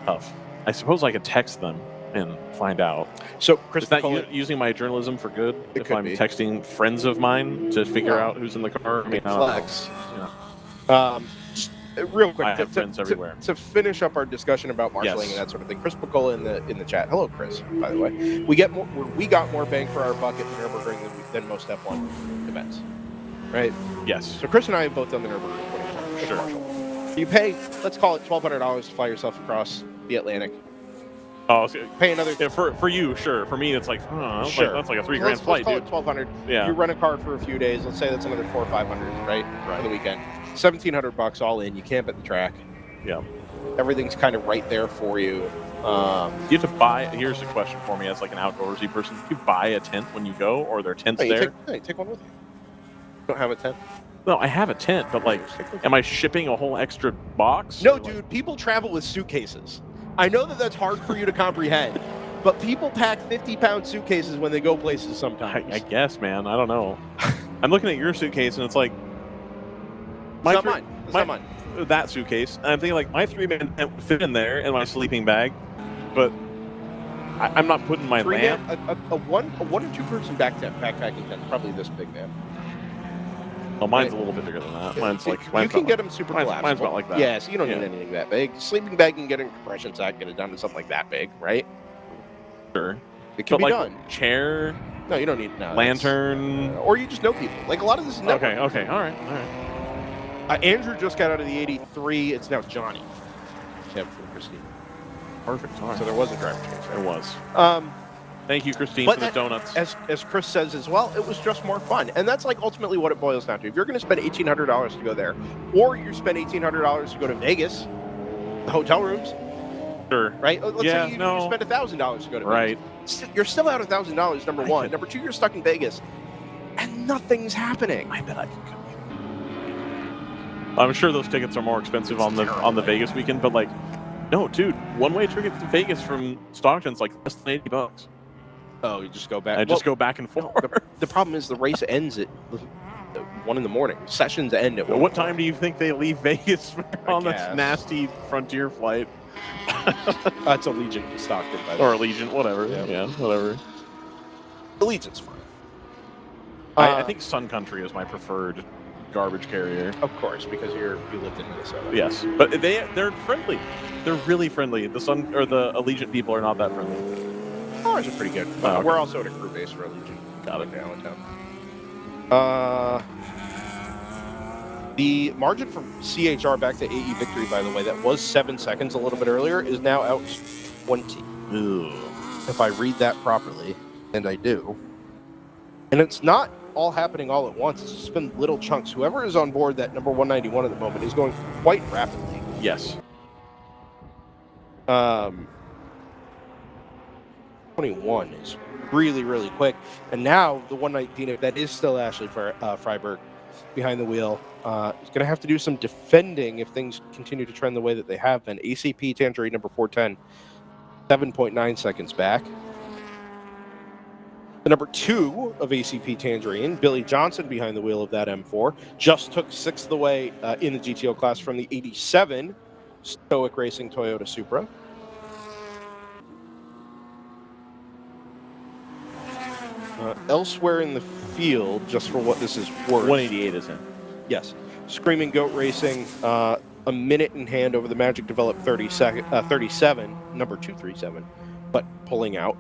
Tough. I suppose I could text them and find out. So, Chris, is that using my journalism for good? If I'm texting friends of mine to figure out who's in the car? I mean, flex. Yeah. Real quick, I have friends everywhere. To finish up our discussion about marshalling and that sort of thing, Chris Picola in the chat. Hello, Chris. By the way, we got more bang for our buck at the Nürburgring than most F1 events, right? Yes. So Chris and I have both done the Nürburgring 24. Sure. You pay, let's call it $1,200 to fly yourself across the Atlantic. Oh, pay another for you, sure. For me, it's like, sure. That's like a $3,000 flight, dude. dude. $1,200. Yeah. You rent a car for a few days. Let's say that's another $400 or $500, right? For the weekend. $1,700 all in. You camp at the track. Yeah. Everything's kind of right there for you. You have to buy. Here's a question for me as like an outdoorsy person: do you buy a tent when you go, or are there tents there? Take one with you. You don't have a tent? No, I have a tent, but like, am I shipping a whole extra box? No, dude. People travel with suitcases. I know that that's hard for you to comprehend, but people pack 50-pound suitcases when they go places sometimes. I guess, man. I don't know. I'm looking at your suitcase, and it's like... It's not mine. that suitcase. And I'm thinking like my 3-man tent would fit in there in my sleeping bag, but I'm not putting my lamp. A one or two person backpacking tent is probably this big, man. Well, mine's a little bit bigger than that. Mine's like you can get them super collapsible. Mine's about like that. Yeah, so you don't need anything that big. Sleeping bag, you can get a compression sack, get it down to something like that big, right? Sure. It can be like, done. Chair. No, you don't need lantern. Or you just know people. Like a lot of this is networking. Okay. All right. Andrew just got out of the 83. It's now Johnny. Except for Christine. Perfect. All right. So there was a driver change. There was. Thank you, Christine, for the donuts. As Chris says as well, it was just more fun. And that's like ultimately what it boils down to. If you're going to spend $1,800 to go there, or you spend $1,800 to go to Vegas, the hotel rooms. Sure. Right? Let's say you spend $1,000 to go to Vegas. You're still out $1,000, number one. Number two, you're stuck in Vegas. And nothing's happening. I bet I can come here. I'm sure those tickets are more expensive on the Vegas weekend, but like, no, dude, one-way ticket to Vegas from Stockton's like less than $80. Oh, you just go back. Just go back and forth. The problem is the race ends at 1 in the morning. Sessions end at 1. What time do you think they leave Vegas on this nasty Frontier flight? It's Allegiant to Stockton, by the or way. Allegiant, whatever. Yeah, whatever. Allegiant's fine. I think Sun Country is my preferred garbage carrier. Of course, because you lived in Minnesota. Yes, but they're friendly. They're really friendly. The Allegiant people are not that friendly. Ours are pretty good. Okay. We're also at a crew base for Allegiant. Got it. Now in town. The margin from CHR back to AE victory, by the way, that was 7 seconds a little bit earlier, is now out 20. Ugh. If I read that properly, and I do. And it's not all happening all at once. It's just been little chunks. Whoever is on board that number 191 at the moment is going quite rapidly. Yes. 21 is really, really quick. And now the 119, that is still Ashley Freiberg behind the wheel, is going to have to do some defending if things continue to trend the way that they have been. ACP Tangerine number 410, 7.9 seconds back. The number 2 of ACP Tangerine, Billy Johnson behind the wheel of that M4, just took 6th away in the GTO class from the 87 Stoic Racing Toyota Supra. Elsewhere in the field, just for what this is worth. 188 is in. Yes. Screaming Goat Racing, a minute in hand over the Magic Develop 37, number 237, but pulling out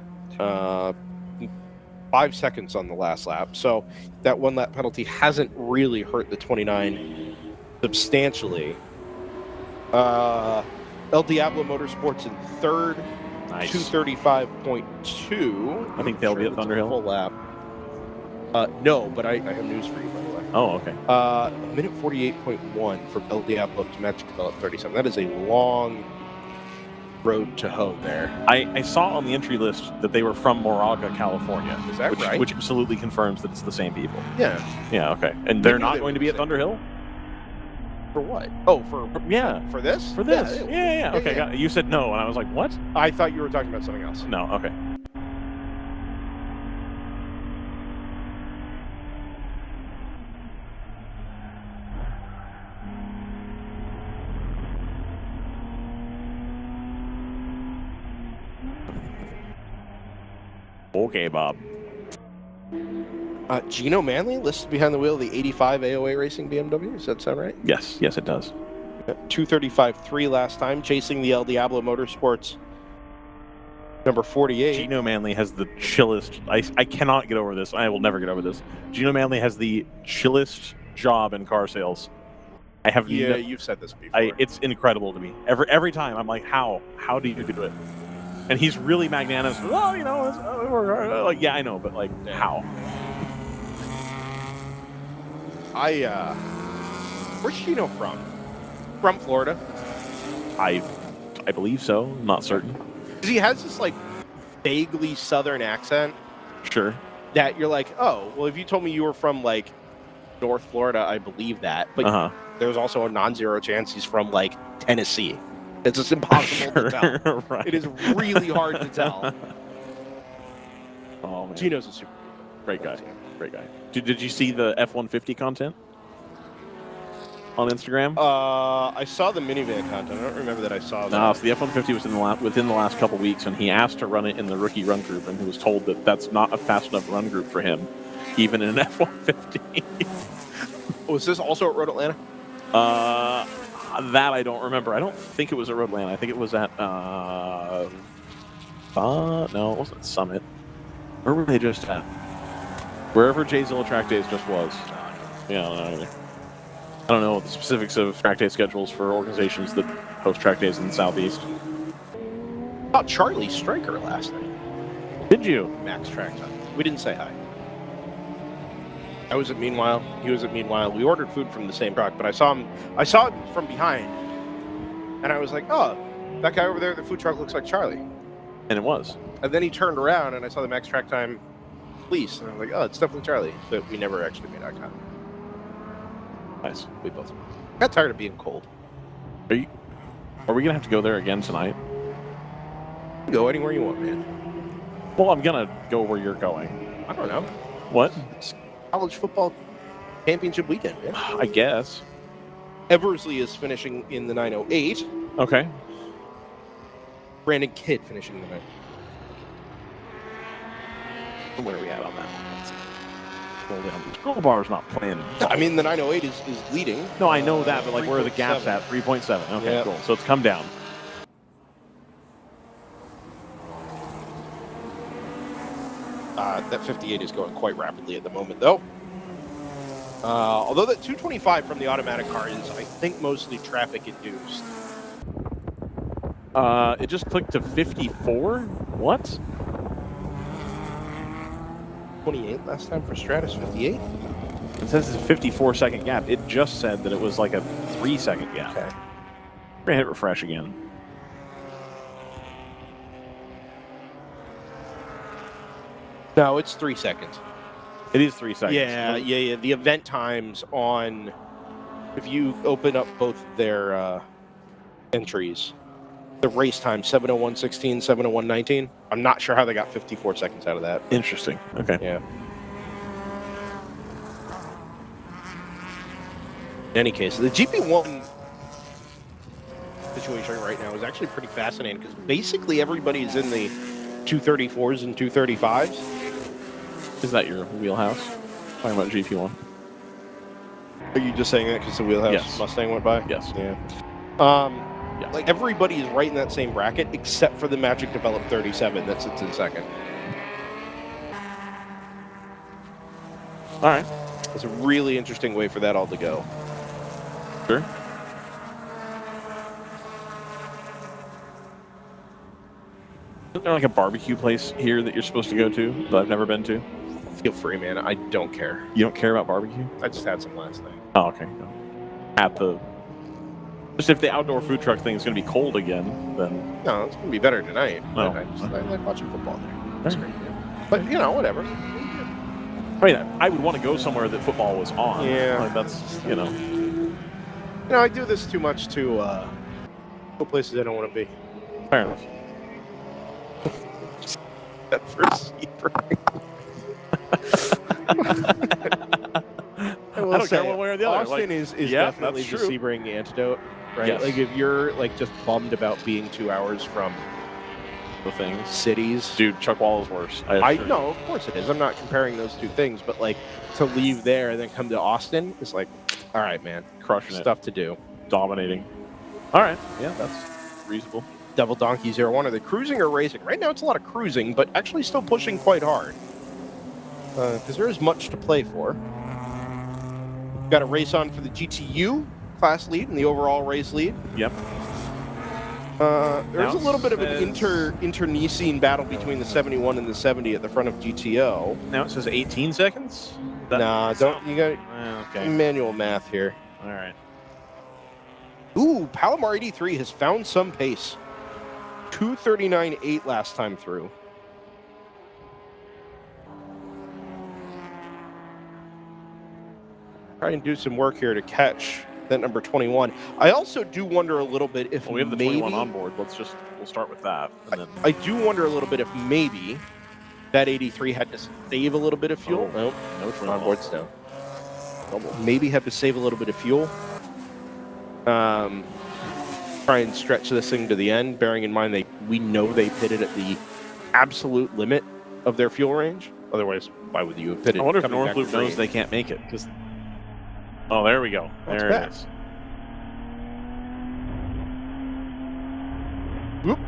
5 seconds on the last lap. So that 1 lap penalty hasn't really hurt the 29 substantially. El Diablo Motorsports in 3rd. Nice. 235.2. I think they'll be at Thunderhill. Full lap. No, but I have news for you, by the way. Oh, okay. A minute 48.1 from El Diablo to Magic Develop 37. That is a long road to hoe there. I saw on the entry list that they were from Moraga, California. Is that right? Which absolutely confirms that it's the same people. Yeah. Yeah, okay. And they're not going to be at Thunderhill? For what? Oh, for this? For this. Yeah. Okay, yeah. You said no, and I was like, what? I thought you were talking about something else. No, okay. Okay, Bob. Gino Manley listed behind the wheel of the 85 AOA Racing BMW. Does that sound right? Yes, it does. 235.3 last time, chasing the El Diablo Motorsports number 48. Gino Manley has the chillest. I cannot get over this. I will never get over this. Gino Manley has the chillest job in car sales. I have. Yeah, you've said this before. It's incredible to me. Every time I'm like, how do you do it? And he's really magnanimous. Oh, like, yeah, I know, but like, how? Where's Gino from? From Florida? I believe so. I'm not certain. He has this like vaguely southern accent. Sure. That you're like, oh, well, if you told me you were from like North Florida, I believe that. But there's also a non-zero chance he's from like Tennessee. It's just impossible to tell. Right. It is really hard to tell. Oh man, Gino's a super great guy. Great guy. Did you see the F-150 content? on Instagram? I saw the minivan content. I don't remember that I saw that. No, so the F-150 was within the last couple weeks, and he asked to run it in the rookie run group, and he was told that that's not a fast enough run group for him, even in an F-150. Was this also at Road Atlanta? That I don't remember. I don't think it was at Road Atlanta. I think it was at no, it wasn't Summit. Where were they just at? Wherever Jayzilla Track Days just was. Yeah, I don't know either. I don't know the specifics of track day schedules for organizations that host track days in the Southeast. I saw Charlie Stryker last night. Did you? Max Track Time. We didn't say hi. I was at Meanwhile. He was at Meanwhile. We ordered food from the same truck, but I saw him from behind, and I was like, "Oh, that guy over there at the food truck looks like Charlie." And it was. And then he turned around, and I saw the Max Track Time police, and I was like, "Oh, it's definitely Charlie." But we never actually made eye contact. Nice. We both got tired of being cold. Are we gonna have to go there again tonight? Go anywhere you want, man. Well, I'm gonna go where you're going. I don't know. What? It's college football championship weekend, man. I guess. Eversley is finishing in the 908. Okay. Brandon Kidd finishing in the 908. Where are we at on that? Scroll bar's not playing. I mean, the 908 is leading. No, I know that, but like, where are the gaps at? 3.7. Okay, Yep. cool. So it's come down. That 58 is going quite rapidly at the moment, though. Although that 225 from the automatic car is, I think, mostly traffic induced. It just clicked to 54? What? 28 last time for Stratus, 58? It says it's a 54-second gap. It just said that it was like a 3-second gap. Okay. We're gonna hit refresh again. No, it's 3 seconds. It is 3 seconds. Yeah. The event times on, if you open up both their entries, the race time 7:01:16, 7:01:19. I'm not sure how they got 54 seconds out of that. Interesting. Okay. Yeah. In any case, the GP1 situation right now is actually pretty fascinating because basically everybody's in the 234s and 235s. Is that your wheelhouse? Talking about GP1. Are you just saying that because the wheelhouse Mustang went by? Yes. Yeah. Like everybody is right in that same bracket except for the Magic Develop 37 that sits in second. All right. It's a really interesting way for that all to go. Sure. Isn't there like a barbecue place here that you're supposed to go to that I've never been to? Feel free, man. I don't care. You don't care about barbecue? I just had some last night. Oh, okay. At the... Just if the outdoor food truck thing is going to be cold again, then... No, it's going to be better tonight. No. I like watching football there. That's great. Yeah. But, you know, whatever. I mean, I would want to go somewhere that football was on. Yeah. Like that's, you know... You know, I do this too much to go places I don't want to be. Fair enough. That first I don't care one way or the other. Austin is definitely the Sebring antidote, right? Yes. Like if you're like just bummed about being 2 hours from the things, cities, dude, Chuck Wall is worse. I know, of course it is. I'm not comparing those two things, but like to leave there and then come to Austin is like, all right, man, crushing stuff to do, dominating. All right, yeah, that's reasonable. Devil Donkey 01. Are they cruising or racing? Right now it's a lot of cruising, but actually still pushing quite hard. Because there is much to play for. Got a race on for the GTU class lead and the overall race lead. Yep. There's a little bit of an internecine battle between the 71 and the 70 at the front of GTO. Now it says 18 seconds? Nah, don't. You got okay. Manual math here. All right. Ooh, Palomar 83 has found some pace. 2:39.8 last time through. Try and do some work here to catch that number 21. I also do wonder a little bit if we have the maybe, 21 on board. We'll start with that. And then... I do wonder a little bit if maybe that 83 had to save a little bit of fuel. No, on board still. Maybe had to save a little bit of fuel. try and stretch this thing to the end, bearing in mind we know they pitted at the absolute limit of their fuel range. Otherwise, why would you have pitted? I wonder if Northloop knows they can't make it. Oh, there we go. There it is. Whoop.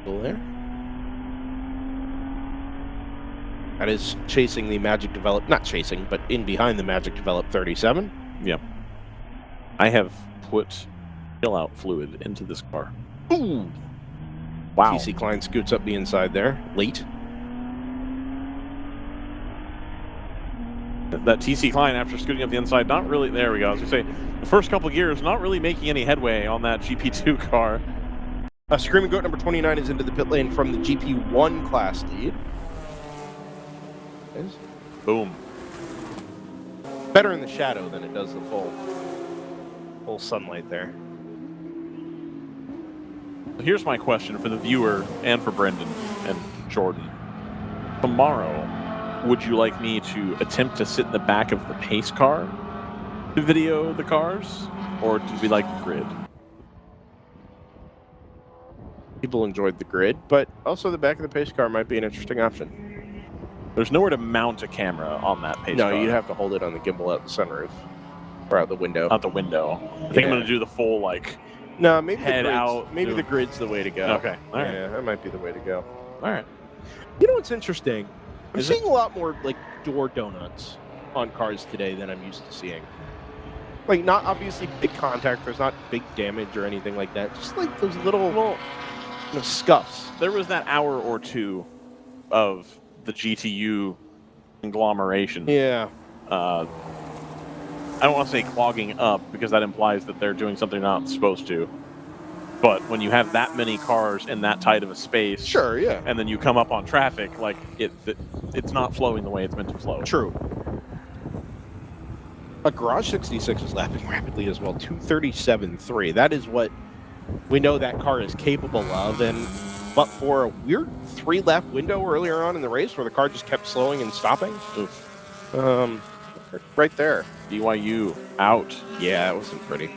Still there. That is chasing the Magic Develop, not chasing, but in behind the Magic Develop 37. Yep. I have put chill-out fluid into this car. Ooh. Wow. TC Klein scoots up the inside there, late. That TC Klein, after scooting up the inside, not really, there we go. As you say, the first couple gears, not really making any headway on that GP2 car. Screaming Goat number 29 is into the pit lane from the GP1 class lead. Boom. Better in the shadow than it does the full sunlight there. Here's my question for the viewer and for Brendan and Jordan. Tomorrow, would you like me to attempt to sit in the back of the pace car to video the cars, or do we like the grid? People enjoyed the grid, but also the back of the pace car might be an interesting option. There's nowhere to mount a camera on that pace car. No, you'd have to hold it on the gimbal out the sunroof. Or out the window. Out the window. I think I'm going to do the full, no, maybe head the out. Maybe the grid's the way to go. Okay. All right. Yeah, that might be the way to go. All right. You know what's interesting? I'm seeing a lot more, door donuts on cars today than I'm used to seeing. Not obviously big contact. There's not big damage or anything like that. Just, those little scuffs. There was that hour or two of the GTU conglomeration. Yeah. I don't want to say clogging up, because that implies that they're doing something they're not supposed to. But when you have that many cars in that tight of a space, sure, yeah, and then you come up on traffic, it's not flowing the way it's meant to flow. True. A Garage 66 is lapping rapidly as well, 237.3. That is what we know that car is capable of, but for a weird 3-lap window earlier on in the race where the car just kept slowing and stopping, right there. BYU out. Yeah, it wasn't pretty.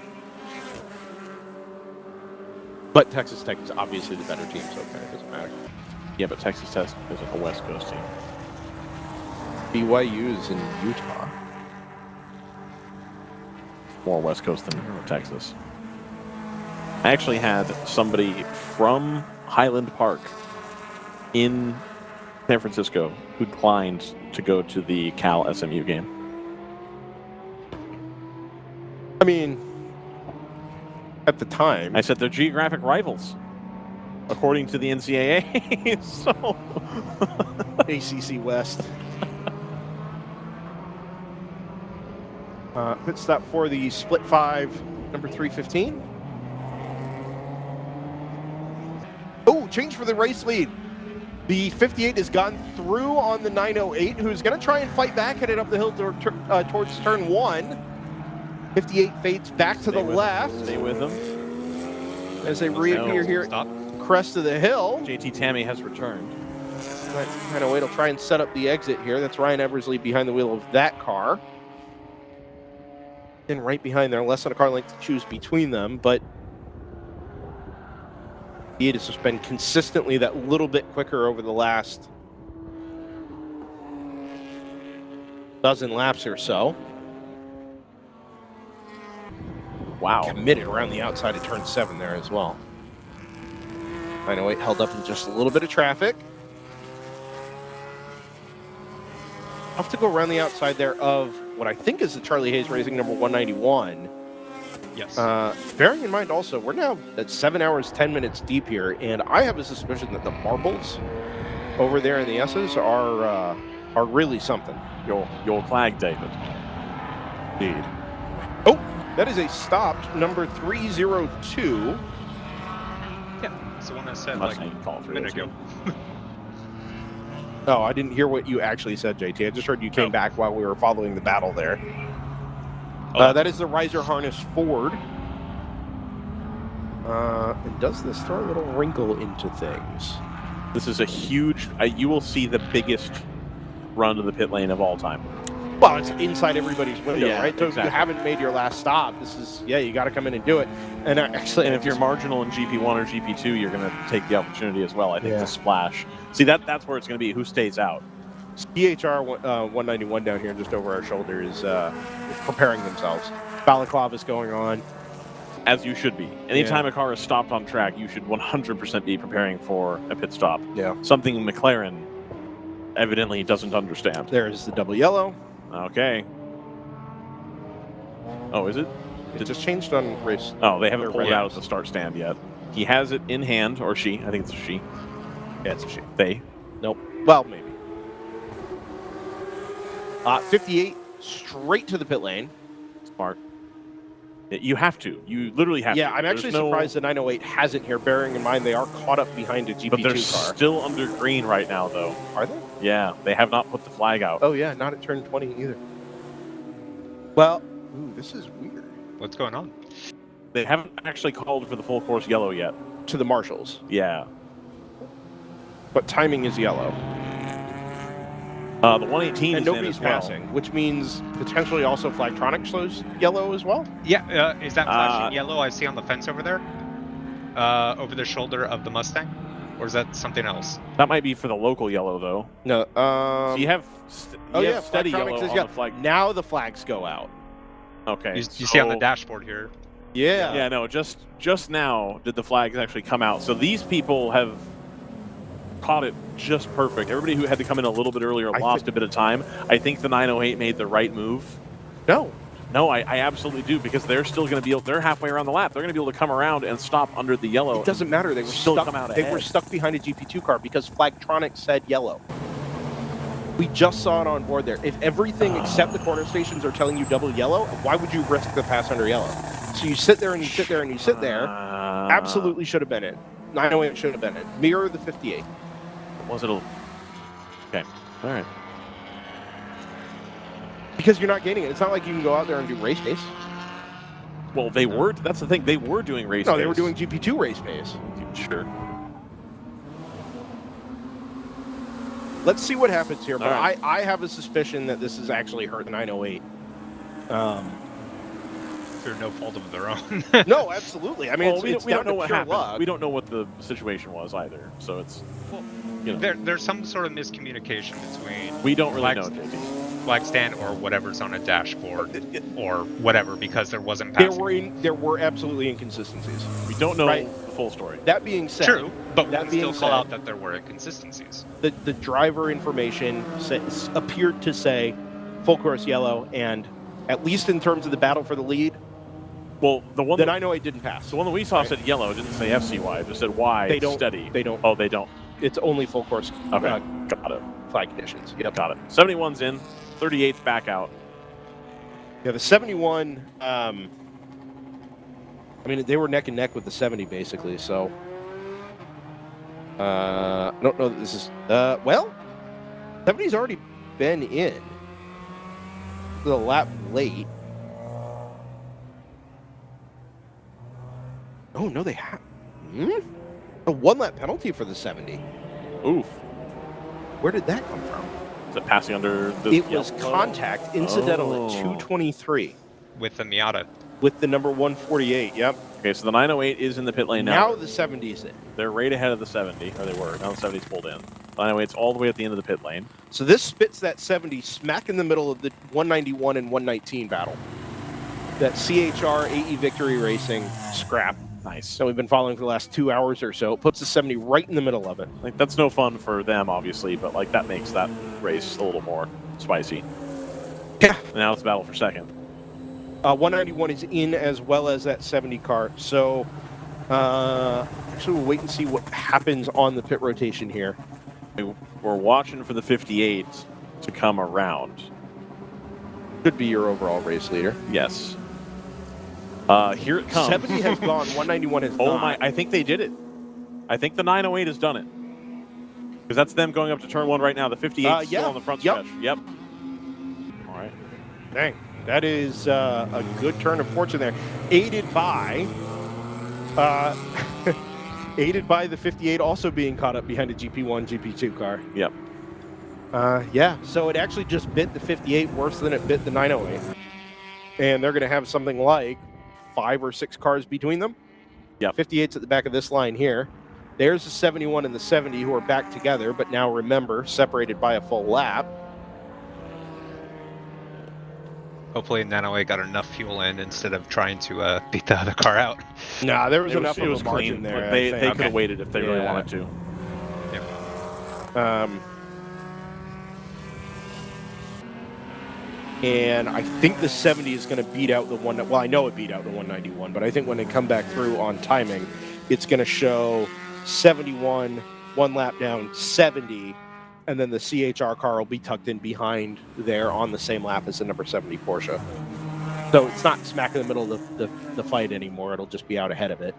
But Texas Tech is obviously the better team, so it doesn't matter. Yeah, but Texas Tech is a West Coast team. BYU is in Utah. More West Coast than Texas. I actually had somebody from Highland Park in San Francisco who declined to go to the Cal SMU game. I mean, at the time, I said they're geographic rivals, according to the NCAA. So, ACC West. Pit stop for the split 5, number 315. Oh, change for the race lead. The 58 has gone through on the 908, who's going to try and fight back, headed up the hill towards turn 1. 58 fades back to the left. Stay with them. As they reappear here at crest of the hill. JT Tammy has returned. Ryan Wade will try and set up the exit here. That's Ryan Eversley behind the wheel of that car. And right behind there, less than a car length to choose between them, but it has just been consistently that little bit quicker over the last dozen laps or so. Wow. Committed around the outside of turn 7 there as well. 908 held up in just a little bit of traffic. I'll have to go around the outside there of what I think is the Charlie Hayes Racing number 191. Yes. Bearing in mind also, we're now at 7 hours, 10 minutes deep here, and I have a suspicion that the marbles over there in the S's are really something. You'll flag, David. Indeed. Oh, that is a stopped number 302. Yeah, it's the one I said Must like a minute ago. Oh, I didn't hear what you actually said, JT. I just heard you came back while we were following the battle there. That is the riser harness Ford. And does this throw a little wrinkle into things? This is a huge... you will see the biggest run to the pit lane of all time. Well, it's inside everybody's window, Yeah, right? So if you exactly. haven't made your last stop, this is, you got to come in and do it. And actually, And if you're marginal in GP1 or GP2, you're going to take the opportunity as well, I think, Yeah. to splash. See, that's where it's going to be. Who stays out? CHR 191 down here, just over our shoulder, is preparing themselves. Balaclava is going on. As you should be. Anytime a car is stopped on track, you should 100% be preparing for a pit stop. Yeah. Something McLaren evidently doesn't understand. There's the double yellow. Okay. Oh, is it? It just changed on race. Oh, they haven't They're pulled it red. out at the start stand yet. He has it in hand, or she. I think it's a she. Yeah, it's a she. They. Nope. Well, maybe. 58, straight to the pit lane. Smart. You have to. You literally have to. Yeah, I'm actually surprised the 908 hasn't here, bearing in mind they are caught up behind a GP2 But they're car. still under green right now, though. Are they? Yeah, they have not put the flag out. Oh, yeah, not at turn 20 either. Well, ooh, this is weird. What's going on? They haven't actually called for the full course yellow yet. To the marshals. Yeah. But timing is yellow. The 118 and is in nobody's as well. passing, which means potentially also Flagtronic shows yellow as well. Yeah, is that flashing yellow I see on the fence over there? Over the shoulder of the Mustang? Or is that something else? That might be for the local yellow, though. No. So you have, steady Flagtronic yellow says on the flag. Now the flags go out. Okay. You see on the dashboard here. Yeah. Yeah, no, just now did the flags actually come out. So these people have caught it just perfect. Everybody who had to come in a little bit earlier lost a bit of time. I think the 908 made the right move. No, I absolutely do, because they're still going to be able, they're halfway around the lap. They're going to be able to come around and stop under the yellow. It doesn't matter. They were still stuck. come out They ahead. were stuck behind a GP2 car because Flagtronic said yellow. We just saw it on board there. If everything except the corner stations are telling you double yellow, why would you risk the pass under yellow? So you sit there and you sit there and you sit there. Absolutely should have been it. 908 should have been it. Mirror the 58. Was it a... Okay. All right. Because you're not gaining it. It's not like you can go out there and do race pace. Well, they were. That's the thing. They were doing race No, pace. they were doing GP2 race pace. Sure. Let's see what happens here. But All right. I have a suspicion that this has actually hurt the 908. Through no fault of their own. No, absolutely. I mean, Well, it's we down don't know to what pure happened. luck. We don't know what the situation was either. So it's, you know, There's some sort of miscommunication between we don't really know, JT. flag stand or whatever's on a dashboard or whatever, because there wasn't There passing. were absolutely inconsistencies. We don't know Right. the full story. That being said, True, but we that can being still call said, out that there were inconsistencies. the driver information appeared to say full course yellow, and at least in terms of the battle for the lead, well, the one that that I know it didn't pass. the one that we saw said yellow. It didn't say FCY. It just said Y. They don't steady. They don't. Oh, they don't. It's only full course. Okay, got it. Flag conditions. Yep. Got it. 71's in. 38's back out. Yeah, the 71. I mean, they were neck and neck with the 70 basically. So I don't know that this is well. 70's already been in. The lap late. Oh no, they have. A 1 lap penalty for the 70. Oof. Where did that come from? Is it passing under the It was contact incidental at 223 With the Miata. with the number 148. Yep. Okay, so the 908 is in the pit lane now. Now the 70's in. They're right ahead of the 70, or they were. Now the 70's pulled in. The 908's all the way at the end of the pit lane. So this spits that 70 smack in the middle of the 191 and 119 battle. That CHR AE Victory Racing scrap. Nice. That we've been following for the last 2 hours or so. It puts the 70 right in the middle of it. Like, that's no fun for them, obviously, but like that makes that race a little more spicy. Yeah. Now it's a battle for second. 191 is in as well as that 70 car. So actually we'll wait and see what happens on the pit rotation here. We're watching for the 58 to come around. Should be your overall race leader. Yes. Here it comes. 70 has gone, 191 has Oh not. my, I think they did it. I think the 908 has done it. Because that's them going up to turn 1 right now. The 58 is still on the front stretch. Yep. All right. Dang. That is a good turn of fortune there. Aided by the 58 also being caught up behind a GP1, GP2 car. Yep. Yeah, so it actually just bit the 58 worse than it bit the 908. And they're going to have something like 5 or 6 cars between them. Yeah, 58's at the back of this line here. There's the 71 and the 70 who are back together, but now remember, separated by a full lap. Hopefully 908 got enough fuel in instead of trying to beat the other car out. Nah, there was enough it was of a margin clean. there. They could have waited if they really wanted to. Yep. And I think the 70 is going to beat out the one. Well, I know it beat out the 191, but I think when they come back through on timing, it's going to show 71, 1 lap down, 70, and then the CHR car will be tucked in behind there on the same lap as the number 70 Porsche. So it's not smack in the middle of the fight anymore. It'll just be out ahead of it.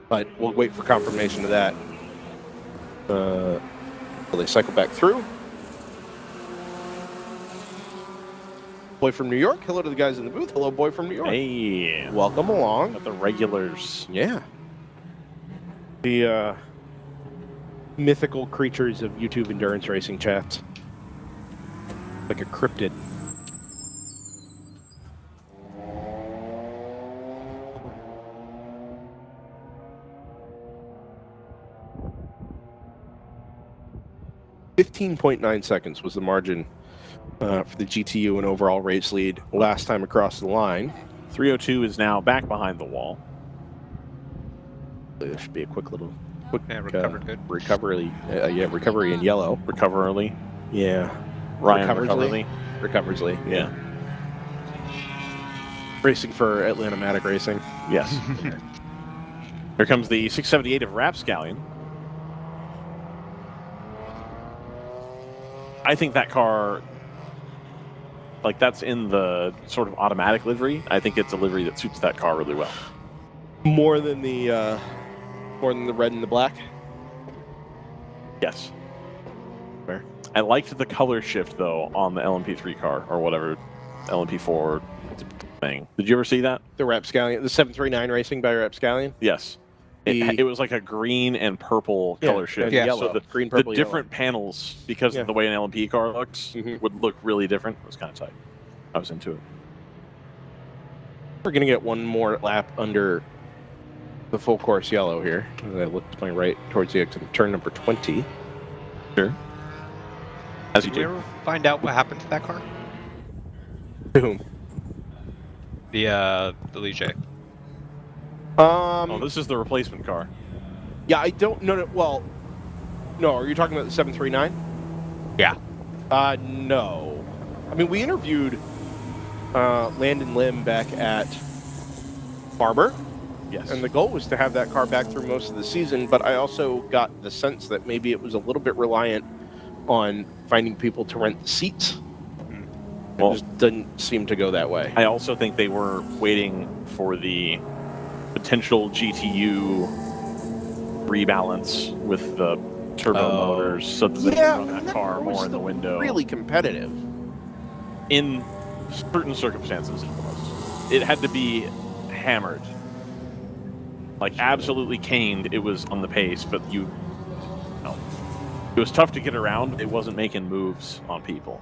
But we'll wait for confirmation of that. Will they cycle back through? Boy from New York. Hello to the guys in the booth. Hello, boy from New York. Hey. Welcome along. Got the regulars. Yeah. The mythical creatures of YouTube endurance racing chats. Like a cryptid. .9 seconds was the margin for the GTU and overall race lead last time across the line. 302 is now back behind the wall. There should be a quick recovered good. Recovery. Recovery in yellow. Recover early. Yeah. Ryan Recoversly. Recoversly. Yeah. Racing for Atlanta Matic Racing. Yes. Here comes the 678 of Rapscallion. I think that car, like, that's in the sort of automatic livery. I think it's a livery that suits that car really well. More than the red and the black? Yes. Fair. I liked the color shift, though, on the LMP3 car, or whatever, LMP4 thing. Did you ever see that? The Rapscallion, the 739 Racing by Rapscallion? Yes. It was like a green and purple color shift. Yeah, so the, green, purple, the different panels, because of the way an LMP car looks, would look really different. It was kind of tight. I was into it. We're going to get one more lap under the full course yellow here. As I look to my right towards the exit of turn number 20. Sure. As you Did we ever find out what happened to that car? To whom? The Ligier. Oh, this is the replacement car. Yeah, I don't know. Well, no. Are you talking about the 739? Yeah. No. I mean, we interviewed Landon Lim back at Barber. Yes. And the goal was to have that car back through most of the season, but I also got the sense that maybe it was a little bit reliant on finding people to rent the seats. It just didn't seem to go that way. I also think they were waiting for the potential GTU rebalance with the turbo motors, so that they can run that car more in the window. Really competitive. In certain circumstances, it had to be hammered, like absolutely caned. It was on the pace, but it was tough to get around. It wasn't making moves on people.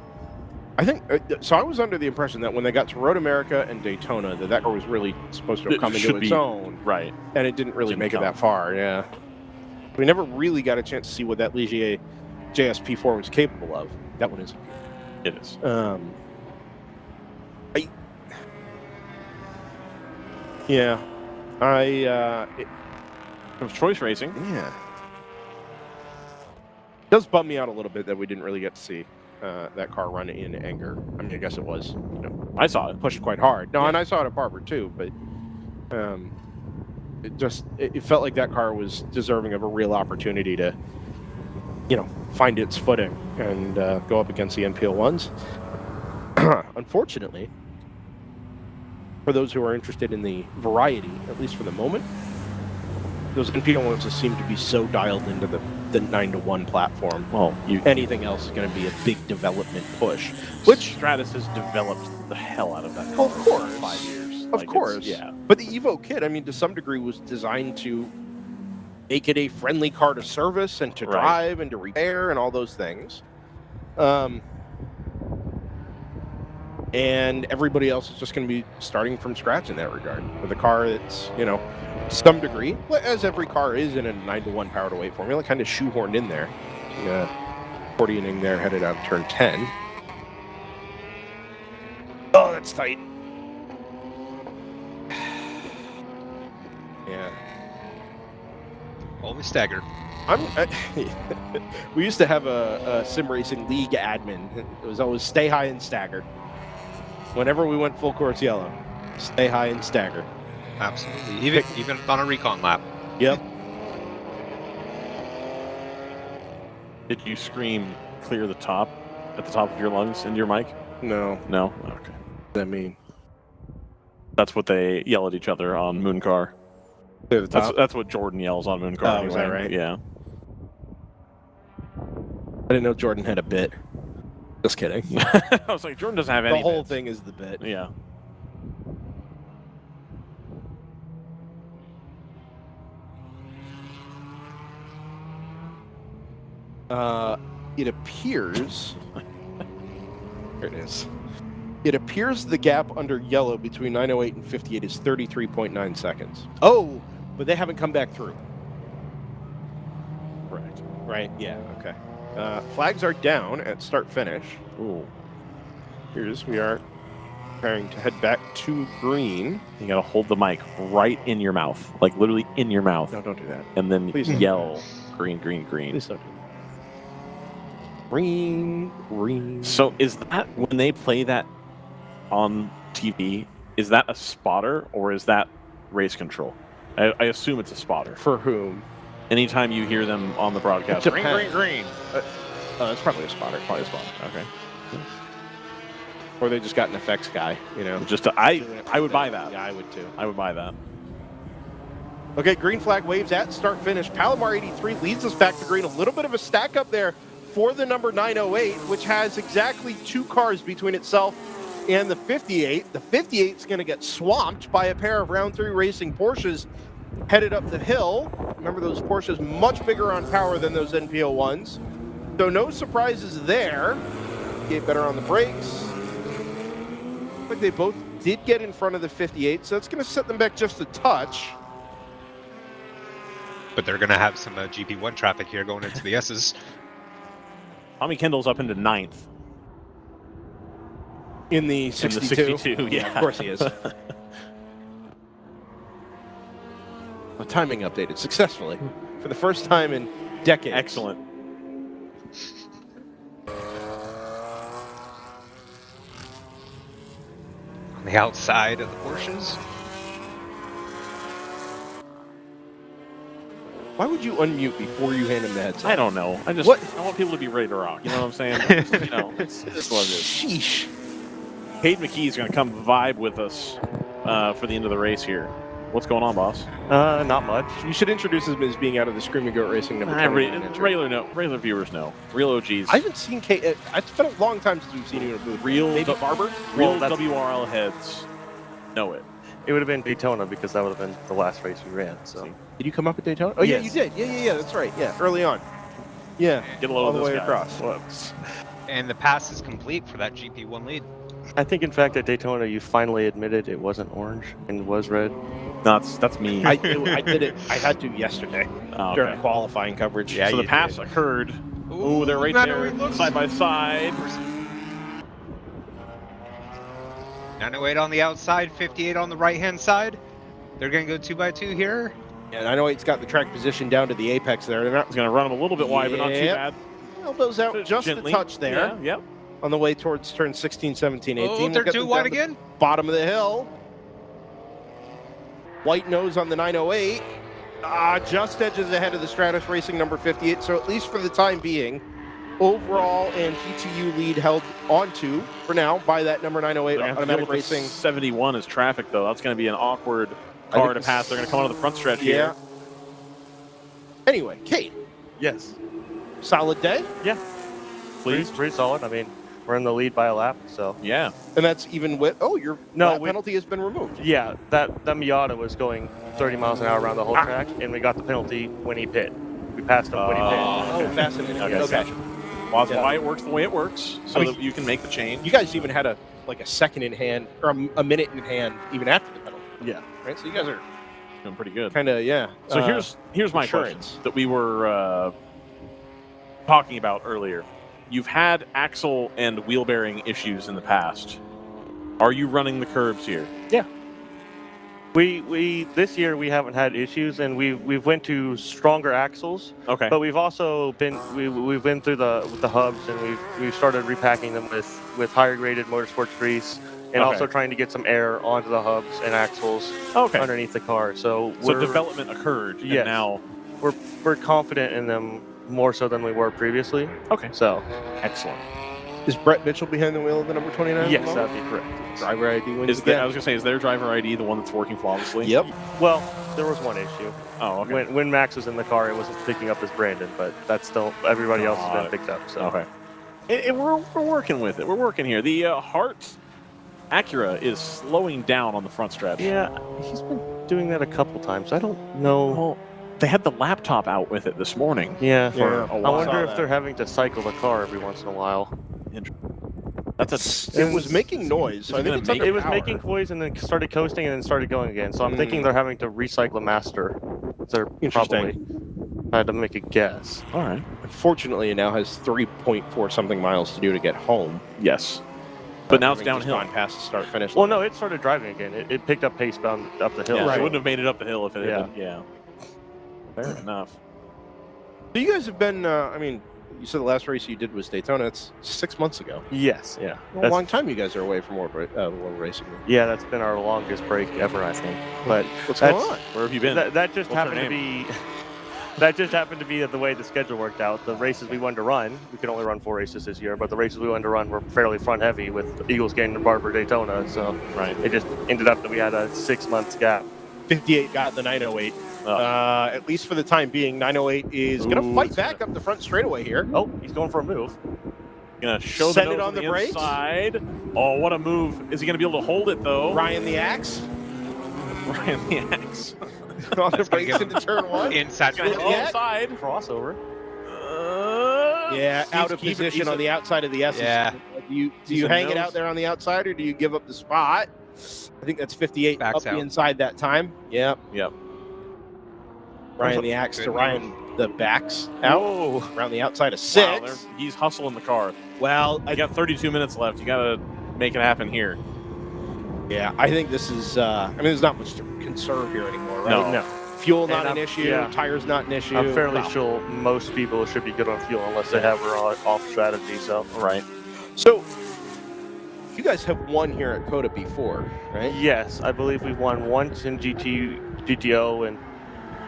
I think so. I was under the impression that when they got to Road America and Daytona, that car was really supposed to have come into its own, right? And it didn't really make it that far. Yeah, we never really got a chance to see what that Ligier JSP4 was capable of. That one is. It is. Of choice racing. Yeah. It does bum me out a little bit that we didn't really get to see that car run in anger. I mean, I guess it was, I saw it pushed quite hard. No, and I saw it at Barber too, but it felt like that car was deserving of a real opportunity to, find its footing and go up against the NPL1s. Unfortunately, for those who are interested in the variety, at least for the moment, those NPL1s just seem to be so dialed into the 9-to-1 platform. Well, anything else is going to be a big development push. Which Stratus has developed the hell out of that car of course. for 5 years. Of course. Yeah. But the Evo kit, I mean, to some degree was designed to make it a friendly car to service and to drive and to repair and all those things. And everybody else is just going to be starting from scratch in that regard with a car that's, you know, to some degree, as every car is in a 9-to-1 power to weight formula, kind of shoehorned in there. Accordioning there, headed out of turn 10. Oh, that's tight. Yeah. Always stagger. We used to have a sim racing league admin. It was always stay high and stagger. Whenever we went full course yellow, stay high and stagger. Absolutely. Even on a recon lap. Yep. Did you scream clear the top at the top of your lungs into your mic? No. No? Okay. What does that mean? That's what they yell at each other on Mooncar. Clear the top? That's what Jordan yells on Mooncar. Oh, is that right? Yeah. I didn't know Jordan had a bit. Just kidding. I was like, Jordan doesn't have any The whole bits. thing is the bit. Yeah. It appears... There it is. It appears the gap under yellow between 908 and 58 is 33.9 seconds. Oh, but they haven't come back through. Right, yeah, okay. Flags are down at start-finish. Ooh. We are preparing to head back to green. You gotta hold the mic right in your mouth. Like, literally in your mouth. No, don't do that. And then Please yell, green, green, green. Please don't do that. Green, green. So is that, when they play that on TV, is that a spotter or is that race control? I assume it's a spotter. For whom? Anytime you hear them on the broadcast, green, green, green. It's probably a spotter. Probably a spotter. Okay. Or they just got an effects guy, you know. I would buy that. Yeah, I would too. I would buy that. Okay, green flag waves at start finish. Palomar 83 leads us back to green. A little bit of a stack up there for the number 908, which has exactly 2 cars between itself and the 58. The 58 is going to get swamped by a pair of round 3 racing Porsches headed up the hill. Remember, those Porsches much bigger on power than those NPO1s. So no surprises there. Get better on the brakes. But they both did get in front of the 58, so that's going to set them back just a touch. But they're going to have some GP1 traffic here going into the S's. Tommy Kendall's up into 9th. In the 62? In the 62, yeah. Of course he is. The timing updated successfully for the first time in decades. Excellent. On the outside of the Porsches. Why would you unmute before you hand him the headset? I don't know. I want people to be ready to rock. You know what I'm saying? You know, it's what it is. Sheesh. Cade McKee's going to come vibe with us for the end of the race here. What's going on, boss? Not much. You should introduce him as being out of the Screaming Goat Racing number 20. Regular viewers know. Real OGs. I haven't seen Cade. It's been a long time since we've seen you in a booth. Maybe Barber? Real WRL heads know it. It would have been Daytona because that would have been the last race we ran. So, did you come up at Daytona? Oh yes. Yeah, you did. Yeah. That's right. Yeah, early on. Yeah, get a load all of the this way guy. across. Whoops. And the pass is complete for that GP1 lead. I think, in fact, at Daytona, you finally admitted it wasn't orange and was red. That's me. I did it. I had to yesterday during qualifying coverage. Yeah, so the pass occurred. Ooh, they're right there, side by side. 908 on the outside, 58 on the right-hand side. They're going to go 2x2 here. And 908's got the track position down to the apex there. They're not going to run them a little bit wide, but not too bad. Elbows out just gently. a touch there. Yeah, yep. On the way towards turn 16, 17, 18. Oh, they're too wide again? Bottom of the hill. White nose on the 908. Just edges ahead of the Stratus Racing number 58. So at least for the time being, overall and GTU lead held onto for now by that number 908 Automatic Racing. 71 is traffic, though. That's going to be an awkward car to pass. They're going to come out of the front stretch here. Anyway, Cade. Yes. Solid day? Yeah. Pretty solid. I mean, We're in the lead by a lap, so. Yeah. And that's even with your penalty has been removed. Yeah, that Miata was going 30 miles an hour around the whole track, and we got the penalty when he pit. We passed him when he pit. Oh, fascinating. Okay. Well, that's why it works the way it works, so that you can make the change. You guys even had a second in hand, or a minute in hand, even after the penalty. Yeah. Right. So you guys are doing pretty good. Kind of, yeah. So here's my question that we were talking about earlier. You've had axle and wheel bearing issues in the past. Are you running the curbs here? Yeah. We this year we haven't had issues, and we've went to stronger axles. Okay. But we've also been we've been through the hubs, and we've started repacking them with higher graded motorsports grease, and also trying to get some air onto the hubs and axles underneath the car. So development occurred. Yes. And now we're confident in them more so than we were previously. Okay. So excellent. Is Brett Mitchell behind the wheel of the number 29? Yes, that'd be correct. Driver ID wins I was going to say, is their driver ID the one that's working flawlessly? Yep. Well, there was one issue. Oh, okay. When Max was in the car, it wasn't picking up as Brandon, but that's still everybody else has been picked up. So okay. And we're working with it. We're working here. The Hart Acura is slowing down on the front stretch. Yeah, he's been doing that a couple times. I don't know. Well, they had the laptop out with it this morning. Yeah. For a while. I wonder if they're having to cycle the car every once in a while. It was making noise. So I think it's it was making noise and then started coasting and then started going again. So I'm thinking they're having to recycle a master. They're probably. I had to make a guess. All right. Unfortunately, it now has 3.4 something miles to do to get home. Yes. But now it's downhill. Gone past the start finish. Well, no, it started driving again. It picked up pace bound up the hill. Yeah, so. it wouldn't have made it up the hill if it had been. Yeah. Fair enough. So you guys have been. You said the last race you did was Daytona. It's 6 months ago. Yes, yeah. A long time you guys are away from world racing. Yeah, that's been our longest break ever, I think. But what's going on? Where have you been? That just happened to be. That just happened to be the way the schedule worked out. The races we wanted to run, we could only run 4 races this year, but the races we wanted to run were fairly front heavy with Eagles Canyon, Barber, Daytona. So it just ended up that we had a 6 month gap. 58 got the 908. At least for the time being, 908 is going to fight back up the front straightaway here. Oh, he's going for a move. Going to show Send the it on the brakes. Inside. Oh, what a move. Is he going to be able to hold it, though? Ryan the Axe. Ryan the Axe. On the brakes into turn one. Inside. Crossover. Out of position on the outside of the S. Yeah. Do you hang it out there on the outside, or do you give up the spot? I think that's 58 Backs up the out. inside that time. Yep. Ryan the Axe to Ryan the backs out. Around the outside of 6. Wow, he's hustling the car. Well, I got 32 minutes left. You got to make it happen here. Yeah, I think this is. There's not much to conserve here anymore, right? No. Fuel not an issue. Tires not an issue. I'm fairly sure most people should be good on fuel unless they have her off strategy. So So you guys have won here at COTA before, right? Yes, I believe we've won once in GTO and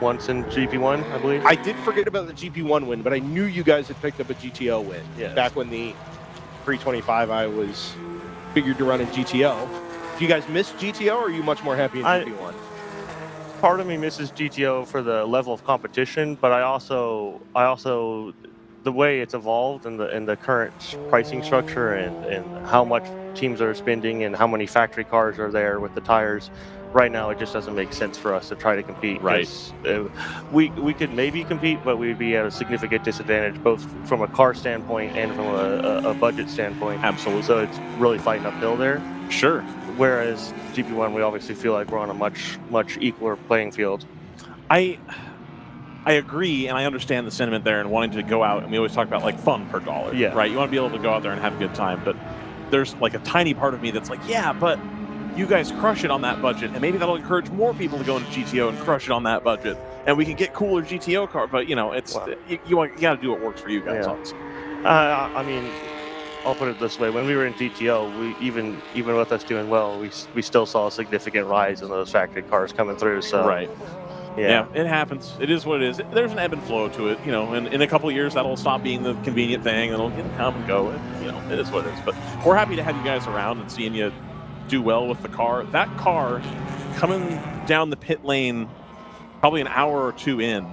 once in GP1, I believe. I did forget about the GP1 win, but I knew you guys had picked up a GTO win. Yes. Back when the pre-25 I was figured to run in GTO. Do you guys miss GTO, or are you much more happy in GP1? Part of me misses GTO for the level of competition, but I also the way it's evolved and the current pricing structure and how much teams are spending and how many factory cars are there with the tires. Right now, it just doesn't make sense for us to try to compete. Right. We could maybe compete, but we'd be at a significant disadvantage, both from a car standpoint and from a budget standpoint. Absolutely. So it's really fighting uphill there. Sure. Whereas GP1, we obviously feel like we're on a much equaler playing field. I agree, and I understand the sentiment there and wanting to go out, and we always talk about like fun per dollar. Yeah. Right. You want to be able to go out there and have a good time, but there's like a tiny part of me that's like, yeah, but you guys crush it on that budget, and maybe that'll encourage more people to go into GTO and crush it on that budget, and we can get cooler GTO cars. But it's you got to do what works for you guys. Yeah. I'll put it this way: when we were in GTO, we even with us doing well, we still saw a significant rise in those factory cars coming through. So Yeah, it happens. It is what it is. There's an ebb and flow to it, and in a couple of years that'll stop being the convenient thing. It'll come and go. It is what it is. But we're happy to have you guys around and seeing you do well with the car. That car coming down the pit lane, probably an hour or two in,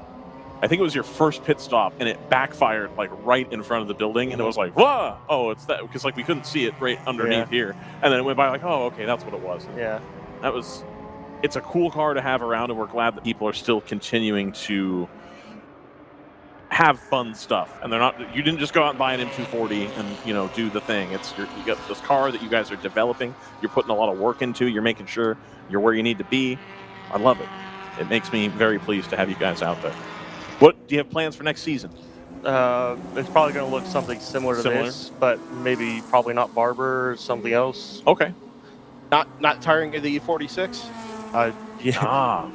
I think it was your first pit stop, and it backfired like right in front of the building, and it was like, whoa! Oh, it's that, because like we couldn't see it right underneath here, and then it went by like, oh, okay, that's what it was. Yeah, it's a cool car to have around, and we're glad that people are still continuing to have fun stuff, and they're not. You didn't just go out and buy an M240 and do the thing. You got this car that you guys are developing. You're putting a lot of work into. You're making sure you're where you need to be. I love it. It makes me very pleased to have you guys out there. What do you have plans for next season? It's probably going to look something similar to this, but probably not Barber or something else. Okay. Not tiring of the E46? Yeah.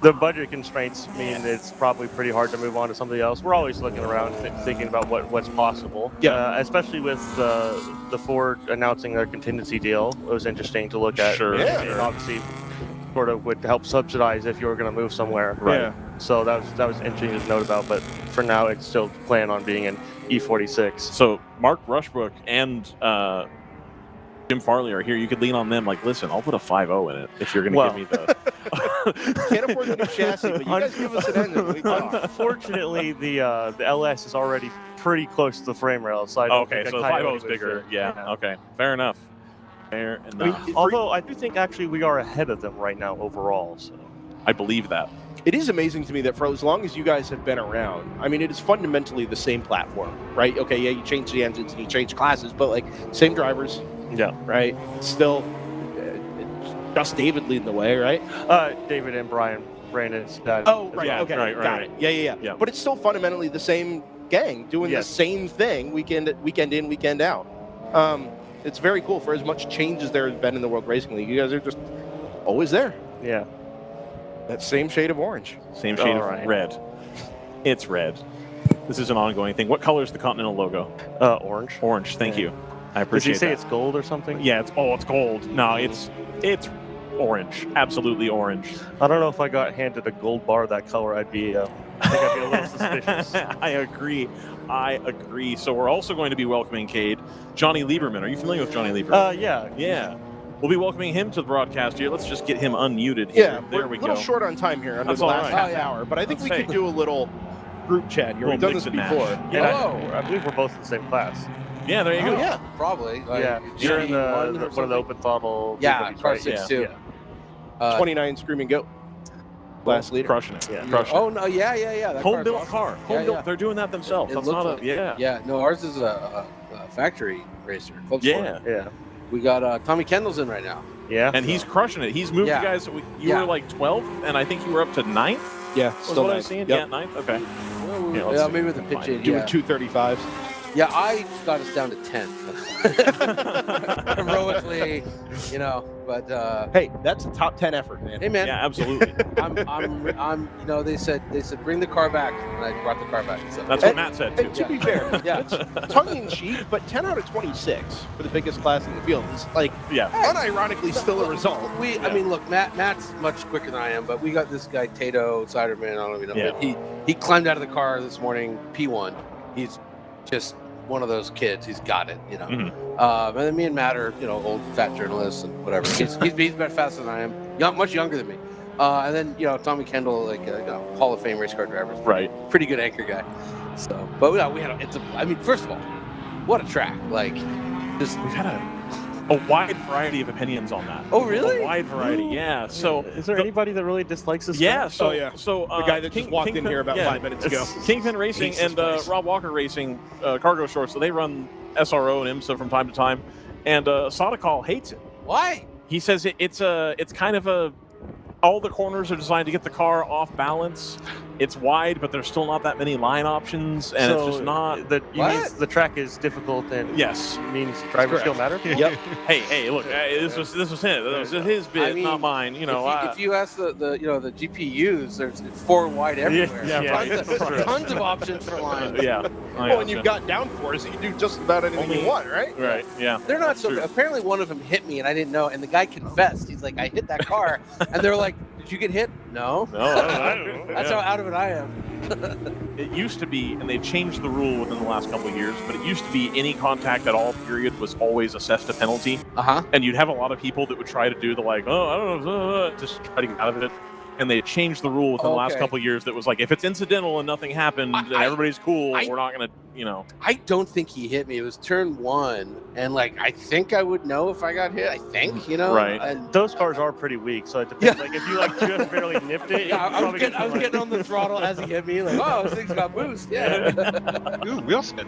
The budget constraints mean it's probably pretty hard to move on to something else. We're always looking around, thinking about what's possible. Yeah. Especially with the Ford announcing their contingency deal. It was interesting to look at. Sure. Yeah. And obviously, sort of would help subsidize if you were going to move somewhere. Right. Yeah. So that was interesting to note about. But for now, it's still planned on being an E46. So Mark Rushbrook and Jim Farley are here. You could lean on them. Like, listen, I'll put a 5.0 in it if you're going to give me the. Can't afford the new chassis, but you guys give us an engine. Unfortunately, the LS is already pretty close to the frame rail. So Okay, so the 5.0 is bigger. Yeah. Okay. Fair enough. Fair enough. Although I do think actually we are ahead of them right now overall. So I believe that. It is amazing to me that for as long as you guys have been around, I mean, it is fundamentally the same platform, right? Okay, yeah, you change the engines and you change classes, but like same drivers. Yeah. Right. Still, just David leading the way, right? David and Brandon's dad. Oh, right. Yeah, Okay. right. Got it. Yeah. But it's still fundamentally the same gang doing the same thing weekend in, weekend out. It's very cool for as much change as there has been in the World Racing League. You guys are just always there. Yeah. That same shade of orange. Same shade of red. It's red. This is an ongoing thing. What color is the Continental logo? Orange. Orange. Thank you. I appreciate Did he say that. it's gold or something? Yeah, it's gold. No, it's orange. Absolutely orange. I don't know if I got handed a gold bar that color, I think I'd be a little suspicious. I agree. So we're also going to be welcoming Cade, Johnny Lieberman. Are you familiar with Johnny Lieberman? Yeah. We'll be welcoming him to the broadcast here. Let's just get him unmuted. Yeah, there we're we a little go. short on time here under That's the all last right. half hour, but I think we could do a little group chat here. We've done this before. I believe we're both in the same class. Yeah, there you go. Yeah, probably. You're in one of the open throttle. Yeah, car 6-2. 29 Screaming Goat. Last leader. Crushing it. Yeah. Crushing Oh, no, yeah. That Home built awesome. car. Home built. They're doing that themselves. That's not a, Yeah, no, ours is a factory racer. Yeah. We got Tommy Kendall's in right now. Yeah. And he's crushing it. He's moved you guys. You were like 12th, and I think you were up to 9th? Yeah, Was still what I 9th. was seeing? Yep. Yeah, 9th? Okay. Yeah, maybe with the pitch in. Doing 235s. Yeah, I got us down to 10th. Heroically, but hey, that's a top 10 effort, man. Hey, man. Yeah, absolutely. I'm they said bring the car back, and I brought the car back. So That's what Matt said, too. And to be fair, it's tongue in cheek, but 10 out of 26 for the biggest class in the field is like, unironically still a result. I mean, look, Matt's much quicker than I am, but we got this guy Tato Siderman. I don't even know. Yeah. He climbed out of the car this morning, P1. He's just one of those kids. He's got it, And then me and Matt are, old fat journalists and whatever. He's been faster than I am. Much younger than me. And then Tommy Kendall, like Hall of Fame race car driver, right? Pretty good anchor guy. So, but we had. First of all, what a track! Like, just we've had a wide variety of opinions on that. Oh, really? A wide variety, yeah. So, is there anybody that really dislikes this? Yeah. track? So the guy that just walked in here about 5 minutes ago. Kingpin Racing and Rob Walker Racing, Cargo Shorts. So they run SRO and IMSA from time to time, and Sodicall hates it. Why? He says it's kind of a. All the corners are designed to get the car off balance. It's wide, but there's still not that many line options, and it's just not. Means the track is difficult, and means driver skill matter. Yep. hey, look, this was his. This was his bit, not mine. If you ask the GPUs, there's 4 wide everywhere. Tons of options for lines. Well, and you've got downforce, you can do just about anything you want, right? Right. Yeah. They're not so. Apparently, one of them hit me, and I didn't know. And the guy confessed. He's like, "I hit that car," and they're like, "Did you get hit?" No. I don't know. That's how out of it I am. It used to be, and they've changed the rule within the last couple of years, but it used to be any contact at all, period, was always assessed a penalty. Uh-huh. And you'd have a lot of people that would try to do the I don't know, just try to get out of it. and they changed the rule within the last Okay. couple of years that was like, if it's incidental and nothing happened and everybody's cool, we're not going to, I don't think he hit me. It was turn 1, and like I think I would know if I got hit. I think, Right. And Those cars are pretty weak, so it depends. Like if you like just barely nipped it, yeah, I was getting on the throttle as he hit me. Like, oh, this thing's got boost. Yeah. Ooh, wheel spin.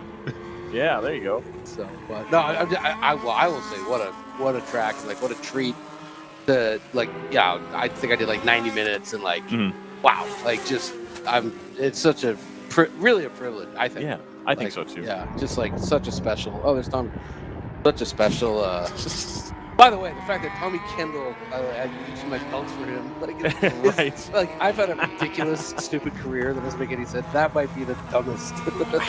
Yeah, there you go. So, but no, I will say what a track, like what a treat. I think I did like 90 minutes and like, wow, like just it's such a really a privilege. I think. Yeah, I think so too. Yeah, just like such a special. Oh, there's Tom. Such a special. By the way, the fact that Tommy Kendall, I used my belts for him, like, it's, like I've had a ridiculous, stupid career that doesn't make any sense. That might be the dumbest.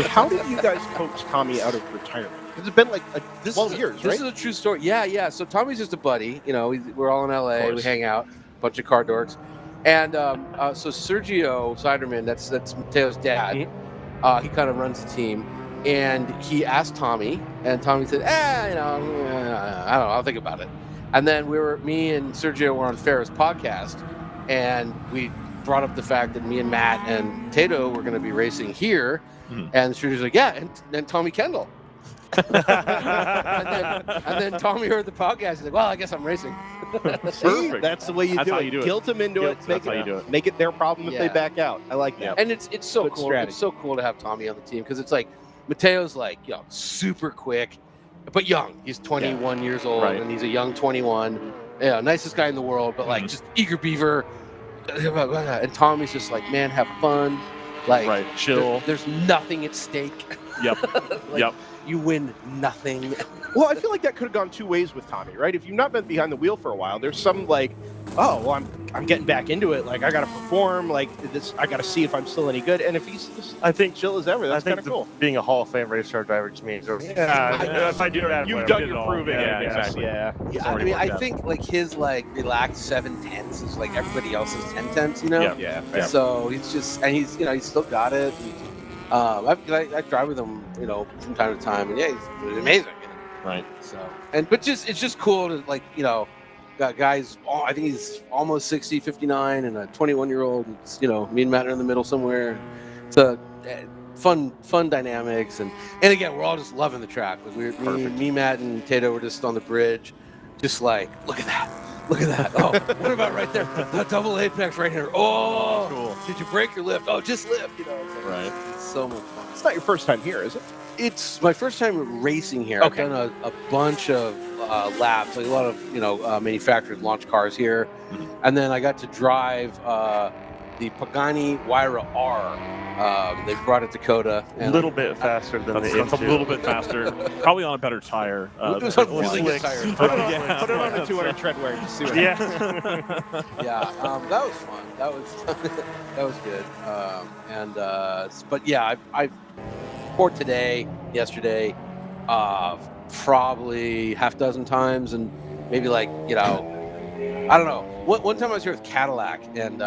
How did you guys coax Tommy out of retirement? It's been like 12 years, right? This is a true story. Yeah. So Tommy's just a buddy. We're all in LA. We hang out, bunch of car dorks, and so Sergio Siderman, that's Mateo's dad. He kind of runs the team. And he asked Tommy, and Tommy said, I don't know, I'll think about it. And then me and Sergio were on Farrah's podcast, and we brought up the fact that me and Matt and Tato were going to be racing here. And Sergio's like, yeah, and then Tommy Kendall. and then Tommy heard the podcast. He's like, well, I guess I'm racing. See, that's the way you do it. Guilt them into it. Make it their problem if they back out. I like that. And it's so Good cool. strategy. It's so cool to have Tommy on the team because it's like Mateo's like super quick, but young. He's 21 years old, and he's a young 21. Yeah, nicest guy in the world, but like just eager beaver. And Tommy's just like, man, have fun. Like, chill. There's nothing at stake. Yep. Yep. You win nothing. Well, I feel like that could have gone two ways with Tommy, right? If you've not been behind the wheel for a while, there's some like, oh, well, I'm getting back into it. Like, I got to perform. Like, I got to see if I'm still any good. And if he's just, I think, chill as ever, that's kind of cool. Being a Hall of Fame race car driver just means, if I do that, you've done your proving. Yeah, exactly. Yeah, I mean, I think like his like relaxed 7/10 is like everybody else's 10/10, Yeah. So he's just, and he's he's still got it. I drive with him, from time to time, and he's amazing. Right. So, but it's just cool to like, got guys. I think he's almost 60, 59, and a 21-year-old. Me and Matt are in the middle somewhere. It's a fun dynamics, and again, we're all just loving the track. Like me, Matt, and Tato were just on the bridge, just like, look at that. Oh, what about right there? That double apex right here. Oh, cool. Did you break your lift? Oh, just lift. Right. It's so much fun. It's not your first time here, is it? It's my first time racing here. Okay. I've done a bunch of laps, like a lot of manufactured launch cars here, and then I got to drive the Pagani WRL. They brought it to COTA. A little bit faster than the That's a little bit faster. Probably on a better tire. It was on really good tires. Put it on the 200 tread wear to see what happens. Yeah, that was fun. That was good. But yeah, I've for today, yesterday, probably half dozen times, and maybe like I don't know. One time I was here with Cadillac, and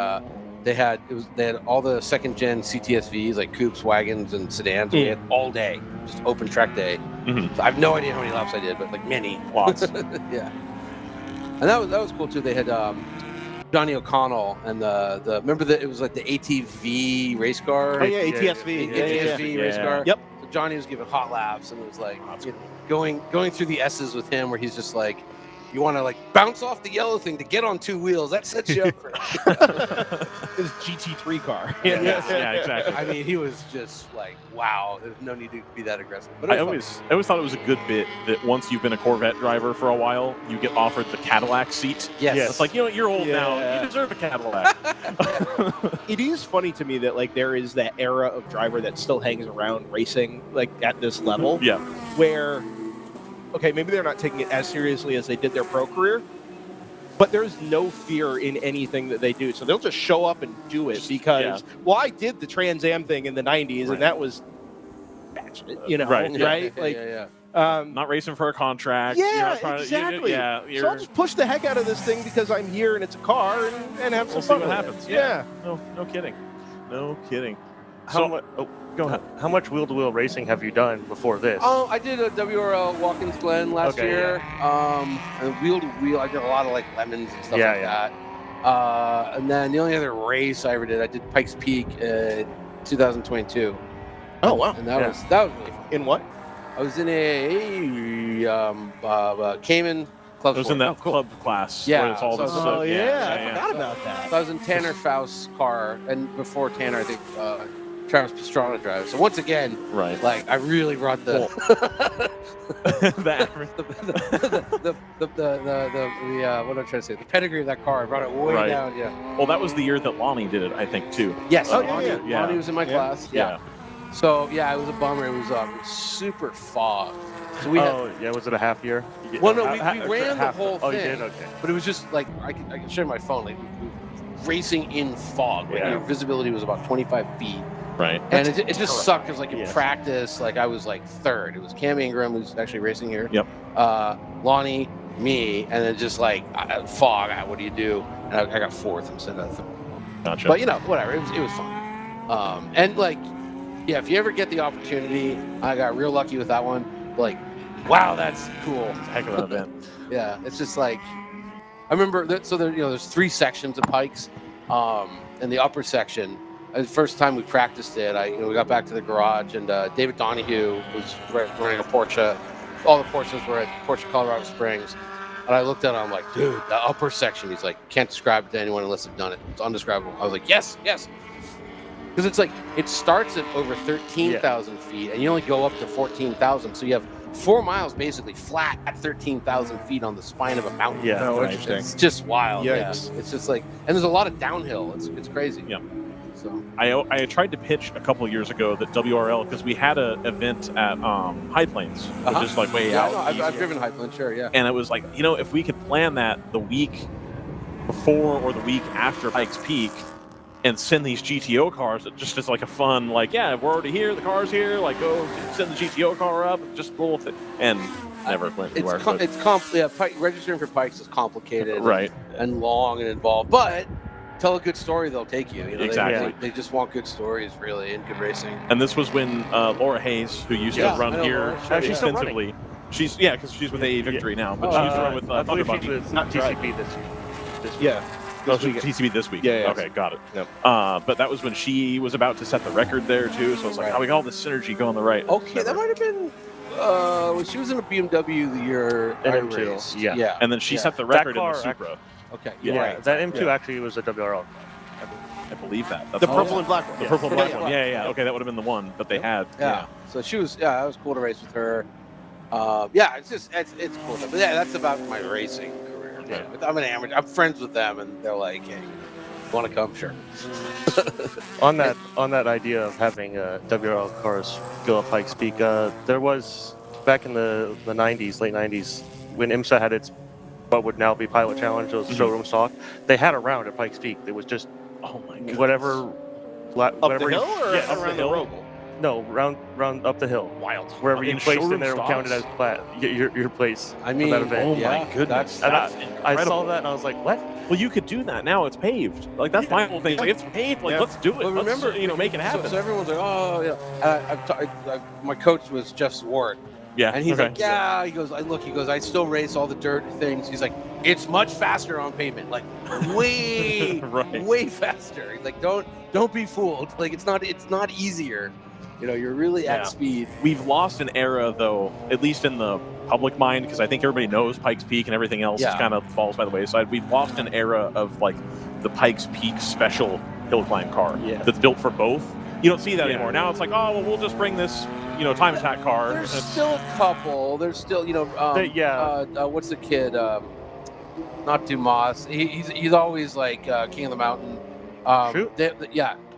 they had all the second gen CTSVs, like coupes, wagons, and sedans. We had all day, just open track day. So I have no idea how many laps I did, but like many. Lots. Yeah. And that was cool too. They had Johnny O'Connell and remember that it was like the ATV race car. Oh yeah, ATSV. ATSV race car. Yep. So Johnny was giving hot laps, and it was like going through the S's with him, where he's just like, you want to like bounce off the yellow thing to get on two wheels. That sets you up for his GT3 car. Yeah, exactly. I mean, he was just like, wow. There's no need to be that aggressive. But I always thought it was a good bit that once you've been a Corvette driver for a while, you get offered the Cadillac seat. Yes. It's like, you're old now. You deserve a Cadillac. It is funny to me that like there is that era of driver that still hangs around racing like at this level. Yeah. Where, okay, maybe they're not taking it as seriously as they did their pro career, but there's no fear in anything that they do. So they'll just show up and do it because, well, I did the Trans Am thing in the 90s, and that was, right? Like, not racing for a contract. Yeah, exactly. So I'll just push the heck out of this thing because I'm here and it's a car and have some fun. See what happens. Yeah. No kidding. No kidding. Go ahead. How much wheel-to-wheel racing have you done before this? Oh, I did a WRL Watkins Glen last year. And wheel-to-wheel, I did a lot of like lemons and stuff like that. And then the only other race I ever did, I did Pikes Peak in 2022. Oh wow! And that was really fun. In what? I was in a Cayman Club. It was Sport. in that club class. Yeah. Where it's all so this, I forgot about that. So I was in Tanner Faust's car, and before Tanner, I think Travis Pastrana drives. So once again, right? Like I really brought the what am I trying to say? The pedigree of that car. I brought it way down. Yeah. Well, that was the year that Lonnie did it, I think, too. Yes. Lonnie was in my class. Yeah. So yeah, it was a bummer. It was super fog. So we was it a half year? Well, no, we ran the whole thing. Oh, you did? Okay. But it was just like I can show you my phone. Like we were racing in fog. Like your visibility was about 25 feet. Right. And it just sucked because like in practice, like I was like third. It was Cam Ingram who's actually racing here. Yep. Lonnie, me, and then just like fog. What do you do? And I got fourth instead of third. Gotcha. But whatever. It was fun. And like, yeah, if you ever get the opportunity, I got real lucky with that one. Like, wow, that's cool. It's a heck of an event. Yeah, it's just like I remember that. So there's 3 sections of Pikes. In the upper section, the first time we practiced it, we got back to the garage, and David Donahue was running a Porsche. All the Porsches were at Porsche Colorado Springs, and I looked at him, I'm like, dude, the upper section. He's like, can't describe it to anyone unless they've done it. It's undescribable. I was like, yes. Because it's like it starts at over 13,000 feet, and you only go up to 14,000. So you have 4 miles basically flat at 13,000 feet on the spine of a mountain. Yeah, interesting. It's just wild. Yikes. Yeah, it's just like, and there's a lot of downhill. It's crazy. Yeah. So I tried to pitch a couple years ago that WRL, because we had an event at High Plains, which is like way out. No, I've driven High Plains, sure, yeah. And it was like, if we could plan that the week before or the week after Pikes Peak, and send these GTO cars just as like a fun, like, yeah, we're already here, the car's here, like, go send the GTO car up, just roll with it. And never went anywhere. Registering for Pikes is complicated, right, and long and involved. But tell a good story, they'll take you. Exactly. They just want good stories, really, and good racing. And this was when Laura Hayes, who used to run here extensively, because she's with AA Victory now, but she used to run with Thunder Buggy. Not TCP this year. Yeah. TCB this week. Yeah. Okay, got it. Yep. But that was when she was about to set the record there too. So I was like, we got all this synergy going the right. Okay, that might have been when she was in a BMW the year I raced. Yeah. And then she set the record in the Supra. Okay. Yeah. Right. That M2 actually was a WRL. I believe that. That's the purple and black one. The purple and black one. Yeah. Okay, that would have been the one that they had. Yeah. So she was. Yeah, it was cool to race with her. It's cool. But yeah, that's about my racing career. Yeah. I'm an amateur. I'm friends with them, and they're like, "Hey, want to come?" Sure. on that idea of having WRL cars go up Pikes Peak, there was back in the 90s, late 90s, when IMSA had its what would now be Pilot Challenge, those showroom stock. They had a round at Pikes Peak. It was just whatever up the hill or around the road. No, round up the hill. Wild. Wherever you placed in there counted as your place. I mean, for that event. Oh my goodness. That's I saw that and I was like, what? Well, you could do that now. It's paved. Like that's my whole thing. Like it's paved. Like let's do it. Well, remember, let's, make it happen. So everyone's like, oh, yeah. My coach was Jeff Swart. Yeah. And he's like, yeah. He goes, I still race all the dirt things. He's like, it's much faster on pavement, like way, way faster. He's like, don't be fooled. Like it's not easier. You're really at speed. We've lost an era, though, at least in the public mind, because I think everybody knows Pikes Peak and everything else kind of falls by the wayside. We've lost an era of like the Pikes Peak special hill climb car that's built for both. You don't see that anymore. Now it's like, oh, well, we'll just bring this, time attack car. There's still a couple. There's still, what's the kid? Not Dumas. He's always like King of the Mountain.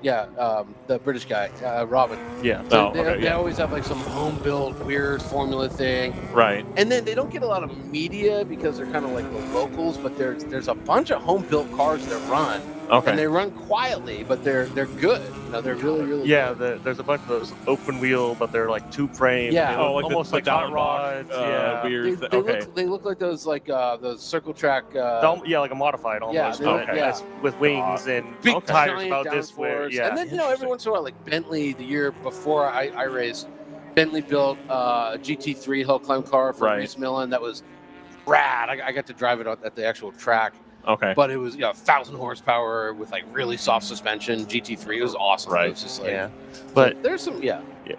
The British guy, Robin. Yeah. So they always have like some home-built weird formula thing. Right. And then they don't get a lot of media because they're kind of like the locals, but there's a bunch of home-built cars that run. Okay. And they run quietly, but they're good. They're really, really good. Yeah, there's a bunch of those open wheel, but they're like tube frame. Yeah. Almost like hot rods. Weird. They look like those those circle track. Like a modified almost. With wings and big tires about this way. Yeah. And then every once in a while, like Bentley, the year before I raced, Bentley built a GT3 hill climb car for Reese Millen that was rad. I got to drive it at the actual track. Okay. But it was 1,000 horsepower with like really soft suspension. GT3 it was awesome. Right. It was just like, but so there's some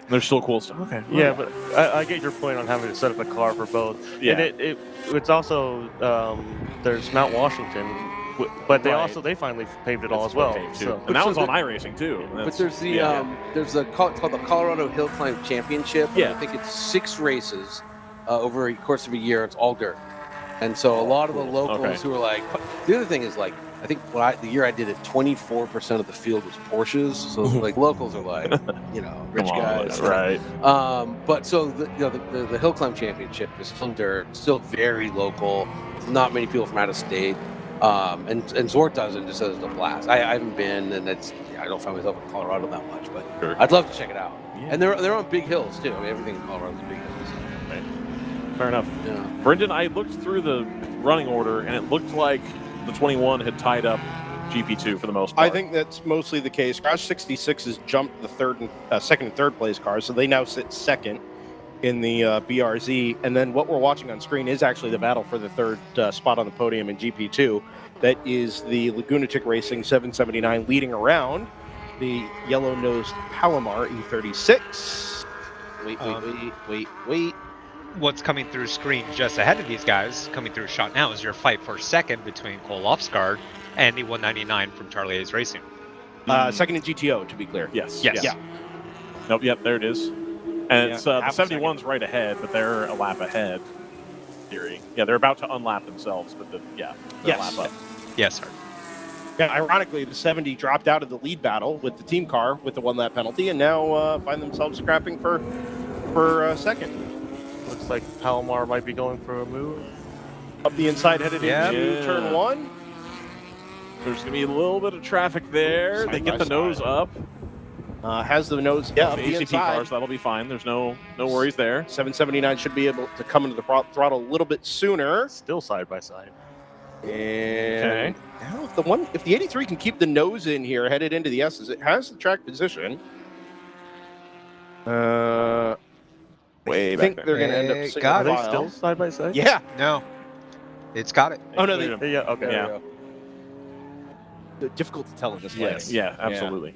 there's still cool stuff. Okay. Yeah, but I get your point on having to set up a car for both. Yeah. And it's also there's Mount Washington, but they finally paved it all as well. So. And that was on iRacing too. But there's it's called the Colorado Hill Climb Championship. Yeah. I think it's 6 races over a course of a year. It's all dirt. And so a lot of the locals who are like, the other thing is like, I think the year I did it, 24% of the field was Porsches. So like locals are like, rich guys, right? But so the Hill Climb Championship is still dirt, still very local. Not many people from out of state. And Zort does it just says it's a blast. I haven't been, and I don't find myself in Colorado that much, but I'd love to check it out. Yeah. And they're on big hills too. I mean, everything in Colorado is big hills. Right. Fair enough. Yeah. Brendan, I looked through the running order, and it looked like the 21 had tied up GP2 for the most part. I think that's mostly the case. Crash 66 has jumped the second and third place cars, so they now sit second in the BRZ. And then what we're watching on screen is actually the battle for the third spot on the podium in GP2. That is the Lagunatic Racing 779 leading around the yellow-nosed Palomar E36. Wait. What's coming through screen just ahead of these guys, coming through shot now, is your fight for second between Cole Lofsgaard and the 199 from Charlie A's Racing. Second in GTO, to be clear. Yes. Yeah. Nope. Yep. There it is. And it's the 71's right ahead, but they're a lap ahead. Theory. Yeah, they're about to unlap themselves, but they're a lap up. Yes, sir. Yeah, ironically, the 70 dropped out of the lead battle with the team car with the 1-lap penalty, and now find themselves scrapping for second. Looks like Palomar might be going for a move. Up the inside, headed into turn 1. There's going to be a little bit of traffic there. They get the nose up. Has the nose up the ACP inside. cars, that'll be fine. There's no worries there. 779 should be able to come into the throttle a little bit sooner. Still side by side. And now if the 83 can keep the nose in here, headed into the S's, it has the track position. Way I think they're going to end up Are they still side by side? Yeah. No. It's got it. Oh, no. Yeah, okay. Yeah. Difficult to tell in this lighting. Yeah, absolutely.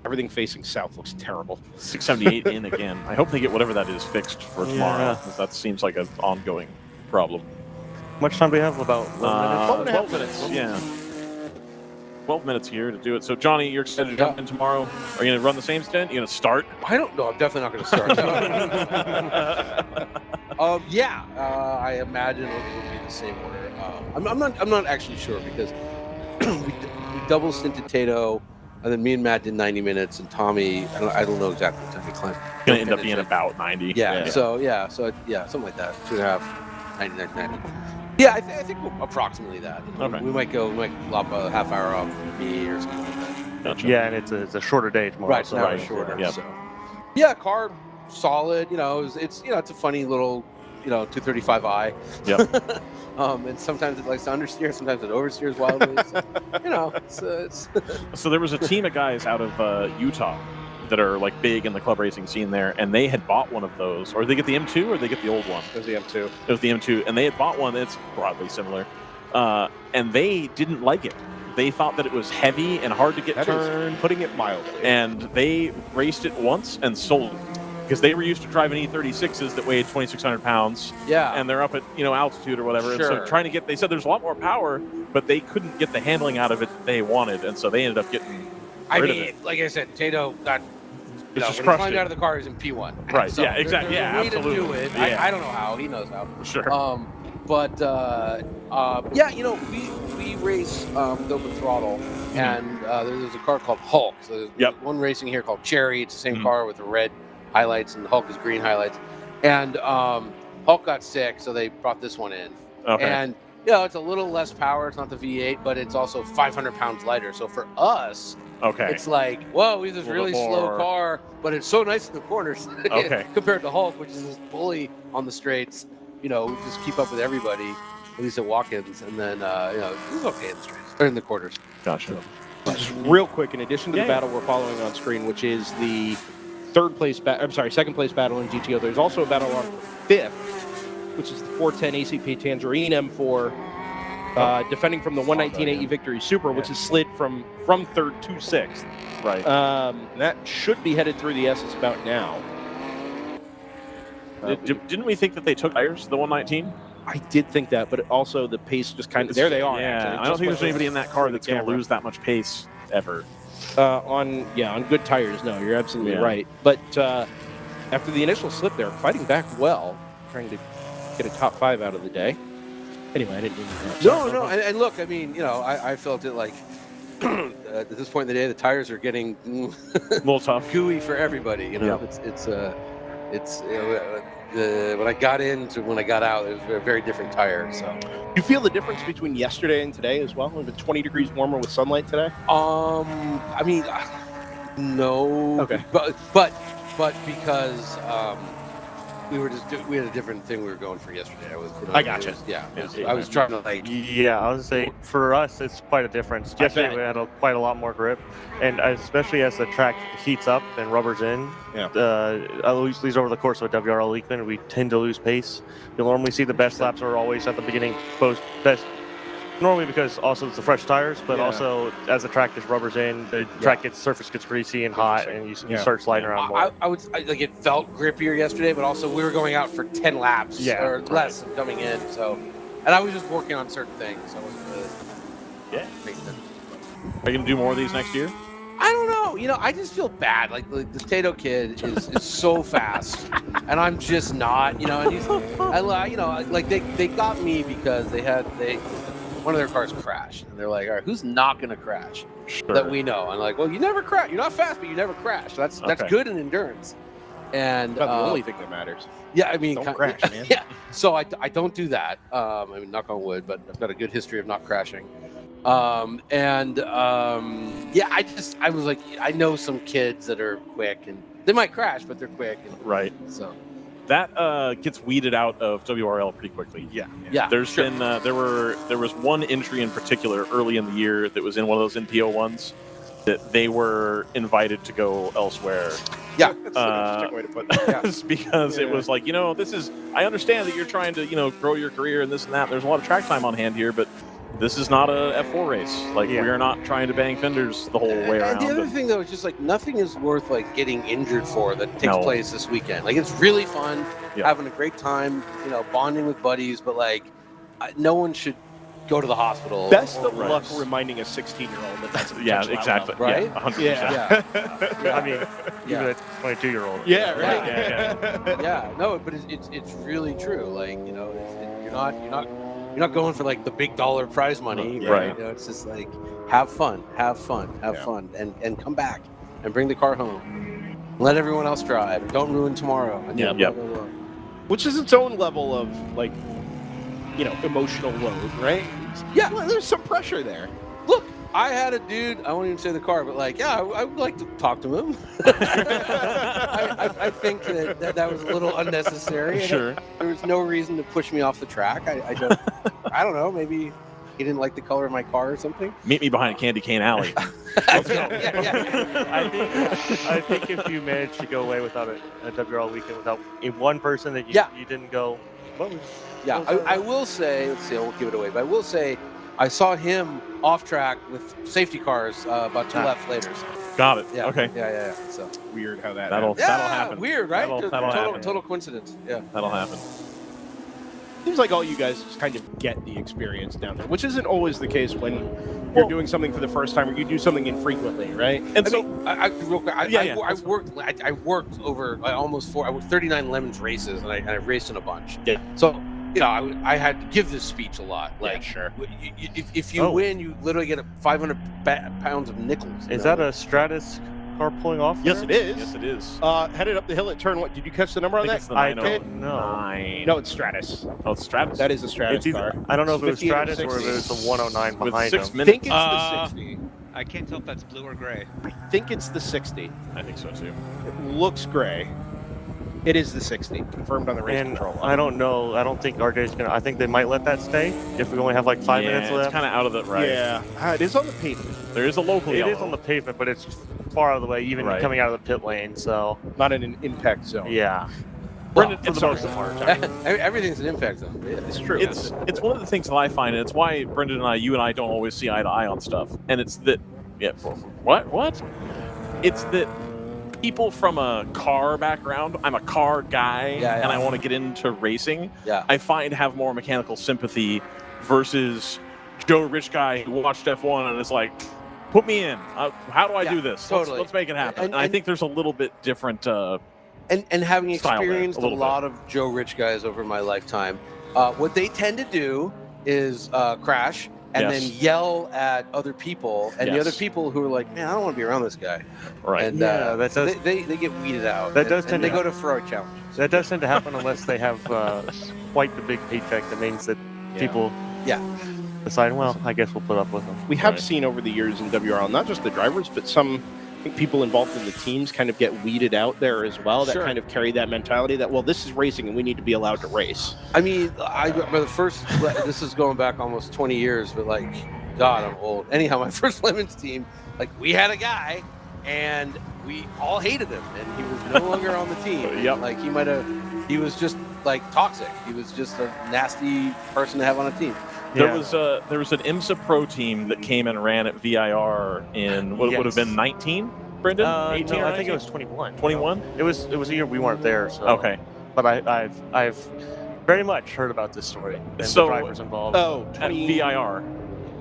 Everything facing south looks terrible. 678 in again. I hope they get whatever that is fixed for tomorrow. That seems like an ongoing problem. How much time do we have? About 12 minutes. Yeah. 12 minutes here to do it. So, Johnny, you're excited to jump in tomorrow? Are you going to run the same stint? You going to start? I don't know. I'm definitely not going to start. I imagine it will be the same order. I'm not actually sure because we double stinted Tato, and then me and Matt did 90 minutes, and Tommy, I don't know exactly what time he climbed. Going to end up being about 90. So something like that. 2.5, 90. Yeah, I think approximately that. Okay. We might lop a half hour off me or something like that. Gotcha. Yeah, and it's a shorter day tomorrow. Right, so now it's shorter. Yep. So. Yeah, car solid. It's it's a funny little 235i. Yep. And sometimes it likes to understeer, sometimes it oversteers wildly. So, it's So there was a team of guys out of Utah that are like big in the club racing scene there, and they had bought one of those. Or did they get the M2 or did they get the old one? It was the M2. It was the M2, and they had bought one that's broadly similar, and they didn't like it. They thought that it was heavy and hard to get turned. Putting it mildly. And they raced it once and sold it. Because they were used to driving E36s that weighed 2,600 pounds. Yeah. And they're up at, altitude or whatever. Sure. And so they said there's a lot more power, but they couldn't get the handling out of it that they wanted. And so they ended up getting rid of it. like I said, Tato got Just when he crushed climbed it. out of the car, he was in P1. Right, So yeah, exactly. there's a Yeah, way absolutely. to do it. Yeah. I don't know how. He knows how. Sure. We race with open throttle, and there's a car called Hulk. So there's one racing here called Cherry. It's the same car with the red highlights, and Hulk is green highlights. And Hulk got sick, so they brought this one in. Okay. And it's a little less power. It's not the V8, but it's also 500 pounds lighter. So for us, it's like, whoa, we have this really slow car, but it's so nice in the corners compared to Hulk, which is this bully on the straights. We just keep up with everybody, at least at walk-ins, and then it's okay in the straights or in the quarters. Gotcha. Just real quick, in addition to the battle we're following on screen, which is the second place battle in GTO, there's also a battle on fifth, which is the 410 ACP Tangerine M4 defending from the 119 AE Victory Super, which is slid from third to sixth. Right. That should be headed through the SS about now. Didn't we think that they took tires, the 119? I did think that, but also the pace just kind of... There they are, yeah, actually. I don't think there's anybody in that car that's going to lose that much pace ever. On good tires, no, you're absolutely right. But after the initial slip there, fighting back well, trying to get a top 5 out of the day. Anyway, I didn't mean that. No, and look, I mean, I felt it like at this point in the day, the tires are getting a little tough, gooey for everybody. It's when I got in to when I got out, it was a very different tire. So, you feel the difference between yesterday and today as well? It's 20 degrees warmer with sunlight today. I mean, no. Okay. But because we had a different thing we were going for yesterday. I gotcha. I was trying to like. Yeah, I was say for us it's quite a difference. Yesterday we had quite a lot more grip, and especially as the track heats up and rubbers in. Yeah. At least over the course of a WRL weekend, we tend to lose pace. You'll normally see the best laps are always at the beginning, best. Normally because also it's the fresh tires, but also as the track just rubbers in, the surface gets greasy and hot, and you start sliding around more. I would like it felt grippier yesterday, but also we were going out for 10 laps or less and coming in. So, and I was just working on certain things. I wasn't really. Are you gonna do more of these next year? I don't know. I just feel bad. Like the Tato kid is so fast, and I'm just not. And he's, like they got me because one of their cars crashed, and they're like, "All right, who's not going to crash?" Sure. That we know. I'm like, "Well, you never crash. You're not fast, but you never crash. That's good in endurance." And the only thing that matters. Yeah, I mean, don't crash, man. Yeah. So I don't do that. I mean, knock on wood, but I've got a good history of not crashing. I was like, I know some kids that are quick, and they might crash, but they're quick. Right. So. That gets weeded out of WRL pretty quickly. Yeah. There's been there was one entry in particular early in the year that was in one of those NPO ones that they were invited to go elsewhere. Yeah, that's an interesting way to put that. Because it was like, this is. I understand that you're trying to grow your career and this and that. There's a lot of track time on hand here, but this is not a F4 race. Like we are not trying to bang fenders the whole way around. And the other thing though is just like nothing is worth like getting injured for that takes place this weekend. Like it's really fun, having a great time, bonding with buddies, but like no one should go to the hospital. Best of luck reminding a 16-year-old that that's exactly level, right? 100%. Yeah. I mean, even a 22-year-old. Yeah, right. Yeah, no, but it's really true. Like you're not going for like the big dollar prize money, right? It's just like have fun, and come back and bring the car home. Let everyone else drive. Don't ruin tomorrow. Which is its own level of like, emotional load, right? Yeah, well, there's some pressure there. Look, I had a dude. I won't even say the car, but like, I would like to talk to him. I think that was a little unnecessary. Sure. There was no reason to push me off the track. I don't know. Maybe he didn't like the color of my car or something. Meet me behind Candy Cane Alley. I think if you managed to go away without a WRL weekend without one person that you didn't go, I will say. Let's see. I won't give it away, but I will say. I saw him off track with safety cars about 2 laps later. So. Got it. Yeah. Okay. Yeah. So weird how that'll happen. Weird, right? That'll happen. Total coincidence. Yeah. That'll happen. Seems like all you guys just kind of get the experience down there, which isn't always the case when you're doing something for the first time or you do something infrequently, right? And I worked over almost I worked 39 Lemons races, and I raced in a bunch. Yeah. So. I had to give this speech a lot. Like, sure. If you win, you literally get 500 pounds of nickels. Is that a Stratus car pulling off? Yes, it is. Yes, it is. Headed up the hill at turn 1. Did you catch the number on that? It's the 909. No, it's Stratus. Oh, it's Stratus. That is a Stratus car. I don't know if it was Stratus or if it was the 109 behind him. I think it's the 60. I can't tell if that's blue or gray. I think it's the 60. I think so too. It looks gray. It is the 60, confirmed on the race control. I don't know. I don't think RJ's going to... I think they might let that stay if we only have like 5 minutes left. It's kind of out of the... Right. Yeah. It is on the pavement. There is a local yellow. It is on the pavement, but it's far out of the way, even coming out of the pit lane, so... Not in an impact zone. Yeah. Brendan, for the most part. Everything's an impact zone. Yeah, It's true. It's one of the things that I find, and it's why Brendan and you and I don't always see eye to eye on stuff. And it's that, what? It's that people from a car background, I'm a car guy, and I want to get into racing. Yeah. I find have more mechanical sympathy versus Joe Rich guy who watched F1 and is like, put me in. How do I do this? Totally. Let's make it happen. And I think there's a little bit different. And having experienced a little lot of Joe Rich guys over my lifetime, what they tend to do is crash and then yell at other people, and the other people who are like, man, I don't want to be around this guy. Right. And that does, they get weeded out. That does tend they to go to Ferrari challenges. That does tend to happen unless they have quite the big paycheck. That means that people decide, well, I guess we'll put up with them. We have seen over the years in WRL, not just the drivers, but some people involved in the teams kind of get weeded out there as well. That kind of carry that mentality that, well, this is racing and we need to be allowed to race. I mean, this is going back almost 20 years, but like, God, I'm old. Anyhow, my first Lemons team, like, we had a guy and we all hated him, and he was no longer on the team. Like, he was just like toxic. He was just a nasty person to have on a team. There was an IMSA Pro team that came and ran at VIR in what would have been 19, Brendan? 18 no, I think it was 21. 21? It was a year we weren't there. So. Okay. But I've very much heard about this story and the drivers involved. At VIR.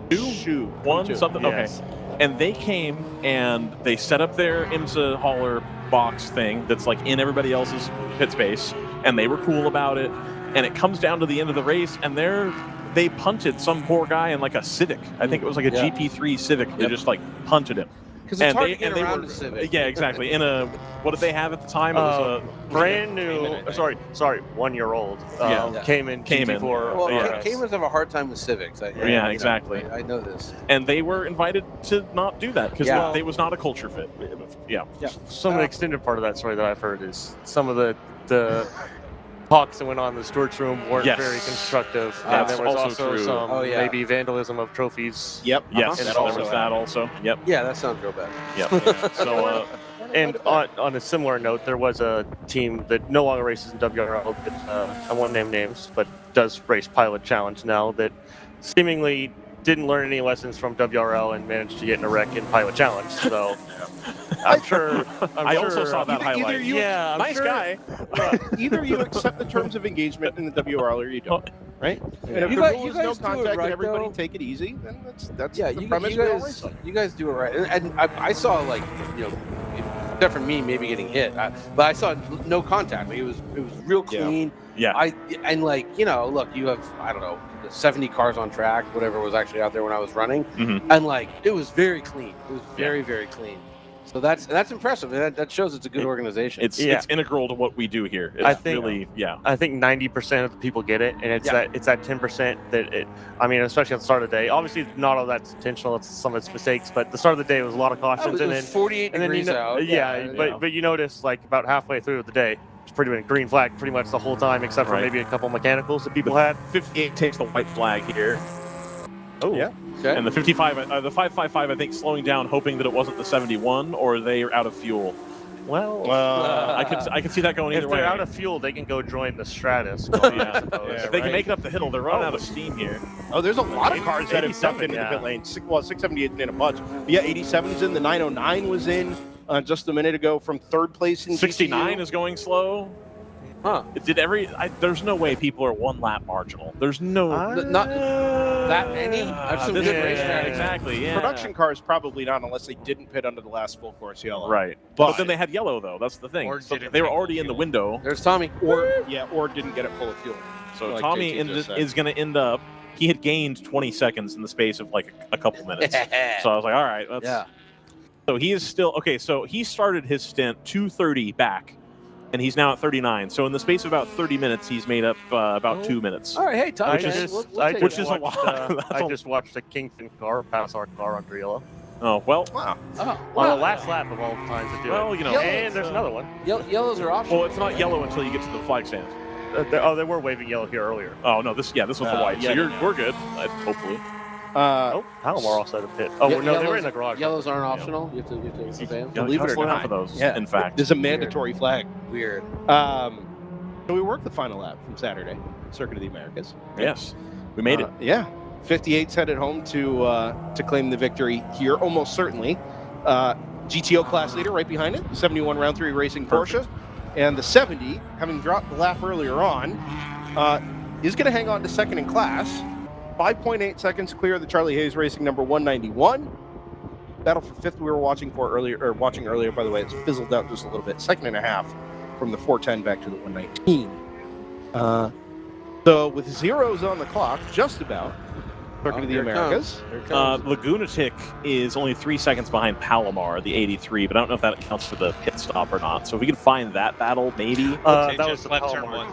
2? 1? Something? Yes. Okay. And they came and they set up their IMSA hauler box thing that's like in everybody else's pit space, and they were cool about it. And it comes down to the end of the race, and they punted some poor guy in like a Civic. I think it was like a GP3 Civic. They just like punted him. Because it's hard to get around a Civic. Yeah, exactly. In a, what did they have at the time? It was a brand new, sorry, 1-year-old. Came in. Well, Caymans have a hard time with Civics. Yeah, exactly. I know this. And they were invited to not do that because they was not a culture fit. Yeah. Some extended part of that story that I've heard is some of the talks that went on in the stewards room weren't very constructive. That's there was also true. some maybe vandalism of trophies. Yep. Yes. There was that also. Yep. Yeah, that sounds real bad. Yep. So. And on a similar note, there was a team that no longer races in WRL, that I won't name names, but does race Pilot Challenge now, that seemingly didn't learn any lessons from WRL and managed to get in a wreck in Pilot Challenge. So I'm sure. I also saw that highlight. Nice guy. Either you accept the terms of engagement in the WRL or you don't. Right? And if the rule is no contact and everybody take it easy, then that's the premise. You guys do it right. And I saw, like, except for me maybe getting hit, but I saw no contact. Like, it was real clean. Yeah. Look, you have, I don't know, 70 cars on track, whatever was actually out there when I was running, and like it was very clean. It was very, very clean. So that's impressive. That shows it's a good organization. It's integral to what we do here. I think 90% of the people get it, and it's that 10% that especially at the start of the day. Obviously, not all that's intentional. It's some of its mistakes, but the start of the day was a lot of cautions, and then 48 degrees out. But you notice, like, about halfway through the day, it's pretty much green flag pretty much the whole time, except for maybe a couple mechanicals that people had. 58 takes the white flag here. Oh yeah. Okay. And the 55, the 555, I think, slowing down, hoping that it wasn't the 71, or they are out of fuel. Well, I could see that going either way. If they're out of fuel, they can go join the Stratus. If they can make it up the hill, they're running out of steam here. Oh, there's a lot of cars that have jumped into the pit lane. 678 in a bunch. But yeah, 87's in. The 909 was in just a minute ago from third place in 69 GCU. is going slow. Huh? There's no way people are one lap marginal. There's no not that many. I've some good race tracks. Exactly. Yeah. Production cars probably not, unless they didn't pit under the last full course yellow. Right. But then they had yellow though. That's the thing. So they were already in the window. There's Tommy. Or didn't get it full of fuel. So like Tommy is going to end up. He had gained 20 seconds in the space of like a couple minutes. So I was like, all right, So he is still okay. So he started his stint 2:30 back. And he's now at 39. So in the space of about 30 minutes, he's made up about 2 minutes. All right, hey, Tom. Which is a lot. I just watched a Kingston car pass our car under yellow. Oh, well. Wow. On the last lap of all times to do it. Well, and there's another one. Yellows are optional. Well, it's not yellow until you get to the flag stand. They were waving yellow here earlier. Oh, no, this was the white. So we're good, hopefully. Palomar also had a pit. Oh, no, they were in the garage. Yellows aren't optional. You have to believe it or not. For those, in fact. There's a mandatory flag. Weird. So we worked the final lap from Saturday, Circuit of the Americas. Yes, we made it. Yeah, 58's headed home to claim the victory here, almost certainly. GTO class leader right behind it, the 71 round 3 racing Porsche, and the 70, having dropped the lap earlier on, is going to hang on to second in class. 5.8 seconds clear of the Charlie Hayes Racing number 191. Battle for fifth we were watching earlier, by the way, it's fizzled out just a little bit. Second and a half from the 410 back to the 119. So with zeros on the clock, just about, Circuit of the Americas. Lagunatic is only 3 seconds behind Palomar, the 83, but I don't know if that counts for the pit stop or not. So if we can find that battle, maybe. That was the Palomar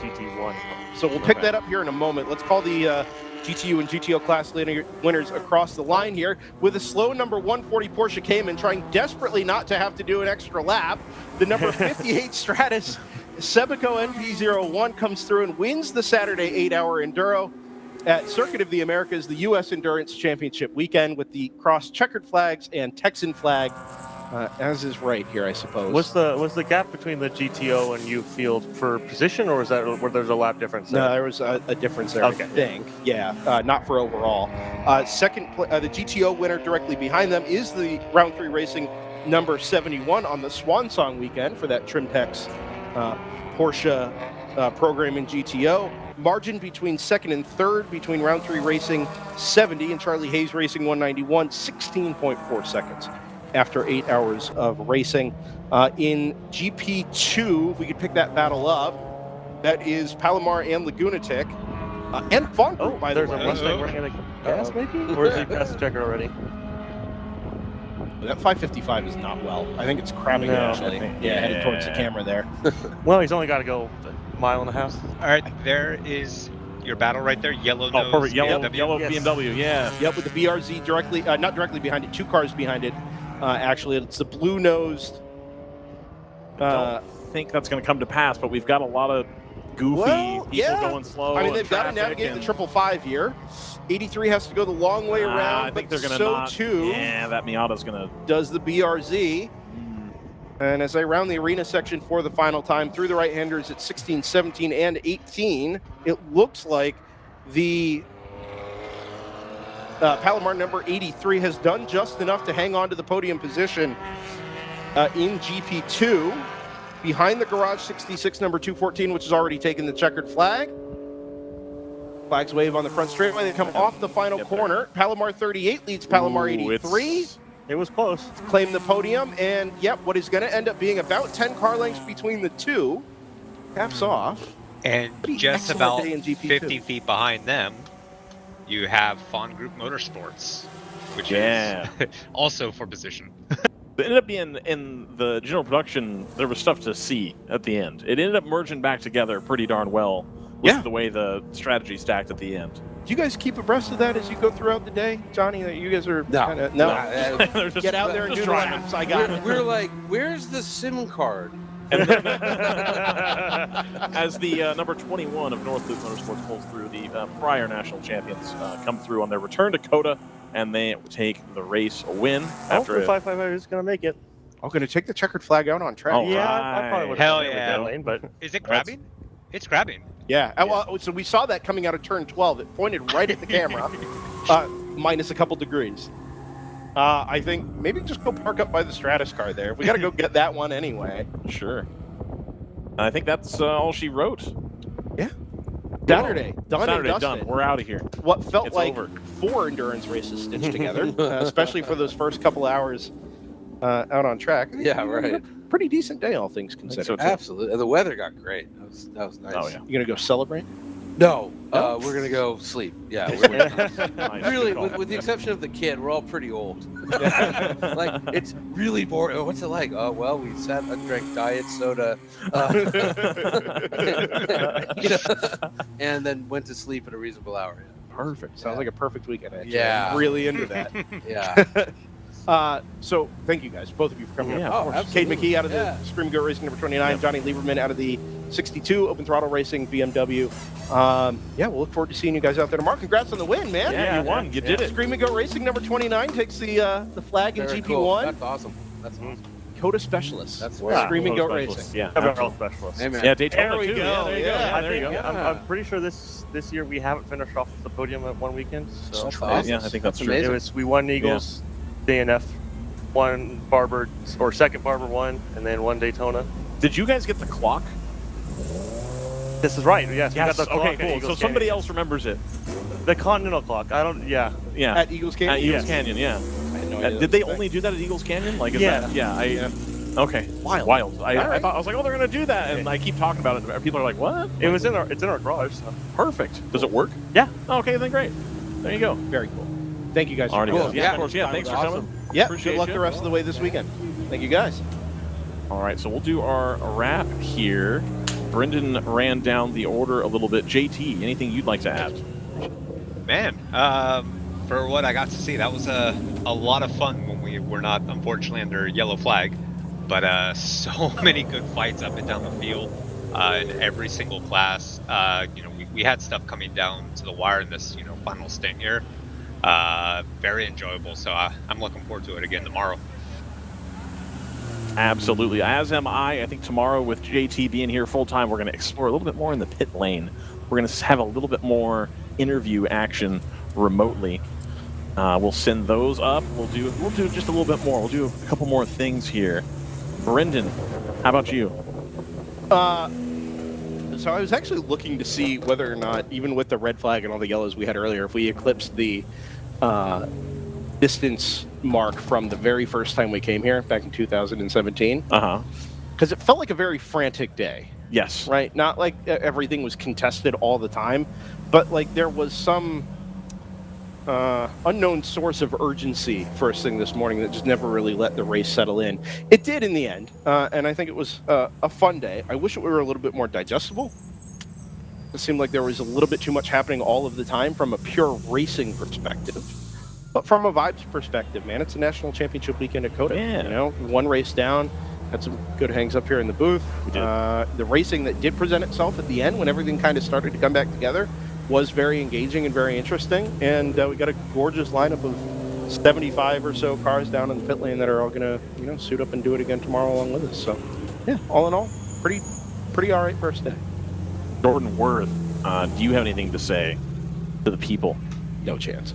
GT1. So we'll pick that up here in a moment. Let's call the GTU and GTO class winners across the line here with a slow number 140 Porsche Cayman trying desperately not to have to do an extra lap. The number 58 Stratus Sebico NP01 comes through and wins the Saturday 8-hour enduro at Circuit of the Americas, the U.S. Endurance Championship weekend with the cross checkered flags and Texan flag, as is right here, I suppose. Was the gap between the GTO and U field for position, or was that where there's a lap difference there? No, there was a difference there, okay. I think. Yeah, not for overall. The GTO winner directly behind them is the Round 3 Racing number 71 on the Swan Song weekend for that Trimtex Porsche program in GTO. Margin between second and third between Round 3 Racing 70 and Charlie Hayes Racing 191, 16.4 seconds after 8 hours of racing. In GP2, if we could pick that battle up, that is Palomar and Lagunatic and Fawn Group, by the way. There's a Mustang running out of gas, maybe? Or is he past the checker already? That 555 is not well. I think it's crabbing actually. Headed towards the camera there. Well, he's only got to go a mile and a half. All right, there is your battle right there. Yellow nose. Perfect. Yellow yes. BMW, yeah. Yep, with the BRZ directly, not directly behind it, 2 cars behind it. Actually, it's the blue-nosed. I don't think that's going to come to pass, but we've got a lot of goofy people going slow. I mean, they've got to navigate the 555 here. 83 has to go the long way around. I think they're going to too. Yeah, that Miata's going to. Does the BRZ. And as they round the arena section for the final time through the right-handers at 16, 17, and 18, it looks like the Palomar number 83 has done just enough to hang on to the podium position in GP2 behind the Garage 66 number 214, which has already taken the checkered flag. Flags wave on the front straightaway. They come off the final corner. Palomar 38 leads Palomar 83. It was close. Claim the podium, and what is going to end up being about 10 car lengths between the two. Caps off. And just about 50 feet behind them, you have Fawn Group Motorsports, which is also for position. It ended up being in the general production, there was stuff to see at the end. It ended up merging back together pretty darn well with the way the strategy stacked at the end. Do you guys keep abreast of that as you go throughout the day, Johnny? You guys are kind of get out there and do the laps. I got it. We're like, where's the SIM card? And then, as the number 21 of North Loop Motorsports pulls through, the prior national champions come through on their return to COTA, and they take the race a win. After the 555 is going to make it. I'm going to take the checkered flag out on track. Oh, yeah, I probably would have that lane, but is it grabbing? It's grabbing. Yeah, well, so we saw that coming out of turn 12. It pointed right at the camera, minus a couple degrees. I think maybe just go park up by the Stratus car there. We got to go get that one anyway. Sure. I think that's all she wrote. Yeah. Saturday, done and dusted. Done. We're out of here. What felt like 4 endurance races stitched together, especially for those first couple hours out on track. Yeah, right. Pretty decent day, all things considered. So absolutely. The weather got great. That was nice. Oh, yeah. You going to go celebrate? No, we're going to go sleep. Yeah. Really, with the exception of the kid, we're all pretty old. Like, it's really boring. What's it like? Oh, well, we sat and drank diet soda. And then went to sleep at a reasonable hour. Perfect. Sounds like a perfect weekend, actually. Yeah. I'm really into that. Yeah. So thank you guys, both of you, for coming up. Absolutely. Cade McKee out of the Scream Go Racing number 29, Johnny Lieberman out of the 62 Open Throttle Racing BMW. We'll look forward to seeing you guys out there tomorrow. Congrats on the win, man. Yeah, you won. You did it. Scream Go Racing number 29 takes the flag in GP1. Cool. That's awesome. That's awesome. COTA specialists. That's Screaming Goat specialists. Racing. Yeah, WRL specialist. Amen. Yeah, Daytona There we too. go. Yeah, there you go. Yeah, There you go. I'm pretty sure this year we haven't finished off the podium at one weekend. So That's awesome. Yeah, I think that's true. amazing. we won Eagles, DNF, one Barber or second Barber one, and then one Daytona. Did you guys get the clock? This is right. Yes. We Yes. got the clock Okay, at cool. Eagles So somebody Canyon. else remembers it. The Continental clock. I don't. Yeah. Yeah. At Eagles Canyon? At Eagles Yes. Canyon, yeah. I had no idea Did they that was only do that at Eagles Canyon? Like, is Yeah. that? Yeah. Okay. Wild. I thought I was like, oh, they're gonna do that, and I keep talking about it. And people are like, what? It's in our garage. So. Perfect. Does it work? Yeah. Okay, then great. There you go. Very cool. Thank you guys for Alrighty, coming. guys. Yeah, of course. Yeah, thanks for coming. Yeah, Appreciate good luck you. the rest of the way this weekend. Thank you guys. All right, so we'll do our wrap here. Brendan ran down the order a little bit. JT, anything you'd like to add? Man, for what I got to see, that was a lot of fun when we were not, unfortunately, under yellow flag. But so many good fights up and down the field in every single class. We had stuff coming down to the wire in this, final stint here. Very enjoyable. So I'm looking forward to it again tomorrow. Absolutely. As am I. I think tomorrow with JT being here full time, we're going to explore a little bit more in the pit lane. We're going to have a little bit more interview action remotely. We'll send those up. We'll do just a little bit more. We'll do a couple more things here. Brendan, how about you? So I was actually looking to see whether or not, even with the red flag and all the yellows we had earlier, if we eclipsed the distance mark from the very first time we came here back in 2017. Because it felt like a very frantic day. Yes. Right? Not like everything was contested all the time, but like there was some unknown source of urgency first thing this morning that just never really let the race settle in. It did in the end, and I think it was a fun day. I wish it were a little bit more digestible. It seemed like there was a little bit too much happening all of the time from a pure racing perspective. But from a vibes perspective, man, it's a national championship weekend at COTA. Yeah. One race down, had some good hangs up here in the booth. We did. The racing that did present itself at the end when everything kind of started to come back together was very engaging and very interesting. And we got a gorgeous lineup of 75 or so cars down in the pit lane that are all going to, suit up and do it again tomorrow along with us. So, yeah, all in all, pretty all right first day. Jordan Worth, do you have anything to say to the people? No chance.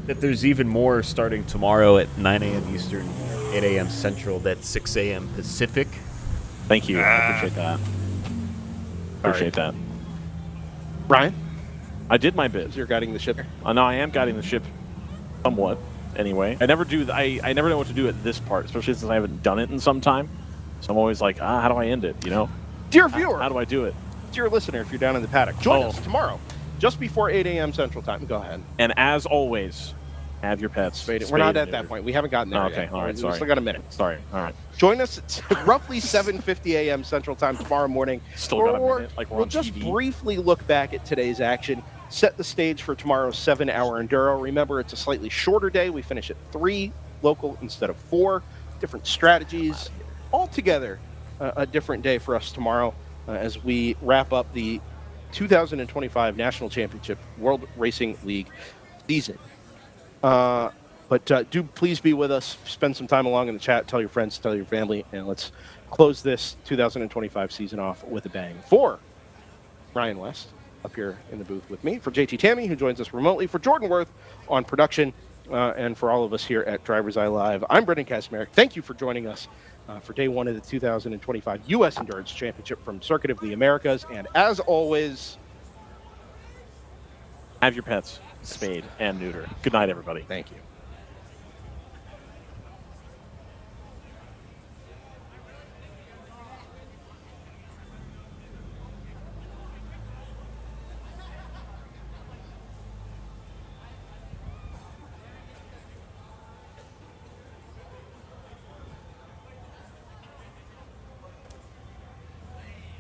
That there's even more starting tomorrow at 9 a.m. Eastern, 8 a.m. Central, that's 6 a.m. Pacific. Thank you. I appreciate that. Appreciate that. Ryan? I did my bit. You're guiding the ship. No, I am guiding the ship somewhat, anyway. I never know what to do at this part, especially since I haven't done it in some time. So I'm always like, how do I end it, Dear viewer. How do I do it? Dear listener, if you're down in the paddock, join us tomorrow, just before 8 a.m. Central Time. Go ahead. And as always, have your pets. We're not at that point. We haven't gotten there okay, yet. all right, sorry. We still got a minute. Sorry, all right. Join us at roughly 7:50 a.m. Central Time tomorrow morning. Still got a minute, like we're we'll on just TV. briefly look back at today's action, set the stage for tomorrow's 7-hour enduro. Remember, it's a slightly shorter day. We finish at 3 local instead of 4. Different strategies. Altogether, a different day for us tomorrow as we wrap up the 2025 National Championship World Racing League season. But do please be with us. Spend some time along in the chat. Tell your friends, tell your family, and let's close this 2025 season off with a bang. For Ryan West, up here in the booth with me, for JT Tammy, who joins us remotely, for Jordan Worth on production, and for all of us here at DriversEye Live, I'm Brendan Kaczmarek. Thank you for joining us for day one of the 2025 U.S. Endurance Championship from Circuit of the Americas. And as always, have your pets spayed and neutered. Good night, everybody. Thank you.